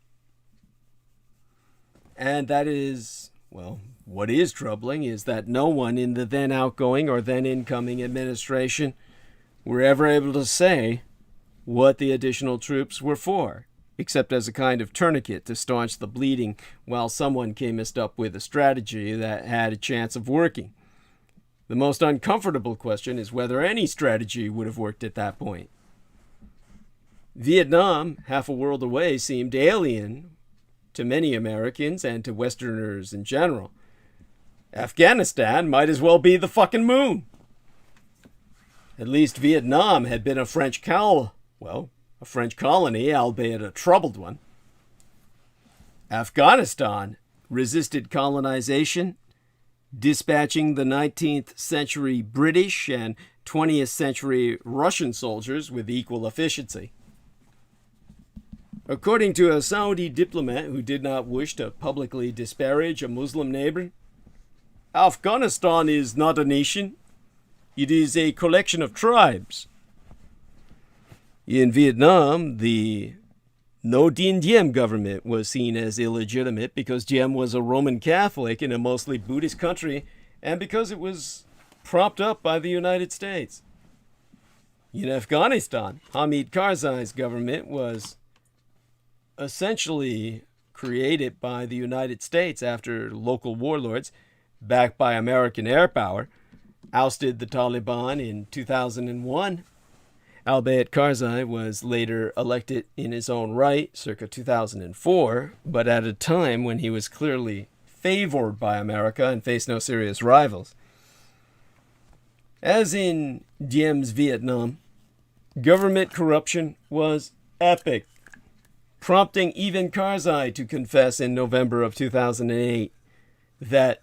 And that is, well, what is troubling is that no one in the then outgoing or then incoming administration were ever able to say what the additional troops were for, except as a kind of tourniquet to staunch the bleeding while someone came up with a strategy that had a chance of working. The most uncomfortable question is whether any strategy would have worked at that point. Vietnam, half a world away, seemed alien to many Americans and to Westerners in general. Afghanistan might as well be the fucking moon. At least Vietnam had been a French colony, albeit a troubled one. Afghanistan resisted colonization, dispatching the 19th century British and 20th century Russian soldiers with equal efficiency. According to a Saudi diplomat who did not wish to publicly disparage a Muslim neighbor, Afghanistan is not a nation. It is a collection of tribes. In Vietnam, the No Dien Diem government was seen as illegitimate because Diem was a Roman Catholic in a mostly Buddhist country and because it was propped up by the United States. In Afghanistan, Hamid Karzai's government was essentially created by the United States after local warlords, backed by American air power, ousted the Taliban in 2001, albeit Karzai was later elected in his own right, circa 2004, but at a time when he was clearly favored by America and faced no serious rivals. As in Diem's Vietnam, government corruption was epic, prompting even Karzai to confess in November of 2008 that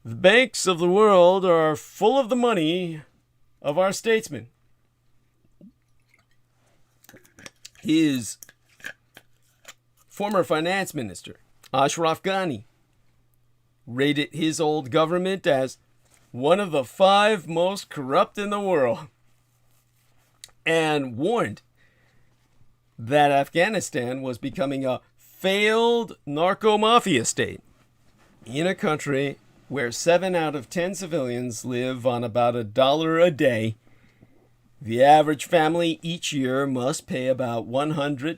the banks of the world are full of the money of our statesmen. His former finance minister, Ashraf Ghani, rated his old government as one of the 5 most corrupt in the world and warned that Afghanistan was becoming a failed narco-mafia state in a country where 7 out of 10 civilians live on about $1 a day. The average family each year must pay about $100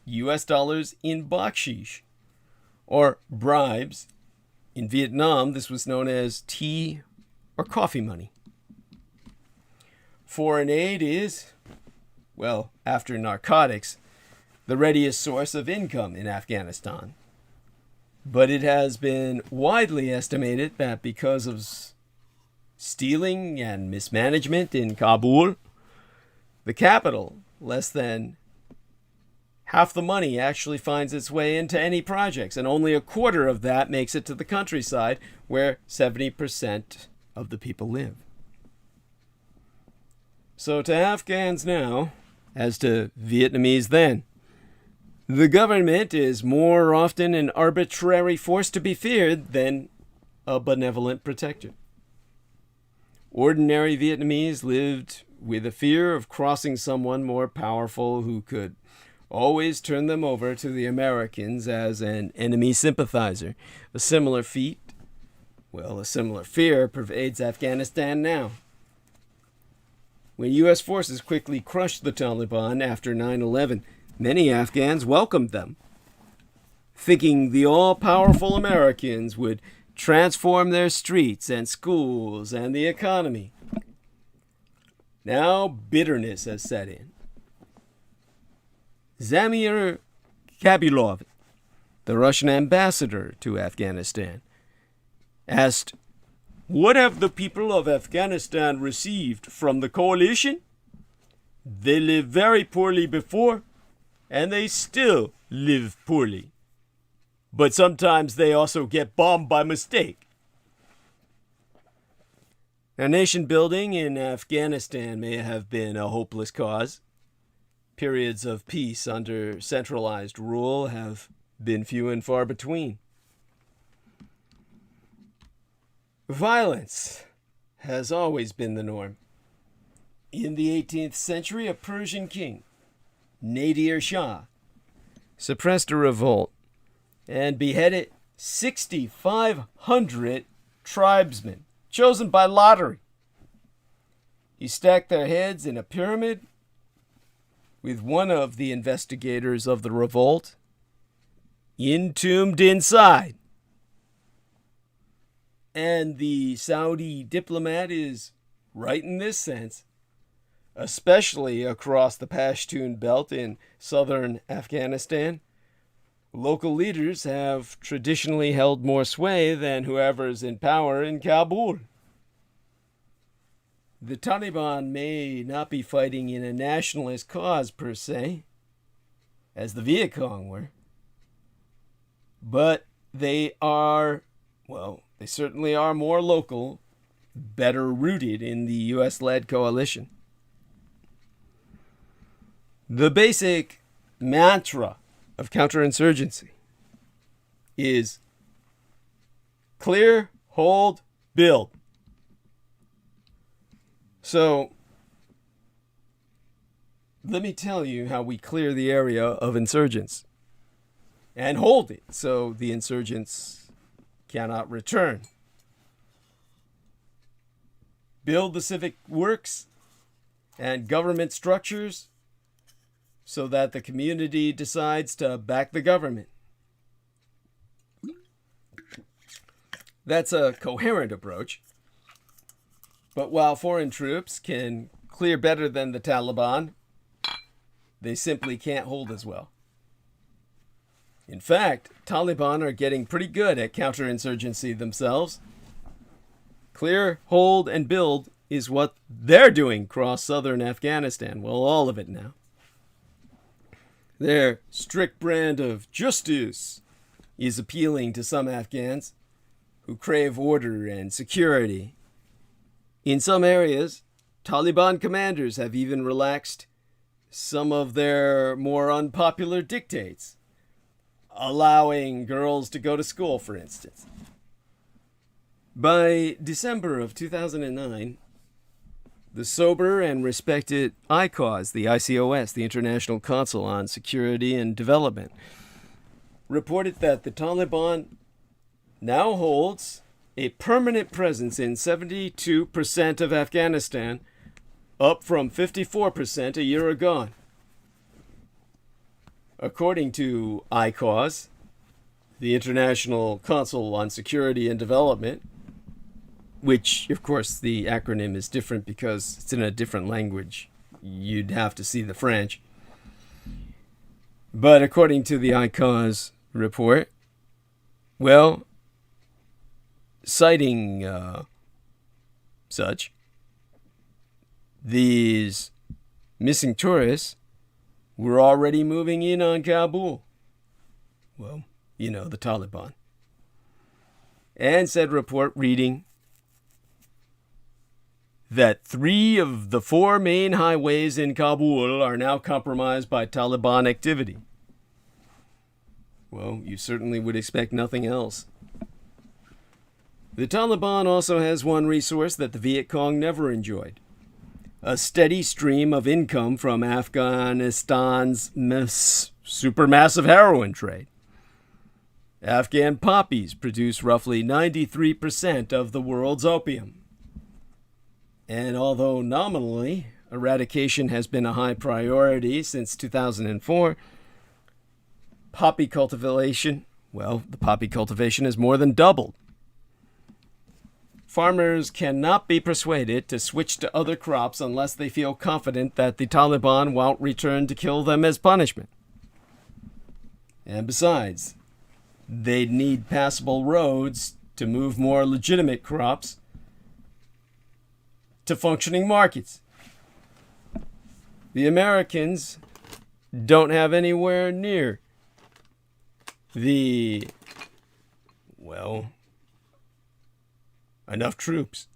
in bakshish, or bribes. In Vietnam, this was known as tea or coffee money. Foreign aid is, well, after narcotics, the readiest source of income in Afghanistan. But it has been widely estimated that because of stealing and mismanagement in Kabul, the capital, less than half the money actually finds its way into any projects, and only a quarter of that makes it to the countryside where 70% of the people live. So to Afghans now, as to Vietnamese then, the government is more often an arbitrary force to be feared than a benevolent protector. Ordinary Vietnamese lived with a fear of crossing someone more powerful who could always turn them over to the Americans as an enemy sympathizer. A similar fear pervades Afghanistan now. When U.S. forces quickly crushed the Taliban after 9/11, many Afghans welcomed them, thinking the all-powerful Americans would transform their streets and schools and the economy. Now bitterness has set in. Zamir Kabylov, the Russian ambassador to Afghanistan, asked, "What have the people of Afghanistan received from the coalition? They lived very poorly before, and they still live poorly. But sometimes they also get bombed by mistake." Now, nation building in Afghanistan may have been a hopeless cause. Periods of peace under centralized rule have been few and far between. Violence has always been the norm. In the 18th century, a Persian king, Nadir Shah, suppressed a revolt and beheaded 6,500 tribesmen chosen by lottery. He stacked their heads in a pyramid with one of the investigators of the revolt entombed inside. And the Saudi diplomat is right in this sense, especially across the Pashtun belt in southern Afghanistan. Local leaders have traditionally held more sway than whoever's in power in Kabul. The Taliban may not be fighting in a nationalist cause per se, as the Viet Cong were, but they are, well, they certainly are more local, better rooted in the US-led coalition. The basic mantra of counterinsurgency is clear, hold, build. So, let me tell you how we clear the area of insurgents and hold it so the insurgents cannot return. Build the civic works and government structures so that the community decides to back the government. That's a coherent approach. But while foreign troops can clear better than the Taliban, they simply can't hold as well. In fact, Taliban are getting pretty good at counterinsurgency themselves. Clear, hold, and build is what they're doing across southern Afghanistan. Well, all of it now. Their strict brand of justice is appealing to some Afghans who crave order and security. In some areas, Taliban commanders have even relaxed some of their more unpopular dictates, allowing girls to go to school, for instance. By December of 2009, the sober and respected ICAUS, the ICOS, the International Council on Security and Development, reported that the Taliban now holds a permanent presence in 72% of Afghanistan, up from 54% a year ago. According to ICAUS, the International Council on Security and Development, which, of course, the acronym is different because it's in a different language. You'd have to see the French. But according to the ICAUS report, well, citing such, these missing tourists were already moving in on Kabul. Well, you know, the Taliban. And said report reading that 3 of the 4 main highways in Kabul are now compromised by Taliban activity. Well, you certainly would expect nothing else. The Taliban also has one resource that the Viet Cong never enjoyed: a steady stream of income from Afghanistan's supermassive heroin trade. Afghan poppies produce roughly 93% of the world's opium. And although nominally eradication has been a high priority since 2004, poppy cultivation, well, the poppy cultivation has more than doubled. Farmers cannot be persuaded to switch to other crops unless they feel confident that the Taliban won't return to kill them as punishment. And besides, they'd need passable roads to move more legitimate crops to functioning markets. The Americans don't have anywhere near enough troops.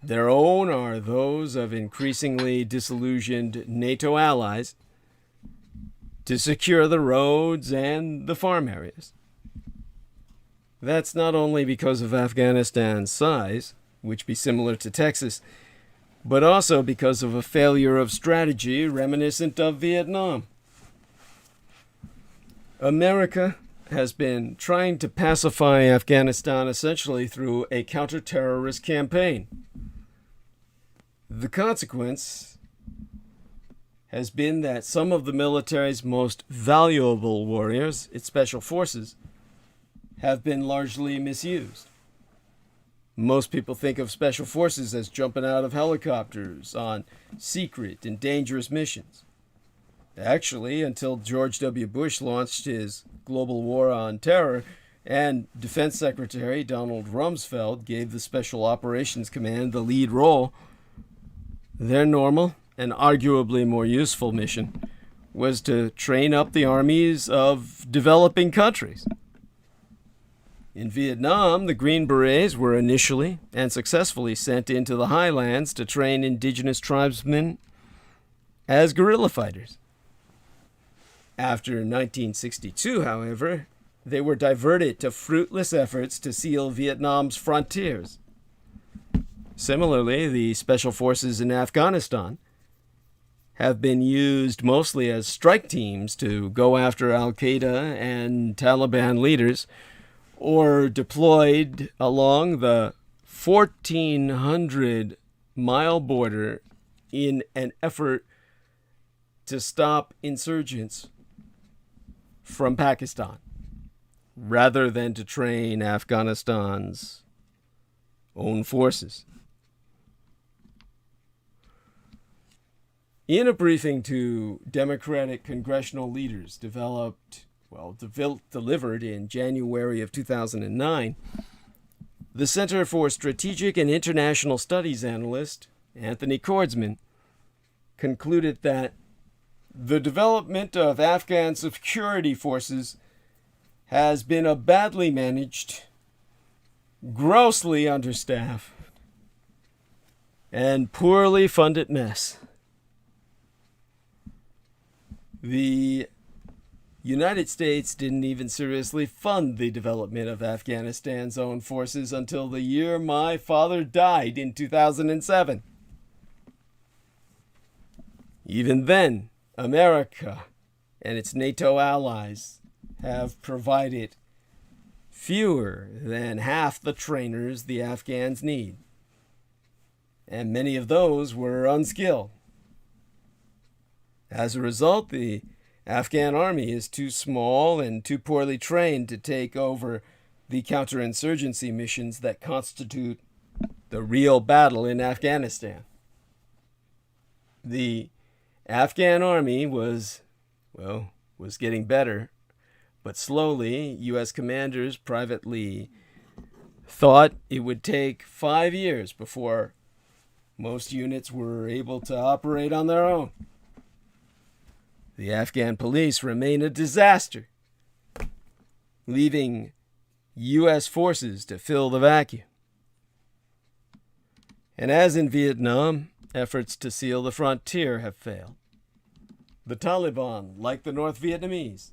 Their own are those of increasingly disillusioned NATO allies to secure the roads and the farm areas. That's not only because of Afghanistan's size, which be similar to Texas, but also because of a failure of strategy reminiscent of Vietnam. America has been trying to pacify Afghanistan essentially through a counter-terrorist campaign. The consequence has been that some of the military's most valuable warriors, its special forces, have been largely misused. Most people think of special forces as jumping out of helicopters on secret and dangerous missions. Actually, until George W. Bush launched his global war on terror and Defense Secretary Donald Rumsfeld gave the Special Operations Command the lead role, their normal and arguably more useful mission was to train up the armies of developing countries. In Vietnam, the Green Berets were initially and successfully sent into the highlands to train indigenous tribesmen as guerrilla fighters. After 1962, however, they were diverted to fruitless efforts to seal Vietnam's frontiers. Similarly, the special forces in Afghanistan have been used mostly as strike teams to go after Al-Qaeda and Taliban leaders, or deployed along the 1,400-mile border in an effort to stop insurgents from Pakistan, rather than to train Afghanistan's own forces. In a briefing to Democratic congressional leaders delivered in January of 2009, the Center for Strategic and International Studies analyst Anthony Kordsman concluded that the development of Afghan security forces has been a badly managed, grossly understaffed, and poorly funded mess. The United States didn't even seriously fund the development of Afghanistan's own forces until the year my father died in 2007. Even then, America and its NATO allies have provided fewer than half the trainers the Afghans need, and many of those were unskilled. As a result, the Afghan army is too small and too poorly trained to take over the counterinsurgency missions that constitute the real battle in Afghanistan. The Afghan army was getting better, but slowly U.S. commanders privately thought it would take 5 years before most units were able to operate on their own. The Afghan police remain a disaster, leaving U.S. forces to fill the vacuum. And as in Vietnam, efforts to seal the frontier have failed. The Taliban, like the North Vietnamese,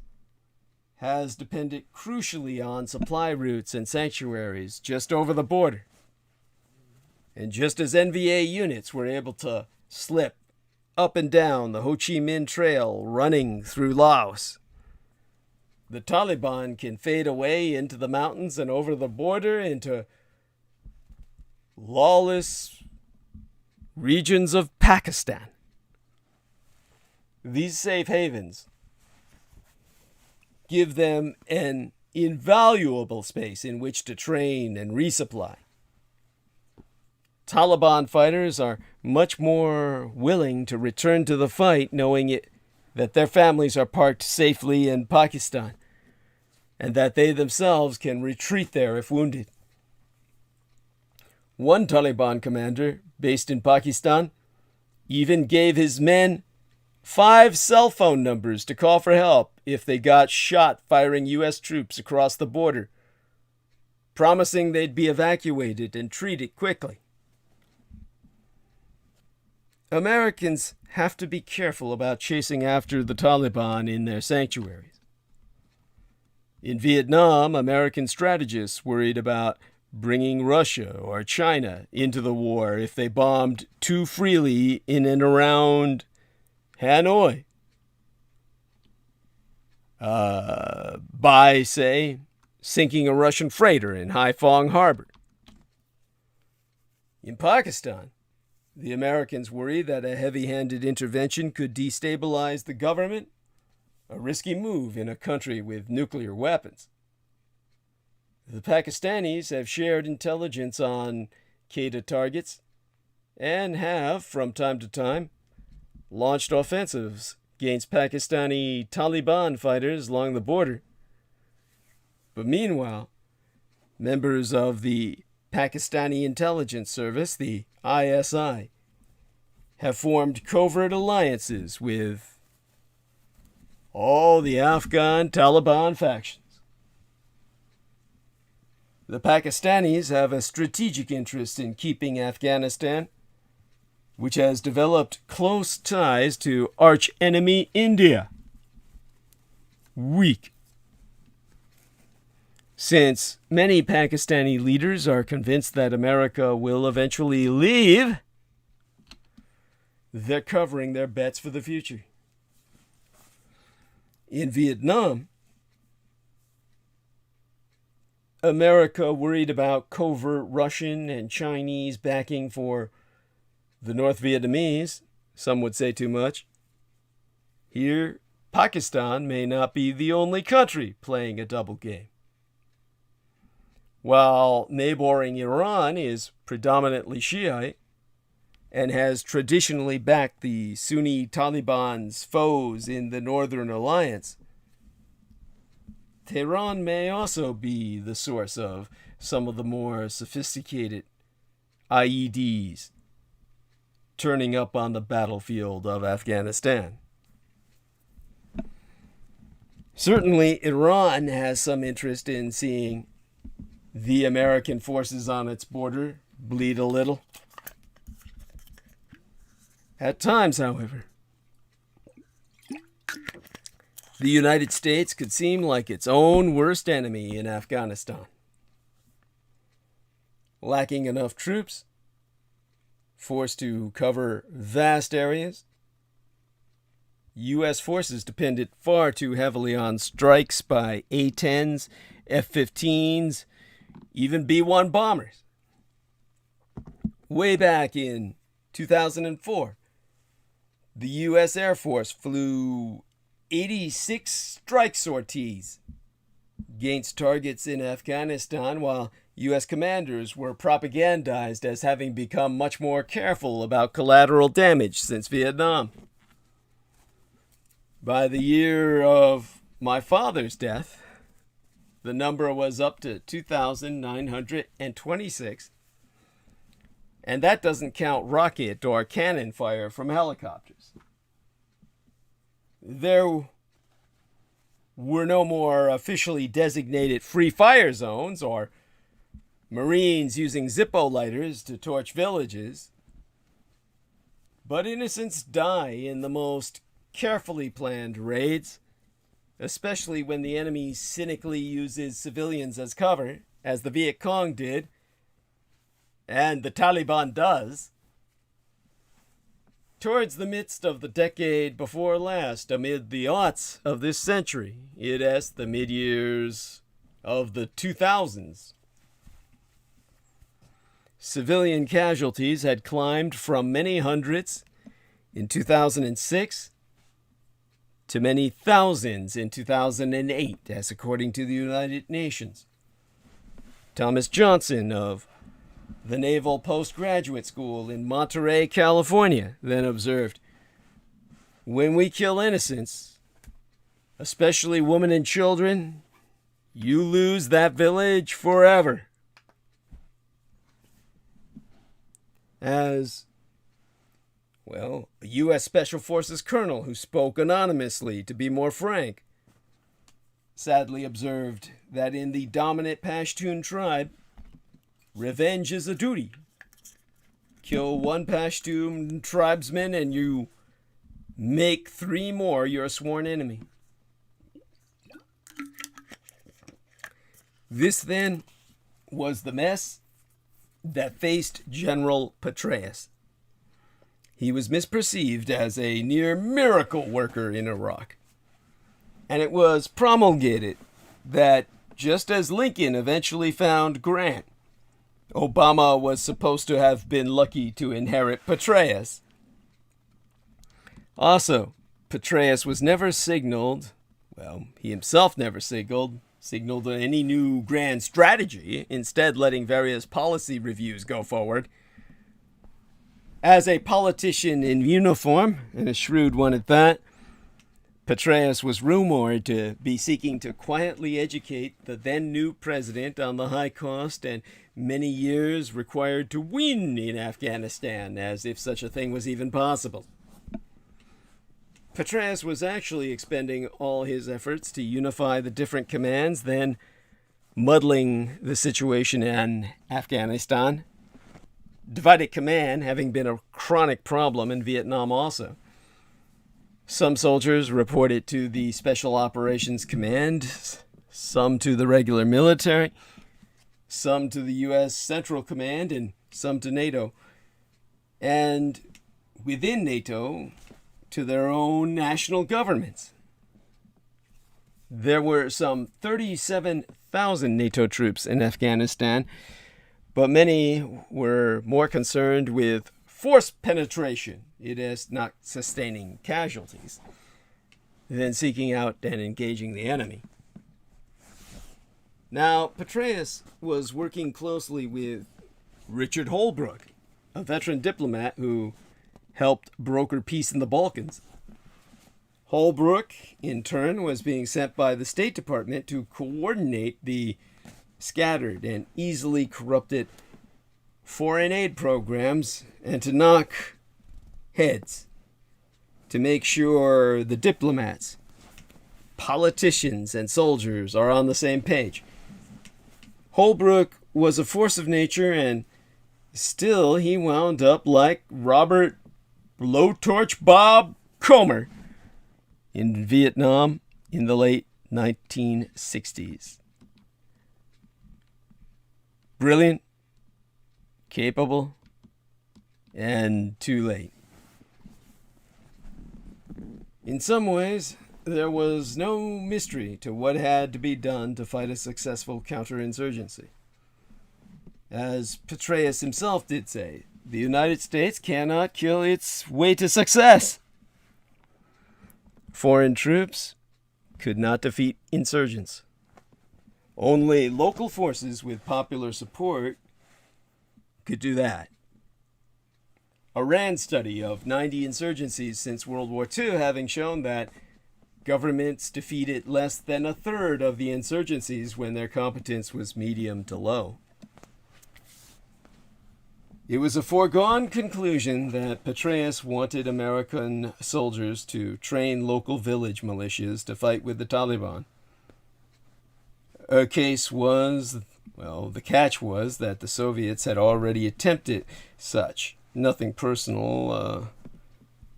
has depended crucially on supply routes and sanctuaries just over the border. And just as NVA units were able to slip up and down the Ho Chi Minh Trail running through Laos, the Taliban can fade away into the mountains and over the border into lawless regions of Pakistan. These safe havens give them an invaluable space in which to train and resupply. Taliban fighters are much more willing to return to the fight knowing it that their families are parked safely in Pakistan, and that they themselves can retreat there if wounded. One Taliban commander, based in Pakistan, even gave his men 5 cell phone numbers to call for help if they got shot firing U.S. troops across the border, promising they'd be evacuated and treated quickly. Americans have to be careful about chasing after the Taliban in their sanctuaries. In Vietnam, American strategists worried about bringing Russia or China into the war if they bombed too freely in and around Hanoi. By, say, sinking a Russian freighter in Haiphong Harbor. In Pakistan, the Americans worry that a heavy-handed intervention could destabilize the government, a risky move in a country with nuclear weapons. The Pakistanis have shared intelligence on Qaeda targets and have, from time to time, launched offensives against Pakistani Taliban fighters along the border. But meanwhile, members of the Pakistani intelligence service, the ISI, have formed covert alliances with all the Afghan Taliban factions. The Pakistanis have a strategic interest in keeping Afghanistan, which has developed close ties to arch-enemy India, weak. Since many Pakistani leaders are convinced that America will eventually leave, they're covering their bets for the future. In Vietnam, America worried about covert Russian and Chinese backing for the North Vietnamese. Some would say too much. Here, Pakistan may not be the only country playing a double game. While neighboring Iran is predominantly Shiite and has traditionally backed the Sunni Taliban's foes in the Northern Alliance, Tehran may also be the source of some of the more sophisticated IEDs turning up on the battlefield of Afghanistan. Certainly, Iran has some interest in seeing the American forces on its border bleed a little. At times, however, the United States could seem like its own worst enemy in Afghanistan. Lacking enough troops, forced to cover vast areas, U.S. forces depended far too heavily on strikes by A-10s, F-15s, even B-1 bombers. Way back in 2004, the U.S. Air Force flew 86 strike sorties against targets in Afghanistan, while U.S. commanders were propagandized as having become much more careful about collateral damage since Vietnam. By the year of my father's death, the number was up to 2,926, and that doesn't count rocket or cannon fire from helicopters. There were no more officially designated free fire zones or Marines using Zippo lighters to torch villages. But innocents die in the most carefully planned raids, especially when the enemy cynically uses civilians as cover, as the Viet Cong did, and the Taliban does. Towards the midst of the decade before last, amid the aughts of this century, i.e. the mid-years of the 2000s, civilian casualties had climbed from many hundreds in 2006 to many thousands in 2008, as according to the United Nations. Thomas Johnson of the Naval Postgraduate School in Monterey, California, then observed, when we kill innocents, especially women and children, you lose that village forever. As, well, a U.S. Special Forces colonel who spoke anonymously, to be more frank, sadly observed that in the dominant Pashtun tribe, revenge is a duty. Kill one Pashtun tribesman and you make 3 more your sworn enemy. This then was the mess that faced General Petraeus. He was misperceived as a near miracle worker in Iraq. And it was promulgated that just as Lincoln eventually found Grant, Obama was supposed to have been lucky to inherit Petraeus. Also, Petraeus was never signaled, well, he himself never signaled any new grand strategy, instead letting various policy reviews go forward. As a politician in uniform, and a shrewd one at that, Petraeus was rumored to be seeking to quietly educate the then new president on the high cost and many years required to win in Afghanistan, as if such a thing was even possible. Petraeus was actually expending all his efforts to unify the different commands, then muddling the situation in Afghanistan. Divided command having been a chronic problem in Vietnam also. Some soldiers reported to the Special Operations Command, some to the regular military, some to the U.S. Central Command, and some to NATO. And within NATO, to their own national governments. There were some 37,000 NATO troops in Afghanistan, but many were more concerned with force penetration, it is not sustaining casualties, than seeking out and engaging the enemy. Now, Petraeus was working closely with Richard Holbrooke, a veteran diplomat who helped broker peace in the Balkans. Holbrooke, in turn, was being sent by the State Department to coordinate the scattered and easily corrupted foreign aid programs and to knock heads, to make sure the diplomats, politicians, and soldiers are on the same page. Holbrooke was a force of nature, and still he wound up like Robert Blowtorch Bob Comer in Vietnam in the late 1960s. Brilliant, capable, and too late. In some ways, there was no mystery to what had to be done to fight a successful counterinsurgency. As Petraeus himself did say, the United States cannot kill its way to success. Foreign troops could not defeat insurgents. Only local forces with popular support could do that. A RAND study of 90 insurgencies since World War II having shown that governments defeated less than a third of the insurgencies when their competence was medium to low. It was a foregone conclusion that Petraeus wanted American soldiers to train local village militias to fight with the Taliban. The catch was that the Soviets had already attempted such. Nothing personal,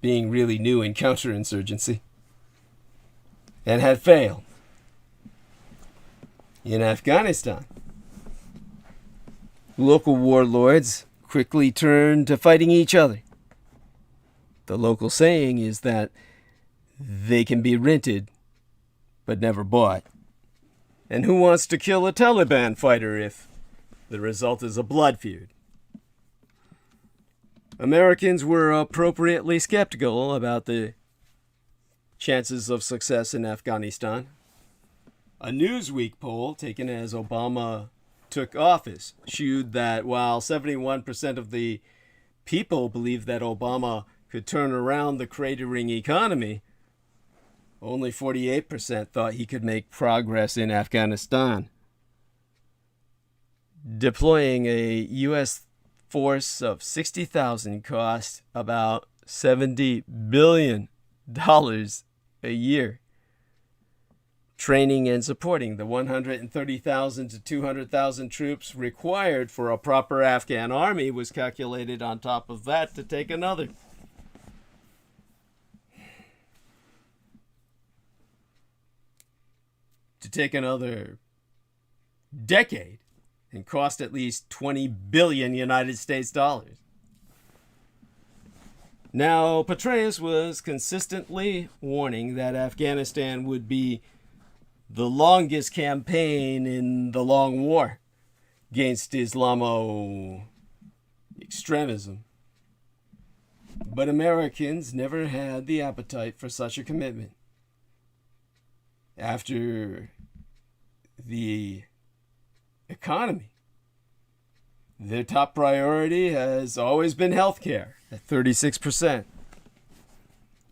being really new in counterinsurgency, and had failed. In Afghanistan, local warlords quickly turned to fighting each other. The local saying is that they can be rented, but never bought. And who wants to kill a Taliban fighter if the result is a blood feud? Americans were appropriately skeptical about the chances of success in Afghanistan. A Newsweek poll taken as Obama took office showed that while 71% of the people believed that Obama could turn around the cratering economy, only 48% thought he could make progress in Afghanistan. Deploying a U.S. force of 60,000 cost about $70 billion a year. Training and supporting the 130,000 to 200,000 troops required for a proper Afghan army was calculated on top of that to take another decade and cost at least 20 billion United States dollars. Now, Petraeus was consistently warning that Afghanistan would be the longest campaign in the long war against Islamo-extremism. But Americans never had the appetite for such a commitment. After the economy, their top priority has always been healthcare at 36%.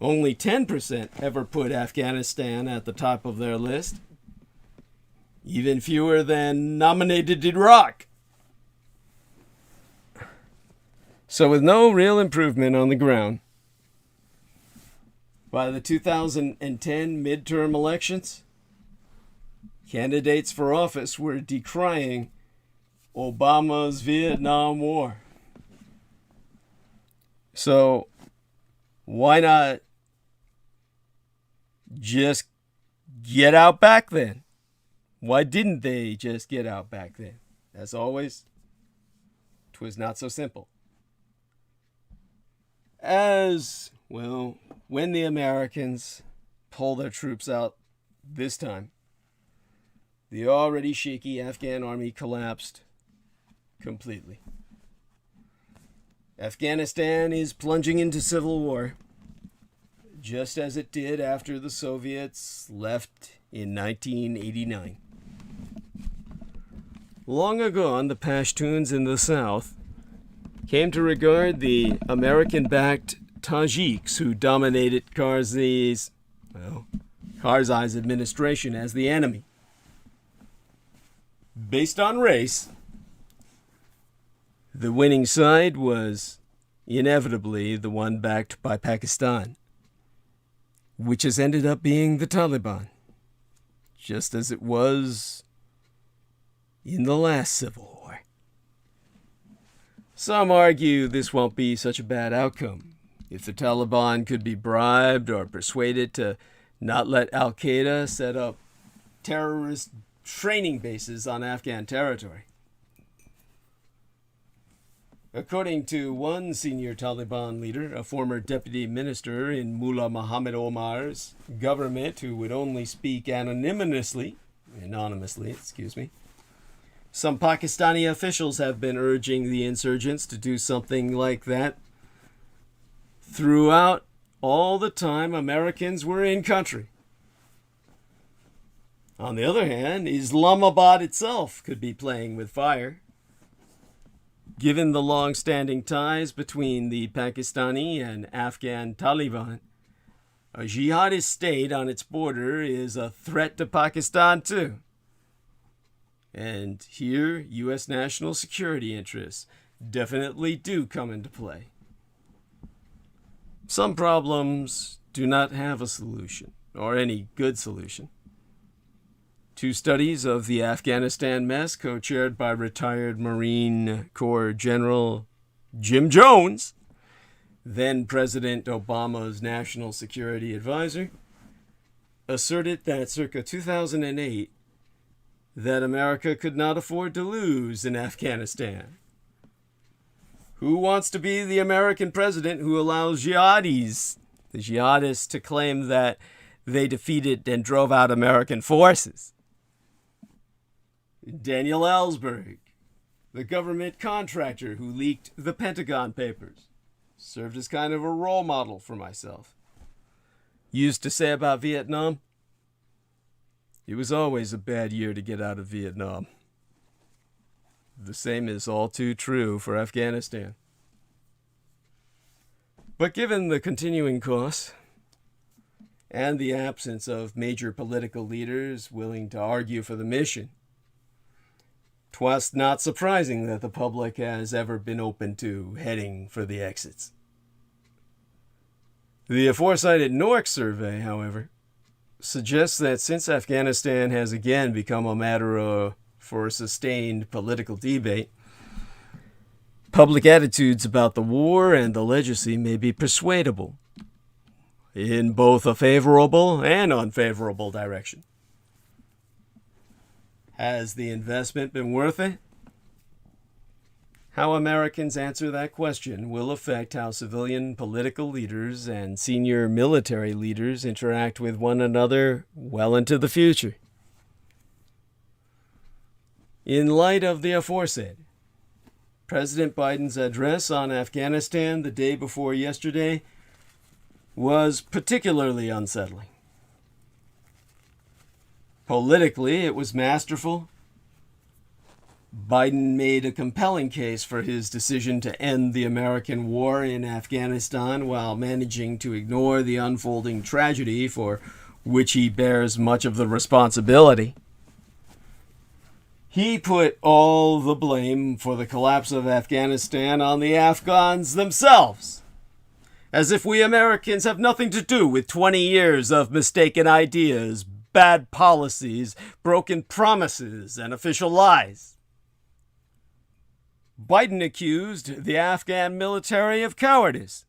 Only 10% ever put Afghanistan at the top of their list. Even fewer than nominated Iraq. So with no real improvement on the ground, by the 2010 midterm elections, candidates for office were decrying Obama's Vietnam War. So why not just get out back then? Why didn't they just get out back then? As always, 'twas not so simple. As well, when the Americans pull their troops out this time, the already shaky Afghan army collapsed completely. Afghanistan is plunging into civil war, just as it did after the Soviets left in 1989. Long ago, the Pashtuns in the south came to regard the American-backed Tajiks who dominated Karzai's administration as the enemy. Based on race, the winning side was inevitably the one backed by Pakistan, which has ended up being the Taliban, just as it was in the last civil war. Some argue this won't be such a bad outcome if the Taliban could be bribed or persuaded to not let Al-Qaeda set up terrorist training bases on Afghan territory. According to one senior Taliban leader, a former deputy minister in Mullah Muhammad Omar's government who would only speak anonymously, some Pakistani officials have been urging the insurgents to do something like that throughout all the time Americans were in country. On the other hand, Islamabad itself could be playing with fire. Given the long-standing ties between the Pakistani and Afghan Taliban, a jihadist state on its border is a threat to Pakistan too. And here, U.S. national security interests definitely do come into play. Some problems do not have a solution, or any good solution. Two studies of the Afghanistan mess, co-chaired by retired Marine Corps General Jim Jones, then President Obama's national security advisor, asserted that circa 2008, that America could not afford to lose in Afghanistan. Who wants to be the American president who allows the jihadists, to claim that they defeated and drove out American forces? Daniel Ellsberg, the government contractor who leaked the Pentagon Papers, served as kind of a role model for myself. Used to say about Vietnam, it was always a bad year to get out of Vietnam. The same is all too true for Afghanistan. But given the continuing costs and the absence of major political leaders willing to argue for the mission, 'twas not surprising that the public has ever been open to heading for the exits. The aforecited Newark survey, however, suggests that since Afghanistan has again become a matter for sustained political debate, public attitudes about the war and the legacy may be persuadable in both a favorable and unfavorable direction. Has the investment been worth it? How Americans answer that question will affect how civilian political leaders and senior military leaders interact with one another well into the future. In light of the aforesaid, President Biden's address on Afghanistan the day before yesterday was particularly unsettling. Politically, it was masterful. Biden made a compelling case for his decision to end the American war in Afghanistan while managing to ignore the unfolding tragedy for which he bears much of the responsibility. He put all the blame for the collapse of Afghanistan on the Afghans themselves, as if we Americans have nothing to do with 20 years of mistaken ideas, bad policies, broken promises, and official lies. Biden accused the Afghan military of cowardice,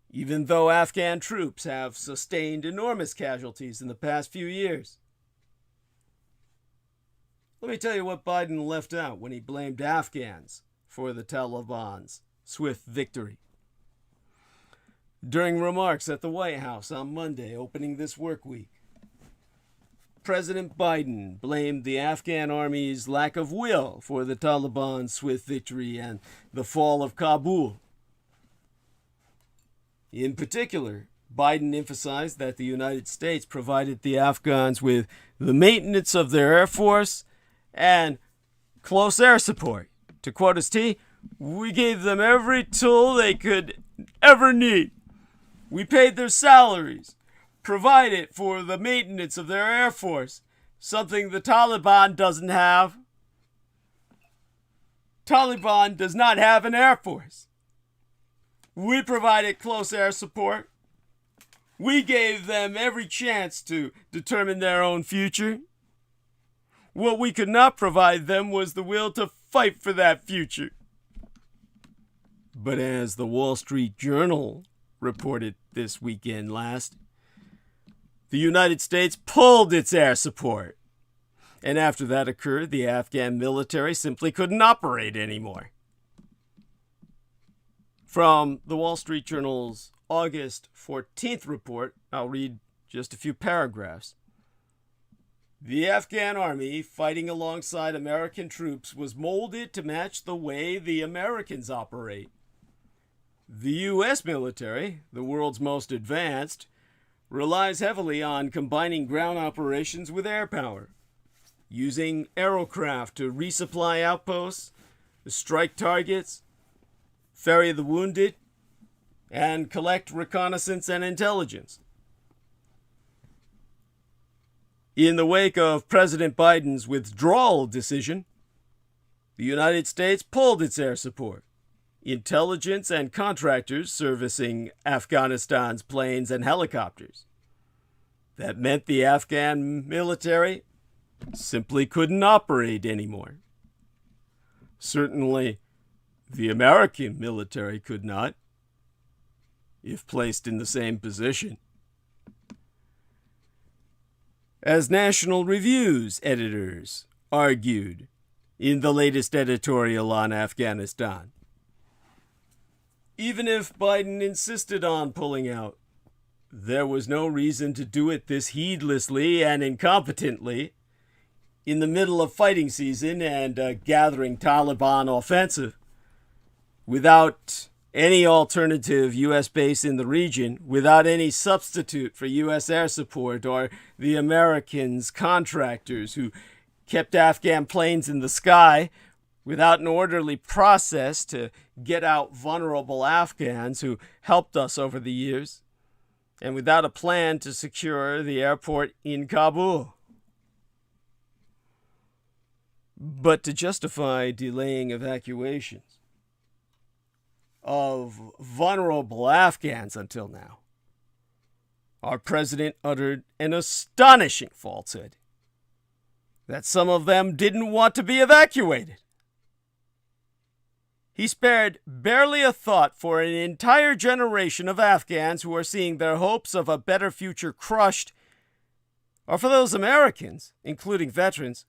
even though Afghan troops have sustained enormous casualties in the past few years. Let me tell you what Biden left out when he blamed Afghans for the Taliban's swift victory. During remarks at the White House on Monday opening this work week, President Biden blamed the Afghan army's lack of will for the Taliban's swift victory and the fall of Kabul. In particular, Biden emphasized that the United States provided the Afghans with the maintenance of their air force and close air support. To quote his T, "We gave them every tool they could ever need. We paid their salaries, provided for the maintenance of their air force, something the Taliban doesn't have. Taliban does not have an air force. We provided close air support. We gave them every chance to determine their own future. What we could not provide them was the will to fight for that future." But as the Wall Street Journal reported this weekend last, the United States pulled its air support. And after that occurred, the Afghan military simply couldn't operate anymore. From the Wall Street Journal's August 14th report, I'll read just a few paragraphs. The Afghan army, fighting alongside American troops, was molded to match the way the Americans operate. The U.S. military, the world's most advanced, relies heavily on combining ground operations with air power, using aerocraft to resupply outposts, strike targets, ferry the wounded, and collect reconnaissance and intelligence. In the wake of President Biden's withdrawal decision, the United States pulled its air support. Intelligence and contractors servicing Afghanistan's planes and helicopters. That meant the Afghan military simply couldn't operate anymore. Certainly, the American military could not, if placed in the same position. As National Review's editors argued in the latest editorial on Afghanistan, even if Biden insisted on pulling out, there was no reason to do it this heedlessly and incompetently in the middle of fighting season and a gathering Taliban offensive, without any alternative U.S. base in the region, without any substitute for U.S. air support or the Americans' contractors who kept Afghan planes in the sky without an orderly process to get out vulnerable Afghans who helped us over the years, and without a plan to secure the airport in Kabul. But to justify delaying evacuations of vulnerable Afghans until now, our president uttered an astonishing falsehood that some of them didn't want to be evacuated. He spared barely a thought for an entire generation of Afghans who are seeing their hopes of a better future crushed, or for those Americans, including veterans,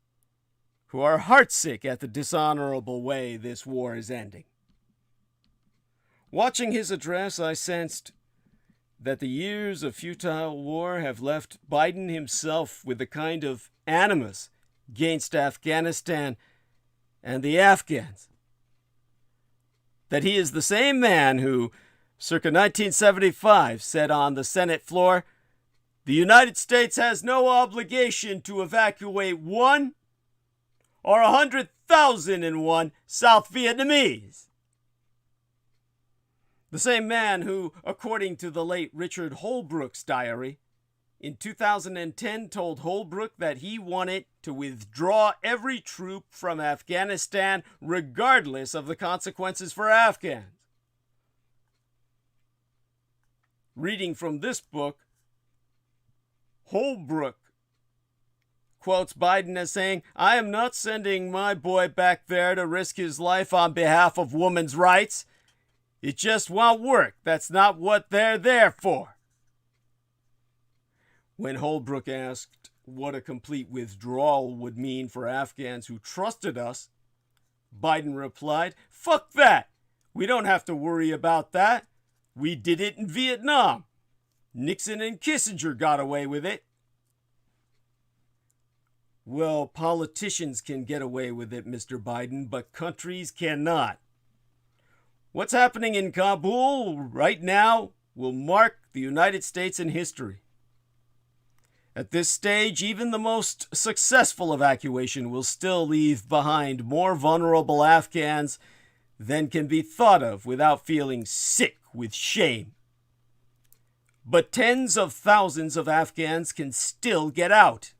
who are heartsick at the dishonorable way this war is ending. Watching his address, I sensed that the years of futile war have left Biden himself with a kind of animus against Afghanistan and the Afghans. That he is the same man who, circa 1975, said on the Senate floor, "The United States has no obligation to evacuate 1 or 100,001 South Vietnamese." The same man who, according to the late Richard Holbrooke's diary, in 2010 told Holbrooke that he wanted to withdraw every troop from Afghanistan regardless of the consequences for Afghans. Reading from this book, Holbrooke quotes Biden as saying, "I am not sending my boy back there to risk his life on behalf of women's rights. It just won't work. That's not what they're there for." When Holbrooke asked what a complete withdrawal would mean for Afghans who trusted us, Biden replied, "Fuck that. We don't have to worry about that. We did it in Vietnam. Nixon and Kissinger got away with it." Well, politicians can get away with it, Mr. Biden, but countries cannot. What's happening in Kabul right now will mark the United States in history. At this stage, even the most successful evacuation will still leave behind more vulnerable Afghans than can be thought of without feeling sick with shame. But tens of thousands of Afghans can still get out.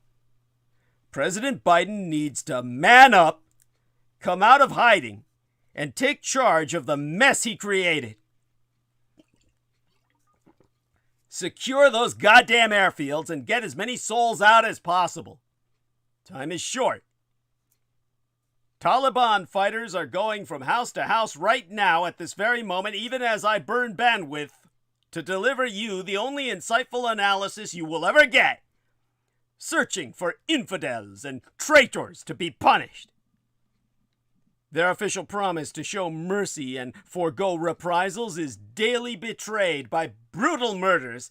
President Biden needs to man up, come out of hiding, and take charge of the mess he created. Secure those goddamn airfields and get as many souls out as possible. Time is short. Taliban fighters are going from house to house right now at this very moment, even as I burn bandwidth to deliver you the only insightful analysis you will ever get, searching for infidels and traitors to be punished. Their official promise to show mercy and forego reprisals is daily betrayed by brutal murders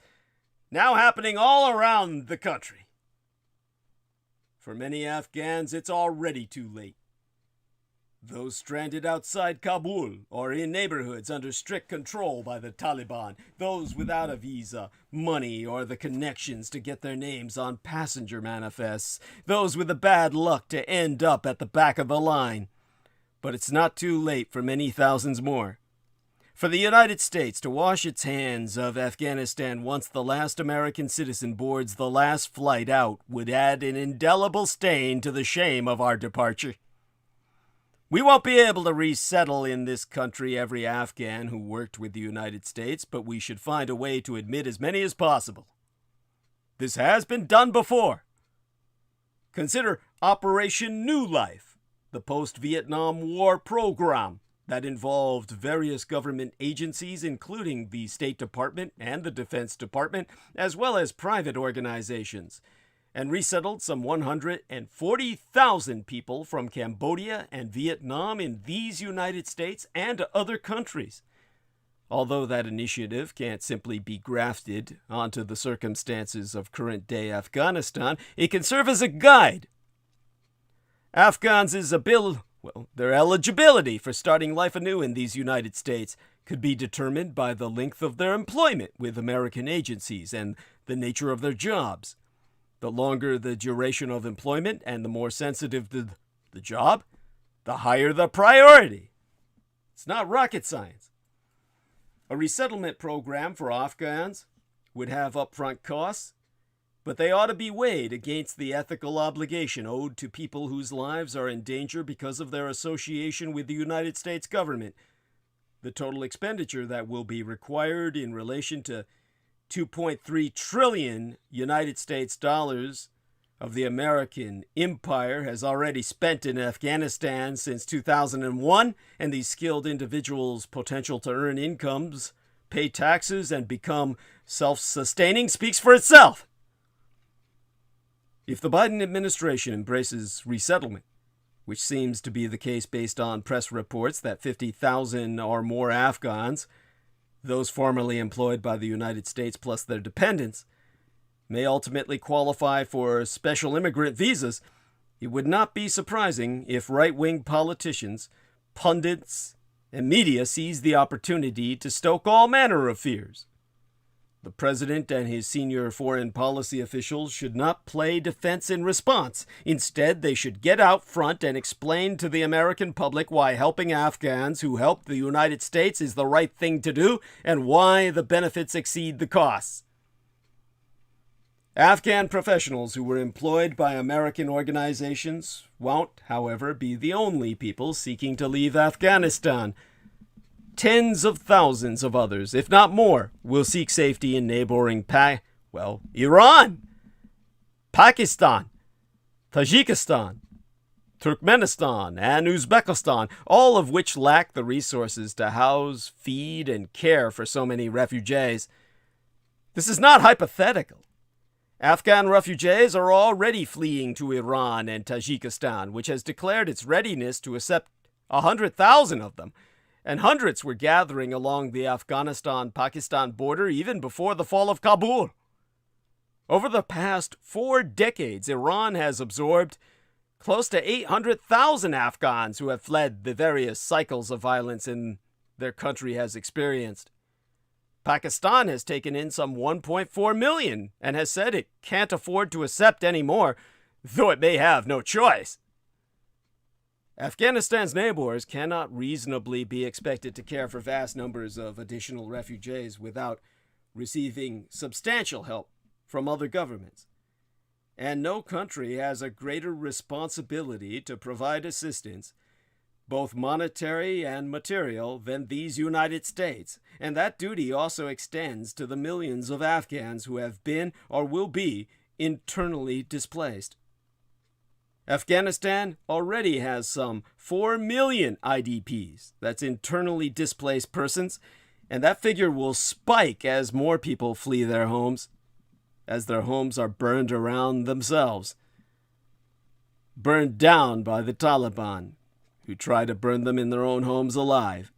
now happening all around the country. For many Afghans, it's already too late. Those stranded outside Kabul or in neighborhoods under strict control by the Taliban, those without a visa, money, or the connections to get their names on passenger manifests, those with the bad luck to end up at the back of the line. But it's not too late for many thousands more. For the United States to wash its hands of Afghanistan once the last American citizen boards the last flight out would add an indelible stain to the shame of our departure. We won't be able to resettle in this country every Afghan who worked with the United States, but we should find a way to admit as many as possible. This has been done before. Consider Operation New Life, the post-Vietnam War program that involved various government agencies, including the State Department and the Defense Department, as well as private organizations, and resettled some 140,000 people from Cambodia and Vietnam in these United States and other countries. Although that initiative can't simply be grafted onto the circumstances of current-day Afghanistan, it can serve as a guide. Afghans' their eligibility for starting life anew in these United States could be determined by the length of their employment with American agencies and the nature of their jobs. The longer the duration of employment and the more sensitive the job, the higher the priority. It's not rocket science. A resettlement program for Afghans would have upfront costs, but they ought to be weighed against the ethical obligation owed to people whose lives are in danger because of their association with the United States government. The total expenditure that will be required in relation to 2.3 trillion United States dollars of the American empire has already spent in Afghanistan since 2001, and these skilled individuals' potential to earn incomes, pay taxes, and become self-sustaining speaks for itself. If the Biden administration embraces resettlement, which seems to be the case based on press reports that 50,000 or more Afghans, those formerly employed by the United States plus their dependents, may ultimately qualify for special immigrant visas, it would not be surprising if right-wing politicians, pundits, and media seize the opportunity to stoke all manner of fears. The president and his senior foreign policy officials should not play defense in response. Instead, they should get out front and explain to the American public why helping Afghans who helped the United States is the right thing to do and why the benefits exceed the costs. Afghan professionals who were employed by American organizations won't, however, be the only people seeking to leave Afghanistan. Tens of thousands of others, if not more, will seek safety in neighboring Iran, Pakistan, Tajikistan, Turkmenistan, and Uzbekistan, all of which lack the resources to house, feed, and care for so many refugees. This is not hypothetical. Afghan refugees are already fleeing to Iran and Tajikistan, which has declared its readiness to accept 100,000 of them, and hundreds were gathering along the Afghanistan-Pakistan border even before the fall of Kabul. Over the past 4 decades, Iran has absorbed close to 800,000 Afghans who have fled the various cycles of violence their country has experienced. Pakistan has taken in some 1.4 million and has said it can't afford to accept any more, though it may have no choice. Afghanistan's neighbors cannot reasonably be expected to care for vast numbers of additional refugees without receiving substantial help from other governments. And no country has a greater responsibility to provide assistance, both monetary and material, than these United States. And that duty also extends to the millions of Afghans who have been or will be internally displaced. Afghanistan already has some 4 million IDPs, that's internally displaced persons, and that figure will spike as more people flee their homes, as their homes are burned around themselves, burned down by the Taliban, who try to burn them in their own homes alive.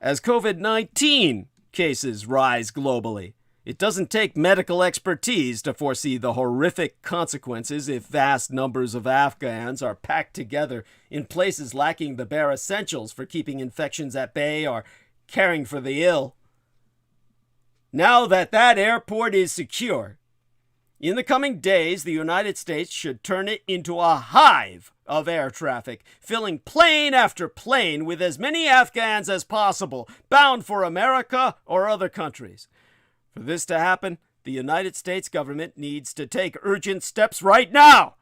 As COVID-19 cases rise globally, it doesn't take medical expertise to foresee the horrific consequences if vast numbers of Afghans are packed together in places lacking the bare essentials for keeping infections at bay or caring for the ill. Now that airport is secure, in the coming days, the United States should turn it into a hive of air traffic, filling plane after plane with as many Afghans as possible, bound for America or other countries. For this to happen, the United States government needs to take urgent steps right now.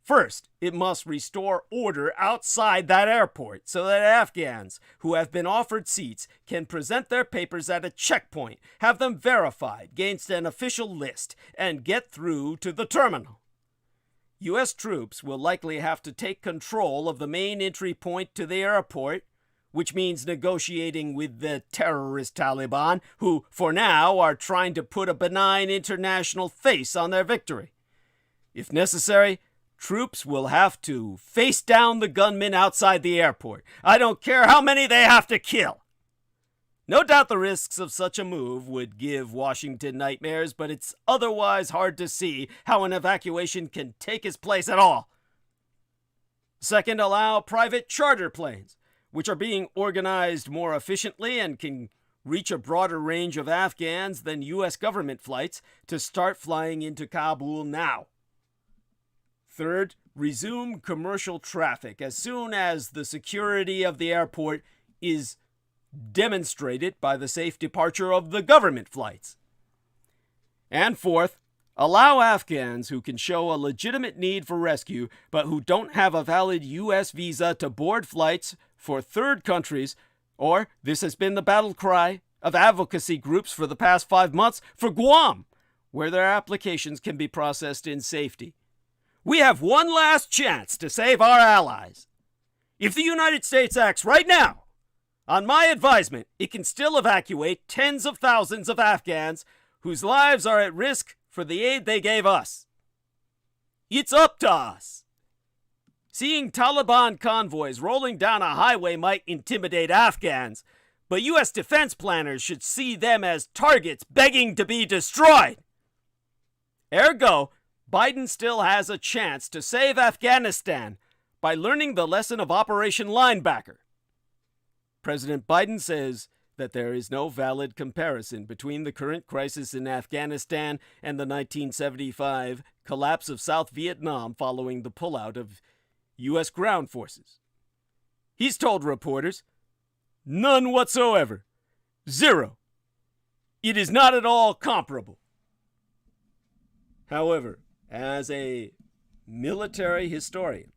First, it must restore order outside that airport so that Afghans who have been offered seats can present their papers at a checkpoint, have them verified against an official list, and get through to the terminal. U.S. troops will likely have to take control of the main entry point to the airport, which means negotiating with the terrorist Taliban, who, for now, are trying to put a benign international face on their victory. If necessary, troops will have to face down the gunmen outside the airport. I don't care how many they have to kill. No doubt the risks of such a move would give Washington nightmares, but it's otherwise hard to see how an evacuation can take its place at all. Second, allow private charter planes, which are being organized more efficiently and can reach a broader range of Afghans than U.S. government flights, to start flying into Kabul now. Third, resume commercial traffic as soon as the security of the airport is demonstrated by the safe departure of the government flights. And fourth, allow Afghans who can show a legitimate need for rescue but who don't have a valid U.S. visa to board flights for third countries, or, this has been the battle cry of advocacy groups for the past 5 months, for Guam, where their applications can be processed in safety. We have one last chance to save our allies. If the United States acts right now, on my advisement, it can still evacuate tens of thousands of Afghans whose lives are at risk for the aid they gave us. It's up to us. Seeing Taliban convoys rolling down a highway might intimidate Afghans, but U.S. defense planners should see them as targets begging to be destroyed. Ergo, Biden still has a chance to save Afghanistan by learning the lesson of Operation Linebacker. President Biden says that there is no valid comparison between the current crisis in Afghanistan and the 1975 collapse of South Vietnam following the pullout of U.S. ground forces. He's told reporters, none whatsoever. Zero. It is not at all comparable. However, as a military historian,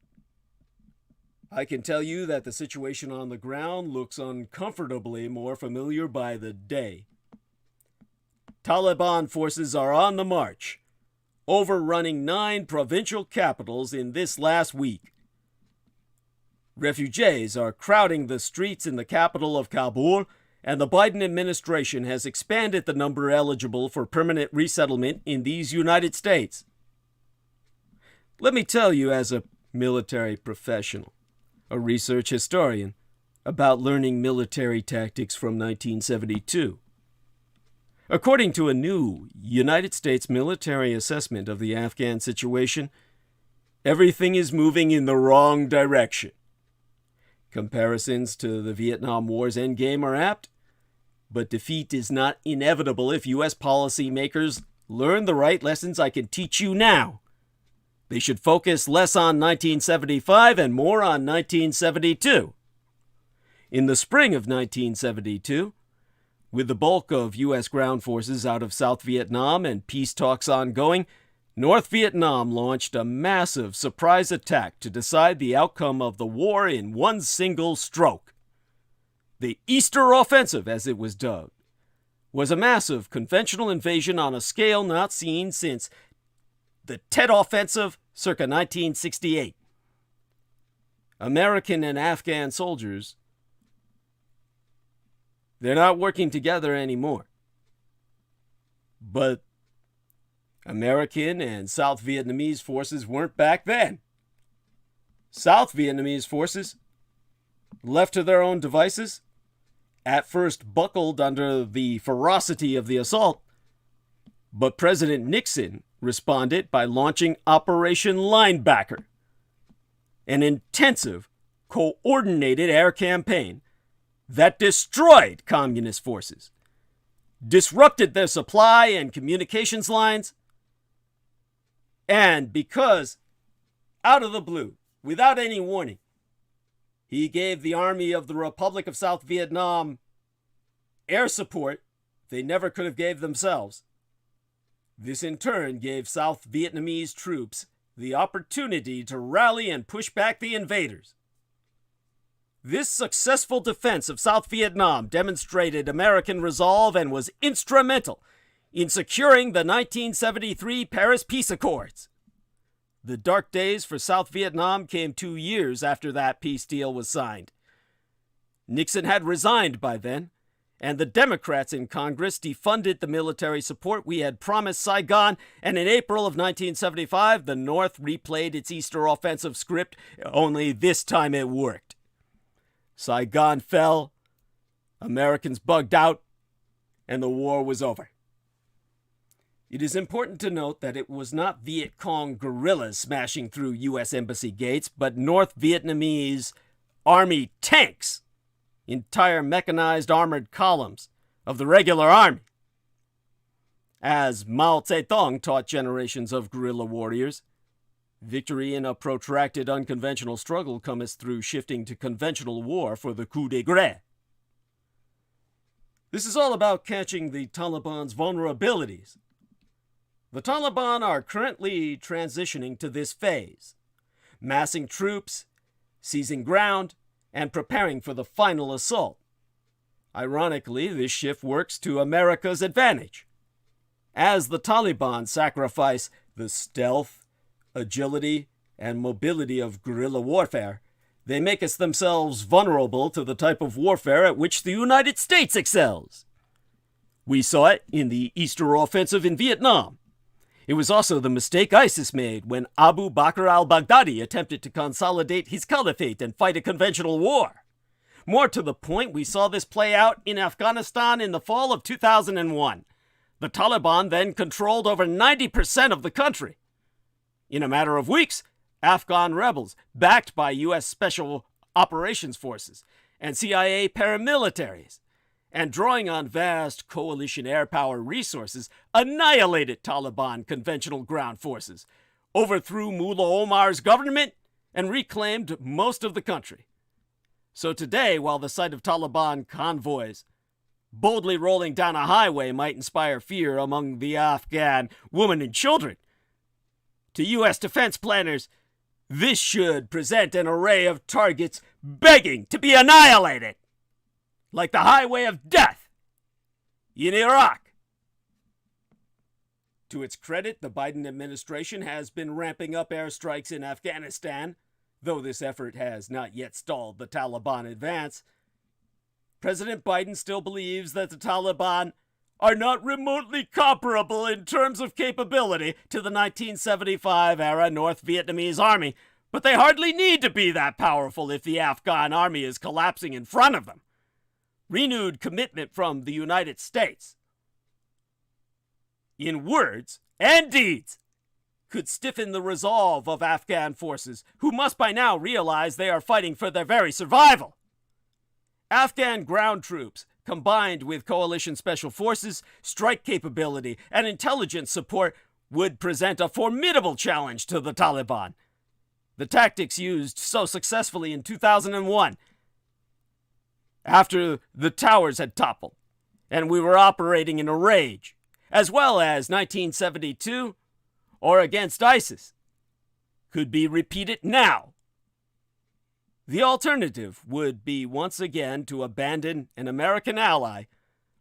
I can tell you that the situation on the ground looks uncomfortably more familiar by the day. Taliban forces are on the march, overrunning 9 provincial capitals in this last week. Refugees are crowding the streets in the capital of Kabul, and the Biden administration has expanded the number eligible for permanent resettlement in these United States. Let me tell you, as a military professional, a research historian, about learning military tactics from 1972. According to a new United States military assessment of the Afghan situation, everything is moving in the wrong direction. Comparisons to the Vietnam War's endgame are apt, but defeat is not inevitable if U.S. policymakers learn the right lessons I can teach you now. They should focus less on 1975 and more on 1972. In the spring of 1972, with the bulk of U.S. ground forces out of South Vietnam and peace talks ongoing, North Vietnam launched a massive surprise attack to decide the outcome of the war in one single stroke. The Easter Offensive, as it was dubbed, was a massive conventional invasion on a scale not seen since the Tet Offensive circa 1968. American and Afghan soldiers, they're not working together anymore. But American and South Vietnamese forces weren't back then. South Vietnamese forces, left to their own devices, at first buckled under the ferocity of the assault, but President Nixon responded by launching Operation Linebacker, an intensive, coordinated air campaign that destroyed communist forces, disrupted their supply and communications lines, and because, out of the blue, without any warning, he gave the Army of the Republic of South Vietnam air support they never could have gave themselves. This in turn gave South Vietnamese troops the opportunity to rally and push back the invaders. This successful defense of South Vietnam demonstrated American resolve and was instrumental in securing the 1973 Paris Peace Accords. The dark days for South Vietnam came 2 years after that peace deal was signed. Nixon had resigned by then, and the Democrats in Congress defunded the military support we had promised Saigon, and in April of 1975, the North replayed its Easter Offensive script, only this time it worked. Saigon fell, Americans bugged out, and the war was over. It is important to note that it was not Viet Cong guerrillas smashing through U.S. embassy gates, but North Vietnamese army tanks, entire mechanized armored columns of the regular army. As Mao Zedong taught generations of guerrilla warriors, Victory in a protracted unconventional struggle cometh through shifting to conventional war for the coup de gré. This is all about catching the Taliban's vulnerabilities. The Taliban are currently transitioning to this phase, massing troops, seizing ground, and preparing for the final assault. Ironically, this shift works to America's advantage, as the Taliban sacrifice the stealth, agility, and mobility of guerrilla warfare. They make us themselves vulnerable to the type of warfare at which the United States excels. We saw it in the Easter offensive in Vietnam. It was also the mistake ISIS made when Abu Bakr al-Baghdadi attempted to consolidate his caliphate and fight a conventional war. More to the point, we saw this play out in Afghanistan in the fall of 2001. The Taliban then controlled over 90% of the country. In a matter of weeks, Afghan rebels, backed by U.S. Special Operations Forces and CIA paramilitaries, and drawing on vast coalition air power resources, annihilated Taliban conventional ground forces, overthrew Mullah Omar's government, and reclaimed most of the country. So today, while the sight of Taliban convoys boldly rolling down a highway might inspire fear among the Afghan women and children, to U.S. defense planners, this should present an array of targets begging to be annihilated, like the highway of death in Iraq. To its credit, the Biden administration has been ramping up airstrikes in Afghanistan, though this effort has not yet stalled the Taliban advance. President Biden still believes that the Taliban are not remotely comparable in terms of capability to the 1975-era North Vietnamese army, but they hardly need to be that powerful if the Afghan army is collapsing in front of them. Renewed commitment from the United States, in words and deeds, could stiffen the resolve of Afghan forces, who must by now realize they are fighting for their very survival. Afghan ground troops, combined with coalition special forces, strike capability, and intelligence support, would present a formidable challenge to the Taliban. The tactics used so successfully in 2001, after the towers had toppled, and we were operating in a rage, as well as 1972, or against ISIS, could be repeated now. The alternative would be once again to abandon an American ally,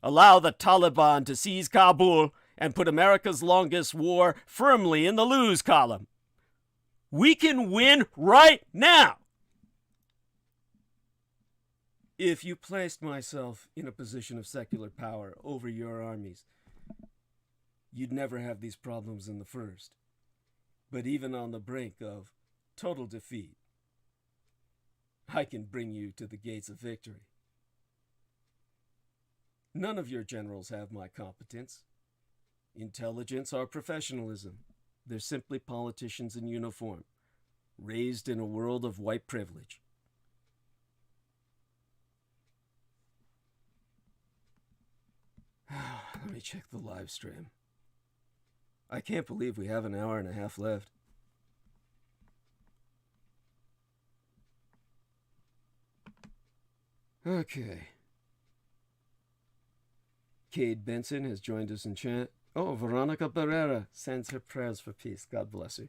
allow the Taliban to seize Kabul, and put America's longest war firmly in the lose column. We can win right now. If you placed myself in a position of secular power over your armies, you'd never have these problems in the first. But even on the brink of total defeat, I can bring you to the gates of victory. None of your generals have my competence, intelligence, or professionalism. They're simply politicians in uniform, raised in a world of white privilege. Let me check the live stream. I can't believe we have an hour and a half left. Okay. Cade Benson has joined us in chat. Oh, Veronica Barrera sends her prayers for peace. God bless her.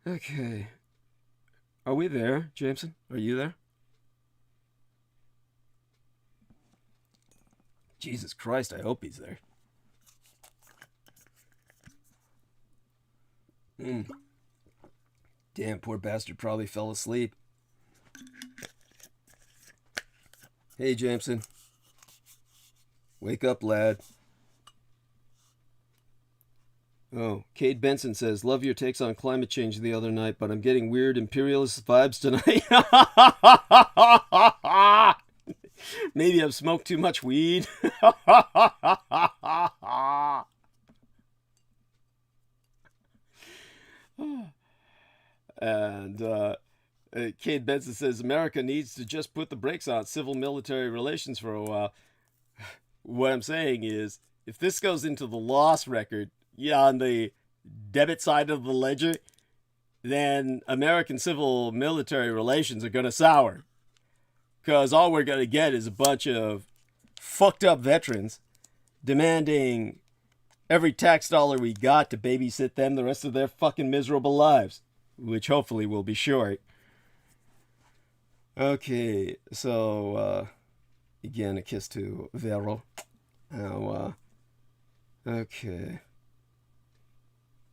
Okay. Are we there, Jameson? Are you there? Jesus Christ, I hope he's there. Damn, poor bastard probably fell asleep. Hey, Jameson. Wake up, lad. Oh, Cade Benson says, love your takes on climate change the other night, but I'm getting weird imperialist vibes tonight. Maybe I've smoked too much weed. And Cade Benson says, America needs to just put the brakes on civil-military relations for a while. What I'm saying is, if this goes into the loss record, on the debit side of the ledger, then American civil military relations are going to sour. Because all we're going to get is a bunch of fucked up veterans demanding every tax dollar we got to babysit them the rest of their fucking miserable lives, which hopefully will be short. Okay, so, again, a kiss to Vero. Now, okay.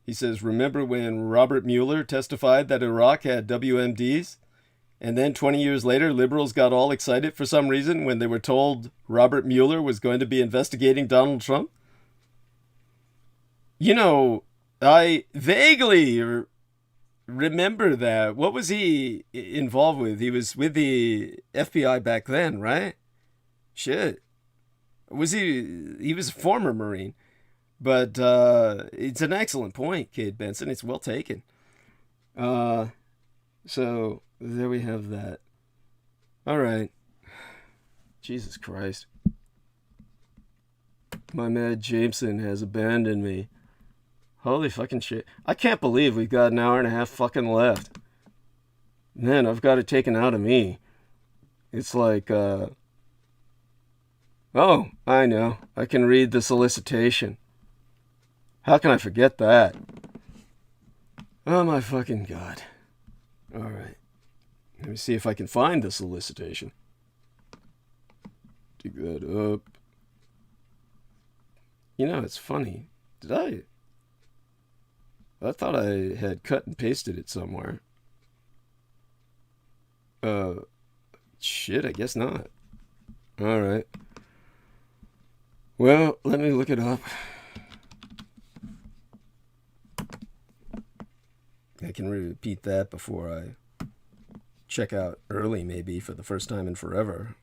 He says, remember when Robert Mueller testified that Iraq had WMDs? And then 20 years later, liberals got all excited for some reason when they were told Robert Mueller was going to be investigating Donald Trump? You know, I vaguely remember that. What was he involved with? He was with the FBI back then, right? Shit. Was he was a former Marine. But it's an excellent point, Cade Benson. It's well taken. So there we have that. All right. Jesus Christ. My man Jameson has abandoned me. Holy fucking shit. I can't believe we've got an hour and a half fucking left. Man, I've got it taken out of me. It's like, oh, I know. I can read the solicitation. How can I forget that? Oh my fucking God. Alright. Let me see if I can find the solicitation. Dig that up. You know, it's funny. I thought I had cut and pasted it somewhere. Shit, I guess not. Alright. Well, let me look it up. I can repeat that before I check out early, maybe, for the first time in forever.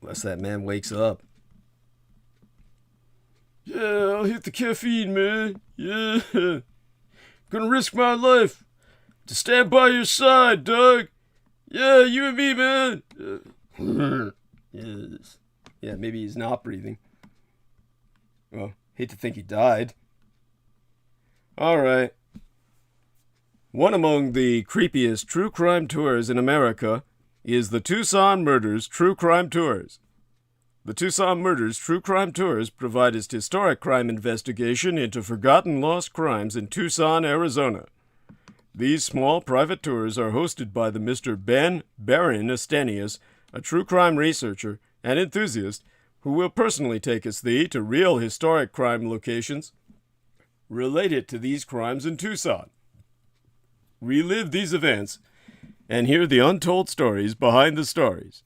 Unless that man wakes up. Yeah, I'll hit the caffeine, man. Yeah. Gonna risk my life to stand by your side, Doug. Yeah, you and me, man. Yes. Yeah, maybe he's not breathing. Well, hate to think he died. All right. One among the creepiest true crime tours in America is the Tucson Murders True Crime Tours. The Tucson Murders True Crime Tours provide a historic crime investigation into forgotten lost crimes in Tucson, Arizona. These small private tours are hosted by the Mr. Ben Baron Estanius, a true crime researcher and enthusiast who will personally take us to real historic crime locations related to these crimes in Tucson. Relive these events and hear the untold stories behind the stories.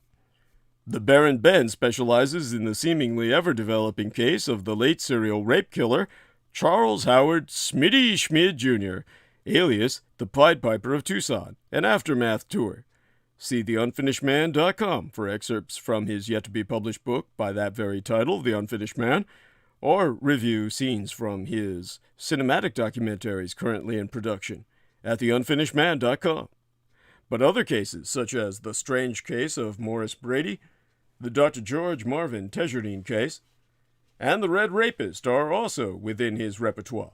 The Baron Ben specializes in the seemingly ever-developing case of the late serial rape killer Charles Howard Smitty Schmid Jr., alias the Pied Piper of Tucson, an aftermath tour. See theunfinishedman.com for excerpts from his yet-to-be-published book by that very title, The Unfinished Man, or review scenes from his cinematic documentaries currently in production at theunfinishedman.com. But other cases, such as the strange case of Morris Brady, the Dr. George Marvin Tejardine case, and the Red Rapist are also within his repertoire,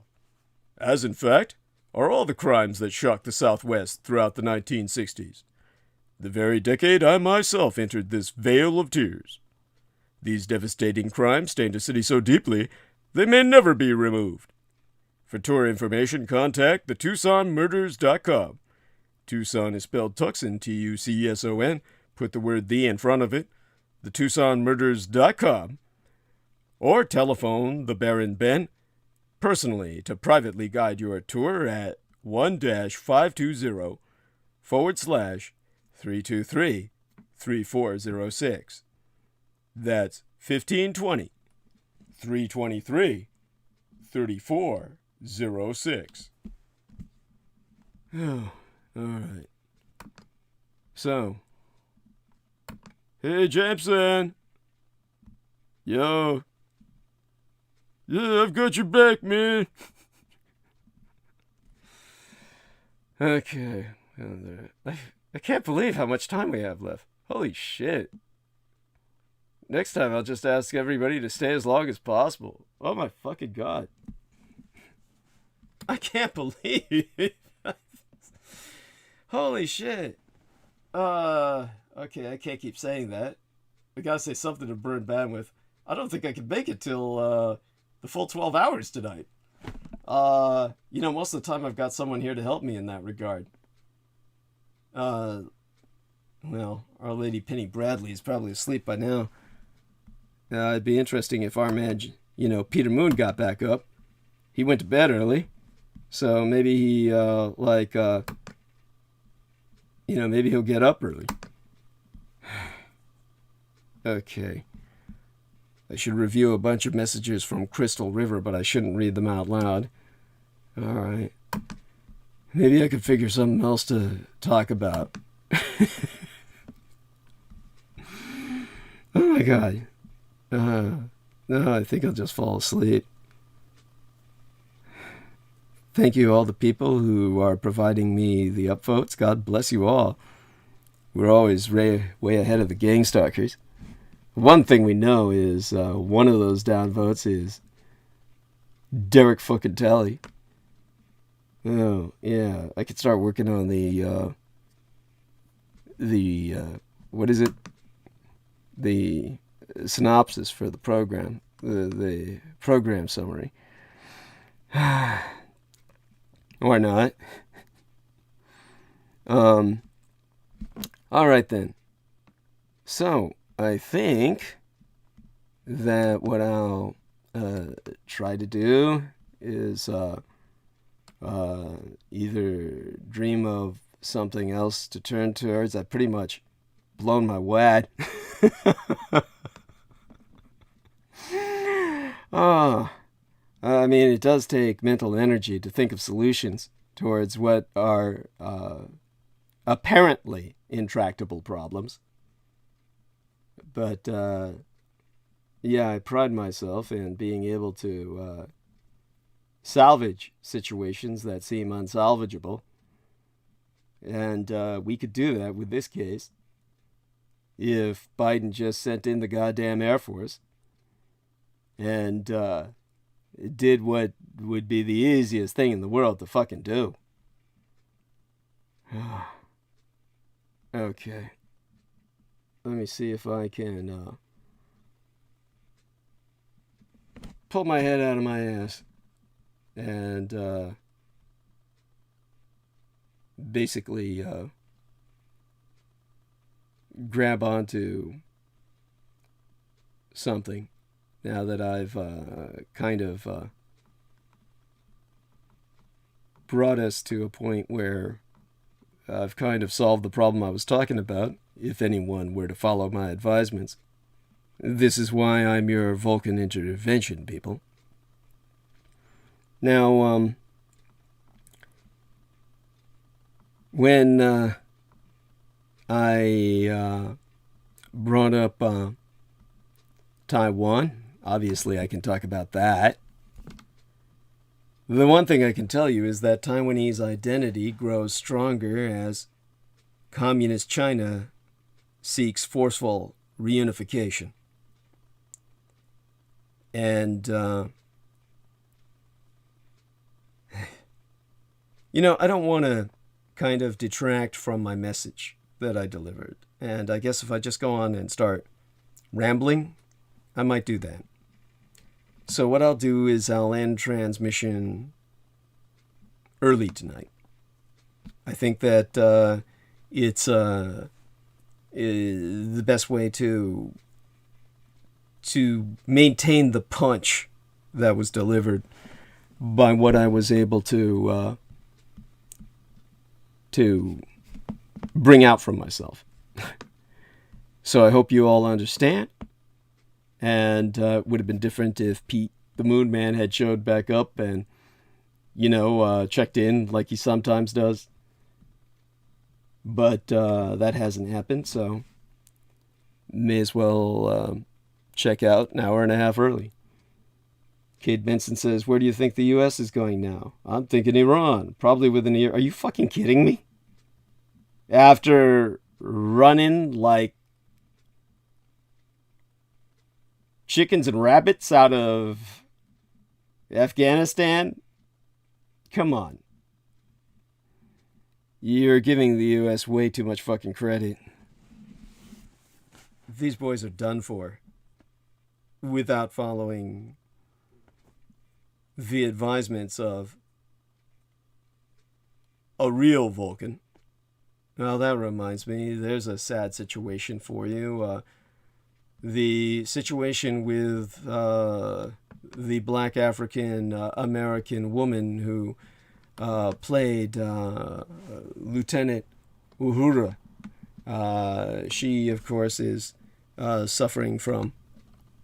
as in fact are all the crimes that shocked the Southwest throughout the 1960s, the very decade I myself entered this vale of tears. These devastating crimes stained a city so deeply they may never be removed. For tour information, contact thetucsonmurders.com. Tucson is spelled Tucson, Tucson. Put the word "the" in front of it. thetucsonmurders.com. Or telephone the Baron Ben personally to privately guide your tour at 1-520/323-3406. That's 1520-323-3406. Oh, all right. So, hey, Jameson. Yo. Yeah, I've got your back, man. Okay. I can't believe how much time we have left. Holy shit. Next time I'll just ask everybody to stay as long as possible. Oh my fucking God. I can't believe it. Holy shit. Okay, I can't keep saying that. I gotta say something to burn bandwidth. I don't think I can make it till the full 12 hours tonight. Most of the time I've got someone here to help me in that regard. Well, Our Lady Penny Bradley is probably asleep by now. It'd be interesting if our man, Peter Moon got back up. He went to bed early. So maybe he, maybe he'll get up early. Okay. I should review a bunch of messages from Crystal River, but I shouldn't read them out loud. All right. Maybe I could figure something else to talk about. Oh my God. No, I think I'll just fall asleep. Thank you, all the people who are providing me the upvotes. God bless you all. We're always way ahead of the gang stalkers. One thing we know is one of those downvotes is Derek fucking Talley. Oh, yeah. I could start working on the what is it? The synopsis for the program. The program summary. Or not. All right then. So, I think that what I'll try to do is either dream of something else to turn towards. I've pretty much blown my wad. It does take mental energy to think of solutions towards what are apparently intractable problems. But, I pride myself in being able to salvage situations that seem unsalvageable. And we could do that with this case if Biden just sent in the goddamn Air Force and did what would be the easiest thing in the world to fucking do. Okay. Let me see if I can pull my head out of my ass and basically grab onto something now that I've kind of brought us to a point where I've kind of solved the problem I was talking about, if anyone were to follow my advisements. This is why I'm your Vulcan intervention, people. Now, when I brought up Taiwan, obviously I can talk about that. The one thing I can tell you is that Taiwanese identity grows stronger as Communist China seeks forceful reunification. And, I don't want to kind of detract from my message that I delivered. And I guess if I just go on and start rambling, I might do that. So what I'll do is I'll end transmission early tonight. I think that it's the best way to maintain the punch that was delivered by what I was able to bring out from myself. So I hope you all understand. And it would have been different if Pete, the Moon Man, had showed back up and, checked in like he sometimes does. But that hasn't happened, so may as well check out an hour and a half early. Cade Benson says, where do you think the U.S. is going now? I'm thinking Iran, probably within a year. Are you fucking kidding me? After running like chickens and rabbits out of Afghanistan Come on. You're giving the U.S. way too much fucking credit. These boys are done for without following the advisements of a real Vulcan. Well, that reminds me, there's a sad situation for you. The situation with the black African American woman who played Lieutenant Uhura. She, of course, is suffering from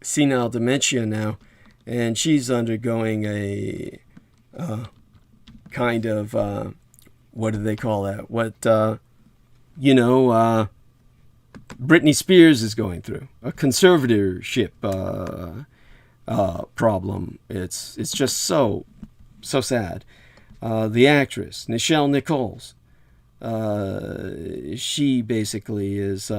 senile dementia now, and she's undergoing a kind of, what do they call that? What, Britney Spears is going through, a conservatorship problem. It's just so sad. The actress, Nichelle Nichols, she basically is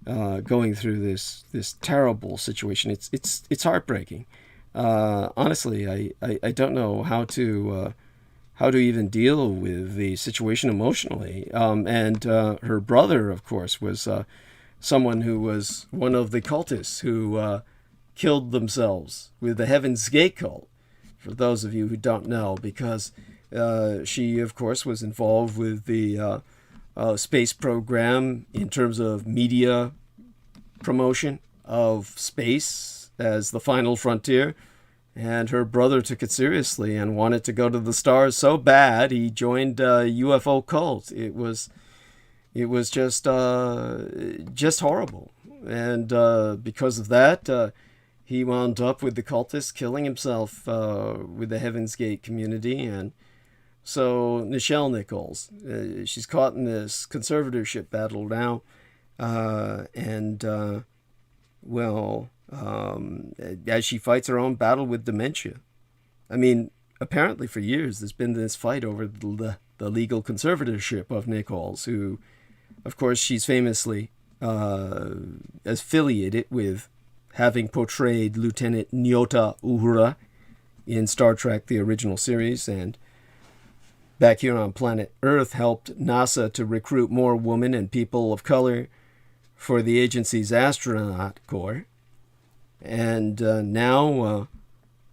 going through this terrible situation. It's heartbreaking. Honestly, I don't know how to even deal with the situation emotionally. And her brother, of course, was someone who was one of the cultists who killed themselves with the Heaven's Gate cult, for those of you who don't know, because she, of course, was involved with the space program in terms of media promotion of space as the final frontier. And her brother took it seriously and wanted to go to the stars so bad he joined a UFO cult. It was just horrible. And because of that, he wound up with the cultists killing himself with the Heaven's Gate community. And so Nichelle Nichols, she's caught in this conservatorship battle now. As she fights her own battle with dementia. I mean, apparently for years there's been this fight over the legal conservatorship of Nichols, who, of course, she's famously affiliated with having portrayed Lieutenant Nyota Uhura in Star Trek, the original series, and back here on planet Earth helped NASA to recruit more women and people of color for the agency's astronaut corps. And now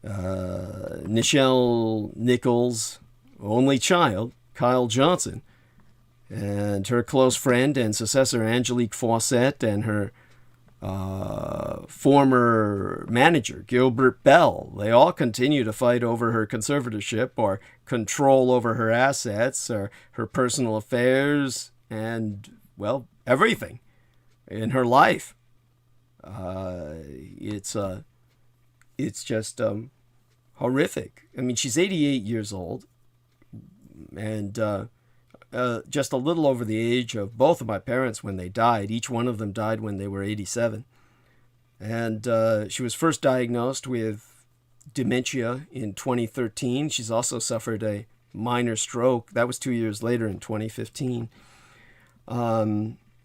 Nichelle Nichols' only child, Kyle Johnson, and her close friend and successor Angelique Fawcett, and her former manager, Gilbert Bell, they all continue to fight over her conservatorship or control over her assets or her personal affairs and, well, everything in her life. It's just horrific. I mean, she's 88 years old and just a little over the age of both of my parents when they died. Each one of them died when they were 87. And she was first diagnosed with dementia in 2013. She's also suffered a minor stroke. That was 2 years later in 2015.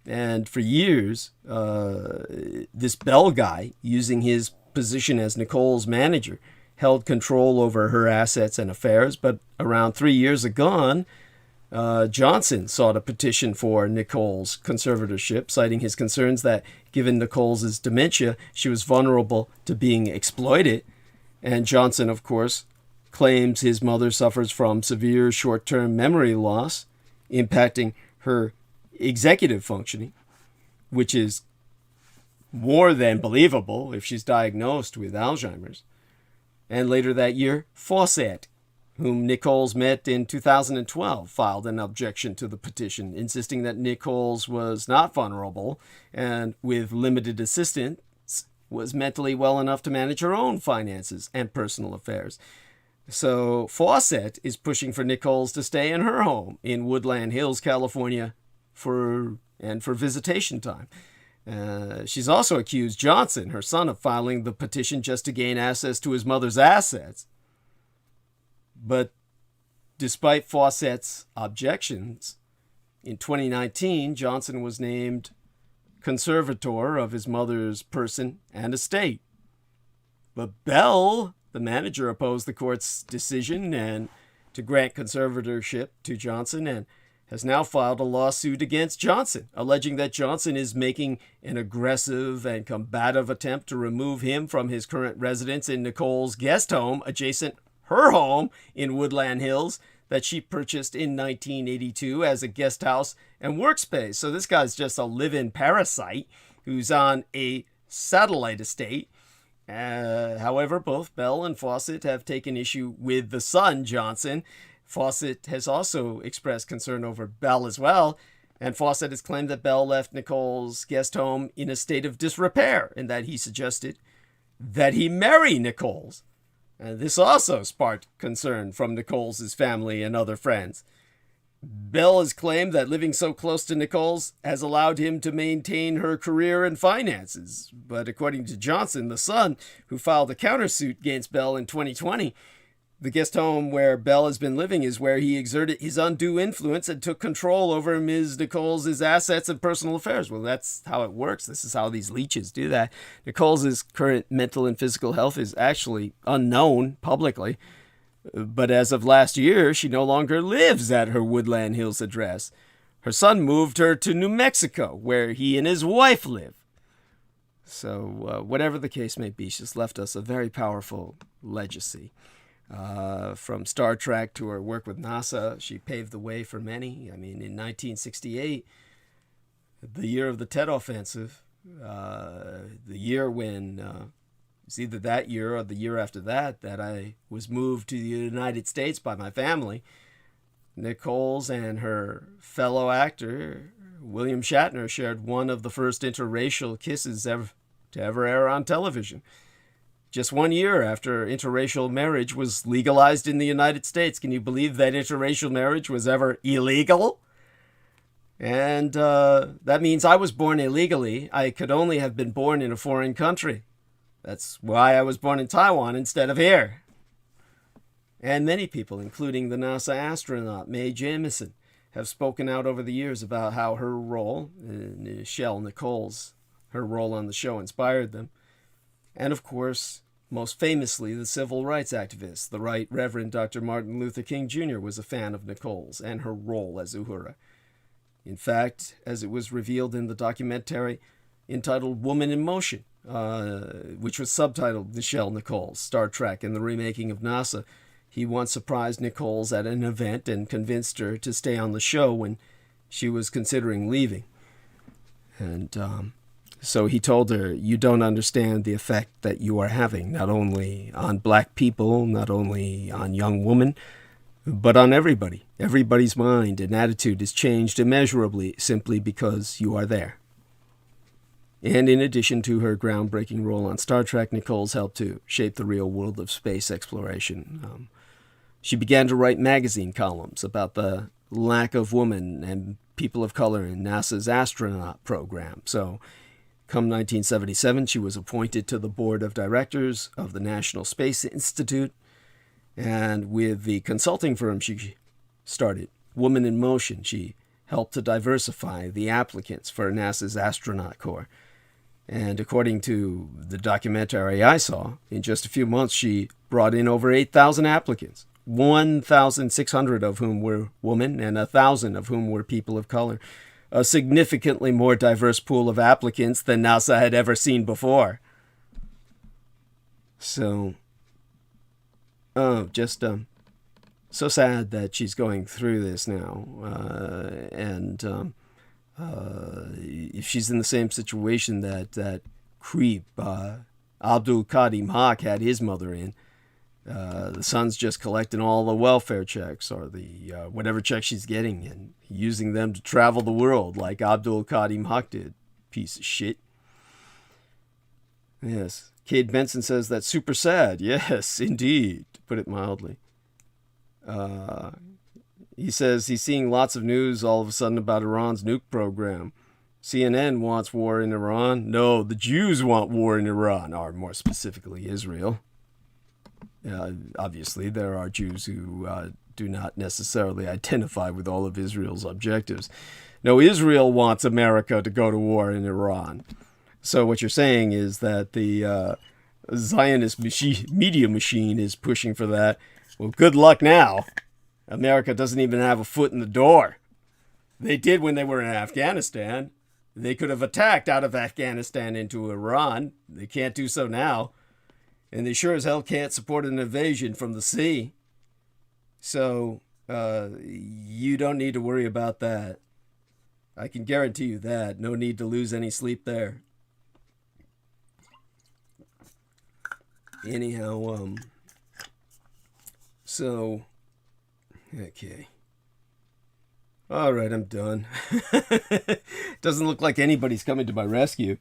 And for years, this Bell guy, using his position as Nicole's manager, held control over her assets and affairs. But around 3 years ago, Johnson sought a petition for Nicole's conservatorship, citing his concerns that, given Nicole's dementia, she was vulnerable to being exploited. And Johnson, of course, claims his mother suffers from severe short-term memory loss, impacting her executive functioning, which is more than believable if she's diagnosed with Alzheimer's. And later that year, Fawcett, whom Nichols met in 2012, filed an objection to the petition, insisting that Nichols was not vulnerable and, with limited assistance, was mentally well enough to manage her own finances and personal affairs. So Fawcett is pushing for Nichols to stay in her home in Woodland Hills, California, for visitation time. She's also accused Johnson, her son, of filing the petition just to gain access to his mother's assets. But despite Fawcett's objections, in 2019, Johnson was named conservator of his mother's person and estate. But Bell, the manager, opposed the court's decision and to grant conservatorship to Johnson and has now filed a lawsuit against Johnson, alleging that Johnson is making an aggressive and combative attempt to remove him from his current residence in Nicole's guest home adjacent her home in Woodland Hills that she purchased in 1982 as a guest house and workspace. So this guy's just a live-in parasite who's on a satellite estate. However, both Bell and Fawcett have taken issue with the son, Johnson. Fawcett has also expressed concern over Bell as well, and Fawcett has claimed that Bell left Nicole's guest home in a state of disrepair and that he suggested that he marry Nicole's. And this also sparked concern from Nicole's family and other friends. Bell has claimed that living so close to Nicole's has allowed him to maintain her career and finances. But according to Johnson, the son, who filed a countersuit against Bell in 2020, the guest home where Bell has been living is where he exerted his undue influence and took control over Ms. Nicole's assets and personal affairs. Well, that's how it works. This is how these leeches do that. Nicole's current mental and physical health is actually unknown publicly. But as of last year, she no longer lives at her Woodland Hills address. Her son moved her to New Mexico, where he and his wife live. So whatever the case may be, she's left us a very powerful legacy. From Star Trek to her work with NASA, she paved the way for many. I mean, in 1968, the year of the Tet Offensive, the year when, it's either that year or the year after that, that I was moved to the United States by my family, Nicole's and her fellow actor, William Shatner, shared one of the first interracial kisses to ever air on television. Just 1 year after interracial marriage was legalized in the United States. Can you believe that interracial marriage was ever illegal? And that means I was born illegally. I could only have been born in a foreign country. That's why I was born in Taiwan instead of here. And many people, including the NASA astronaut Mae Jemison, have spoken out over the years about how her role, Nichelle Nichols, her role on the show inspired them. And of course, most famously, the civil rights activist, the Right Reverend Dr. Martin Luther King Jr. was a fan of Nicole's and her role as Uhura. In fact, as it was revealed in the documentary entitled Woman in Motion, which was subtitled Nichelle Nichols, Star Trek and the Remaking of NASA, he once surprised Nichols at an event and convinced her to stay on the show when she was considering leaving. And so he told her, you don't understand the effect that you are having, not only on black people, not only on young women, but on everybody. Everybody's mind and attitude is changed immeasurably simply because you are there. And in addition to her groundbreaking role on Star Trek, Nichols helped to shape the real world of space exploration. She began to write magazine columns about the lack of women and people of color in NASA's astronaut program. So, come 1977, she was appointed to the board of directors of the National Space Institute, and with the consulting firm she started, Woman in Motion, she helped to diversify the applicants for NASA's astronaut corps. And according to the documentary I saw, in just a few months she brought in over 8,000 applicants, 1,600 of whom were women and 1,000 of whom were people of color. A significantly more diverse pool of applicants than NASA had ever seen before. So, so sad that she's going through this now. If she's in the same situation that creep Abdul Kadim Haq had his mother in, the son's just collecting all the welfare checks or the whatever checks she's getting and using them to travel the world like Abdul Kadim Haq did. Piece of shit. Yes. Cade Benson says that's super sad. Yes, indeed, to put it mildly. He says he's seeing lots of news all of a sudden about Iran's nuke program. CNN wants war in Iran. No, the Jews want war in Iran, or more specifically Israel. Obviously, there are Jews who do not necessarily identify with all of Israel's objectives. No, Israel wants America to go to war in Iran. So what you're saying is that the Zionist media machine is pushing for that. Well, good luck now. America doesn't even have a foot in the door. They did when they were in Afghanistan. They could have attacked out of Afghanistan into Iran. They can't do so now. And they sure as hell can't support an invasion from the sea. So you don't need to worry about that. I can guarantee you that. No need to lose any sleep there. Anyhow, so, okay. All right, I'm done. Doesn't look like anybody's coming to my rescue.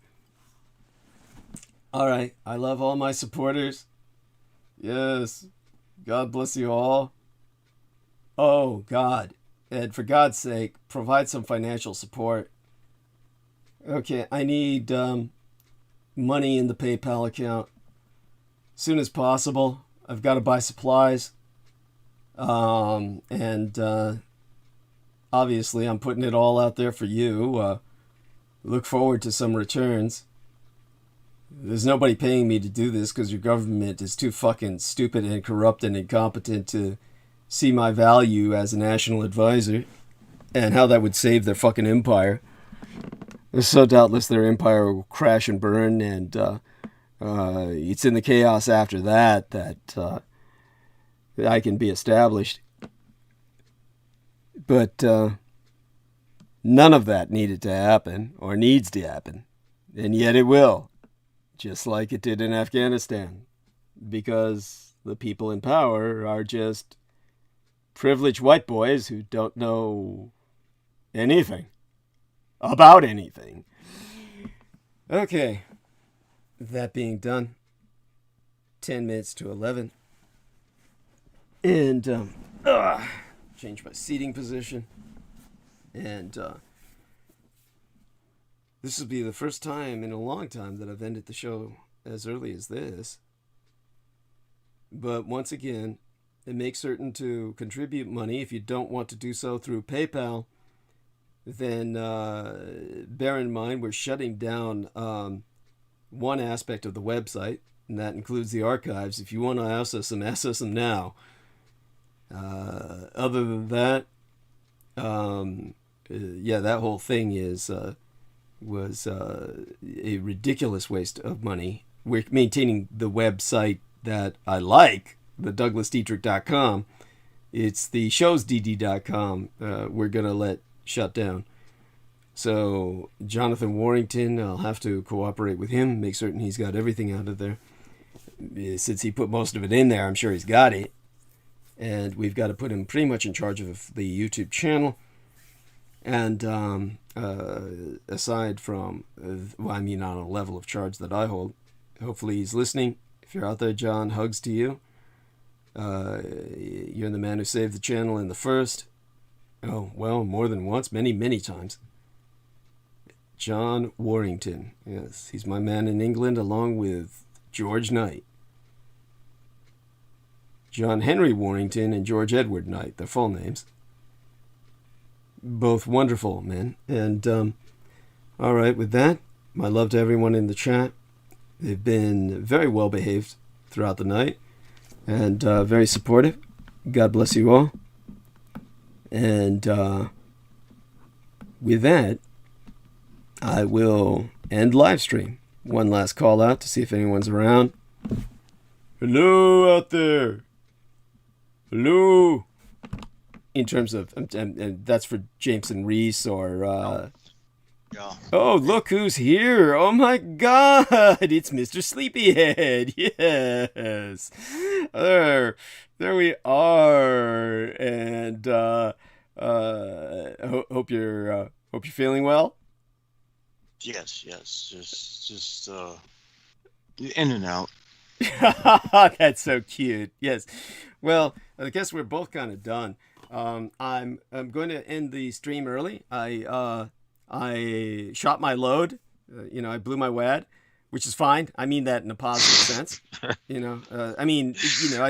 All right, I love all my supporters. Yes, God bless you all. Oh, God. And for God's sake, provide some financial support. Okay, I need money in the PayPal account as soon as possible. I've got to buy supplies. Obviously, I'm putting it all out there for you. Look forward to some returns. There's nobody paying me to do this because your government is too fucking stupid and corrupt and incompetent to see my value as a national advisor and how that would save their fucking empire. So doubtless their empire will crash and burn, and it's in the chaos after that that I can be established. But none of that needed to happen, or needs to happen. And yet it will, just like it did in Afghanistan. Because the people in power are just privileged white boys who don't know anything about anything. Okay, that being done, 10 minutes to 11. And, change my seating position, and this will be the first time in a long time that I've ended the show as early as this. But once again, make certain to contribute money. If you don't want to do so through PayPal, then bear in mind we're shutting down one aspect of the website, and that includes the archives. If you want to access them now. Other than that, that whole thing was a ridiculous waste of money. We're maintaining the website that I like, the DouglasDietrich.com. It's the showsdd.com we're going to let shut down. So Jonathan Warrington, I'll have to cooperate with him, make certain he's got everything out of there. Since he put most of it in there, I'm sure he's got it. And we've got to put him pretty much in charge of the YouTube channel. And aside from, on a level of charge that I hold, hopefully he's listening. If you're out there, John, hugs to you. You're the man who saved the channel in the first. Oh, well, more than once, many, many times. John Warrington. Yes, he's my man in England, along with George Knight. John Henry Warrington and George Edward Knight, their full names. Both wonderful men. And, all right, with that, my love to everyone in the chat. They've been very well behaved throughout the night and very supportive. God bless you all. And with that, I will end live stream. One last call out to see if anyone's around. Hello out there. Hello. In terms of, and that's for Jameson Reese or. Yeah. Oh, look who's here. Oh my God. It's Mr. Sleepyhead. Yes. There we are. And hope you're feeling well. Yes. Just in and out. That's so cute. Yes. Well, I guess we're both kind of done. I'm going to end the stream early. I shot my load. I blew my wad, which is fine. I mean that in a positive sense. I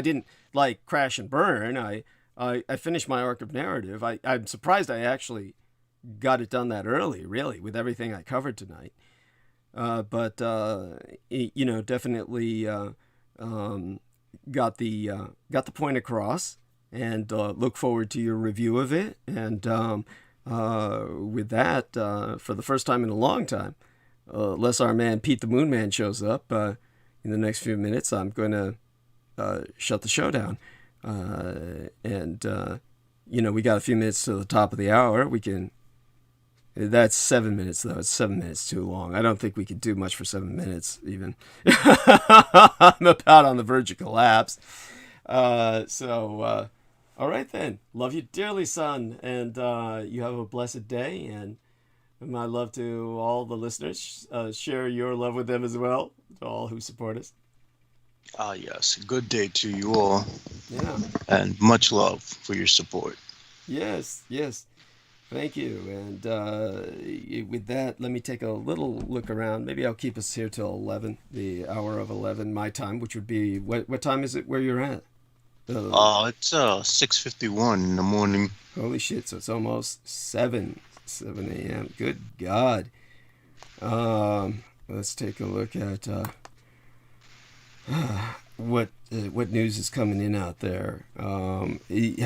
didn't like crash and burn. I finished my arc of narrative. I'm surprised I actually got it done that early, really, with everything I covered tonight. But definitely got the point across. and look forward to your review of it. And with that, for the first time in a long time, unless our man Pete the Moon Man shows up in the next few minutes, I'm going to shut the show down. And we got a few minutes to the top of the hour. That's 7 minutes, though. It's 7 minutes too long. I don't think we could do much for 7 minutes, even. I'm about on the verge of collapse. All right, then. Love you dearly, son. And you have a blessed day. And my love to all the listeners. Share your love with them as well, to all who support us. Yes. Good day to you all. Yeah. And much love for your support. Yes. Thank you. And with that, let me take a little look around. Maybe I'll keep us here till 11, the hour of 11, my time, which would be, what time is it where you're at? It's 6:51 in the morning. Holy shit, so it's almost 7 a.m. Good God. Let's take a look at what news is coming in out there. How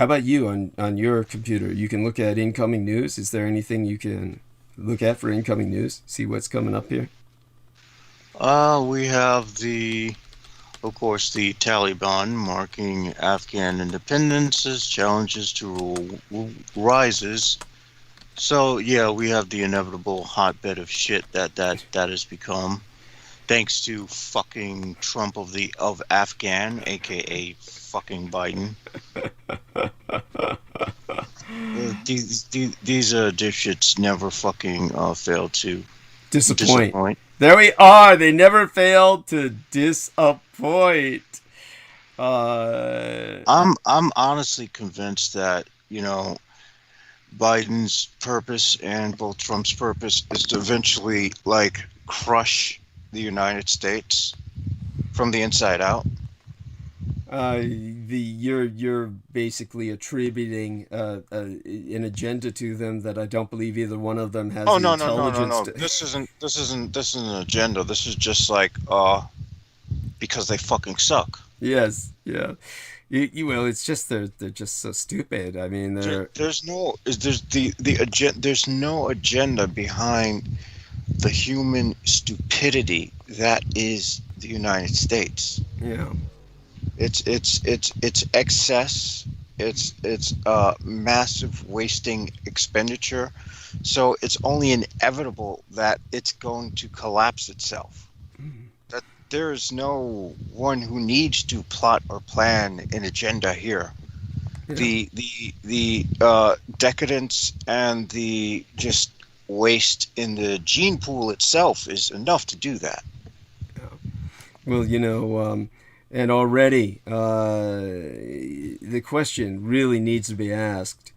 about you on your computer? You can look at incoming news. Is there anything you can look at for incoming news? See what's coming up here? We have of course, the Taliban marking Afghan independence as challenges to rule rises. So yeah, we have the inevitable hotbed of shit that has become. Thanks to fucking Trump of Afghan, aka fucking Biden. These dipshits never fucking fail to disappoint. There we are. They never failed to disappoint. I'm honestly convinced that Biden's purpose and both Trump's purpose is to eventually crush the United States from the inside out. You're basically attributing an agenda to them that I don't believe either one of them has. No. This isn't an agenda. This is just because they fucking suck. Yes, yeah. Well, it's just they're just so stupid. I mean, there's no agenda behind the human stupidity that is the United States. Yeah. It's excess. It's massive wasting expenditure. So it's only inevitable that it's going to collapse itself. Mm-hmm. That there is no one who needs to plot or plan an agenda here. Yeah. The decadence and the just waste in the gene pool itself is enough to do that. Yeah. Well, and already the question really needs to be asked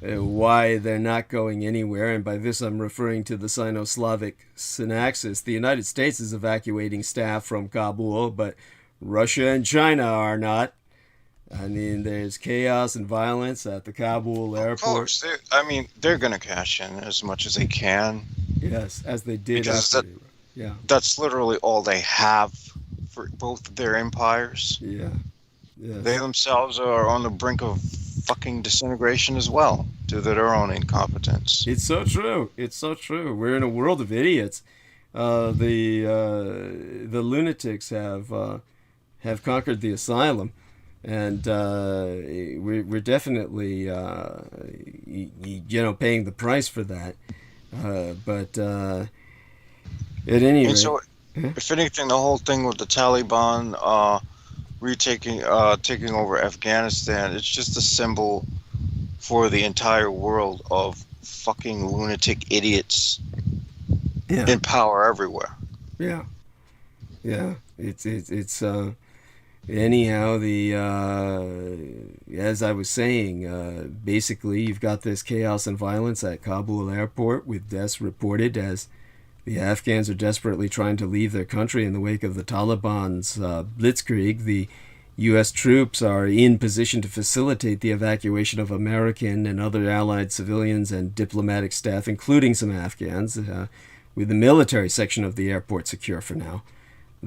why they're not going anywhere. And by this, I'm referring to the Sino-Slavic synaxis. The United States is evacuating staff from Kabul, but Russia and China are not. I mean, there's chaos and violence at the Kabul airport. Of course. They're going to cash in as much as they can. Yes, as they did. Because that's literally all they have for both of their empires. Yeah. Yes. They themselves are on the brink of fucking disintegration as well, due to their own incompetence. It's so true. We're in a world of idiots. The lunatics have conquered the asylum. And we're definitely, paying the price for that. But at any rate, so, if anything, the whole thing with the Taliban taking over Afghanistan, it's just a symbol for the entire world of fucking lunatic idiots in power everywhere. Yeah. It's anyhow, as I was saying, basically you've got this chaos and violence at Kabul airport with deaths reported as the Afghans are desperately trying to leave their country in the wake of the Taliban's blitzkrieg. The U.S. troops are in position to facilitate the evacuation of American and other allied civilians and diplomatic staff, including some Afghans, with the military section of the airport secure for now.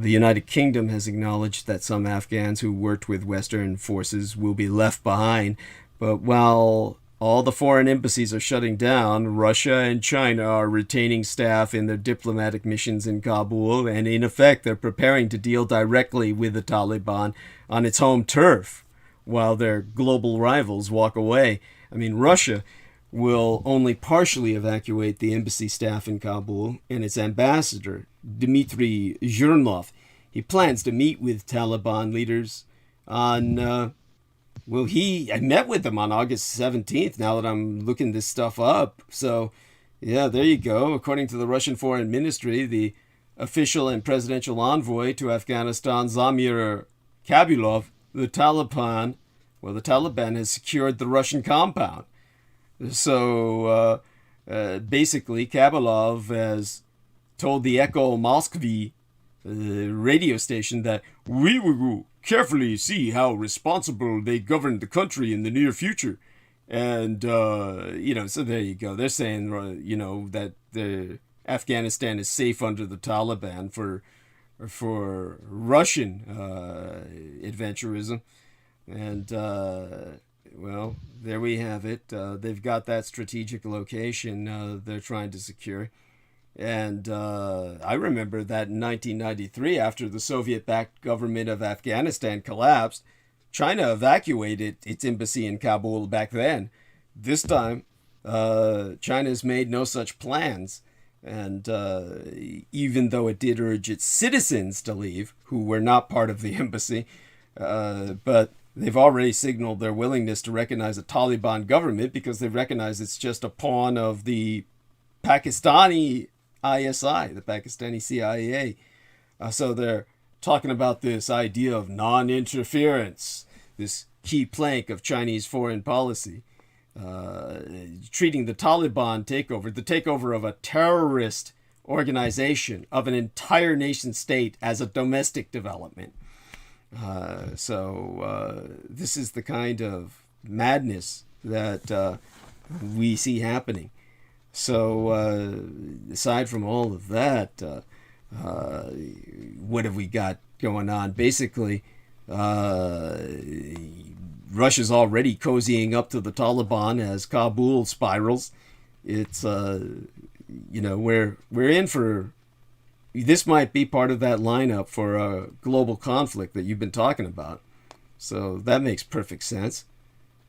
The United Kingdom has acknowledged that some Afghans who worked with Western forces will be left behind. But while all the foreign embassies are shutting down, Russia and China are retaining staff in their diplomatic missions in Kabul, and in effect they're preparing to deal directly with the Taliban on its home turf while their global rivals walk away. I mean, Russia will only partially evacuate the embassy staff in Kabul, and its ambassador, Dmitry Zhurnov, he plans to meet with Taliban leaders on, I met with them on August 17th, now that I'm looking this stuff up. So, yeah, there you go. According to the Russian Foreign Ministry, the official and presidential envoy to Afghanistan, Zamir Kabulov, the Taliban has secured the Russian compound. So basically, Kabulov has told the Echo Moskvy radio station that we will carefully see how responsible they govern the country in the near future. And, so there you go. They're saying, that Afghanistan is safe under the Taliban for Russian adventurism. And, well, there we have it. They've got that strategic location they're trying to secure. And I remember that in 1993, after the Soviet-backed government of Afghanistan collapsed, China evacuated its embassy in Kabul back then. This time, China's made no such plans. And even though it did urge its citizens to leave, who were not part of the embassy, but they've already signaled their willingness to recognize a Taliban government because they recognize it's just a pawn of the Pakistani ISI, the Pakistani CIA. So they're talking about this idea of non-interference, this key plank of Chinese foreign policy, treating the Taliban takeover, the takeover of a terrorist organization of an entire nation state, as a domestic development. So this is the kind of madness that we see happening. So aside from all of that, what have we got going on? Basically, Russia's already cozying up to the Taliban as Kabul spirals. It's, we're in for... This might be part of that lineup for a global conflict that you've been talking about. So that makes perfect sense.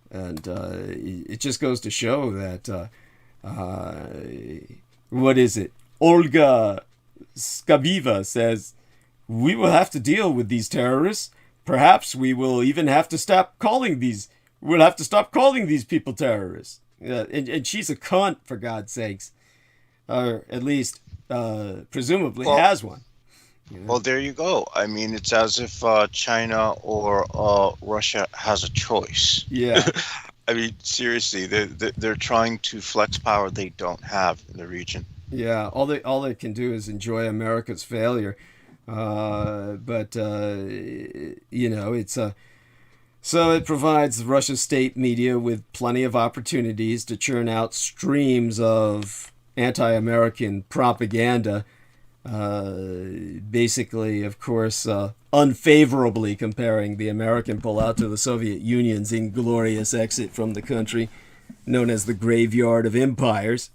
And it just goes to show that, what is it? Olga Skaviva says, we will have to deal with these terrorists. Perhaps we will even have to stop calling these people terrorists. And she's a cunt, for God's sakes. Or at least... presumably has one. Well, there you go. I mean, it's as if China or Russia has a choice. Yeah. I mean, seriously, they're trying to flex power they don't have in the region. Yeah, all they can do is enjoy America's failure. But it's so it provides Russia's state media with plenty of opportunities to churn out streams of anti-American propaganda, basically, of course, unfavorably comparing the American pullout to the Soviet Union's inglorious exit from the country, known as the graveyard of empires.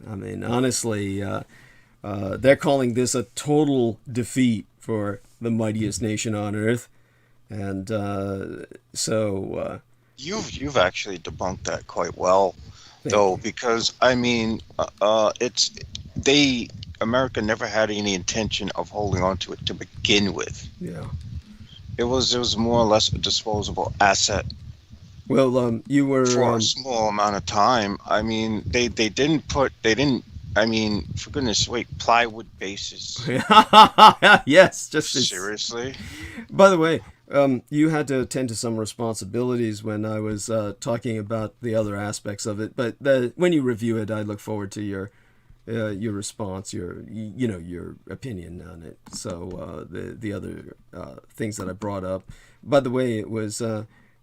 I mean, honestly, they're calling this a total defeat for the mightiest nation on earth, and you've actually debunked that quite well. Though, because I mean, America never had any intention of holding on to it to begin with. Yeah, it was more or less a disposable asset. Well, you were for a small amount of time. I mean, they didn't. I mean, for goodness' sake, plywood bases. Yes, just seriously. By the way. You had to attend to some responsibilities when I was talking about the other aspects of it. But when you review it, I look forward to your response, your opinion on it. So the other things that I brought up. By the way, it was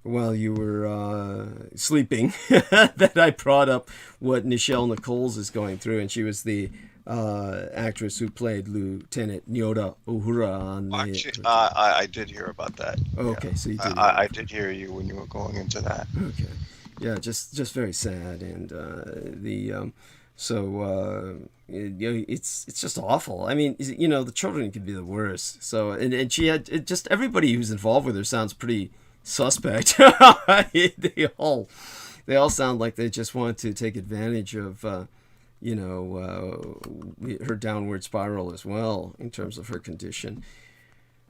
while you were sleeping that I brought up what Nichelle Nichols is going through, and she was the actress who played Lieutenant Nyoda Uhura on the... Actually, I did hear about that. Okay, yeah. so you did. I did hear you when you were going into that. Okay, yeah, just very sad, and it's just awful. I mean, the children could be the worst. So and she had just everybody who's involved with her sounds pretty suspect. they all sound like they just want to take advantage of her downward spiral as well in terms of her condition.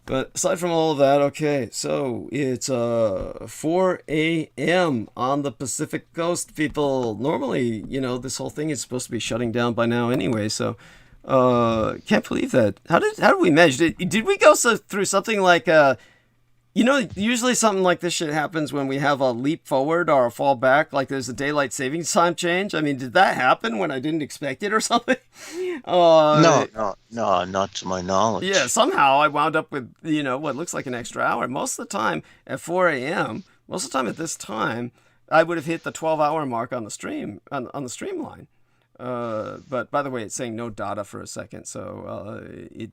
But aside from all of that, okay, so it's 4 a.m. on the Pacific Coast, people. Normally, this whole thing is supposed to be shutting down by now anyway, so can't believe that. How did we measure it? Did we go through something like usually something like this shit happens when we have a leap forward or a fall back, like there's a daylight savings time change. I mean, did that happen when I didn't expect it or something? No, not to my knowledge. Yeah, somehow I wound up with, what looks like an extra hour. Most of the time at 4 a.m., most of the time at this time, I would have hit the 12-hour mark on the stream, on the streamline. But by the way, it's saying no data for a second, so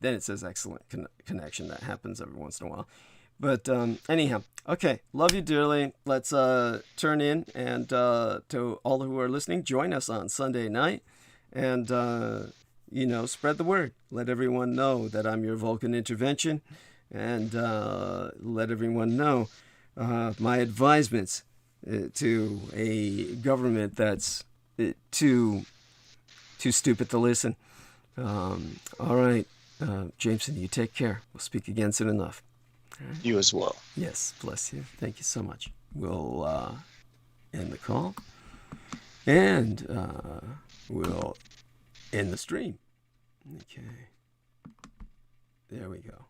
then it says excellent connection. That happens every once in a while. But anyhow, okay, love you dearly. Let's turn in, and to all who are listening, join us on Sunday night, and spread the word. Let everyone know that I'm your Vulcan intervention, and let everyone know my advisements to a government that's too stupid to listen. All right, Jameson, you take care. We'll speak again soon enough. You as well. Yes, bless you. Thank you so much. We'll end the call, and we'll end the stream. Okay. There we go.